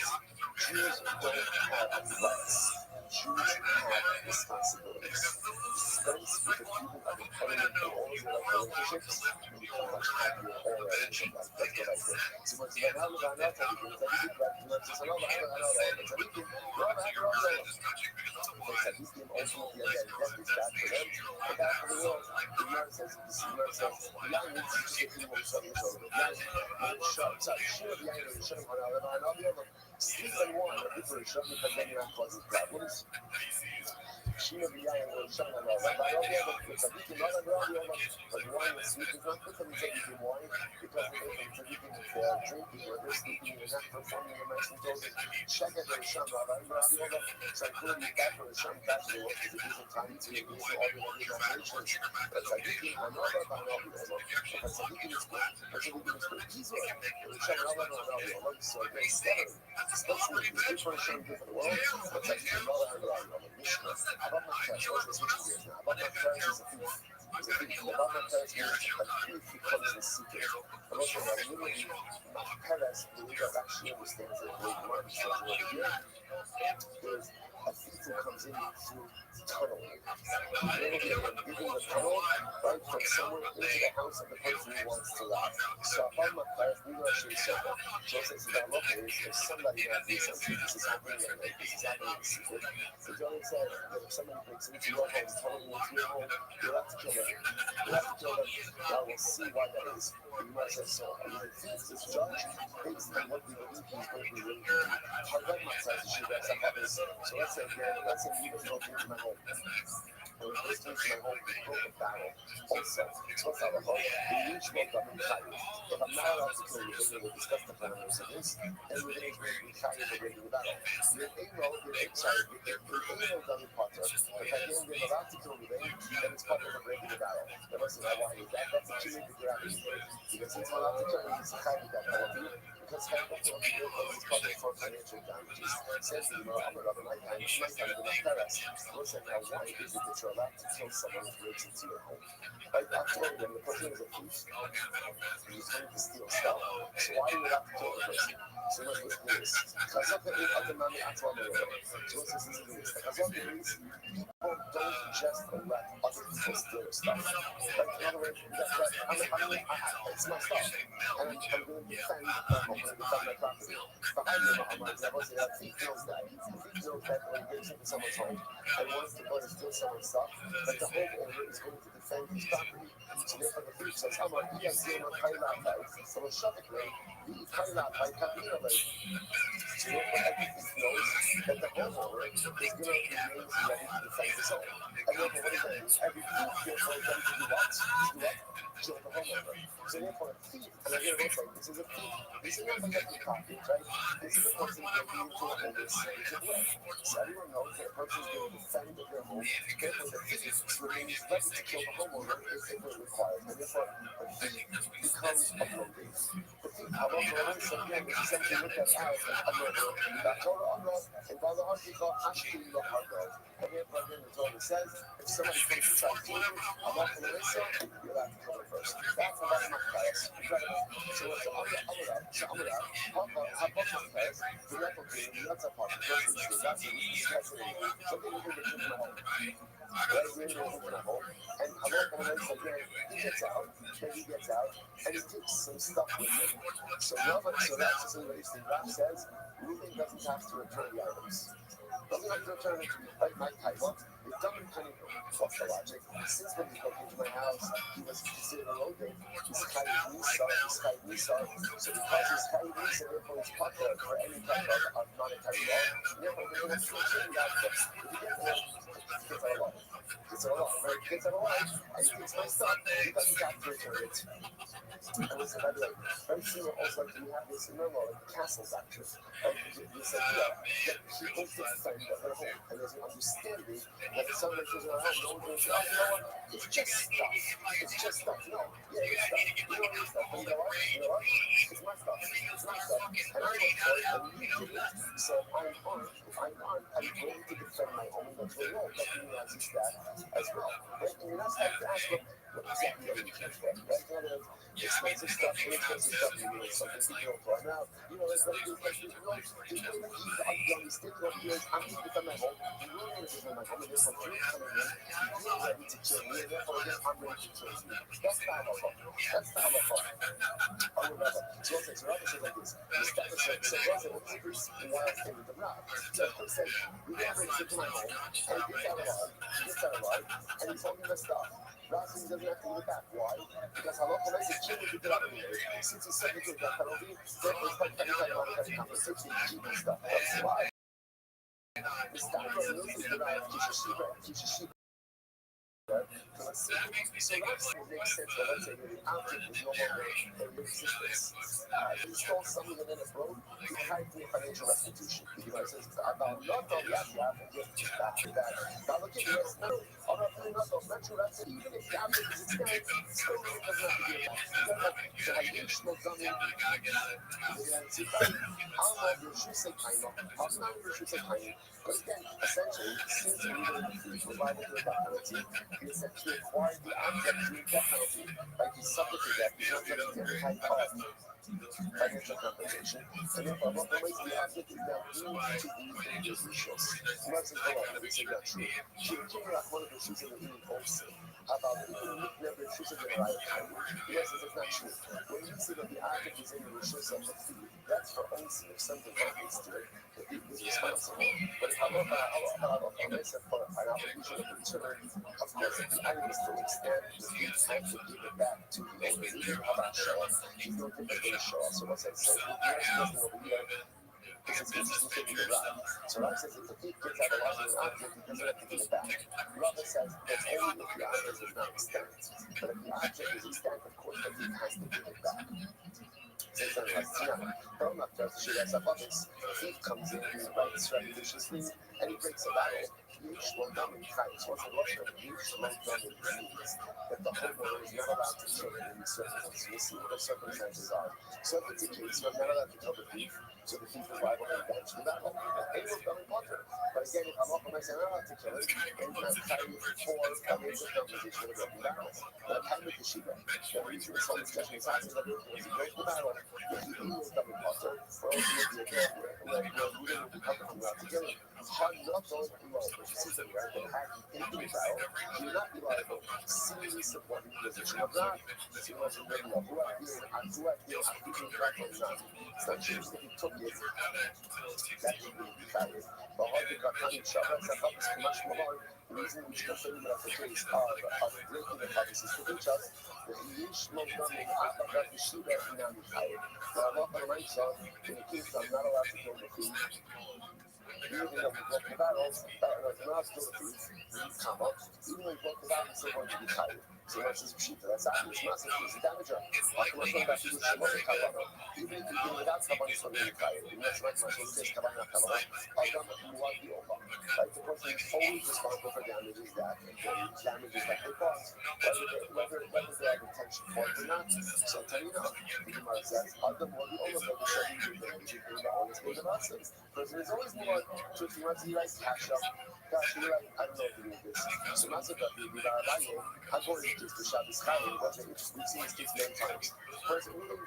Jews don't have rights. Jews have responsibilities. Dispense with the feeling of entitlement in all of your relationships, and become much happier all around in life. That's what I think. So what's the now about that? Ultimately, again, death is bad for them and bad for the world. The Gemara says, Yain teaches the people of something over. Sleep and wine are good for a shot because then you're not causing problems. Shina Yain or Shana, but wine and sleep is not good for me to eat wine because for drinking or they're sleeping and not performing the nice doses. Check it or Shana, so I couldn't eat that for a shot back to work because it isn't time to use all the other operations. But I think another but I think it's good. I think it's good. He's right. So again, scary. Especially if it's good for a shot good for the world. But I think another Mishnah. About my parents, what's switching gears now? About my parents is a thief. He's a thief. About my parents means a thief who comes and seeks it. And also, literally, my parents, the way that actually understands it, the way the market says over here, is a thief who comes in through tunneling. Digging the tunnel right from somewhere into the house of the person who wants to lie. So about my parents, we were actually circle. So it says that look, there's somebody that thinks this is happening and this is happening in secret. So John said that if somebody breaks into your home, tunneling into your home, you'll have to kill them. You'll have to kill them. Now we'll see why that is. And you might say, so the thief is judged based on what we believe he's going to be willing to do. So let's say, man, let's say you just broke into my home. when this came to my home, we broke a barrel. Also, so what's our hope? We reach one government carriers. If I'm not allowed to kill you, then we'll discuss the parameters of this, and we're going to be carriers are breaking the battle. You're Danny Potter. If I don't get allowed to kill you, then it's Potter for breaking the battle. The rest of that, why is that? That's actually the gravity. Because since we're allowed to kill you, it's a kind of that penalty. Because kind of is public for financial damages. Says the I'm not my time, my time to my parents. Listen, now why is it that you're allowed to kill someone who breaks into your home? Like I told them, the person is a thief. He's going to steal stuff. So why are you allowed to kill the person? So let's listen to this. Because of the economic actual so let's listen to this. Because of this, people don't just let other people steal their stuff. Like in other words, it's my stuff. And I'm going to defend my home, I'm going to defend my property. But I know how much that was it. Thief knows that. Thief knows that when he gets into someone's home and wants to go and steal someone's stuff, that the homeowner is going to defend his property. So therefore the thief says, I'm going to steal my Kailat house. So we'll shove it away. The Kailat by Kabila away. So therefore every thief knows that the homeowner is going to remain ready to defend his home. And therefore what is that? Every thief therefore is ready to do what? To do what? Kill the homeowner. So therefore a thief, and I hear one this is a thief. This is not the lucky copy, right? This is a person breaking into a home in secretive way. So everyone knows that a person is going to defend their home. Therefore the thief remains ready to kill the homeowner if it were required. And therefore the thief becomes a murderer. The thief, however, so again, this is something looked at as a murderer. That Torah Amra, and by the Hakika, Ashkin the Hargo. And therefore again the Torah says, if somebody comes to try to kill you, I'm not going to listen, you're allowed to kill them first. That's what I'm not biased. So what's the other so I'm gonna how about my class? The level team, that's a part of the person. That's the reason. So they will be my home. Right, really open my home. And I'm not gonna say, he gets out, and he gets out, and he takes some stuff with him. So that's just in the Rav says, Ruben doesn't have to return the items. Doesn't have to return it to me, like my title. It's done in kind of what's the logic? Since when he broke into my house, he was considered a low day. He's kind of Nisa. So because he's kind of Nisa, therefore he's pucker for any type of monetary law. Therefore, we're going to change that. If he gets it, he gets out of life. Gets out of life, right? Gets out of life, and he takes my stuff, he doesn't have to return it. And listen, by the way, very similar also like we have this in normal like the castle doctrine. Right? This idea that people defend their home. And there's an understanding that if somebody goes in our home, no one's going to say, oh, you know what? It's just stuff. It's just stuff. No. Yeah, it's stuff. You don't need stuff. But you know what? You know what? It's my stuff. It's my stuff. And I work for it, and you did it. So I'm armed. If I'm armed, I'm going to defend my home. And that's the role. That recognizes that as well. Right? And you're not starting to ask, what exactly are you here for? Right? In other words, expensive stuff, inexpensive stuff, you know, something people don't throw. Now, you know, it's like, the way that I'm sticking up here, I'm going to defend my home. You really want to defend my home, and therefore you're coming in, you're ready to kill me, and therefore again, I'm ready to kill you. That's the halacha. That's the halacha. So it's like, so Rabbi says like this. So Rabbi will keep this while I stay with the Rab. So he said, we got ready to my home, and he gets out alive, and he's holding the stuff. Rashi doesn't have to give it back. Why? Because halacha makes it kill with the anyway. Since he's subject to that penalty, therefore it's like any monetary compensation to keep his stuff. That's why. The standard rules is the right Kishishiba. So let's see. So that makes sense, but let's say the object is no longer in existence. If you stole something and then it broke, you can't do financial restitution. You know, it says, about not on the object, just back to that. Now look at this. No, I'm not doing nothing. Natural restitution. Even if the object is experienced, still really doesn't have to give it back. So I use no dummy. I'll love your shoe say kind of. I'll not your shoe say kind of. Because again, essentially, since we were liable to a death penalty, he essentially acquired the object to a death penalty. Like he's subject to death, he's not subject to any type of financial compensation. And therefore, what relates to the object is now due to these individuals. And that's incorrect. It's not true. She came out one of the shoes in the evening also about people who never shoes in the right time. Yes, it's not true. When you say that the object is in the shoes of the feet, that's for only if something happens to it. The thief is responsible. But however, unless for an obligation of return, of course, if the item is still extant, the thief has to give it back to the owner. Even how about show us? He's going to take a show us. So what's that? So the answer is over here. This is consistent thing with the Rav. So Rav says if the thief gets out a loss of an object, he doesn't have to give it back. Rava says that's only if the object is not extant. But if the object is extant, of course, the thief has to give it back. Says something like Tina. Roma tells she has a office. The thief comes in, he writes surreptitiously, and he breaks a barrel. Yish Moldami Chayes was a Russian. Yish Moldami means that the homeowner is not allowed to kill him in these circumstances. We'll see what the circumstances are. So if it's a case where I'm not allowed to kill the thief, so the thief is liable to damage the battle. They will come in Potter. But again, if I'm not going to say I'm not allowed to kill him, and I'm Chayes for coming to compensation of a broken barrel. But I'm kind of the Shiva. The reason this whole discussion is happening is he broke the barrel, the thief will come in Potter, or else he will be a dead where we will be covered from allowed to kill him. Hard not on low, which is something where they had taken the barrel, he will not be liable. Seemingly supporting the position of God. So you must remember who I did, and who I did, I think it's right or not. It's not just if he took it, that he will be carried. But all the Gatani Shabbat, that is much more. The reason we should consider that the case of breaking the promises to each other, that he is not coming up about the Shiva in Amichai. Now, I'm not going to myself, in the case I'm not allowed to kill the thief. Even though we broke the barrels, not still the thief, come up. Even though we broke the barrels, it's still going to be tired. So much as Pshita, that's obvious, massive piece of damager. Like we're going back to the Shemot Kabbalah. Even if you do without Kabbalah, it's going to be tired. And that's right, much as this Kabbalah Kabbalah. Adam Muad Yoga. Like the person is always responsible for damages that damages that they cause. Whether they have intention for it or not. So I'll tell you now, the Gemara says, Adam Muad Yoga, but the Shemot Yoga always made of us. Person is always more to if he wants to like cash up. Gosh, you're like, I don't know what to do with this. So Matzah I'm going to give the Shabbos Chaim, but we've seen this case many times. Person really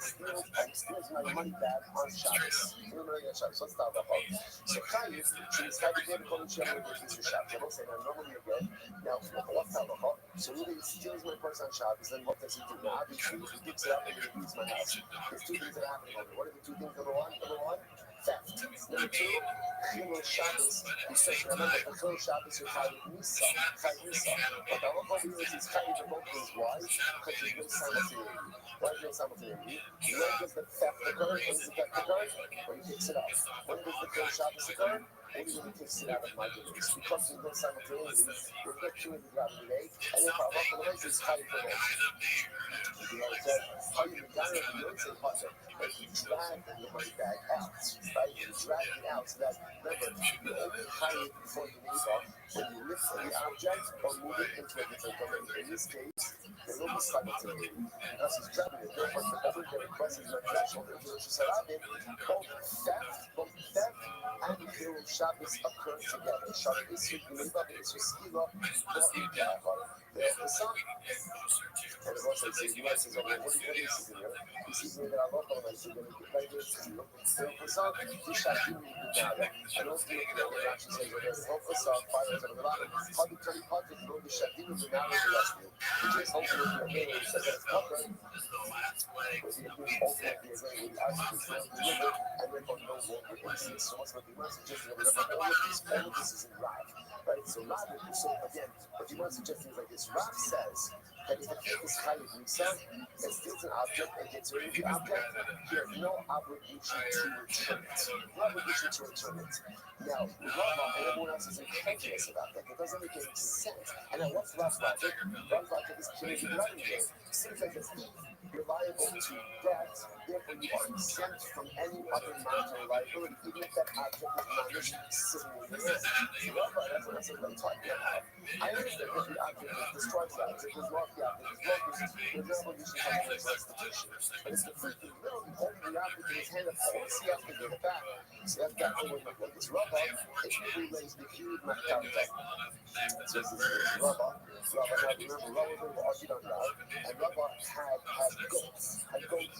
steals my money back on Shabbos. So let's talk about it. So Chaim, she's had to get a call to Shabbos with this Shabbos. I don't say that normally again. Now, what's Tavachah? So really steals my purse on Shabbos, then what does he do? Now, obviously, he picks it up and he leaves my house. There's two things that are happening over. What are the two things? Number one, theft. Number two, Chilul Shabbos. Remember, the Chilul Shabbos is Chayiv Misa. But the whole idea is Chayiv the both things. Why? Because you do simultaneously. Why do you simultaneously? When does the theft occur? When does the theft occur? When he picks it up. When does the Chilul Shabbos occur? When he takes it out of my goodness. Because we go simultaneously, we'll get two of the ground today, and if our local race is Chayiv for both. You know, it says, how you got it, you don't say Potter, but you drag the money bag out, right? You drag it out so that, remember, you only hide it before you leave off when you lift the object or move it into a different domain. In this case, there will be simultaneity. Because he's grabbing it, therefore, the other that crosses the threshold into the Shusarabim, both theft and Chilul Shabbos occur together. Shabbos Isur Gimeba, Isur Skila, the sun. And the Rosh says, you might say, what is he doing? He sees me that I'm not going to say, right here, it's you. The sun, you shall do me the Nada. I don't think the Rashi says, help us out, fire to the bottom. How do you cut it? No, the Shadim of the Nada is the rest of it. He just hopefully the again, he says that it's covered. But he hopefully again, with the ice cream from the river, and therefore no longer exists. So what's what the Imam suggesting? Remember, all of this is in Rav. Right? So Rav, so again, what the Imam suggesting is like this. Rav says that if the thief is Chayiv Misa, and steals an object and gets rid of the object, he has no obligation to return it. No obligation to return it. Now, Rava and everyone else is incredulous about that. It doesn't make any sense. And now, what's Rav's logic? Rav's logic is committed revenue. Seems like a thief, you're liable to debt, therefore you are exempt from any other monetary liability, even if that object is not sitting in your hand. Rava, that's what I'm talking about. I understand that the object is destroyed, the object is lost, the object is broken, there's no obligation to restitution. But it's the thief who's literally holding the object in his hand and force he has to give it back. So that's the way to look. This Rava, it relates the huge Makarta. So this is Rava. Now remember, Rava was argued on Rav, and Rava had goats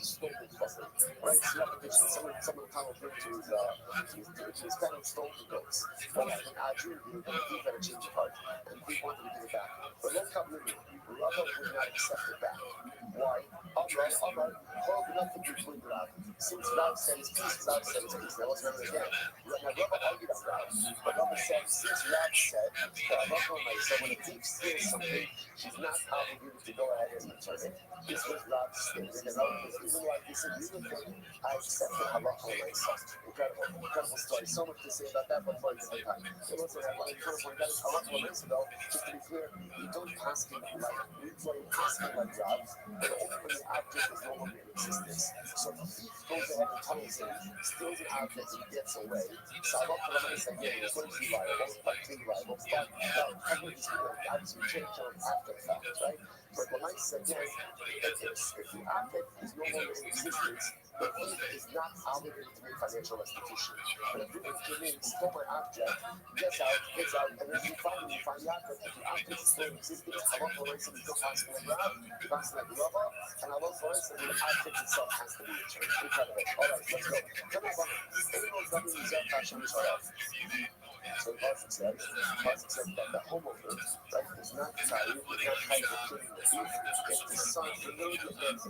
stolen from him. Right? So repetition, some of the time referred to his kind of stolen goats. But in Ajur, the thief had a change of heart, and he wanted to give it back. But let's come with me. Rava would not accept it back. Why? All right. Hold nothing between Rav. Since Rav says peace, Rav says peace. Now let's remember again. Now Rava argued on Rav. But Rava said, since Rav said that so when a thief steals something, she's not obligated to go ahead and return it. This was Rav's statement. And Rav was even like this in unit thing. I accepted halacha l'maisa. Incredible story. So much to say about that, but for a different time. So let's say that one point out is halacha l'maisa though. Just to be clear, we don't pass it like we pass it like Rav, but only when the object is no longer in existence. So if a thief goes ahead and tunnels in, steals an object and gets away, so halacha l'maisa again is going to be liable, practically liable, but technically speaking, obviously we can't kill him after the fact, right? But the l'maisa again, if the object is no longer in existence, the thief is not obligated to make financial restitution. But if you came in, stole my object, gets out, and then you find the object, if the object is still in existence, halacha l'maisa we don't pass it like Rav, we pass it like Rava, and halacha l'maisa the object itself has to be returned. Incredible. All right, let's go. Come on, everyone's got to use that fashion as well. So the Pasuk said that the homeowner, right, is not tired of killing the thief if the sun, if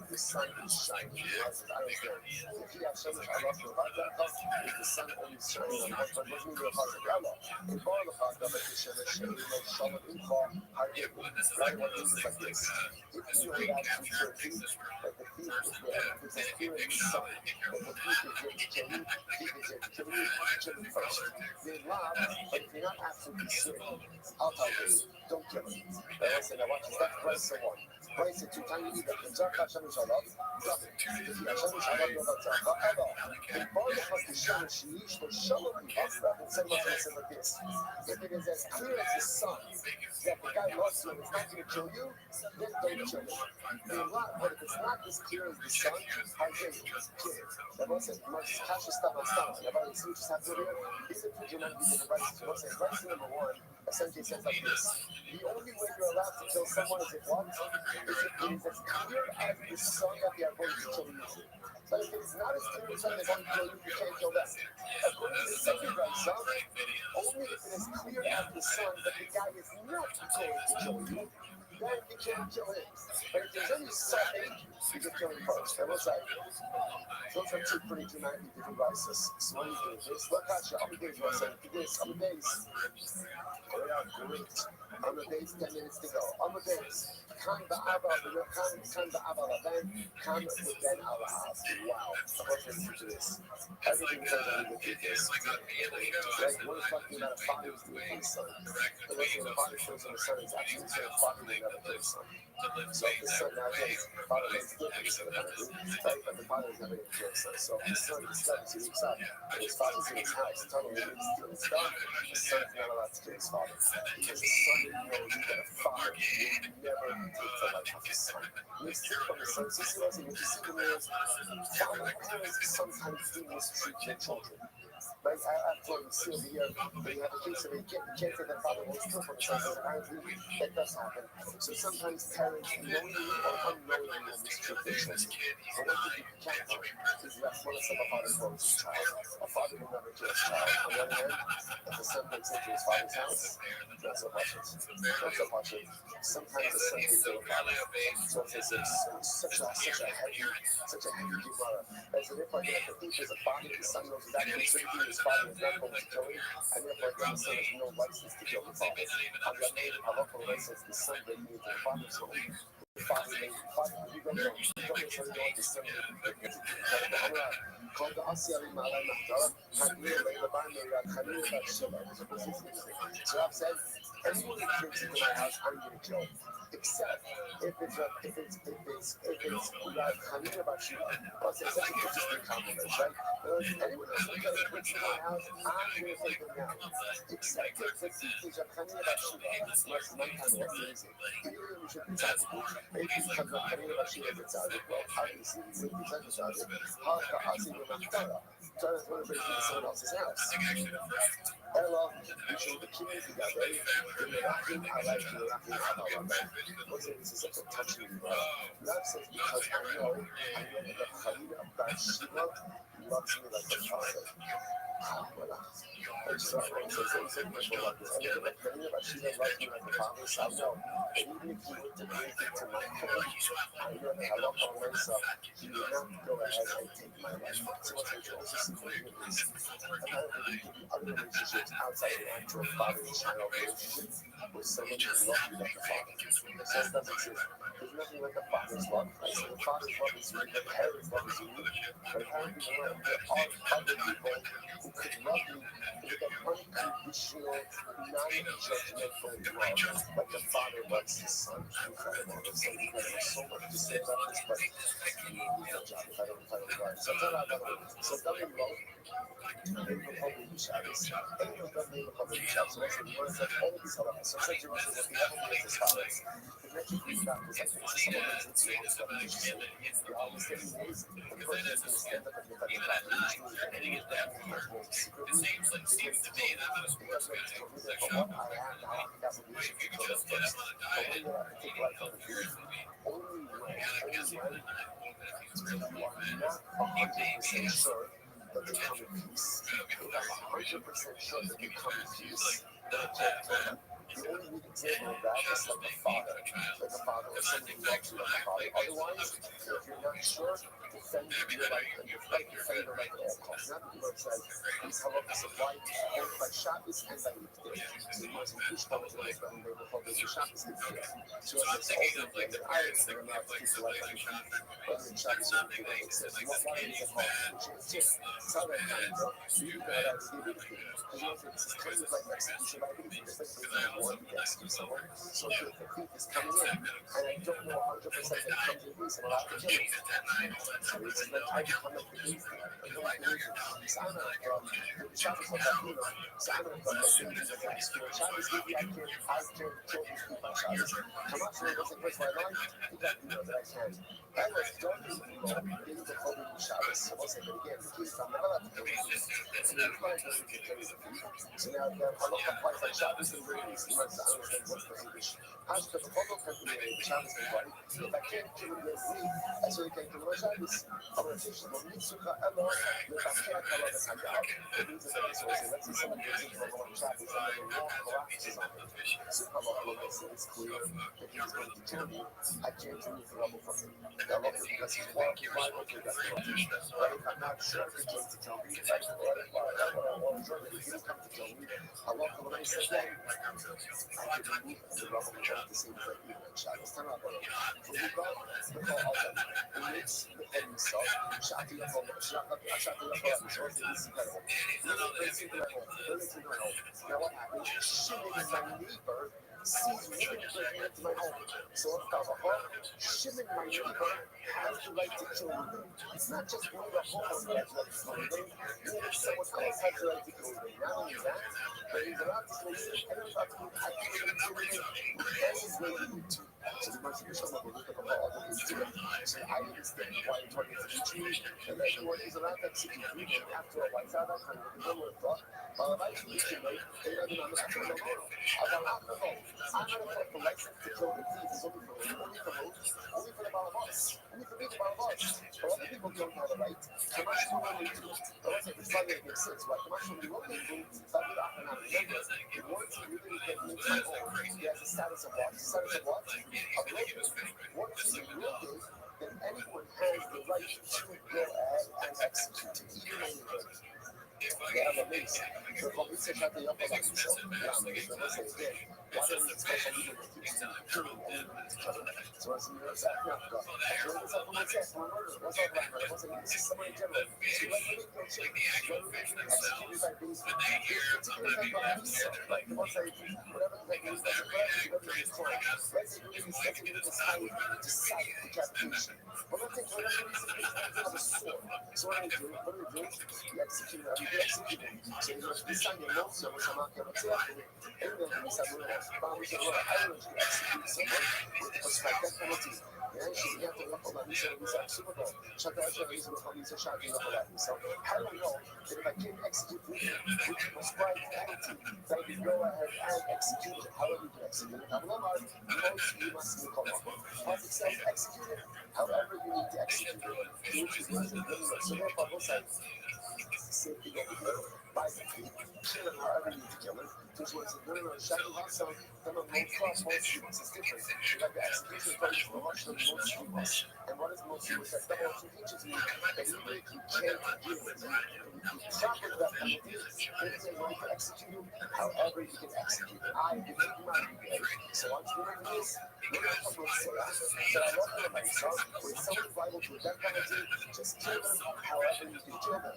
the sun is shining. Right? I understand. If you have so much Allah for if the sun only shines on one part, doesn't mean you're a Pasuk Allah. In all the Pasuk, the Shema Shem, Shalom, Incha, Hargit, right? What means is like this. If you are actually kill a thief, that the thief is there, if it's as clear as the sun, that the thief is here to kill you, thief is here to kill you first. They rob, but if you're not absolutely certain, I'll tell you, don't kill him. But I said, now watch this, that's price of one. Price it 2 times either. The Tzach Hashem Shalom, double. If you Hashem Shalom, you'll have Tzach. However, in Baruch HaKishem, Sheish, the Shalom, and say what I said like this. If it is as clear as the sun that the guy loves you and is not going to kill you, then don't kill him. But if it's not as clear as the sun, how dare you? Kill it. That was it. Kasha Stama Stama. Everybody see what just happened here? These are 2 different rights. You want to say, rights number 1 essentially says like this. The only way you're allowed to kill someone is if what? Is if it is as clear as the sun that they are going to kill you. But if it is not as clear as the sun they're going to kill you, you can't kill them. According to the second right, son, only if it is clear as the sun that the guy is not going to kill you, then you can't kill him. But if there's any something, you can kill him first. And what's that? Those are 2 pretty dramatically different vices. So when you do this, look at you. I'm days, what I said. This, I'm days. Great. On the days, 10 minutes to go. On the days. Kan ba'ava, kan within our house. Wow. I want to listen to this. Everything goes on with this. Right? We're talking about a father who's doing his son. The rest of the father shows him the son is actually saying father will never kill his son. So the son now says, father makes good for his son, right? But the father is never going to kill his son. So his son discovers, he wakes up, and his father's in his house, telling him he's stealing stuff. The son is not allowed to kill his father. Because the son knows that a father will never take the life of his son. We see from the son, so what you see from there is, parents sometimes do mistreat their children. Right? I've told you, see over here, when you have a case of a kid, you can't say that father won't steal from his son, because apparently that does happen. So sometimes parents, knowingly or unknowingly, will mistreat their children. But one thing you can't do is you have one of a father close his child. A father will never kill his child. On the other hand, if the son breaks into his father's house, not so much. Not so much. Sometimes the son can kill a father. So it's such a heavy gemara. As if like the thief is a father, the son knows exactly what to do. His father is not going to kill him, and therefore the son has no license to kill the father. On the other hand, halacha license the son breaking into the father's home. The father, you don't know the son called the Asiyari Malay Mahtara, Hadmir Layla Barmir, Khamir Bashila. So I've said, anyone who breaks into my house, I'm going to kill. Except if it's like Khamir Bashila. I'll say such a interesting compliment, right? Anyone else who breaks into my house, I'm going to take them down. Except if the thief is a Khamir Bashila. That's not kind of easy. Even we should be talking. Maybe because of Khamir Bashila gets out of it. Well, obviously, we will be talking about it. How Machtara. So that's one of the in someone else's house. Ella, you should be keeping together. In the Rakim, I like the Rakim Abba. What's it? This is such a touching Rav says, because I know that the Khalid of Bathsheba loves me like the Father. Voilà. And so I want to say people like this. I never like many of us, she doesn't love me like the Father, so I know. And even if you were to break into my home, I know that I love all myself. He will not go ahead and take my life. So what I also see from here is apparently there can be other relationships outside of the actual father and child relationship where someone can love you like the Father. So it doesn't exist. There's nothing like the Father's love. I say the Father's love is unique, the parent's love is unique. But apparently there are other people who could love me with an unconditional, non-judgmental love, like the Father loves his Son. Incredible. There's so incredible. So much to say about this, but good job if I don't right. So tell about that. So David Lowe, they will probably use Shabbos. Anyone does they will probably use Shabbos. So that's the word that all these are. So it's like Jerusalem, what the Bible is as follows. The next three factors, I think, so someone mentions the wrong stuff. You should say, you're always getting lazy. The person is going to stand up and defend the God. Each one is going to be secretly. It seems to me that it doesn't make it for what I have to have the obligation to kill them first. But when you have to take life on the truth, only way you are not 100% sure that they come in peace. If I'm 100% sure that they come in peace, then I can't kill them. The only good example of that is like a father, or someone who loves you like a father. Otherwise, if you're not sure, defend your life and defend your life at all costs. Not that the Lord says, these halachas apply both by Shabbos and by weekday. So you must push them to the spending day before the Shabbos is there. So it's ultimately in Ireland, they're not to keep the life on the feet. Whether it's Shabbos or weekday, that makes sense. Why is it hard? Tell that kind, bro. You know that as they because you know this is kind of like execution by anything. It's like breaking a warrant to execute someone. So if the thief is coming in, and I don't know 100% that he comes in peace, I'm allowed to kill him. So it's like I become like the beast. I don't like the reason. So I'm not Shabbos of Latino. So I'm not from the things that I explore. Shabbos, maybe I can't kill these people on Shabbos. Come on, so it wasn't first my life. You got to know that I can. I was done in the Kobe Shabbos. So once again, the kids, I'm not allowed to kill them. So now the halacha applies like Shabbos and Brady. So you must understand what's the English. Hashka the Kobo company Shabbos and Brady. If I can't kill him this week, I certainly can't kill him on Shabbos. I'm going to teach them. Mitzuka Elo, Lebakea Kaladas Hayab. It means that this was let's say someone gets into the on Shabbos and then the law collapses on him. SubhanAllah, when I say it's clear that he's going to kill me, I can't remove the rubble from him. The rubble because he's walking my okay, that's the right. But if I'm not sure if he's going to kill me, if I can I'm sure that he will come to kill me. Allah, when I say that, I can remove the rubble at the same time, even on Shabbos. Turn on the it makes the end stuff. Shati Yakov, is incredible. Now what happens? Shimon, my neighbor, sees women breaking into my home. So if Shimon, my neighbor, has the right to kill women. It's not just one of the homes that has the right to kill women. Even someone else has the right to kill women. Not only that, but he's allowed to kill women, and he's allowed to kill women. That's his way to do it. So the most usual level is the law of the so I understand why it's hard to teach and everyone is allowed to execute women after a while. That kind of the word thought. But I should teach you, like, they're not going to kill them. I'm not going to the license to kill the thief is only for the Balabas. Only for me, the Balabas. But other people don't have a right. Kamash do what they do. But I said, this is not going to make sense, right? Kamash do what they do. But we often have to remember, once you really get into my home, he has a status of what? Status of what? Of labor. Once he's a building, then anyone has the right to go ahead and execute it, even anybody. They have a base. So from this session, they have a base. So, yeah, so let's say again, why don't we special leader that keeps killing everybody to kill them? So as you know, South Africa, I told myself for myself, for murder, what's up, black man? What's up, this is someone in general. So let me make no change. Let me make executed by base. There's particular type of visa, like the ones that whatever the is, that's whatever is crime. Let's say it's high to sight decapitation. But let's say for whatever reason, it's not a sword. So what do? You execute it. You execute it. So you must decide your notes, so what's not going to happen. And then you decide, well, you execute someone with a prescribed death penalty. actually, you have to look at that. These are Super Bowl. Check out these look at these shocking look at that. So how do I know that if I can execute with the prescribed penalty, that I can go ahead and execute it? However you can execute it. Now, most you must be called up. As it says, execute it however you need to execute it. Which is what it means. So therefore, we'll say, same thing over here. By kill it however you need to kill it. Which was a no, shadow hustle. Then on most cross, most streams is different. You have the execution approach for much than most streams. And what is most streams? That double two teaches me that even if you can't give it, you proper that penalty, there is a way to execute it however you can execute it. I give it my way. So once we remember this, we're going to come and say that I love the myself. When someone's liable to a death penalty, just kill them however you can kill them.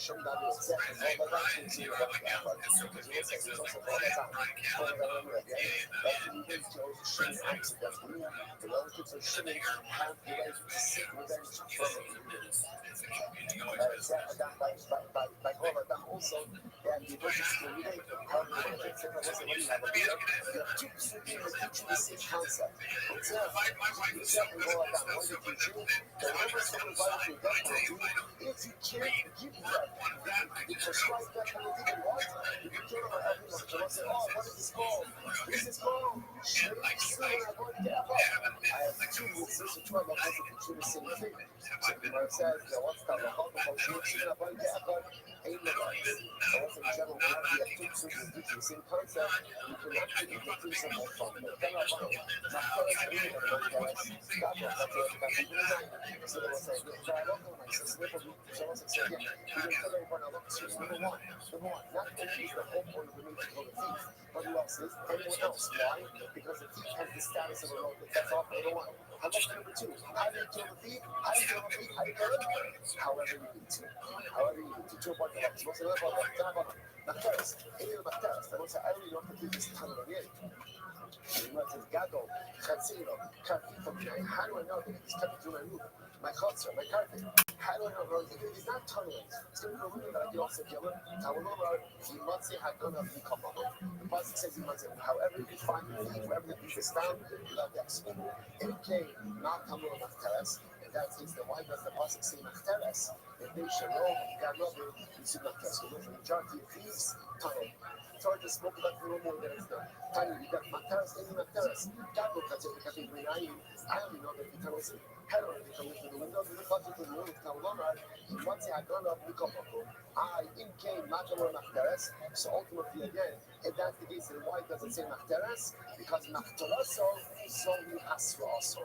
Show that it's exactly all that I'm saying about that. But because you say it's also all the time. All the time again. That's the even Joe's shooting accidentally. The relatives are shooting have the right to seek revenge from it. By all of them also, and the emergency community, how do you think that was what you have a beer? You have two people that teach you the same concept. It's exactly all of them. One that teach you that whenever someone violates your death penalty, if you can't give that, you prescribe that penalty, then what? If you kill them or everyone, they'll say, oh, what is this called? This is called straight suing upon death. I have two rules. This is two of them. I think it's the same thing. So the Gemara says, what's that? Straight upon death. Ain't no rights. And also in general, we have two suits that teach you the same concept. You can actually get through some more fun. But then I'll find it. Now, first, I need to know that God will have to have people in mind. So they will say, look, I don't know myself. So therefore, so I say, yeah, you can tell everyone, I look, so number one, not only is the whole point of the need to kill the thief, but who else is? Anyone else. Why? Because the thief has the status of a relative. That's all number one. How much number two? How do you kill the thief? How do you kill the thief? How do you kill him? However you need to. However you need to. Two point of what's the level of that? Macteris. Any of the Macteris. They will say, I already know what the thief is telling me. What says Gado, Chatzino, Carfito, how do I know that he's coming through my roof? My chutzner, my carpet. How do I know, bro? Even if he's not tunneling, it's going to be a rumor that I can also kill him. However, he must say, Hakuna, he come up. The Pasuk says he must say, however you find the thief, wherever the thief is found, you have to execute him. If it came, not Tamur Machteres, in that case, then why does the Pasuk say Machteres? If they should know, God love you, you should Machteres. Because the majority of thieves tunnel. It's hard to smoke about the rumor that it's done. Tiny, you got Machteres, any Machteres. God will cut it because he's relying. I only know that he tunnels it. Head on it, come into the window, the budget to the roof, now Lomar, he wants to have gone up, we come up. I in came Matamor Machteres, so ultimately again, if that's the case, then why does it say Machteres? Because Machtereso, so you Hasra also.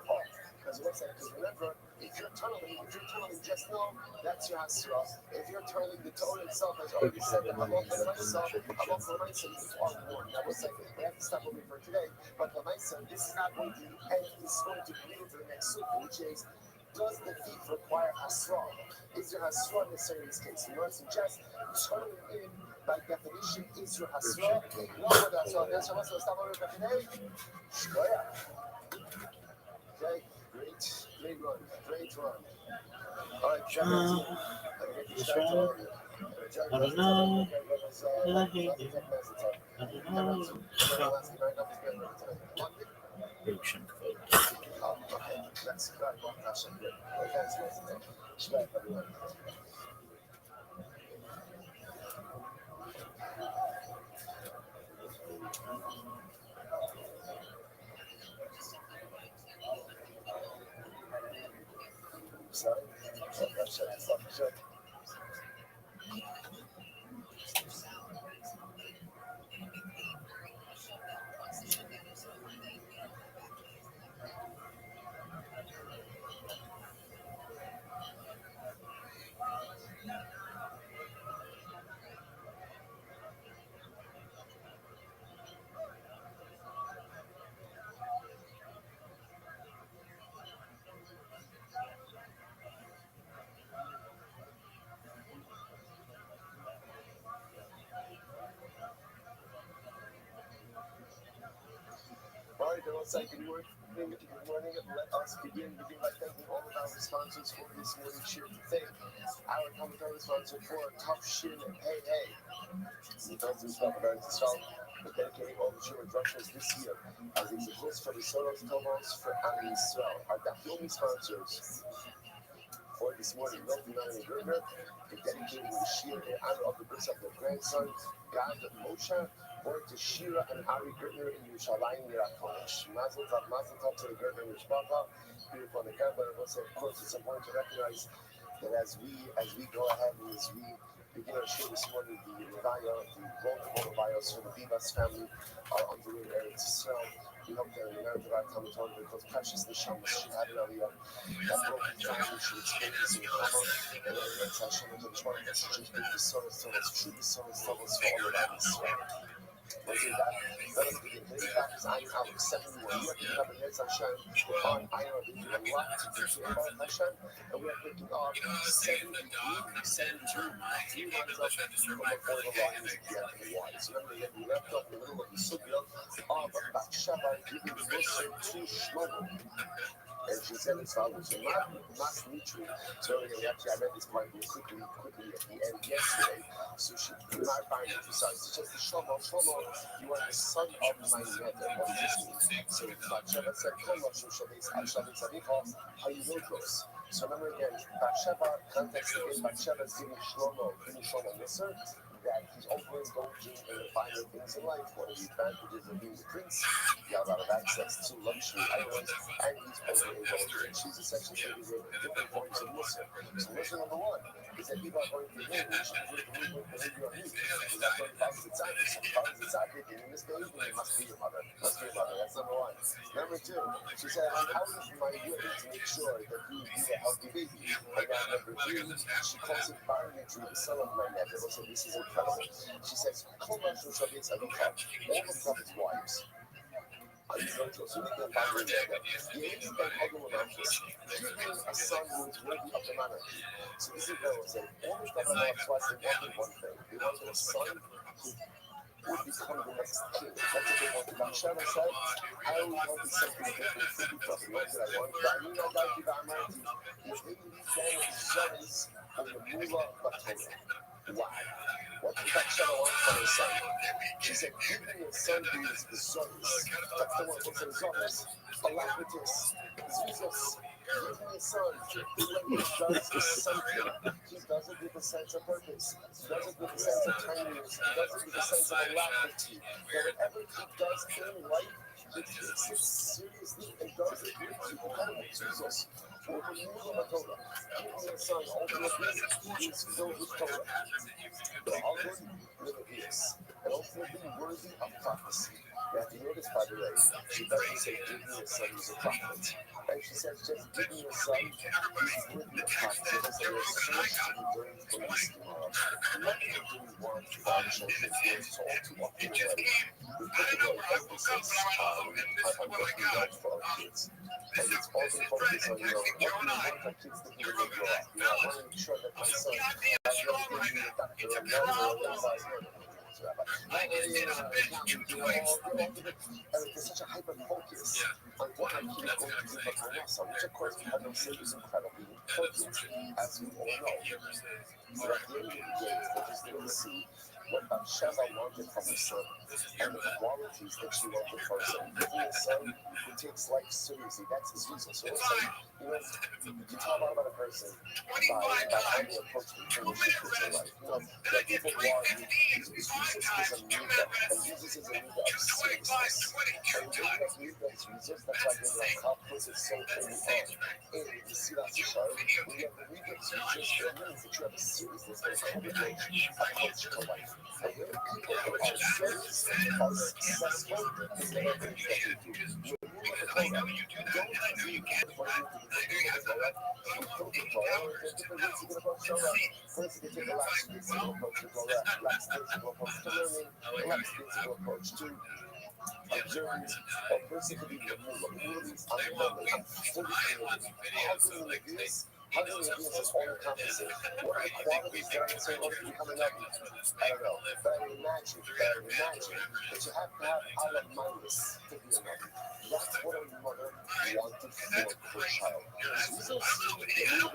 Because what's that? Because remember, if you're tunneling, just know that's your Hasra. If you're tunneling, the Torah itself has already said that Halal for myself, Halal for myself, you are warned. Now we'll say, we have to stop over for today, but for myself, this is not going to end, this is going to lead to the next super, which is, does the thief require Hasra? Is your Hasra necessary in this case? You know what I suggest? Tunneling in, by definition, is your Hasra. What would Hasra? That's what we'll stop over for today. Shkoya. Okay, great run. All right, check it. This one, I don't know. I hate you. I don't know. Production code. Oh, okay. That's good. Well, that's a good. That's nice. Respect everyone. Sorry. Sorry. All right, everyone, say good morning. Good morning. Let us begin by thanking all of our sponsors for this morning cheer to thank our commentary sponsor for Tough Shin and Hey Hey. See, those who talk about it, so We're dedicating all the Jewish Russians this year as these exist for the Soros Tomos for Am Yisrael. Our Dafyomi sponsors for this morning, Milton Melanie Gerger, we're dedicating the Shir in honor of the birth of their grandson, Gad Moshe, born to Shira and Ari Gertner in Yerushalayim Yerakosh. Mazel tov to the Gertner Mishpacha. Beautiful on the camera, but also, of course, it's important to recognize that as we go ahead and as we begin our show this morning, the Revaya, the multiple Revayos for the Bibas family are underway in Eretz Yisrael. We hope that in the merit of our Talmud Torah, because precious Neshamas should have an Aliyah, that broken family should experience in Chama, and that Eretz Hashem and the Torah messages bring the Soros Tovos, true the Soros Tovos for all of Israel. With that, let us begin. Today's back is Ayin Alex 71. We are picking up in Eretz Hashem on Ayin Alex. We have a lot to do to Baruch Hashem, and we are picking up 73 lines up from the point of lines again. Why? So remember that we left off in the middle of the Sugya of Bathsheba giving Musa to Shlomo. And she said as follows, so not Mitri. So earlier, actually, I read this part quickly at the end yesterday. So she did not find it precise. It's just the Shlomo, you are the son of my mother. What does this mean? So Bathsheba said, how you know those? So remember again, Bathsheba, context again, Bathsheba is giving Shlomo Musar, that he's overindulging in the finer things in life. One of the advantages of being the prince, you have a lot of access to luxury items, and he's overindulging. She's essentially giving different forms of Musar. So Musar number one is that people are going to him, which is the behavior of me. Because that's what follows the tzaddik. So follows the tzaddik, and in this behavior, it must be your mother. Must be your mother. That's number one. Number two, she said, I'm out of my way to make sure that you be a healthy baby. And now number three, she calls it Barnetry, the son of my nephew. So this is incredible. She says, all the Prophet's wives. So we can find in there that Yehi ben Hagel Anarchis, giving a son who is worthy of the monarchy. So this is what I was saying. All the Prophet's wives, they wanted one thing. They wanted a son who would become the next king. That's what they wanted. Bathsheba said, I always wanted something different from the Prophet. What did I want? Vayina Daki V'amarti, Yehi ben Zoris, and the Mula Batorah. Why? What did Bathsheba want from her son? She said, give me a son who is the Zoris. That's the one who said Zoris. Alacritus. Jesus. Give me a son who, when he does something, he does it with a sense of purpose. He does it with a sense of kindness. He does it with a sense of alacrity. That whatever he does in life, he takes it seriously and does it with incredible Jesus. For the Mula Torah. Give me a son, ultimately, who is filled with Torah. The Alvin little ears, and ultimately worthy of prophecy. Now, if you notice, by the way, she doesn't say, give me a son who's a prophet. And she says, just give me a son who's worthy of prophecy. Because there is so much to be learned from this tomorrow. What do we want our children to do so all too often already? We put the wrong emphasis on what we want for our kids. And it's also focused on, what do we want our kids to do when they grow up? I want to make sure that my son has everything to be a doctor, a lawyer, a rabbi, there's such a hyper focus on what my kid is going to do for Parnassa, which of course we have no say is incredibly important, as we all know. But at the end of the day, it's interesting to see what Bathsheba wanted from her son and the qualities that she wanted for her son. Giving a son who takes life seriously, that's his reason. So it's like, you can tell a lot about a person by how they approach the relationships in life. There are people who are, Jesus is a midah, and Jesus is a midah of seriousness. And when you have midah of Jesus, that's why the Ramchal puts it so early on. In the Silas Yishar, when you have the midah of Jesus, it means that you have a seriousness and a commitment approach to life. And when people who are serious are successful in the things that they do. Don't leave for you to be the Torah. You put the Torah, there's different ways to get approach Torah. First, you can take the last days to approach the Torah, last days to approach to learning, last days to approach to observance, or person could be the Mula. Mula means I'm lonely, I'm fully committed. How can you do this? How can you do this as all encompassing? What are the qualities that I'm saying are becoming up? I don't know. But I imagine that you have to have Allah mindless to be a mother. That's what a mother wanted for her child. Jesus, the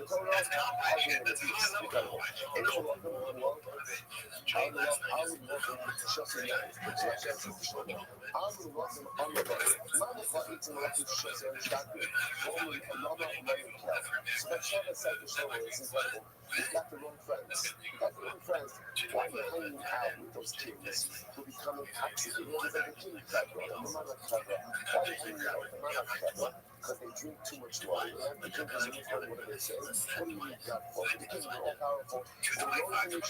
Torah, how can you do this? Incredible. And so I would love to show You've got the wrong friends. You've got the wrong friends. Why are you hanging out with those kids who become intoxicated? You know, there's like a kid clever, and the man are clever. Why are you hanging out with the man are clever? Because they drink too much wine. They have to drink as much wine, whatever they say. What do you need that for? The kids are all powerful. They're rolling in the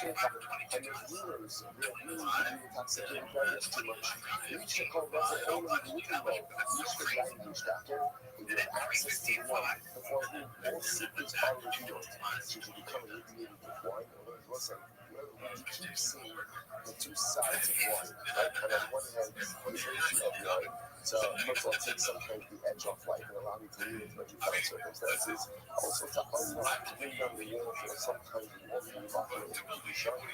and there's rumors. They're really intoxicated, driving too much. Reach the call, that's the only moving role. Reach the language that you have access to wine before all secrets are revealed. So you become inebriated with wine. Listen, you keep seeing the two sides of wine, right? And on one hand, the virtue of wine to, first of all, take sometimes the edge off life and allow me to lean into my newfound circumstances. Also to unlock, to bring down the walls that sometimes we won't be operating to be sharp. On the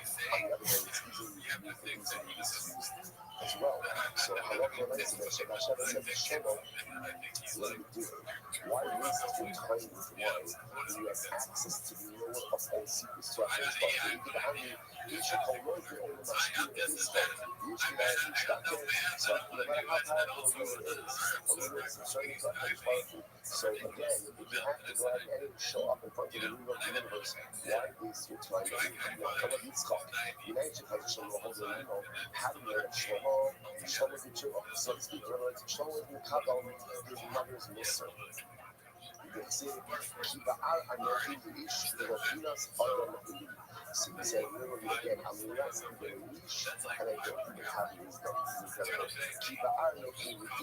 other hand, it's easily used and easily misused as well. So, however, let's say, so Hashem says, Shema, what you do? Why waste your time with wine when you have access to the lower of all secrets to Hashem's heart? You can only reach a color for all the mashkin of his heart. Reach the man, reach that man. So, no matter how powerful a woman is, a woman is concerning to Hashem's powerful. So, again, if you have to go out and show up in front of the ruler of the universe, why waste your time? Come on, Yitzchak. You know, Shlomo holds a pattern of Shlomo the Jew, so to speak. In other words, Shlomo is Mikabel, his mother's Musar. So he said, literally again, I'm less than a leash, and I don't even have these things. Keep an eye on the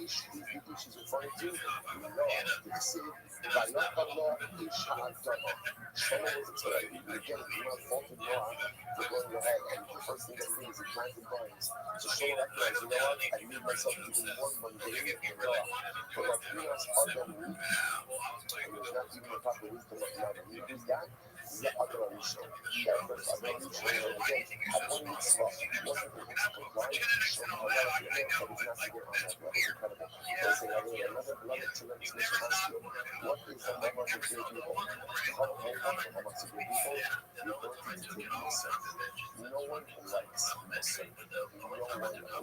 leash, these leashes referring to Noah. He said, Vayokallah ish ha'adama. Shlomo was explaining, again, do not fault in Noah for going ahead, and the first thing that he did is he planted vines. So Shlomo recognized, you know what, I made myself even more mundane than Noah. But what Pinas Adam and there's not even a proper wisdom of man. And who's that? The other Arisha. That first other Arisha, again, had one mitzvah, wasn't able to comply. So Allah, but it's not to get on that level. It's incredible. They say, another tremendous mission ask you, what is the hallmark of great people? The hallmark of great people, the ability to take yourself. No one likes missing. No one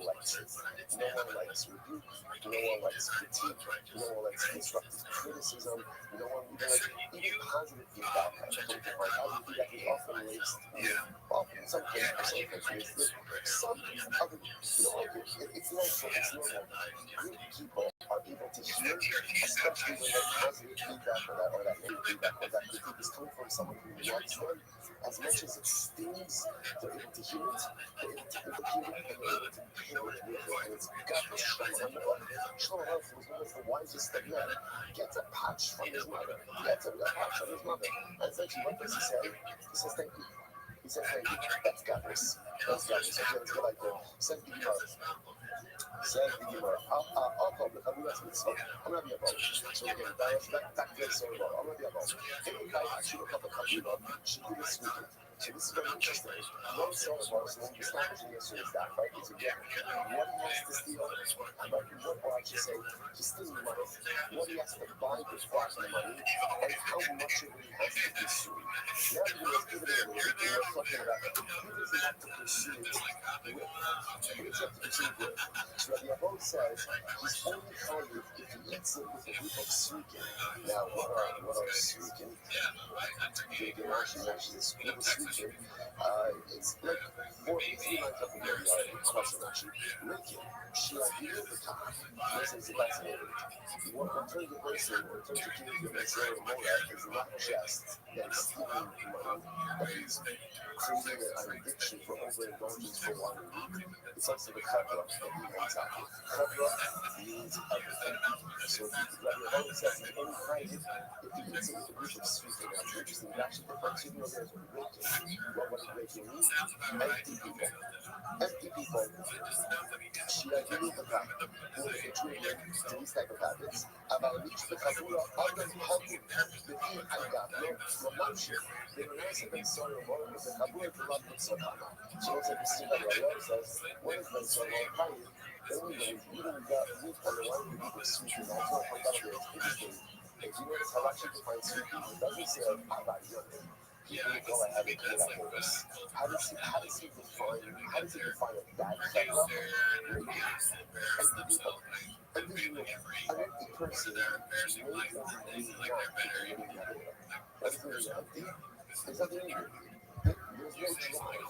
likes it. No one likes rebuke. No one likes critique. No one likes constructive criticism. No one even like even positive feedback. Positive feedback is often laced. Often in some cases, some other, it's natural. It's normal. Good people are able to hear, especially when that positive feedback or that negative feedback or that critique is coming from someone who loves them. As much as it stings, they're able to hear it, they're able to implicate it, and they're able to handle it with it. And it's got this Shlomo was one of the wisest of men. Gets a patch from his mother. Gets a patch from his mother. And essentially, what does he say? He says, thank you. He says, thank you. That's Gabrius. That's Gabrius. Okay, let's go like that. Says the Gemara. Says the Gemara. I'll call the Gabriel Mitzvah. I'm going to be a boat. So again, back to the story. I'm going to be a boat. Every guy actually look up a Gabriel. She did this weekend. So this is very interesting. One story of ours, when we established yesterday is that, right? It's again, what he has to steal, or I should say, to steal money, what he has to buy before the money, and how much of it he has to pursue. Now that we're giving it a little bit, we're talking about who does he have to pursue it with? Who does he have to pursue it with? So the Abode says he's only chayiv if he eats it with a group of srikin. Now, what are srikin? The Rashi mentions group of srikin. It's like three lines up in the question actually. Rikin, Shiadir the Kach. This is fascinating. What turns the person, what turns the king of Israel Moab is not just that he's stealing money, but he's creating an addiction for overindulgence for one week. It's also the chevra that he hangs out with. Chevra means everything. So Rabbi Yehuda says he's only private if he eats it with a group of sweet and that's interesting. It actually refers to there's breaking. What does breaking mean? Empty people. Empty people. Shiadir the Kach. Who are contributing to these type of habits. About reach the Kabula, other Hogan, the King Agab, no Mamshir. They realize that Ben Sawyer wrote with the Kabula to love with Sodama. So what's like the Steve Rabbi says, what is Ben Sawyer praying? Only when he's eating the meat on the one who eats sweet and also from that way it's interesting. If you notice how actually defines sweet, it doesn't say Abba Yonah. he's going to go ahead and commit a bonus. How does he define a bad federal? Empty people. And then an empty person may or may not be committing that error. That's very empty. There's nothing in there. There's no drive.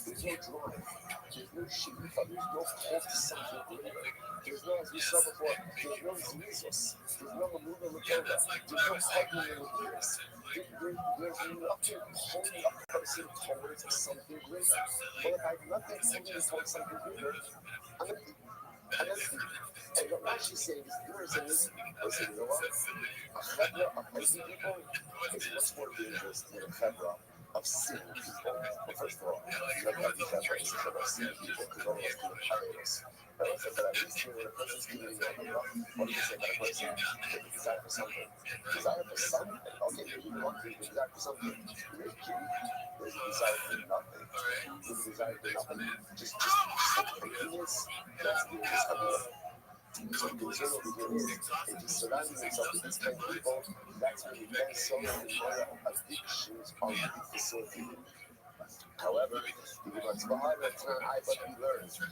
There's no drive. There's no shirifa. There's no hope to something greater. There's no, as we saw before, there's no zrizos. There's no mamuda latova. There's no hugging in the ears. There's nothing pulling a person towards something greater. Well, if I have nothing pulling me towards something greater, I'm empty. I'm empty. And what Rashi's saying is, listen, you know what? A chevra of empty people is much more dangerous than a chevra of sinning people. Well, first of all, never have the chevra is a chevra of sinning people because all of us commit chaveros. But also, but at least when a person's committing a chevra, what do you say about a person with a desire for something? Desire for something? Okay, maybe you want to desire for something. Maybe there's a desire for nothing. There's a desire for nothing. Just emptiness. That's the chavra. So the concern over here is, if he's surrounding himself with these kind of people, that's when the Ben Solar and Mara addictions are really facilitated. However, the Gemara I but we learned. Said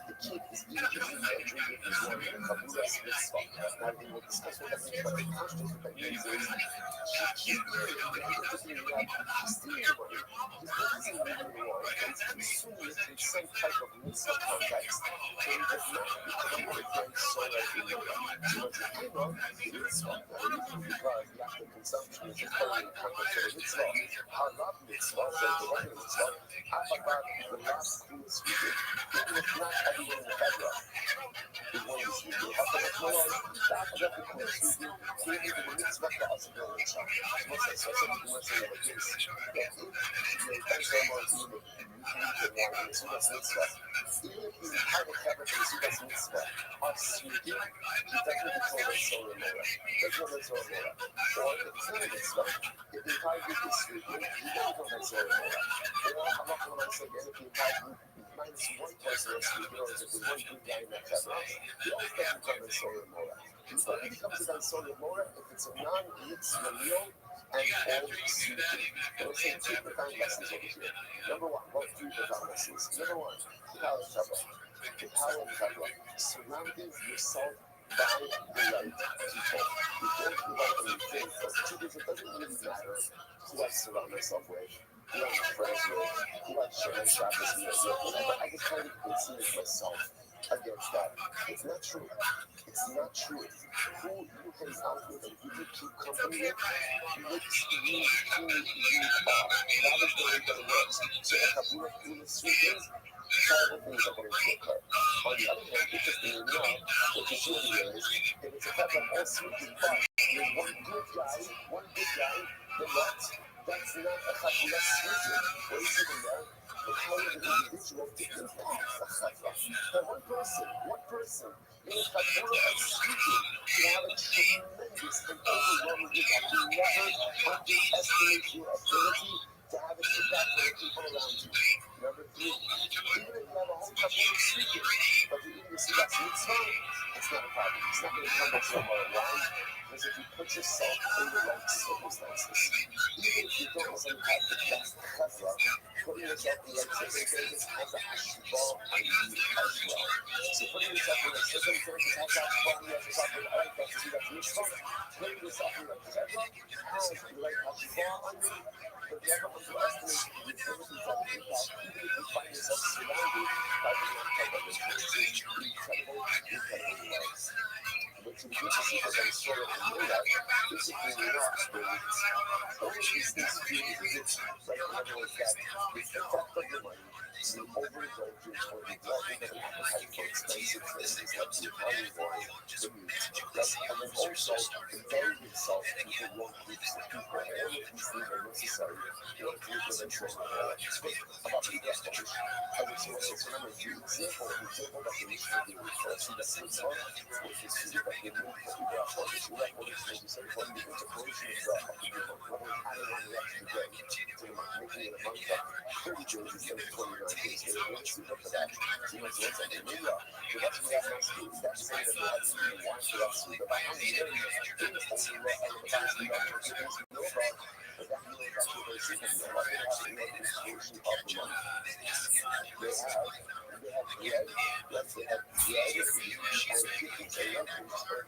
the kid is eating and drinking his one in a Chaburas mitzvah. Now we will discuss what that means, but the construct what that means is she's stealing the money, he's focusing on the war, and he's consuming it in some type of mitzvah context, so he does not become a Ben Solar in the it is fun, because the actual consumption is a in the context of a mitzvah. Halav mitzvah, so the one mitzvah, Afakat, the last clue is speaking, even if not everyone in the Fedra is one is speaking. Afakat, no, that the clue is speaking, clearly the mitzvah for us to go in shop. So I said to the say like this, that if the Fedra wants to the Sudas mitzvah, even if the entire Fedra for the Sudas mitzvah are speaking, he doesn't control their soul and Mora. There's no Mitzvah Mora. Or if it's not a mitzvah, if the entire group is speaking, he doesn't know Mitzvah Mora. You know, I'm not going to say again, if the entire group minus one person is speaking, or if there's one good guy in that Fedra, he always doesn't become Mitzvah Mora. He only becomes a Mitzvah Mora if it's a non-mitzvah meal and all speaking. And let's say two profound lessons over here. Number one, well, three profound lessons. Number one, the power of Fedra. The power of Fedra. Surrounding yourself by the right people. You don't give up anything. But the truth is, it doesn't really matter who I surround myself with, who I'm friends with, who I share Shabbos with, whatever. I just try to insulate myself against that. It's not true. It's not true. Who you hang out with and who you keep company with makes you who you are. That is the way that it works. So if I do it sweeping, terrible things are going to occur. On the other hand, interestingly enough, what you see is, if it's a fact that all sweeping, but there's one good guy, then what? That's not a chakula sweeping. What is it in there? The power of the individual to impact the chakula. But one person, in a chakula of sweeping, can have a tremendous and overwhelming impact. You never underestimate your ability to have an impact on the people around you. Number three, even if you have a whole couple of speakers, but you're eating the Sudas mitzvah, it's not a problem. It's not going to come back to a line. Because if you put yourself in the right circumstances, even if you don't necessarily have the best chevra, putting yourself in the right circumstances has a hashbah on you as well. So putting yourself in the right circumstances has a hashbah on you as well. I like that Sudas mitzvah. Putting yourself in the right chevra has the right hashbah on you. But never underestimate the ability to have impact, even if you find yourself surrounded by the wrong type of influences. Incredible lives. But to begin to see that I'm sort of know that, basically we're not experienced. All of these things feel is right? In other words, that it's the theft of your money, the overindulgence or the indulgence of an appetite for expensive things like the Italian wine, the meat, right? And then also indulging yourself into the wrong groups of people. All of these things are necessary in order to live the eventual speak about the English. I would say, so remember, the example that the Mishnah gave for us, that's the Torah, which is the that they move for the Torah, what is the integration of the people, what we're adding on the extra day to making it a month of 30 days instead of 29 super for that. So, so what's up? Maybe we have to have nice food. That's saying that we have to wine for that super. But I'm very but that meal is actually very simple. They have the appreciation of the money. They have bread. Yes, they have bread and chickens and nothing.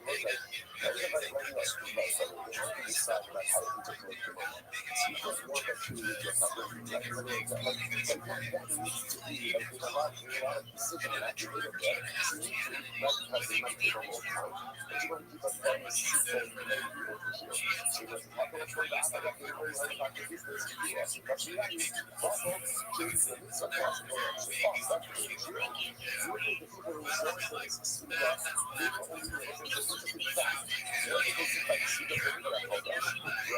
Everybody right now is right. So they have to decide about how to collect the money. You don't want that to live your property. Like, that needs to be like there's a lot of decision that you live there. So you need to recognize it might take a long time. But you want to keep a very simple relationship. So there's a couple of things that I got to learn about the business to do. But you got to also change the needs of possible and so far. That's the issue. You need the people who want things to see that they don't only do it. It's a big fact. You know, they can like see the thing that called us.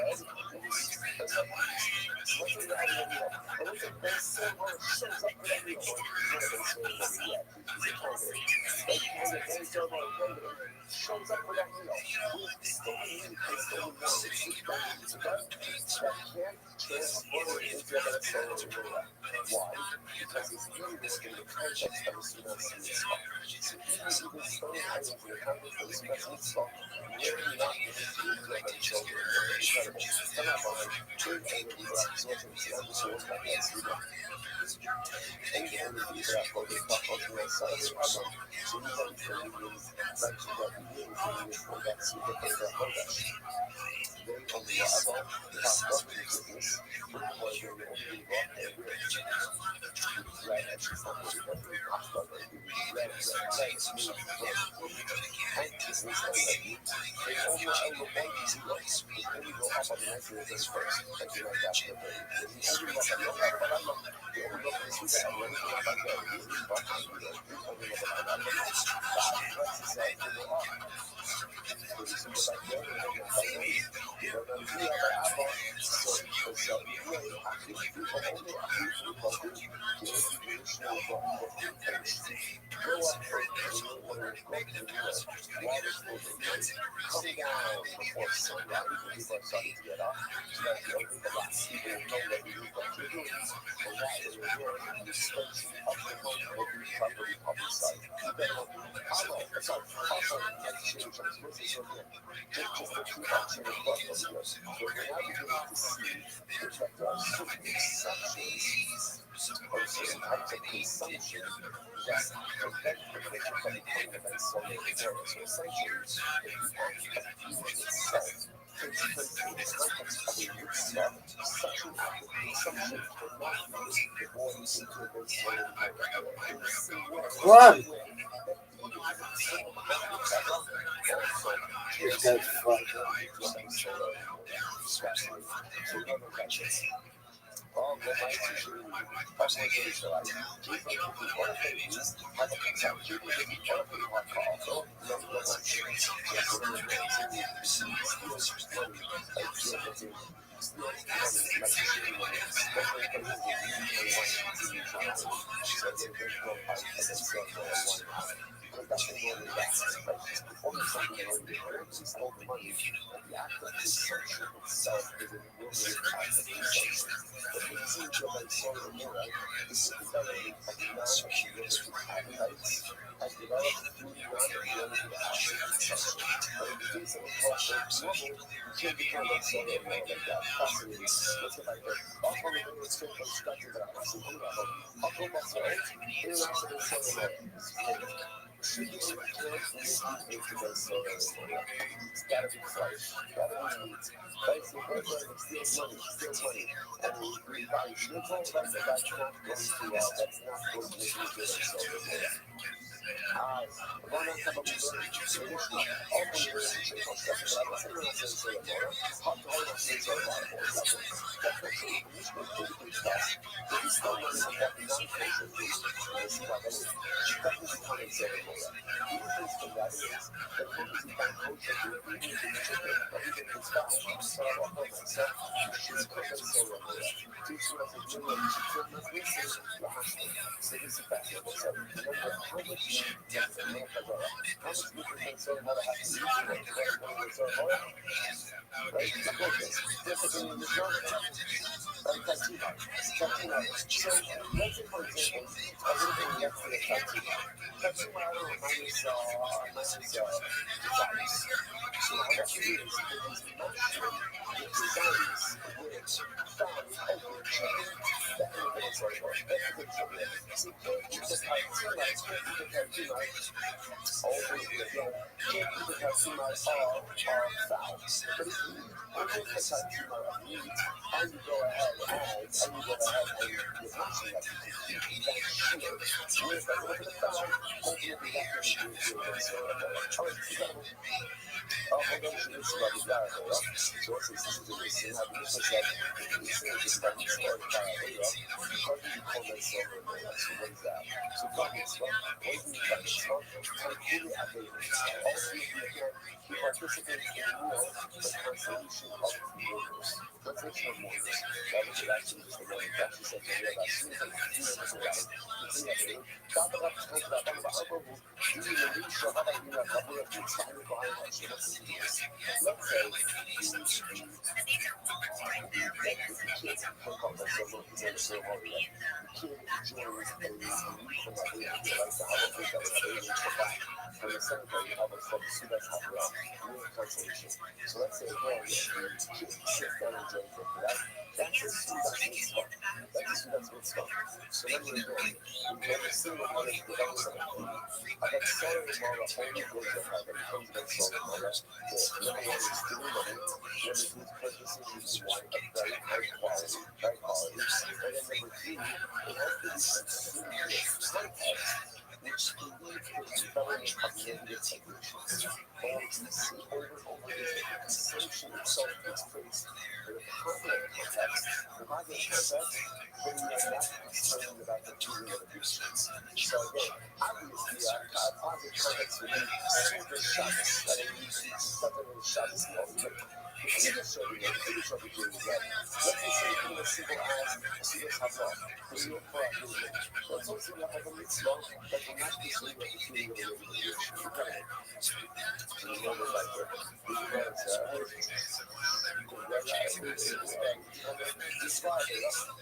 Bread, that's like what's in that area? But what's it best so well shows up for that meal? It's not been so well yet. It's a candidate. That candidate very so well candidate shows up for that meal. With stolen meat and stolen milk. It's just that it's that can't transform it into a better solo meal. Why? Because it's really just in the context of a small meat stock. So even stolen items in the context of a small meat stock, really not into a better solo meal. Incredible. Come on, Brian. Big energy for absorption. So I'm just going back and see that. Big energy for that focus. Not on the side of the problem. So you know, for me, like you got the years and years for that super for that focus. Then on the level, the top of the business, we're going to only walk everywhere. Right, and she's not really every pasta, but it is red, it's me. And this is how I eat. They only have the one zero. They only go up on the next this first. Like you like that. They only go up on the other, but I'm not. They only go up on the sweet and ready to have that. This is what I'm doing. This only go up on that. That's the side to go up. So this is what I'm doing. You know, then we have an apple. So we only have to do only or certain types of consumption that prevent the picture from becoming a very solid material. So essentially, if the act of eating itself takes place in the context of a root stock, such an act of consumption will not be born into a very solid material. In the same way, One. This guy's all the lights usually personally visualize. Keep it one of the things have a concept. Keep it one of the hot call. No one change. Yes, we're going to steal money. Like steal money. Steal money. Like stealing money. Especially because it's the TV channel. So they're going to go out and then sell for one. Because that's the only that's like only something that only works is all the money. But the act of consumption itself is a really act of consumption. But the reason to like sort of more is to develop a knowledge of appetites and develop food knowledge of actual consumption. But in the case of a culture normal, you can't become like sort of more like that. Fascinating. Let's get like that. All from the very simple structure that I'm saying about. How come that's right? International sort of should be able to it's gotta be fresh, gotta be meat. But it's still money. And we buy little, that's not going to that's not going to make you feel so good. One of the traditional, all the relationship of stuff that I was saying is so hot to hold on to so far. That's the truth. We should be pretty fast. But we still want to have non-kosher food. And this is what I mean. That is the kind of ceremony. The difference from that is that when you find kosher food, you need to chicken, everything is found. So I don't know myself. She's cooking ceremony. Teach us a little of chicken, this is the husband. So this is fashionable. So remember how much you get from the Hazara. How much you can say how to have to use it. Right? Of course, this. Different in the genre. Cantina. Cantina. So let's say, for example, a little bit next to the cantina. Cantina, I don't know, minus 5. So now what you do is you can match the designs with fans over chicken that are going to sort of that's a good trivia. So you can the cantina over again. Can't eat the cantina of foul. But if you almost the cantina of meat, and you go ahead and you're matching that, you can eat that shit. Whereas that over the foul, ultimately that's going to do it. So, Arkadaşım hepsi var bir daha da yok. Çok sessiz dinlesin. Hadi bir seçer. Bir seçer. Ben bir seçer. Bir yok. Yukarıda bir konveksiyon var. So what is that? So konveksiyon. What is the konveksiyon? Tranquilly available. Ultimately, again, you participate in the translation of movers. Translation of movers. That was actually just the one that actually said that we have actually Talk about the country that I'm about to do in the new show. How about you have a couple of things? I'm going to let's say the kids come up with some of the ceremony. The kid joins a meet from like the holiday that was able to back from the cemetery of a from the students have real consolation. So let's say again, the kid sits down and joins it, right? That's a student's mitzvah. That's a student's mitzvah. So then we're going, we never see what other develops on it. I had sorry tomorrow, only goes to heaven, comes back sorry tomorrow. Number one is doing money. Number two is purchasing these wine of very high quality, very quality. And then number three, it has to be consumed with context, which can lead to the development of negative techniques. And we see over and over again, the consumption itself takes place in a positive context. The positive context, then you are not concerned about the feeling of addictions. So again, obviously, a positive context would be super shots. That is, definitely shots the ultimate. The biggest show we get, the biggest show we do is that let's just say even as simple as students have love, the real for our movement. Let's also have a mitzvah that will not be seen with the feeling of a religion. So you know the like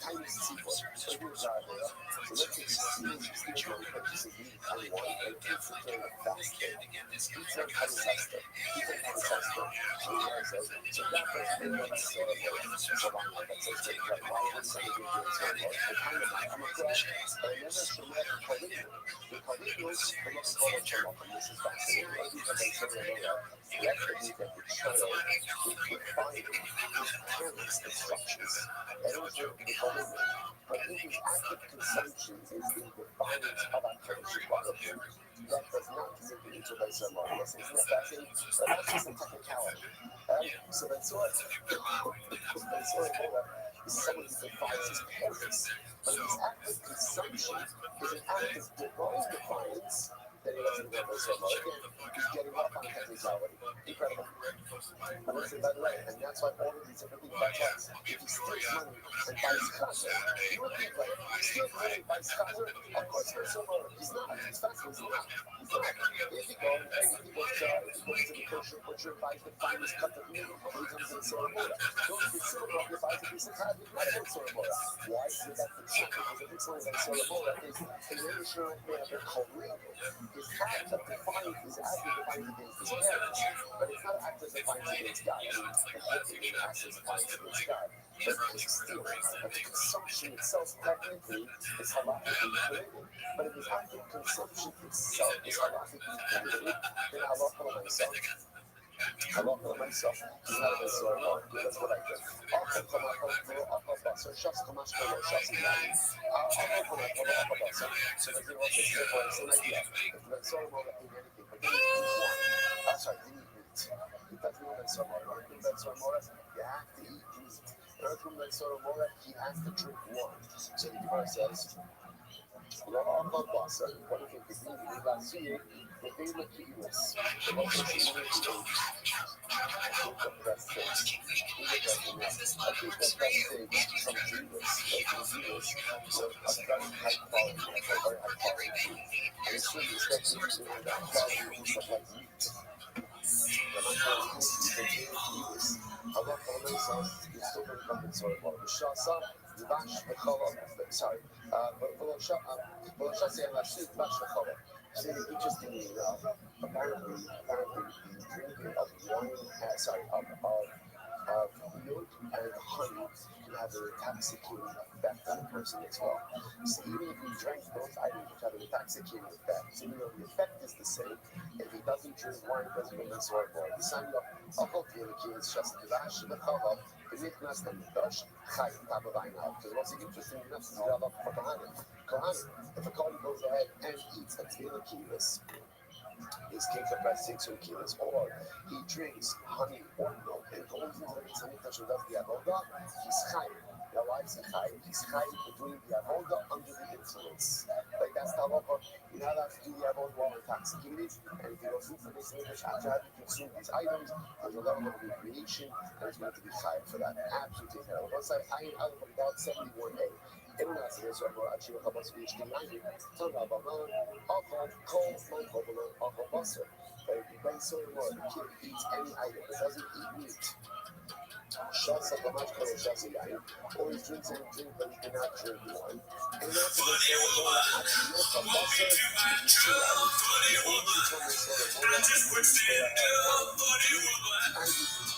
tiny sequence. So here's our idea. So let's say Steve purchases meat on one and takes it during a fast day. Pizza and pasta. Pizza and pasta. So that person will not sell it so long like that. So it's like, why would somebody do it so long? The kind of like, I'm a crash. And then there's the American Caribbean. The Caribbeans, the most common term, and this is fascinating. I think that they sort of know the attribute that the child is defining his parents' instructions. And also the Caribbean. But in his active consumption is the defiance of our culture development. That does not make it into the ceremony. Isn't that fascinating? But that's just a technicality. So that's what is someone who defies his parents. But his active consumption is an act of divine defiance that he doesn't go for ceremony. Again, he's getting up on technicality. Incredible. And listen, by the way, and that's why all of these different things, that's why if he steals money and buys cars, you would think like, he steals money and buys cars, of course for ceremony. He's not. He's fasting. He's not. If he goes to the kosher butcher and buys the finest cut of meat, he comes to the ceremony. Goes to the synagogue and buys a piece of cod, he's not in the ceremony. Why? Because that's the trick. Because the big one in the ceremony is an initial man, his act of defiance is active defiance against his parents, but it's not active defiance against God. I mean, effectively, active defiance against God. But it's still, but the consumption itself technically is halakhically prohibited. But if his active consumption itself is halakhically prohibited, then halacha myself. Halacha myself. He's not a sort of that's what I do. So shas kamash kolo shas ilani. So there's no difference in idea. If sort of in anything, but then I'm sorry, you need meat. If that's more than sort of you have to eat meat. From that sort of he has to drink wine. So the Gemara says, what do you think is needed? We got seeing the daily keyless. The most of the best things. I think the best thing from Jesus, so a very high quality, very high quality. And it's really especially in that quality of stuff like meat. The daily keyless. Allah Mesa is still very compensatory. Shasa, Vash, sorry, Shasa and Vash, See, interestingly enough, apparently, the drinking of wine, of milk and honey can have an intoxicating effect on a person as well. So even if he drank both items which have an intoxicating effect, even though the effect is the same, if he doesn't drink wine, it doesn't make him sore for it. The sign of Alcohol is just the Vash, the Chava, the Nichnas, and the Dash, Chai, top of now. Because what's interesting enough is the Allah for Kohanim. If a Kohen goes ahead and eats a Tefillah his cake of bread 6 kilos, or he drinks honey or milk and goes into the Mitzvah does the avoda, he's chayim. Now why is he chayim? He's chayim for doing the avoda under the influence. Like that's the halacha. You're not allowed to do the avoda while intoxicated, and if you go through for this English after having consumed these items, there's a level of recreation, and it's going to be chayim for that. Absolutely terrible. Once I out about 71A. Everyone's here, so I'm actually a couple of speech to mind. Talk about alcohol, cold, my coconut, alcohol buster. But if you bring so more, the kid eats any item, it doesn't eat meat. Shots of much color shots of wine. Always drinks and drink, but he cannot drink wine. And that's the same more actually a buster. He's too loud. He's only become a sort of more just would stand up, I would be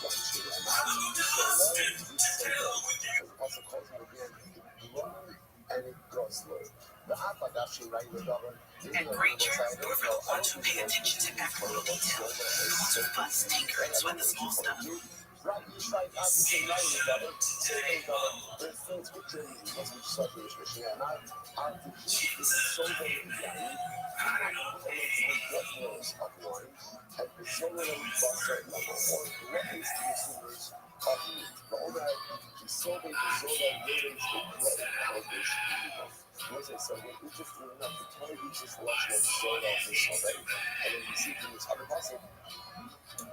watching and I would be so low, he's so low. Because the pastor calls him again, and it grows slow. The Alpha actually right with other. At Granger, we're for the ones who pay attention to every little detail. The ones who fuss, tinker, and sweat the small stuff. Right, you tried out to say right with other. Say but it's things with your because we saw the restriction. And I think he is so very young. What knows of wine? And the general buster number one. What is the consumers of meat? The older he's so big, so that ratings the play of this people. Was it so interesting enough to tell you just watch what showed off this already? And then you see from this other puzzle,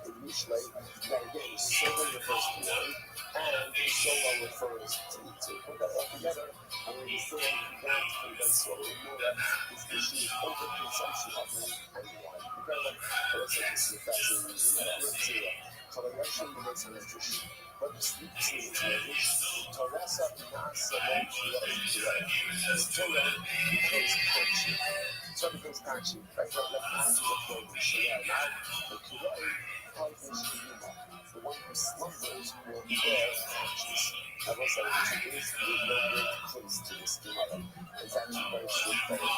in Mishlei, that again is solo refers to wine, and solo refers to put that all together, and then you still that and then solo more is the issue of overconsumption of meat and wine. Together, let's say this is fascinating. Correlation makes an interest. But the sleep is Teresa Nasa Torah becomes action. So it becomes action. Right? Like actions of clothing. So yeah, now the Kurei tells the one who slumbers will bear actions. I will say which is no great place to this tomorrow. It's actually very straightforward.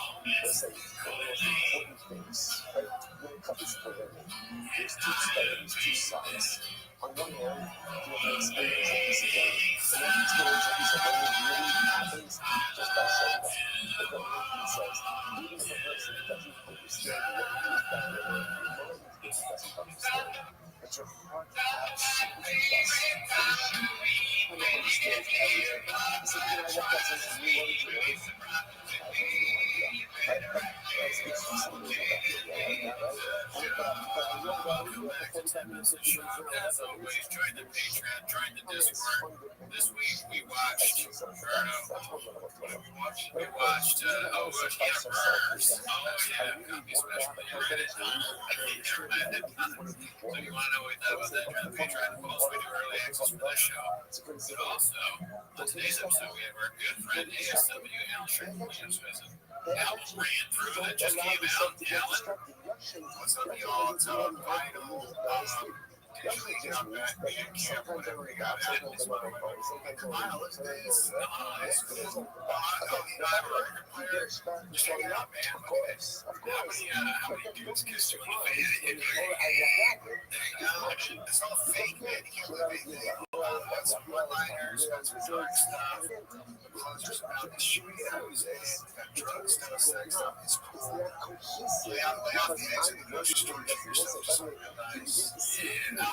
Let's say one of the most important things, right? When it comes to learning, there's two studies, two sides. On one hand, you have an experience of piece of learning. And that experience of piece of learning really happens just by showing up. Like what Lincoln says, even if a person doesn't understand what it is that they're learning, your mind doesn't understand. But your heart absolutely does. And it understands everything. He said, I left that sense of you, what did you learn? I have no idea. Right? Speaks to some of those about the like that, right? But I know that we have 45 minutes of show. As always, join the Patreon, join the Discord. This week we watched we watched Copy Special So you want to know what we thought about that, join the Patreon. Also, we do early access for this show. But also, on today's episode, we have our good friend ASW, Alan Williams, Alan ran through that just came out. Alan, what's up, y'all? What's up? Vital. Sometimes I already got it. Wow, look at this. It's cool. Check it out, man. How many dudes kissed you in the face? There you go. It's all fake, man. You can't believe it. That's one-liners. That's drug stuff. Closers about the shooting houses. Drug stuff, sex stuff. It's cool. Lay out the eggs in the grocery store. Get yourself some real nice. Yeah,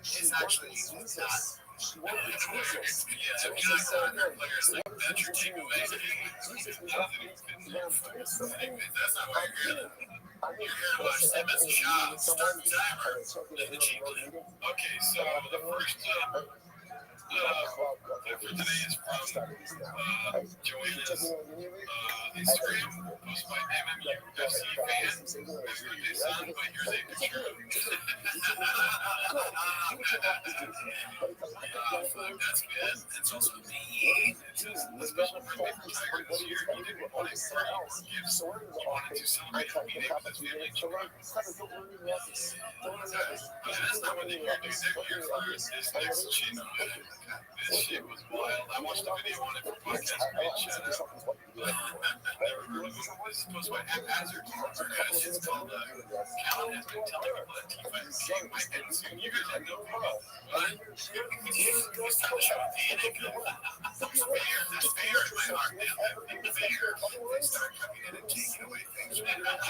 it's actually it's not. Yeah, because players like that your take away. That's not why you're here. You're here to watch them as a shop. Start the timer in the cheap lane. Okay, so the first for today is from Joanna's. They Instagram, post by MMUFC fan. Happy birthday, son, but yours ain't true. Oh, fuck, that's good. It's also me. It's a special birthday for Tiger this year. He didn't want it for you or gifts. He wanted to celebrate a meeting with his family children. That's not what they were doing. They were here for this next shit. This shit was wild. I watched the video on it for podcast made. Shout out. Never heard of him. This is posted by Haphazard. It's called Callan has been telling people that T-Fight King might end soon. You guys had no problem. It's time to show the fair. There's fair in my heart now. The fair. They start coming in and taking away things. No, not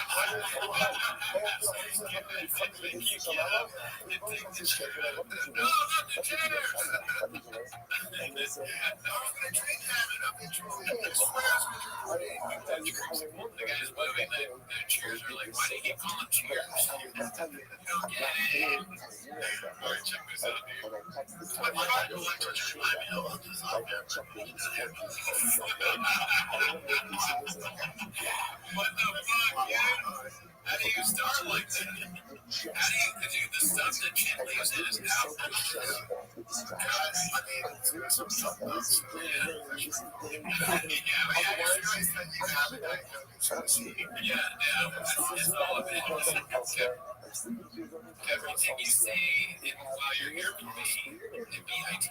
the chairs. The guy's moving. The chairs are like, why do you keep calling chairs? Don't get it. All right, check this out, dude. I tried to electric remind me of this on there. What the fuck, dude? How do you start like that? How do you do the stuff that Chin leaves in his house? It's all of it. Everything you say while you're here with me in BIT.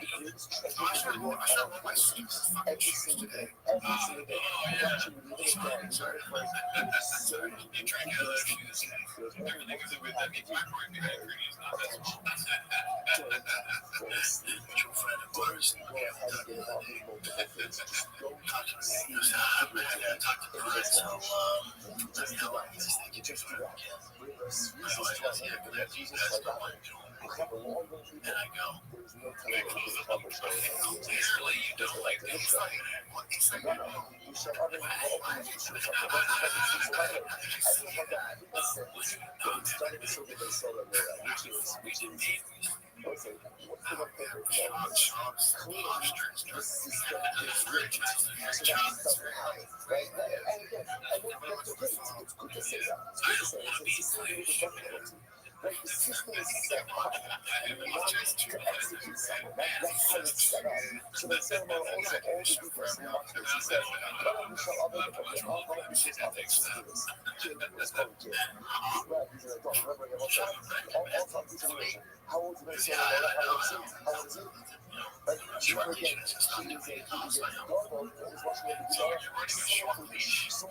I should have my shoes fucking shoes today. Oh, yeah. Sorry. You drank out of those shoes. Everything is a bit that means my point behind is not that small. Mutual friend of ours. Talk to the right now. Let me know what you think you just do. I always got here for that Jesus and I go. They close the public clearly you don't like them fighting. What is that? The system is set up just to execute someone. That's how it's set up. So the ceremony also all the different markers. He says, "Well, we shall other than all the issues of experience." How old is the ceremony? How old is it? How old is it? Again, she is a normal, is watching a video, so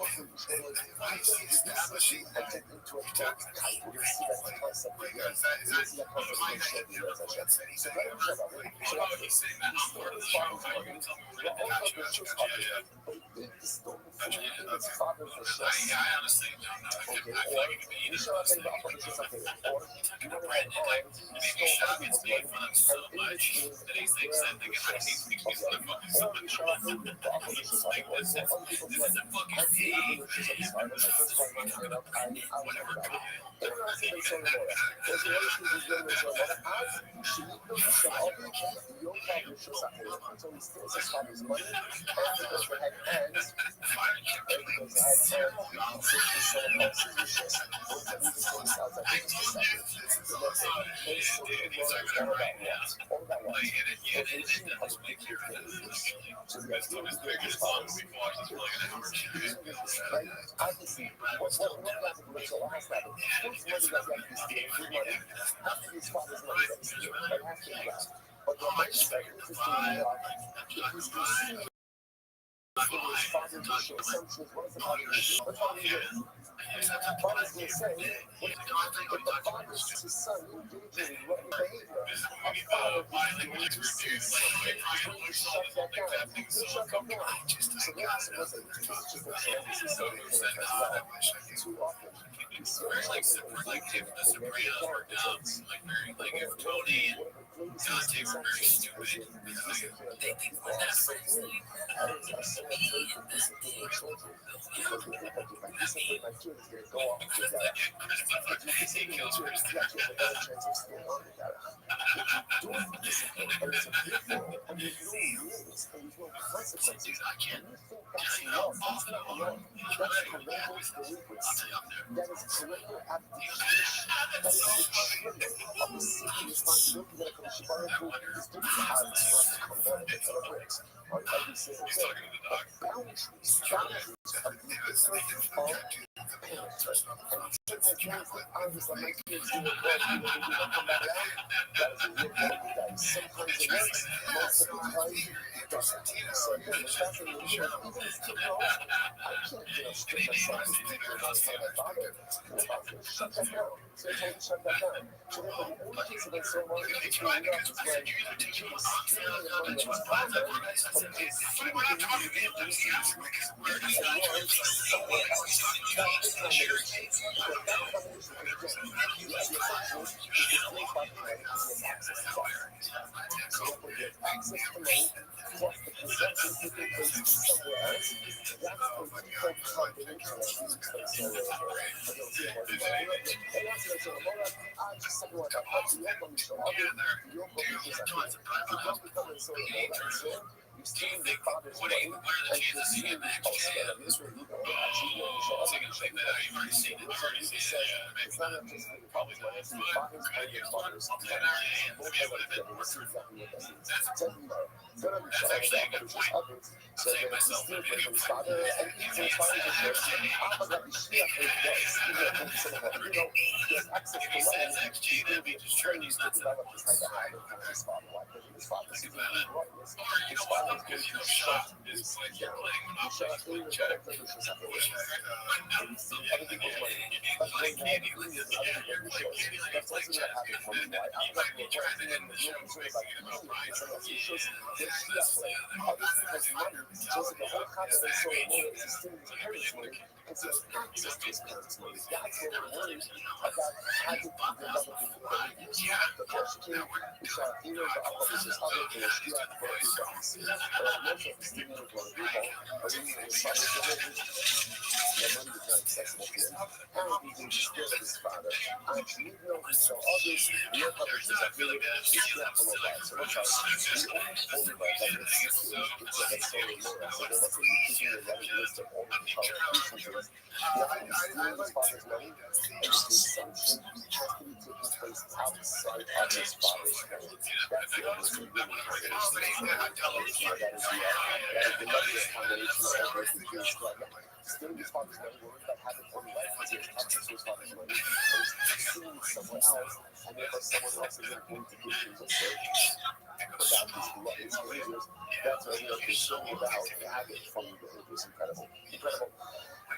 establishing and take into account type. We're going to see that concept. We're going to see that concept. So latest God, they were very misconception stupid. is if you discipline They other think people we're are not so friends good. anymore. Parents are so Me afraid to and the discipline their children because they think that if I discipline my kid, it's going to go off the Because garage. like Christopher, If you he discipline your kills kid, you Christopher. actually have a better chance of staying on the garage. If you don't discipline and it's a before and there's no rules and there's no consequences, Dude, I can't. and you think that's love, that's not love. That's parental delinquency. That is parental abdication. That is betrayal of the civic responsibility that a commission parental is doing. Parents who have to come down and pick up bricks on every single He's day. talking to the But dog. boundaries are the anchor of parenthood. And sometimes parents think, I'm just like my kids do it, well, you know, they do it, come back around. That is a real problem, guys. Sometimes it works, most of the time it doesn't. So again, the fact that you're here, even as 2 years old, I can't, strip myself to be here and tell my father, shut that down. So I told him to shut that down. So then when the only case of that ceremony is growing up is when the kid is stealing the money of his father, but the kid is stealing the money of his and yours somewhere else. That's the combination. Because that combination is just the assumption is the stealing father's money because he has access to wealth. So therefore he has access to money plus the consumption taking place somewhere else. That's the default combination that you place on your you're stealing your father's money and you're stealing elsewhere. And this is where you go, actually, you've already seen it. It's not just for your father's money, it's your father's and your mother's money. Both have what it's getting. This is exactly what that means. So, gonna be shot of others. So then if he steals money from his father and eats his father's insurance, but that is shit he does. He has access to money. He's going to be trained to develop this type of habit from his father. Why? Because his father sees him being righteous. His father is going to shut this down. He shut up in the back of the shut up in and you see other people's money. That's one bad thing is other people's shows. That's also not happening for me. Why? I'm not going to try to do it. You're concerned about eating and some of these shows. They're shit play. Other people's money. So it's like the whole concept of so more is stealing his parents' money because he has access to his parents' money. That's what we're worried about having to develop in behaviors. The first kid is a hero of oppositions, other than a shit for a few bucks. Most of the stealing of one people are in the father's behaviors. The money is not accessible to him. And he can steal his father. And we know we saw others, your publishers are feeling it's not for a while. So much as we only by that it's like a story more. So there was a keeping a running list of all the politicians. You have to be stealing his father's money, and the consumption has to be taking place outside of his father's home. That's the only really combination. That is the loveliest combination of everything. Stealing his father's money, worrying about having only life because he has access to his father's money, and he's consuming someone else, and therefore someone else isn't going to give him the same about his behaviors. That's what we are concerned about having funny behaviors. Incredible. Incredible.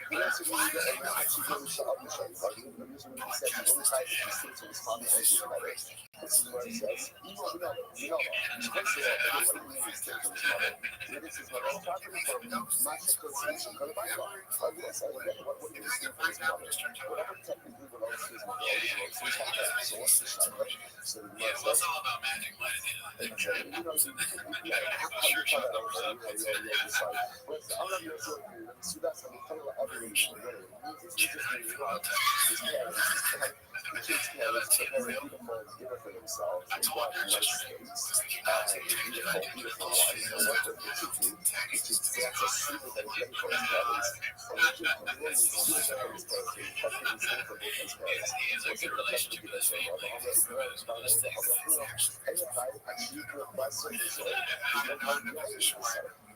The answer to that, and actually goes to other shows. Like, the reason we said the only time that he states with his father and his mother, this is where it says, we know that. So first of all, what do you mean he states with his mother? It is his mother. I'm talking from Master Constitution, because the Bible. What do you mean state with his mother? Whatever technically belongs to his mother, always belongs to his father. So what's the shot, right? So the mother says, It's all about magic light at the end of the day. how you tell that over, you're just like, I'm not your sort of, so that's how we tell other religion, really. This is just being wrong. His parents, the kids' parents prepare a beautiful dinner for themselves. They've got nice steaks, beautiful wines, and what the kid do, the kid gets a super that is ready for his parents, and the kid can really see it from his parents, and effectively stand for both his parents. So it's a relationship with his mother, I'm ready for it, I'm ready for it, and if I achieve your best of this way, you don't have to do this.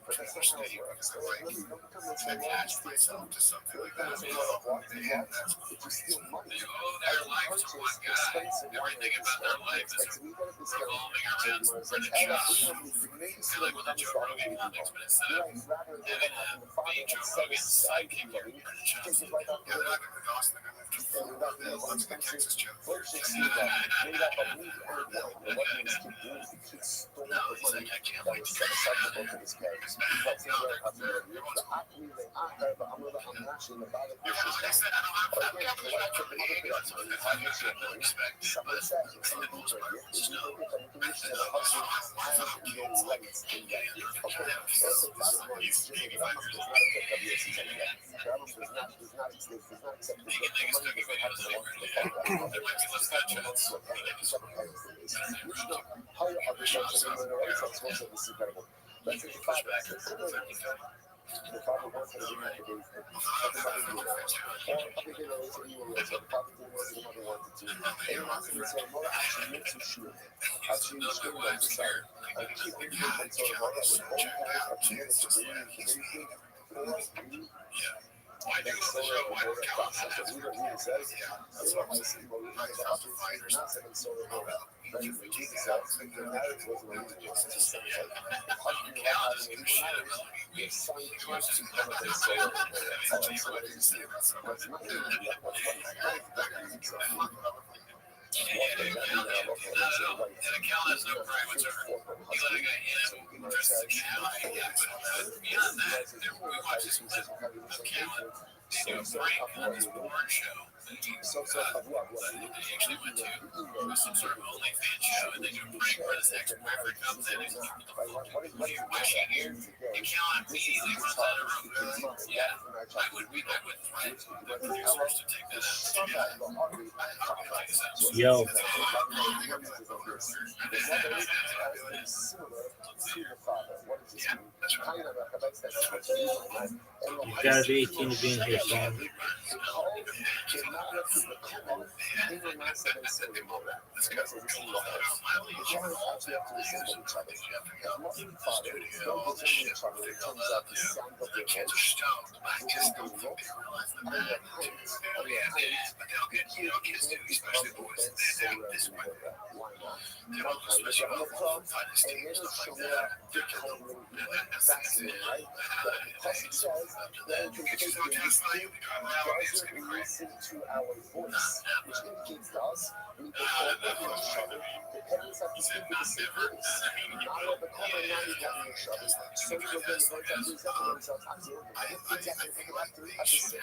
But that's not how it works. So really, don't come and say, well, you steal food. Don't come and say, well, what? If you steal money, I can purchase expensive wine at this store, expensive. We got a discount. So you says, Ella, you maybe steal $100 with you. You're like, rather than having the father and set aside money, take it right off the river. And without being able to expensive purchase made up of meat and wine. And what did this kid do? The kid stole the money that was set aside for both of his parents. But since we're the actually the actor, but I'm actually the valid issue. But again, the wife took the mother to that money, how much of money, someone said, someone took it, if you took it, then you can definition of a husband has no rights in that. Okay, also bottom line is just the Rambam does not accept WSC's idea. Rambam does not accept this. The money does not have to belong to the father and mother. It has to belong to a parent, whichever parent it is. Mishnah, higher other parents of the rights are also this incredible. Let's say the father says, the father wants to bring the baby, but the mother did not. Or other day later, you were raised, the father didn't want to, the mother wanted to. And you're not saying, so the mother actually makes you sure. Actually, scream on the side. And keep in the and so the mother, when both parents are committed to bringing the baby, or you, then so the mother process. So we don't really says, they don't have to see more reason to operate, they're not saying so the mother. But Jesus says, the marriage wasn't a legal one. So it sounds like, the husband will have a legal marriage, your son can't become a base solar. Alright, so what is it? What's not in the what is not exactly? And a cow has no pride whatsoever. You let a guy in it versus a cow. Yeah, but beyond that, we watch this clip of cow. They do a great porn show. They actually went to some sort of OnlyFans show, and they do a prank where this ex-boyfriend comes in and when you're washing here, the cow immediately runs out of the room. Yeah, I would threaten the producers to take that out. Yo. You gotta be 18 to be in here, Sam. Listen to our voice, which indicates to us we perform each other. The parents have to speak with the same voice. Not of the common not getting each other. So we're going to present themselves as the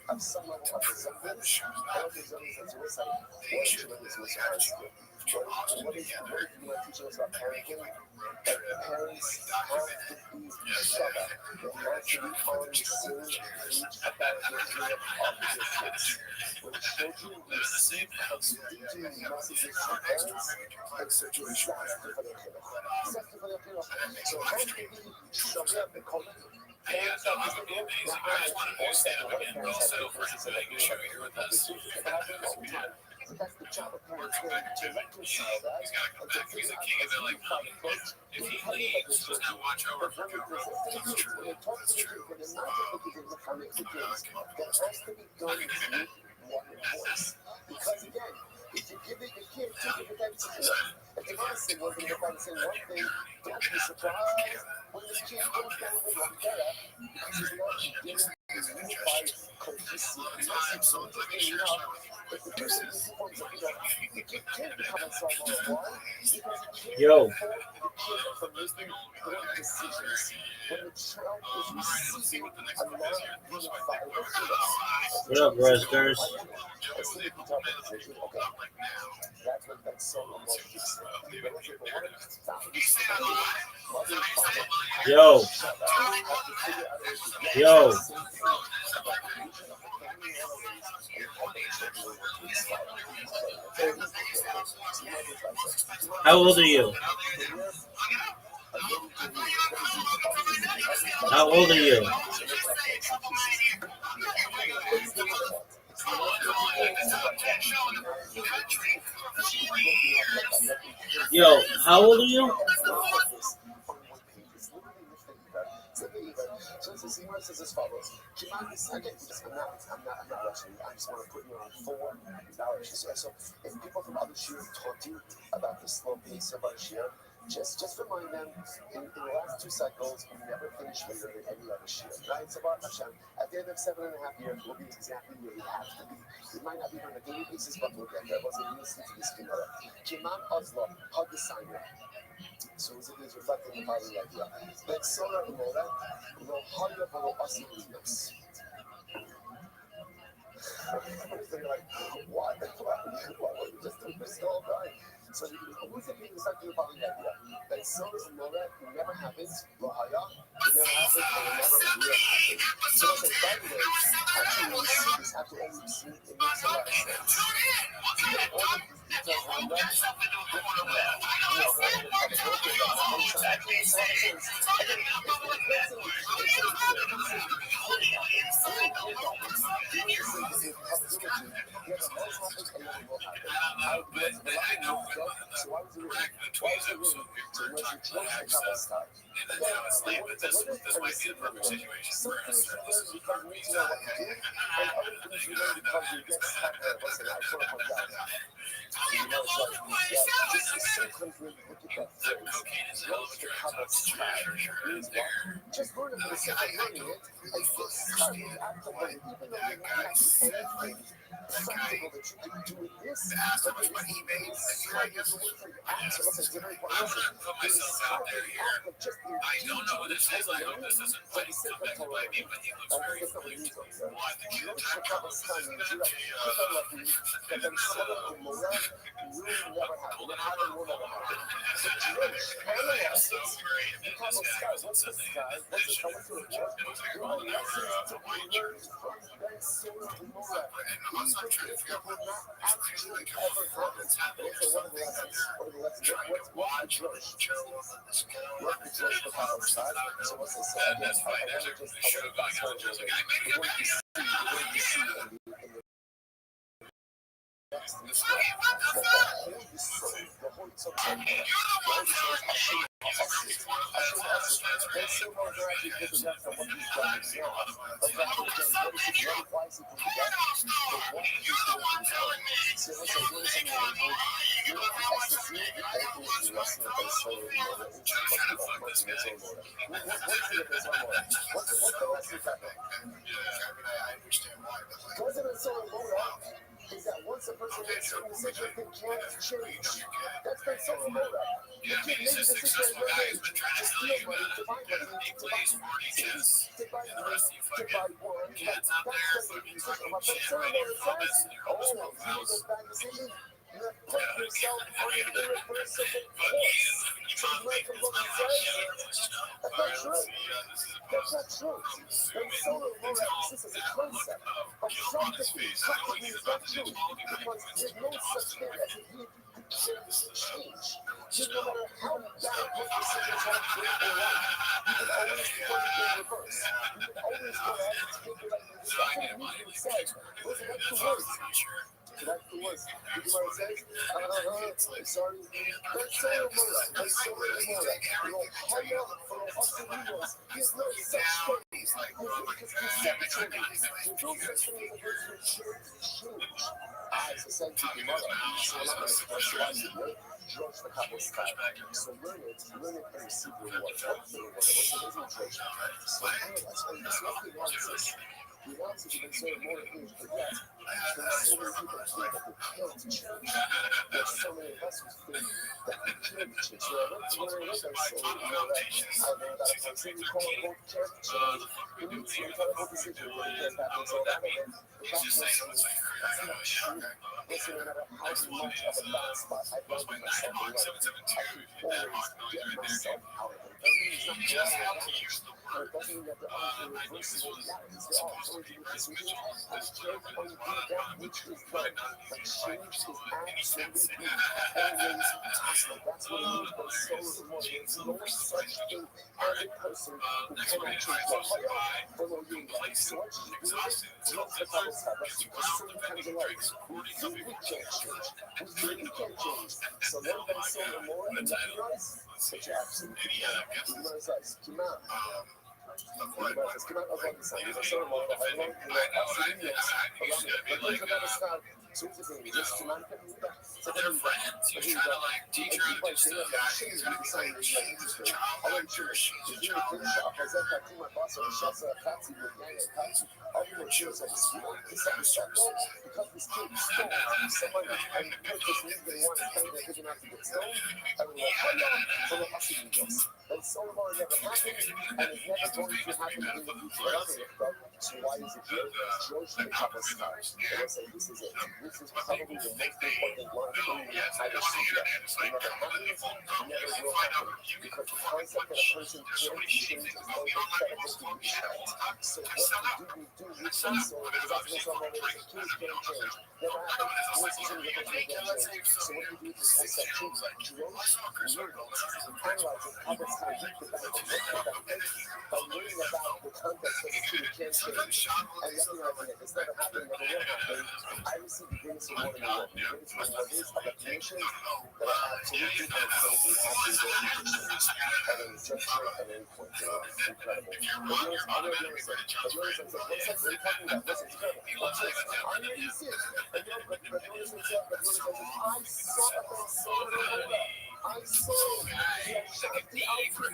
of some level of resemblance. All of these others as a site, or tremendous response. What is teaching us about parenting? That parents have to be each other. They have to be on the same page about the care of their kids. When children receive conflicting messages from parents, it's a disaster for their kids. So how can we shove up the culture? Yeah, no, I would be amazing. I just want to stand up again, but also for him to show here with us. That's the job of parents to reconcile that. He's a king of it, like, if he leaves, who's going to watch over for Joe Rogan? That's true. That's true. There has to be done with one voice. Because again, if you give it your kid two different types of food, if the mom said one thing, the father said one thing, don't be surprised when this kid goes down with one better because he's not getting his unified, cohesive message. So it's okay enough. If the person is points of view, the kid can't become a someone. Why? Because he can't Yo. afford the kid from making poor decisions. When the child is receiving a non-unified message. What up, Resters? Yo. Yo. How old are you? How old are you? Yo, how old are you? So this is as follows. I'm not rushing. I just want to put you on 4 hours. So if people from other shiur taught you about the slow pace of our shiur, just remind them in the last 2 cycles we never finished later than any other shiur. Right? So Hashem, at the end of 7.5 years, we'll be exactly where we have to be. We might not be on a daily basis, but we'll get there. Wasn't listening to this Gemara. Kiman Oslo, hug the sign. So it is reflecting the following idea. That solar umora, lo haya v'lo asilinus. They're like, what? Why would you just do this all night? So who's the thing exactly about the idea that solar aurora never happens, Bahaya, it never happens, and it never will happen. So I said, by the way, actually when we see this after all we've seen, it makes a lot of sense. Because all of these details on the left, they come back. We are all in the broken down. And so actually makes a lot of sense. Again, let's say it's clear. Let's say it happens. Let's say it happens. You know, say that with probability, never has happened and never will happen. I was relying on that, so why was it written? Why was it written? So once you close the couple start. Again, we wanted to learn it and receive from it. Some things you learn because you need to know what to do, and other things you learn because you get stuck there. Listen, I sort of point out. You know, it's like, yeah, just the symptoms when you look at that phrase, roast the couple start, means what? Just learn it for the sake of learning it, and get started actively, even though you're not doing anything practical that you can do with this, but it is start as a way for you act. So listen, it's a very important lesson. It is start the act of just engaging with Torah learning for the sake of Torah learning. I think that's not what it means, right? Roast the couple start means you're like, keep on lucky, that then settle in Morah will never happen. What happened will never happen. So Jewish analysis, the couple start, what's the sky? What's the sky? What's the report? There are lessons to be learned from that solar Morah. Even if it will not actually ever happen. What's one of the lessons? What are the lessons? What's the Jewish? What's the Jewish for couple start? So what's the say? Again, I want to fast forward a little bit. The way you see in the next week, the Holy Soul, the Holy Soul, Hashem Asik. They still know they're actually put to death for what he's done himself. But back again, what is it? Why is he put to death? But what is he doing to himself? So let's say, what is something that we do? You know, as this new people is the lesson that they say, you know, that it's much more much in its own order. What's the its own order? What's the lesson that wasn't its own order? Is that once a person makes a decision, they can't change. That's been so remote. You can't make a decision at your age to steal money, to buy money, to buy cities, to buy meat, to buy wine. That's the decision. What that so remote says, oh, if you make a bad decision, you have put yourself on an irreversible course. So you learn from what he says, that's not true. That's not true. And solar this is a concept. Objectively, practically, it's not true. Because there's no such thing as a need to change. So no matter how bad your decisions are great or right, you can always put it in reverse. You can always go ahead and take it like this. That's what it means when it says. Those are the words. That's the words. You know what it says? I'm sorry. That's so remote. That's so remote. You know, hurry up for the Australians. There's no such thing. Because conceptually, there's no such thing as a person who change. As a scientific model, so I'm not going to specialize in it. Judge the couple style. So learn it and receive reward. What's the reward? What's the reason? So analyze. And this is the analysis. The analysis you can say more things, but yet, there's so many people think that they can't change. There's so many of us who think that we can't change. So I went to where I was, I saw, you know, that I learned that a person you call it can't change. You need to make a decision when it happens. So rather than that's not true. Listen, no matter how much of a bad spot I find myself in life, I can always get myself out of it. It doesn't mean it's not collateral damage. Or it doesn't mean that there aren't irreversible realities. There are. So if you make decisions, I can't undo that which is done. But change is absolutely always possible. That's what it means by solar remote. There's no such thing as a person who cannot change the higher or low yin life. So what you do is, look at the couple step. There's certain kinds of life. We think we can't change. We think we can't change. So learn by solar remote and recognize that you absolutely can. Recognize, come out. Esquimal of Pakistan. These are sort of more of a long, Syrians around it. But those are never start choosing just to man can move that. So then you try to like teach her how to do stuff. She's design is like interesting. I like sure. If you finish up as I do my boss or shots a taxi with gang and taxi, all you want to do is like school. This is stuff because this kid stole somebody and put this nigga one and they're picking out to get stoned. I will hurry on for the hustle. And so far, it never happened, and it's never going to happen in the future. So why is it here? George the couple style. And I say this is it. This is probably the most important one thing in the entire studio. It never happened, never will happen. Because the concept that a person can't change is no incredible to be changed. So what do we do with that soul? Because that's what someone is. Kids can't change. Never happened. Once you change, you can't change. So what do you do with this concept? George, learn it, analyze it, how it's going to beat the back and look at that by learning about the context of the student can't change. And recognizing it. It's never happened, never will happen. I received the greatest award in the world. The greatest award is a recognition that I absolutely and incredibly happy with musicians. And it was just great at any point. It was incredible. But notice, I'm going to be honest. But notice, I said, what's that? What are you talking about? What's incredible? What's this? I'm going to see it. But notice, I said, I saw a band solo. I saw that shot the outfit bro. I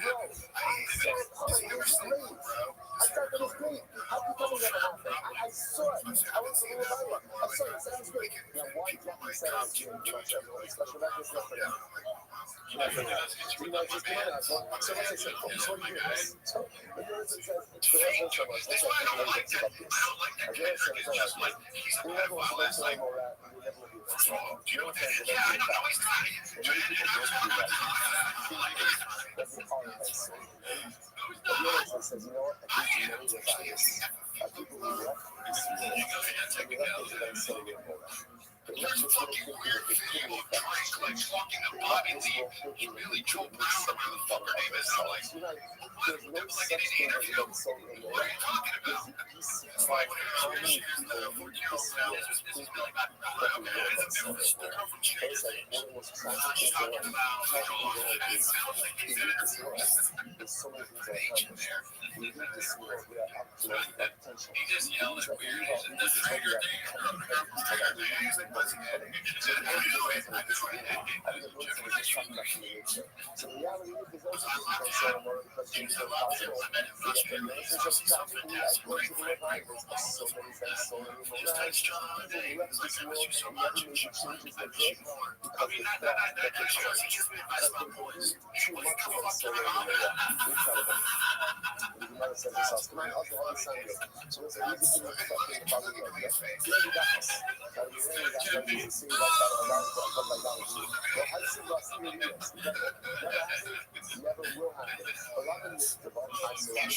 saw it coming. It was great. I thought that was great. How can you tell me that happened? I saw it. I went to the revival. I saw it. That was great. Now, why exactly said I was doing special records not for them? You know, just doing that. So let's say, so what do you do? So, the person says, the resident so much. Let's say, people know about this. A resident says, all right, we never want to make some more rap. We never will do that. You know what I'm saying? And many people don't do that. That's the part of that story. But the other says, you know what? I think too many designers are people who left this world. And we left those events so real for them. They left this world thinking that they couldn't affect change. They left this world thinking that they couldn't make something better of themselves. You know, there's no such thing as being soul in your life. You see how many people leave this world thinking that they were themselves. It's like one of the most tragic things in life. Tragic things in life is we leave this world. There's so many things that accomplish. We leave this world without opportunity, without potential. It means that we leave this world without becoming better people that we want to become. So the end of the day is like this again. I think the Lord is just talking about human nature. So the reality is there's no such thing as ceremony because things are possible. We have to manage just tragically. I go to the revivals of so many things, so many lives. People left this world and never made the changes they did because they thought that they could change. Because they believed too much in them so many incredible. You might have said this else. Come on, I'll do all the sound good. So it's an easy thing to talk about the world, yeah? You already got this. Now, you already got this. You see like that on the line, but like that too. Well, how do you see about serious? Never happened. Never will happen. A lot of this is about high selection.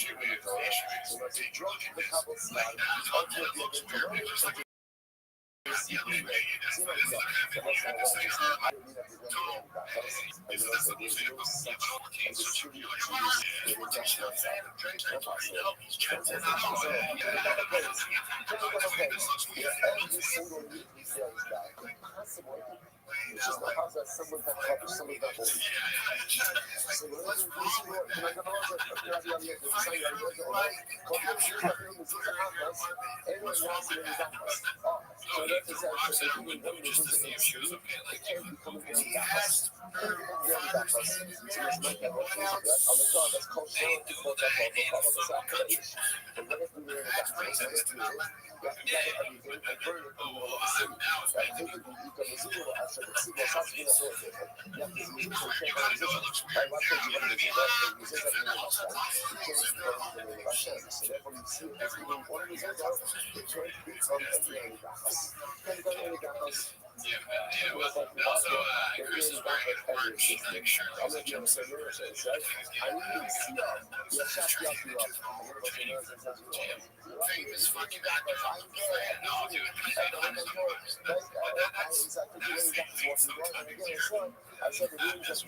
So let's drunk the couple slide. Ultimately, you're going to learn. It's just the house that someone got covered, someone got hold. So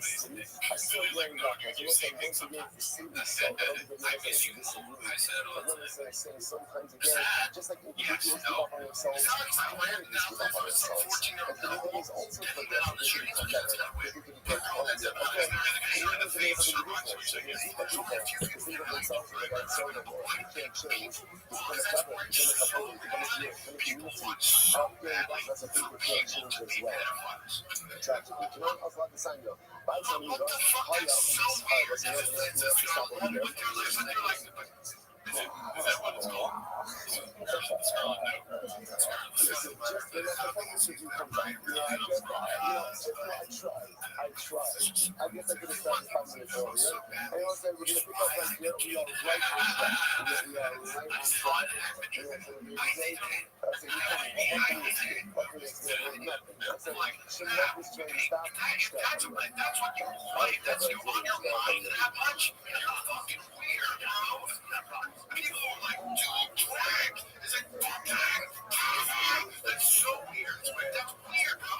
when I was sometimes again, just like individuals give up on themselves, communities give up on themselves. And communities also forget that they can become better, that they can become healthier. Again, communities are made of individuals. They can people to think of themselves in the right sort of world. They can't change. They become a government, become a community, become a community. That's a thing they can't change as well. Tragically. Can I also like the sign go? By the time you go, how you out? Alright, let's stop over here. Listen, just when the focus of you comes out, I tried. I tried. I guess I could have started passing it earlier. And I said, we're going to pick up right here. We are right on track. We are right on track. And I said, we're going I said, you can't what can this do? Nothing. I said, should not this train stop? That's what you like. That's you on your mind that much. You're fucking weird, you know? People like, dude, twig. Is it twig? That's so weird, twig. That's weird, bro.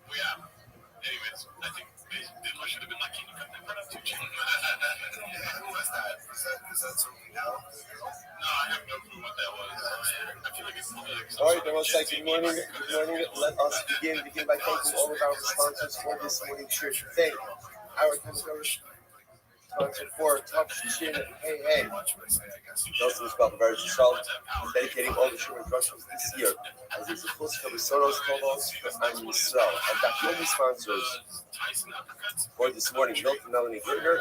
Yeah. Anyways, I think I should have been like, can you cut that part out too, Jim? Who was that? Is that something now? No, I have no clue what that was. I feel like it's like all right, then let's say good morning. Good morning. Let us begin by thanking all of our sponsors for this morning's show. Thank our sponsor for Tough Chin. Hey. Nelson is about the very show, dedicating all the Sherman Russians this year as a supposed to be Soros, Kovos, and Yisrael. And the only sponsors for this morning, Milton and Melanie Gertner,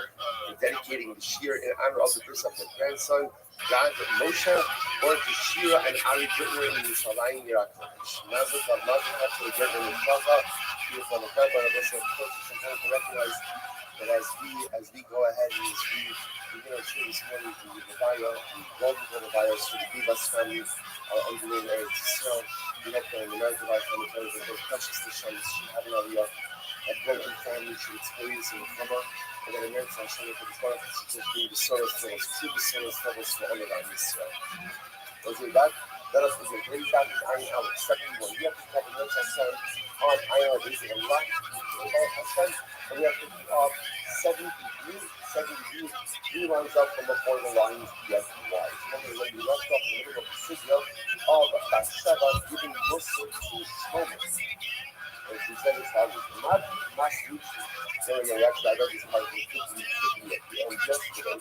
and dedicating the Shir in honor of the birth of their grandson, God Moshe, or to Shira and Ari Gertner in Yerushalayim Yerakovish. Mazel Tov to the Gertner Mishpacha, here from the Karpa, and also, of course, it's important to recognize that as we go ahead and as we begin our show this morning, the Levaya, the multiple Levayas for the Bivas family are underway in Eretz Yisrael. We hope that in the American life family prayers that those precious Nishanis should have an aliyah, that broken families should experience in the Chama, and that in Eretz Yisrael for the Torah should be the Soros Tevos, to the Soros Tevos for all of our Yisrael. Those are back. Let us begin. Today's back is Ayin Alex, 71. We have to have a Eretz Yisrael on Ayin Alex. There's a lot about Hashem. And we have to be off 70 degrees, 3 lines up from before the lines get wide. Remember when we left off in the middle of the Sugya of Bathsheba giving Muslim to Shlomo. And she said this how we not week. Actually, I read this part of the 50 at the end yesterday.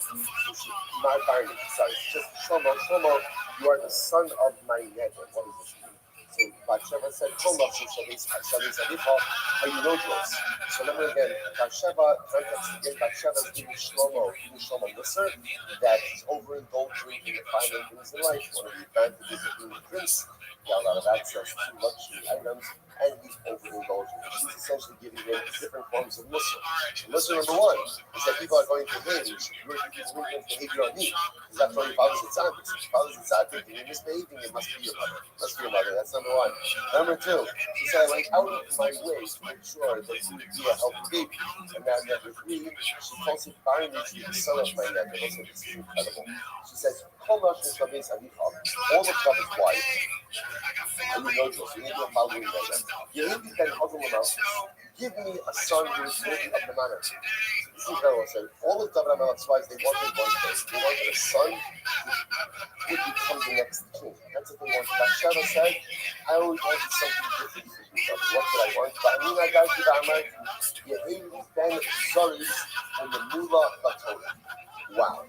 Not binding, sorry. It's just Shlomo, you are the son of my nether. What does this mean? So Bathsheba said, how you know this? So remember again, Bathsheba is giving Shlomo Musar that he's overindulging in the finer things in life. One of the advantages of being a prince, he got a lot of access to luxury items, and he's overindulging. She's essentially giving him different forms of Musar. Musar number one is that people are going to hinge. You're behavior on me. Because that's why your father's a tzaddik. If your father's a tzaddik and you're misbehaving, it must be your mother. That's number one. Number two, she said, I went out of my way to make sure that you would be a healthy baby. And then number three, she calls it binding to the son of my neck. And also, this is incredible. She says, all of Gavin's wife, and you know this, you need to follow me that. You need to then hustle them out. Give me a son who is worthy of the manor. This is incredible. I said, all of David Amelech's wives, they wanted one thing. They wanted a son who would become the next king. That's what they wanted. Bathsheba said, I always wanted something different for you. What did I want? But I mean, I got to the Amelech, Yehivi ben Zoris and the Mula Batorah. Wow.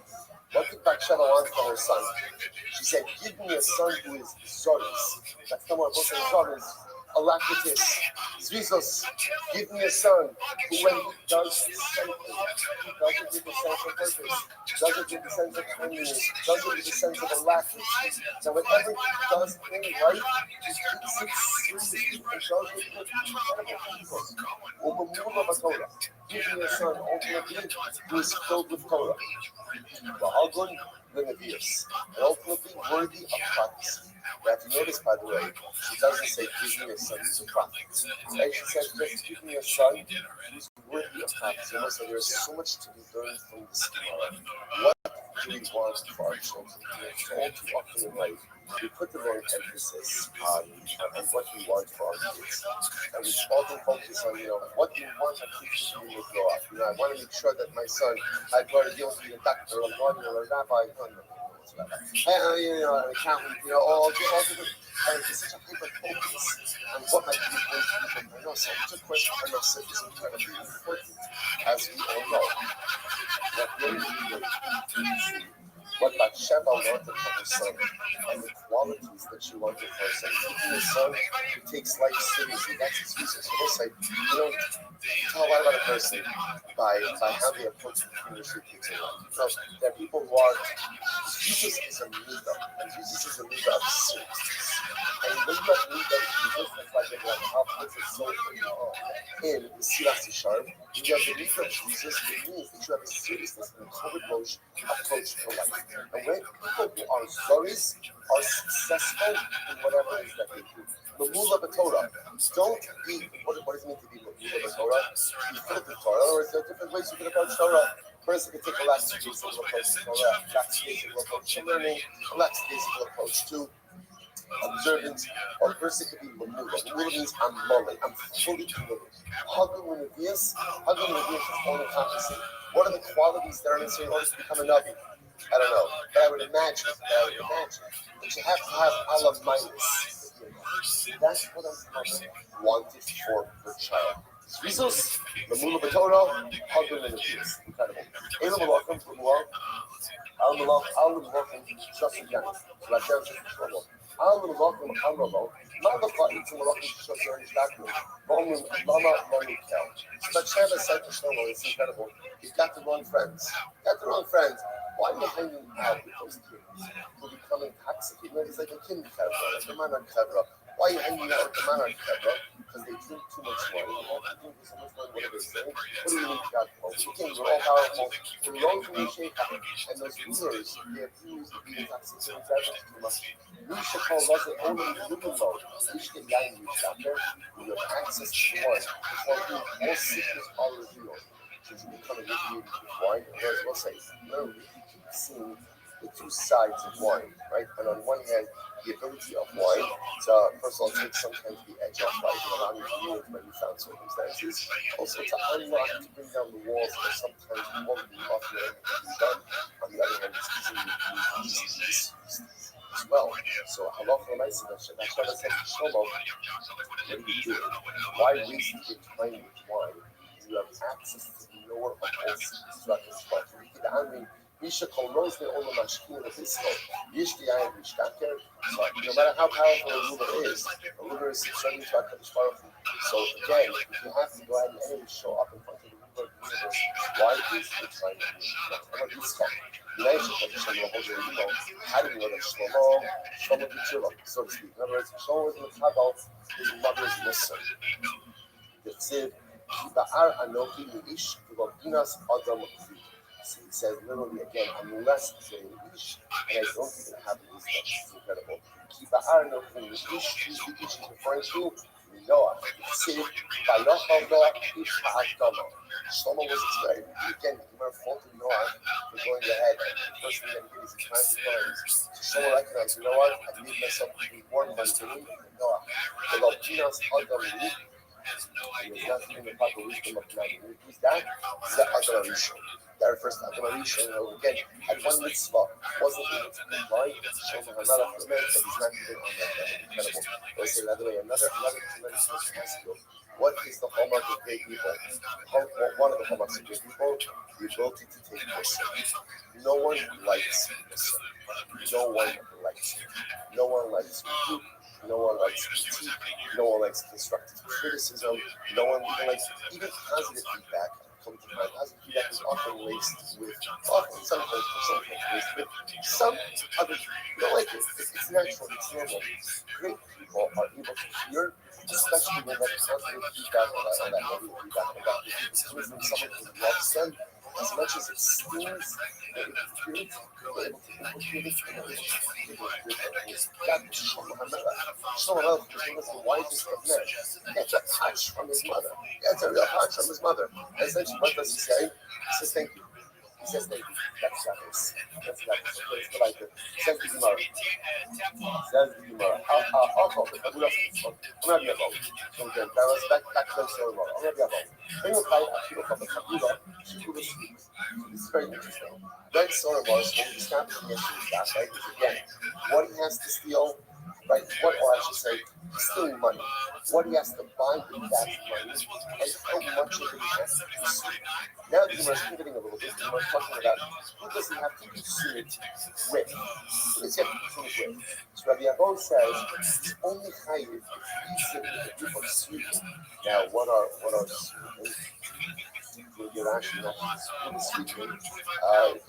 What did Bathsheba want for her son? She said, give me a son who is Zoris. That's the one. What's Zoris? Alacritus, Zizos, give me a son who, when he does something, he does it with a sense of purpose, does it with a sense of cleanliness, does it with a sense of alacrity. So whenever he does things right, he takes it seriously and does it with incredible purpose. Give me a son, ultimately, who is filled with Torah. Ba'agun Lenevius, and ultimately worthy of prophecy. You have to notice, by the way, she doesn't say, give me a son who's a prophet. And she says, just give me a son who's worthy of prophecy. So there's so much to be learned from this Gemara. What do we want for our children? All too often in life, we put the wrong emphasis on what we want for our kids. And we often focus on, what do we want our kids to do when they grow up? I want to make sure that my son, I'd rather deal with a doctor, a lawyer, or a rabbi, an accountant, all different. And it's such a hyper focus on what my kids want to do. I know so much of question is incredibly important, as we all know. What really But Bathsheba wanted for her son, and the qualities that she wanted for her son. Even the son who takes life seriously, that's his reason. So we'll say, you know, tell a lot about a person by how they approach the things they take in life. You know, there are people who are, Jesus is a midah, and Jesus is a midah of seriousness. And when you have midah of Jesus, that's like when you have confidence and so in the Silas Yishar, when you have the midah of Jesus, it means that you have a seriousness and a covered approach to life. And when people who are zoris are successful in whatever it is that they do. Mamula Torah. Don't be, what does it mean to be Mamula Torah? Be filled with Torah. In other words, there are different ways you can approach Torah. First, you can take a lackadaisical approach to Torah, lackadaisical approach to learning, a lackadaisical approach to observance, or first it could be Mamula. Mamula means I'm mulling, I'm fully committed. Hagum Unavias is all encompassing. What are the qualities that are necessary in order to become a Navi? I don't know. But I would imagine that you have to have Allah minus. That's what I'm wanted for her child. Jesus, Mamula B'Torah, Hagum Unavias. Incredible. Elam Malachim from Allah. Al Malachim, Shasu Yanis. Lashem Shlomo. Al Malachim Amramo. Malacha eats Malachim Shasu Yanis Dakman. Mama Manukel. So Bathsheba said to Shlomo, it's incredible. You've got the wrong friends. Why are you hanging out with those kids who become intoxicated? It's like a kind chevra, like a manar chevra. Why are you hanging out with the manar chevra? Because they drink too much wine. They drink so much wine. What are they saying? What do you need to God for? The kings are all powerful. They're long from the shape. And those rulers, they accuse of being intoxicated too much. We should call Raza only living mode. We should get yain reached out there. We have access to the wine. Before all secrets are revealed. Since you become inebriated with wine, whereas we'll say, no, we keep seeing the two sides of wine, right? And on one hand, the ability of wine to, first of all, take sometimes the edge off life and allow you to live when you found circumstances. Also to unlock, to bring down the walls that sometimes we won't be off your end can be done. On the other hand, it's easily misused as well. So, halacha l'maisa, that's why I said to Shlomo, what are you doing? Why waste your time with wine? You have access to the lower of all secrets throughout this life. Misha Kol Rose, the Olam Mashkin of this life. Yishti Ayin Rishtaker. So, no matter how powerful a ruler is subservient to HaKadosh Baruch Hu. So, again, if you have to go ahead and anyway show up in front of the ruler of the universe, why is the trying to do this? How do you know that Shlomo did Tshuva, so to speak? In other words, Shlomo was Metabal, his mother's Musar. The Tzid, Ba'ar Anoki Mi'ish, V'Lobinas Adam Kvi. So he says literally again, I'm less than an Ish, and I don't even have wisdom. It's incredible. Ba'ar Anoki Mi'ish, who's the Ish he's referring to? Noah. Tzid, Vayochal Noah, Ish Ha'adama. Shlomo was excited. Again, you might have faulted Noah for going ahead, and the first thing that he did is he climbed the pines. So Shlomo recognized, you know what? I made myself be born by doing Noah. The Lobinas Adam Kvi. And it's not even the proper wisdom of man. Who's that? It's the Adam Rishon. That refers to Adam Rishon. Again, had one mitzvah wasn't able to comply, shows him another element that he's not even on that level. Incredible. Or I say another way, another tremendous question to ask you. What is the hallmark of great people? One of the hallmarks of great people, the ability to take mercy. No one likes mercy. No one likes it. No one likes rebuke. No one likes critique. No one likes constructive criticism. No one even likes even positive feedback. Positive feedback is often laced with, often sometimes laced with some other. You don't like it. It's natural. It's normal. Great people are able to hear, especially when that positive feedback or that negative feedback or that is coming from someone who loves them. As much as it stings, they're able to hear it. They're able to implicate it. They're able to that someone else was the wisest of men. He gets a touch from his mother. He gets a real touch from his mother. And essentially, what does he say? He says, thank you. He says, thank you. That's Shabbos. That's Shabbos. It's like it. Says the Gemara. Says the Gemara. I'll call it. I'm going to be a vote. Okay, that was back to the story. I'm going to be a vote. Then you'll find a few of the Kabula. This is very interesting. That story was when we stopped the issue, right? Because again, what he has to steal, right? What, or I should say, stealing money. What he has to buy with that money, and how much of it he has to consume. Now the Gemara is pivoting a little bit. The Gemara is talking about who does he have to consume it with? Who does he have to consume it with? So Rabbi Yavon says he's only chayiv if he eats it with a group of sweetening. Now, what are sweetening? You're actually not really sweetening.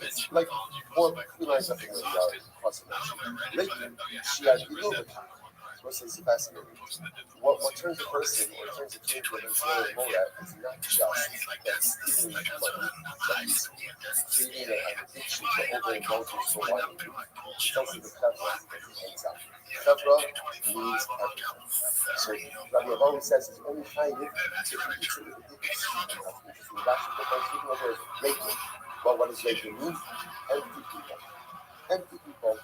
It's like more lines up in the cross mention. She had What's this fascinating? What turns a person or turns a kid into a morat is not just that stealing money, that he's creating an addiction to overindulgence for wine. It's also the kavra that he hangs out. Kavra means everything. So Rabbi Yavon says it's only chayiv if you eat it with a group of sweetening. Interesting. Rashi defines sweetening over as raking. Well, what does raking mean? Empty people. Empty people.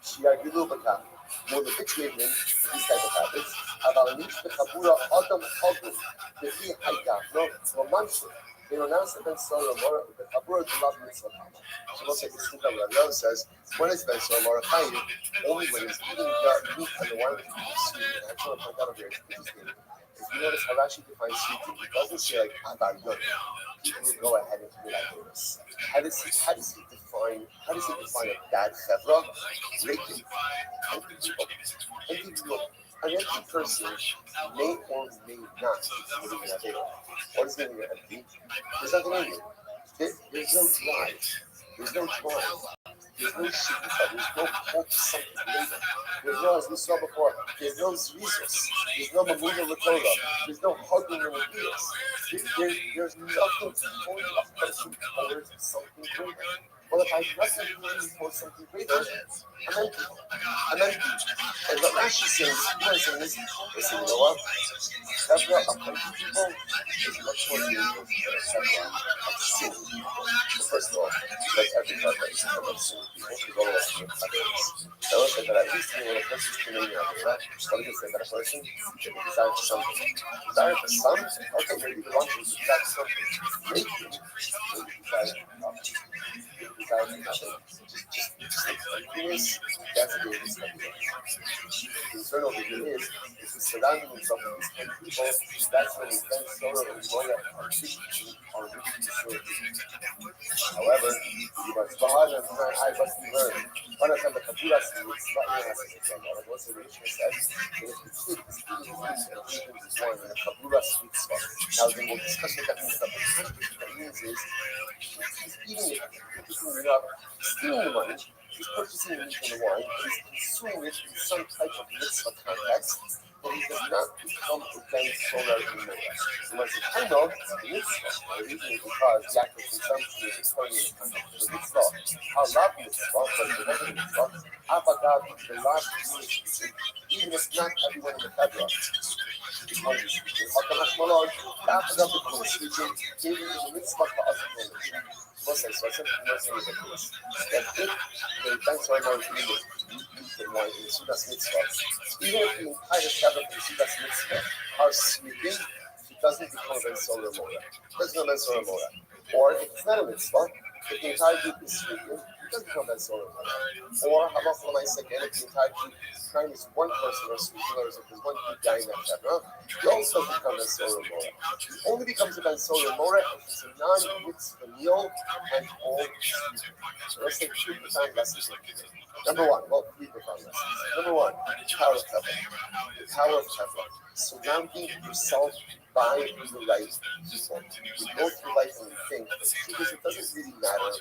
שיגילו בכך, מוליפיקים these type of habits, אבל ניש בחבורה אדם חגו, לפי חייגפנו, רומנסו, ונונס בן סולומור, בחבורה דלת מצווה. So we'll say this thing that Rabbi says, when it's Ben Solomor Chayiv, only when he's eating the meat and the wine that he's sweet. And I just want to point out over here, it's interesting. If you notice how Rashi defines sweeting, he doesn't say like Abayot. People will go ahead and be like this. How does he define a bad chevra? Raking. An empty person may or may not be living in a day. What is living in empty? There's nothing in it. There's no drive. There's no drive. There's no shikha. There's no hope for something later. There's no, as we saw before, there's no zrizus. There's no mamuda l'torah. There's no hugging in the ears. There's nothing to point a person towards something greater. Well, if I have nothing pointing towards something greater, I'm empty. I'm empty. And what Rashi says, listen, you know what? Chevra of empty people is much more dangerous than a chevra of sin. So first of all, like every chevra is a chevra of sin people, because all of us are chevras. I will say that at least when a person is committing a chevra, what does it say that a person desires for something? Desire for something? Okay, maybe the wrong thing is desire for something. Maybe desire for nothing. Desire for nothing. Just emptiness, that's the greatest happiness. The internal vision is if he's surrounding himself with these 10 people, that's when his intense sorrow and joy are really destroyed. However, you must God and I must be learned. One of them, the Kaburas, it's not your answer. What's the Mishnah says? That if the kid is eating his and drinking his wine in a Kabura sweet spot. Now, then we'll discuss what that means. But what that means is he's eating it, purchasing it up, stealing the money. He's purchasing the meat and the wine, he's consuming it in some type of mitzvah context, but he does not become a ben solar anymore. So once it's kind of the mitzvah, the reason is because the act of consumption is occurring in the context of the mitzvah. How love mitzvah, but the other mitzvah, Avagad, the last mitzvah, even if not everyone in the federal. Because Hakadosh Malach, Avagad, the speaking, gave you the mitzvah for us to know. So I said that if the banks are not eating the wine in Sudas Mitzvah, even if the entire Shabbat in Sudas Mitzvah are sweeping, it doesn't become a Ben Solar Mora. It doesn't become Ben Solar Mora. Or if it's not a mitzvah, if the entire group is sweeping, it doesn't become Ben Solar Mora. Or how about for again, if the entire group kind is one person or sweeping, or if there's one good guy in that Shabbat, it also becomes Ben Solar Mora. It only becomes a Ben Solar Mora if it's a non-mitzvah meal and all sweeping. So let's take 2 profound lessons. Number one, well, 3 profound lessons. Number one, power of Teflon. The power of Teflon. Surrounding yourself by the right people. We go through life and we think, because it doesn't really matter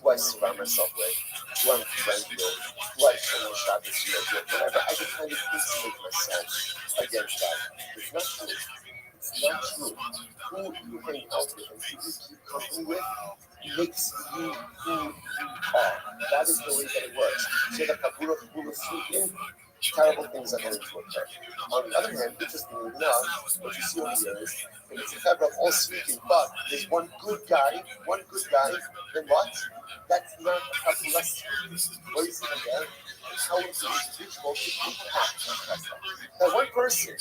who I surround myself with, who I'm friends with, who I show my Shabbos with, whatever. I can kind of insulate myself against that. It's not true. It's not true. Who you hang out with and who you keep company with makes you who you are. That is the way that it works. So the Kabura will sleep in, terrible things are going to occur. On the other hand, interestingly enough, what you see over here is if it's a fabric of all speaking, but there's one good guy, then what? That's not a Kabura speaking. What do you see again? How is the individual to impact? Now, one person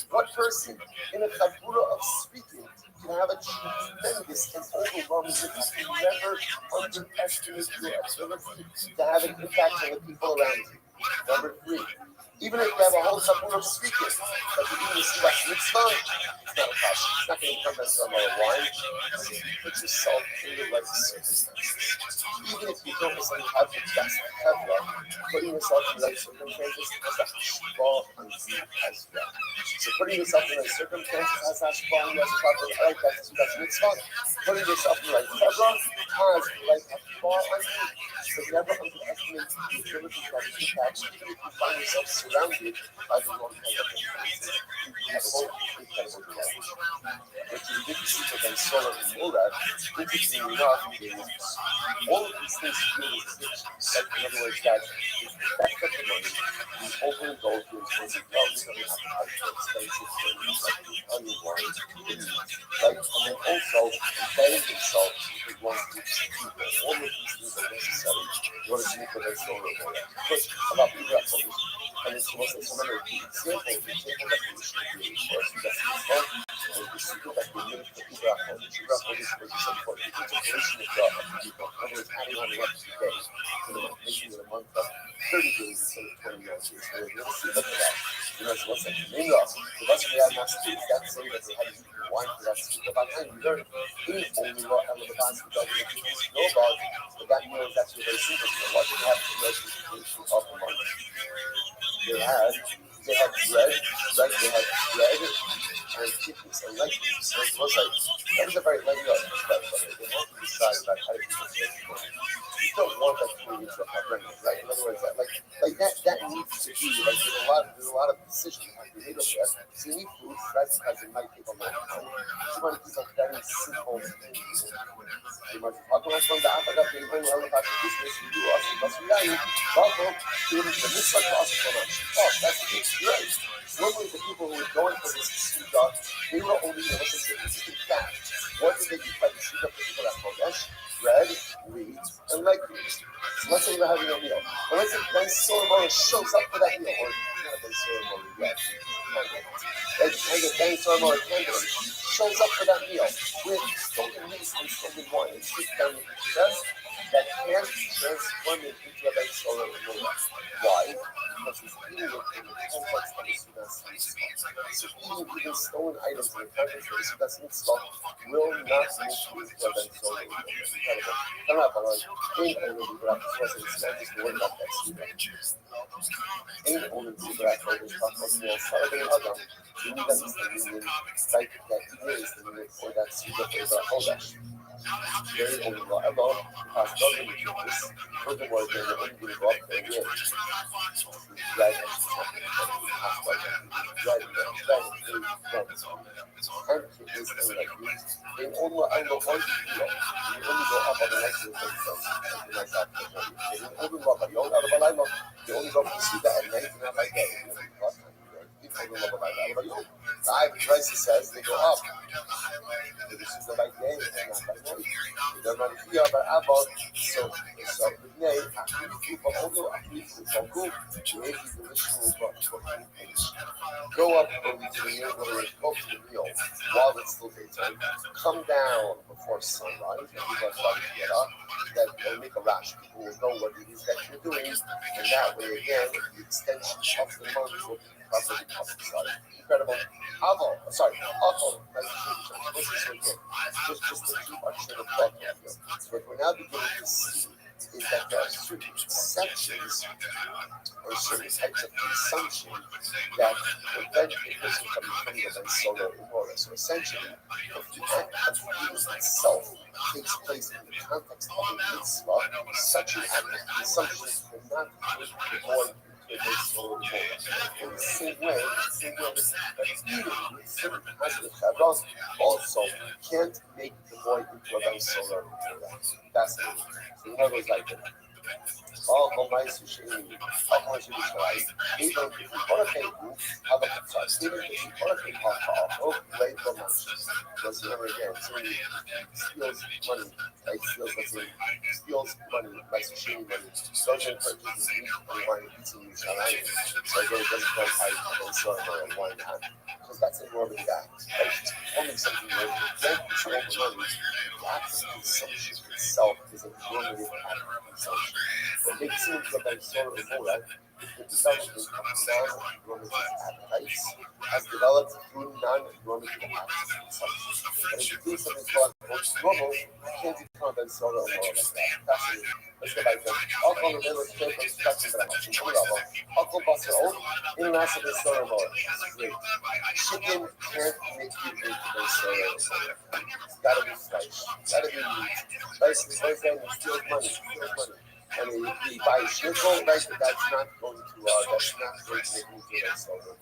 in a Kabura of speaking can have a tremendous and overwhelming impact. You never underestimate your ability to have an impact on the people around you. Number 3, Even if you have a whole couple of speakers, but you even see that mitzvah, it's not a problem. It's not going to come as a wine. See, you put yourself in the right circumstances. Even if you don't necessarily have the best Hebra, putting yourself in the right circumstances has a hashpah on you as well. So putting yourself in the right circumstances has a hashpah on you as well. Right, that's mitzvah. Putting yourself in the right Hebra has like hashpah on you. So never underestimate the ability of impact, even if you find yourself surrounded by the wrong kind of influences. Incredible delight. Which is big super than solar and Murad, interestingly enough, is all of these things feel resist. Like, in other words, that is the fact of the money, the overall goal here is for the well, we don't have to have expensive things like the onion wines, right? And then also embedding themselves into one group of people. All of these things are necessary in order to make the next solar and Murad. But about people at home, and it's most of some other example that we should be for us, that's the fun. And the secret that we use for Ibra Polish. Ibra Polish was a simple integration of the people. In other words, adding on an extra day to the month, making it a month of 30 days instead of 29 days. So we're going to see look at that. You know, so what's that? Maybe the rest of the other students that say that they had to eat wine for that speak about time. We learned in only what I love about the dog that you know about, but that meal is actually very simple. So what did they have to do of the month? They had bread, right? They had bread and kidneys and legumes. So it was like, that was a very lengthy discussion. They had to decide about how to keep it safe. You don't want that to be into a pregnant, right? In other words, that needs to be like there's a lot of decisions that have to be made over there. So you need food, right? Because it might take a long time. You want to keep a very simple thing. You might talk about from the Africa people, well, about the business you do us, but we are welcome to the mitzvah class for us. Oh, that's great. Normally the people who were going for this Suda, they were only listen to interesting fact. What did they eat by the Suda people at Kodesh? Bread, wheat, and legumes. So let's say you're having a meal. But let's say Ben Solomon shows up for that meal, or not Ben Solomon yet. Ben Solomon shows up for that meal with stolen meat and stolen wine and sits down with the chest that can't transform it into a Ben Solomon meal. Why? Because he's eating it in the context of the Sudas mitzvah. So eating even stolen items in the context of the Sudas mitzvah will not make you into a Ben Solomon meal. It's incredible. I'm not going to worry about that Suda. Ain't only Suda at home is not possible. Saturday Adam, you need that is the meaning, like that is the meaning for that Suda for the Kodesh. Very only whatever has doesn't do this. Furthermore, they're the only give up their will. Right, and it is in like this. In only I know one video, you only go up on the next one. You only go up on the old out of a line, you only go up to see that at night and not like that. The prices says they go up. This is the right day and not by night. They're not here, but about so the day, people also go up over to the meal, go to the meal while it's still daytime. Come down before sunrise, and people are starting to get up. That will make a rush. People will know what it is that you're doing, and that way again, the extension of the month will be properly publicized. Incredible. Awful. Just to keep our train of thought here. What we're now beginning to see is that there are certain exceptions or certain types of consumption that prevent a person from becoming a solo immortal. So essentially, if the act of eating itself takes place in the context of a mitzvah, such an act of consumption cannot make the boy into a solo immortal. In the same way, that eating with certain positive chavros also can't make the boy into a solo immortal. That's it. So in other words, like all mais sujeito, algumas jurisdições, então que fora tempo, other sides, even if you fora tempo, all great romance, was never again, so he steals money, like steals money by sujeito money, social purchases meat and wine eating each other, so again, it doesn't go fight and so on and wine hand, because that's a normal act, right? It's performing something normal, then it's over money, the act of consumption itself is a normative act of consumption. What makes it into a sort of moral the development of non-normative appetites as developed through non-normative acts of consumption. And if you do something called normal, you can't become a solo or like that. Fascinating. Let's go back to alcohol and let's take a discussion about alcohol buster old international solo more. Great. Chicken can't make you into the solo. It's gotta be fresh. Gotta be meat. Basically, what is that? He steals money. Steals money. And he buys schnitzel, right? But that's not going to make me do that solo.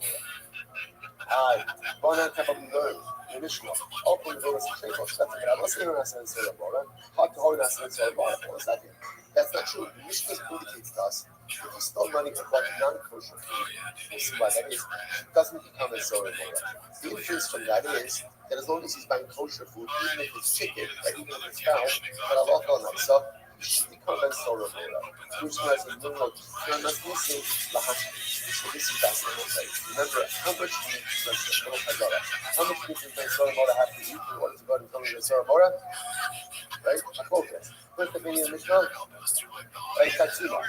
Bana yapabiliyorum. Demiş mi? Open doors people stuff. I was in a sense of Bora. Hot to hold a sense of Bora for a second. That's not true. Michigan indicates to us if you stole money from non-kosher food, we'll see why that is. It doesn't become a soda Bora. The inference from that is that as long as he's buying kosher food, even if it's chicken, right, even if it's found, but a lot on that stuff, it should become a soda Bora. Which means a new one. There must be some so this is fascinating. Remember how much meat how much meat does Minnesota Mora have to eat in order to go to become Minnesota Mora? Right? I quote this. First opinion in Mishnah, right? Tatsuma.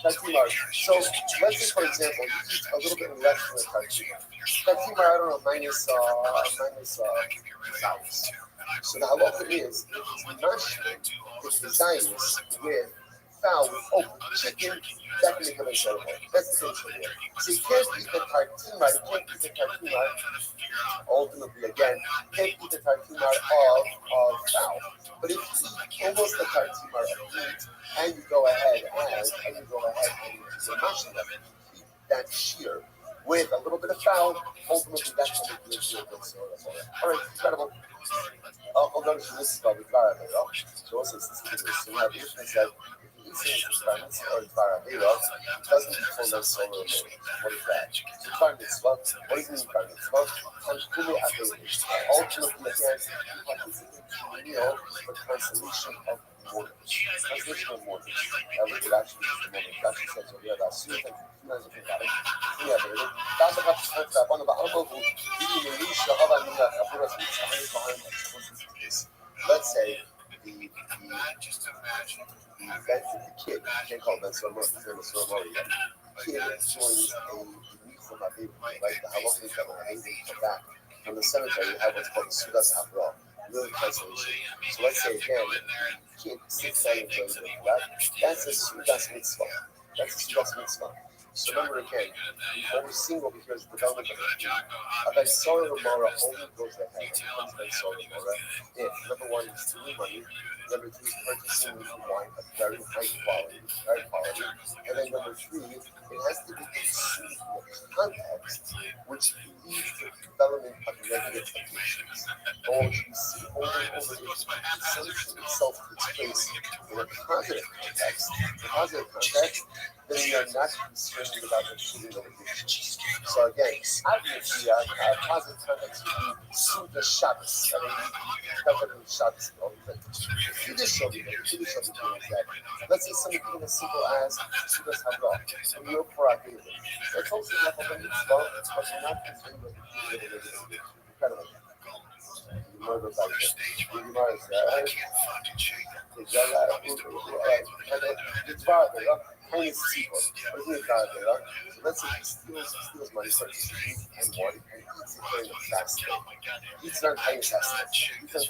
Tatsuma. So let's say, for example, you eat a little bit less than a Tatsuma. Tatsuma, I don't know, minus size. So the halacha is, if it's mashing, it's the Zionist with fowl with open chicken, that can become a soda. That's the thing here. So you can't eat the tartima, ultimately again, you can't eat the tartima of fowl. But if you eat almost the tartima of meat, and you go ahead and you use the mashing of it, keep that shear with a little bit of fowl, ultimately that's going to be a good soda. Alright, incredible. I'll notice this is probably fire, so also this is so now the difference that Spanish or Farabira doesn't become a solo mode. What is that? What does it mean by mitzvah? Ultimately, again, participate in the consolation of mortals. Consolation of mortals. That would actually be the moment. That actually says over here that soon as you guys think about it, that's what happens to that one about Uncle who didn't release the other thing that appears behind let's say the kid, you can't call that so much, it's going to so much. Kid joins a Nichum Aviv, right? The halachas that were amazing come back from the cemetery. You have what's called the Sudas Havra, really translation. So let's say again, the kid sits down and joins it, right? That's a Sudas Mitzvah. That's a Sudas Mitzvah. So remember again, always single because the development of the food. A Bensorah Mara only goes ahead and becomes Bensorah Mara if number one is stealing money, number two is purchasing wine of very high quality, and then number three, it has to be consumed in a context which leads to the development of negative addictions. Or you see over and over if consumption itself takes place in a positive context, then we are not concerned about the feeling of addiction. So again, obviously, a positive context would be Suda Shabbos. I mean, Shabbos. Kiddush shall be that. Let's say something as simple as Suda Havra, and you're for our daily. That's also enough of a mitzvah, but we're not concerned with the feeling of addiction. Incredible. Murder by let's say he steals money, starts to eat and one, and eats it during the fast day. Eats on tiny fast. He says,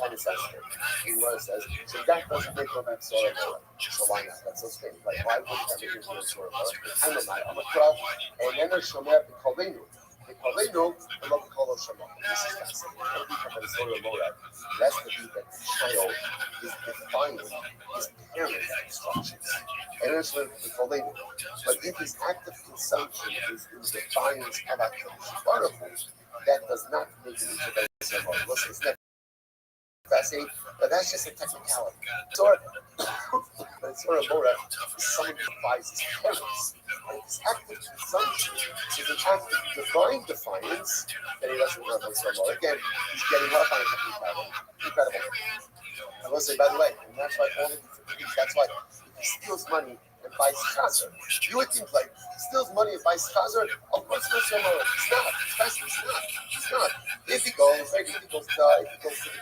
so that doesn't make no bad soil. So why not? That's so strange. Like, why would that make it real soil? I'm a crowd, and then there's Shomer B'Kolenu. B'Kolenu, I love to call those Shomer. This is fascinating. Every time I soil Moab, that's the beat that the child is defining his parents' instructions. And there's the B'Kolenu. But if his act of consumption is in defiance of actions, that does not make it into the soil. Listen, it's never fascinating, but that's just a technicality. Sort of Mora is someone who defies his parents. And his act of consumption is an act of divine defiance that he doesn't run on Mora. Again, he's getting up on a technicality. Incredible. I will say, by the way, and that's why all of these, that's why if he steals money and buys chazer, you would think like, steals money and buys chazer, of course it's not Mora. It's not. It's not. If he goes to the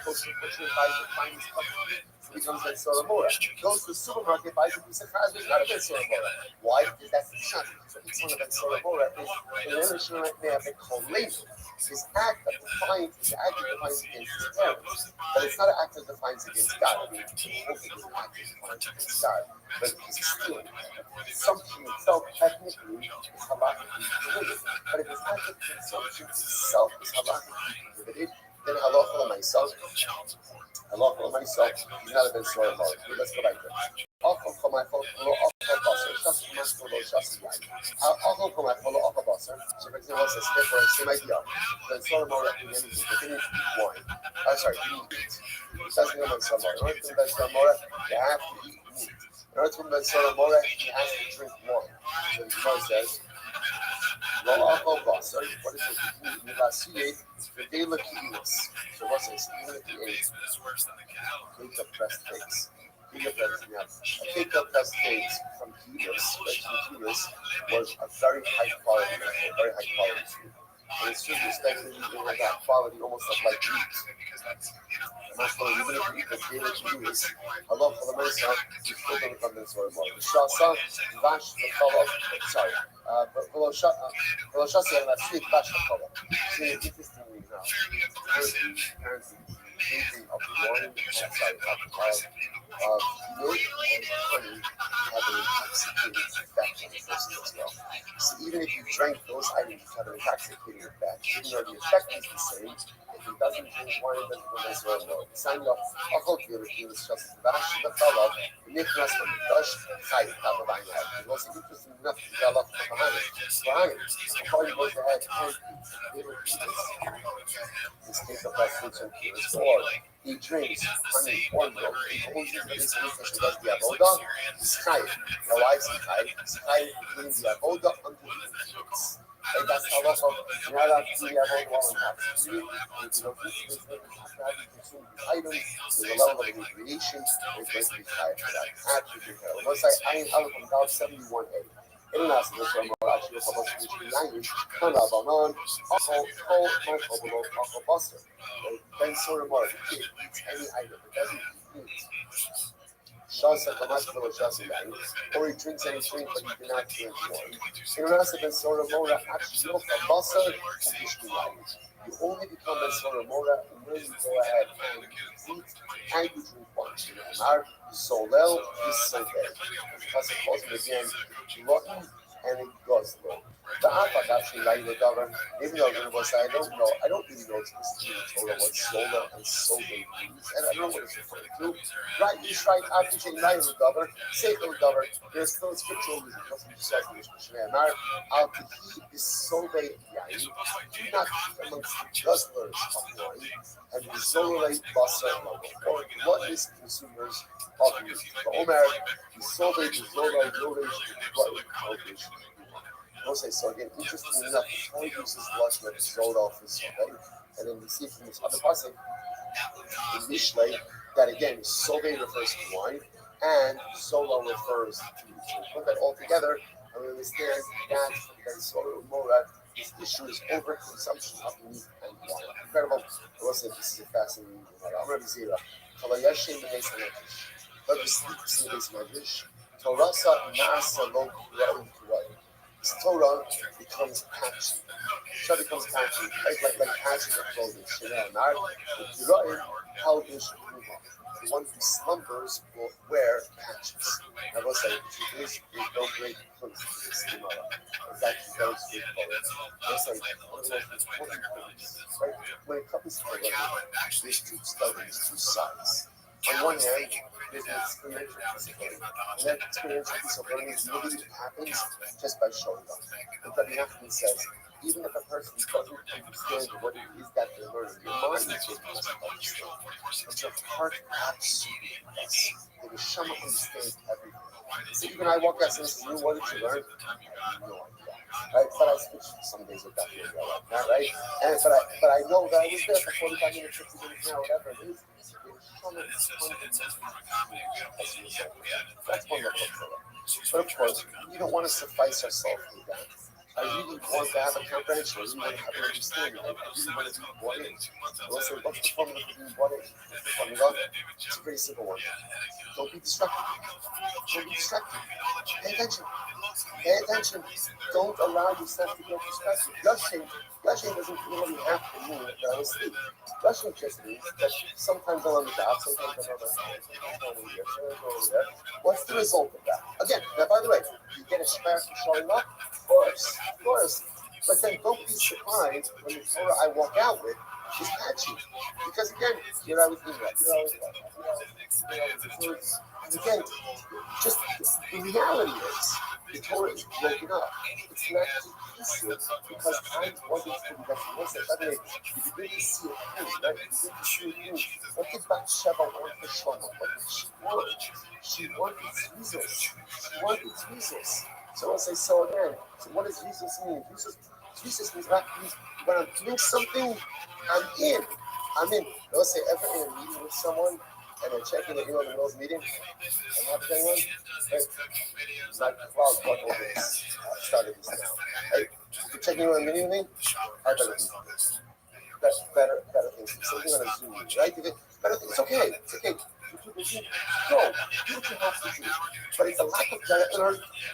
kosher butcher and buys the finest cut meat, becomes Ben Soramora. Goes to the supermarket, buys a piece of chaz, it's not a Ben Soramora. Why? Because that's the shot. So each one of Ben Soramora is his act of defiance is an act of defiance against his parents. But it's not an act of defiance against God. I mean, the whole thing is an act of defiance against God. But he's stealing. Consumption itself technically is halakhically prohibited. But if his act of consumption itself is halakhically prohibited, then halacha myself, he's not a ben sorry about it. Let's go back there. Achol komachol lo achol basar, shas komachol lo shas yain. Achol komachol lo achol basar. So for example, it's a different same idea. Ben sorry about it in anything. But then you eat wine. I'm sorry, you eat meat. It doesn't go ben sorry about it. In order to ben sorry about it, you have to eat meat. In order to ben sorry about it, he has to drink wine. So the Gemara says, lo achol basar. What is it? Milasiyet v'dela ki'ilas. So what's this? Even if you ate cake of pressed cakes. A cake of pressed cakes from Kilos, Kilos was a very high quality food. And it's true, especially in that quality almost like meat. And that's why even if you eat the daily Kilos, I love for the myself, you still don't become this sort of more. The Shasa, Vash, the color, sorry. But below Shasa, and that's sweet Vash, the color. See, interestingly now, apparently, thinking of wine, of milk and honey have an intoxicating effect on the person as well. So even if you drank those items which have an intoxicating effect, even though the effect is the same, if he doesn't drink wine, it doesn't go as well. Sign off, Achol Kilos, just the Vash, the color, the Nichnas, the Mikash, Chai, Tabavine. It's also interesting enough to develop behind it. Before he goes ahead and this case of that fruits and kilos, or he drinks honey or milk, he only drinks this because he does the avoda, he's chayiv. Now why is he chayiv? He's chayiv doing the avoda until he completes. And that's how also, you're not allowed to do the avoda while in captivity. If you don't eat this, you have to have you consume these items, there's a level of inebriation, and it's going to be chayiv for that. Absolutely chayiv. Let's say, I ain't out from God 71A. In last year, so more actually a couple of language, kind of on, also buster. Then sort of more, the kid eats any item, it doesn't eat meat. Shasa Kamash Villa Shasa Yang, or he drinks any drink, but he cannot drink wine. In last year, sort of more actually a buster, and Ishki language. You only become a sort of more when you go ahead and eat and you drink wine. Amar, Solel, is so bad. Because it calls him again, glutton, and it goes low. The Alpha actually like the government, even though it was, I don't really know specifically what Sola and Soda means, and I don't know what it's referring to. Right, you try to say like the government, say the government, there's no scriptural reason, because we just said in this question, Al-Tahi is Soda Yain, do not eat amongst the guzzlers of wine, and the Zololite Basar, or gluttonous consumers of meat. The Omer, the Soda, the Zola, Yodesh, okay, so again, interesting enough, the Torah uses lust that is sold off his soul, and then we see from this other passage in Mishlei that again, Sobe refers to wine, and Solo refers to meat. So we put that all together, and we understand that from the Solo Mora, this issue is overconsumption of meat and wine. Incredible. I will say this is a fascinating matter. I'm going to say that. Kalayashim Beis Medrash. Let me speak to the Beis Medrash. Torasa Nasa Lo Kura'im Kura'im. This Torah becomes patchy. Torah becomes patchy, like patches of clothing. The one who slumbers will wear patches. I will say, there is no great clue to this Gemara. It's actually very straightforward. It's like one of the most important things, right? When it comes to Torah, there's two studies, two sides. On one hand, there's an experiential piece of learning. And that experiential piece of learning really happens just by showing up. And Rabbi Nachman says, even if a person doesn't understand what it is that they're learning, your mind doesn't understand, but your heart absolutely does. The Neshama understands everything. So even I walk out and say, what did you learn? I have no idea. Right? But I switched some days with that video like that, right? And but I know that I was there for 45 minutes, 50 minutes now, whatever it is. That's one level of Torah. But of course, we don't want to suffice ourselves with that. I really want to have a comprehension. I really want to have an understanding. I really want to be bought in. Well, so what's the formula for being bought in? The formula? It's a pretty simple one. Don't be distracted. Don't be distracted. Pay attention. Pay attention. Don't allow yourself to get distracted. Blushing doesn't really have to mean that I was asleep. Blushing just means that sometimes I'm on the job, sometimes I'm on the phone, sometimes I'm over here, sometimes I'm over there. What's the result of that? Again, now by the way, you get a spark for showing up? Of course, of course. But then don't be surprised when the Torah I walk out with is patchy. Because again, here I was doing that, here I was like that, here I was this. And again, just the reality is the Torah is broken up. It's not just pieces because I wanted to be that's one step. By the way, you begin to see it through, right? You begin to see it through. What did Bathsheba want for Shlomo? What did she want? She wanted Jesus. She wanted Jesus. So I'll say, so again, so what does Jesus mean? Jesus means that means when I'm doing something, I'm in. I'm in. Let's say ever in a meeting with someone and they're checking the middle of the middle of the meeting and not anyone, right? Like cloud got over this. Started this now. Right? You're checking on a meeting with me, I better do this. Better things. Something on a Zoom, right? Better things. It's okay. It's okay. People do. No, do what you have to do. But it's a lack of direction.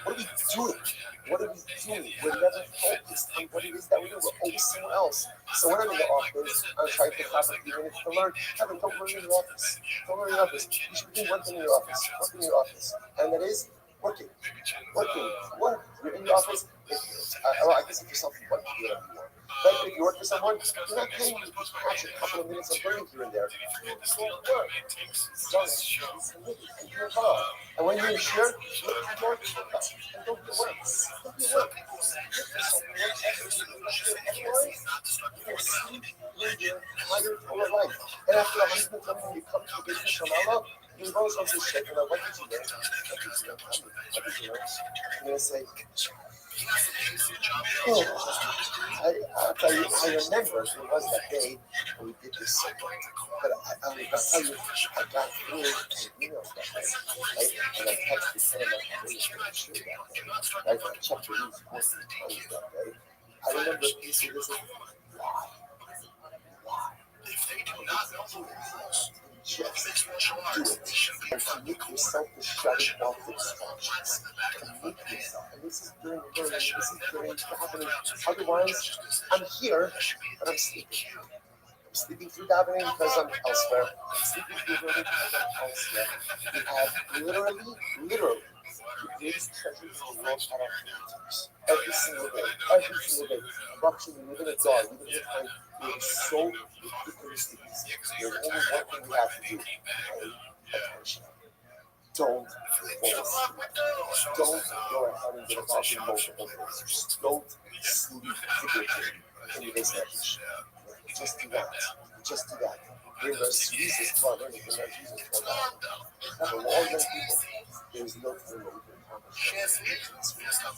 What are we doing? What are we doing? We're never focused on what it is that we do. We're always somewhere else. So when I'm in the office, I'm trying to have a few minutes to learn. Kevin, don't learn in your office. Don't learn in your office. You should be doing one thing in your office. One thing in your office. And that is working. Working. Work. You're in your office. Well, I guess if you're self-employed, you do whatever you want. But if you work for someone, you're not paying you to catch a couple of minutes of learning here and there. It's not work. It's done. It's committed. And you're involved. And when you're sure, you have more to look up. And don't be work. Don't be work. Otherwise, you will sleep in your entire Torah life. And after 120, when you come to the business from Allah, you go on this shit, and what did you learn? What did you learn? What did you learn? And they say, oh, I'll tell you, I remember it was that day when we did this segment. But I'll tell you, I got through an email that day, right? And I texted some of my colleagues to make sure that day, right? And I checked the news 14 times that day. I remember this is why? Why? If they do not know just do it. And commit yourself to shutting off the distractions. Commit yourself. And this is during learning, this is during happening. Otherwise, I'm here, but I'm sleeping. I'm sleeping through davening because I'm elsewhere. I'm sleeping through learning because I'm elsewhere. We have literally, the greatest treasures in the world at our fingertips. Every single day. Every single day. Watching, we live in a dog, we live in a time where it's so ridiculously easy. There's only one thing we have to do. Pay attention. Don't fall asleep. Don't go ahead and get involved in multiple things. Don't sleep figuratively in this message. Just do that. Just do that. Bring us Jesus to our learning. Bring us Jesus to our life. Have a long young people. There is no time that we can accomplish.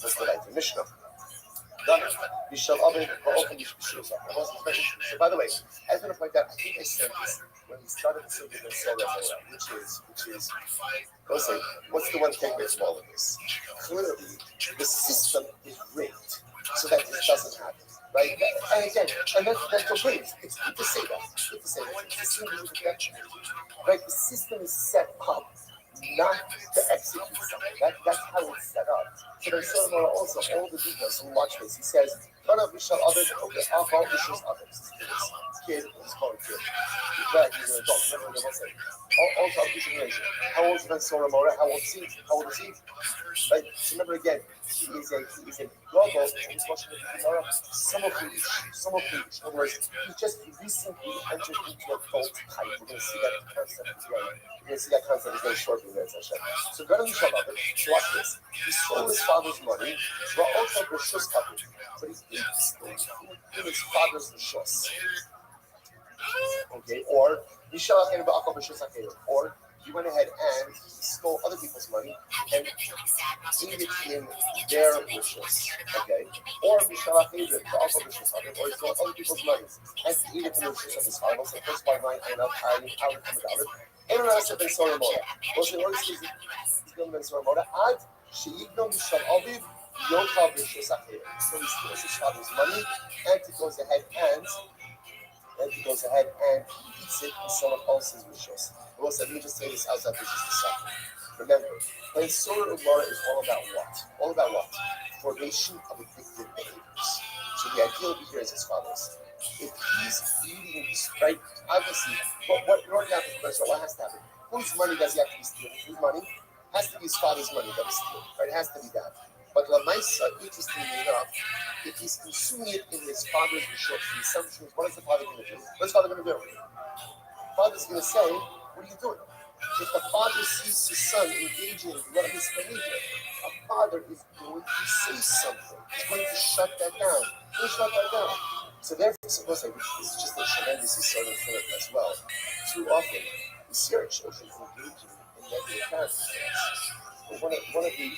That's what I think. Mishnah. Done. You shall open you shall so by the way, I was going to point out, I think I said this when we started the subject of Solar which is, let's say, what's the one takeaway from all of this? Clearly, the system is rigged so that this doesn't happen. Right? And again, and that's okay. It's good to say that. It's good to say that. The system is protection. Right? The system is set up not to execute something. That's how it's set up. So there's sort of also all the details. So watch this. He says, "None of we shall others." Okay, all wishes others. Kid, let's call it kid. He's glad he's an adult. Remember what I say. Also, I'm teaching generation. How old is Ben Sora Mora? How old is he? How old is he? Right. So remember again, he is a global. He's watching the Gemara. Some of the. In other words, he just recently entered into adult type. We're going to see that concept as well. We're going to see that concept is very shortly there. So go to the Shabbat. Watch this. He stole his father's money, but also the Rishus covered. But he stole his father's Rishus. Okay, or he went ahead and stole other people's money and ate it in their wishes. Okay, or he stole other people's money and ate it in the wishes of his father. So first by mine, I would come about it. And I said, Ben Soromora. What is Ben Soromora? Ad she'ignom b'shal aviv Yochav Rishus Achir. So he steals his father's money, and he goes ahead and eats it in someone else's rishos. Well, let me just say this outside for just a second. Remember, when Surah Umar is all about what? All about what? Formation of addictive behaviors. So the idea over here is as follows. If he's eating this, right, obviously, what in order to happen first, what has to happen? Whose money does he have to be stealing? Whose money? Has to be his father's money that he's stealing, right? It has to be that. But Lamaisa, interestingly enough, if he's consuming it in his father's rishos consumption, what is the father going to do? What's the father going to do? The father's going to say, what are you doing? If the father sees his son engaging in reckless behavior, a father is going to say something. He's going to shut that down. He'll shut that down. So therefore, suppose I this is just a tremendous sort of thing as well. Too often, we see our children engaging in negative character. But one of the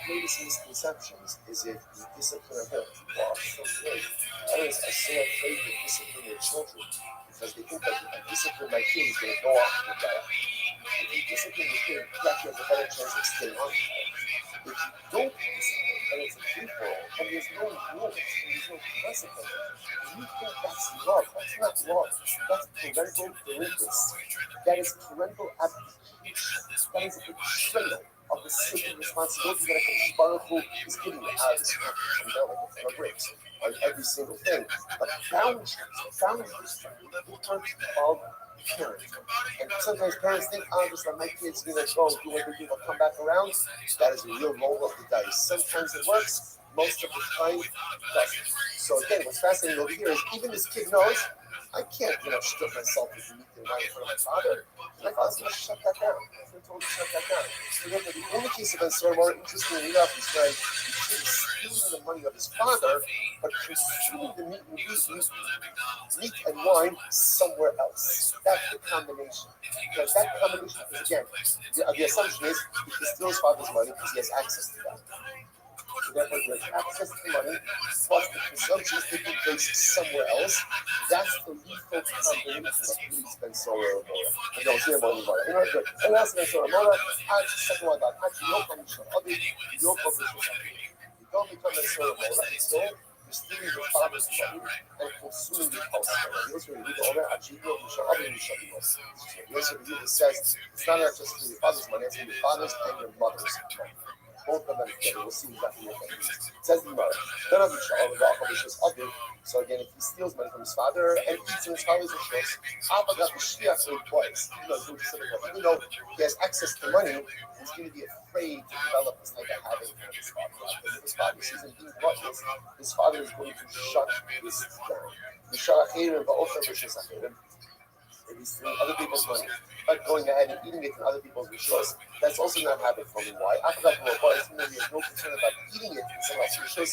greatest misconceptions is if you discipline a him, people are so afraid. Parents are so afraid to discipline their children because they think that if I discipline my kid, he's going to go off and die. If you discipline your kid, you actually have a better chance of staying on. If you don't discipline, and it's a free for all, and there's no rules, and there's no consequences, you think that's love. That's not love. That's parental delinquency. That is parental abdication. That is a betrayal of the sacred responsibility that a Kadosh Baruch Hu is giving you out of this from bricks on every single thing. But boundaries in terms of parent. And sometimes parents think, oh, just let my kids, go do what they do, they'll come back around. That is a real roll of the dice. Sometimes it works, most of the time it doesn't. So again, what's fascinating over here is even this kid knows, I can't, strip myself to meet the right in front of my father. My father's going to shut that down. He's going to totally shut that down. So therefore, the only case of Ansar, more interestingly enough, is when the kid is stealing the money of his father, but consuming the meat and wine somewhere else. That's the combination. Because that combination is, again, the assumption is he can steal his father's money because he has access to that. So therefore, he has access to money, plus the consumption is taking place somewhere else. That's the lethal combination of police Ben Sora or Mora. And don't say about Mora. You know, good. And that's Ben Sora Mora. Second one, actually, no condition. Other, no condition. You don't become Ben Sora Mora until you're stealing your father's money and consuming the house. Here's what you read over. Actually, you shall other you shall be most. Here's what you says. It's not just for your father's money, it's for your father's and your mother's money. Both of them together. We'll see exactly what that means. It says the Gemara. None of the Sha'al of So again, if he steals money from his father and eats in his father's rishos, even though he has access to money, he's going to be afraid to develop this type of habit from his father. Because if his father sees him being gluttonous, his father is going to shut this down. The Sha'achirim, Ba'ofer Rishos Achirim. If he's stealing other people's money, but going ahead and eating it in other people's rishos, that's also not habit forming. Why? After that, he has no concern about eating it in someone else's rishos.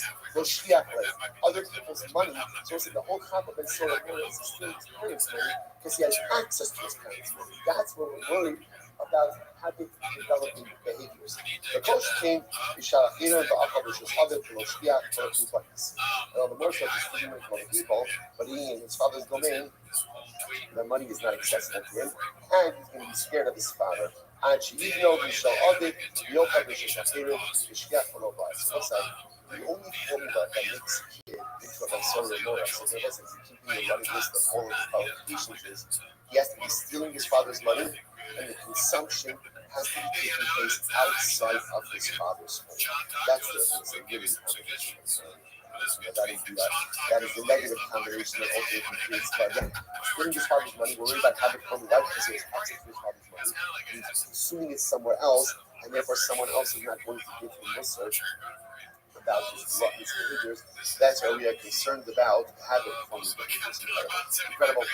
Other people's money, so it's like the whole concept of sort of is stealing his parents' money because he has access to his parents' money. That's what we're worried about habit developing behaviors. The coach came, Bishalachina, the Akabish's other Piloshia, the more so he's stealing from other people, but eating in his father's domain. The money is not accessible to him, and he's going to be scared of his father. And she even though we shall audit, the only formula that makes a kid into a Mansori Mora, so there wasn't keeping a running list of all of the qualifications is he has to be stealing his father's money, and the consumption has to be taking place outside of his father's home. That's the really combination. That is the negative combination that ultimately creates. But again, stealing his father's money, we're worried about habit forming right because he has access to his father's money. He's consuming it somewhere else, and therefore someone else is not going to give him research about his behaviors. That's why we are concerned about habit forming behaviors. Incredible.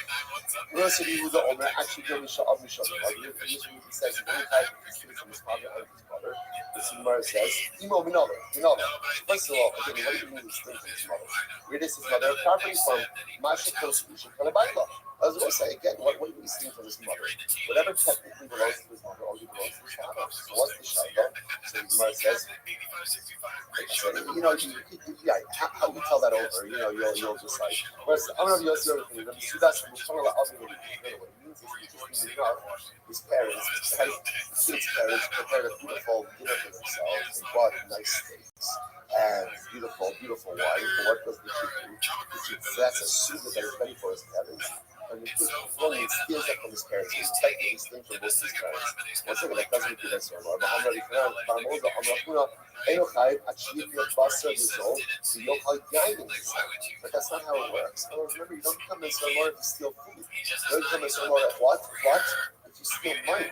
University who the owner actually going to show up and show up. He says he only had stealing from his father and his mother. The Gemara says, Imo Minolo. First of all, again, what do you mean he's stealing from his mother? Where does his mother property from Masha Kosmisha Kalabaila? I was going to say again, what are we stealing from his mother? Whatever technically belongs to his mother only belongs to his father. So what's the Shaila? So the Gemara says, how you tell that over, you'll decide. Whereas I'm going to be also the other thing. That's what it means is interestingly enough, his parents, his kids' parents prepared a beautiful dinner for themselves. They bought nice steaks. And beautiful, beautiful wife. But what does the kid do? The kid that's a suit that is ready for his parents. And the kid only steals that from his parents. He's effectively stealing from both his parents. Once again, that doesn't do that so well. But I'm ready for that. But I'm also, Enochai achieved the Basra result, the Yochai guiding his son. But that's not how it works. Oh, remember, you don't become a Sormor to steal food. You don't become a Sormor at what? What? If you steal money,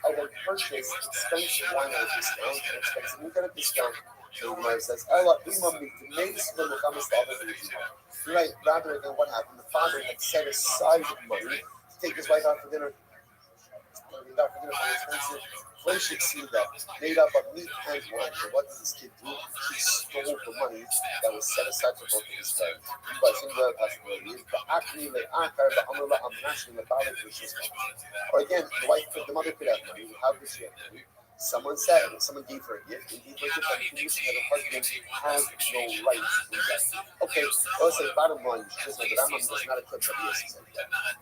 I will purchase expensive wine at a discount, and expensive meat at a discount. So the Gemara says, Ella, Imam, right, rather than what happened, the father had set aside money to take his wife out for dinner. Expensive friendship that made up of meat and wine. So what did this kid do? He stole the money that was set aside for both of his parents. But singular possibility is or again, the mother could have money. How could she have money? Someone gave her a gift, and gave her a gift, and condition that her husband has no right to that. Okay, let's say bottom line, just like the Rambam does not accept that yes, the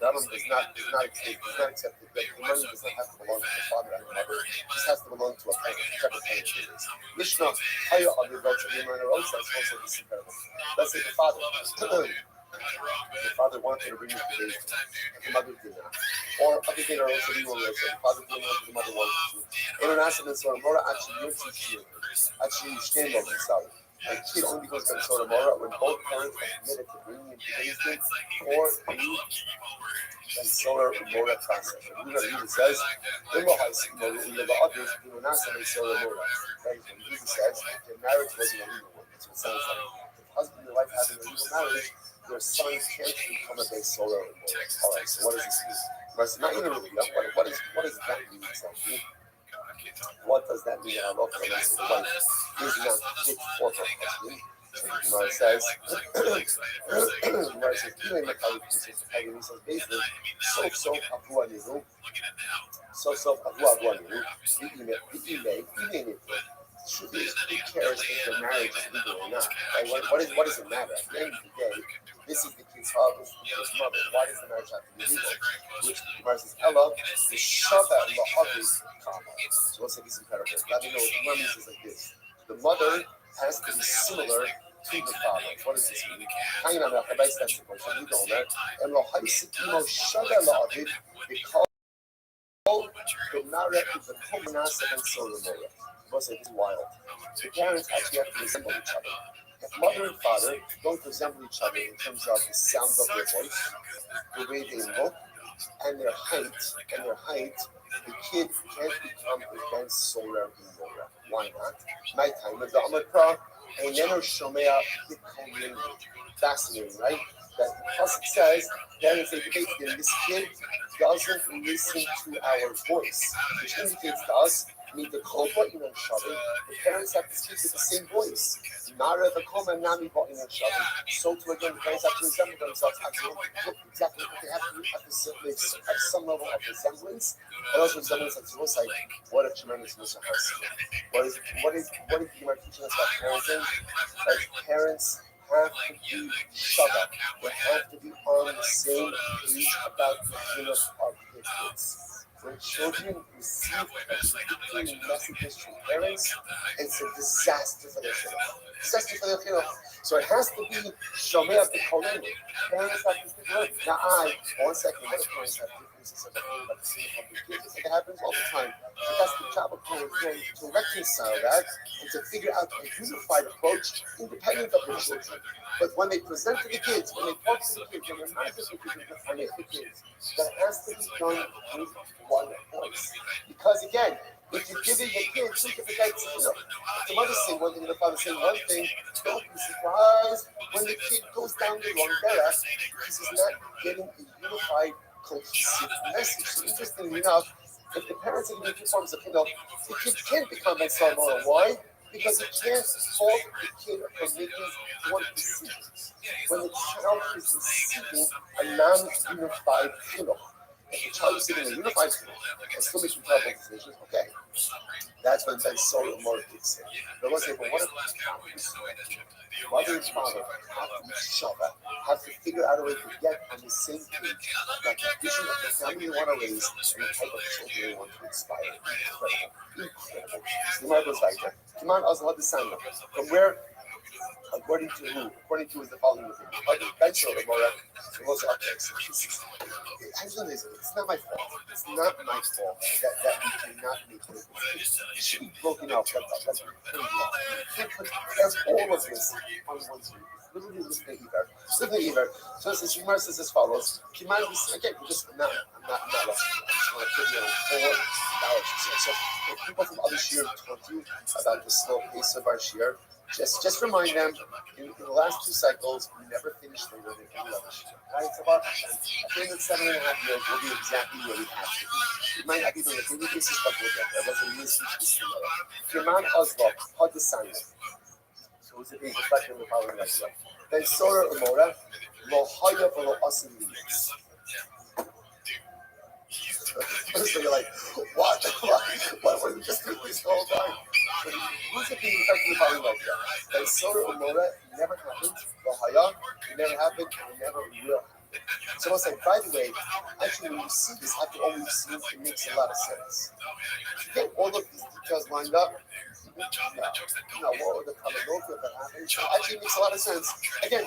Rambam does not accept it. The money does not have to belong to the father and the mother. It just has to belong to a parent, whichever parent it is. Mishnah, higher of the adults of the minor also, that's also this incredible. Let's say the father wanted to bring you to the the mother did not. Or other thing are also the father didn't want the mother wanted to. International and Mora actually stand on themselves. A kid only goes to the Mora when both parents are committed to bringing him to raisement or and solar Mora process. And Jesus says, the others do not say solar Mora. Right? When Jesus says their marriage wasn't a legal one. That's what it sounds like. If husband and wife have a legal marriage, their son can't become a base solar Mora. All right, so what does this mean? But not even really. What does that mean exactly? What does that mean? I love the wife is not fit for her husband. So the Gemara says, who cares if the marriage is legal or not? Right? What does it matter? At the end of the day, this is the kid's father, this is the kid's mother. Why does the marriage have to be legal? Which the Gemara says, Ella, the Shabbat la'avis kama. So let's say this is incredible. Now you know what the Gemara means is like this. The mother has to be similar to the father. What does this mean? Hanging on the Chabais, that's the question. You know that. And Lohaisitimo Shabbat la'avis because the Nara is the Komanasa and Solomon. This is wild. The parents actually have to resemble each other. If mother and father don't resemble each other in terms of the sound of their voice, the way they look, and their height, the kid can't become against solar Mora. Why not? Nighttime is the Amakra, and then Shomea Hikomin. Fascinating, right? That because it says, parents say basically this kid doesn't listen to our voice, which indicates to us need the koma in Shabbat. The parents have to speak with the same voice. Nara the koma nami in Shabbat. So to again, the parents have to resemble themselves. Actually, look exactly what they have to do. Have some level of resemblance. And also resemblance that's almost like what a tremendous mission has. What is the Gemara teaching us about parenting? That parents have to be Shabbat. They have to be on the same page about the unit of their kids. When children receive conflicting messages from parents, it's a disaster for their children. So it has to be Shomea B'Kolenu. Parents have to figure out. Now, one second, what do parents have differences of opinion about the same public kids? It happens all the time. But that's the job of parents to reconcile that and to figure out a unified approach independent of the children. But when they present to the kids, when they talk to the kids, when they're not just the kids, that has to be done with one voice. Because again, if you're giving the kids, think of the guys, if the mother say one thing and the father say one thing, don't be surprised when the kid goes down the wrong path because he's not getting a unified, cohesive message. So interestingly enough, if the parents are giving two forms of the kid can't become a Salmon. Why? Because it can't fault the kid from making one decision. When the child is receiving a non-unified chinuch, if the child is receiving a unified chinuch and still making terrible decisions, okay, that's when Ben Solar more kicks in. But let's say, well, what if mother and father have to be Shabbat, have to figure out a way to get on the same page about the vision of the family they want to raise and the type of children they want to inspire? Incredible. So the Gemara goes right there. From where According to who? According to is the following thing. Bench or Mora, most objects. It's not my fault. It's not my fault that we cannot make it. It should be broken up. That's pretty long. You can't put all of this on one screen. Literally, listen to Eber. So this Gemara says as follows. Again, I'm not rushing. I just want to put you on 4 hours. So if people from other shir told you about the slow pace of our shir, just remind them, in the last 2 cycles, we never finished the learning any other shir. Right? It's about at the end of 7.5 years, we'll be exactly where we have to be. It might not be doing a daily basis, but we'll get there. Wasn't really teach this tomorrow. Firman Oslo, Hod the Sign. So it's a big reflection of the following idea. Then Sora Umora, Lo Haya Velo Asim Leaks. So you're like, what? Why were you just doing this the whole time? But who's it being effectively following like that? Then Sora Umora never happened, Lo Haya, it never happened, and it never will happen. So I was like, by the way, actually when you see this after all we've seen, it makes a lot of sense. To get all of these details lined up, what would the probability of that happening? So actually it makes a lot of sense. Again,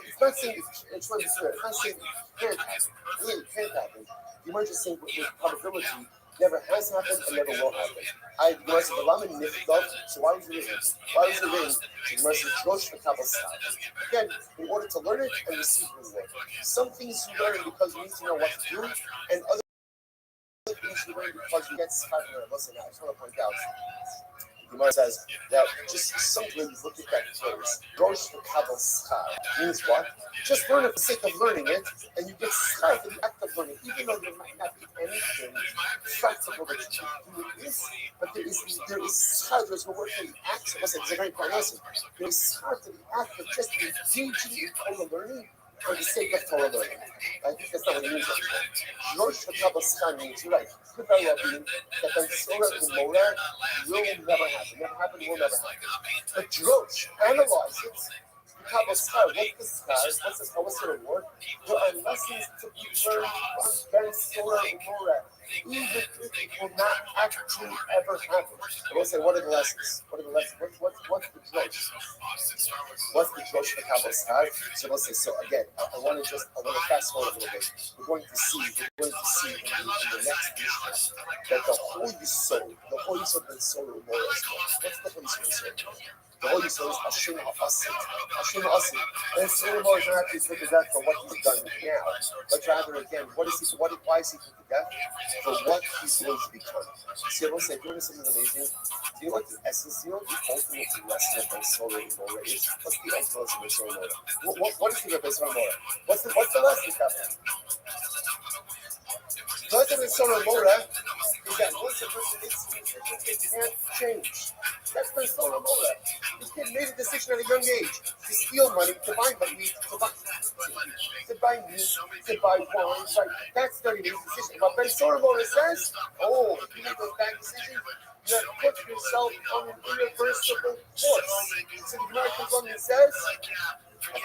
it's not saying it's not saying it can't happen. It really can't happen. You might just saying with probability never has happened and never will happen. I was the Laman Nifdov, so why was it written? Why was it written? Again, in order to learn it and receive reward. Some things you learn because you need to know what to do, and other things you learn because you get scarred. Listen, I just want to point out. Gemara says that just simply look at that phrase. Rosh v'kabel schar means what? Just learn it for the sake of learning it, and you get schar for the act of learning, even though there might not be anything practical that you can do with this. But there is schar. There's no word for the act. Listen, it's a very important lesson. There is schar to the act of just engaging in Torah learning for the sake of Torah learning. I think that's not what it means. Rosh v'kabel schar means you're right. Could very well be that the Torah Umora will never happen. Never happen, will never happen. But Drosh, analyze it. Kabbalah Schar, what's the reward? There are lessons to be learned from Ben Torah Umora, even if it will not actually ever happen. I will say, what are the lessons? What's the Drosh? What's the Drosh for Kabbalah Schar? So let's say, so again, I want to fast forward a little bit. We're going to see in the next issue that the whole Yisod Ben Torah Umora is what? What's the whole Yisod Ben Torah? The whole Yisod is Hashem Ha'asim. Hashem Ha'asim. And Solomon is not actually put to death for what he's done now, but rather again, why is he put to death? For what he's going to become. See, I will say, doing something amazing. Do you know what the essence, the ultimate lesson of Ben Solomon is? What's the ultimate lesson of Ben Solomon? What is the Ben Solomon? What's the lesson, Captain? The lesson of Ben Solomon is that once a person is, it can't change. That's Ben Solomon. This kid made a decision at a young age to steal money, to buy meat, to buy wine. That's not even his decision. But Ben Solomon says, if you make those bad decisions, you have put yourself on an irreversible course. So the Gemara comes on and says,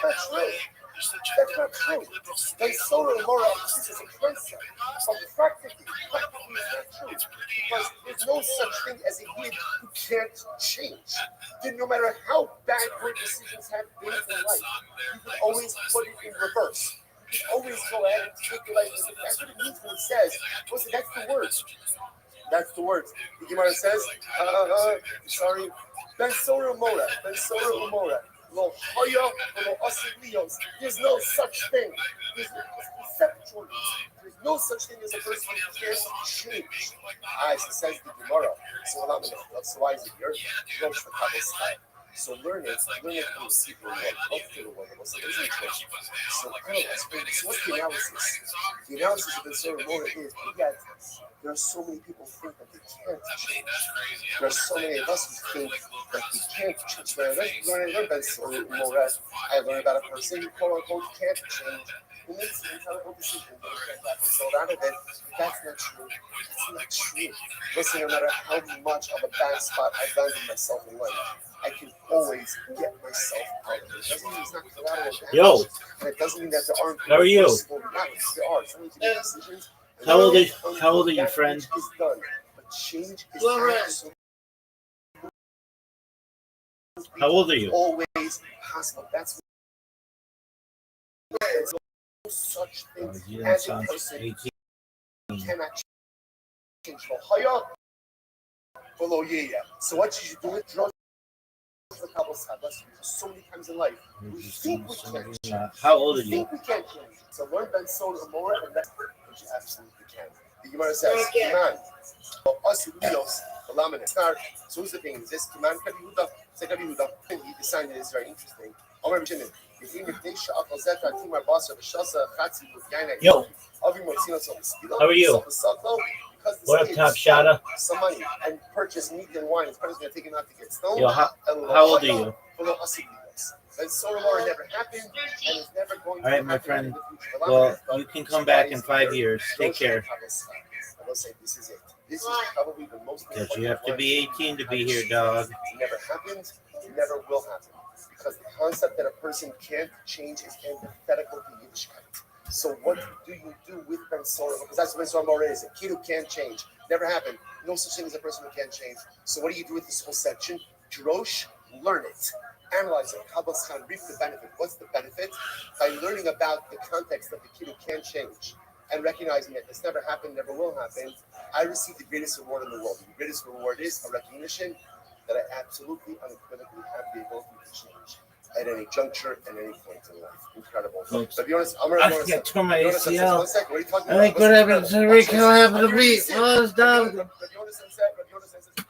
that's not true. That's not true. Ben Solomon is a concept, but practically is not true. Because there's no such thing as a kid who can't change. Then no matter how bad your decisions have been in life, you can always put it in reverse. You can always go ahead and take your life. That's what it means when it says, listen, that's the words. That's the words. The Gemara says, sorry, Ben Umora. There's no such thing. There's no such thing as a person who can't change. So says the Gemara. So why is it here? So learn it from the secret one. So what's the analysis? The analysis of the ceremony is that there are so many people who think that they can't change. There are so many of us who think that we can't change. When I learned about I learned about a person who quote unquote can't change. Who makes an incredible decision, but can't get result out of it. That's not true. That's not true. Listen, no matter how much of a bad spot I've landed myself in life, I can always get myself out of it. It doesn't mean it's not collateral damage. Yo. And it doesn't mean that there aren't How are you? reversible there are. Some need to make decisions. How old are you, friend? Is done, but change is absolutely How old are you? Always possible. That's there's no such thing You don't as a sound person 18. cannot change the higher below yeah. So what you should do with drugs the couple sabbaths so many times in life. We think we can't change. How old are We you? think we can't change. So learn Ben Soda Amora and that's which you absolutely can. The Gemara says, Iman, us Leos, the laminate. So who's the thing? Is this Iman Kabihuda? Say Kabihuda. He decided it's very interesting. Omer B'Shinim. Yo, how are you? What up, Top Shada? Some money and purchase meat and wine. His parents are taking out to get stoned. Yo, how old are you? And Soromar never happened, and it's never going to All right, my friend. Well, you can come back in 5 years. Take care. I will say this is it. This is probably the most Because you have to be 18 to be here, dog. It never happened, never will happen. Because the concept that a person can't change is antithetical to Yiddishkeit. So what do you do with Ben Sorah? Because that's what Ben Sorah is. A kid who can't change. Never happened. No such thing as a person who can't change. So what do you do with this whole section? Drosh, learn it. Analyze it. Kabbalas Khan, reap the benefit. What's the benefit? By learning about the context of the kid who can't change and recognizing that this never happened, never will happen. I received the greatest reward in the world. The greatest reward is a recognition that I absolutely, unequivocally have the ability to change at any juncture and any point in life. Incredible. But be honest, I think I tore my ACL. One second, what are you talking I think what happened to Rico happened to me. Oh, it's dumb.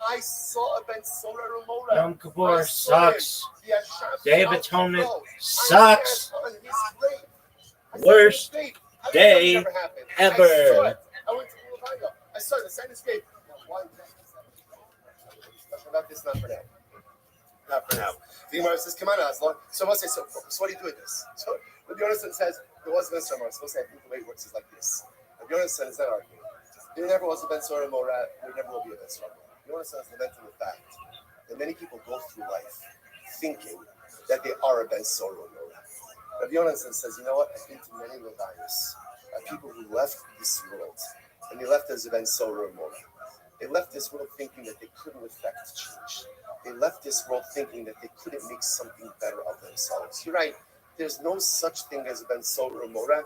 I saw a Ben Solar Ramona. Yom Kippur sucks. Day of Atonement sucks. Worst day ever. I went to Louvain. I saw the sign escape. About this, not for now. Not for now. The Gemara says, "Come on, Aslan." So I'll say, so what do you do with this? So the Yonasan says, there was Ben Sorah. So I think the way it works is like this. The Yonasan is not arguing. There never was a Ben Sorah Morah. There never will be a Ben Sorah. The Yonasan is lamenting the fact that many people go through life thinking that they are a Ben Sorah Morah. Rabbi Yonasan says, you know what? I've been to many Levias, people who left this world, and they left as a Ben Sorah Morah. They left this world thinking that they couldn't affect change. They left this world thinking that they couldn't make something better of themselves. You're right. There's no such thing as a Ben Sorah or Morah,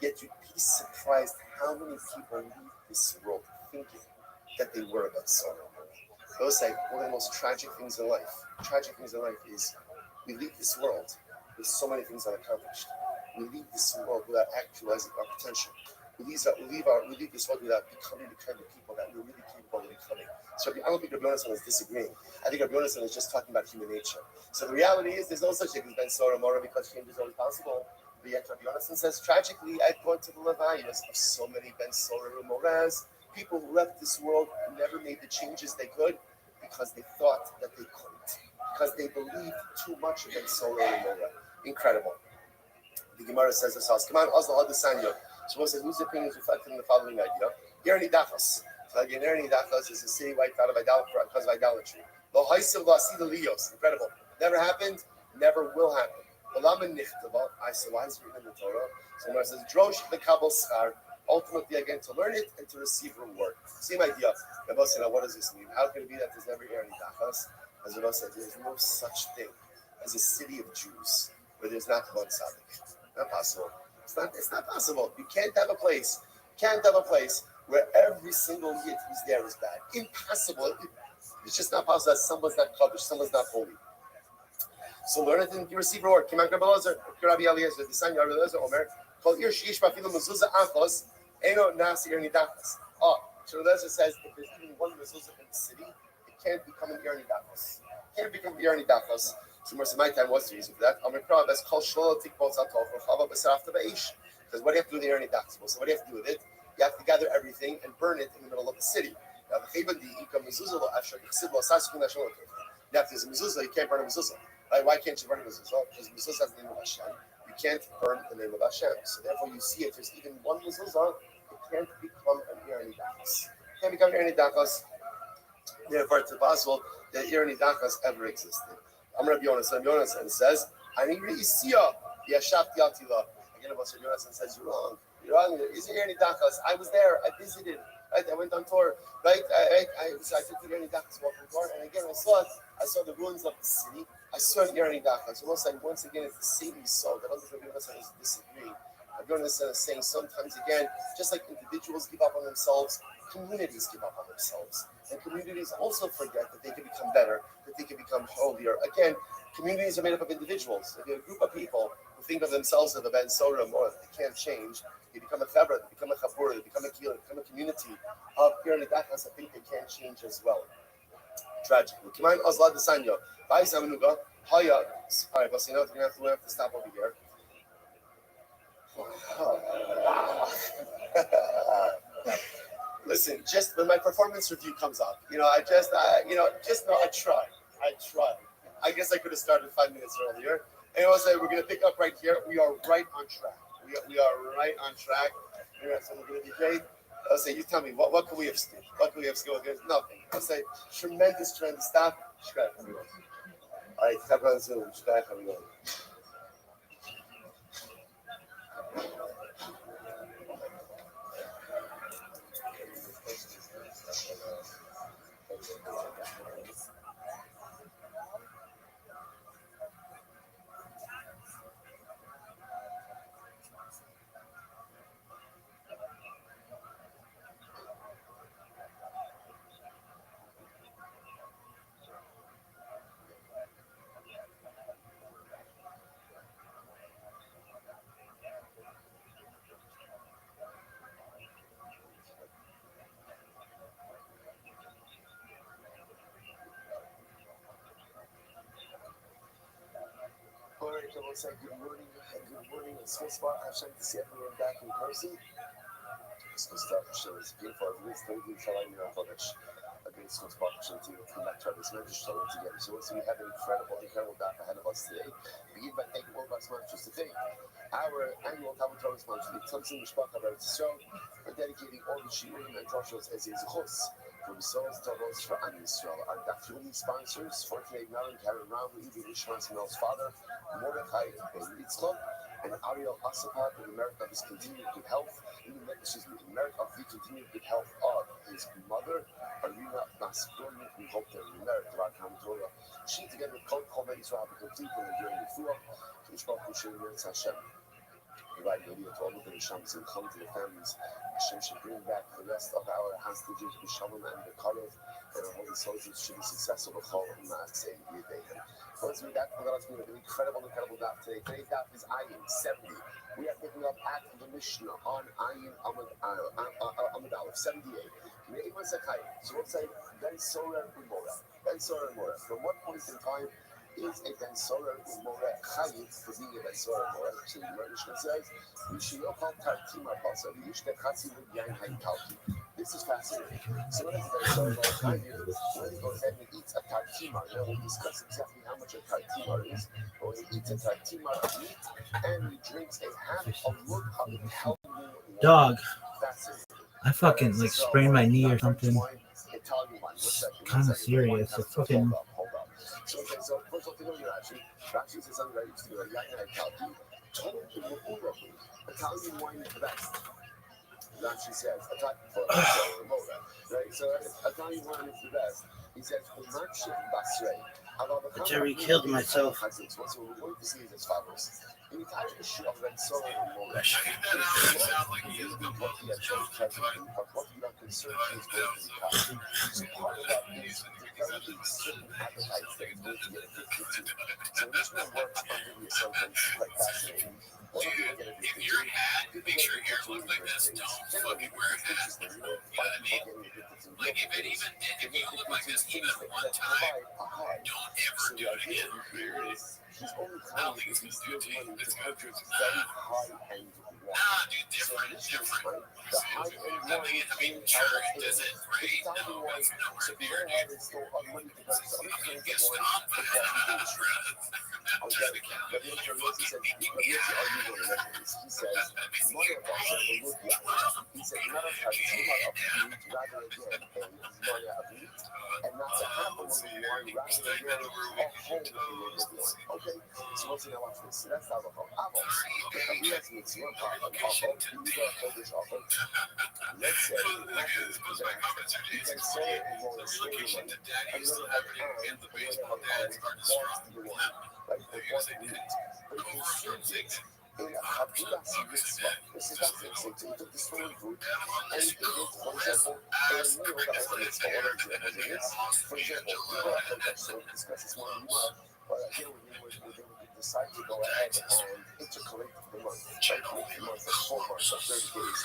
yet you'd be surprised how many people leave this world thinking that they were a Ben Sorah or Morah. Those say one of the most tragic things in life. Tragic things in life is we leave this world with so many things unaccomplished. We leave this world without actualizing our potential. We leave this world without becoming the kind of people that we're really capable of becoming. So I don't think Rabbi Yonasan is disagreeing. I think Rabbi Yonasan is just talking about human nature. So the reality is there's no such thing as Ben Sorah Morah because change is always possible. But yet Rabbi Yonasan says, tragically, I've gone to the Levias of so many Ben Sorah Morahs, people who left this world and never made the changes they could because they thought that they couldn't. Because they believed too much in Ben Sorah Morah. Incredible. The Gemara says this house. Come on, Oslo Hadasanya. So what's whose opinion is reflected in the following idea? Yerni Dachas. So again, Yerni Dachas is a city wiped out of idolatry because of idolatry. Lo Haisim Lasida Leos. Incredible. Never happened, never will happen. Olaman Nichtava. I saw why is written in the Torah. So Gemara says, Drosh the Kabbalah Schar. Ultimately, again, to learn it and to receive reward. Same idea. Rabbi said, now what does this mean? How can it be that there's never Yerni Dachas? As Rabbi said, there's no such thing as a city of Jews where there's not one tzaddik. Not possible. It's not possible. You can't have a place where every single yid who's there is bad. Impossible. It's just not possible that someone's not covered, someone's not holy. So learn it and you receive reward. Kiman Kabbalazar, Rabbi Eliezer, the son of Rabbi Eliezer, Omer, Kol Ir Sheish Bafilu Mezuzah Achos, Eno Nasi Ir Nidachas. Oh, so Rabbi Eliezer says if there's even one mezuzah in the city, it can't become an Ir Nidachas. It can't become Ir Nidachas. So most of my time was the reason for that. That's called Shalom Tikbot Zatov for Chava B'Sarafta B'Eish. Because what do you have to do with the Yerni Dachas? So what do you have to do with it? You have to gather everything and burn it in the middle of the city. Now, if there's a mezuzah, you can't burn a mezuzah. Right? Why can't you burn a mezuzah? Because mezuzah has the name of Hashem. You can't burn the name of Hashem. So therefore, you see if there's even one mezuzah, it can't become an Yerni Dachas. It can't become an Yerni Dachas. Therefore, it's impossible that Yerni Dachas ever existed. I'm Rabbi Yonasan. Yonasan says, "Ani reisiya yashafti atila." Again, Rabbi Yonasan says, "You're wrong. You're wrong. There isn't any dachas. I was there. I visited. Right? I went on tour. Right? I took the Yerni Dachas walking tour, and again, I saw the ruins of the city. I swear to Gary Dachas, once again, it's the same soul that other people disagree. I'm going to saying sometimes again, just like individuals give up on themselves, communities give up on themselves. And communities also forget that they can become better, that they can become holier. Again, communities are made up of individuals. If you have a group of people who think of themselves as a Ben Sora or they can't change, they become a Febra, they become a Chabur, they become a Kila, they become a community of Gary Dachas. I think they can't change as well. Tragic. Come on, Osla de Sanyo. Bye, Samanuga. Hiya. All right, but you know, we're going to have to stop over here. Listen, just when my performance review comes up, just know I tried. I tried. I guess I could have started 5 minutes earlier. And I was like, we're going to pick up right here. We are right on track. We are right on track. So we're going to be great. I'll say, you tell me, what could we have skipped? What could we have skipped? There's nothing. I'll say, tremendous stuff. All right, tap on Zoom. All right, I will say good morning. Good morning. It's so smart. I'm trying to see everyone back in person. This was start the show. It's beautiful. It's very beautiful. I'm your Polish. Again, it's smart to come back to this message show together. So we have an incredible back ahead of us today. Begin by thanking all of our sponsors today. Our annual Talmud Torah sponsor, the Tzimtzum Mishpacha Eretz Yisrael, for dedicating all the shiurim and drashos as is chus for the souls Toros for Am Yisrael. Our Dafyoni sponsors for today, Melon, Karen Ram, Evie Nishmas, Mel's father, Mordechai Ben Yitzchok, and Ariel Asapar in the merit of his continued good health. In the merit of the continued good health of his mother, Arina Masbroni. We hope that in the merit of our Talmud Torah, she together with Kol Kol Israel have a complete and enduring refuah. Kishbach Kushin Yitz Hashem. Provide media to all of the Shams and come to the families. Hashem should bring back the rest of our hostages, Bishalom and the Karov, and our holy soldiers should be successful. Chol Maaseh Yedei. Let's read that. We're going to an incredible daf today. Today's daf is Ayin 70. We are picking up at the Mishnah on Ayin Amud Aleph 78. So we'll say Ben Sora Umora. Ben Sora Umora. From what point in time is a Ben Sora Umora Chayit for being a Ben Sora Umora? So the Mishnah says, Yishiyokal Tartimar Pasa, Yishte Chatzi Yain Haykalki. This is fascinating. So when it's Ben Sora Umora Chayit, when he goes ahead and eats a tartimar, now we'll discuss exactly how much a tartimar is, but when he eats a tartimar of meat and he drinks a half of wood Dog. I fucking like sprained my knee or something. It's kind of serious. It's fucking. So first of all, take a look at Rashi says something very interesting. Italian wine is the best. Rashi says, right? So Italian wine is the best. He says, I Jerry killed myself. So what we're going to see is as follows. In Italian, That sounds like he is the most but what we are concerned is going to become. So part of that is developing certain appetites that is going to get addicted to. So this will work under the assumption quite fascinating. If your hat, make sure your hair looks like this. Don't fucking wear a hat. You know what I mean? Like if you look like this even one time, don't ever do it again. I don't think it's gonna do it to you. It's gonna do it very high-end wine. Nah, dude, different. The high-end wine I mean, sure, does it great? No, that's nowhere near near. I mean, get stopped by that. I'm trying to count. You're fucking He says, he said, not a tartima of meat, rather again, a maya of meat, and not to have a little wine rather than your whole little wine. Okay, so let's see now watch this. So that's alcohol. Alcohol. Let's mix one part of alcohol. You need to hold this alcohol. Let's say it happens that you can say it more stable, and then have time, and then have time to the wine, like the what you need. But if you serve it in a glass mitzvah, this is not it. So you took the stolen food, and you did it, for example, in a meal that was a mitzvah. What examples it is? For example, you go out to so discuss this more in Mark, but again, we would decide to go ahead and intercalate the month, right? Make the month of 4 months, of 30 days.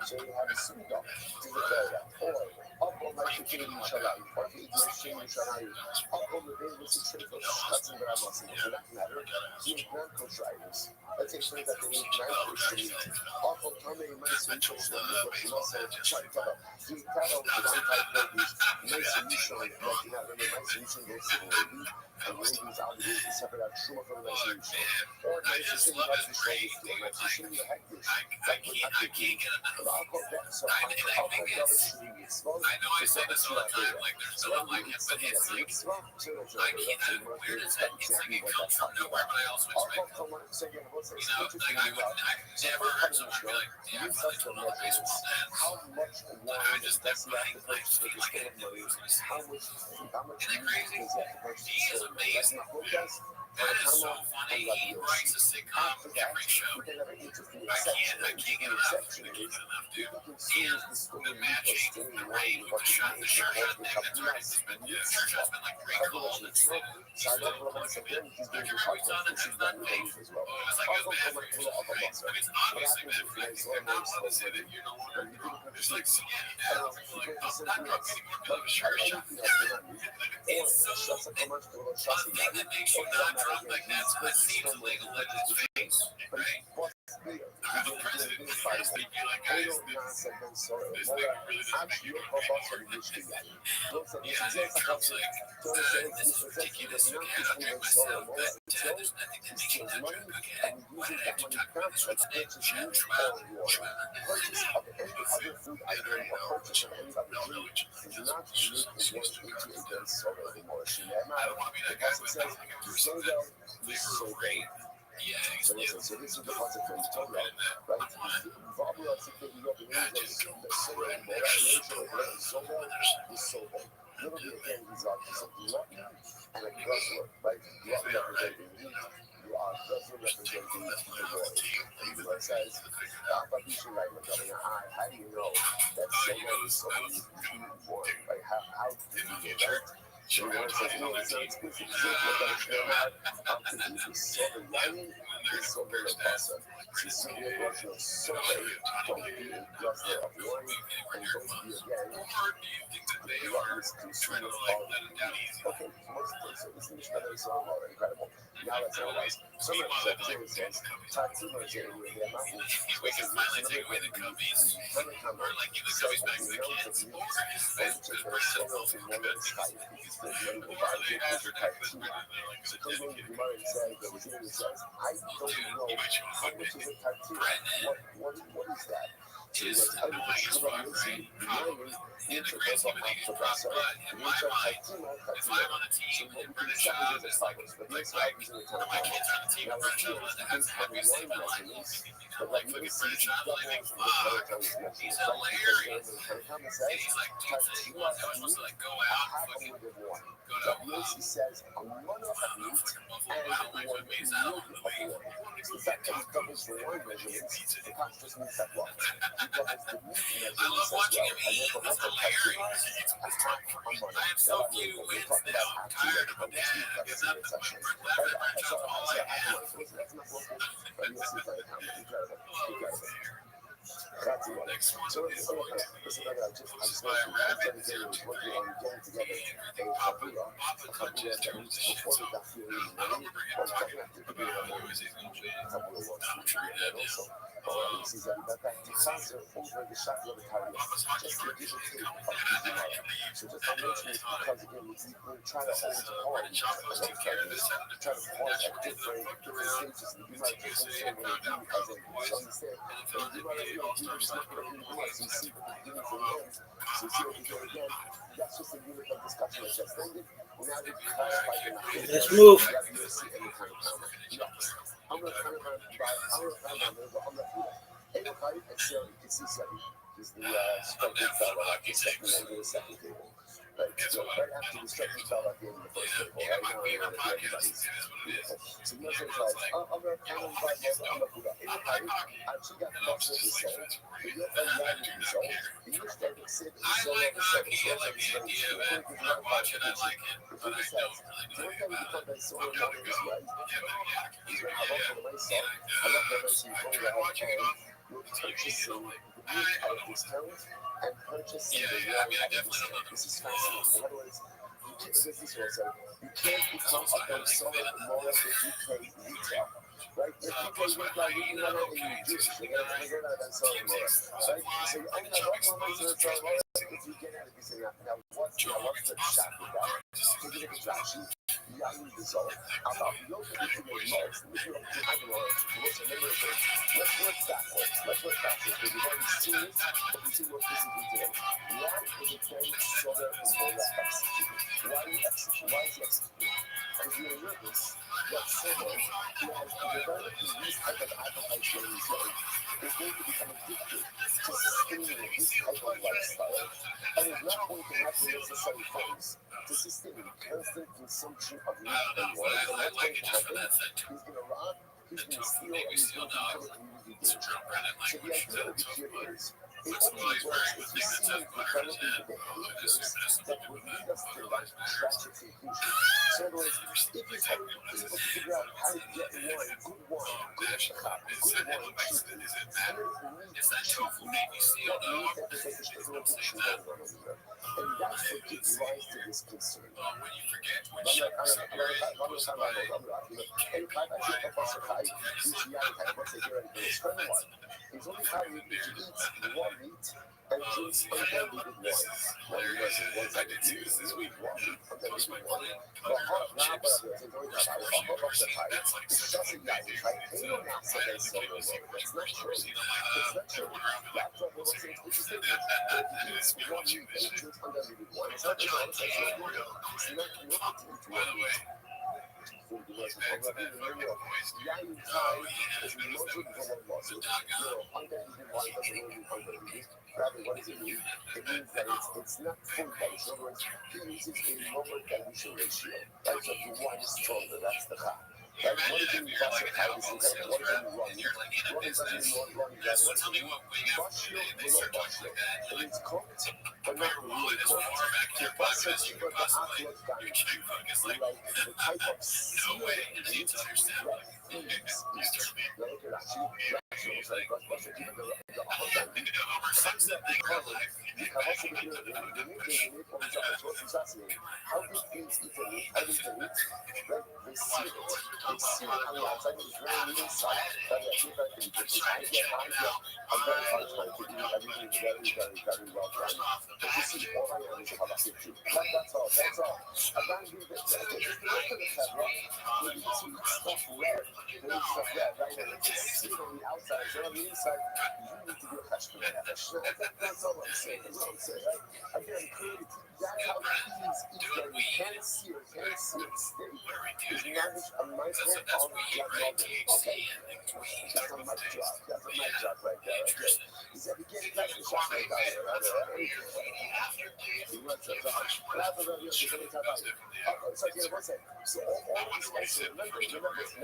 So you have a suda to declare that. Or, Akol Mashikiri Shalai, or Mashikiri Shalai, Akol Mabin was a trade for Shutzin Brahmas, and for that matter, he had non-kosher items. Let's say for that they need non-kosher meat. Akol Tame Mason Kosher, but you must have Chakara. He cattle with one-type produce, Mason Yishon, like you have in the Mason Yishon goes to the lady, and the lady's obligated to separate out Shuma from the Mason Yishon. Or Mason Shini has to show this to him, Mason Shini Hektish, like with Hektish. Alcohol, so alcohol does should be exposed. I know I say this all the time, like there's no like it, but it's like I can't. Where does that? It's like it comes from nowhere, but I also expect. You know, like I could never heard someone be like, "Yeah, I really don't know baseball." How much wine I just does he have to like purchase for feel this like family? How much Isn't it meat crazy? does he have to purchase He for is this family? amazing. That is so funny. He writes a sitcom every show. I can't get enough. I can't get enough, dude. And the matching, the rain with the shirt, has been that's already been, the shirt has been like pretty cool. It's like, he's still like a bit. Like your every time it's not fake. It's like it was bad for you. Right? I mean, it's obviously bad for you. They're not allowed to say that you're no longer there's like skinny now. People like, oh, not drunk anymore because of a shirt shot. It's so a thing that makes you not drunk like that. So that seems illegal in his face, right? The president is trying to speak. You're like, guys, this thing really doesn't make you exactly. Trump's like, this is ridiculous. You can't drink myself. But there's nothing that makes you not drunk. Okay, why did I have to talk about this? What's the name? Purchase of any other food item or purchase of any other drink is not to make the one into a dense soda anymore. I don't want to be that guy, but I think for some soda they is were so great. great. Yeah, So listen, so this is the concept from the Torah, right? Vabra Tzipin Yob Ninjas, the soda, Mora, Ninja, and soda is soda. Little bit again, these are just a glutton and a guzzler, right? Glutton representing meat, you are guzzler representing the boy. And so it says, Abadisha language, I mean, how do you know that soda is soda you eat born? Like, how do you know that? So when it says, no, it's not explicit, it's not that it's not how to eat the soda lining, the soda la pasta. The soda version of soda, don't be a guzzler of wine, and don't be again the gluttonous consumer of meat. Okay, so this is better, so incredible. Now let's analyze. Some of the theory says, Tatsuma is in the mountain. we can finally take away the cubbies, or like give the cubbies back to the kids, or just they put it So Cleveland Gemara says that the Gemara says, I don't know how much is a tartine. What is that? Just I mean, it's about mixing the onion into the so in my mind, if I'm on a team and British job is like my kids are on the team of British job, that's the happiest thing in my life. Like fucking British job, like fuck, he's hilarious. And he's like, dude, says he wants, I was supposed to like go out and fucking go to says a one-off of meat and one milk of wine. So the fact that he covers the wine measurements, the cost just means that what? He covers the meat measurements I love watching him as eat. well. It's hilarious. I have so few wins now. I'm tired of a dad. Because I'm the one birthday job all I have. But you'll see very incredible. That's what. So it's like I just mentioned working on getting together a kapula that meets before the dafir in the morning, or definitely to be a couple of ones and also This is a Tikhazer over the Shaklavitarius, just to give a take of the Gemara. So just to mention it because again, we're trying to hold on. I love that. Trying to pause at different stages in the Gemara, just to show what it means as a so understand. And the Gemara, just not going to be the Gemara, so you see what the beginnings and the ends. So you see what we do again. That's just a unit of discussion I just ended. Now we clarify the matter. Let's move. You see any kind of comment. Yes. I'm going to kind of go on the food. Anybody, and so you can see Sebi. He's the striking fellow at the second end of the second table. Right, so right after the striking fellow at the end of the first table, right now everybody's so you know what it's like, I'm going to kind of invite more on the food. Anybody, I actually got lots of result, but you're a young result, and you're starting to sit in the solo of the second, so that's very true. I'm going to give you one watch attention. If you decide, the one time you become that solo model is right, is when I love the myself, I love the myself for the whole time. You're purchasing the meat out of this talent and purchasing the wrong out of this talent. This is fascinating. In other words, you can't become a consumer more if you play retail. Right? If you play retail, you can run out and you do. You're not a consumer more. Right? So you only have one moment to sell more if you get out of this. Now what's the shot with that? Take it to traction. Yeah, you result. About no particular marks, which you I don't know, let's work backwards. Because we've already seen it, but we see what this is today. Why is it very solar and solar executed? Why do you execute? Why is he executed? Because you're nervous that someone who has developed this type of appetite for himself is going to become addicted to sustaining this type of lifestyle and is not going to have the necessary funds to sustain constant consumption of meat and wine. And what's going to happen? He's going to rob, he's going to steal, and he's going to become a community danger. So the idea of the cure is, it only works if you see him developing the behaviors that would lead us to that tragic conclusion. So in other words, if he's able to figure out how to get wine, good shachar, good wine cheaply, good meat cheaply, that means that there's a strong addiction going on over there. And that's what gives rise to this concern. It's only how you eat raw meat and drinks undiluted wine. Now you guys are one side of the this week, raw meat, undiluted wine. But hot now, but it's going to have a hot of the high. It's just a guy, right? Ain't no master that so no more. That's not true. It's not true. That's what we're saying. It's a statement. But he eats raw meat and drinks undiluted wine. It's not just it's not good. It's not nicotine to raw meat. Young time is muzzled from a muzzle. Undiluted wine doesn't really mean undiluted. Rather, what does it mean? It means that it's not full dilution. In other words, he uses a lower dilution ratio. Right? So the wine is stronger. That's the chai. Right? What is in classified is in kind of what is in wrong. What is in wrong? That's what it means. Bashio below bashio. It means cooked, but not really cooked. The bashio but the aqueous dilution. Like the type of seared meat that thieves eat. Like it actually it's like bashio keep the upper dilution. Something that we covered, you can also be doing the meat from the what's fascinating. How do thieves eat the meat? How do they eat? Right? They sear it. They sear it on the outside, but it's very inside. But I think that the I get I'm very hard trying to do everything very well done. But you see, all I am is how I get to. That's all. I'm going to do this. Just the rest of the time, right? You need to eat stuff red. You eat stuff red, right? And it's seared on the outside. So on the inside, you need to do a question on that. That's all I'm saying. That's all I'm saying, right? Again, creativity. That's how thieves eat their meat. Can't sear steak. Is managed a micro of black market. Okay. That's a mic drop. That's a mic drop right there. Okay. He said, again, that's the shot right there. So all these guys, remember, they're looking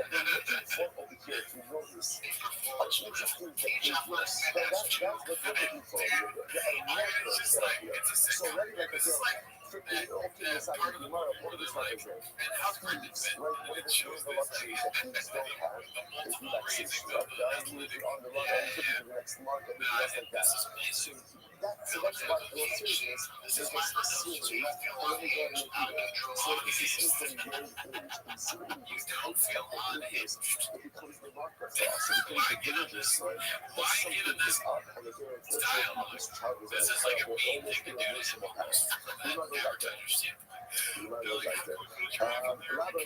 for over here to notice interesting behaviors. That's what we're looking for. There are markers right here. So ready, like I said, freaking okay inside the Gemara, what is like I said? Thieves, right? One of the luxuries that thieves don't have is relaxation, right? They're on the run, and to the next market, and less like that. So that's why your seriousness is just serious, and then they go and make it. So this is from a young age, and so when you just take that behaviors, it becomes the marker for us. It becomes the danger sign that something is up, and again, it's what this child was in a terrible, almost irreversible path. We might go back there. We might go back there. Elaborate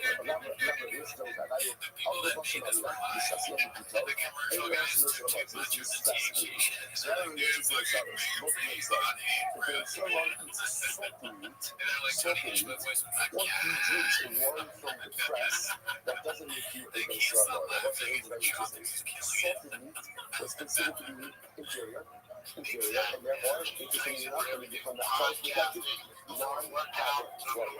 list those that I will also not like this as long as you tell. International about this is fascinating. So I don't know if it's others. Both things like if someone eats soaking meat, what he drinks wine from the press, that doesn't make you a Venezuelan. That's very interesting. Soaking meat was considered to be inferior, and therefore, it became enough and it became that price-protected, non-habit flavor.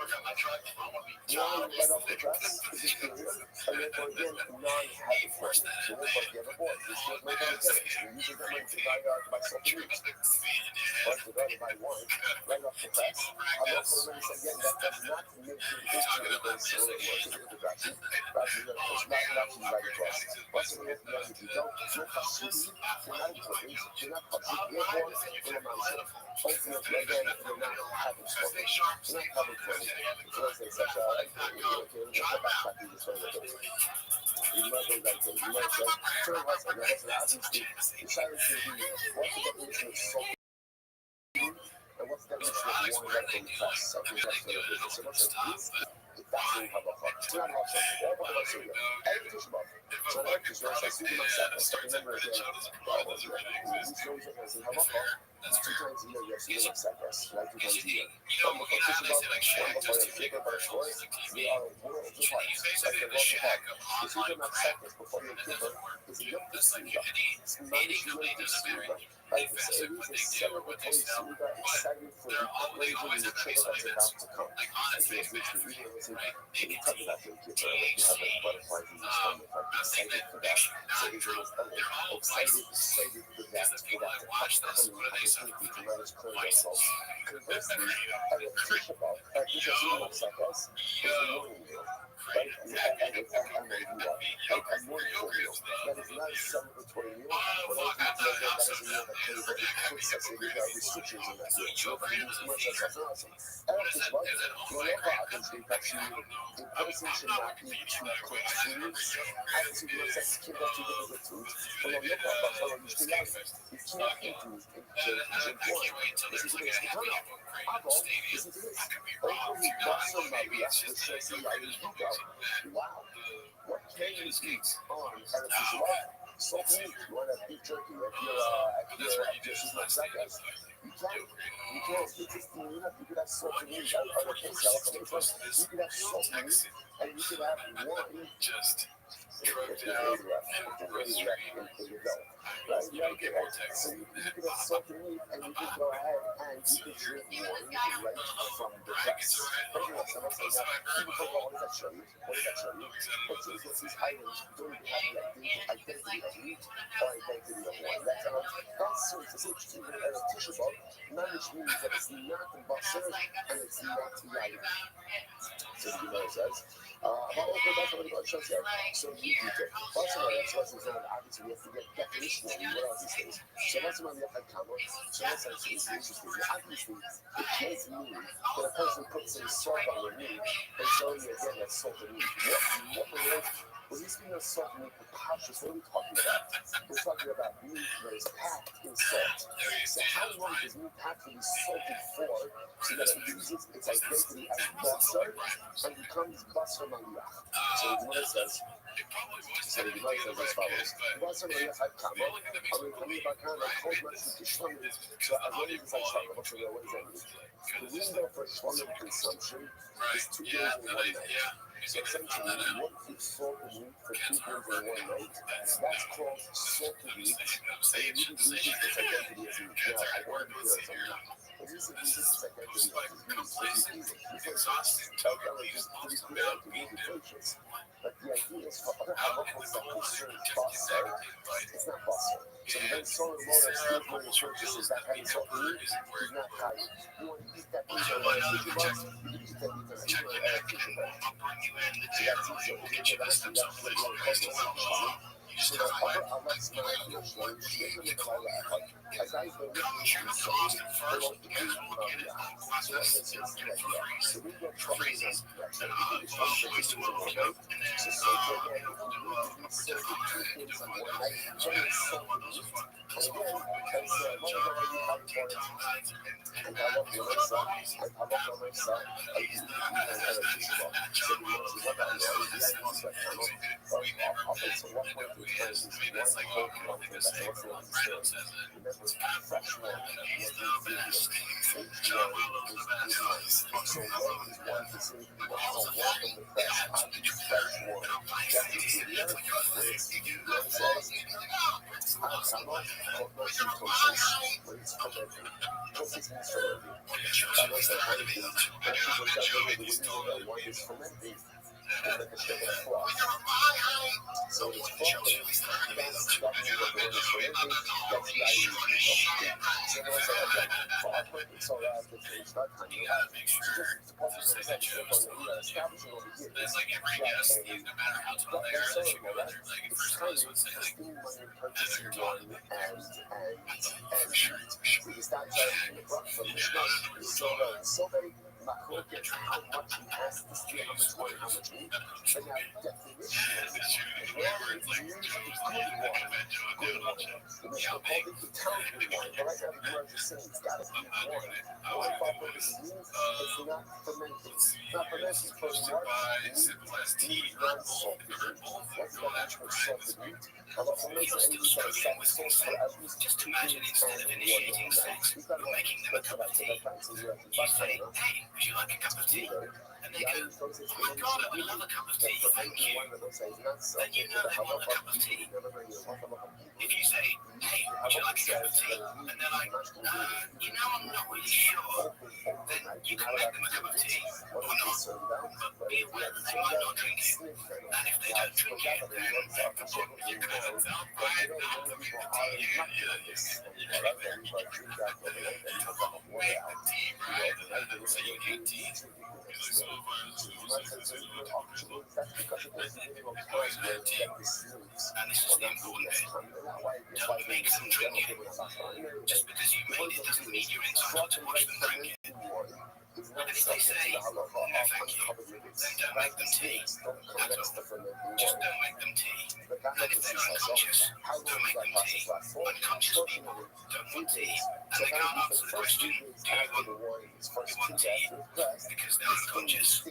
Wine right off the press is inferior, and therefore, again, non-habit flavor. So therefore, if you have a boy, this feels like a mistake. You're using that money to buy soaking meat. But divided by wine, right off the press. I'm not going to say again, that does not make you into a Venezuelan or Rashi. Rashi is right across. What's the name of the don't? No Hashim, they're not important, they're not Hashim, therefore, they're not Manson. Ultimately, again, they're not having fun. They're not having fun. So let's say such a, okay, let's go back to this one a little bit. You might go back to it. You might say, so what's the obviously, decided to be, what's the definition of something? And what's the definition of wine right from the press? I think that's what it is. So let's say this. That's what we have a fun. It's not about something. All about Syria. Everything's about it. So I like this one. I see myself. I remember again. These stories are going to have a fun. 2 times a year, you have to live sacrifice. Like 2 times a year. One before Tisha B'Av, one before the Shaker Bar Shores. They are worlds apart. Like the worlds apart. The Shaker Bar sacrifice before Yom Kippur is a Yom Kippur. It's managed to Suda. Like it is a celebratory Suda, excited for the occasion and the trigger that's about to come. Like it's literally, even if you talk about Yom Kippur, like you have like butterflies in your stomach, like excited for that. So Israel is excited for that to come and opportunity to manage clear themselves. Conversely, a Tisha B'Av, Tisha B'Av sacrifice is a morning meal. Right? And a morning meal. That is not a celebratory meal, but ultimately that is a meal that puts us in restrictions in that meal. So if you use much as that's awesome. And Tisha B'Av, whenever happens, the person should not eat 2 cooked foods. Obviously, the sex can have 2 different foods. But on your part, that's how you should like it. You can't eat these drink wine. Listen to this. Aber, listen to this. Only Basar Maria, which says the Ayuda. Wow. What can you eat on Eretz Yisrael? So meat. You want to beef jerky if you're Shishmat Zakas. You can't. It's just, you could have salt and meat. I would say you could have salt and meat, and you could have wine. If you're really rough, you go. Right? So you could have salt and meat, and you could go ahead and you could drink wine right from the press. But anyway, so let's say now, people talk about what does that show you? What does that show you? It shows that these items don't even have the identity of meat or identity of wine. That's so it's interesting that as a Tisha B'Av, which means that it's not the basar and it's not the item. So the Gemara says, so you do it. Also, obviously we have to get definitionally what are these things. So that's why we have that comma. So that's actually interesting. Obviously, it can't mean that a person puts some salt on their meat and showing you again that salt and meat. When you speak of salt and meat, preposterous, what are we talking about? We're talking about meat that is packed in salt. So how long does meat have to be salted for so that it loses its identity as basar and becomes basar maliyach? So the Gemara says, as follows. Basar maliyach had kama. Coming back on, I called much to shlamim. So as long as it's like shlamim, what does that mean? The window for shlamim consumption is 2 days and 1 night. So essentially, what keeps salted meat for 2 days and 1 night? That's called salted meat, and it really loses its identity as meat. Now, I want to be clear on something. It loses its identity as meat if you eat it. Just to be clear, it will be delicious. But the idea is for other halachos that concern basar, it's not basar. So the very solar motor still going to purchases that kind of salted meat is not high. You want to eat that meat on a Tisha B'Av, you can eat that meat on a Tisha B'Av. So that's easy. So you know, I love smelling fish. Like, literally in my life, like, a guy's been with me since so they don't do so let's say seriously, like, yeah. So we get truffles and yeah, so we do this one for this one, right? So again, if you need to do two things in one night, then it's salted meat. And again, because long ago I eat hard parts, and I love the Alexa, and I love the Alexa, I do fish well. So we know what I know, the ideas that come up, but up until one point in time, there's one whole one thing that's also on the story. Remember, fresh water, H1 is nice. So one is one facility, so one from the press, I use fresh water. That is the other place, one says, I'm not ketosis, but it's fermenting. Ketosis means fermenting. I don't say one thing, but people that know the reason that one is fermenting is like a sugar fluff. So it's fluffing, that's that means that one is fermenting, that's the idea. So when I say, okay, for our purpose, so that it's not time, you have to just focus on the stuff that we are establishing over here. It's like but it's so that it's tiny, pristine money purchasing one and because that's the rock from the snow. So very look at how much he has to steal, how much water, how much meat. But now definitionally, water is usually good water. Good water. The Mishnah called it the town water. But right now the word is saying it's got to be water. Water for purposes means it's not fermenting. Not fermenting for the water. Meat non-salted meat. What's the definition of salted meat? About fermenting anything that is salt for at least 2 days and 1 night. We've got to that's what I said. I'm trying to say you say, hey, would you like a cup of tea? And they go, oh my God, I would love a cup of tea, thank you. Then you know they want a cup of tea. If you say, hey, would you like a cup of tea? And they're like, you know, I'm not really sure. Then you can make them a cup of tea, or not. But be aware that they might not drink it. And if they don't drink it, then you could have felt right out of your tea. So you hate tea. That's because of this and this is the important bit. Don't make them drink it. Just because you made it doesn't mean you're entitled to watch them drink it. And if they say, no thank you, then don't make them tea at all. Just don't make them tea. And if they're unconscious, don't make them tea. Unconscious people don't want tea. And they can't answer the question, do you want tea? Because they're unconscious.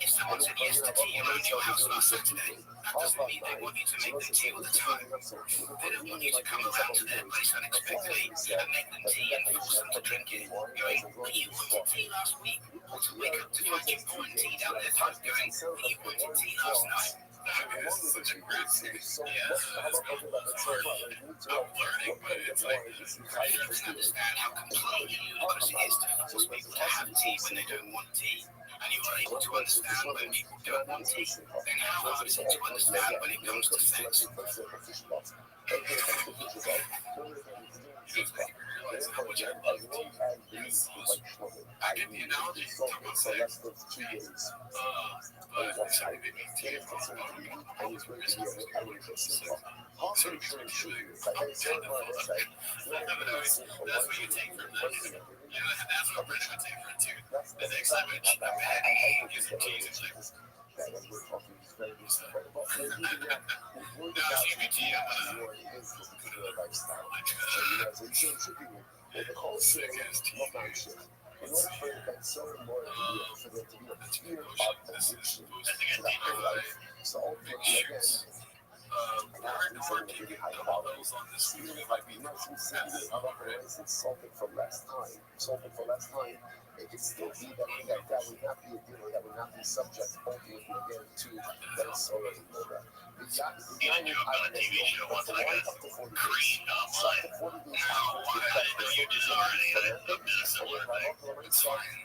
If someone said yes to tea around your house last Saturday, that doesn't mean they want you to make them tea all the time. They don't want you to come around to their place unexpectedly and make them tea and force them to drink it. Going, well, you wanted tea last week. Or to wake up to find you pouring tea down their throat going, well, you wanted tea last night. Such a great scene. Yes, that's cool. I'm learning, but it's like, I don't understand how completely ludicrous it is to force people to have tea when they don't want tea. And you are able to understand when people don't want tea. Then how hard is it to understand when it comes to sex? I give the analogy of sex. Also, that's what you take from this. Yeah, that's what British would take from it too. The next image, the bad is confusing. In order for that certain word for there to be a tier of addiction to the high life, so ultimately again, really high quality. Even if like not some city of operations salted for less time, it could still be that would not be a deal, that would not be subject ultimately again to that solar program. The young TV show once I got up to 40 days. So after 40 days, it's fine.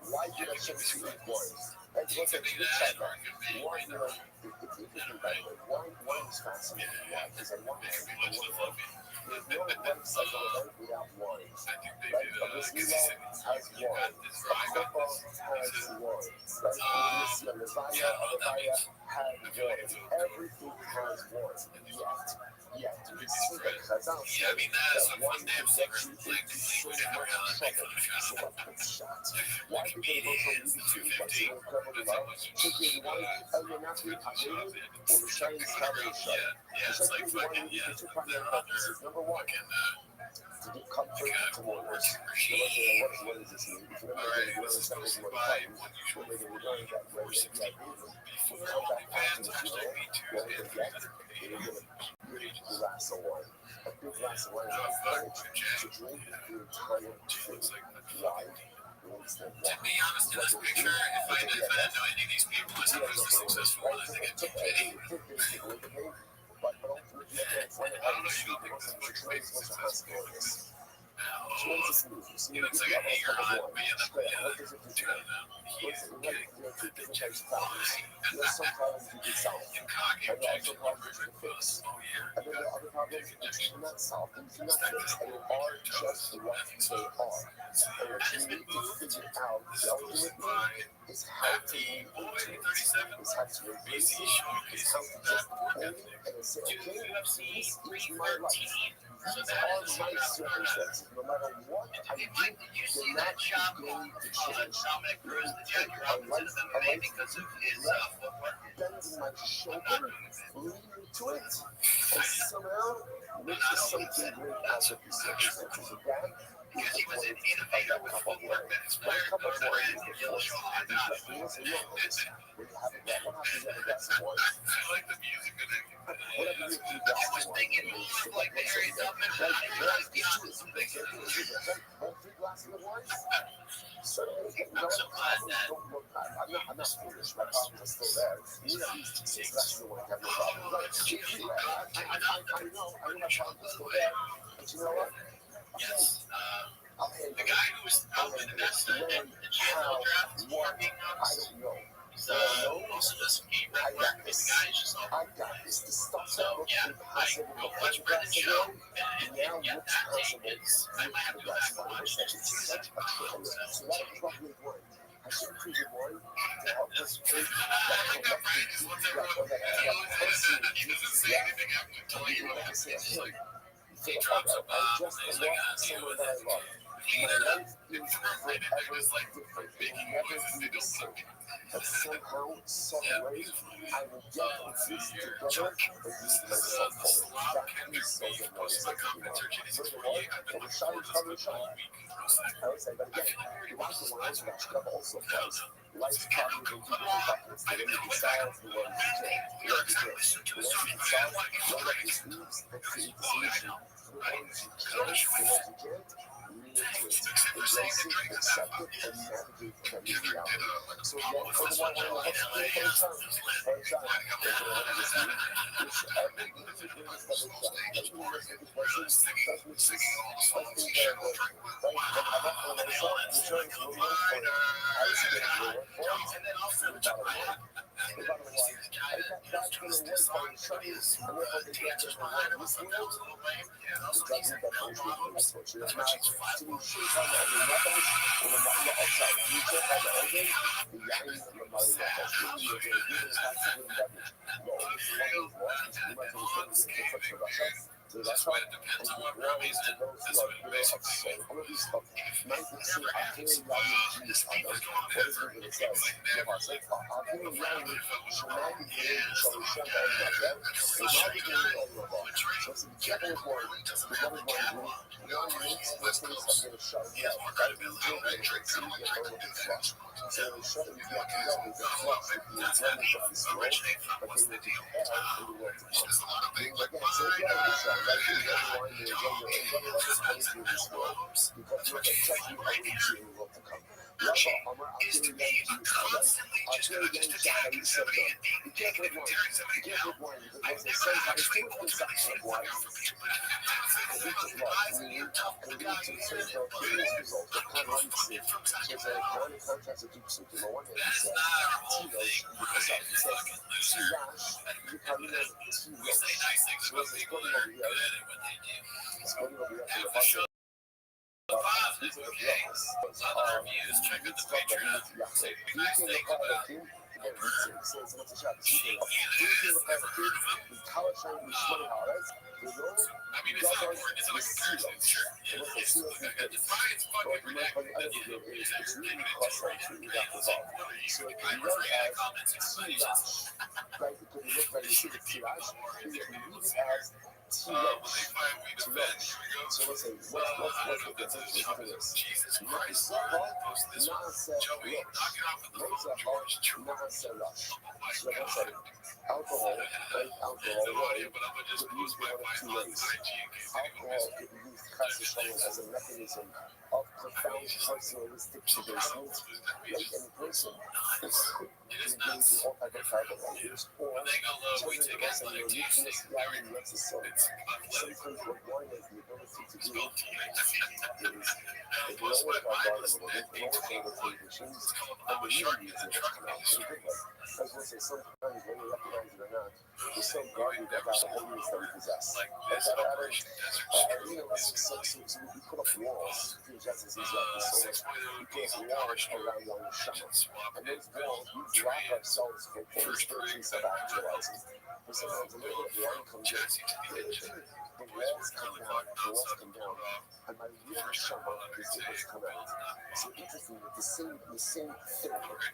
Why did I choose to eat wine? And it was a good chapter. Wine, if you think about it, wine is fascinating. Why? Because on one hand, there's no website on earth without wine. Right? A whiskey has wine. A copa has wine. Right? A Levaya had wine. Everything has wine. Yet, we see that Kazan said that wine can get you into so much trouble. So what the shot? Why? Because those are really but you don't cover the love. Taking wine, you're not being updated, or the shine is covering the shine. The shine is wine with two primary purposes. Number one, to give comfort to mourners. What does this mean? If you remember the words that was one time, when they were learning that when they come back after the funeral, what they get, they get a big glass of wine. A big glass of wine is encouraged to drink the entire thing. Why? To be honest, in this picture, if I didn't know any of these people, I said I was the successful one. I think it's pity. But ultimately, I don't know if you think this looks like this. Jesus moves. He looks like a hater on it, but What does it do to them? Two different types of problems. Some problems you can solve, and there are some problems you can fix. And then there are other problems that you cannot solve and you cannot fix, and they are just what they are. And what you need to figure out ultimately is how to move into it, is how to embrace it, is how to just own it and say, okay, this is my life. These are my circumstances. No matter what I do, they're not going to change. A life bending my shoulder, leading to it, and somehow makes something great out of these circumstances. And that is the point of that cup of wine. That cup of wine is the force of the blessings and your hopes. When you have a glass, what happens when you have a glass of wine? I like the music that What if you have 2 glasses of wine? like the areas up and One 3 glasses of wine? Suddenly, you know, problems don't look bad. I'm not foolish. My problems are still there. You need at least 6 glasses of wine to have no problem. Right? I know my problems are still there. But you know what? yes, I'll handle the it. guy who was probably the best at When, the GFL draft is what, working I don't know. most of this game rep work, but the guy's just all I got this. The stuff so that looks yeah, like impossible go with watch 100 Brendan glasses of show wine and now get looks that tape. possible I might have to with go back and 100 watch glasses of wine. it. It's such a trip. So what is wrong with wine? I should prove it wine to help us take that collective juice, that personal juice, Say anything after and telling be you able what to say, it's hey, like. I just lost someone that I love. My life is forever different. It will never be the same. But somehow, some way, I will get this together and use myself forward. That is social noise that you know. Furthermore, when the shine is covered, shine. I would say, but again, you want to wine that should also applies. Life's problems in two different buckets. The one you can solve, the one you can't. The one you can't. The ones you can solve, roll up your sleeves and create the solution. The ones you can't, lean into it. Embrace it, accept it, and navigate that new reality. So again, furthermore, one of the most important times, there's a lot of this week, which every evening is the greatest ever shot. Every year's the questions, does me this, does me very good. Right? When I left for myself, insurance will work for it. I was getting to work for it, and then also the bottom line. The bottom line, I got back to the work for insurance, and therefore they get to the work this world. The judgment that comes with the unfortunate. Now, to be sure how the other levels, and the outside future, how the other, the young, the money levels, really, you're going to give it back to the leverage. The only thing that is lost is pretty much the same thing for Russia. So that's why, and the warnings to those who are, of soul, all of this stuff, might say, I'm hearing Ryan Jesus on them. What is it that it says? I'm hearing Ryan Shamaki Gay, Shalishan, and Raja, and Mali Gay, and Rabah. So it's the devil is one, the devil is one group, one makes the things have been shut down. That is the devil, so you get over the flush. So they shut it down with the flux with the intent of the smoke, but they will prepare for the world to come. Meaning again, so if you have a shot, like you don't want to enjoy your coming to this world, because you're the judgment of the world to come. Lava Hammer, Akira Yang, Akira Yang, Shaka, you said that. You can't put one. You can't put one because there's sometimes too much consumption of wine. And we could what? We can lead to certain curious results. But kind of like see. So it's a kind of contrast to deep soup. On one hand, he says, T-Roche, sorry, he says, T-Rash, you probably know T-Roche. So it's going over here. It's going over here for the budget. These are the blocks. It's like a minute yacht. You can look at the thing. So it's not a shot. You can look at the thing. The color shine, the shimmer highlights. The low, the seals. So what's the seals? But you might find the other video is it's really cross-country without the top. So if you don't have T-Rash, right? Because you look like you see the T-Rash, you can read it as T-Roche. So let's say, what's the difference between this? Nasa-Roche, Nasa-Roche. So let's say, alcohol, right? Alcohol, wine, could be used one of two ways. Alcohol could be used as a mechanism of profound personalistic debasement, like any person can engage in all type of tribal language, or children of us and your nucleus gathering necessary. Sometimes what wine has the ability to do is it lowers our guard a little bit, lowers our inhibitions, and the immunity is come out pretty good way. As we'll say, sometimes when we recognize it or not, we're so guarded about the holiness that we possess. And so we put up walls. Justice is like so much. We put up walls around one Shama. And those walls, we block ourselves from any spiritual self-actualizing. But sometimes a little bit of wine comes in. The walls come down, and my real Shama is able to come out. So interesting that the same thing,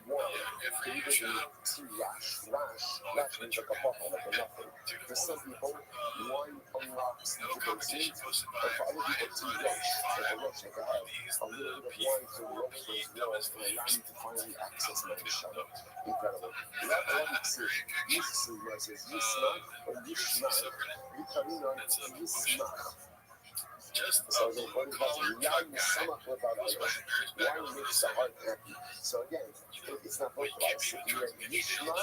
wine, can either be T-Rash. Rash means like a bottle, like a nothing. For some people, wine unlocks the debasement, and for other people, T-Roche, like a roche, like a head. A little bit of wine can lower those walls and allow you to finally access my Shama. Incredible. I love it too. Yusuf versus Yismach or Yishmach. Vitamina Yismach. So they put it back to Yismach without wine makes the heart happy. So again, it's not both of us. If you're Yishmach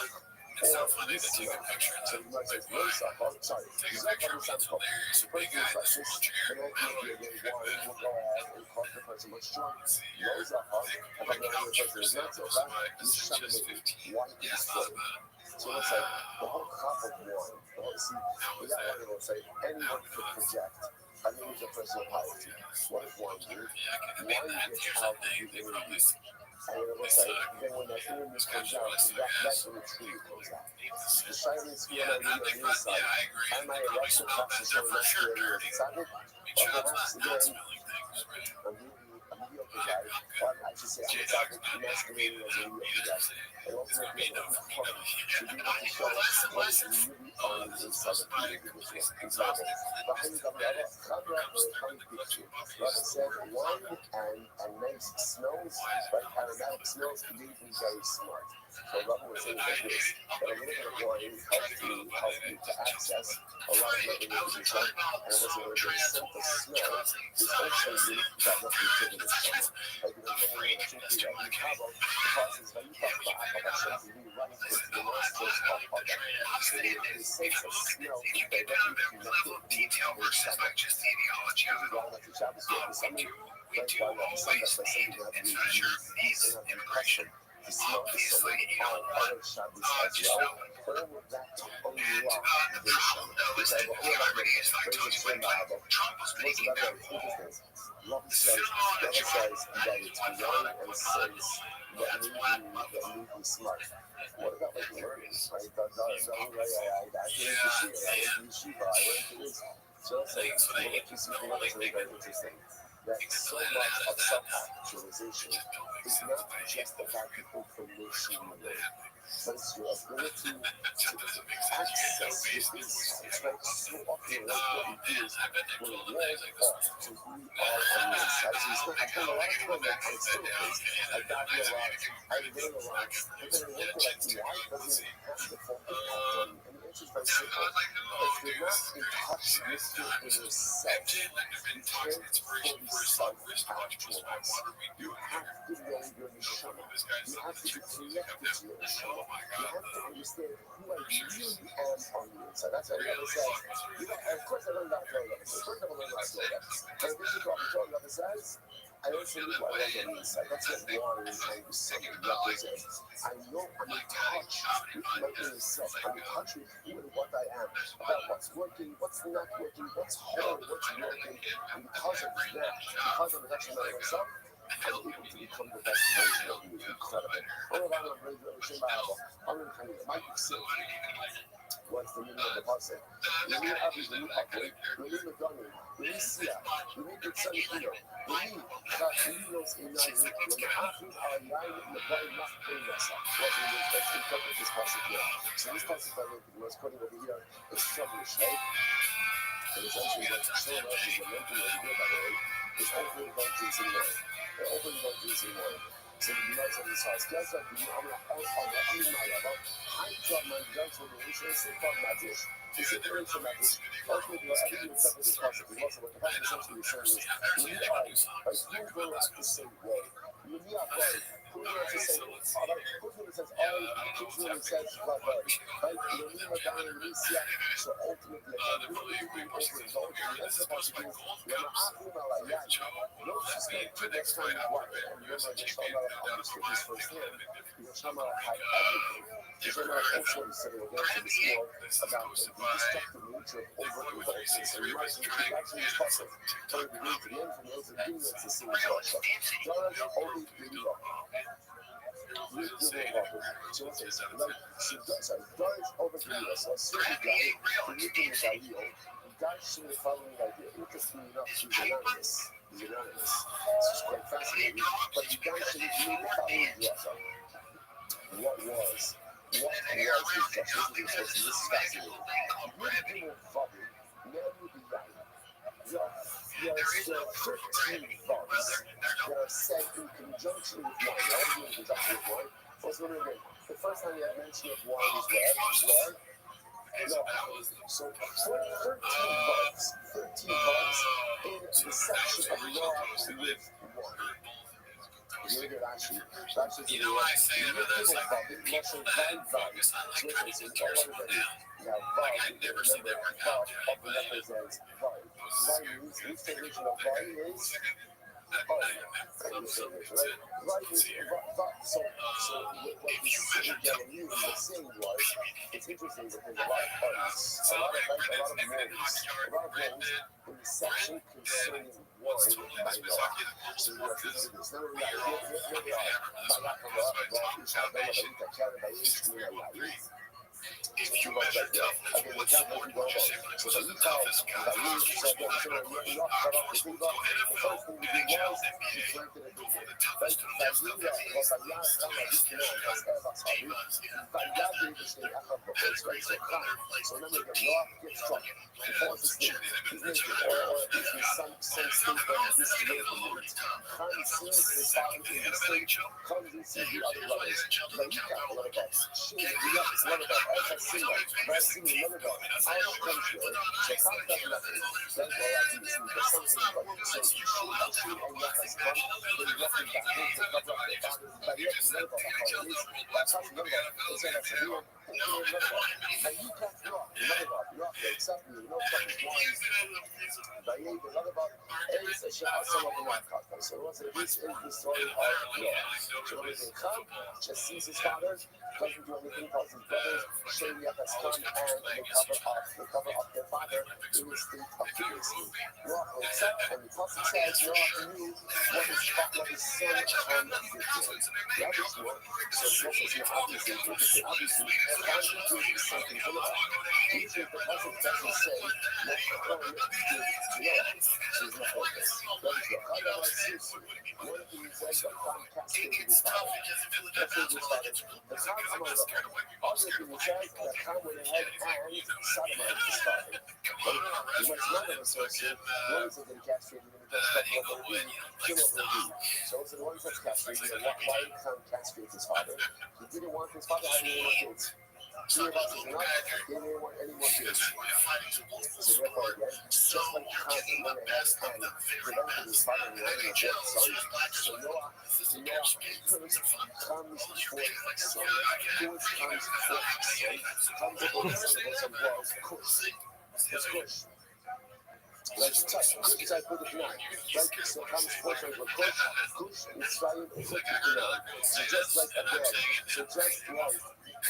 or Yismach. So you might say, sorry, Yismach sounds cool. The person is like this, and then the wine will go ahead and cause the person much stronger. Yismach, if I know the person is not so bad, Yismach, wine is full. So it's like the whole cup of wine. We got one that'll say anyone could project an image of personal piety. What does wine do? Wine gets out the divinity. And it looks like then when that image comes out, that's when the truth comes out. The silence here on the inside. Am I a Russian toxic or masculine inside it? Or perhaps again, a mediocre guy. Or I should say, I'm a toxic masculine as a mediocre guy. And ultimately, it's not fun to be able to show what is really on the inside of the individual. Example. Behind the Rabbi said, wine and nice smells, right? Aromatic smells can be very smart. So Rabbi was saying like this, that a little bit of wine helps you to access a lot of revelation, and it was a very simple smell. It's also unique that what we took in the summer. Like, because when we're drinking that we have the process, when you talk about alcohol, we run into the nostrils of other. So the sense of smell is directly connected to the summer. And we got like the Shabbos here for summer, right? While we have the sun, that's why some people have to use impression. To smell the summer on other Shabbos as well. All of that to unlock the summer. Because I will hold on to it. There's a trend I have. Most of that very interesting. Love says that it's wine and sense that leave you smart. What about like learning, right? I came to Shiva, I went to Yeshiva, I went to this. So it's like, what you see from that is really very interesting. That so much of self-actualization is not just about the information you learn, but it's your ability to access your insights, right? So often, what we do is we wall off to who we are on the inside. So I spend a lot of time on external things. I dabble a lot, I learn a lot, but then I wonder, like, why doesn't it have the full impact on you? And the answer is very simple. If you're not in touch with your inner self, you can't fully self-actualize. You have to know your neshama. You have to be connected to your neshama. You have to understand who I really am on the inside. That's why Rebbe says, of course I learned that from Rebbe. So first of all, I learned that from Rebbe. And in addition to what Rebbe says, I also knew what I was on the inside. That's what water and the sun represents. I know I'm in touch with my inner self. I'm in touch with who and what I am, about what's working, what's not working, what's hard, what's working. And because of that, because I'm in touch with myself, I'm able to become the best version of me. Incredible. What's the meaning of the pasuk? Yemi Avi, Yemi Avoy, Yemi Madani, Yemi Sia, Yemi Bitsanikiyo, Yemi Chachlinos Inayu, Yemi Achim Alayayin, Nabai Machpei Nasa. What we will let's interpret this pasuk here. So this pasuk by the most quoting over here is Shavush, right? And essentially what Shona is lamenting over here, by the way, is opening boundaries in life. They're opening boundaries in life. So the Gemara says this house. Guess what? The Gemara about Hydra Mandan for the Nation, Sifar Magic. This is very for Magic. Ultimately, I think you interpret this concept. Also, what the Bible essentially is saying is, we are like who will act the same way. We are right. Who will act the same way? Who says I? Who really says right? Right? Yemi Madan and Lucia. So ultimately, again, who will be overindulged? And that's the possibility. Yema Achim Alayayin. No, she's going to next time what? And remember, I just found out understood this firsthand. Because Shama had everything. Shama also said it again to this war about the destructive nature of overindulgence. And you actually is possible. So the beginning to the end, from those that do that's the same Russia. George Obi Bidio. So what's it? Sorry, George Obi Bidio. So a certain guy, Felipe Medalio, God should have followed the idea. Interestingly enough, he's anonymous. He's anonymous. This is quite fascinating. But the guy should have made the following dress up. What was his dress? This is fascinating. There are 13 verbs that are said in conjunction with wine. All in conjunction with wine. What's the name? The first time you had mention of wine is where? No, so 13 verbs in the section of law with one. Really good, actually. You know, I say it, but that's like people that focus on like how many cares about them. Like I never see that work out, but represents vibe. Vibe means the definition of vibe is so what we see Galilee was saying was, it's interesting because a lot of parties, a lot of roles in the section concerning wine by law. So you have to do this. Now we if you measure toughness, what's important what you say when it comes to the toughest guy? First one, I remember was Mark Owens moved to NFL, NHL, NBA, before the toughest and the stuff that he is. So he's 18 months, yeah. So remember the rock gets struck. He falls asleep. He's naked. Or some state that this is really comes sees his father in the state, comes and sees the other brothers. Like you can't let it go. Shit, you got this let it go. As I see it, right, see me let it go. I'll come to it. So come back nothing. That's all I do. There's something like so you shoot and let us come. Then nothing back in to cover up the father's but you have to let it go. That's how you let it go. It's like that's a real and you can't rock. Rock except you know something's wine. But you the other about is a shot some of the rock cocktail. So this is the story of Noah. So when he come, just sees his father, doesn't do anything, calls his brothers, showing up as come and they cover up their father in his state of fierce. Noah wakes up and the prophet says Noah knew what his son did. That is what. So obviously, God did something to Noah. Even if the prophet doesn't say what God did to Noah, he's not focused. That is what God says. One of the things that God cascaded his father. That's what his father. The God's mother. Other thing he says that God went ahead and and sodomite his father. He was not an associate. One is getting castrated in the first couple of years, kill over a week. So it's the one that's castrated. Why he can't castrate his father? He didn't want his father having any more kids. 3 of us is enough. He didn't want any more kids. So therefore, again, just like Ham went ahead and prevented his father from having a fourth son, so Noah cursed Ham's fourth son. Who was Ham's fourth son? Ham's fourth son was Cush. It's Cush. Let's type with the Canaan. Right? So Ham's fourth son was Cush. Cush, Mitzrayim, and Cush is Canaan. So just like again, so just like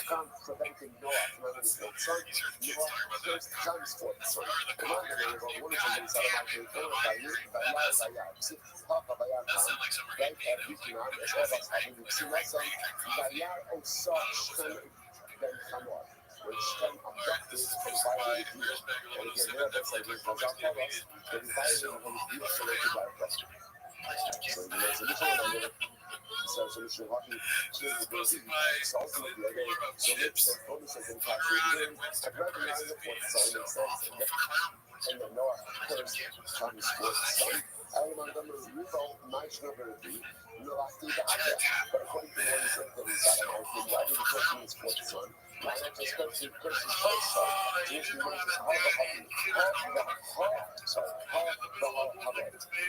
Ham preventing Noah from having his fourth son, Noah cursed Ham's fourth son. The man that they were one of them is automatically Vayar. See, Papa Vayar Ham, right? Canaan, as all of us have. We've seen that son. Vayar Osah Shem Ben Hamor. When Shem abducted and violated Leah. And again, there that's like his Mazal tell us that he violated when his Leah selected by a brother. So the resolution of the solution of hockey change the basic so ultimately again, so let's say bonus has been captured. I'd rather not in the fourth son makes sense. And then Noah cursed Ham's fourth son. Everyone remembers Ruval, Mike Schnoberty, Milaki, but according to one said that he's not a man, why did he curse his fourth son? Why not just curse his first son? Jewish reminds us how the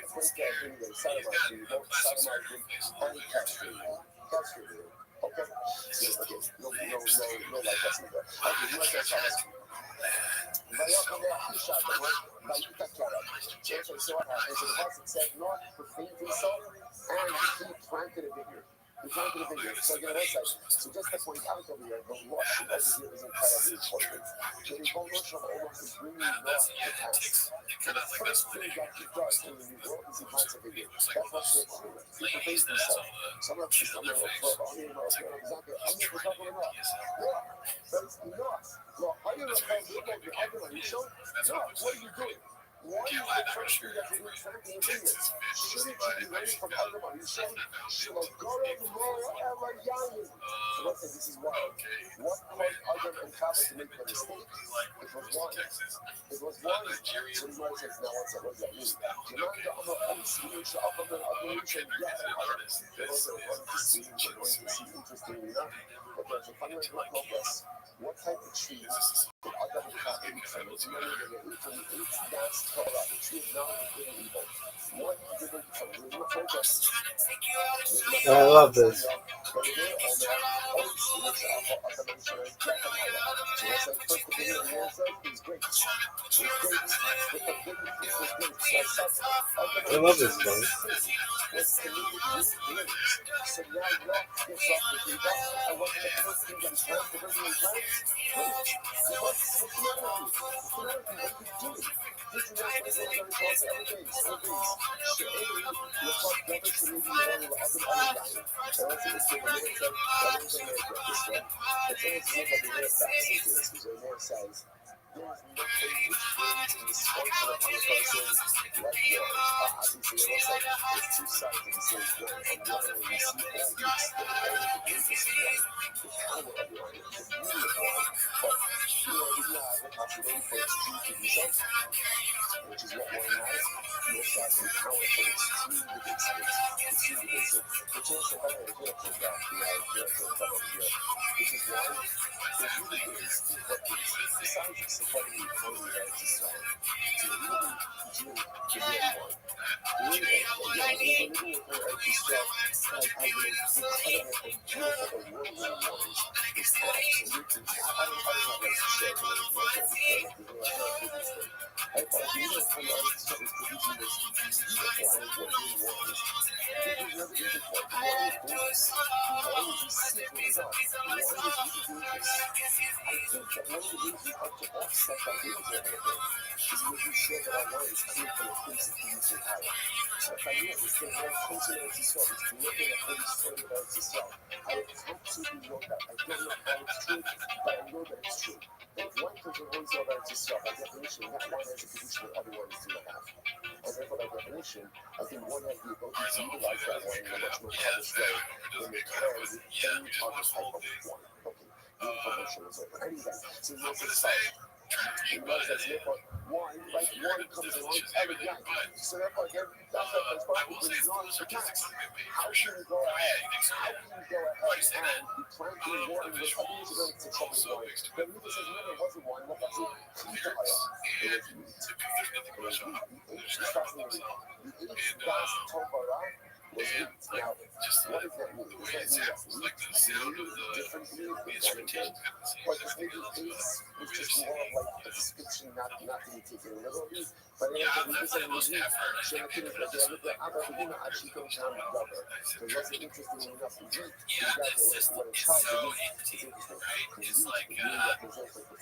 according to everything that sodomite, you don't sodomite him and castrate him. Okay? No like that's either. Okay, you like that sodomite. So what happens? The prophet said, Noah profaned himself and he planted a vineyard. So again, so just to point out over here, the wash over here is entirely important. So the whole notion of almost is bringing Noah to pass. And the first thing that he does in the new world is he plants a vineyard. That's what's so cool. He profanes himself. Some of us, I'm not exactly, I'm not talking about Noah. But it's Noah. Well, how do you know how you go to argument? You show? No, what are you doing? Why is the first thing that you do planting a vineyard? Shouldn't you be waiting from argument? You show? Shulagorem Moa Elayanim. So let's say this is why. What caused Adam and Chava to make the mistake? It was wine. So the Gemara says, now what does that mean? Gemara I'm seeing so up on the operation, yes. It was interesting enough. But there's a funny way to look this. What type of trees did Adam and Chava eat from? It's many of them eat from the last Torah, the tree of knowledge of good and evil. What did they eat from? There's no focus. I love this. But it is all there. So let's say first the video is great. It's great. But the big piece was great. I love this one. What's the new grapes? So now Noah gets off the river, and what's the first thing that he plants? The first thing he plants? What's the matter with you? What are you doing? This is not what I'm going to call every day. So you're called never to leave you alone with other guys. And what's the mistake? The Lord said, that is a way of this one. It's always good that the Lord backs into this, because the Lord says, there is nothing which brings misfortune upon a person like war. I think the Lord said, there's two sides of the same coin. On one hand, we see all the extent, all the greatness of one, the power of one, the beauty of one, but we have the possibility for its truth to be something, which is what one has. You also have some power for its true divinity, which also has a beautiful God, which is why it really is important. Besides just supporting the economy that it's destroyed, to really do the real one. We're living with her at this job, like I mean, incredible and beautiful and worldly ones. It's absolutely, I don't know what to share with you, I don't know this thing. I thought the other time I was producing this beautiful and worldly ones. This is never easy for me. Why is this? Why is this simple enough? Why is you doing this? I think that one of the reasons we have to offset that danger a little bit is making sure that our minds come from a place of producing power. So if I knew it was the whole continent to solve, it's looking at Holy Spirit of to solve, I would absolutely know that. I don't know how it's true, but I know that it's true. If one comes from Holy Spirit to solve, by definition, that one has a position that other ones do not have. And therefore, by definition, I think one has the ability to utilize that one in a much more polished way than they can with any other type of one. Okay. promotion was over. Anyway, so he knows it's fine. He knows that therefore one comes along every night. So therefore again, that's what the problem is not the tax. How can you go ahead? How can you go ahead and be planting water with others going to trouble wine? The Luther says, remember, it wasn't wine, what was it? It was meat. It was meat. The age das Torah was meat. Now, what does that mean? Does that mean that meat is different meat than anything? Or does maybe is just more of like a description, not to be taken literally, but then the Luther says, Shemakin is like, look at Abba Bedina, actually comes down to Dover. Because what's interesting enough is meat, what it's called, it's interesting. Because meat represents like the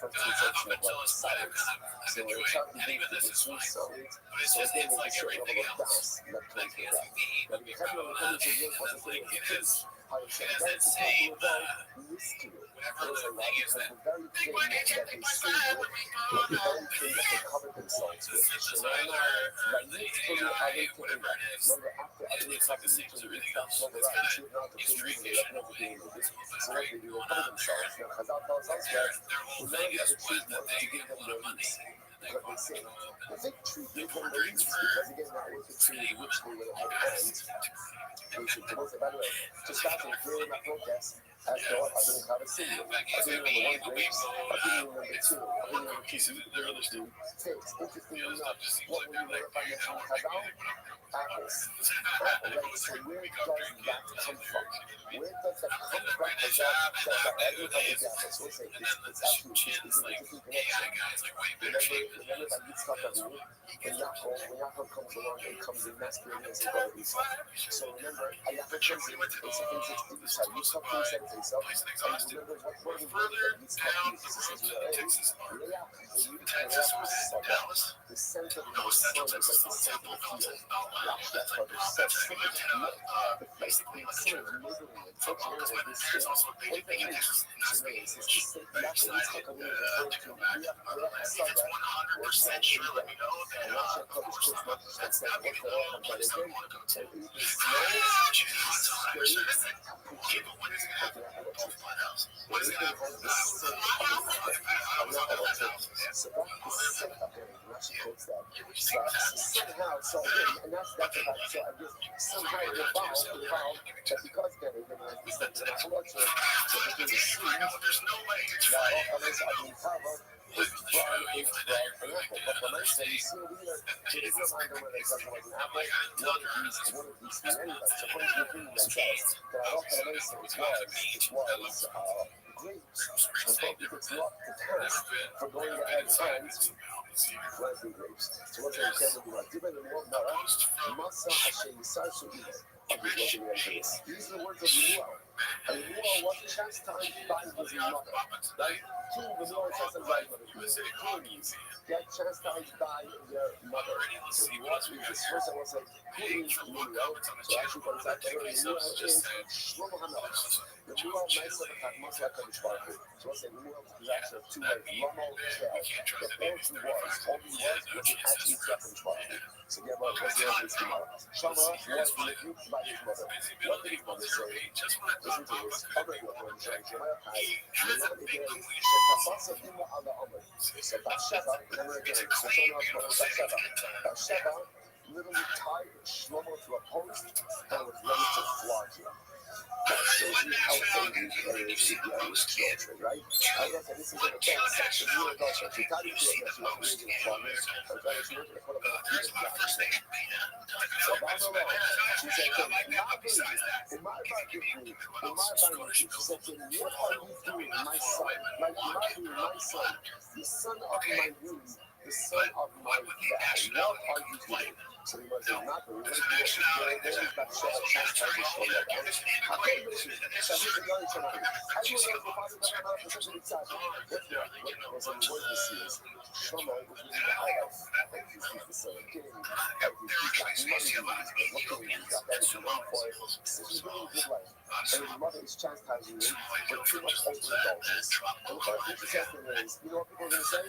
first sensation of like solids. So when it's trying to be between solids, so again, there's a certain level of balance that comes with that. Now, the heaven of the coming to you was the thing of the case. How it said, that's a couple of risky. There's a lot because the very thing that they see with, the very thing that they covered themselves with. So now, like, it's for the other thing. Remember, after other things have to be to the stuff, so they're right, it's not the thing, they don't know the thing. So what they do, they cover themselves. Now, Chazal tells us that the man of the tree wants to give them their leaves. What they say. The fig tree gave them the leaves because, again, that was the tree in which they would have hands. By the way, just starting clearing my protest. As though I didn't have a single. Opinion number one, grapes. Opinion number two. Opinion number two, figs. Interesting enough, what will you learn by mentioning Chazal? Apples. Right, so where does that come from? Where does that come from? Because that everybody gets it. So we'll say it's actually it's an interesting connection. Remember that Yitzchak Avinu, when Yaakov comes along, it comes in masculine as his brother Esau. So remember, Yaakov comes in, Esau thinks it's Esau. Yitzchak thinks that it's Esau. And remember what word of word that Yitzchak uses. He says, Leah, the scent of the sun is like the scent of the field. That's how they're set. The place of the sun is neighboring and touching it with this shit. What that means? So no, it's the same. Yaakov Yitzchak Avinu is referring to Leah Saga, or Saga. And Rashi HaKodesh puts not just that says what the Lord but again, and it is no state appreciate of the apology. What is going on the scent of the apology? So that is set up there. Rashi quotes that. So somehow, so again, and that's about, so I guess somehow it evolved, that because again, even as the sense of apology, so it is assumed that all others are being covered. It's dry, an apple. But the nice thing, you see over here, so there's no mind whether it's something like an apple, one of these three anyway. So what is the opinion that says that I don't know it was grapes. So if it's not the test for going ahead and planting grapes. So what's the intent of the word? Given the word Mara, Masa Hashem Yisarsu Ibe. These are the words of Lemuel. And Lemuel was chastised by his mother. Right? King Lemuel chastised by his mother. Kings get chastised by their mother. So he was with this first, I was like, who is Lemuel? So actually, what is that? Lemuel is Shlomo HaMelech. Lemuel Meisav HaKadosh HaKadosh Baruch Hu. So what's that? Lemuel is actually two words. Lomo Kel. The all he was actually HaKadosh Baruch Hu. So yeah, but what's the answer to Gemara? Shama was rebuked by his mother. What did his mother say? Listen to this. Amr Yochanan Shemaya Kai. Yelad Ibn Shetafasa Ima Ala Amr. So Bathsheba, remember again. So Shama was Bathsheba. Bathsheba literally tied Shlomo to a post and was ready to flog him. That shows you how angry she was children, right? I guess this is an adult section. You're an adult section. She tied him to a mess. She was raising a father. And trying to put him on a piece of glass. So that's all right. She said, in my Bible, she said to me, what are you doing, my son? Like, my son, the son of my womb, the son of my dad. What are you doing? So he was not the religious there is that share chastising for that. I can't listen. So he's a young child. I don't know if the father was not position inside. What was in what this is? Shlomo was in the house. And he's the son of king. And he's got money. What can we got? That is one for it. He's living a good life. and his mother is chastising him for too much overindulgence. And the interesting thing is, you know what people are going to say?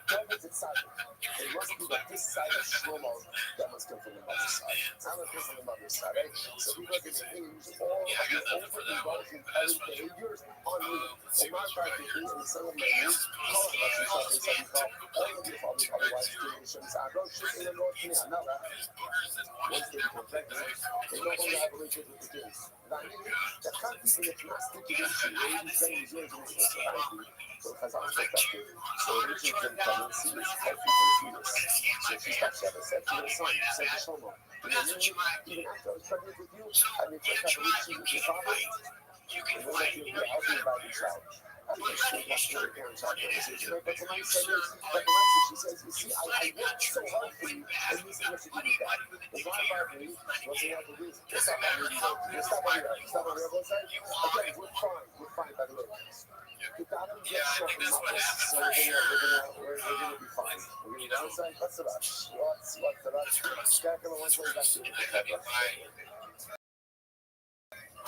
David's excited. It must be that this side of Shlomo that must come from the mother's side. Not like this on the mother's side, right? So people are going to hinge all of your overindulgent parent behaviors on me. And my fact is, in some of my news, call it like something, something called all of your father's otherwise creations. I don't shoot in the Lord to me. I know that. Once they become pregnant, they no longer have relations with the kids. That means that can't even if not sticking into you, even saying he's yours and it's so angry. So it has also affected. So eventually the pregnancy is healthy for the fetus. So she stops to have a sex with her son, said to Shlomo. You know, even after I was pregnant with you, I didn't just have a relationship with your father. And then that you're healthy and by the child. I think she wants to go to parents out there. So she but the night said this, but the night she says, you see, I worked so hard for you, and you see what you did with that. The one about me wasn't able to do this. Let's stop on here. Let's stop on here. Stop on here. What's that? Again, we're fine. We're fine, by the way. The bottom gets short and muffled, so we're gonna be fine. We're gonna be downside. What's the rush? What's the rush? Stack on the one way back to the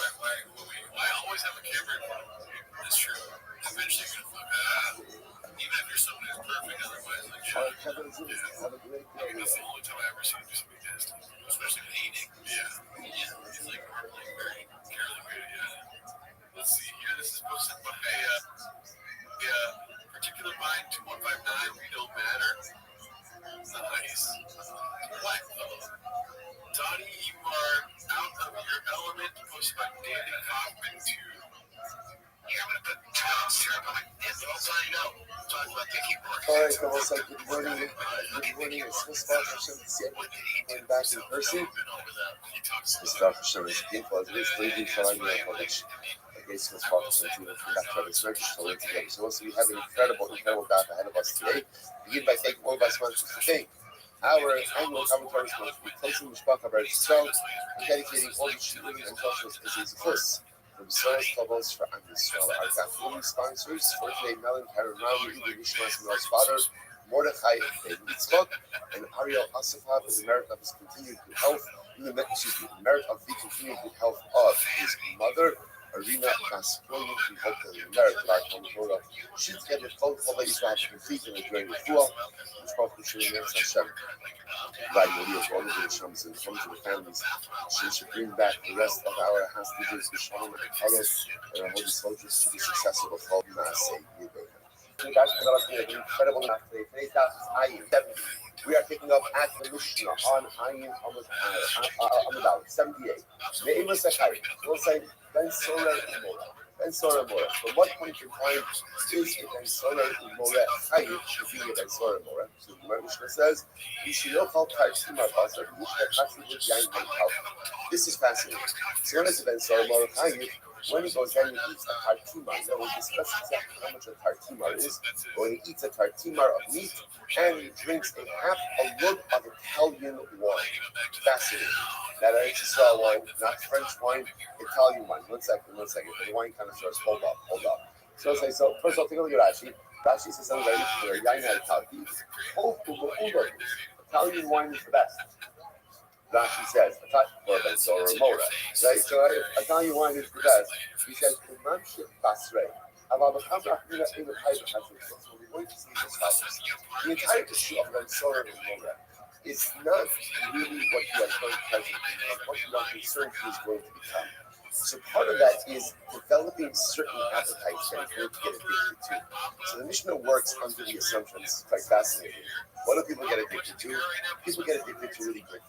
I always have a camera in front of me. That's true. Eventually, you're gonna fuck up. Even if you're someone who's perfect, otherwise, like, all right, Kevin, have a great day. that's the only time I ever see him do something nasty, especially with eating. Yeah. He's like very carefully. Yeah. Let's see here. This is posted by particular mind 2159. We don't matter. Nice. What? Donnie, you are out of your element. Posted by Danny Kaufman 2. Yeah, I'm gonna put syrup on my nips. Also, I know. Talk about Dickie Rourke. All right, so it's like good morning. Good morning. It's Swiss Bar Hashem. See everyone back in person. Swiss Bar Hashem is painful as it is. Lady Shalai College. Okay, Swiss Bar Hashem team will come back to this register together. So also we have an incredible dot ahead of us today. Begin by thanking all of our sponsors today. Our annual commentary is going to be closing Mishpach of Eretz and dedicating all the shooting and Joshua as a fuss. From Soros Kavos for Am Yisrael. Our Gafuri sponsors for today, Melon, Karen Rami, Uber Nishmas, Mel's father, Mordechai, and Yitzchok, and Ariel Asafov in the merit of his continued good health, in the merit of the continued good health of his mother, Arena Gaspoian, we hope that in the merit of our Torah, should get the phone call that Israel to complete in the during the Fuah, which probably should remain Hashem. Right, all of the Shams and come to the families. She should bring back the rest of our hostages, the Shalom and Carlos, and our holy soldiers to be successful with all Maaseh. Incredible today. We are picking up at the Mishnah on Ayin Amud 78. Ne'ema Sechai. We'll say Ben Sorah Imora. Ben Sorah Imora. From what point in time is a Ben Sorah Imora Chayim to be a Ben Sorah Imora? So the Mishnah says, this is fascinating. So when is a Ben Sorah Imora Chayim? When he goes down and eats a tartimar, now we'll discuss exactly how much a tartimar is. When he eats a tartimar of meat and he drinks a lug of Italian wine. Fascinating. Not Israel wine, not French wine, Italian wine. One second. The wine kind of starts. Hold up. So first of all, take a look at Rashi. Rashi says something very clear. Italian wine is the best. Rashi says, right? So Italian wine is the best. He says, the entire issue of Bensorah and Mora is not really what you are going presently, but what you are concerned he is going to become. So part of that is developing certain appetites that you're going to get addicted to. So the Mishnah works under the assumptions. It's quite fascinating. What do people get addicted to? People get addicted to really good things.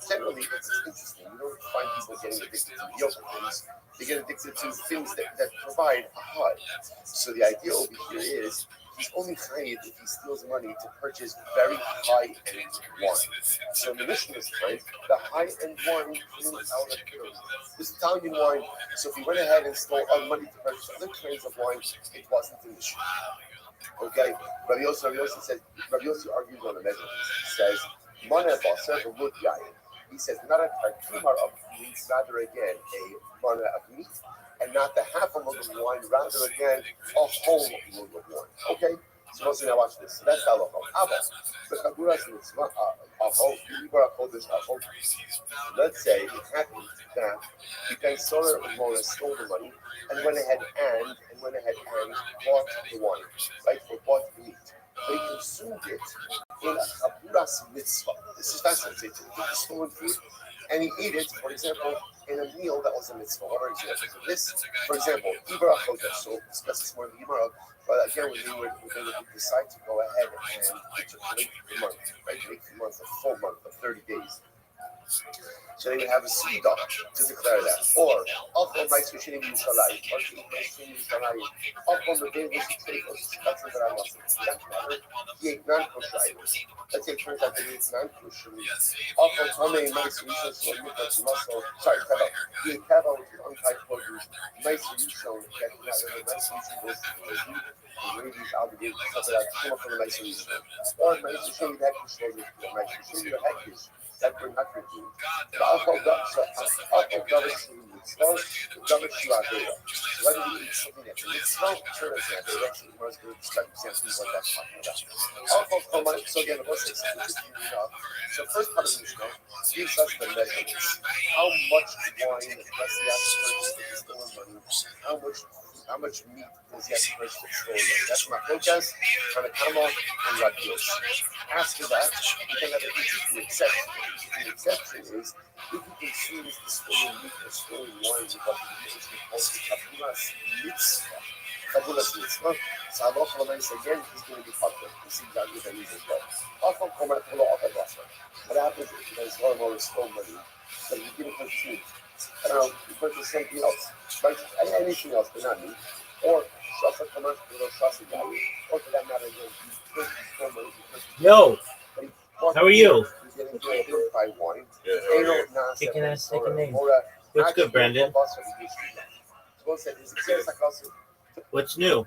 Generally, it's interesting. You don't find people getting addicted to mediocre things. They get addicted to things that provide a high. So the idea over here is he's only chayiv if he steals money to purchase very high-end wine. So in the Mishnah's place, the high-end wine is out of purity. This Italian wine, so if he went ahead and stole money to purchase other kinds of wine, it wasn't an issue. Okay? Rabbi Yossi argues on the measurements. He says, Mana Basar, the wood yayin. He says, not a tartumar of meat, rather again, a mana of meat, and not the half a mug of wine, rather again, a whole mug of wine. Okay? So mostly now watch this. So that's halacha. Abba, the chaburas mitzvah of let's say it happened that the guy sort of more or less stole the money and went ahead and bought the wine, right? Or bought the meat. But he consumed it in a chaburas mitzvah. This is fascinating. He took the stolen food and he ate it, for example, in a meal that was a mitzvah. What are examples of this? For example, Ibra Chodesh. So we'll discuss this more in the Gemara. But again, when they would decide to go ahead and to make the month, right? Make the month a full month of 30 days. So they would have a sida to declare that. Or, up on my Swishim Yushalai, or Swishim Yushalai, up on the day which you take us, that's what I want. That matter, he ate non kosher items. Let's say it turns out that he ate non kosher meat. Up on Tomei, my Swishim, so muscle, sorry, Teva. He ate Teva, which is untied produce. My Swishim, that my Swishim was the ladies obligated to suffer that come up from the my Swishim. Or my Swishim, that kosher, my Swishim, you had this. That we're not going to do. The alcohol does whether we eat something that's a mitzvah, turn example, actually, Gemara is going to describe examples what that's talking about. Alcohol, so again, let's say something that's unique up. So first part of the Mishnah gives us the measurements. How much wine does he have to purchase with his stolen money? How much meat does he have to purchase with stolen money? That's my focus, Tanakama, and Rabbios. After that, we can have an exception. The exception is if he consumes the stolen meat or stolen wine without the use of the chaburas mitzvah. Chaburas mitzvah. So Allah again, he's going to be popular. We see exactly what that means as well. Often comment to Allah of what happens if there's one more stolen money? But you give it for food. I don't know, you purchase something else, right? Anything else, but not meat. Or shasa comment to Allah shasa value. Or for that matter, you purchase stolen money. Yo, how are you? Taking a name. What's good, Brandon? What's new?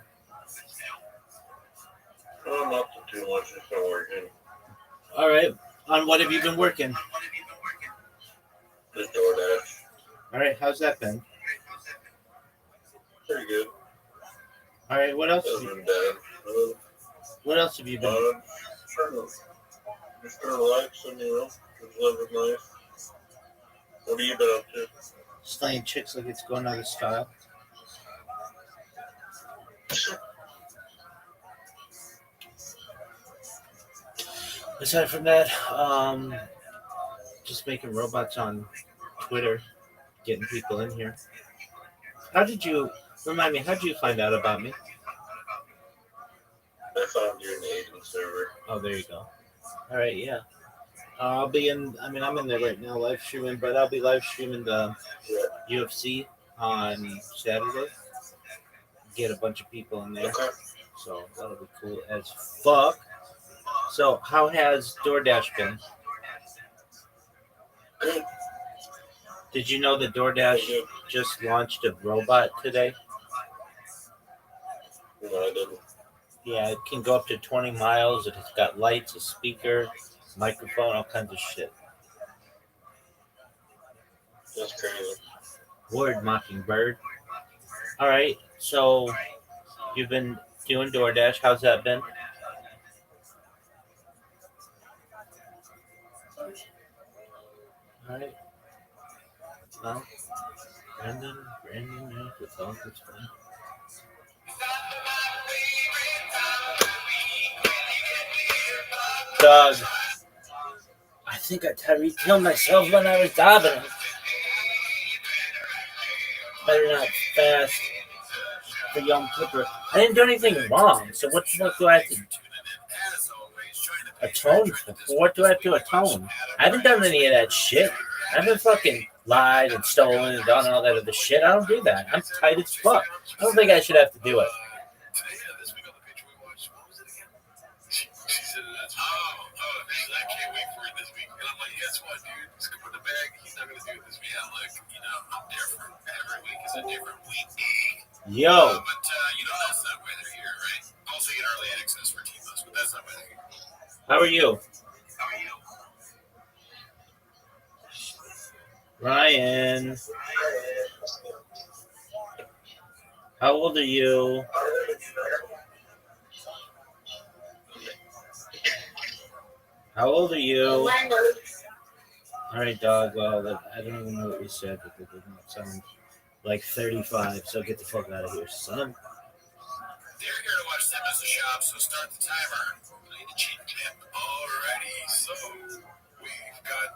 Not too much, just been working. All right. On what have you been working? The DoorDash. All right. How's that been? Pretty good. All right. What else? What else have you been? Just relaxing, just living life. What have you been up to? Slaying chicks like it's going out of style. Aside from that, just making robots on Twitter, getting people in here. Remind me, how did you find out about me? I found you in the Asian server. Oh, there you go. All right, yeah. I'm in there right now live streaming, but I'll be live streaming the UFC on Saturday. Get a bunch of people in there. Okay. So that'll be cool as fuck. So how has DoorDash been? Good. Did you know that DoorDash just launched a robot today? No, I didn't. Yeah, it can go up to 20 miles. It's got lights, a speaker, microphone, all kinds of shit. That's crazy. Word, Mockingbird. All right, so you've been doing DoorDash. How's that been? All right. Well, Brandon, the phone is fine. Doug, I think I Tyreek killed myself when I was dabbing. Better not fast for Yom Kippur. I didn't do anything wrong, so what the fuck do I have to atone for? What do I have to atone? I haven't done any of that shit. I haven't fucking lied and stolen and done all that other shit. I don't do that. I'm tight as fuck. I don't think I should have to do it. Yo. But that's not why they're here, right? Also get early access for T-Bus, but that's not why they're here. How are you? Ryan. How old are you? How old are you? One All right, dog. Well, I don't even know what you said, but it didn't sound like 35. So get the fuck out of here, son. They're here to watch them as a shop, so start the timer. I need to cheat clip. Alrighty, so we've got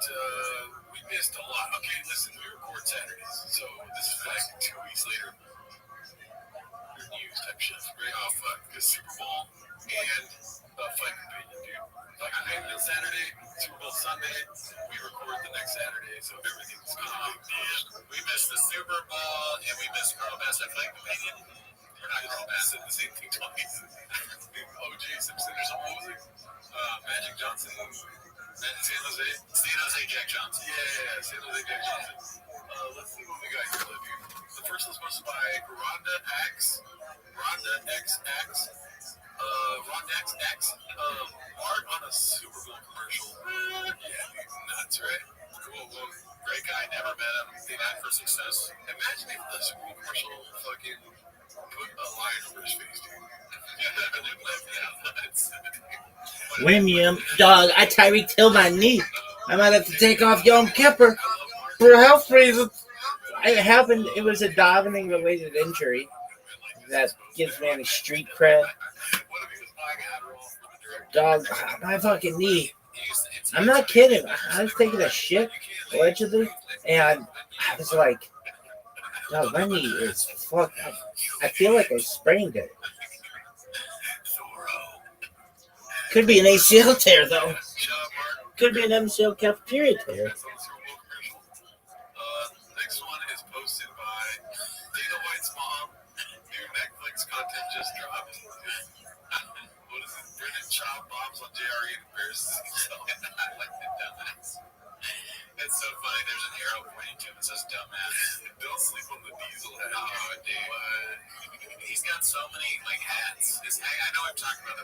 we missed a lot. Okay, listen, we record Saturdays, so this is like 2 weeks later. News type shit. Right? Oh fuck, because Super Bowl and fight companion, dude. Like I on Saturday, Super Bowl Sunday. We record the next Saturday, so everything's man. We missed the Super Bowl and we missed Girl Best at Fight Companion. We're not Girl Best at the same thing twice. OJ Simpson or something. What was it? Magic Johnson. San Jose Jack Johnson. Yeah, San Jose Jack Johnson. Let's see what we got here, dude. The first one's sponsored by Rhonda XX. Rhonda XX. Art on a Super Bowl commercial. Yeah, dude, nuts, right? Cool. Great guy, never met him. They died for success. Imagine if the Super Bowl commercial fucking put a lion over his face, dude. They'd laugh me out. William, dog, I Tyreek Hill my knee. I might have to take off Yom Kippur for health reasons. It happened. It was a davening related injury that gives me any street cred. Dog, my fucking knee. I'm not kidding. I was taking a shit allegedly, and I was like, dog, my knee is fucked up. I feel like I sprained it. Could be an ACL tear, though. Could be an MCL cafeteria tear. Next one is posted by Dana White's mom. New Netflix content just dropped. What is it? Brennan Child bombs on JRE and embarrasses himself. I like the dumbass. It's so funny. There's an arrow pointing to him that says dumbass. Don't sleep on the diesel head. Oh, dude. He's got so many like hats. I know I'm talking about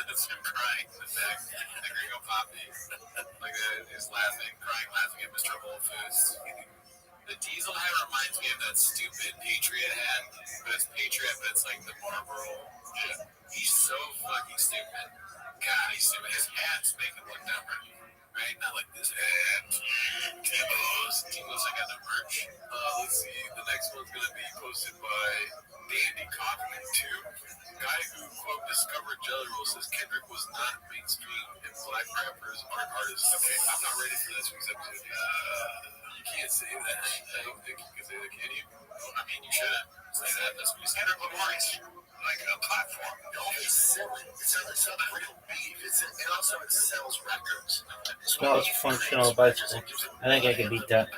that's him crying in the back. The Gringo Poppy. Like he's laughing at Mr. Whole Foods. The diesel hat reminds me of that stupid Patriot hat. But it's Patriot, but it's like the Marlboro. Yeah. He's so fucking stupid. God, he's stupid. His hats make him look dumber. Right? Not like this hat. Timo's, I got no merch. Let's see. The next one's going to be posted by Dandy Kaufman, too. Guy who, quote, discovered Jelly Roll says Kendrick was not mainstream and black rappers aren't artists. Okay, I'm not ready for this week's episode. You can't say that. I don't think you can say that, can you? I mean, you shouldn't say that. That's what you said. Kendrick Lamar's like a platform. It's selling. It sells real beef. It also sells records. Smells functional bicycle. I think I can beat that.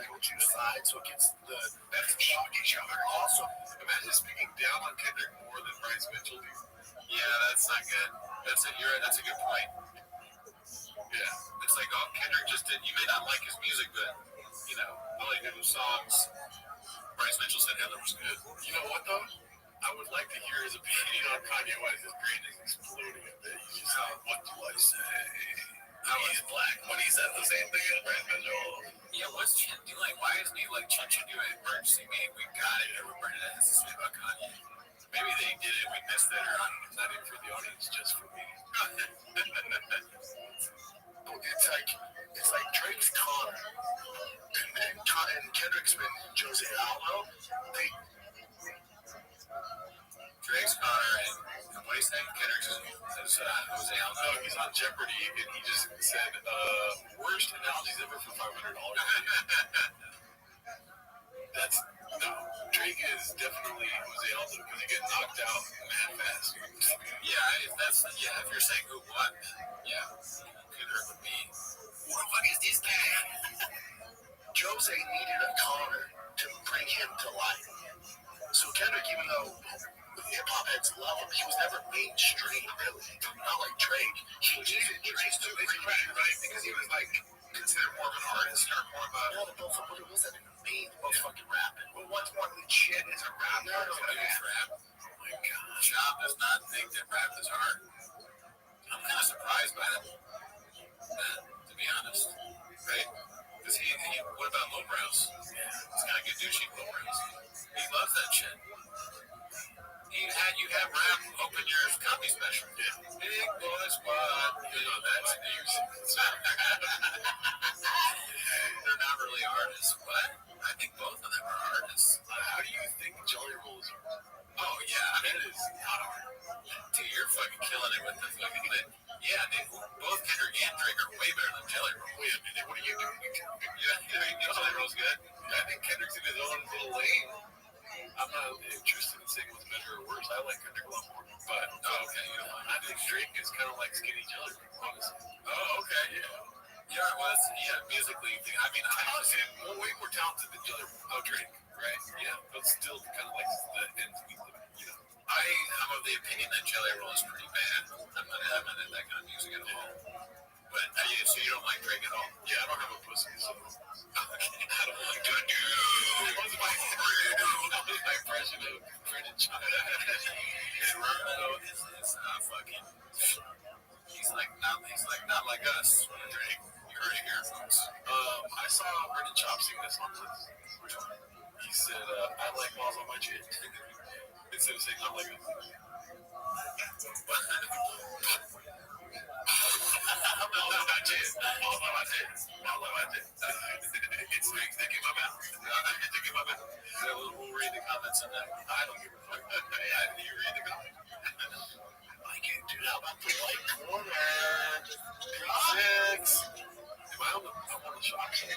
So it gets the best of each other. Also, imagine speaking down on Kendrick more than Bryce Mitchell. Yeah, that's not good. That's a good point. Yeah, it's like, oh, Kendrick just did. You may not like his music, but you know, all he did was songs. Bryce Mitchell said Heather was good. You know what though? I would like to hear his opinion on Kanye West. His brain is exploding a bit. He's just like, what do I say? He's black, but he said the same thing as Bryce Mitchell. Yeah, what's Chin do? Like, why isn't he like Chin do an emergency meeting? We got it. Everybody that has to say about Kanye. Maybe they did it. We missed it, or not even for the audience, just for me. It's like Drake's Connor and Kendrick's been Jose Aldo. Drake's Connor and what he's saying, Kendrick's is Jose Aldo. No, he's on Jeopardy, and he just said, worst analogies ever for $500. No, Drake is definitely Jose Aldo because he gets knocked out mad fast. Yeah, if you're saying who won, yeah, Kendrick would be. Who the fuck is this guy? Jose needed a Connor to bring him to life. So Kendrick, even though hip-hop heads love him, he was never mainstream, really. Not like Drake. He needed Drake to bring him, right? Because he was like considered more of an artist or more of a... No, but what was that mean about fucking rapping? Well, what's more legit is a rapper. No, rap. Oh my god. Chop does not think that rap is hard. I'm kind of surprised by that, to be honest. Right? Because what about Lowbrows? Yeah. He's kind of good douchey Lowbrows. He loves that shit. You have rap open your comedy special. Yeah. Big boy squad. You know, that's music. They're not really artists. What? I think both of them are artists. How do you think Jelly Rolls are? Oh, yeah. That is not art. Dude, you're fucking killing it with the fucking thing. Yeah, dude. Both Kendrick and Drake are way better than Jelly Roll. Wait a minute. What are you doing? Yeah, Jelly Roll's good. I think Kendrick's in his own little lane. I'm not interested in saying what's better or worse. I like Kendrick a lot more. But, okay, you know, I think Drake is kind of like Skinny Jelly, honestly. Oh, okay, yeah. Yeah, well, musically, I mean, I honestly am way more talented than Jelly. Oh, Drake, right? Yeah, but still kind of like the end, you know. I'm of the opinion that Jelly Roll is pretty bad. I'm not into that kind of music at all. But so you don't like Drake at all? Yeah, I don't have a pussy, so I don't like Drake. What's my impression of Brendan Child? It's not fucking. He's like us. Drake, you heard it here, folks. I saw Brendan Chop sing this song. He said, "I like balls on my chin." Instead of saying, "I like it." It's thinking my mouth. Thinking my mouth. We'll read the comments on that. I don't give a fuck. You read the comments. I can't do that about the white corner. Six. I'm on the shop side.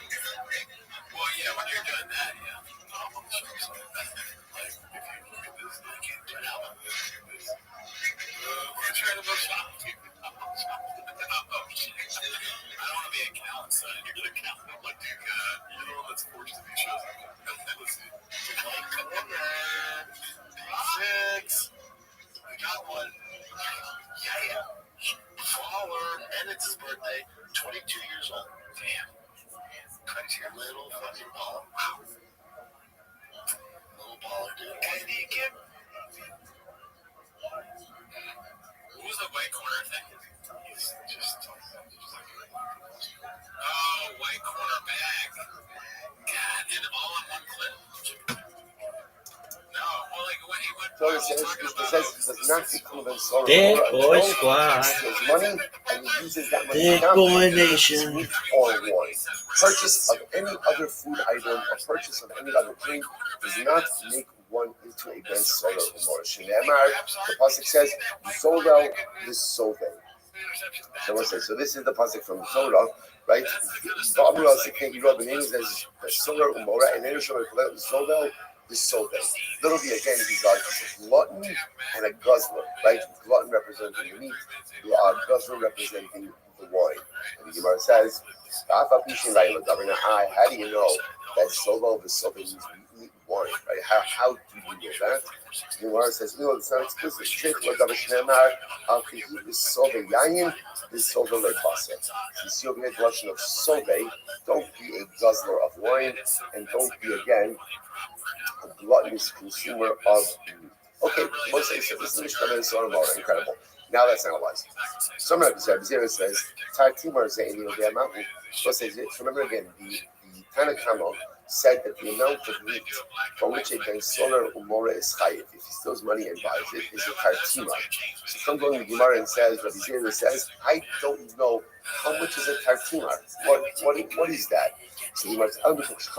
Well, yeah, when you're doing that, yeah. No, I'm on the shop side. Like, if you look at this, I can't do that. Look at this. We're trying to go shopping. I'm on the shop. Oh, shit. I don't want to be an accountant, son. You're an accountant. I'm like, dude, you're the one that's forced to be chosen. Let's see. White corner. Six. I got one. Yeah. Baller. And it's his birthday. 22 years old. Damn. Cut your little fucking baller. Wow. Little baller, dude. Can he get? What was the white corner thing? He's just talking about white corner bag. God, and all in one clip. No, well, like what he went. So it says he does not include sorrow. Big boy squad. He has money and he uses that money Big not boy to nation. meat or wine. Purchase of any other food item or purchase of any other drink does not make one into a ben sorrow umor. Shneimar, the pasuk says, "Zolel v'sove." So this is the pasuk from Torah, right? Ba'amru al-Siknei Rabbi says, "Sorrow umora," and then Zolel. Literally, again, he's like a glutton and a guzzler, right? Glutton representing the meat, guzzler representing the wine. And the Gemara says, how do you know that solo is something means we eat wine, right? How do you know that? The Gemara says, no, it's not explicit. This sobe lebasa. Since you're going to question of sobe, don't be a guzzler of wine, and don't be again a gluttonous consumer of meat. Okay, let's say so. This is incredible. Now that's analyzed. Some episode says, Tartimar is the amount. Remember again, the Tanakama said that the amount of meat for which a ben solar umora is chayiv, if he steals money and buys it, is a tartima. So comes along the Gemara and says, Rabbi Zera says, I don't know how much is a tartima. What is that? So the Gemara says,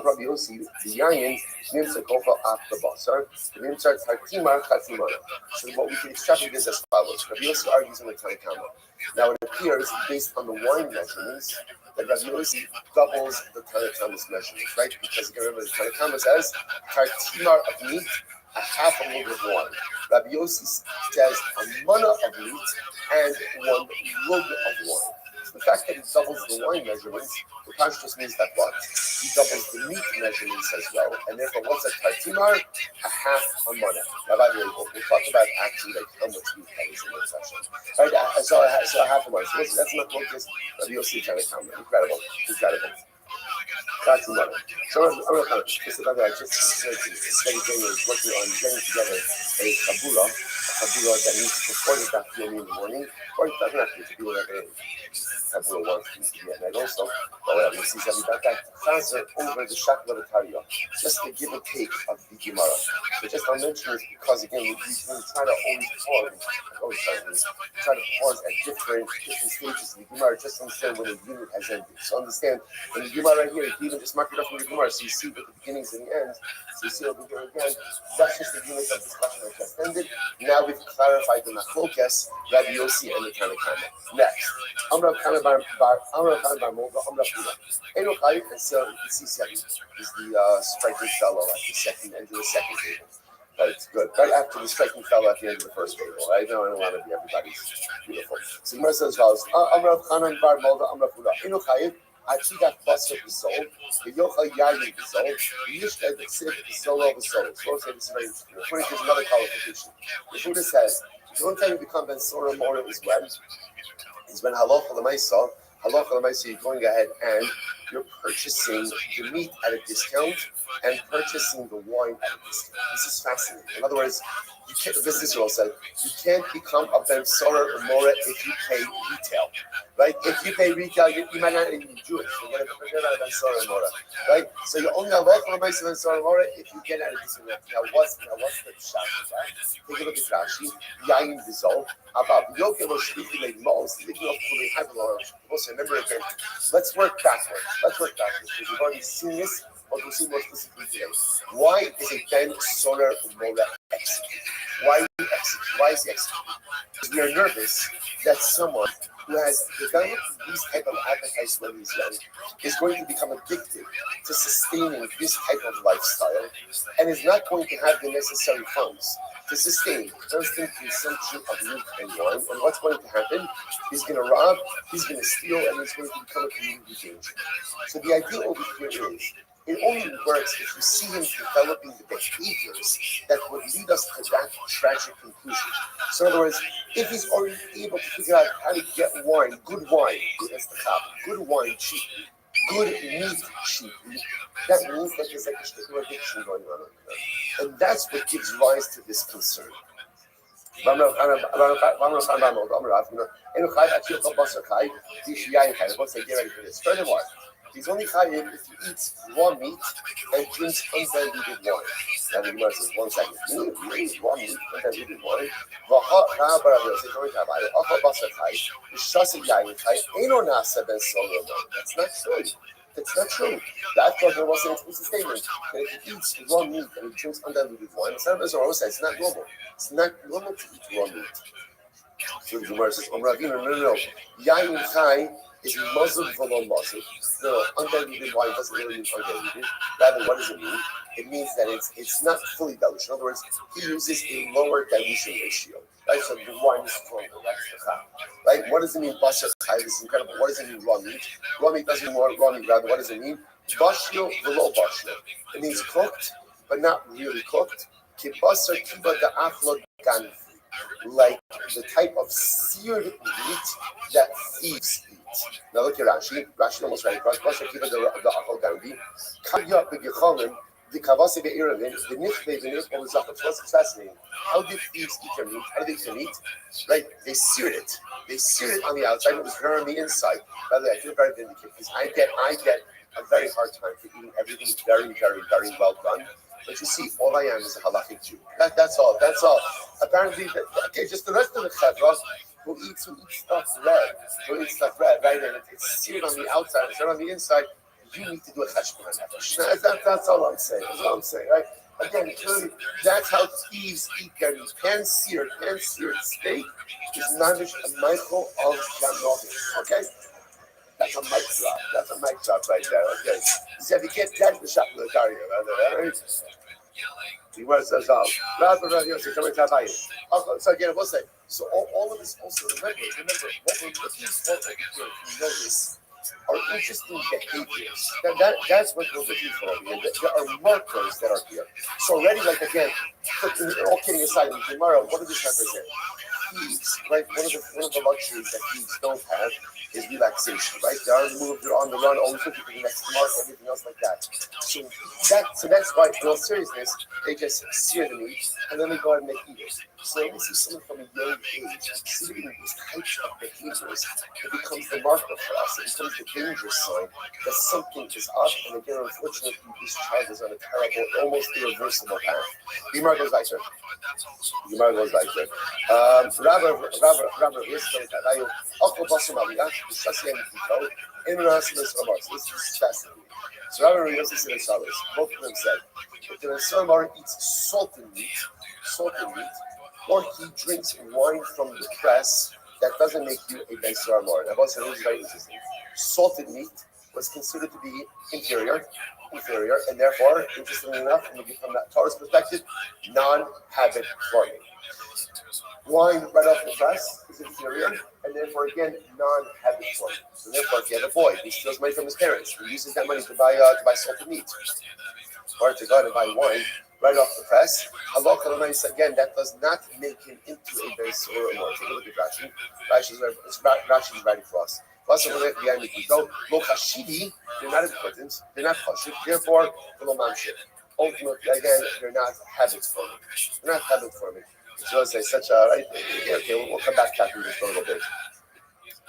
Rabbi Yossi, the yayin, nimsa kofa af the basar, the nimsa tartima chatimana. So what we can extrapolate is as follows. Rabbi Yossi argues in the Tanakama. Now it appears, based on the wine measurements, that Rabbi Yossi doubles the Tanakama's measurements, right? Because you can remember the Tanakama says, tartimar of meat, a half a lug of wine. Rabbi Yossi says a mana of meat and 1 lug of wine. So the fact that he doubles the wine measurements, the Pash just means that what? He doubles the meat measurements as well. And therefore, what's a tartimar? A half a mana. Now, by the way, we'll talk about actually like how much meat that is in this session. Right? So a half a mana. So that's not what this Rabbi Yossi trying to come. Incredible. That's the money. So I'm going to just about that. I just study thing is working on getting together a kabula that needs to report it back to me in the morning, or it doesn't have to do whatever kabula wants to be. And also, we'll see something about that. Transfer over the shakla of the just the give and take of the Gemara. So just I'll mention this because again we try to always try to pause at different stages in the Gemara just to understand when a unit has ended. So understand when the Gemara right here, you can even just mark it up in the Gemara so you see what the beginnings and the ends. So you see over here again, that's just the unit of discussion that just ended. Now we've clarified the Machlokas, Rabbi Yossi, and the Tanakama. Next, Amrav Kana Bar Molda, Amrav Huda. Eno Chayik and so C7 is the striking fellow at the second end of the second table. Right, good. Right after the striking fellow at the end of the first table. Right? No, I don't want to be everybody's beautiful. So Gemara says as follows: Amrav Kana Bar Molda, Amrav Huda. Eno Chayik. Atidat Basar B'Zol, the Yochel Yayin B'Zol, the Yishted Tzid B'Zol of B'Zol. So this is very interesting. According to another qualification, the Buddha says the only time you become Ben Sora Mora is when Halacha L'Maisa, you're going ahead and you're purchasing the meat at a discount and purchasing the wine at a discount. This is fascinating. In other words, this is what I said. You can't become a Ben Sora or Mora if you pay retail. Right? If you pay retail, you might not even be Jewish. You're going to forget about Ben Sora and Mora. Right? So you only have Halacha L'Maisa Ben Sora and Mora if you get at a discount. Now what's the shot of that? Take a look at Rashi. Yayin B'Zol. About Yokel Shlichi Le'Mos. Remember again. Let's work backwards. Because we've already seen this, but we'll see more specifically today. Why is a Ben Sora and Mora executed? Why is he executed? Because we are nervous that someone who has developed these type of appetites when he's young is going to become addicted to sustaining this type of lifestyle and is not going to have the necessary funds to sustain constant consumption of meat and wine. And what's going to happen? He's going to rob, he's going to steal, and he's going to become a community danger. So the idea over here is, it only works if you see him developing the behaviors that would lead us to that tragic conclusion. So in other words, if he's already able to figure out how to get wine, good wine, good wine cheaply, good meat cheaply, that means that there's like a particular addiction going on over there. And that's what gives rise to this concern. Furthermore, he's only chayiv if he eats raw meat and drinks undiluted wine. Now the Gemara says, 1 second. Raw meat, undiluted wine. That's not true. That brother was an explicit statement that if he eats raw meat and he drinks undiluted wine, it's not normal. It's not normal to eat raw meat. So the Gemara says, no. Yayin chai is muzzled v'lo muzzled. No, undiluted wine doesn't really mean undiluted. Rather, what does it mean? It means that it's not fully diluted. In other words, he uses a lower dilution ratio. Right, so the wine is stronger. That's the chai. Right? What does it mean? Basar chai. This is incredible. What does it mean? Raw meat. Raw meat doesn't mean raw meat. Rather, what does it mean? Bashio v'lo bashio. It means cooked, but not really cooked. Kibasar kiba da'achlo ganfi. Like the type of seared meat that thieves eat. Now look at Rashi. Rashi almost right. Basar kiba da'achlo ganfi. Kaya b'gecholim. The kavase be'iralim, the nichve v'nich on the zachat. What's fascinating? How did thieves eat their meat? How did they eat their meat? Right? They seared it. They seared it on the outside. It was rare on the inside. By the way, I feel very vindicated because I get a very hard time for eating everything very, very, very well done. But you see, all I am is a halakhic Jew. That's all. Apparently, just the rest of the chevra who eats stuff red, right? And it's seared on the outside, it's seared on the inside. You need to do a cheshbon nefesh. That's all I'm saying. Right? Again, clearly, that's how thieves eat their meat. Pan-seared steak is mamish a micro of Ganovim. Okay? That's a mic drop right there. Okay? You see, if you can't get the shop of the carrier, right? The word says, so again, we'll say, so all of this also, remember, what we're looking for here, if you notice, are interesting behaviors. That's what we're looking for here. There are markers that are here. So already, like again, all kidding aside, in tomorrow, what does this represent? Thieves, right? One of the luxuries that thieves don't have is relaxation, right? They're on the move, they're on the run, always looking for the next mark, everything else like that. So that's why, in all seriousness, they just sear the meat and then they go ahead and make eat it. So when we see someone from a young age exhibiting these types of behaviors, it becomes the marker for us. It becomes the danger sign that something is up. And again, unfortunately, this child is on a terrible, almost irreversible path. The Gemara goes weiter. Rabbi Restream, Uncle Basim Aliyah, the Shasian Kito, in Rasmus Amars. This is fascinating. So Rabbi Restream said as follows. Both of them said, if the Rassamar eats salted meat, or he drinks wine from the press, that doesn't make you a Beisar Mar. Now, this is very interesting. Salted meat was considered to be inferior, and therefore, interestingly enough, from that Torah's perspective, non-habit forming. Wine right off the press is inferior, and therefore, again, non-habit forming. So therefore, if you have a boy who steals money from his parents, who uses that money to buy salted meat, or to go to buy wine right off the press, Allah again, that does not make him into a base or a more. Take a look at Rashi. Rashi is writing for us. They're not important, they're not kosher, therefore, ultimately, again, they're not habit forming. So it's such a, right? Okay, we'll come back to this a little bit.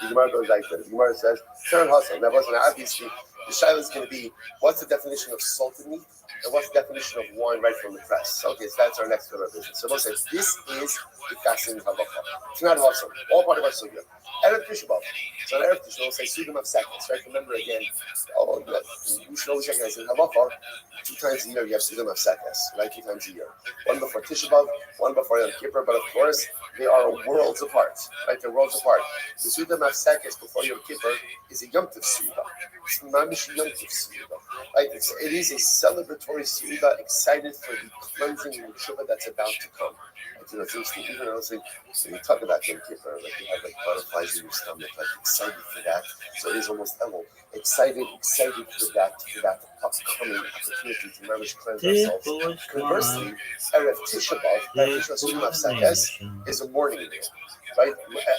The Gemara goes like this. The Gemara says, Turn hustle. Now, obviously, the shaila is going to be, what's the definition of salted meat? And what's the definition of wine right from the press? Okay, so that's our next revision. So we'll say, this is the fascinating halacha. It's not hustle. All part of our sugya. Erev Tishabov. So Erev Tishabov, we'll say Sugam of seconds, right? Remember again, we should always recognize in halacha, 2 times a year you have Sugam of seconds, right? 2 times a year. One before Tishabov, one before Yom Kippur, but of course, they are worlds apart, right? They're worlds apart. The Sugam of seconds before Yom Kippur is a Yom Tov Suda. It's Mamish Yom Tov Suda. Right? It is a celebratory Suda, excited for the cleansing and the tshuva that's about to come. It's interesting, even when you talk about Yom Kippur, like you have like butterflies in your stomach, like excited for that. So it is almost excited for that upcoming opportunity to manage cleanse ourselves. Conversely, Erev Tisha B'Av, is a morning meal, right?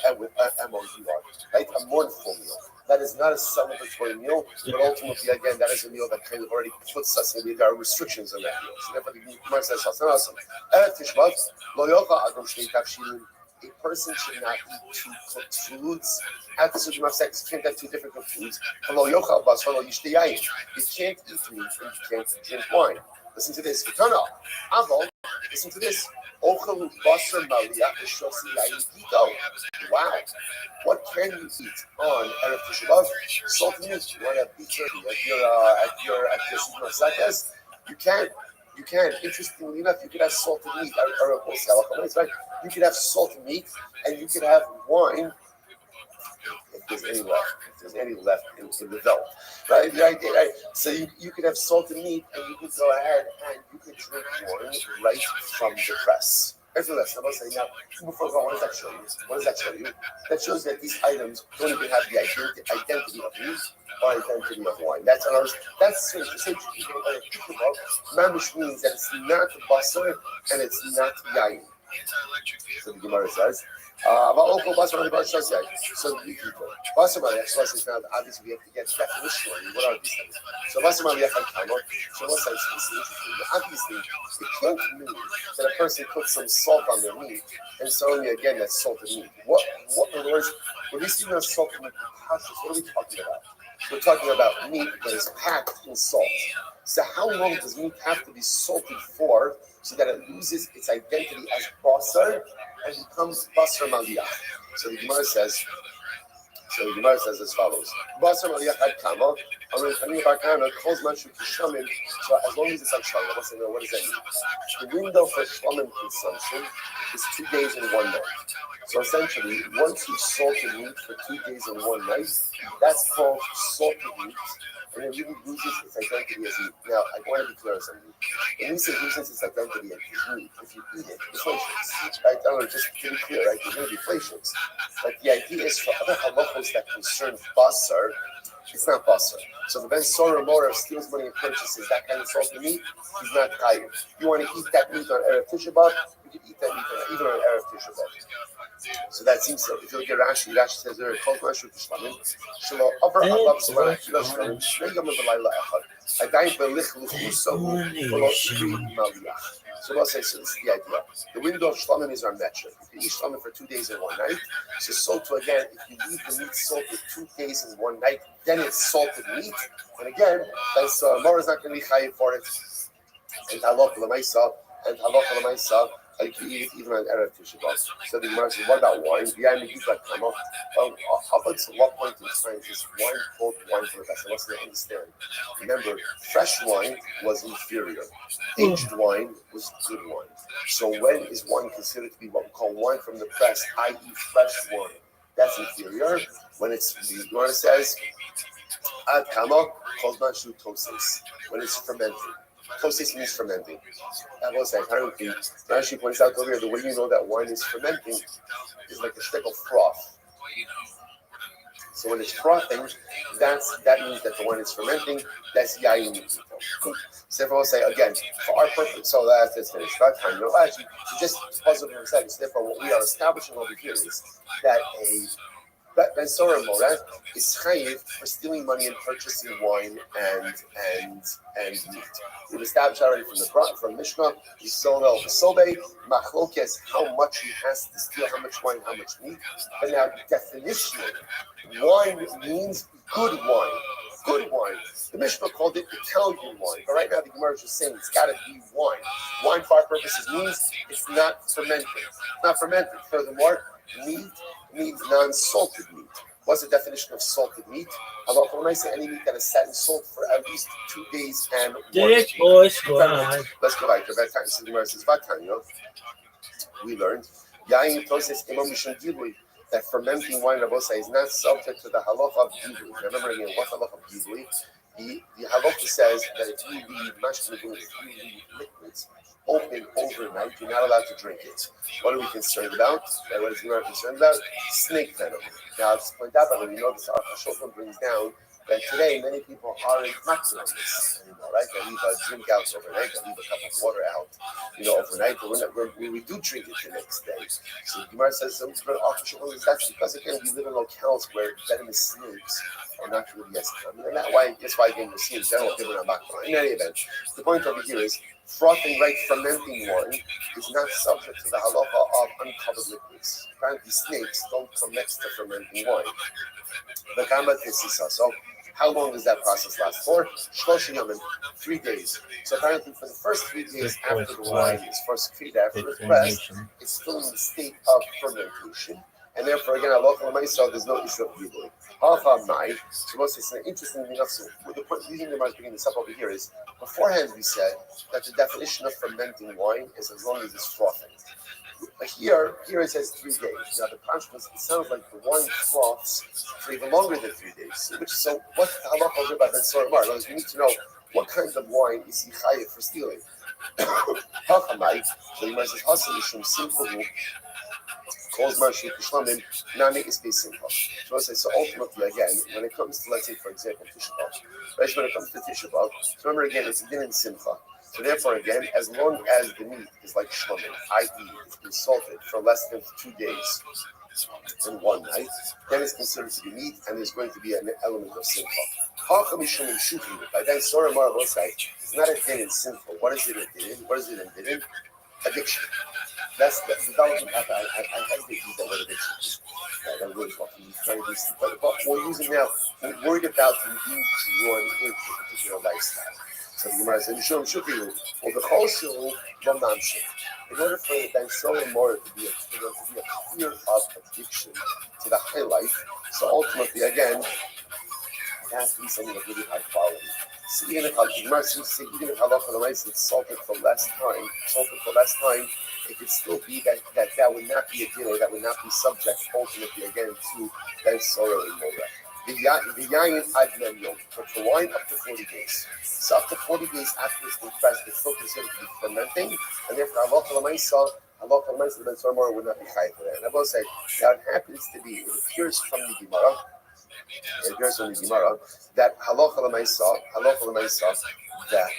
M-O-U-R, right? A mournful meal. That is not a celebratory meal, but ultimately, again, that is a meal that kind of already puts us in our restrictions on that meal. So therefore, the Gemara says, Erev Tisha B'Av, lo yocha adam shnei tafshilin. A person should not eat 2 cooked foods. At the Sugim of sex, you can't have 2 different cooked foods. You can't eat meat and you can't drink wine. Listen to this. Listen to this. Wow. What can you eat on Erev Tisha B'Av? Salted meat. You want to have pizza at your Sugim of sex? You can. Interestingly enough, you could have salted meat. Right? You could have salted meat, and you could have wine. If there's any left in the dough, right? So you could have salted meat, and you could go ahead and you could drink wine right from the press. Nevertheless, I'm going to say now, before going, what does that show you? That shows that these items don't even have the identity of meat or identity of wine. That's so to say, mamish means that it's not basar and it's not yayin. So the Gemara says, so obviously we have to get definitionally what are these things. So obviously it can't mean that a person puts some salt on their meat and so again that's salted meat. What in other words, when we speak about salted meat, what are we talking about? We're talking about meat that is packed in salt. So how long does meat have to be salted for so that it loses its identity as basar and becomes basar maliyah? So the Gemara says as follows: basar maliyah had kama. So as long as it's on shlamim, let's say, what does that mean? The window for shlamim consumption is 2 days and 1 night. So essentially, once you've salted meat for 2 days and 1 night, that's called salted meat, and it really loses its identity as meat. Now, I want to be clear on something. When we say loses its identity as meat, if you eat it, deflations, right? I don't know, just to be clear, right? There's going to be deflations. But the idea is for other halachos that concern basar, it's not basar. So the Ben Sorah Mora steals money and purchases that kind of salted meat, he's not chayiv. You want to eat that meat on Erev Tisha B'Av, you can eat that meat even on Erev Tisha B'Av. So that seems so. If you look at Rashi, Rashi says there are 12 Rashi Shlamim. Shelo Avar Alav Zman Akilah Shlamim. Shnei Yom V'Layla Echad. Adayin Belich L'chusahu V'lo Shri Maliach. So we'll say, so this is the idea. The window of Shlamim is our metric. If you eat Shlamim for 2 days and 1 night, so to again, if you leave the meat salted 2 days and 1 night, then it's salted meat. And again, that's Mara is not going to be chayiv for it. And halach l'maisa, you can eat it even on Erev Tisha B'Av. So the Gemara says, what about wine? Yeah, I mean, you've got how about what point in time is wine called wine for the best? Unless they understand. Remember, fresh wine was inferior. Aged wine was good wine. So when is wine considered to be what we call wine from the press, i.e. fresh wine? That's inferior. When it's, the Gemara says, ad kama kozman shu toses, when it's fermented. Toses means fermenting. I will say, apparently, Rashi points out over here, the way you know that wine is fermenting is like a stick of froth. So when it's frothing, that means that the wine is fermenting. That's yayin. So if I will say again, for our purpose, so that's finished. That time, actually, just puzzle for a second. So therefore, what we are establishing over here is that Ben Sora Mora is chayiv for stealing money and purchasing wine and meat. We've established already from Mishnah, Yisrael Sobe, Machlokes, how much he has to steal, how much wine, how much meat. But now, definitionally, wine means good wine. Good wine. The Mishnah called it Italian wine, but right now the Gemara is just saying it's got to be wine. Wine for our purposes means it's not fermented. It's not fermented. Furthermore, meat means non-salted meat. What's the definition of salted meat? Allah say any meat that is sat in salt for at least 2 days and 1 week. Boy Squad. Let's go back to that time. So the Gemara says, we learned Yain Toses Imam Mishum Gibui, that fermenting wine Rabosa is not subject to the halacha of Gibui. Remember again, what halacha of Gibui? The halacha says that if you leave liquids open overnight, you're not allowed to drink it. What are we concerned about? What is Gemara concerned about? Snake venom. Now, I'll just point out that we know this Shulchan brings down that today many people aren't makzir on this anymore, right? They leave a drink out overnight, they leave a cup of water out, overnight, but we do drink it the next day. So the Gemara says that's because again we live in locales where venomous snakes are not really as common, and that's why again we see in general people are not makzir. In any event, the point over here is frothing, right, fermenting wine is not subject to the halacha of uncovered liquids. Apparently, snakes don't come next to fermenting wine. So, how long does that process last for? 3 days. So apparently, for the first 3 days after the wine is first feed after it's pressed, it's still in the state of fermentation. And therefore, again, there's no issue of gibui. So it's an interesting thing. So the reason the bringing this up over here is beforehand we said that the definition of fermenting wine is as long as it's frothing. But here it says 3 days. Now the consequence, it sounds like the wine froths for even longer than 3 days. So what's the halacha about that sort of wine? We need to know what kind of wine is he chayiv for stealing. Hachamai, so the Gemara says Hasan Mishum Simchahu. Calls Marshu Kishlamim, Nami is Besimcha. So ultimately, again, when it comes to, let's say, for example, Tisha B'Av, right? When it comes to Tisha B'Av, remember again, it's a din in Simcha. So therefore, again, as long as the meat is like Shlomim, i.e., it's been salted for less than 2 days and 1 night, then it's considered to be meat, and there's going to be an element of Simcha. By then, Sorah Mara will say, it's not a din in Simcha. What is it a din in? What is it a din in? Addiction. That's the development path. I hesitate to use that word addiction. I'm really fucking trying to do stuff. But we're using now, we're worried about being drawn into a particular lifestyle. So the Gemara says, well, the whole shul, in order for the Ben Shalom Morah to be a clear of addiction to the high life, so ultimately, again, it has to be something of really high quality. So even if halacha is salted for less time, it could still be that would not be a deal, or that would not be subject ultimately again to Ben Sorah and Morah. The yayin ad yom, but for wine up to 40 days. So up to 40 days after it's been pressed, it's still considered to be fermenting, and therefore halacha l'maisa, the Ben Sorah Morah would not be chayiv for that. And I will say that it happens to be, it appears from the Gemara. That halacha l'maisa, that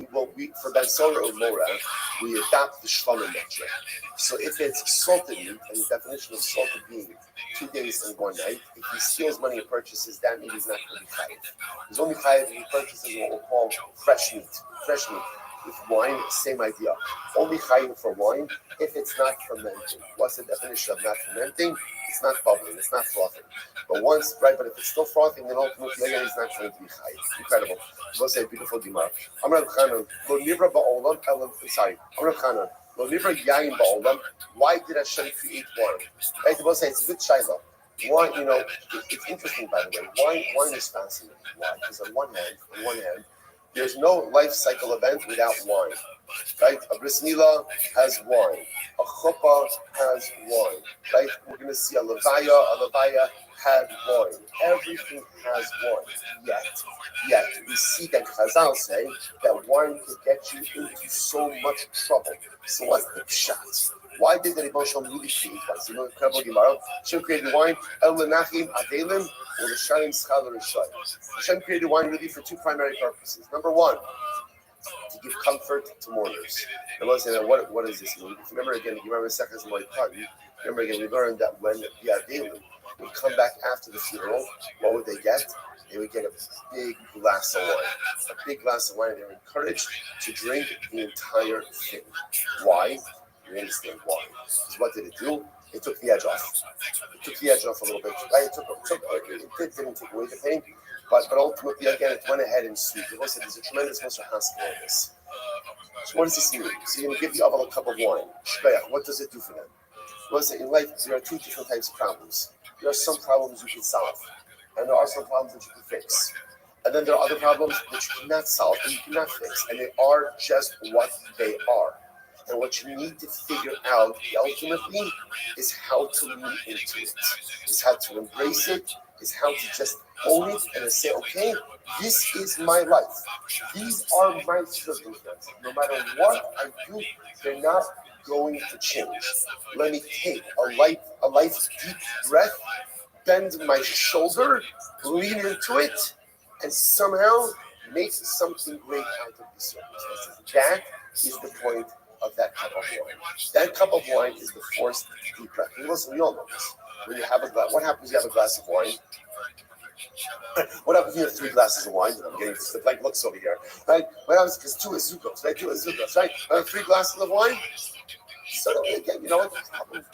for Ben Solar or Mora, we adopt the Shlomo metric. So if it's salted meat, and the definition of salted being 2 days and 1 night, if he steals money and purchases, that meat is not going to be chayiv. He's only chayiv if he purchases what we'll call fresh meat. Fresh meat. With wine, same idea. Only chayiv for wine if it's not fermenting. What's the definition of not fermenting? It's not bubbling, it's not frothing. But but if it's still frothing, then ultimately again, it's not going to be chayiv. Incredible. We'll say beautiful Gemara. I'm Rav Chanan. Lo nivra ba'olam elam. Sorry. I'm Rav Chanan. Lo nivra yayin ba'olam. Why did Hashem create wine? Right? We'll say it's a good shaila. Wine, it's interesting by the way. Wine is fascinating. Why? Because on one hand, there's no life cycle event without wine. Right? A bris milah has wine. A chuppah has wine. Right? We're going to see a levaya had wine. Everything has wine. Yet, we see that Chazal say that wine can get you into so much trouble. So what's the pshat? Why did the Rebbe Shalom really create wine? So, incredible Gemara. Hashem created wine. El lenachim adelim or l'shayim schal l'rishayim. Hashem created wine really for 2 primary purposes. Number 1, to give comfort to mourners. And we'll say, what does this mean? Remember again, you remember seconds of my party. Remember again, we learned that when the adelim would come back after the funeral, what would they get? They would get a big glass of wine. A big glass of wine. They were encouraged to drink the entire thing. Why? You understand why. Because what did it do? It took the edge off. It took the edge off a little bit. Right? It didn't take away the pain, but ultimately, again, it went ahead and sweet. It was there's a tremendous Musar Haskell in this. So what does this mean? So you're going to give the other a cup of wine. What does it do for them? Well, in life, there are 2 different types of problems. There are some problems you can solve, and there are some problems that you can fix. And then there are other problems that you cannot solve and you cannot fix, and they are just what they are. And what you need to figure out ultimately is how to lean into it, is how to embrace it, is how to just own it and say, okay, this is my life. These are my circumstances. No matter what I do, they're not going to change. Let me take a life deep breath, bend my shoulder, lean into it, and somehow make something great out of these circumstances. That is the point of that cup of wine. That cup of wine is the forced deep breath. And listen, we all know this. When you have a glass, what happens when you have a glass of wine? What happens when you have 3 glasses of wine? I'm getting the blank looks over here. Right? What happens because 2 azukos, right? 2 azukos, right? 3 glasses of wine. So again, you know what?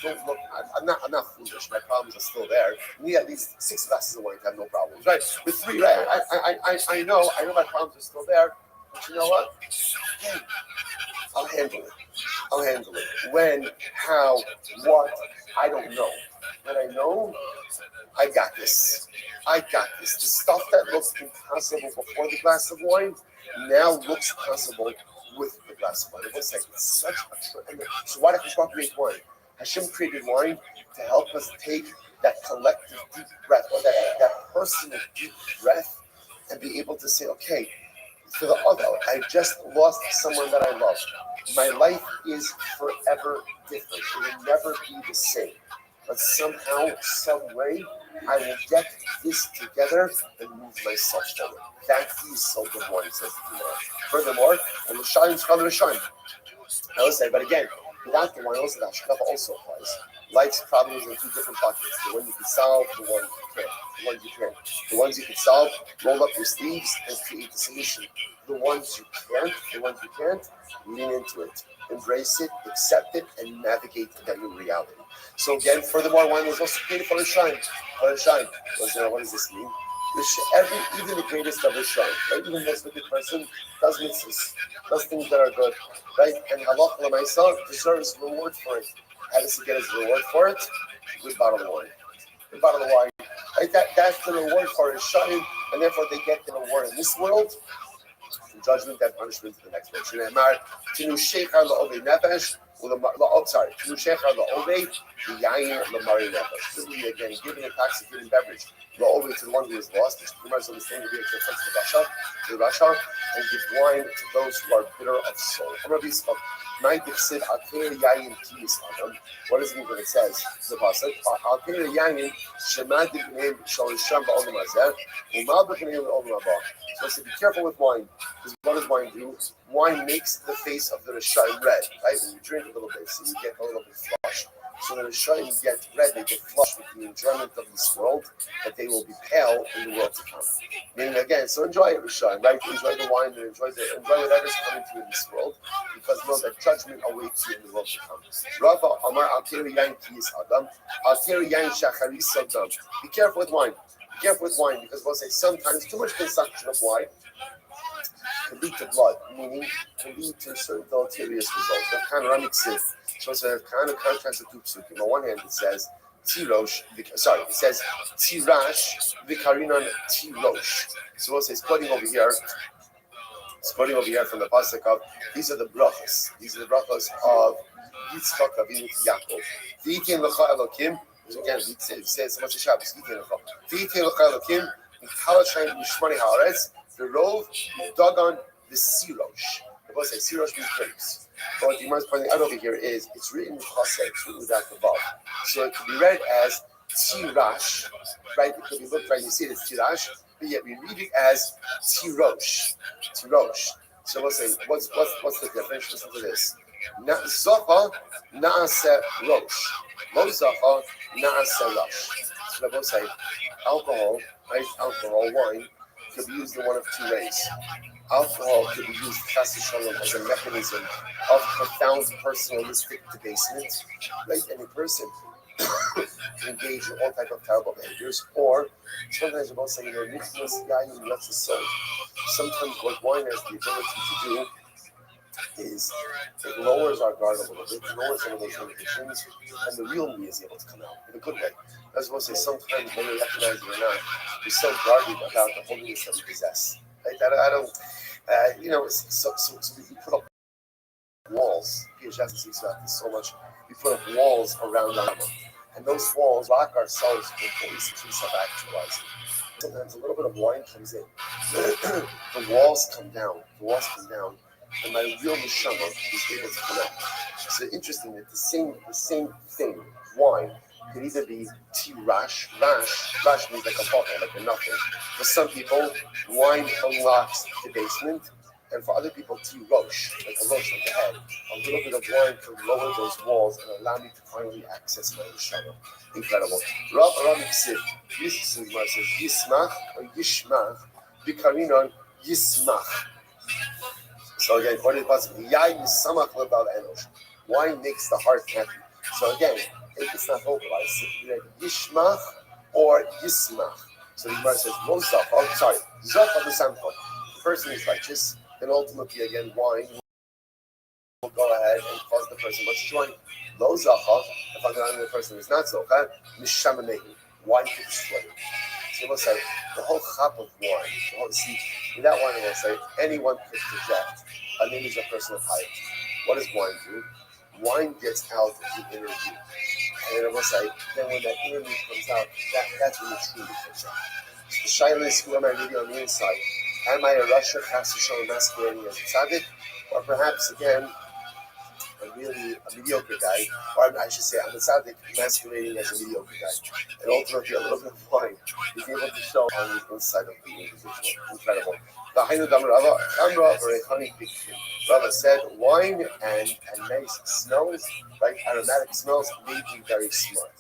Don't look. I'm not foolish. My problems are still there. We had these 6 glasses of wine to have no problems, right? With 3, right? I know my problems are still there. But you know what? Hey, I'll handle it. When, how, what, I don't know. But I know I got this. The stuff that looked impossible before the glass of wine now looks possible with the glass of wine. It looks like it's such a so why did Hashem create wine? Hashem created wine to help us take that collective deep breath, or that personal deep breath, and be able to say, okay, for the other, I just lost someone that I love. My life is forever different. It will never be the same. But somehow, some way, I will get this together and move myself forward. That is so good one, says the Gemara. Furthermore, and the shine is called the shine. I would say, but again, without the wine, also that Shkava also applies. Life's problems in 2 different buckets. The one you can solve, the one you can't. The ones you can solve, roll up your sleeves and create the solution. The ones you can't, lean into it. Embrace it, accept it, and navigate that new reality. So again, furthermore, wine was also created for a shine. What does this mean? Even the greatest of Restream, right? Even the most wicked person does mitzvahs, does things that are good, right? And halach l'maisa deserves reward for it. How does he get his reward for it? Good bottle of wine. Right? That's the reward for his shine, and therefore they get the reward in this world, from judgment and punishment in the next world. Tinu sheikha la'ovei nefesh. Tinu sheikha la'ovei yayin l'mari nefesh. This will be again giving intoxicating beverage all the way to the one who is lost, which the Gemara is understanding to be the Rasha, and give wine to those who are bitter of soul. What does it mean when it says the pasuk? So be careful with wine, because what does wine do? Wine makes the face of the Rishayim red, right? When you drink a little bit, so you get a little bit flushed. So the Rishayim get red, they get flushed with the enjoyment of this world, that they will be pale in the world to come. Meaning again, so enjoy it, Rishayim, right? Enjoy the wine and enjoy whatever's coming to you in this world, because know that judgment awaits you in the world to come. Rava Amar Alteri Yain Kiyis Adam, Alteri Yain Shachari Sodam. Be careful with wine. Be careful with wine, because we'll say sometimes too much consumption of wine can lead to blood, meaning can lead to certain deleterious results. That kind of ramixid. So it's a kind of contrast to two psukim. On one hand, it says tirosh. It says tirash vikarinon tirosh. So it's quoting over here. It's quoting over here from the pasuk of these are the brachos. These are the brachos of Yitzchak Avinu Yaakov. V'yitin l'cha Elokim. Again, it says so much of Shabbos. V'yitin l'cha Elokim. V'kalashayim mishmani haaretz. The rove dagon the sirosh. The boss says sirosh means grapes. But what the Gemara is pointing out over here is it's written chased, it's written without the vav. So it could be read as tirash, right? It could be looked right. You see it as tirash, but yet we read it as tirosh. Tirosh. So we'll say what's the difference? Listen to this. Zacha naaseh rosh. Lo zacha naaseh rosh. So they both say alcohol, right? Alcohol, wine, could be used in one of two ways. Alcohol could be used as a mechanism of profound personalistic debasement, right? Any person can engage in all type of terrible behaviors, or sometimes you both say, Nicholas guy who lets his soul. Sometimes what wine has the ability to do is it lowers our guard a little bit, it lowers some of those inhibitions, and the real me is able to come out in a good way. I was going to say, sometimes when we recognize it or not, we're so guarded about the holiness that we possess. Right? I don't, so we put up walls. Peter Jackson speaks about this so much. We put up walls around our mouth, and those walls block ourselves from basically self-actualizing. Sometimes a little bit of wine comes in, the walls come down, and my real neshama is able to come out. So interesting that the same thing, wine, could either be tirash, rash means like a bottle, like a nothing. For some people, wine unlocks debasement, and for other people, tirosh, like a rosh, like a head. A little bit of wine can lower those walls and allow me to finally access my neshama. Incredible. Rav Ksiv, this says Yismach or Yishmach, Bikarinon Yismach. So again, what is possible? Wine makes the heart happy. So again, it's not vocalized. Yishmach or Yismach. So the Gemara says, Lo Zacha, Zacha the Samcha. The person is righteous, then ultimately again, wine will go ahead and cause the person much joy. Lo Zacha, if I'm the person is not Zocha, Nishama Mehi. Wine can destroy it. So we'll say the whole chap of wine, without wine, we'll say anyone could project an image of personal piety. What does wine do? Wine gets out the inner view. And it will say, then when that inner view comes out, that's when it truly comes out. So the shaila is, who am I really on the inside? Am I a Rasha Chassid masquerading as a tzaddik? Or perhaps, again, a mediocre guy, or I should say, I'm a tzaddik masquerading as a mediocre guy. And ultimately, a little bit of wine is able to show on the inside of the individual. Incredible. Rava said, wine and nice smells, like aromatic smells, made me very smart.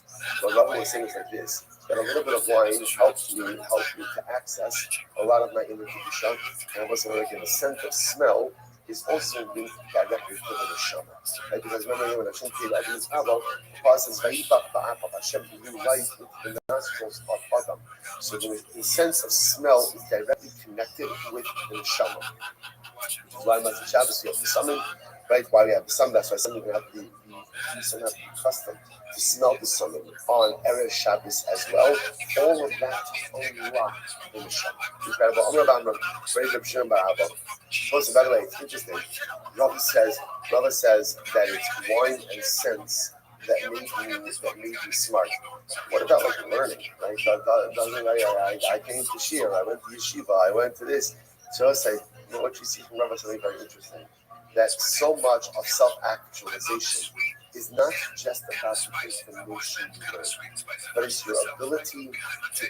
What Rava was saying is like this, that a little bit of wine helped me to access a lot of my inner kedusha, and also again, the scent of smell is also linked directly to the neshama. Right? Because remember when Hashem created Adam's Ava, the Torah says, "Vayipach ba'apav," Hashem blew life into the nostrils of Adam. So the sense of smell is directly connected with the neshama. Which is why Matzah Shabbos we have the summon, right? Why we have the summon? That's why something have to be accustomed to smell the summon on Erev Shabbos as well. All of that unlocked in the neshama. Incredible. So, by the way, it's interesting. Rava says that it's wine and scents that made you smart. What about like learning? Right? I came to Shir, I went to yeshiva, I went to this. So I say, you know what you see from Rabbi something very interesting. That so much of self-actualization is not just about the information you learn, but it's your ability to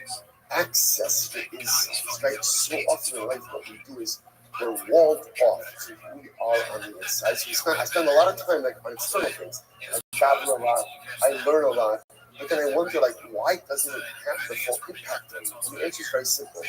access your insights. Right? So often in life, what we do is we're walled off to who we are on the inside. So I spend a lot of time like on external things. I travel a lot, I learn a lot, but then I wonder like why doesn't it have the full impact on you? And the answer is very simple.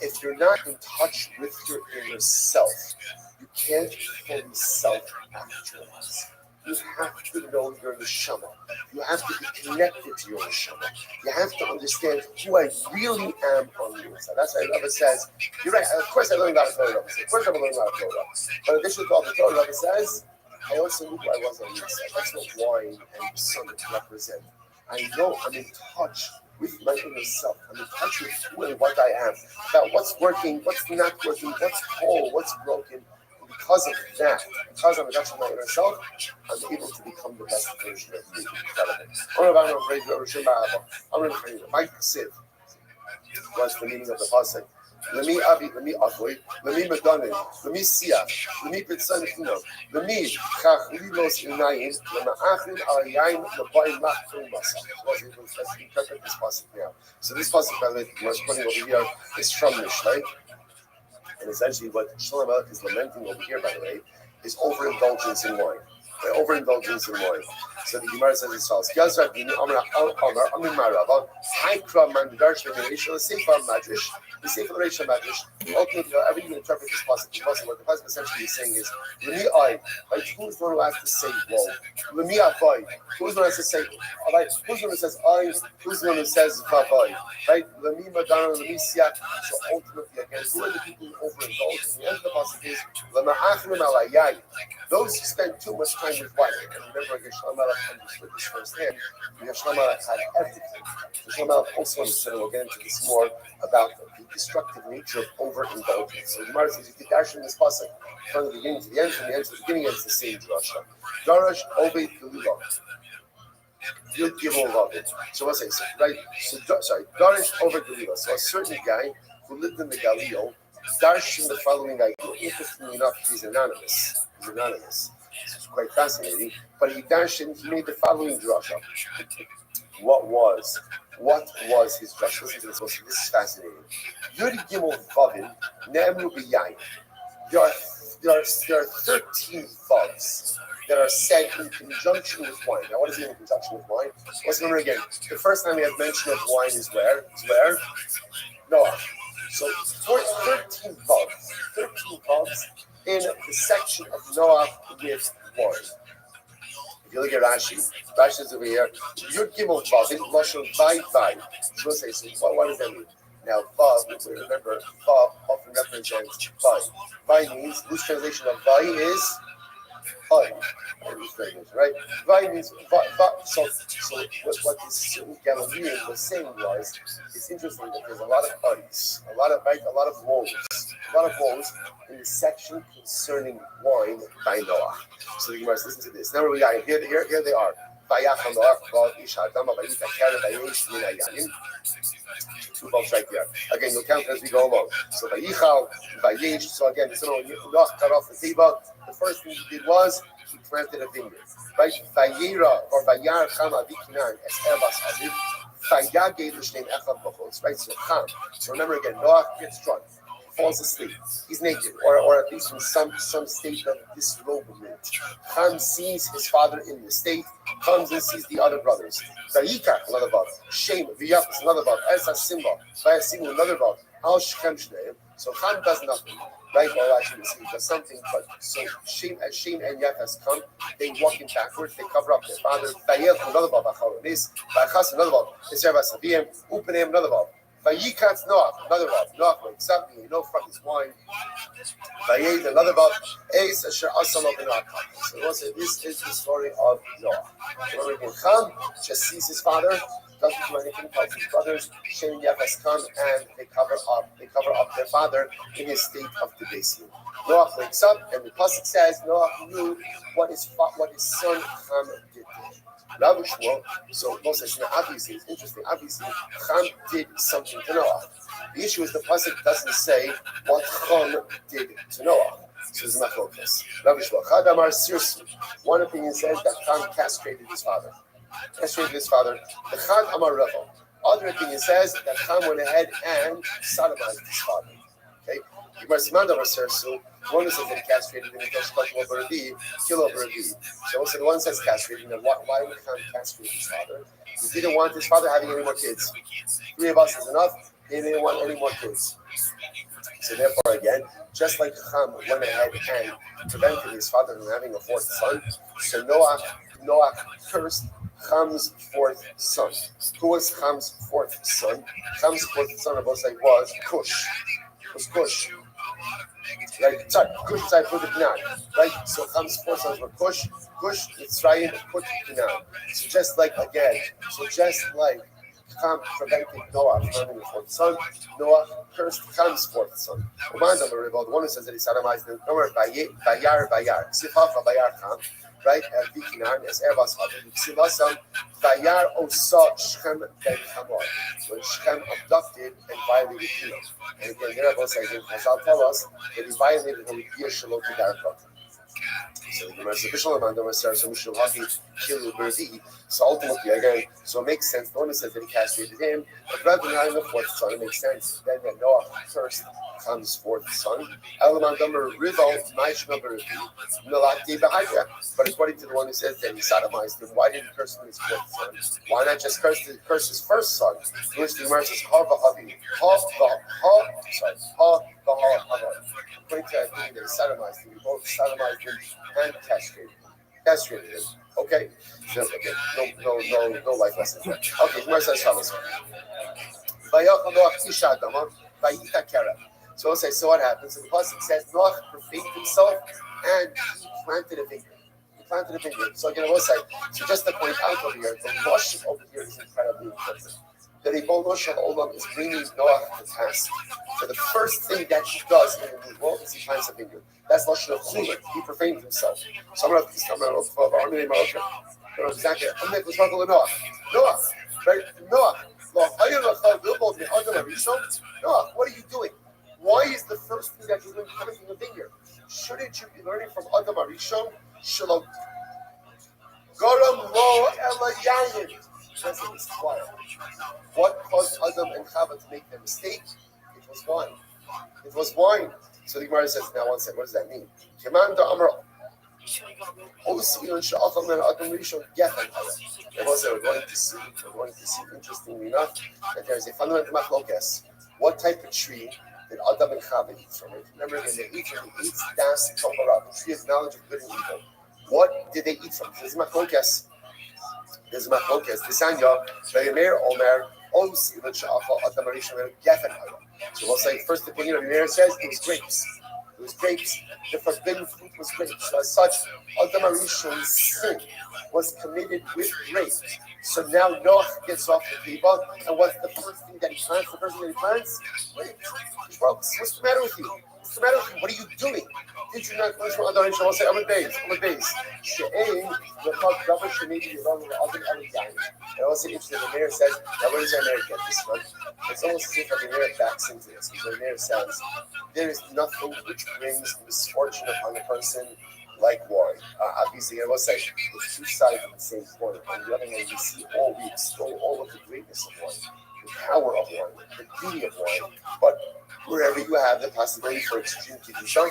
If you're not in touch with your inner self, you can't fully self-actualize. You have to know your neshama. You have to be connected to your neshama. You have to understand who I really am on the inside. That's why Rabbi says, you're right, of course I learned how to Torah. Of course I learned how to Torah. But in addition to all the Torah, Rabbi says, I also knew who I was on the inside. That's what wine and the sun represent. I know I'm in touch with my inner self. I'm in touch with who and what I am, about what's working, what's not working, what's whole, what's broken. And because of that, because I'm in touch with my inner self, I'm able to become the best version of me. My sieve was the meaning of the pasuk. Lemi avi, lemi avoy, lemi medanim, lemi siach, lemi pitzan chinam, lemi chachlilos inayim, lema'achim al yain lebayim machrim masa. Let's interpret this pasuk now. So this pasuk that we're putting over here is from Mishlei, and essentially what Shlomo Melech is lamenting over here, by the way, is overindulgence in wine. Overindulgence in wine. So the Gemara says as follows: Yazrak bini Amar Amar Amar Marav Haikra Man Darsh Veneration. The Sefer Madrash, the Sefer Reisha Madrash. Ultimately, however you interpret this pasuk, what the pasuk essentially is saying is, Lemi I, like who's the one who has to say whoa? Lemi Avai, who's the one who has to say, right? Who's the one who says I? Who's the one who says Vavai? Right? Lemi Madana, Lemi Siak. So ultimately, again, who are the people who overindulge? And the end of the pasuk is Lema'achrim Alayai. Those who spend too much time with wine. And remember, again, Shlomo Melech understood this firsthand. Shlomo Melech had everything. Shlomo Melech also understood, and we'll get into this more, about the destructive nature of overindulgence. So the Gemara says, you can dash in this pasuk from the beginning to the end, from the end to the beginning, it's the same drasha. Darash Obed Gilila. You'll give all of it. So what's it? Right? So, Darash Obed Gilila. So a certain guy who lived in the Galileo darshan the following idea. Interestingly enough, he's anonymous. It's quite fascinating. But he made the following drasha. What was his drasha? Listen to this. This is fascinating. Yud Gimel Vavin Ne'emru B'Yayin. There are 13 vaves that are said in conjunction with wine. Now, what is it in conjunction with wine? Let's remember again. The first time we had mention of wine is where? Noah. So 13 vaves in the section of Noah with wine. If you look at Rashi is over here. Yud Gimel Vavin Lashon Vai. So we'll say, so what does that mean? Now, vav, remember, vav often represents vai. Vai means, whose translation of vai is I. Right? Vai means va. So what this Galilean was saying was, it's interesting that there's a lot of i's, a lot of woes in the section concerning wine by Noah. So you must listen to this. Now we got here they are. Two vaves right there. Again, you'll count as we go along. So Vayichal, Vayish. So again, when Noach cut off the table, the first thing he did was he planted a vineyard. Right? Vayira or Vayar Chama Vikinan es Erbas Aviv. Vayagei l'shnei echad b'chutz. Right? So Cham. So remember again, Noach gets drunk, falls asleep. He's naked, or at least in some state of disrobement. Cham sees his father in the state, comes and sees the other brothers. Vayikach, another vav. Shem, V'yafis, another vav. Esa Simba, Vayasimu, another vav. Al Shechem Shneim. So Cham does nothing, right? Or actually, he does something, but so Shem and Yafes come, they walk in backwards, they cover up their father. Vayel, another vav. Acharonis, Vayachas, another vav. Eser Vasavim, Upanim, another vav. Vayikatz Noach, another vav. Noach wakes up, from his wine. Vayed, another vav. Eis asher asal Noach. So we'll say this is the story of Noah. Remember again, Cham just sees his father, doesn't do anything, tells his brothers. Shem and Yafes come and they cover up their father in his state of debasement. Noach wakes up, and the pasuk says Noach knew what his son Cham did. Rabbi Shmuel, so Paul says, now obviously, it's interesting, obviously, Cham did something to Noah. The issue is the pasuk doesn't say what Cham did to Noah. So it's machlokas. Rabbi Shmuel, Chad Amar Sirsu. One opinion says that Cham castrated his father. The Chad Amar Revo. Other opinion says that Cham went ahead and sodomized his father. Okay? One who says that he castrated him because kill over a bee. So the one says castrating, then why would Cham castrate his father? He didn't want his father having any more kids. 3 of us is enough. He didn't want any more kids. So therefore, again, just like Cham went ahead and prevented his father from having a 4th son, so Noah cursed Cham's 4th son. Who was Cham's 4th son? Cham's 4th son of Osai was Cush. Was Cush. Right? Sorry, Cush is I put it now. Right? So Cham's 4 sons were Cush, Mitzrayim, Cush, Canaan. So just like Cham prevented Noah from having a 4th son, Noah cursed Cham's 4th son. The one who says that he sodomized him, Bayar, Sifafa Bayar Cham, right? Vikinan, as Erbas Sivasam, Bayar Osa Shechem Ben Hamor. When Shechem abducted and violated Dino. And again, there Erbas says, Chazal tell us that he violated him with Yir Shalom Kedarkot. So ultimately, again, so it makes sense. The one who says that he castrated him, but rather than having a 4th son, it makes sense. Then Noah cursed Cham's 4th son. But according to the one who says that he sodomized him, why didn't he curse him his 4th son? Why not just curse his 1st son? To which the Gemara says, according to I think they sodomized him, both sodomized him and castrated him. Okay? No life lessons there. Okay, Gemara says follows. So we'll say, so what happens? So the pasuk says Noach profaned himself and he planted a vineyard. So again, we'll say, so just to point out over here, the Rosh over here is incredibly important. The Ribono Shel Olam is bringing Noach to task. So the first thing that he does in the new world is he plants a vineyard. That's Lashon of Chulin. He profaned himself. Someone else is coming out of our name. I don't know exactly. Noah, right? Noah, what are you doing? Why is the first thing that you're doing coming from the vineyard? Shouldn't you be learning from Adam Arishon? Shalom. Garam lo elayayin. What caused Adam and Chava to make their mistake? It was wine. So the Gemara says, now one second, what does that mean? Command Amar. We're going to see, interestingly enough, that there is a fundamental machlokas. What type of tree did Adam and Chava eat from it? Remember, when they eat from it, das Torah, the tree of knowledge of good and evil. What did they eat from? There's machlokas. Tisanya, Ve'yemer Omer, Osi L'Sha'acha Adam Arishon Geffen Adam. So we'll say, first opinion of Yemer says it was grapes. The forbidden fruit was grapes. So as such, Adam Arishon's sin was committed with grapes. So now Noah gets off the table, and what's the first thing that he plants? The first thing that he plants? Grapes. What's the matter with you? What are you doing? Did you not finish from other Arishon? I'll say, I'm a base. She'ain, the called Rabbi Shemidi, the other Arigain. And also interesting, the mayor says, now where does the mayor get this from? It's almost as if the mayor backs into this, because the mayor says, there is nothing which brings misfortune upon a person like wine. Obviously, I will say, it's 2 sides of the same coin. On the other hand, we extol all of the greatness of wine, the power of wine, the beauty of wine. But wherever you have the possibility for extreme kedusha,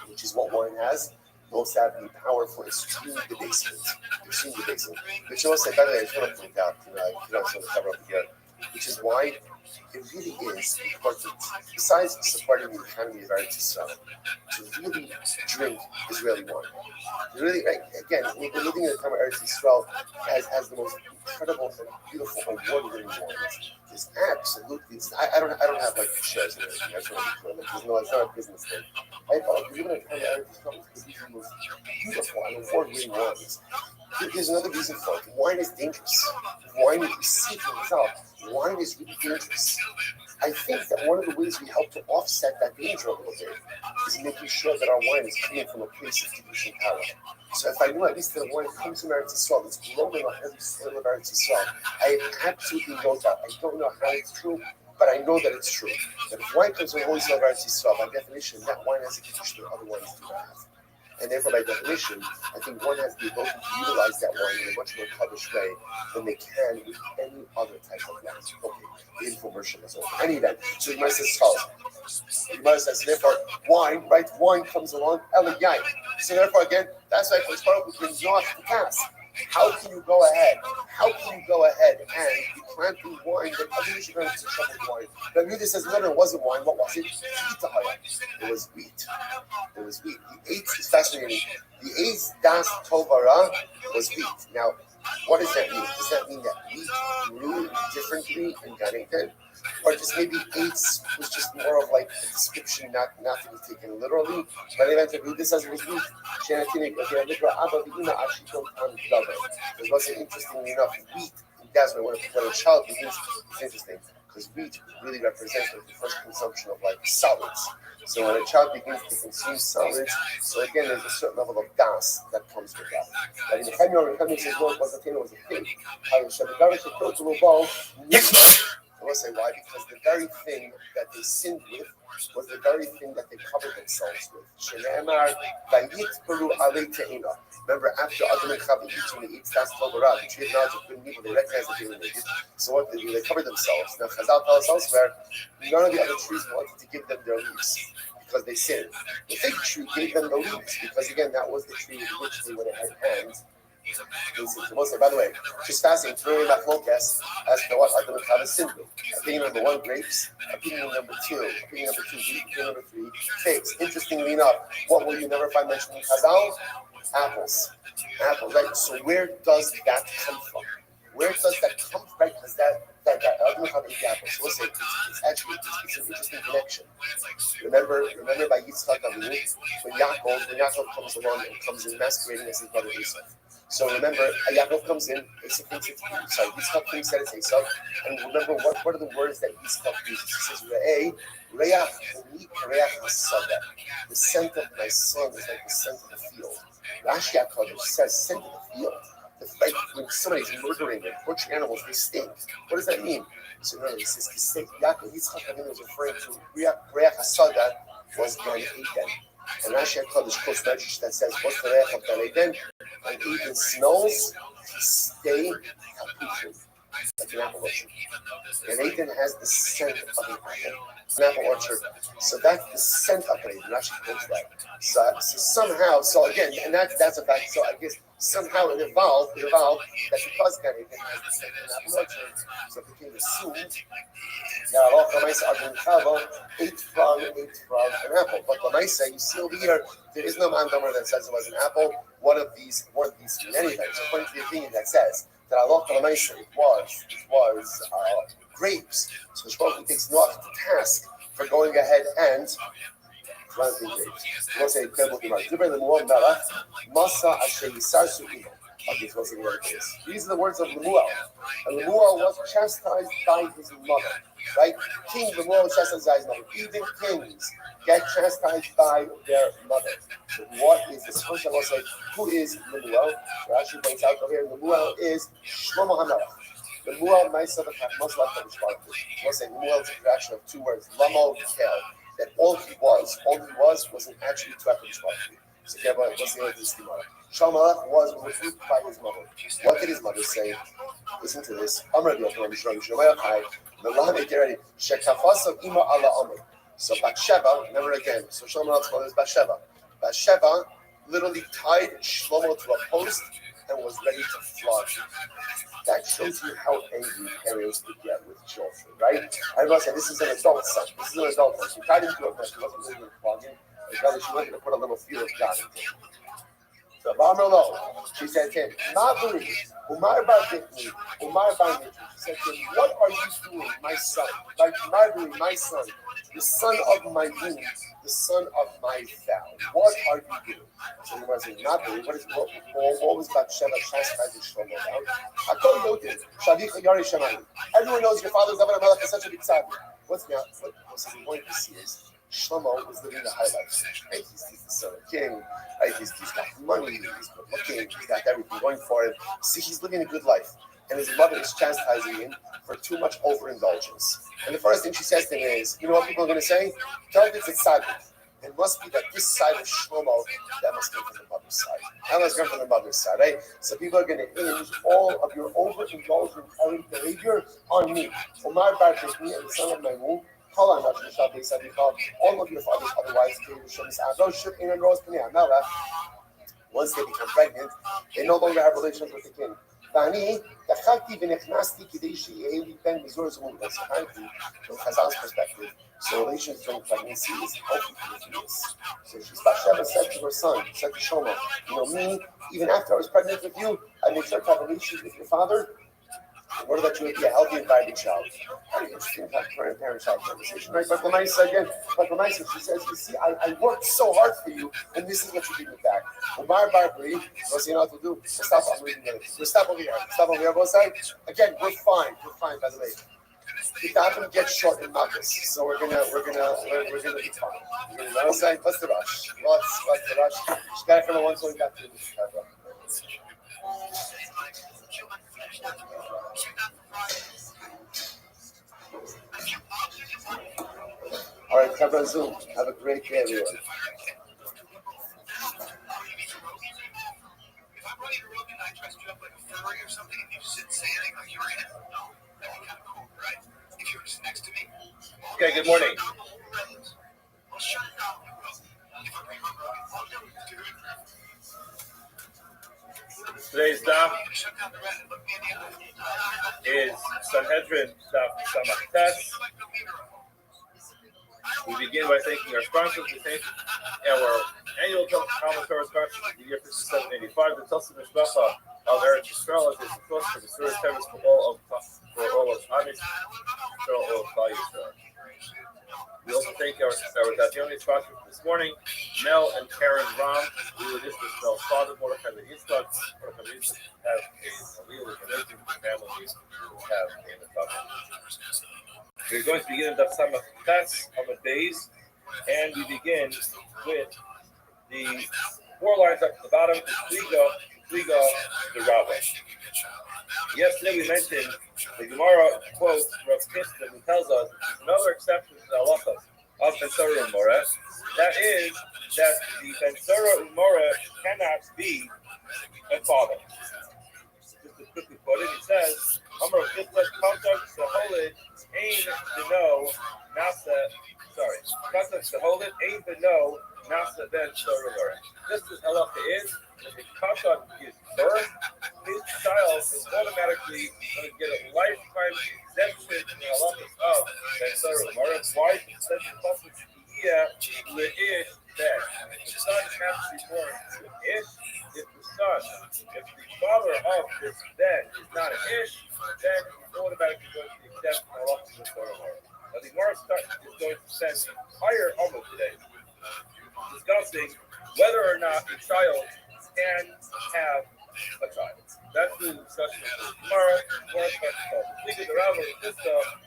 which is what wine has, you also have the power for extreme debasement. Which also, by the way, I just want to point out, I don't show the cover over here, which is why it really is important, besides supporting the economy of Eretz Yisrael, to really drink Israeli wine. Really, again, we're living in a time where Eretz Yisrael has the most incredible and beautiful award-winning wines. It's absolutely. I don't have like shares in everything. That's what I'm doing. It's not a business thing. I thought we live in a time where Eretz Yisrael is the most beautiful and award-winning wines. There's another reason for it. Wine is dangerous. Wine is deceitful itself. Wine is really dangerous. I think that one of the ways we help to offset that danger a little bit is making sure that our wine is coming from a place of Kedushin power. So if I know at least that the wine comes from Eretz Yisrael, it's growing on every soil of Eretz Yisrael, I absolutely know that. I don't know how it's true, but I know that it's true. That if wine comes from holy soil of Eretz Yisrael, by definition, that wine has a Kedushin that other wines do not have. And therefore, by definition, I think one has the ability to utilize that wine in a much more published way than they can with any other type of wine. Okay, the infomercial is over. Any event. So the Gemara says, the Gemara says, therefore, wine, right? Wine comes along, Eliyahu. So therefore, again, that's why Kodesh Baruch Hu brings Noach to pass. How can you go ahead? How can you go ahead and be planting wine that everybody should learn to trouble wine? But Muda says, no, it wasn't wine. What was it? It was wheat. It was wheat. The eighth is fascinating. The eighth das tovara was wheat. Now, what does that mean? Does that mean that wheat grew differently in Gan Eden? Or just maybe eights was just more of like a description, not to be taken literally. But eventually, this as it was wheat. Because what's interestingly enough, wheat in Desmond, when a child begins, it's interesting because wheat really represents like the first consumption of like solids. So when a child begins to consume solids, so again, there's a certain level of das that comes with that. Like in the Chemio says, Lord, was a fig. I will say why, because the very thing that they sinned with was the very thing that they covered themselves with. Remember, after Adam and Chava eat when they eat das Torah, the tree of knowledge of good and evil, they recognize that they were naked. So what did they do? They covered themselves. Now, Chazal tells us elsewhere, none of the other trees wanted to give them their leaves because they sinned. The fig tree gave them the leaves because, again, that was the tree with which they would have had hands. By the way, just fascinating, it's really machlokes as to what Adam and Chava sinned with. Opinion number one, grapes. Opinion number two, wheat. Opinion number three, figs. Interestingly enough, what will you never find mentioned in Chazal? Apples. Apples, right? So where does that come from? Where does that come from? Right? Because that Adam and Chava eat apples. So we'll say it's actually it's an interesting connection. Remember by Yitzchak Avinu, when Yaakov comes along and comes in masquerading as his brother Esau. So remember, Yaakov comes in, Yitzchak thinks that it's Esau, and remember what are the words that Yitzchak uses? He says, the scent of my son is like the scent of the field. Rashi HaKadosh says, scent of the field. The fight when somebody's murdering and butchering animals, they stink. What does that mean? So no, he says, Yaakov, Yitzchak Avinu is referring to Reach HaSada was Gan Eden. And Rashi HaKadosh quotes Medrash that says, what's the Reach of Gan Eden? And Eden smells to stay happy, like an apple orchard. And Eden has the scent of an apple orchard. So that's the scent of Eden. Rashi quotes that. So somehow, again, and that's a fact. So I guess somehow it evolved that because Gan Eden has the scent of an apple orchard, so it became assumed that Allah Adam Chava ate from an apple. But Lamaisa, you see over here, there is no mandomer that says it was an apple. One of these many things. According to the opinion that says that Allah Lamaisa it was grapes. So Shmuel takes Noach to task for going ahead and planting grapes. We'll say incredible Gemara. These are the words of Lemuel. And Lemuel was chastised by his mother. Right? King Lemuel was chastised by his mother. Even kings get chastised by their mother. So what is this? First I will say, who is Lemuel? Rashi points out over here, Lemuel is Shlomo HaMelech. Lemuel, myself, and most like the Mishparim. We'll say Lemuel is a fraction of two words. Lamo Kel. That all he was an actually two Mishparim. So let's say this Gemara. Shlomo was rebuked by his mother. What did his mother say? Listen to this. So Bathsheba, remember again. So Shlomo's mother is Bathsheba. Bathsheba literally tied Shlomo to a post and was ready to flog him. That shows you how angry parents could get with children, right? I must say, this is an adult son. She tied him to a post. She wasn't really going to flog him. She wanted to put a little fear of God into him. So Bamrlo, she said to him, Maburi, Umar Barbitni, Umar Barnitni. She said to him, what are you doing, my son? Like Maburi, my son, the son of my womb, the son of my vow. What are you doing? So he was saying, Maburi, what was Bathsheba chastising Shlomo about? I told you, Everyone knows your father's David HaMelech is such a big tzaddik. What's now? What we wanted to see is Shlomo was living the high life. Right? He's the son of a king. Right? He's got money. He's good looking. He's got everything going for him. See, he's living a good life. And his mother is chastising him for too much overindulgence. And the first thing she says to him is, you know what people are going to say? Tell it it's tzaddik. It must be that this side of Shlomo, that must come from the mother's side. That must come from the mother's side, right? So people are going to hinge all of your overindulgent behavior on me. Omar Bar Techni, the son of my womb, all of your father's other wives, once they become pregnant, they no longer have relations with the king. ואני דחקתי ונכנסתי כדי שיהיה לי בן מזור זמון. That's from Chazal's perspective. So relations during pregnancy is healthy for the fetus. So Sheba said to her son, said to Shlomo, you know me, even after I was pregnant with you, I made sure to have relations with your father in order that you would be a healthy and vibrant child. Very interesting parent-child conversation, right? But Lamaisa again, she says, you see, I worked so hard for you, and this is what you give me back. Umar Barbary, what's he not to do? Stop, I'm reading it. Stop over here. Stop over here, both sides. Again, we're fine, by the way. The davening gets short in Makkos, so we're gonna be fine. Let's the rush. What's the rush? Shkaya from the one so we got to this cover. All right, Kavra Zoom. Have a great day, everyone. If I'm running a road and I dress you up like a furry or something and you just didn't say anything like you're in it, no, that'd be kind of cool, right? If you were just next to me. Okay, good morning. I'll shut it down. If I'm running a road, I'll do it. Today's daf is Sanhedrin daf Samach Tes. We begin by thanking our sponsors. We thank our annual Talmud Torah sponsors of the year 5785, the Tulsa Mishpacha of Eretz Yisrael, as they support for the Surah Tevis for all of Amish, for all of Klal Yisrael. We also thank our Davioni sponsors this morning, Mel and Karen Ram. We were just with Mel's father, Mordechai the Yitzchak. Mordechai the Yitzchak have a Aliyah with religion, families have a Mefabah. We're going to begin the Samach Tes on the days, and we begin with the 4 lines up at the bottom, Kliga, the Rabbah. Yesterday we mentioned the Gemara quote Rav Kiston, who tells us another exception to the halachas of Ben Torah and Moreh. That is that the Ben Torah and Moreh cannot be a father. Just to quickly quote it, it says, Amar Rav Kiston, Kontak Seholid, Ein Beno Nasa, Kontak Seholid, Ein Beno Nasa Ben Torah Moreh. Just as halacha is, if Kontak gives birth, his child is automatically going to get a lifetime exemption in the halachas of Ben Torah Moreh. Why? It says in Pasuk Le'ish Ben. The son has to be born to an Ish. If the father of this Ben is not an Ish, then he's automatically going to be exempt from the halachas of Ben Torah Moreh. Now the Gemara is going to spend higher Amud today, discussing whether or not a child can have a child. That's the discussion of tomorrow. The Rabbi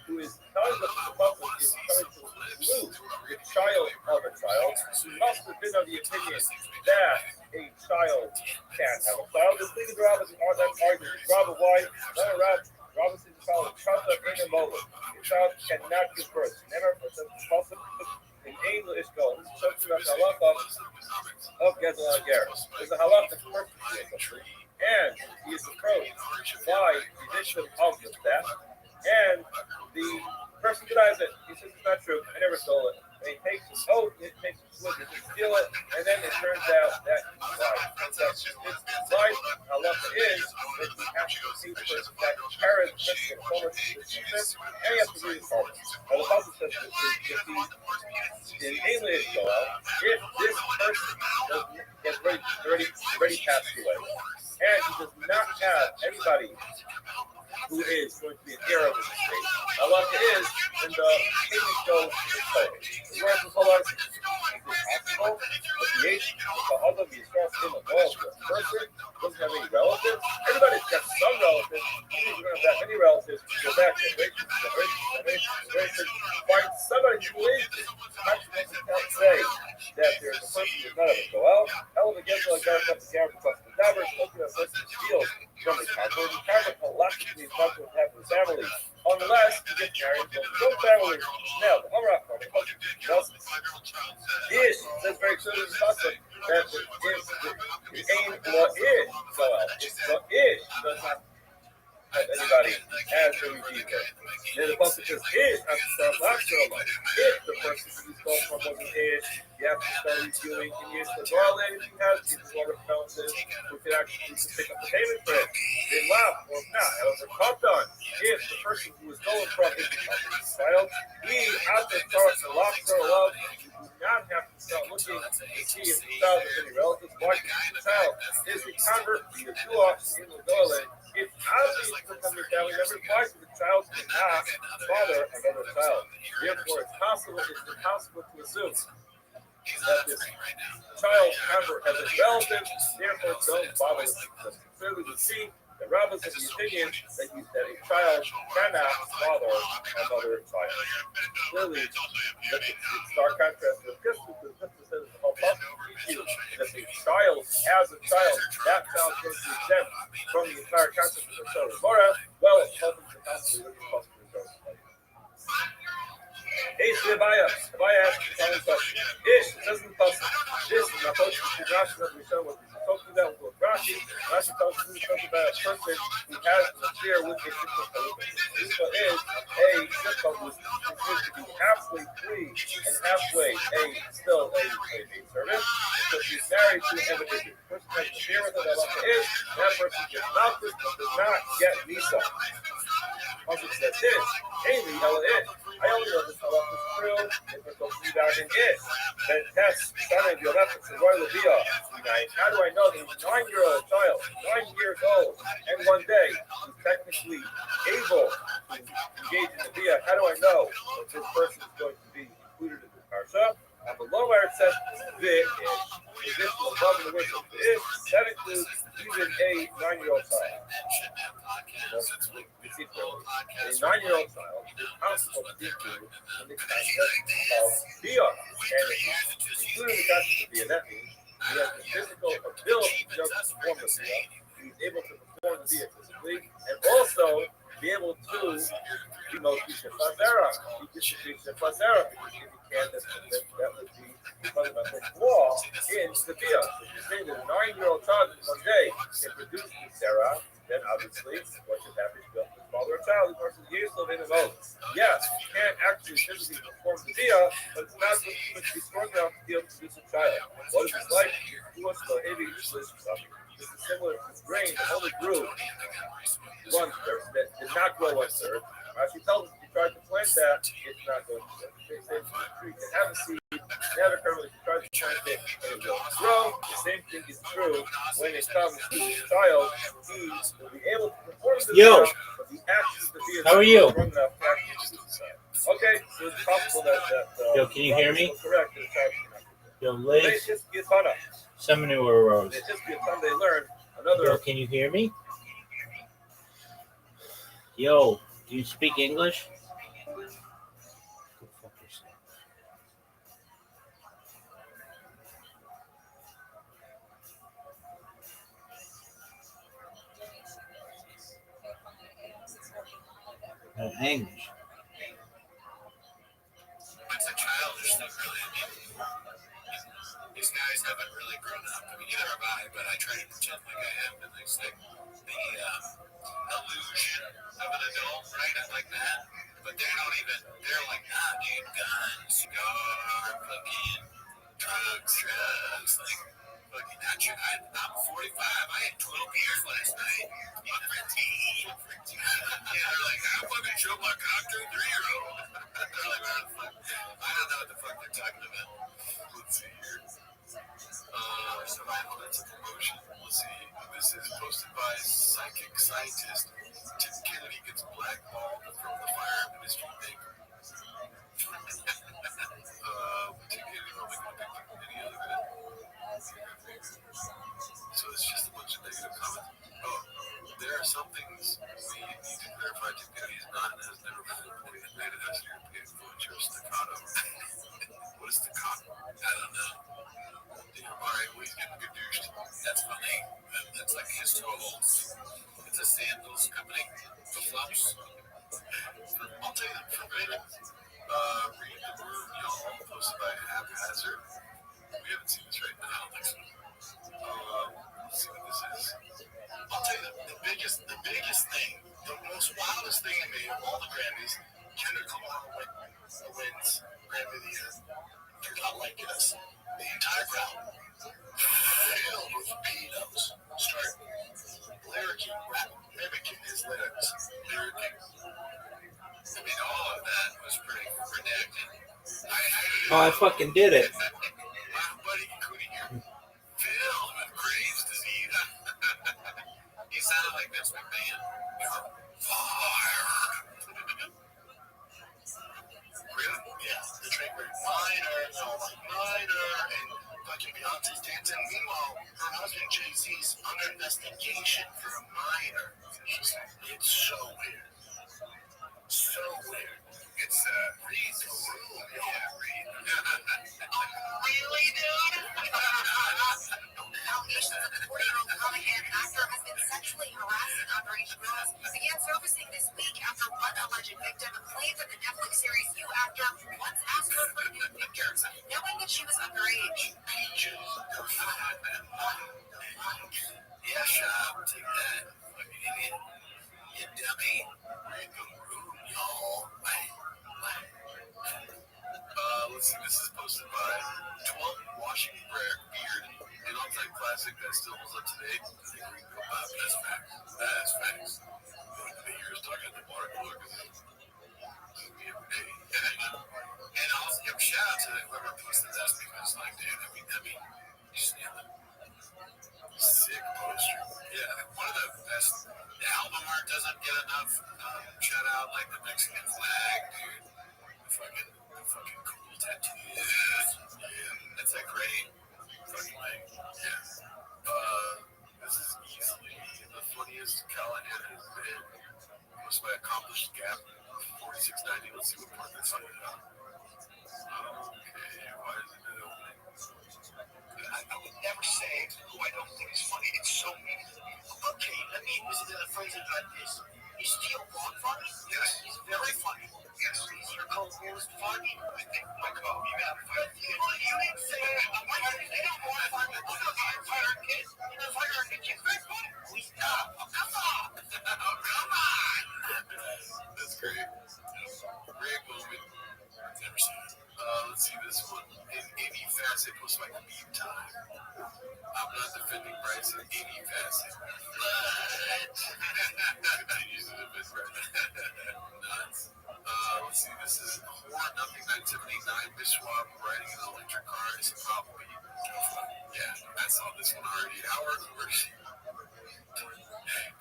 who is telling us that the Prophet is trying to exclude the child of a child, who must have been of the opinion that a child can have a child. The thing of the Rabbi is arguing. Rabbi, why? Rabbi says the child in a moment. The child cannot give birth. Never put the Prophet in English go. This is something about the halacha of Gezel Ager. There's a halacha perfectly. And he is approached by the victim of the theft, and the person denies it. He says it's not true. I never stole it. And he takes his oath, it takes his word to steal it, and then it turns out that he lied. It's lied. Halacha is that you have to see the person that carries the performance of the system, and you have to read his performance. Now the Bible says that if he's in English go out, if this person gets already passed away, and he does not have anybody who is going to be an heir of his estate. Halacha is when the payment goes to the Torah. The word of Halacha is possible, but the age of the other Yisrael in the law of the person doesn't have any relatives. Everybody's got some relatives. Even if you don't have that many relatives, go back generation, 5 can't say that there's a person who's none of it. So, well, hell of a gets like that, the camera plus the divers, looking at person steals from the counter, the camera collectively talks with half of the family. Unless you get married to no family. Now, the Hamra, Ish says very clearly in the Pasuk that it ain't what is. So, what is does not have anybody as a redeemer. Then the Pasuk says, Ish has to start last if the person who stole from wasn't Ish, you have to start reviewing in Ish the garland if you have to, water fountain, who can actually pick up the payment for it. They laugh, or if not, however, Katan, if the person who was stolen from is the child, he has to start the last love. You do not have to start looking to see if the child has any relatives. Why? The child is the convert, the Yeshua, in the garland. If obviously from your family member, why the child cannot father another child? Therefore, it's impossible to assume that this child convert has a relative, therefore don't bother with them. Clearly, we see the rabbis of the opinion that a child cannot father another child. Clearly, that's a stark contrast to the Pistis, because Pistis says the whole possible issue that the child, as a child, that child goes to exempt from the entire concept of the Torah. Well, it's possible to constantly look at the Torah. Hey, Abaya asked the following question. Ish, says in the Pasuk, this is my post to Rashi that we show what we talked about with Rashi. Rashi tells us about a person who has an affair with a sister. Sister is a sister who's considered to be halfway free and halfway still a servant. So she's married to an individual. The person has an affair with her that is, that person gets malchus but does not get visa. Also says this, Haley, I only know this halacha is true if it's supposed to be back in it. Then test starting your reference to Roy Labia. How do I know that he's a 9-year-old child, 9 years old, and one day he's technically able to engage in the Bia? How do I know that this person is going to be included in the parsha? And below where it says this is above the word of this, that includes even a 9-year-old child. A 9-year-old child is possible to be included in the concept of Bia. And if he's included in the concept of Bia, that means he has the physical ability to perform the Bia. He's able to perform the Bia physically, and also be able to be mostly Shefazera. He gets to be Shefazera. If he can, that would be the fundamental flaw in the Bia. If you're saying that a 9-year-old child in one day can produce the Sarah, then obviously what should happen is the father or child, the person is still in the mode. Yes, you can't actually physically perform the Bia, but it's not going to be strong enough to be able to produce a child. What is it like? Who wants to heavy something? This is similar to the grain that only grew 1/3, that did not grow 1/3. Rashi tells us if you try to plant that, it's not going to grow. They say the tree can have a seed, never currently try to plant it, and it will grow. The same thing is true when it comes to the child. He will be able to perform the child, but the actions to be How are you? strong enough to actually do the child. Okay, so it's possible that Yo, can you hear me? Correct, the child cannot. Yo, Liz, some new arose. It's just be a time they learn another. Yo, can you hear me? Yo, do you speak English? Go fuck yourself. English. As a child, there's not really. These guys haven't really grown up. I mean, neither have I, but I try to pretend like I am, and it's like the illusion of an adult, right? I'm like that. But they don't even, they're like, dude, guns, cigar, fucking drugs, like, fucking action. I'm 45. I had 12 beers last night. I'm 15. Yeah, they're like, I fucking show my cock to a 3-year-old. They're like, I don't know what the fuck they're talking about. Let's see here. So that's a promotion. We'll see. This is posted by psychic scientist Tim Kennedy gets blackballed from the fire ministry thing. Tim Kennedy probably won't take any other of it. So it's just a bunch of negative comments. Oh, there are some things we need to clarify. Tim Kennedy is not and has never been employed as European influencer staccato. posted by Haphazard. We haven't seen this right now. Let's see what this is. I'll tell you the biggest thing, the most wildest thing I made of all the Grammys, Kendrick Lamar wins Grammy of the Year for Not Liking Us. The entire crowd filled with pedos start mimicking his lyrics. I mean, all of that was pretty redacted. Oh, I fucking did it. My buddy Cootie here, filled with Graves' disease. He sounded like Vince McMahon. Fire. Really? Yeah, the train went minor, and fucking Beyonce's dancing. Meanwhile, her husband Jay-Z's under investigation for a minor. It's so weird. So weird. It's Reed the Room. Yeah, Reed. Really, dude? Allegations of the 40-year-old comic-and actor has been sexually harassing underage girls began surfacing this week after one alleged victim claimed that the Netflix series You actor once asked her for nude pictures, knowing that she was underage. Yeah, shop, take that. Fucking idiot. You dummy. Read the room, y'all. Let's see, this is posted by 12 Washing Beard, an all-time classic that still holds up today. That's facts. That's facts. Going to the years talking at the water cooler because every day. And I'll give a shout out to whoever posted that because, like, damn, I mean, just sick poster. Yeah, one of the best. The album art doesn't get enough shout out, like the Mexican flag, dude. The fucking cool tattoos. Yeah, that's a great fucking thing. Yeah. This is easily the funniest Callahan has been. What's my accomplished gap? 4690. Let's see what part that's on it. Okay, why is it not opening? I would never say who I don't think is funny. It's so mean. Okay, let me use it in a phrase like this. Is Steel Ron funny? Yes. He's very funny. Yes. Is your co-host funny? I think my you got it. You didn't say it. Why did you say more funny? Fire kid. Fire kid. He's very funny. We stop. Oh, come on. Oh, come on. That's great. Great movie. Never seen it. Let's see this one. In any facet was like meme time. I'm not defending Bryce in any facet. But continues to defend Bryce. Nuts. Let's see. This is Horror Nothing 979. Bishwap riding an electric car is a probably. Yeah, I saw this one already. Howard Mercy.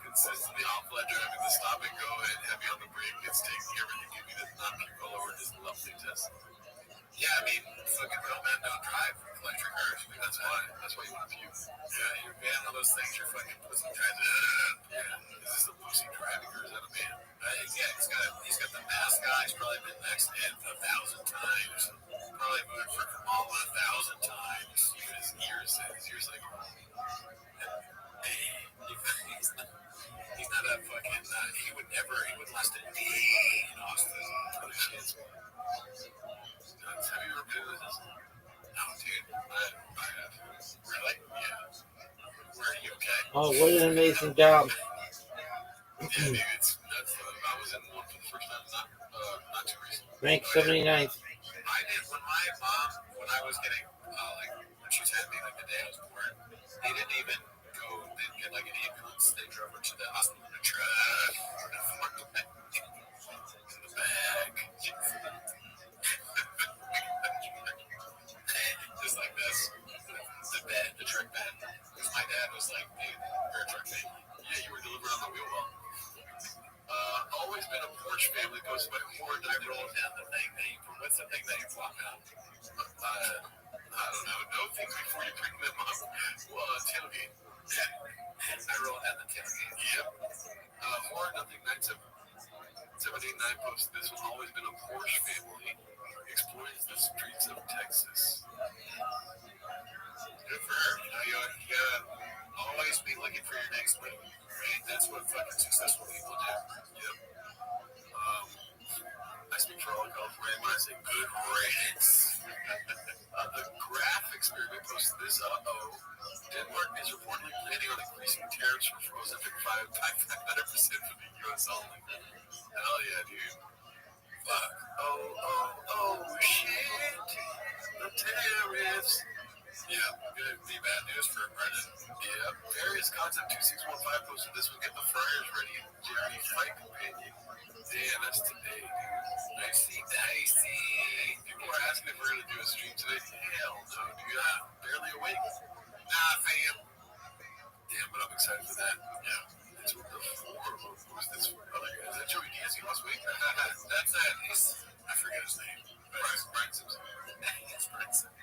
Consistently off-flat driving the stop and go and heavy on the brake. It's taking everything you need to not kick all over his lovely test. Yeah, I mean, fucking real men don't drive electric cars. That's why. That's why you want to view. Yeah, you're a man of those things. You're fucking pussy driving. Yeah, is this a pussy driving or is that a man? Yeah, he's got the mask on. He's probably been next to him 1,000 times. Probably moved for Kamala 1,000 times. Even his ears like. He's not a fucking. He would last a day in Austin. Other shit's. Have you ever been to this? No, dude. I have. Really? Yeah. Where are you okay? Oh, what an amazing job. Yeah, maybe it's nuts. I was in one for the first time, not too recently. Rank 79th. I did when my mom, when I was getting, when she had me, like the day I was born, they didn't even get like an ambulance. They drove her to the hospital in a truck. In the back. Just like this. The truck bed. Because my dad was like, dude, you're a truck baby. Yeah, you were delivered on the wheel well. Always been a Porsche family. Goes by Ford. I rolled down the thing that you put. What's the thing that you flop out? I don't know. No things before you bring them up. Well, tailgate. I rolled down the tailgate. Yep. Horror Nothing 789 posted this one. Always been a Porsche family. Explores the streets of Texas. Good for her. You gotta always be looking for your next move. Right? That's what fucking successful people do. Yep. I speak for all California when I say good riddance. posted this. Denmark is reportedly planning on increasing tariffs for frozen by 500% for the U.S. only. Hell yeah, dude. Fuck. Oh, shit. The tariffs. Yeah, gonna be bad news for Brennan. Yeah, various concept 2615 posted this will get the Friars ready. Jerry fight companion. Damn, that's today, dude. Dicey. People are asking if we're gonna do a stream today. Hell no, dude. I'm barely awake. Nah, fam. Damn, but I'm excited for that. Yeah. It's with the four of them. Who's this other guy? Is that Joey Diaz? He lost weight? That's that. I forget his name. Brian Simpson. Yes, Brian Simpson.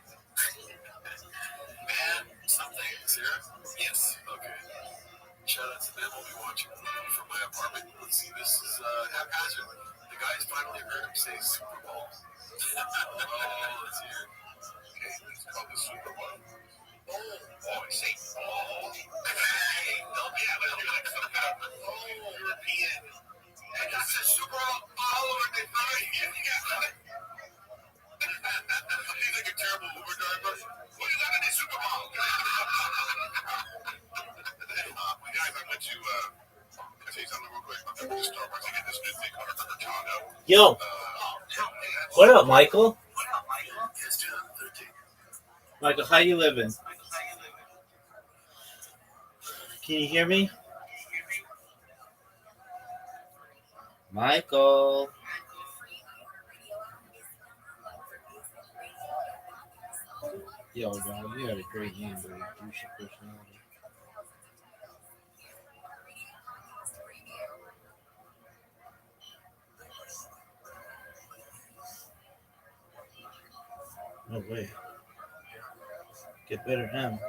Man, something. Sarah? Yes. Okay. Shout out to them. We'll be watching from my apartment. Let's see. This is haphazard. The guys finally heard him say Super Bowl. Let's hear it. Okay, it's called the Super Bowl. Oh, I say, hey, they'll be able to do like some kind of European. And that's a Super Bowl over the night. He's like a terrible Uber driver. What do you got in the Super Bowl? Guys, I went to, can I say something real quick? I went to Starbucks to get this new thing called a Cortado. Yo, what up, Michael? It's 2013. Michael, how you living? Can you hear me? Michael. Yo, bro, you had a great game, bro. You should personality. No way. Get better now.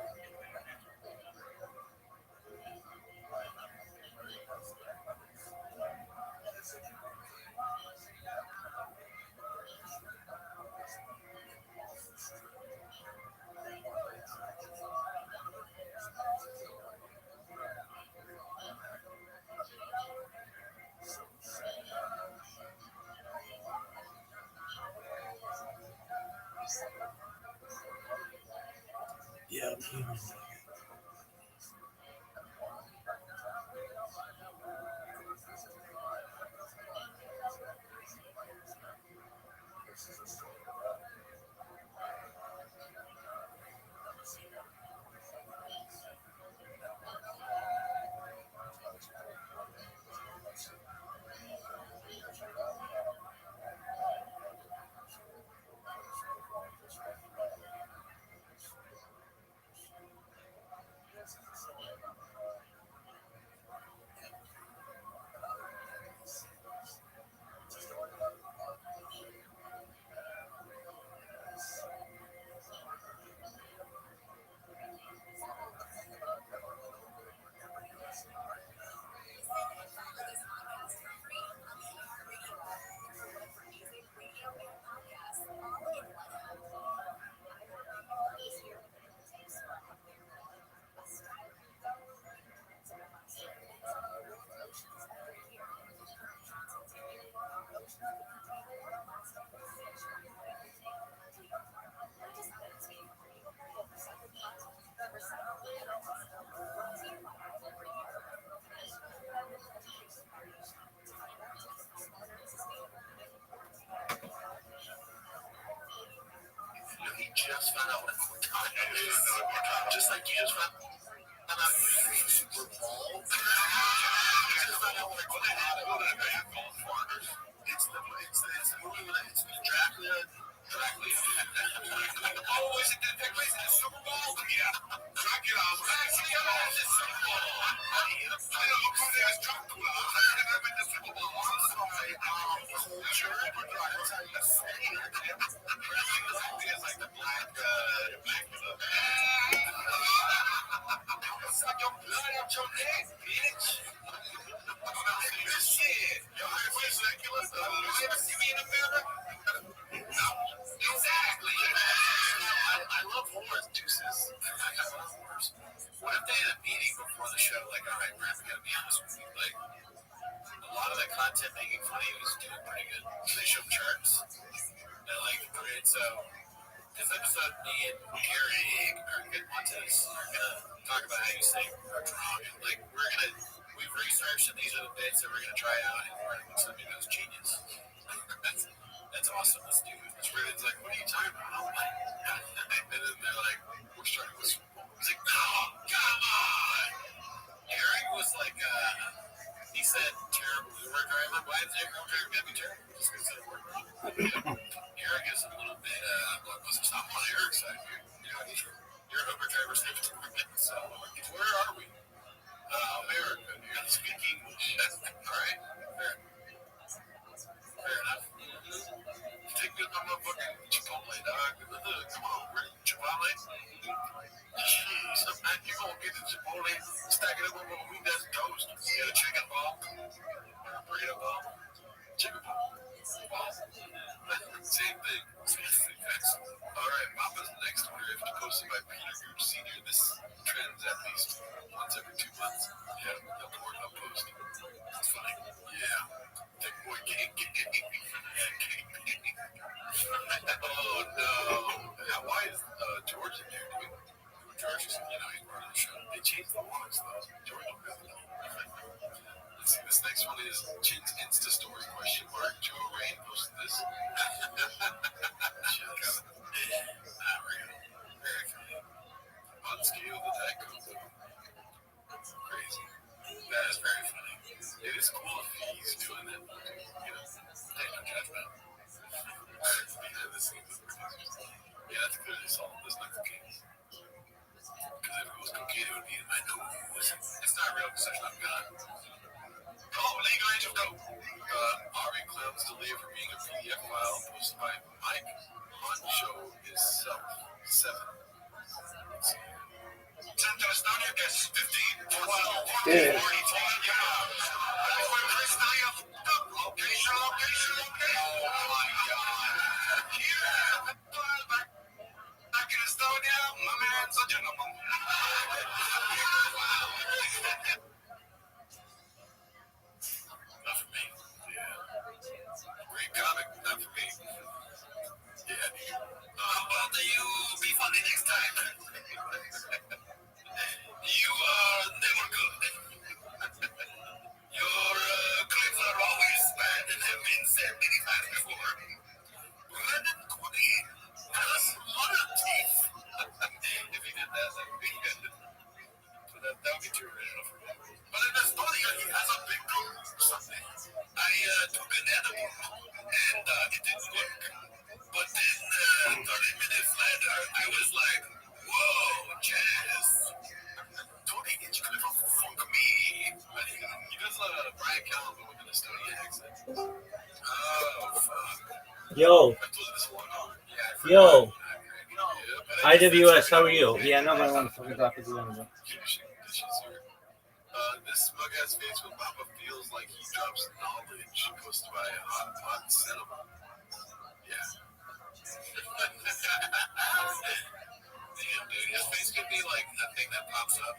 Yeah. He just found out what Cortado is. Just like you just found out you Super Bowl. You just found out what Cortado is. It's the movie with it's Dracula. Oh, is it that takes place in the Super Bowl? Yeah. Dracula was actually in the Super Bowl. I know, look how there's Dracula. I'm in the Super Bowl. I'm sorry. Culture. That's how you say it. Dracula's like the black Blackula. Suck your blood out your neck, bitch. Shit. Yo, I was Dracula. You ever see me in a mirror? No. Exactly. I love horror, deuces. I love horrors. What if they had a meeting before the show? Like, all right, Brad, we gotta be honest with you. Like, a lot of that content making fun of you is doing pretty good. They show charts. They're like, okay, so, because episode, me and Eric are Montez are gonna talk about how you say wrong. Like we've researched and these are the bits that we're gonna try out, and we're gonna some of those genius. That's awesome. Let's do it. It's really like, what are you talking about? I'm like, and then they're like, we're starting with. He's like, no, come on. Eric was like, he said terrible word. I'm like, why is Eric gonna be terrible? Just because of the word. Eric is a little bit, it's not on Eric's side, dude. You know, you're a Uber driver, so where are we? America. You gotta speak English. All right. Fair enough. Take me to my motherfucking Chipotle, dog. Come on, we're Chipotle. Jeez, man, you gonna get the Chipotle, stack it up with a wheat that's toast. You got a chicken ball, burrito ball, chicken ball. Same thing. All right, Papa's next order is posted by Peter Gooch Sr. This trends at least once every 2 months. Yeah, they'll pour it up post. That's funny. Yeah. That boy can't get it. Oh no. Why is George in there, dude? George is, he's part of the show. They changed the locks though. George will be able to. Let's see, this next one is Chin's Insta story question mark. Joe Rain posted this. Not real. Very funny. On scale the Diet Coke. Crazy. That is very funny. It is cool if he's doing that. Take no judgment. Behind the scenes. Yeah, that's clearly solid. That's not cocaine. Because if it was cocaine, it would be in my nose. It's not real because there's not gun. Oh, legal age of dope. Ari claims to leave for being a PDF file posted by Mike Honcho is self 7. Sometimes down here gets 15, 12, 40, 40, 40. Location. Oh my God. Here, back in Estonia, my man's a gentleman. Not for me. Yeah. Great comic, not for me. Yeah. Well, do you be funny next time? You are never good. Your clips are always bad and have been said many times before. Red and Queen has a lot of teeth. If he did that would be good. That would be too original for me. But in Estonia, he has a big gun or something. I took an edible and it didn't work. But then 30 minutes later, I was like, whoa, Jazz. Tony, get you clip off funk me. He does Brian Callen with an Estonian accent. Oh, fuck. Yo. Yo. IWS, how are you? Yeah, no, I want to fucking talk with you anyway. This smug ass face with Papa feels like he drops knowledge posted by Hot Cinema. Yeah. Damn, dude, his face could be like that thing that pops up.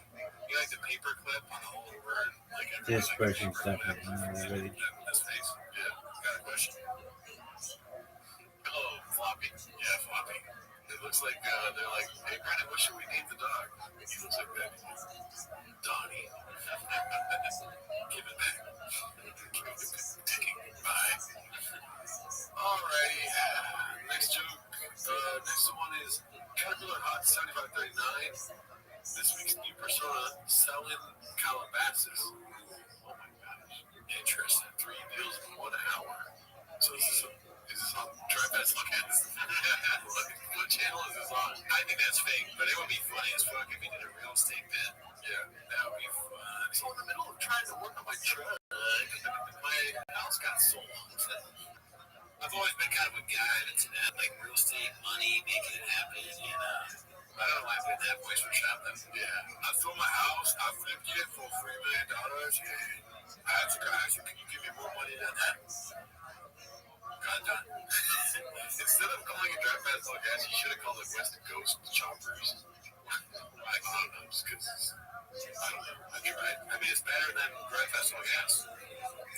You like the paper clip on the whole word. Like this person's definitely ready. This face. Yeah. Got a question. Oh, Floppy. Yeah, Floppy. It looks like they're like, hey, Brandon, what should we name the dog? He looks like that. Donnie. Give it back. Ticking. Bye. Alrighty. Next joke. Next one is Caterpillar Hot 7539. This week's new persona, selling Calabasas. Oh my gosh. Interesting. 3 deals in 1 hour. So is this on TriPass Podcast? What channel is this on? I think that's fake, but it would be funny as fuck if he did a real estate bit. Yeah, that would be fun. So in the middle of trying to work on my truck, my house got sold. I've always been kind of a guy that's into that, like real estate, money, making it happen, I don't like that voice for shopping. Yeah. I sold my house, I flipped it for $3 million. Yeah. I asked the guy, I said, can you give me more money than that? Got done. Instead of calling it Drive Fast All Gas, you should have called it West Coast Choppers. I don't know, just because, I don't know. I tried. I mean, it's better than Drive Fast All Gas.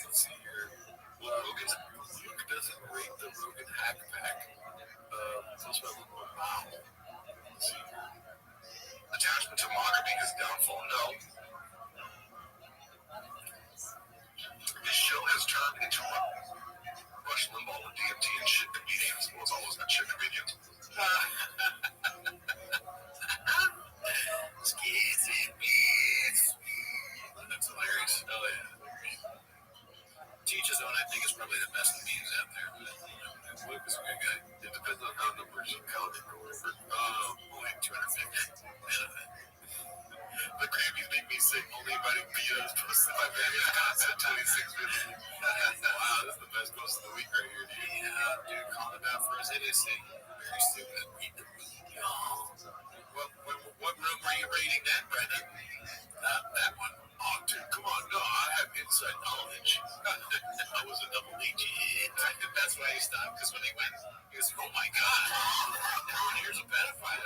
Let's see here. Well, Luke doesn't rate the Rogan Hack Pack. Wow.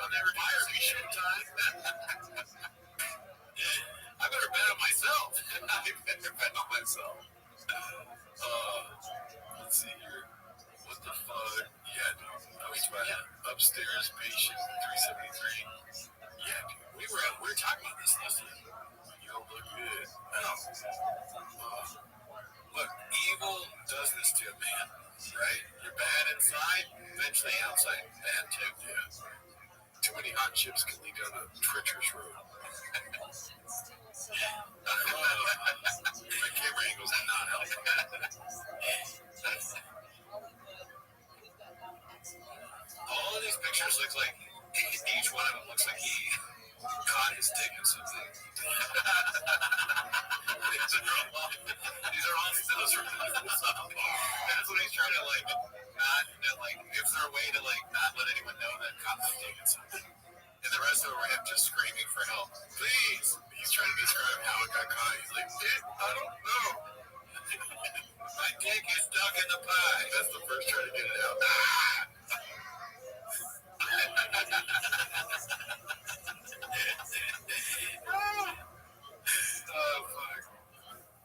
I'll never fire me showtime. I better bet on myself. I better bet on myself. Let's see here. What the fuck? Yeah, dude. I was about upstairs patient 373. Yeah, dude. We were talking about this last night. You don't look good. No. Look, evil does this to a man, right? You're bad inside, eventually outside bad too. Yeah. Too many hot chips can lead down a treacherous road. My camera angles are not helping. All of these pictures look like each one of them looks like he caught his dick in something. These are all stills from this. That's what he's trying to like. Not like. Is there a way to like not let anyone know that caught my dick in something? And the rest of them are him just screaming for help. Please. He's trying to describe how it got caught. He's like, I don't know. My dick is stuck in the pie. That's the first try to get it out. Oh, fuck.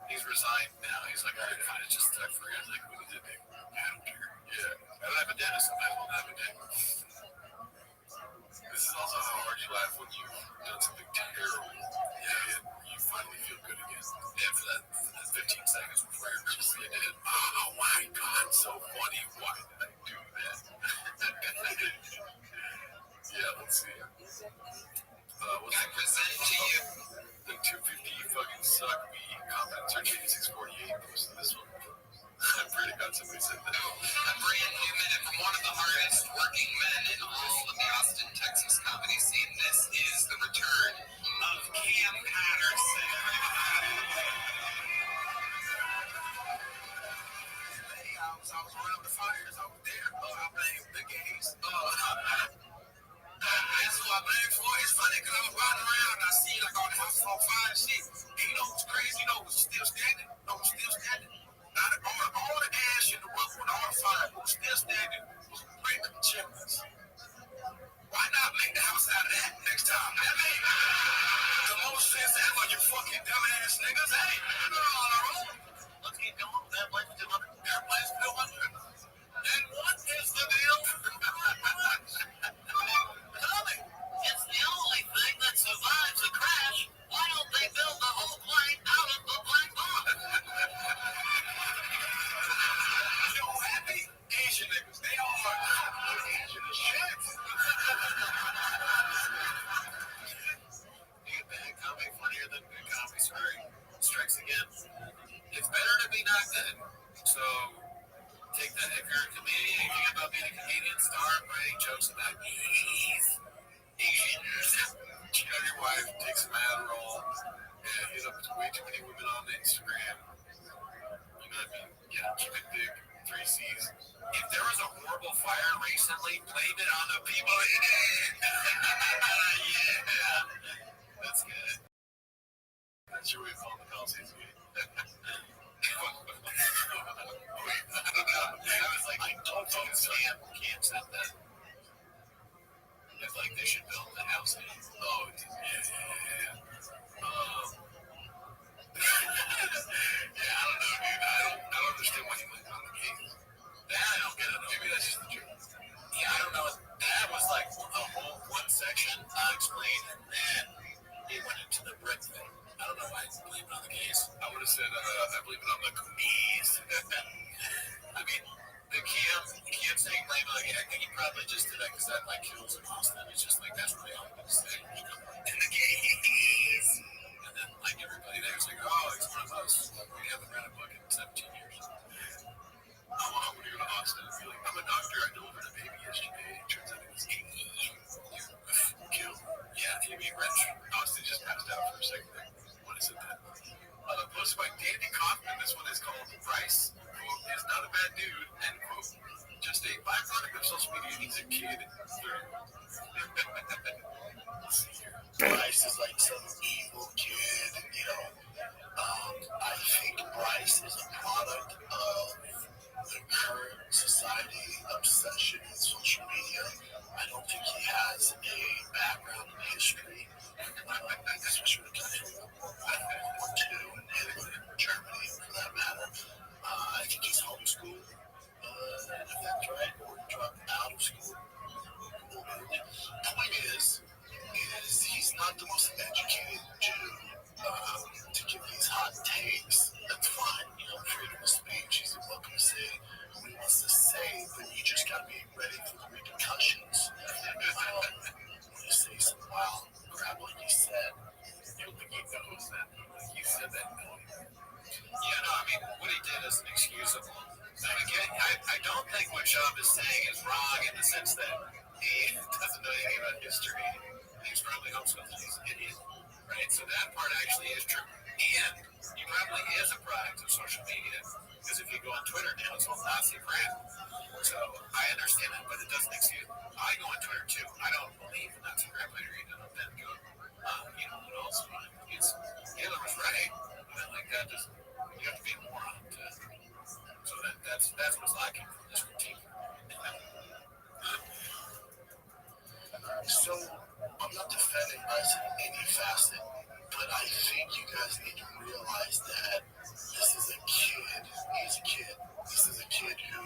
He's resigned now. He's like, all right, fine, it's just stuck for you. I was like, what is it, big? I don't care. Yeah. I don't have a dentist. I might as well have a dentist. This is also how hard you laugh when you've done something terrible. Yeah, and you finally feel good again. Yeah, for that 15 seconds before you're just like, oh my God, so funny. Why did I do that? Yeah, let's see. What's I present to you the 250 fucking suck me comment search 8648 posted this one. I'm pretty glad somebody said that. A brand new minute from one of the hardest working men in all of the Austin, Texas comedy scene. This is the return of Cam Patterson. Hey, I was around the fires. I was there. I blamed the gays. That's who I blame for. It's funny because I was riding around and I see like all the houses on fire and shit. And you know what's crazy? You know who's still standing? Not all the ash in the roof and all the fire. Who's still standing? Was breaking the chimneys. Why not make the house out of that next time? I mean, the most sense ever, you fucking dumbass niggas. Hey, we're all our own. Let's keep going. Airplane's still under. Airplane's still under. And what is the deal? Tommy, it's the only thing that survives a crash. Why don't they build the whole plane out of the black box? You happy? Asian niggas, they all are Asian as shit. Good bad comedy funnier than good comedy. Sorry. Strikes again. It's better to be not good. So take that if you're a comedian, you think about being a comedian, start writing jokes about Asians. Tell your wife, take some Adderall, and hit up way too many women on Instagram. You know what I mean? Yeah, keep it big. 3 C's. If there was a horrible fire recently, blame it on the people in it. Yeah. That's good. That's your way of calling the Palisades good. I was like, I don't know. Cam said that. It's like they should build the house. Oh, yeah. Yeah, I don't know, dude. I don't understand why he went on the game. That I don't get it. Maybe that's just the truth. Yeah, I don't know. That was like a whole one section explained, and then he went into the brick thing. I don't know why he's believing on the case. I would have said, I believe it on the cookies. I mean, the Cam saying blame it on the gay. I think he probably just did that because that like kills him. It's just like that's what they all want to say. And the gays. And then like everybody there's like, oh, he's one of us. We haven't read a book in 17 years. I'm going to go to Austin and be like, I'm a doctor. I delivered a baby yesterday. It turns out it was gay. Kill. Yeah, he being rich. Austin just passed out for a second there. What is it then? Posted by Dandy Kaufman. This one is called Bryce, quote, is not a bad dude, end quote. Just a byproduct of social media. He's a kid. Bryce is like some evil kid, you know. I think Bryce is a product of the current society obsession with social media. I don't think he has a history. He's probably homeschooling. He's an idiot, right? So that part actually is true. And he probably is a product of social media because if you go on Twitter now, it's all Nazi crap. So I understand that, but it doesn't excuse. I go on Twitter too. I don't believe in Nazi crap. I read it on that go. But also it's Hitler was right. But like that just you have to be a moron to. So that's what's lacking from this critique. So I'm not defending us in any facet, but I think you guys need to realize that this is a kid. He's a kid. This is a kid who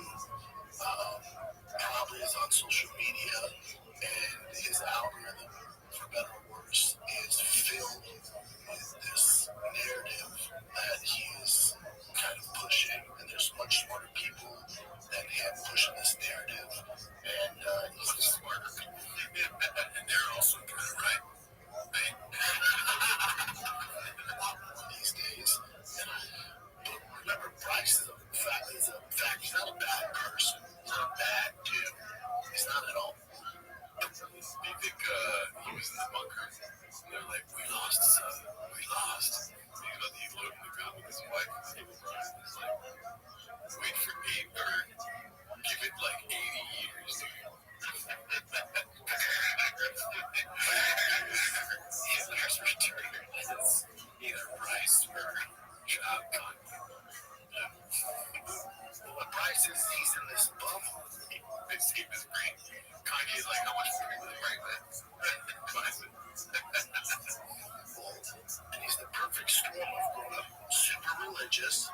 probably is on social media, and his algorithm, for better or worse, is filled with this narrative that he is kind of pushing, and there's much smarter people than him pushing this narrative, and he's smarter people, And they're also right. these days. But remember, Bryce is a fact. He's not a bad person. He's not a bad dude. He's not at all. Do you think he was in the bunker? They're like, we lost, son. We lost. He's loading the gun with his wife. Stable Brian. He's like, wait for 8 or give it like 80 years, dude. Hitler's return is either Bryce or Job Con. What Bryce is, he's in this bubble. His team is great. Kanye's like, how much money will they write that? And he's the perfect storm of growing up super religious,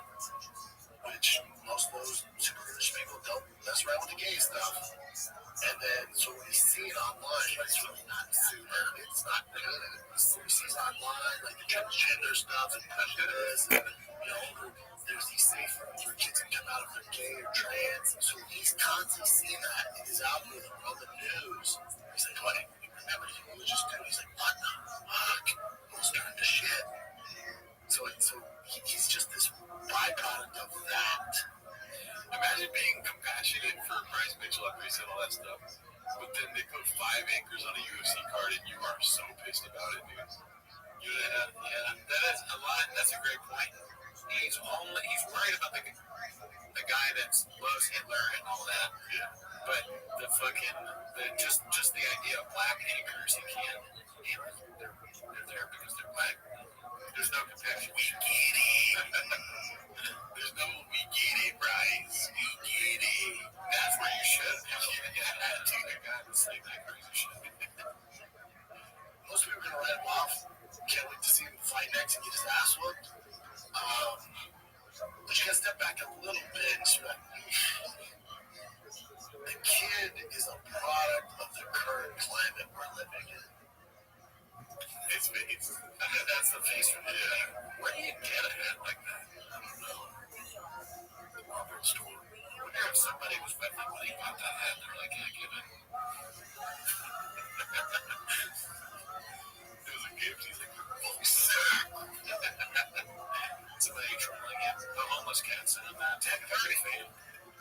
which most of those super religious people don't mess around with the gay stuff. And then, so when he's seen online, it's really not super, it's not good. So he sees online, like the transgender stuff and prejudice, and, there's these safe rooms where kids can come out if they're gay or trans. So he's constantly seeing that in his algorithm on the news. He's like, what? Remember, he's a religious dude. He's like, what the fuck? Almost turned to shit. So he's just this byproduct of that. Imagine being compassionate for Bryce Mitchell after he said all that stuff, but then they put 5 acres on a UFC card and you are so pissed about it, dude. Yeah, that is a lot. That's a great point. He's worried about the guy that loves Hitler and all that. Yeah. But just the idea of black acres, he can't. They're there because they're black. There's no compassion. We get it. There's no we get it, Bryce. We get it. That's where you should. Yeah, take a guy to say that crazy shit. Most people are gonna write him off. Can't wait to see him fight next and get his ass whooped. But you gotta step back a little bit and see that the kid is a product of the current climate we're living in. It's that's the face from the where do you get a hat like that? I don't know. The Marvel store. I wonder if somebody was with them when he bought that hat. They're like, yeah, give it. It was a gift. He's like, oh, sir. Somebody trolling him. The homeless cat sent him that. Very fan.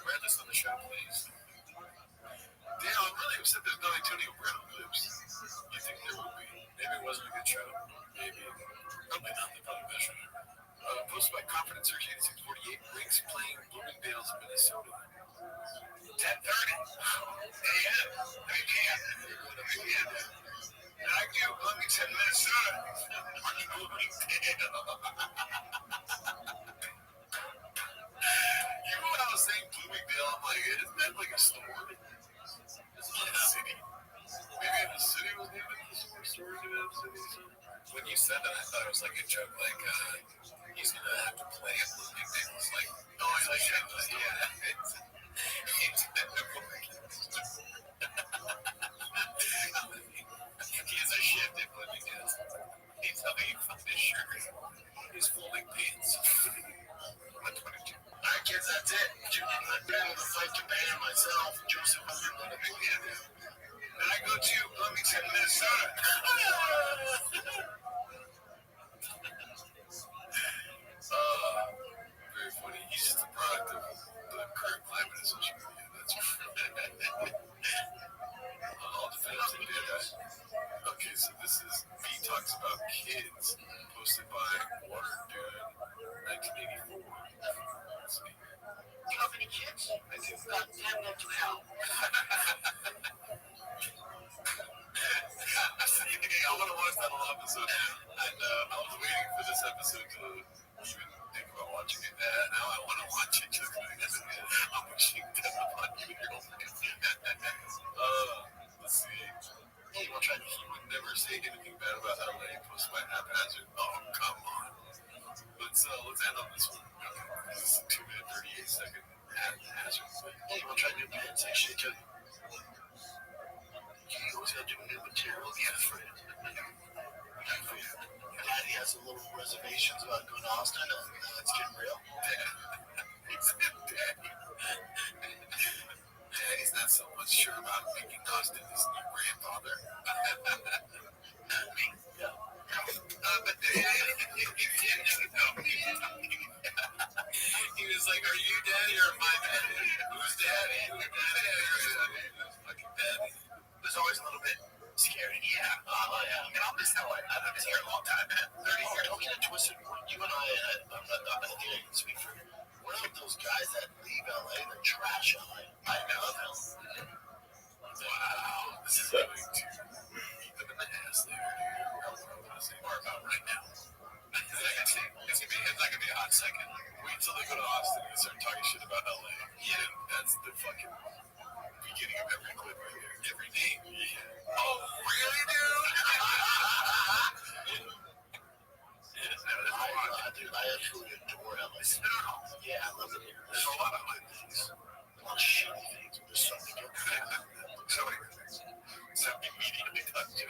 Wear this on the show, please. Yeah, I'm really upset there's no Antonio Brown clips. You think there will be? Maybe it wasn't a good show. Maybe. Probably not. They probably better. Posted by Confidence Search 8648. Rigs playing Bloomingdale's, Minnesota. 10:30 a.m. I do Bloomington, Minnesota. You know when I was saying Bloomingdale, I'm like, isn't that like a store? It's not a city. Maybe the city was named after the store in the city. When you said that, I thought it was like a joke, like he's gonna have to play at Bloomingdale. It's like, no, he's like, yeah, he has a shift at Bloomingdale. He's helping you find his shirt. His folding pants. 122. All right, kids, that's it. I've been able to fight Japan myself. Joseph was in the big hand. And I go to Bloomington, Minnesota. Very funny. He's just a product of the current climate of social media. That's all defense and talks about kids, posted by Water Dude 1984. Let's see. You have any kids? I do. God damn them to hell. I want to watch that whole episode, and I was waiting for this episode to even think about watching it. Now I want to watch it just because I'm wishing death upon you. Let's see. He would never say anything bad about LA post by haphazard. Oh, come on. Let's end on this one. This is a 2 minute 38 second haphazard. Hey, you want to try new bands? Say shit to you. You always got to do new material. Yeah, Fred. Daddy has a little reservations about going to Austin. It's getting real. Daddy's not so much sure about making Austin his new grandfather. Me? Yeah. But he was like, "Are you daddy or my daddy? Who's daddy? Fucking daddy." There's always a little bit scary. Yeah. And I'll miss LA. I've been here a long time, man. 30 years. Don't get it twisted. You and I think I can speak for you. We're not those guys that leave LA that trash LA. I love LA. Wow. This is going to beat them in the ass there, dude. I'm going to say more about right now. It's not gonna be a hot second. Wait till they go to Austin and start talking shit about LA. Yeah, that's the fucking beginning of every clip right there. Every name. Yeah. Oh, really, dude? I absolutely adore LA. Yeah, I love it here. There's a lot of good things. A lot of shitty things. There's something good. So many good things. So immediately touched it.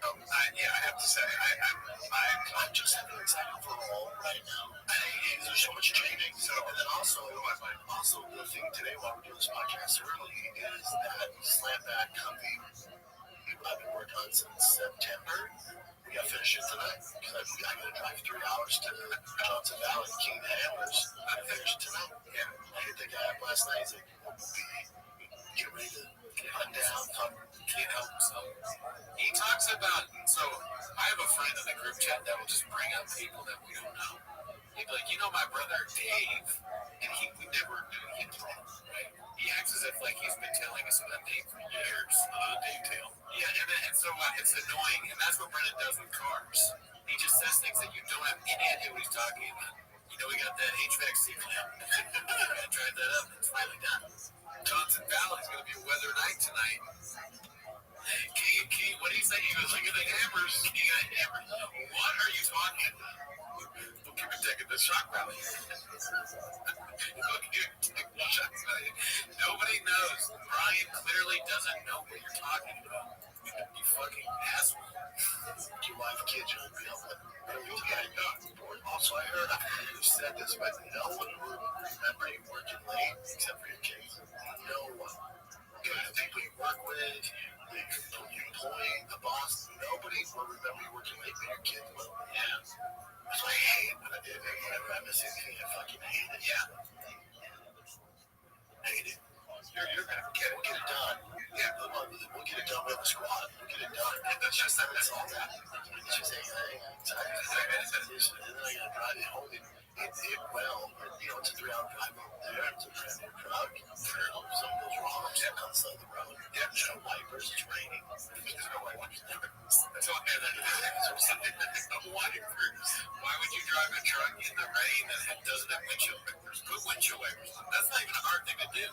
I have to say, I'm just having excited for all right now. There's so much changing. So, and then also the thing today while we're doing this podcast early is that slam back comfy I've been working on since September. We got to finish it tonight because I got to drive 3 hours to Johnson Valley, King of the Hammers. I finish it tonight. Yeah, I hit the guy up last night. He's like, get ready to hunt down, so he talks about, so I have a friend in the group chat that will just bring up people that we don't know. He'd be like, my brother Dave, and we never knew him, right? He acts as if like he's been telling us about Dave for years. Dave Tail. Yeah, and so it's annoying, and that's what Brennan does with cars. He just says things that you don't have any idea what he's talking about. We got that HVAC clamp. Gotta drive that up. It's finally done. Johnson Valley's gonna be a weather night tonight. King, what do you say? He goes, look at the hammers. King of the hammers. What are you talking about? We'll keep it taking the shock rally. Nobody knows. Brian clearly doesn't know what you're talking about. You fucking asshole. your wife, kids, you'll be able to. Also, I heard you said this, but no one will remember you working late except for your kids. No one. The people you work with, the employee, the boss, nobody will remember you working late, but your kids will. Yeah. That's why I hate when I did it. Whenever I miss anything, I fucking hate it. Yeah. Hate it. You're gonna get it done. Yeah, we'll get it done with the squad. We'll get it done. That's all that. It's just anything. And then I gotta drive it home. It's a 3-hour drive over there. It's a brand new truck. Something goes wrong. I'm sitting on the side of the road. There's no wipers. It's raining. There's no wipers. That's all. Why would you drive a truck in the rain that doesn't have windshield wipers? Put windshield wipers on. That's not even a hard thing to do.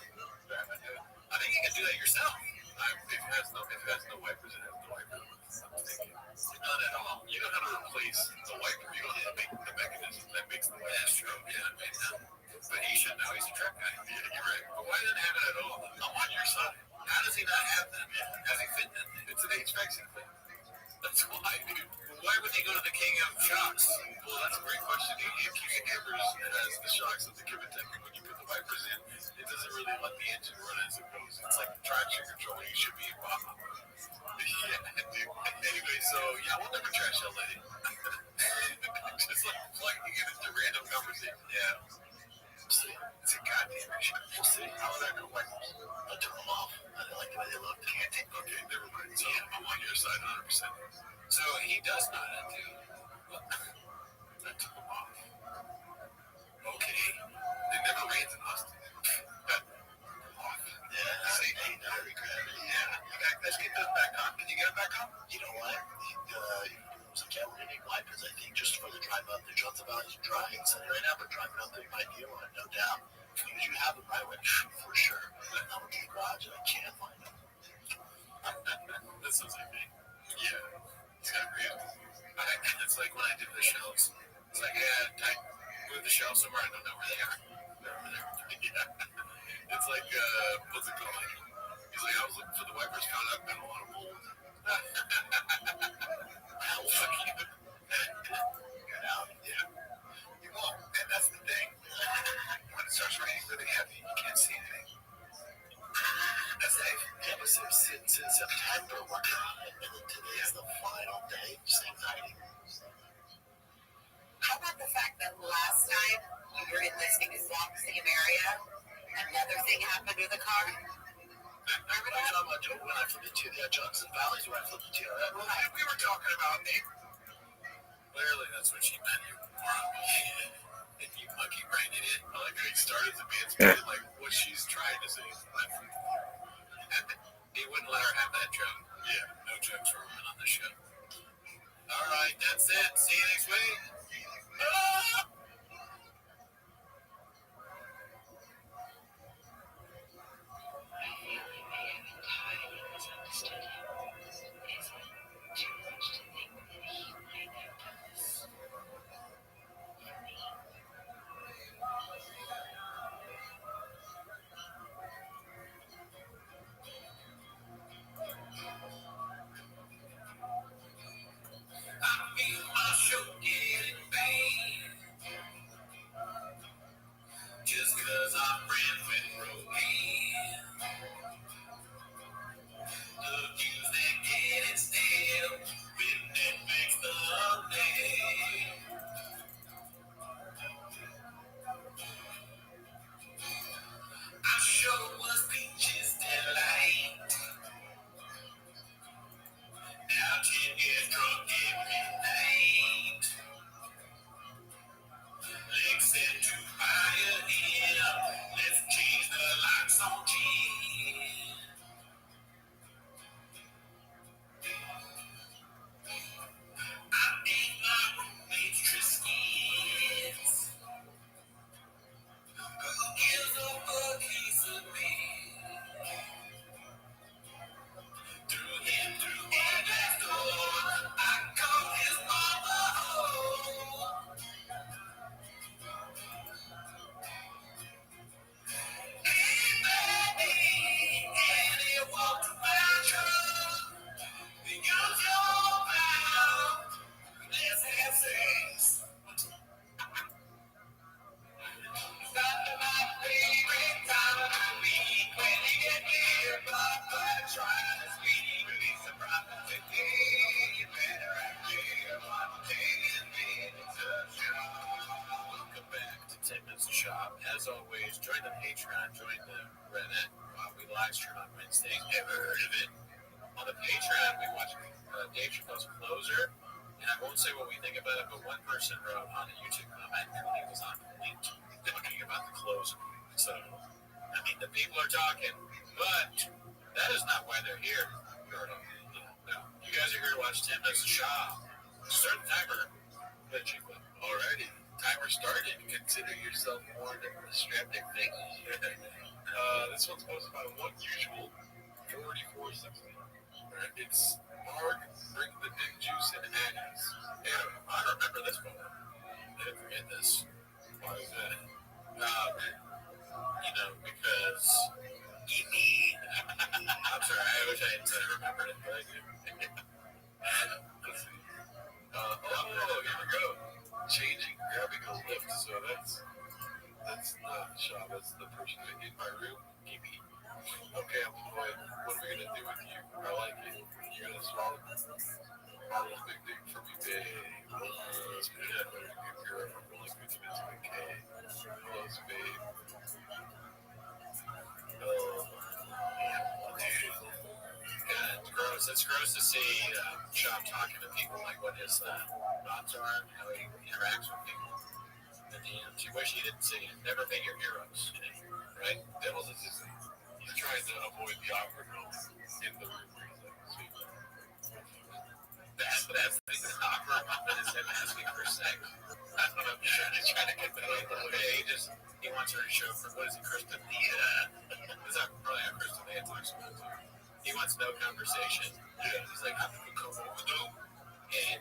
I think you can do that yourself. If it has no wipers, it has no wipers. Not at all. You know how to replace the wiper. You don't have to make the mechanism that makes the wiper. That's true. Yeah. But he should know. He's a truck guy. Yeah, you're right. But why didn't he have it at all? I'm on your side. How does he not have that? Has he fit in? It's an HVAC thing. That's why, dude. Why would he go to the king of shocks? Well, that's a great question. If you get hammers, it has the shocks of the Kivitek. When you put the wipers in, it doesn't really let the engine run as it goes. It's like the traction control. You should be in bottom. Yeah, dude. Anyway, so we'll never trash LA. Just like plugging it into random conversation. Yeah. See, it's a goddamn issue. We'll see how that go. I took them off. I like the way they look. Can't take. Okay, never mind. So I'm on your side 100%. So So he does not have to. That took him off. Okay. It never rains in Austin. Yeah, say hey, I regret it. Yeah. Let's get this back on. Can you get it back on? You know what? It was a calendar wipers, I think, just for the drive up. The shots about is drying. So right now, we're driving up there. My deal on it, no doubt. Because you have them right away, for sure. I went to the garage and I can't find them. That sounds like me. Yeah. It's kind of real. It's like when I do the shelves. It's like, yeah, I moved the shelves somewhere. I don't know where they are. They're over there. Yeah. It's like, what's it called? He's like, I was looking for the wipers, found out got a lot of mold. How fuck you? Get out. Yeah. You won't. And that's the thing. When it starts raining really heavy, you can't see anything. That's safe. Yeah, but since September, working on it, and then today is the final day, just anxiety. How about the fact that last time you were in this exact same area, another thing happened with the car? Remember that? I'm talking about doing when I flipped into the Johnson Valley, where I flipped into we were talking about me. Clearly, that's what she meant. You moron. And you monkey brain idiot. I like how he started to be inspired, like what she's trying to say. He wouldn't let her have that joke. Yeah, no jokes for women on the show. All right, that's it. See you next week. Ah! I feel my show getting paid. Just cause I'm friends with Rogaine. The views that get it stale when it makes the name. I sure was peaches delight. Now 10 years drunk every night. Listen to Pioneer. Let's change the locks on gin. I ate my roommate's Triscuits. Who gives a fuck? He's a man. Threw him through a glass door. I call his mama home. Hey, baby, and he walked my truck. Because you're bound. Let's have sex. Not my favorite time of the week when you get here, but trying to speak, release the prophecy. You better act clear, one day minutes of shop. Welcome back to 10 Minutes of Shop. As always, join the Patreon, join the Reddit. We live stream on Wednesdays. Ever heard of it? On the Patreon, we watch Dave Chappelle's Closer. And I won't say what we think about it, but one person wrote on a YouTube comment, and it was on point, talking about the closer. So, I mean, the people are talking, but that is not why they're here. No. You guys are here to watch 10 Minutes of Shop. Start the timer. Alrighty. Timer started. Consider yourself warned of the strapping thing. This one's posted by one usual 44 something. It's Mark, bring the dick juice and Annie's. Yeah, I remember this one. I didn't forget this. Why is that? Because I'm sorry, I wish I hadn't said I remembered it, but I do. Let's see. Here we go. Changing, grabbing a lift. So that's not the shop. That's the person in my room. Give me. Okay, I'm going. What are we gonna do with you? I like it. You're gonna swallow this big dick for me, babe. Let's be a good girl. I'm really good to be okay. Close, babe. Oh, yeah, dude. God, gross It's gross to see Shop talking to people like what his thoughts are, how he interacts with people. In the end, you wish he didn't say it. Never meet your heroes, right? Devils is just, he's trying to avoid the awkward moment in the room where he's like, sweet. That's the awkward moment is him asking for sex. I don't know if he's trying to get the hey, he wants her to show for what is it, Kristen? Is that probably how Kristen May talks about it too? He wants no conversation. Yeah. He's like, I'm gonna come over though, and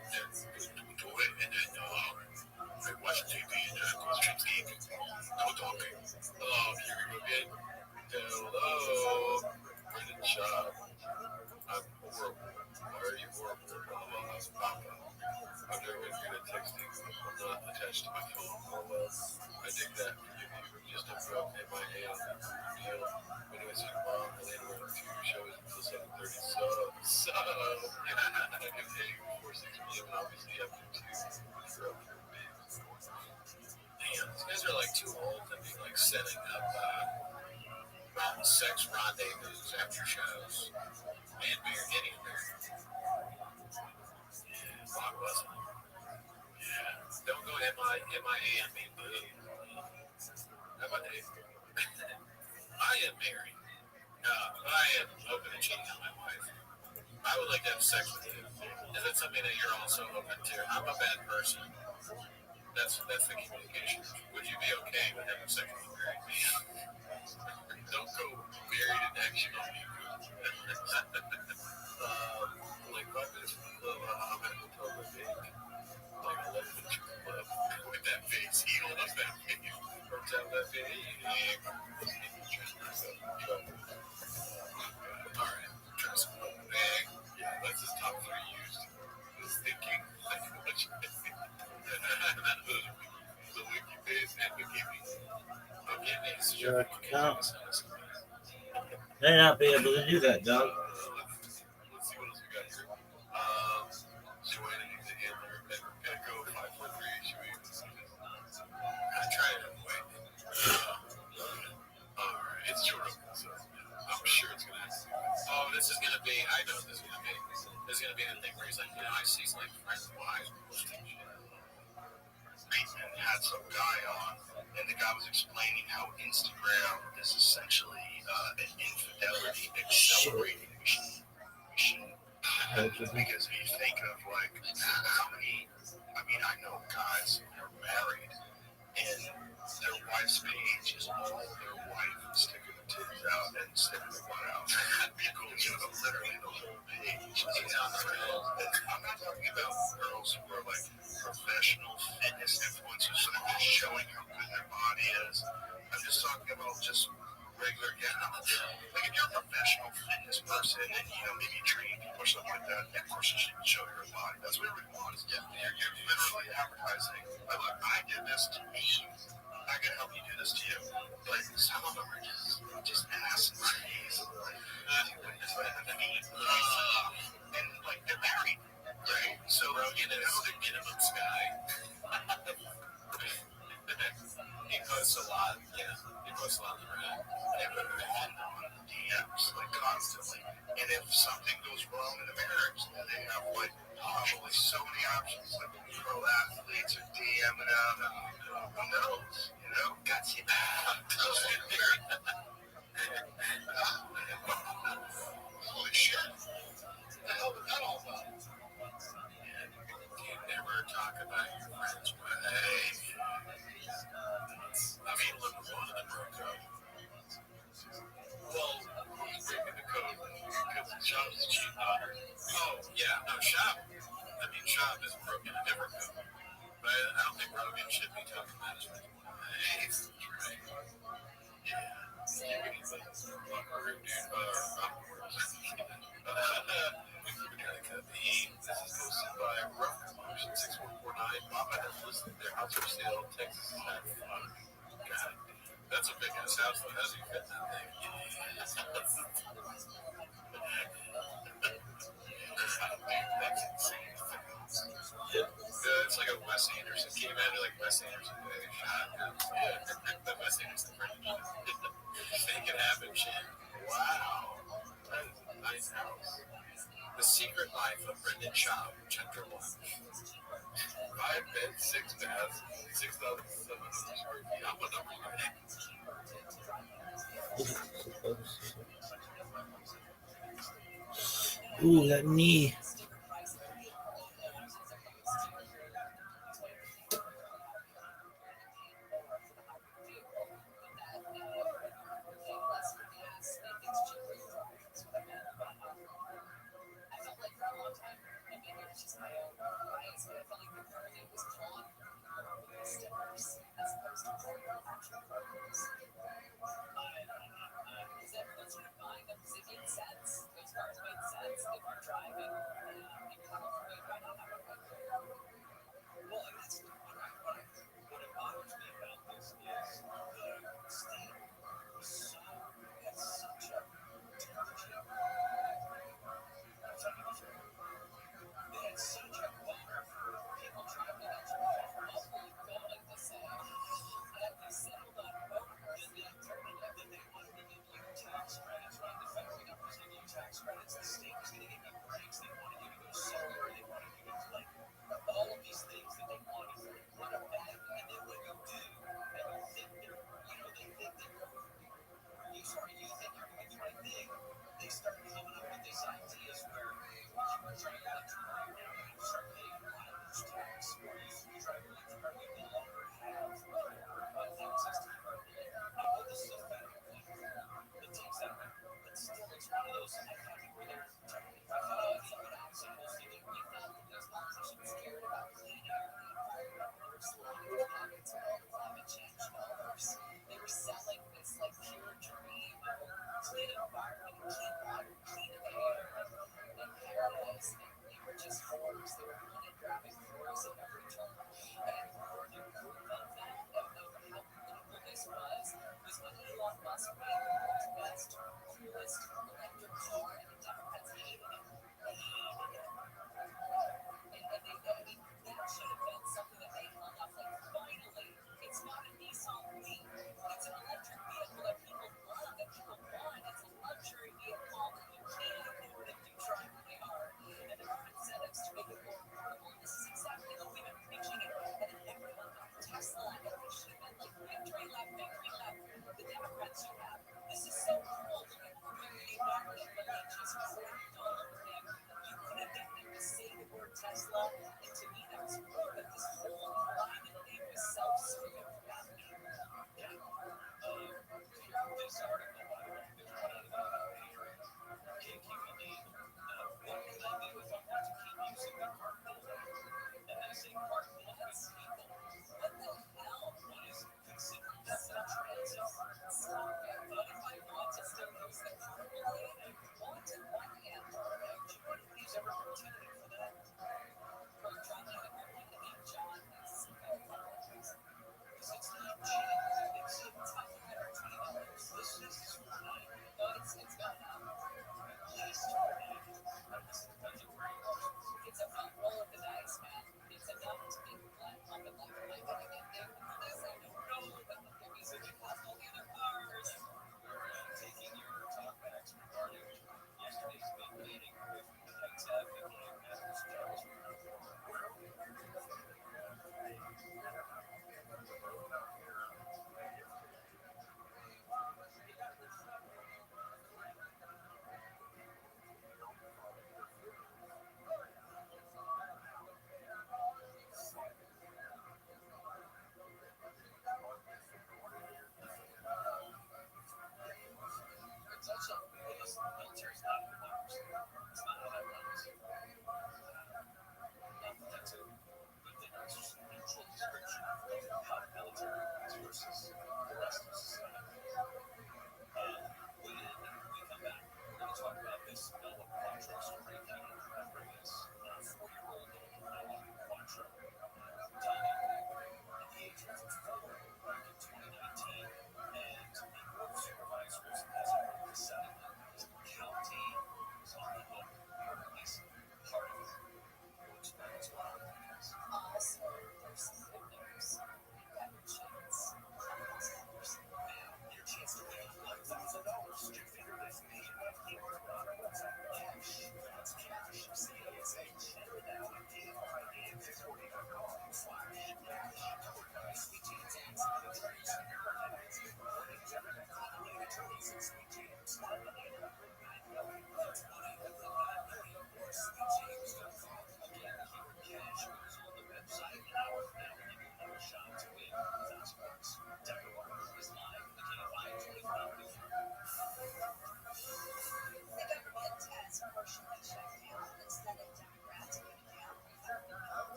we do it, and then I watch TV and questions game. No talking. Hello, here we go again. Hello, we're in the shop. I'm horrible. Why are you horrible? Well, I'm Papa. I'm never good at texting. I'm not attached to my phone. Oh well, I dig that. Forgive you. Just a broke in my hand. Deal. Anyways, your mom and then we're on two shows until 7:30. So yeah, I can take before 6 p.m. and obviously after 2. You're up for a bit. Damn, these guys are like too old to be like setting up sex rendezvous after shows. Man, we're getting there. Yeah, Blockbuster. Yeah. Don't go MIA on me, buddy. How about Dave? I am married. I am open to cheating on my wife. I would like to have sex with you. Is that something that you're also open to? I'm a bad person. That's the communication. Would you be okay with having sex with a married man? Don't go married in action on me. Like 5 minutes from the club, I'm at the hotel with Dave. Like 11 minutes from the club. With that face, he loves that face. From down that face. Alright, trust me. Yeah, that's his top 3 used. Is thinking. The winky face and Your account may not be able to do that, dog. Let's see what else we got here. Joanna needs a handler. Gotta go 543. Should we? I tried it anyway. Alright, it's Jordan, so I'm sure it's gonna happen. Oh, this is gonna be. I know what this is gonna be. This is gonna be the thing where he's like, I see like friends' wives posting shit. Bateman had some guy on, and the guy was explaining how Instagram is essentially an infidelity accelerating machine. Because if you think of like how many, I know guys who are married and their wife's page is all their wife sticking the titties out and sticking the butt out. Literally the whole page is on the rails. I'm not talking about girls who are like professional fitness influencers who are just showing how good their body is. I'm just talking about just regular gals. Like if you're a professional fitness person and maybe you train people or something like that, of course you should show your body. That's what everybody wants. Yeah, you're literally advertising. Like, look, I did this to me. I can help you do this to you. But some of them are just ass and titties. And like they're married, right? So Rogan is the minimum sky. He posts a lot. Yeah, he posts a lot on the red. They put their hand on DMs like constantly. And if something goes wrong in a marriage, then they have like probably so many options. Like pro athletes are DMing them. Who knows? Gotcha. Holy shit. What the hell was that all about? You never talk about your friend's wife. Look, one of them broke up. Well, who's breaking the code? Because Shop's cheating on her. Oh, yeah, no, Shop. Shop is broken a different code. But I don't think Rogan should be talking about his wife. Right. Yeah. You can say, fuck her, dude. This is posted by Rough Promotion 6149. Mama has listed their house for sale. Texas is having fun. God, that's a big ass house, though. How do you fit that thing? That's insane. It's like a Wes Anderson. Can you imagine like Wes Anderson doing a shot? Yeah, the Wes Anderson French. Make it happen shit. Wow. That is a nice house. The Secret Life of Brendan Shaw, Chapter 1. 5 beds, 6 baths, 6,700 square feet. I'm a number right. Ooh, let me.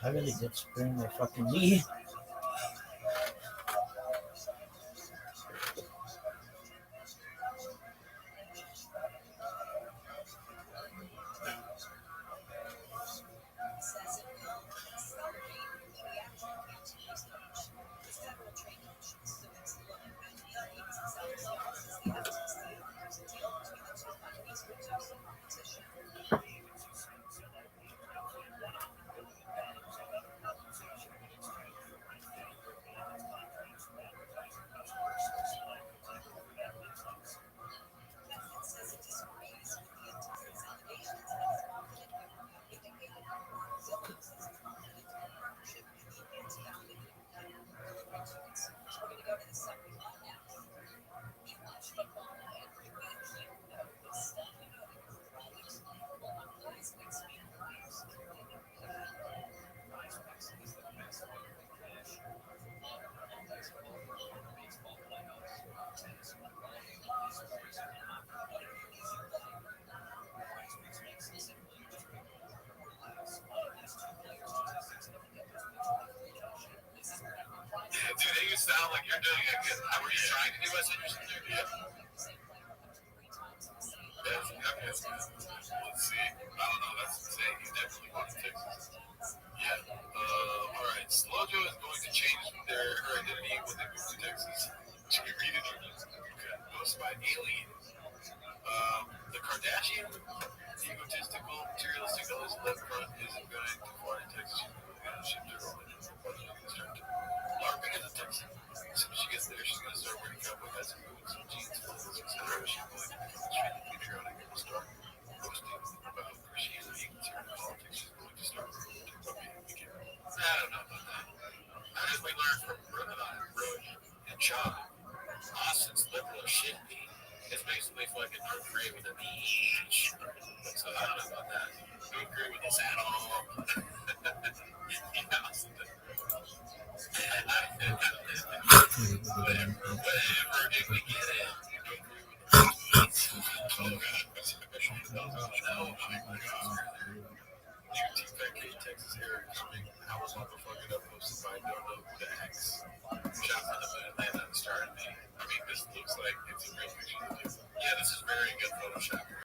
I really did sprain my fucking knee. Dude, you sound like you're doing a good. Were you trying to do West Henderson there? Yeah. That's okay. Let's see. I don't know. That's insane. He's definitely going to Texas. Yeah. All right. Slojo is going to change her identity when they move to Texas. Should we read it? Okay. Hosted by Alien. The Kardashian, egotistical, materialistic Ellis Levcott isn't going to Florida, Texas. She's going to ship her own and start LARPing as a Texan. As soon as she gets there, she's going to start wearing cowboy hats and boots, jeans, clothes, etc. She's going to become extremely patriotic and start posting about Christianity, conservative politics. She's going to start promoting again. I don't know about that. As we learned from Roach and Shaw, Austin's liberal shit beat is basically fucking North Korea with a beach. So I don't know about that. I don't agree with this at all. Whatever, did we get it? Oh god, that's official. Oh my god. New T-Pack Texas area coming. How was motherfucking up posted by Dono the X? Shot from the Atlanta and started me. I mean, this looks like it's a real picture. Yeah, this is very good Photoshop.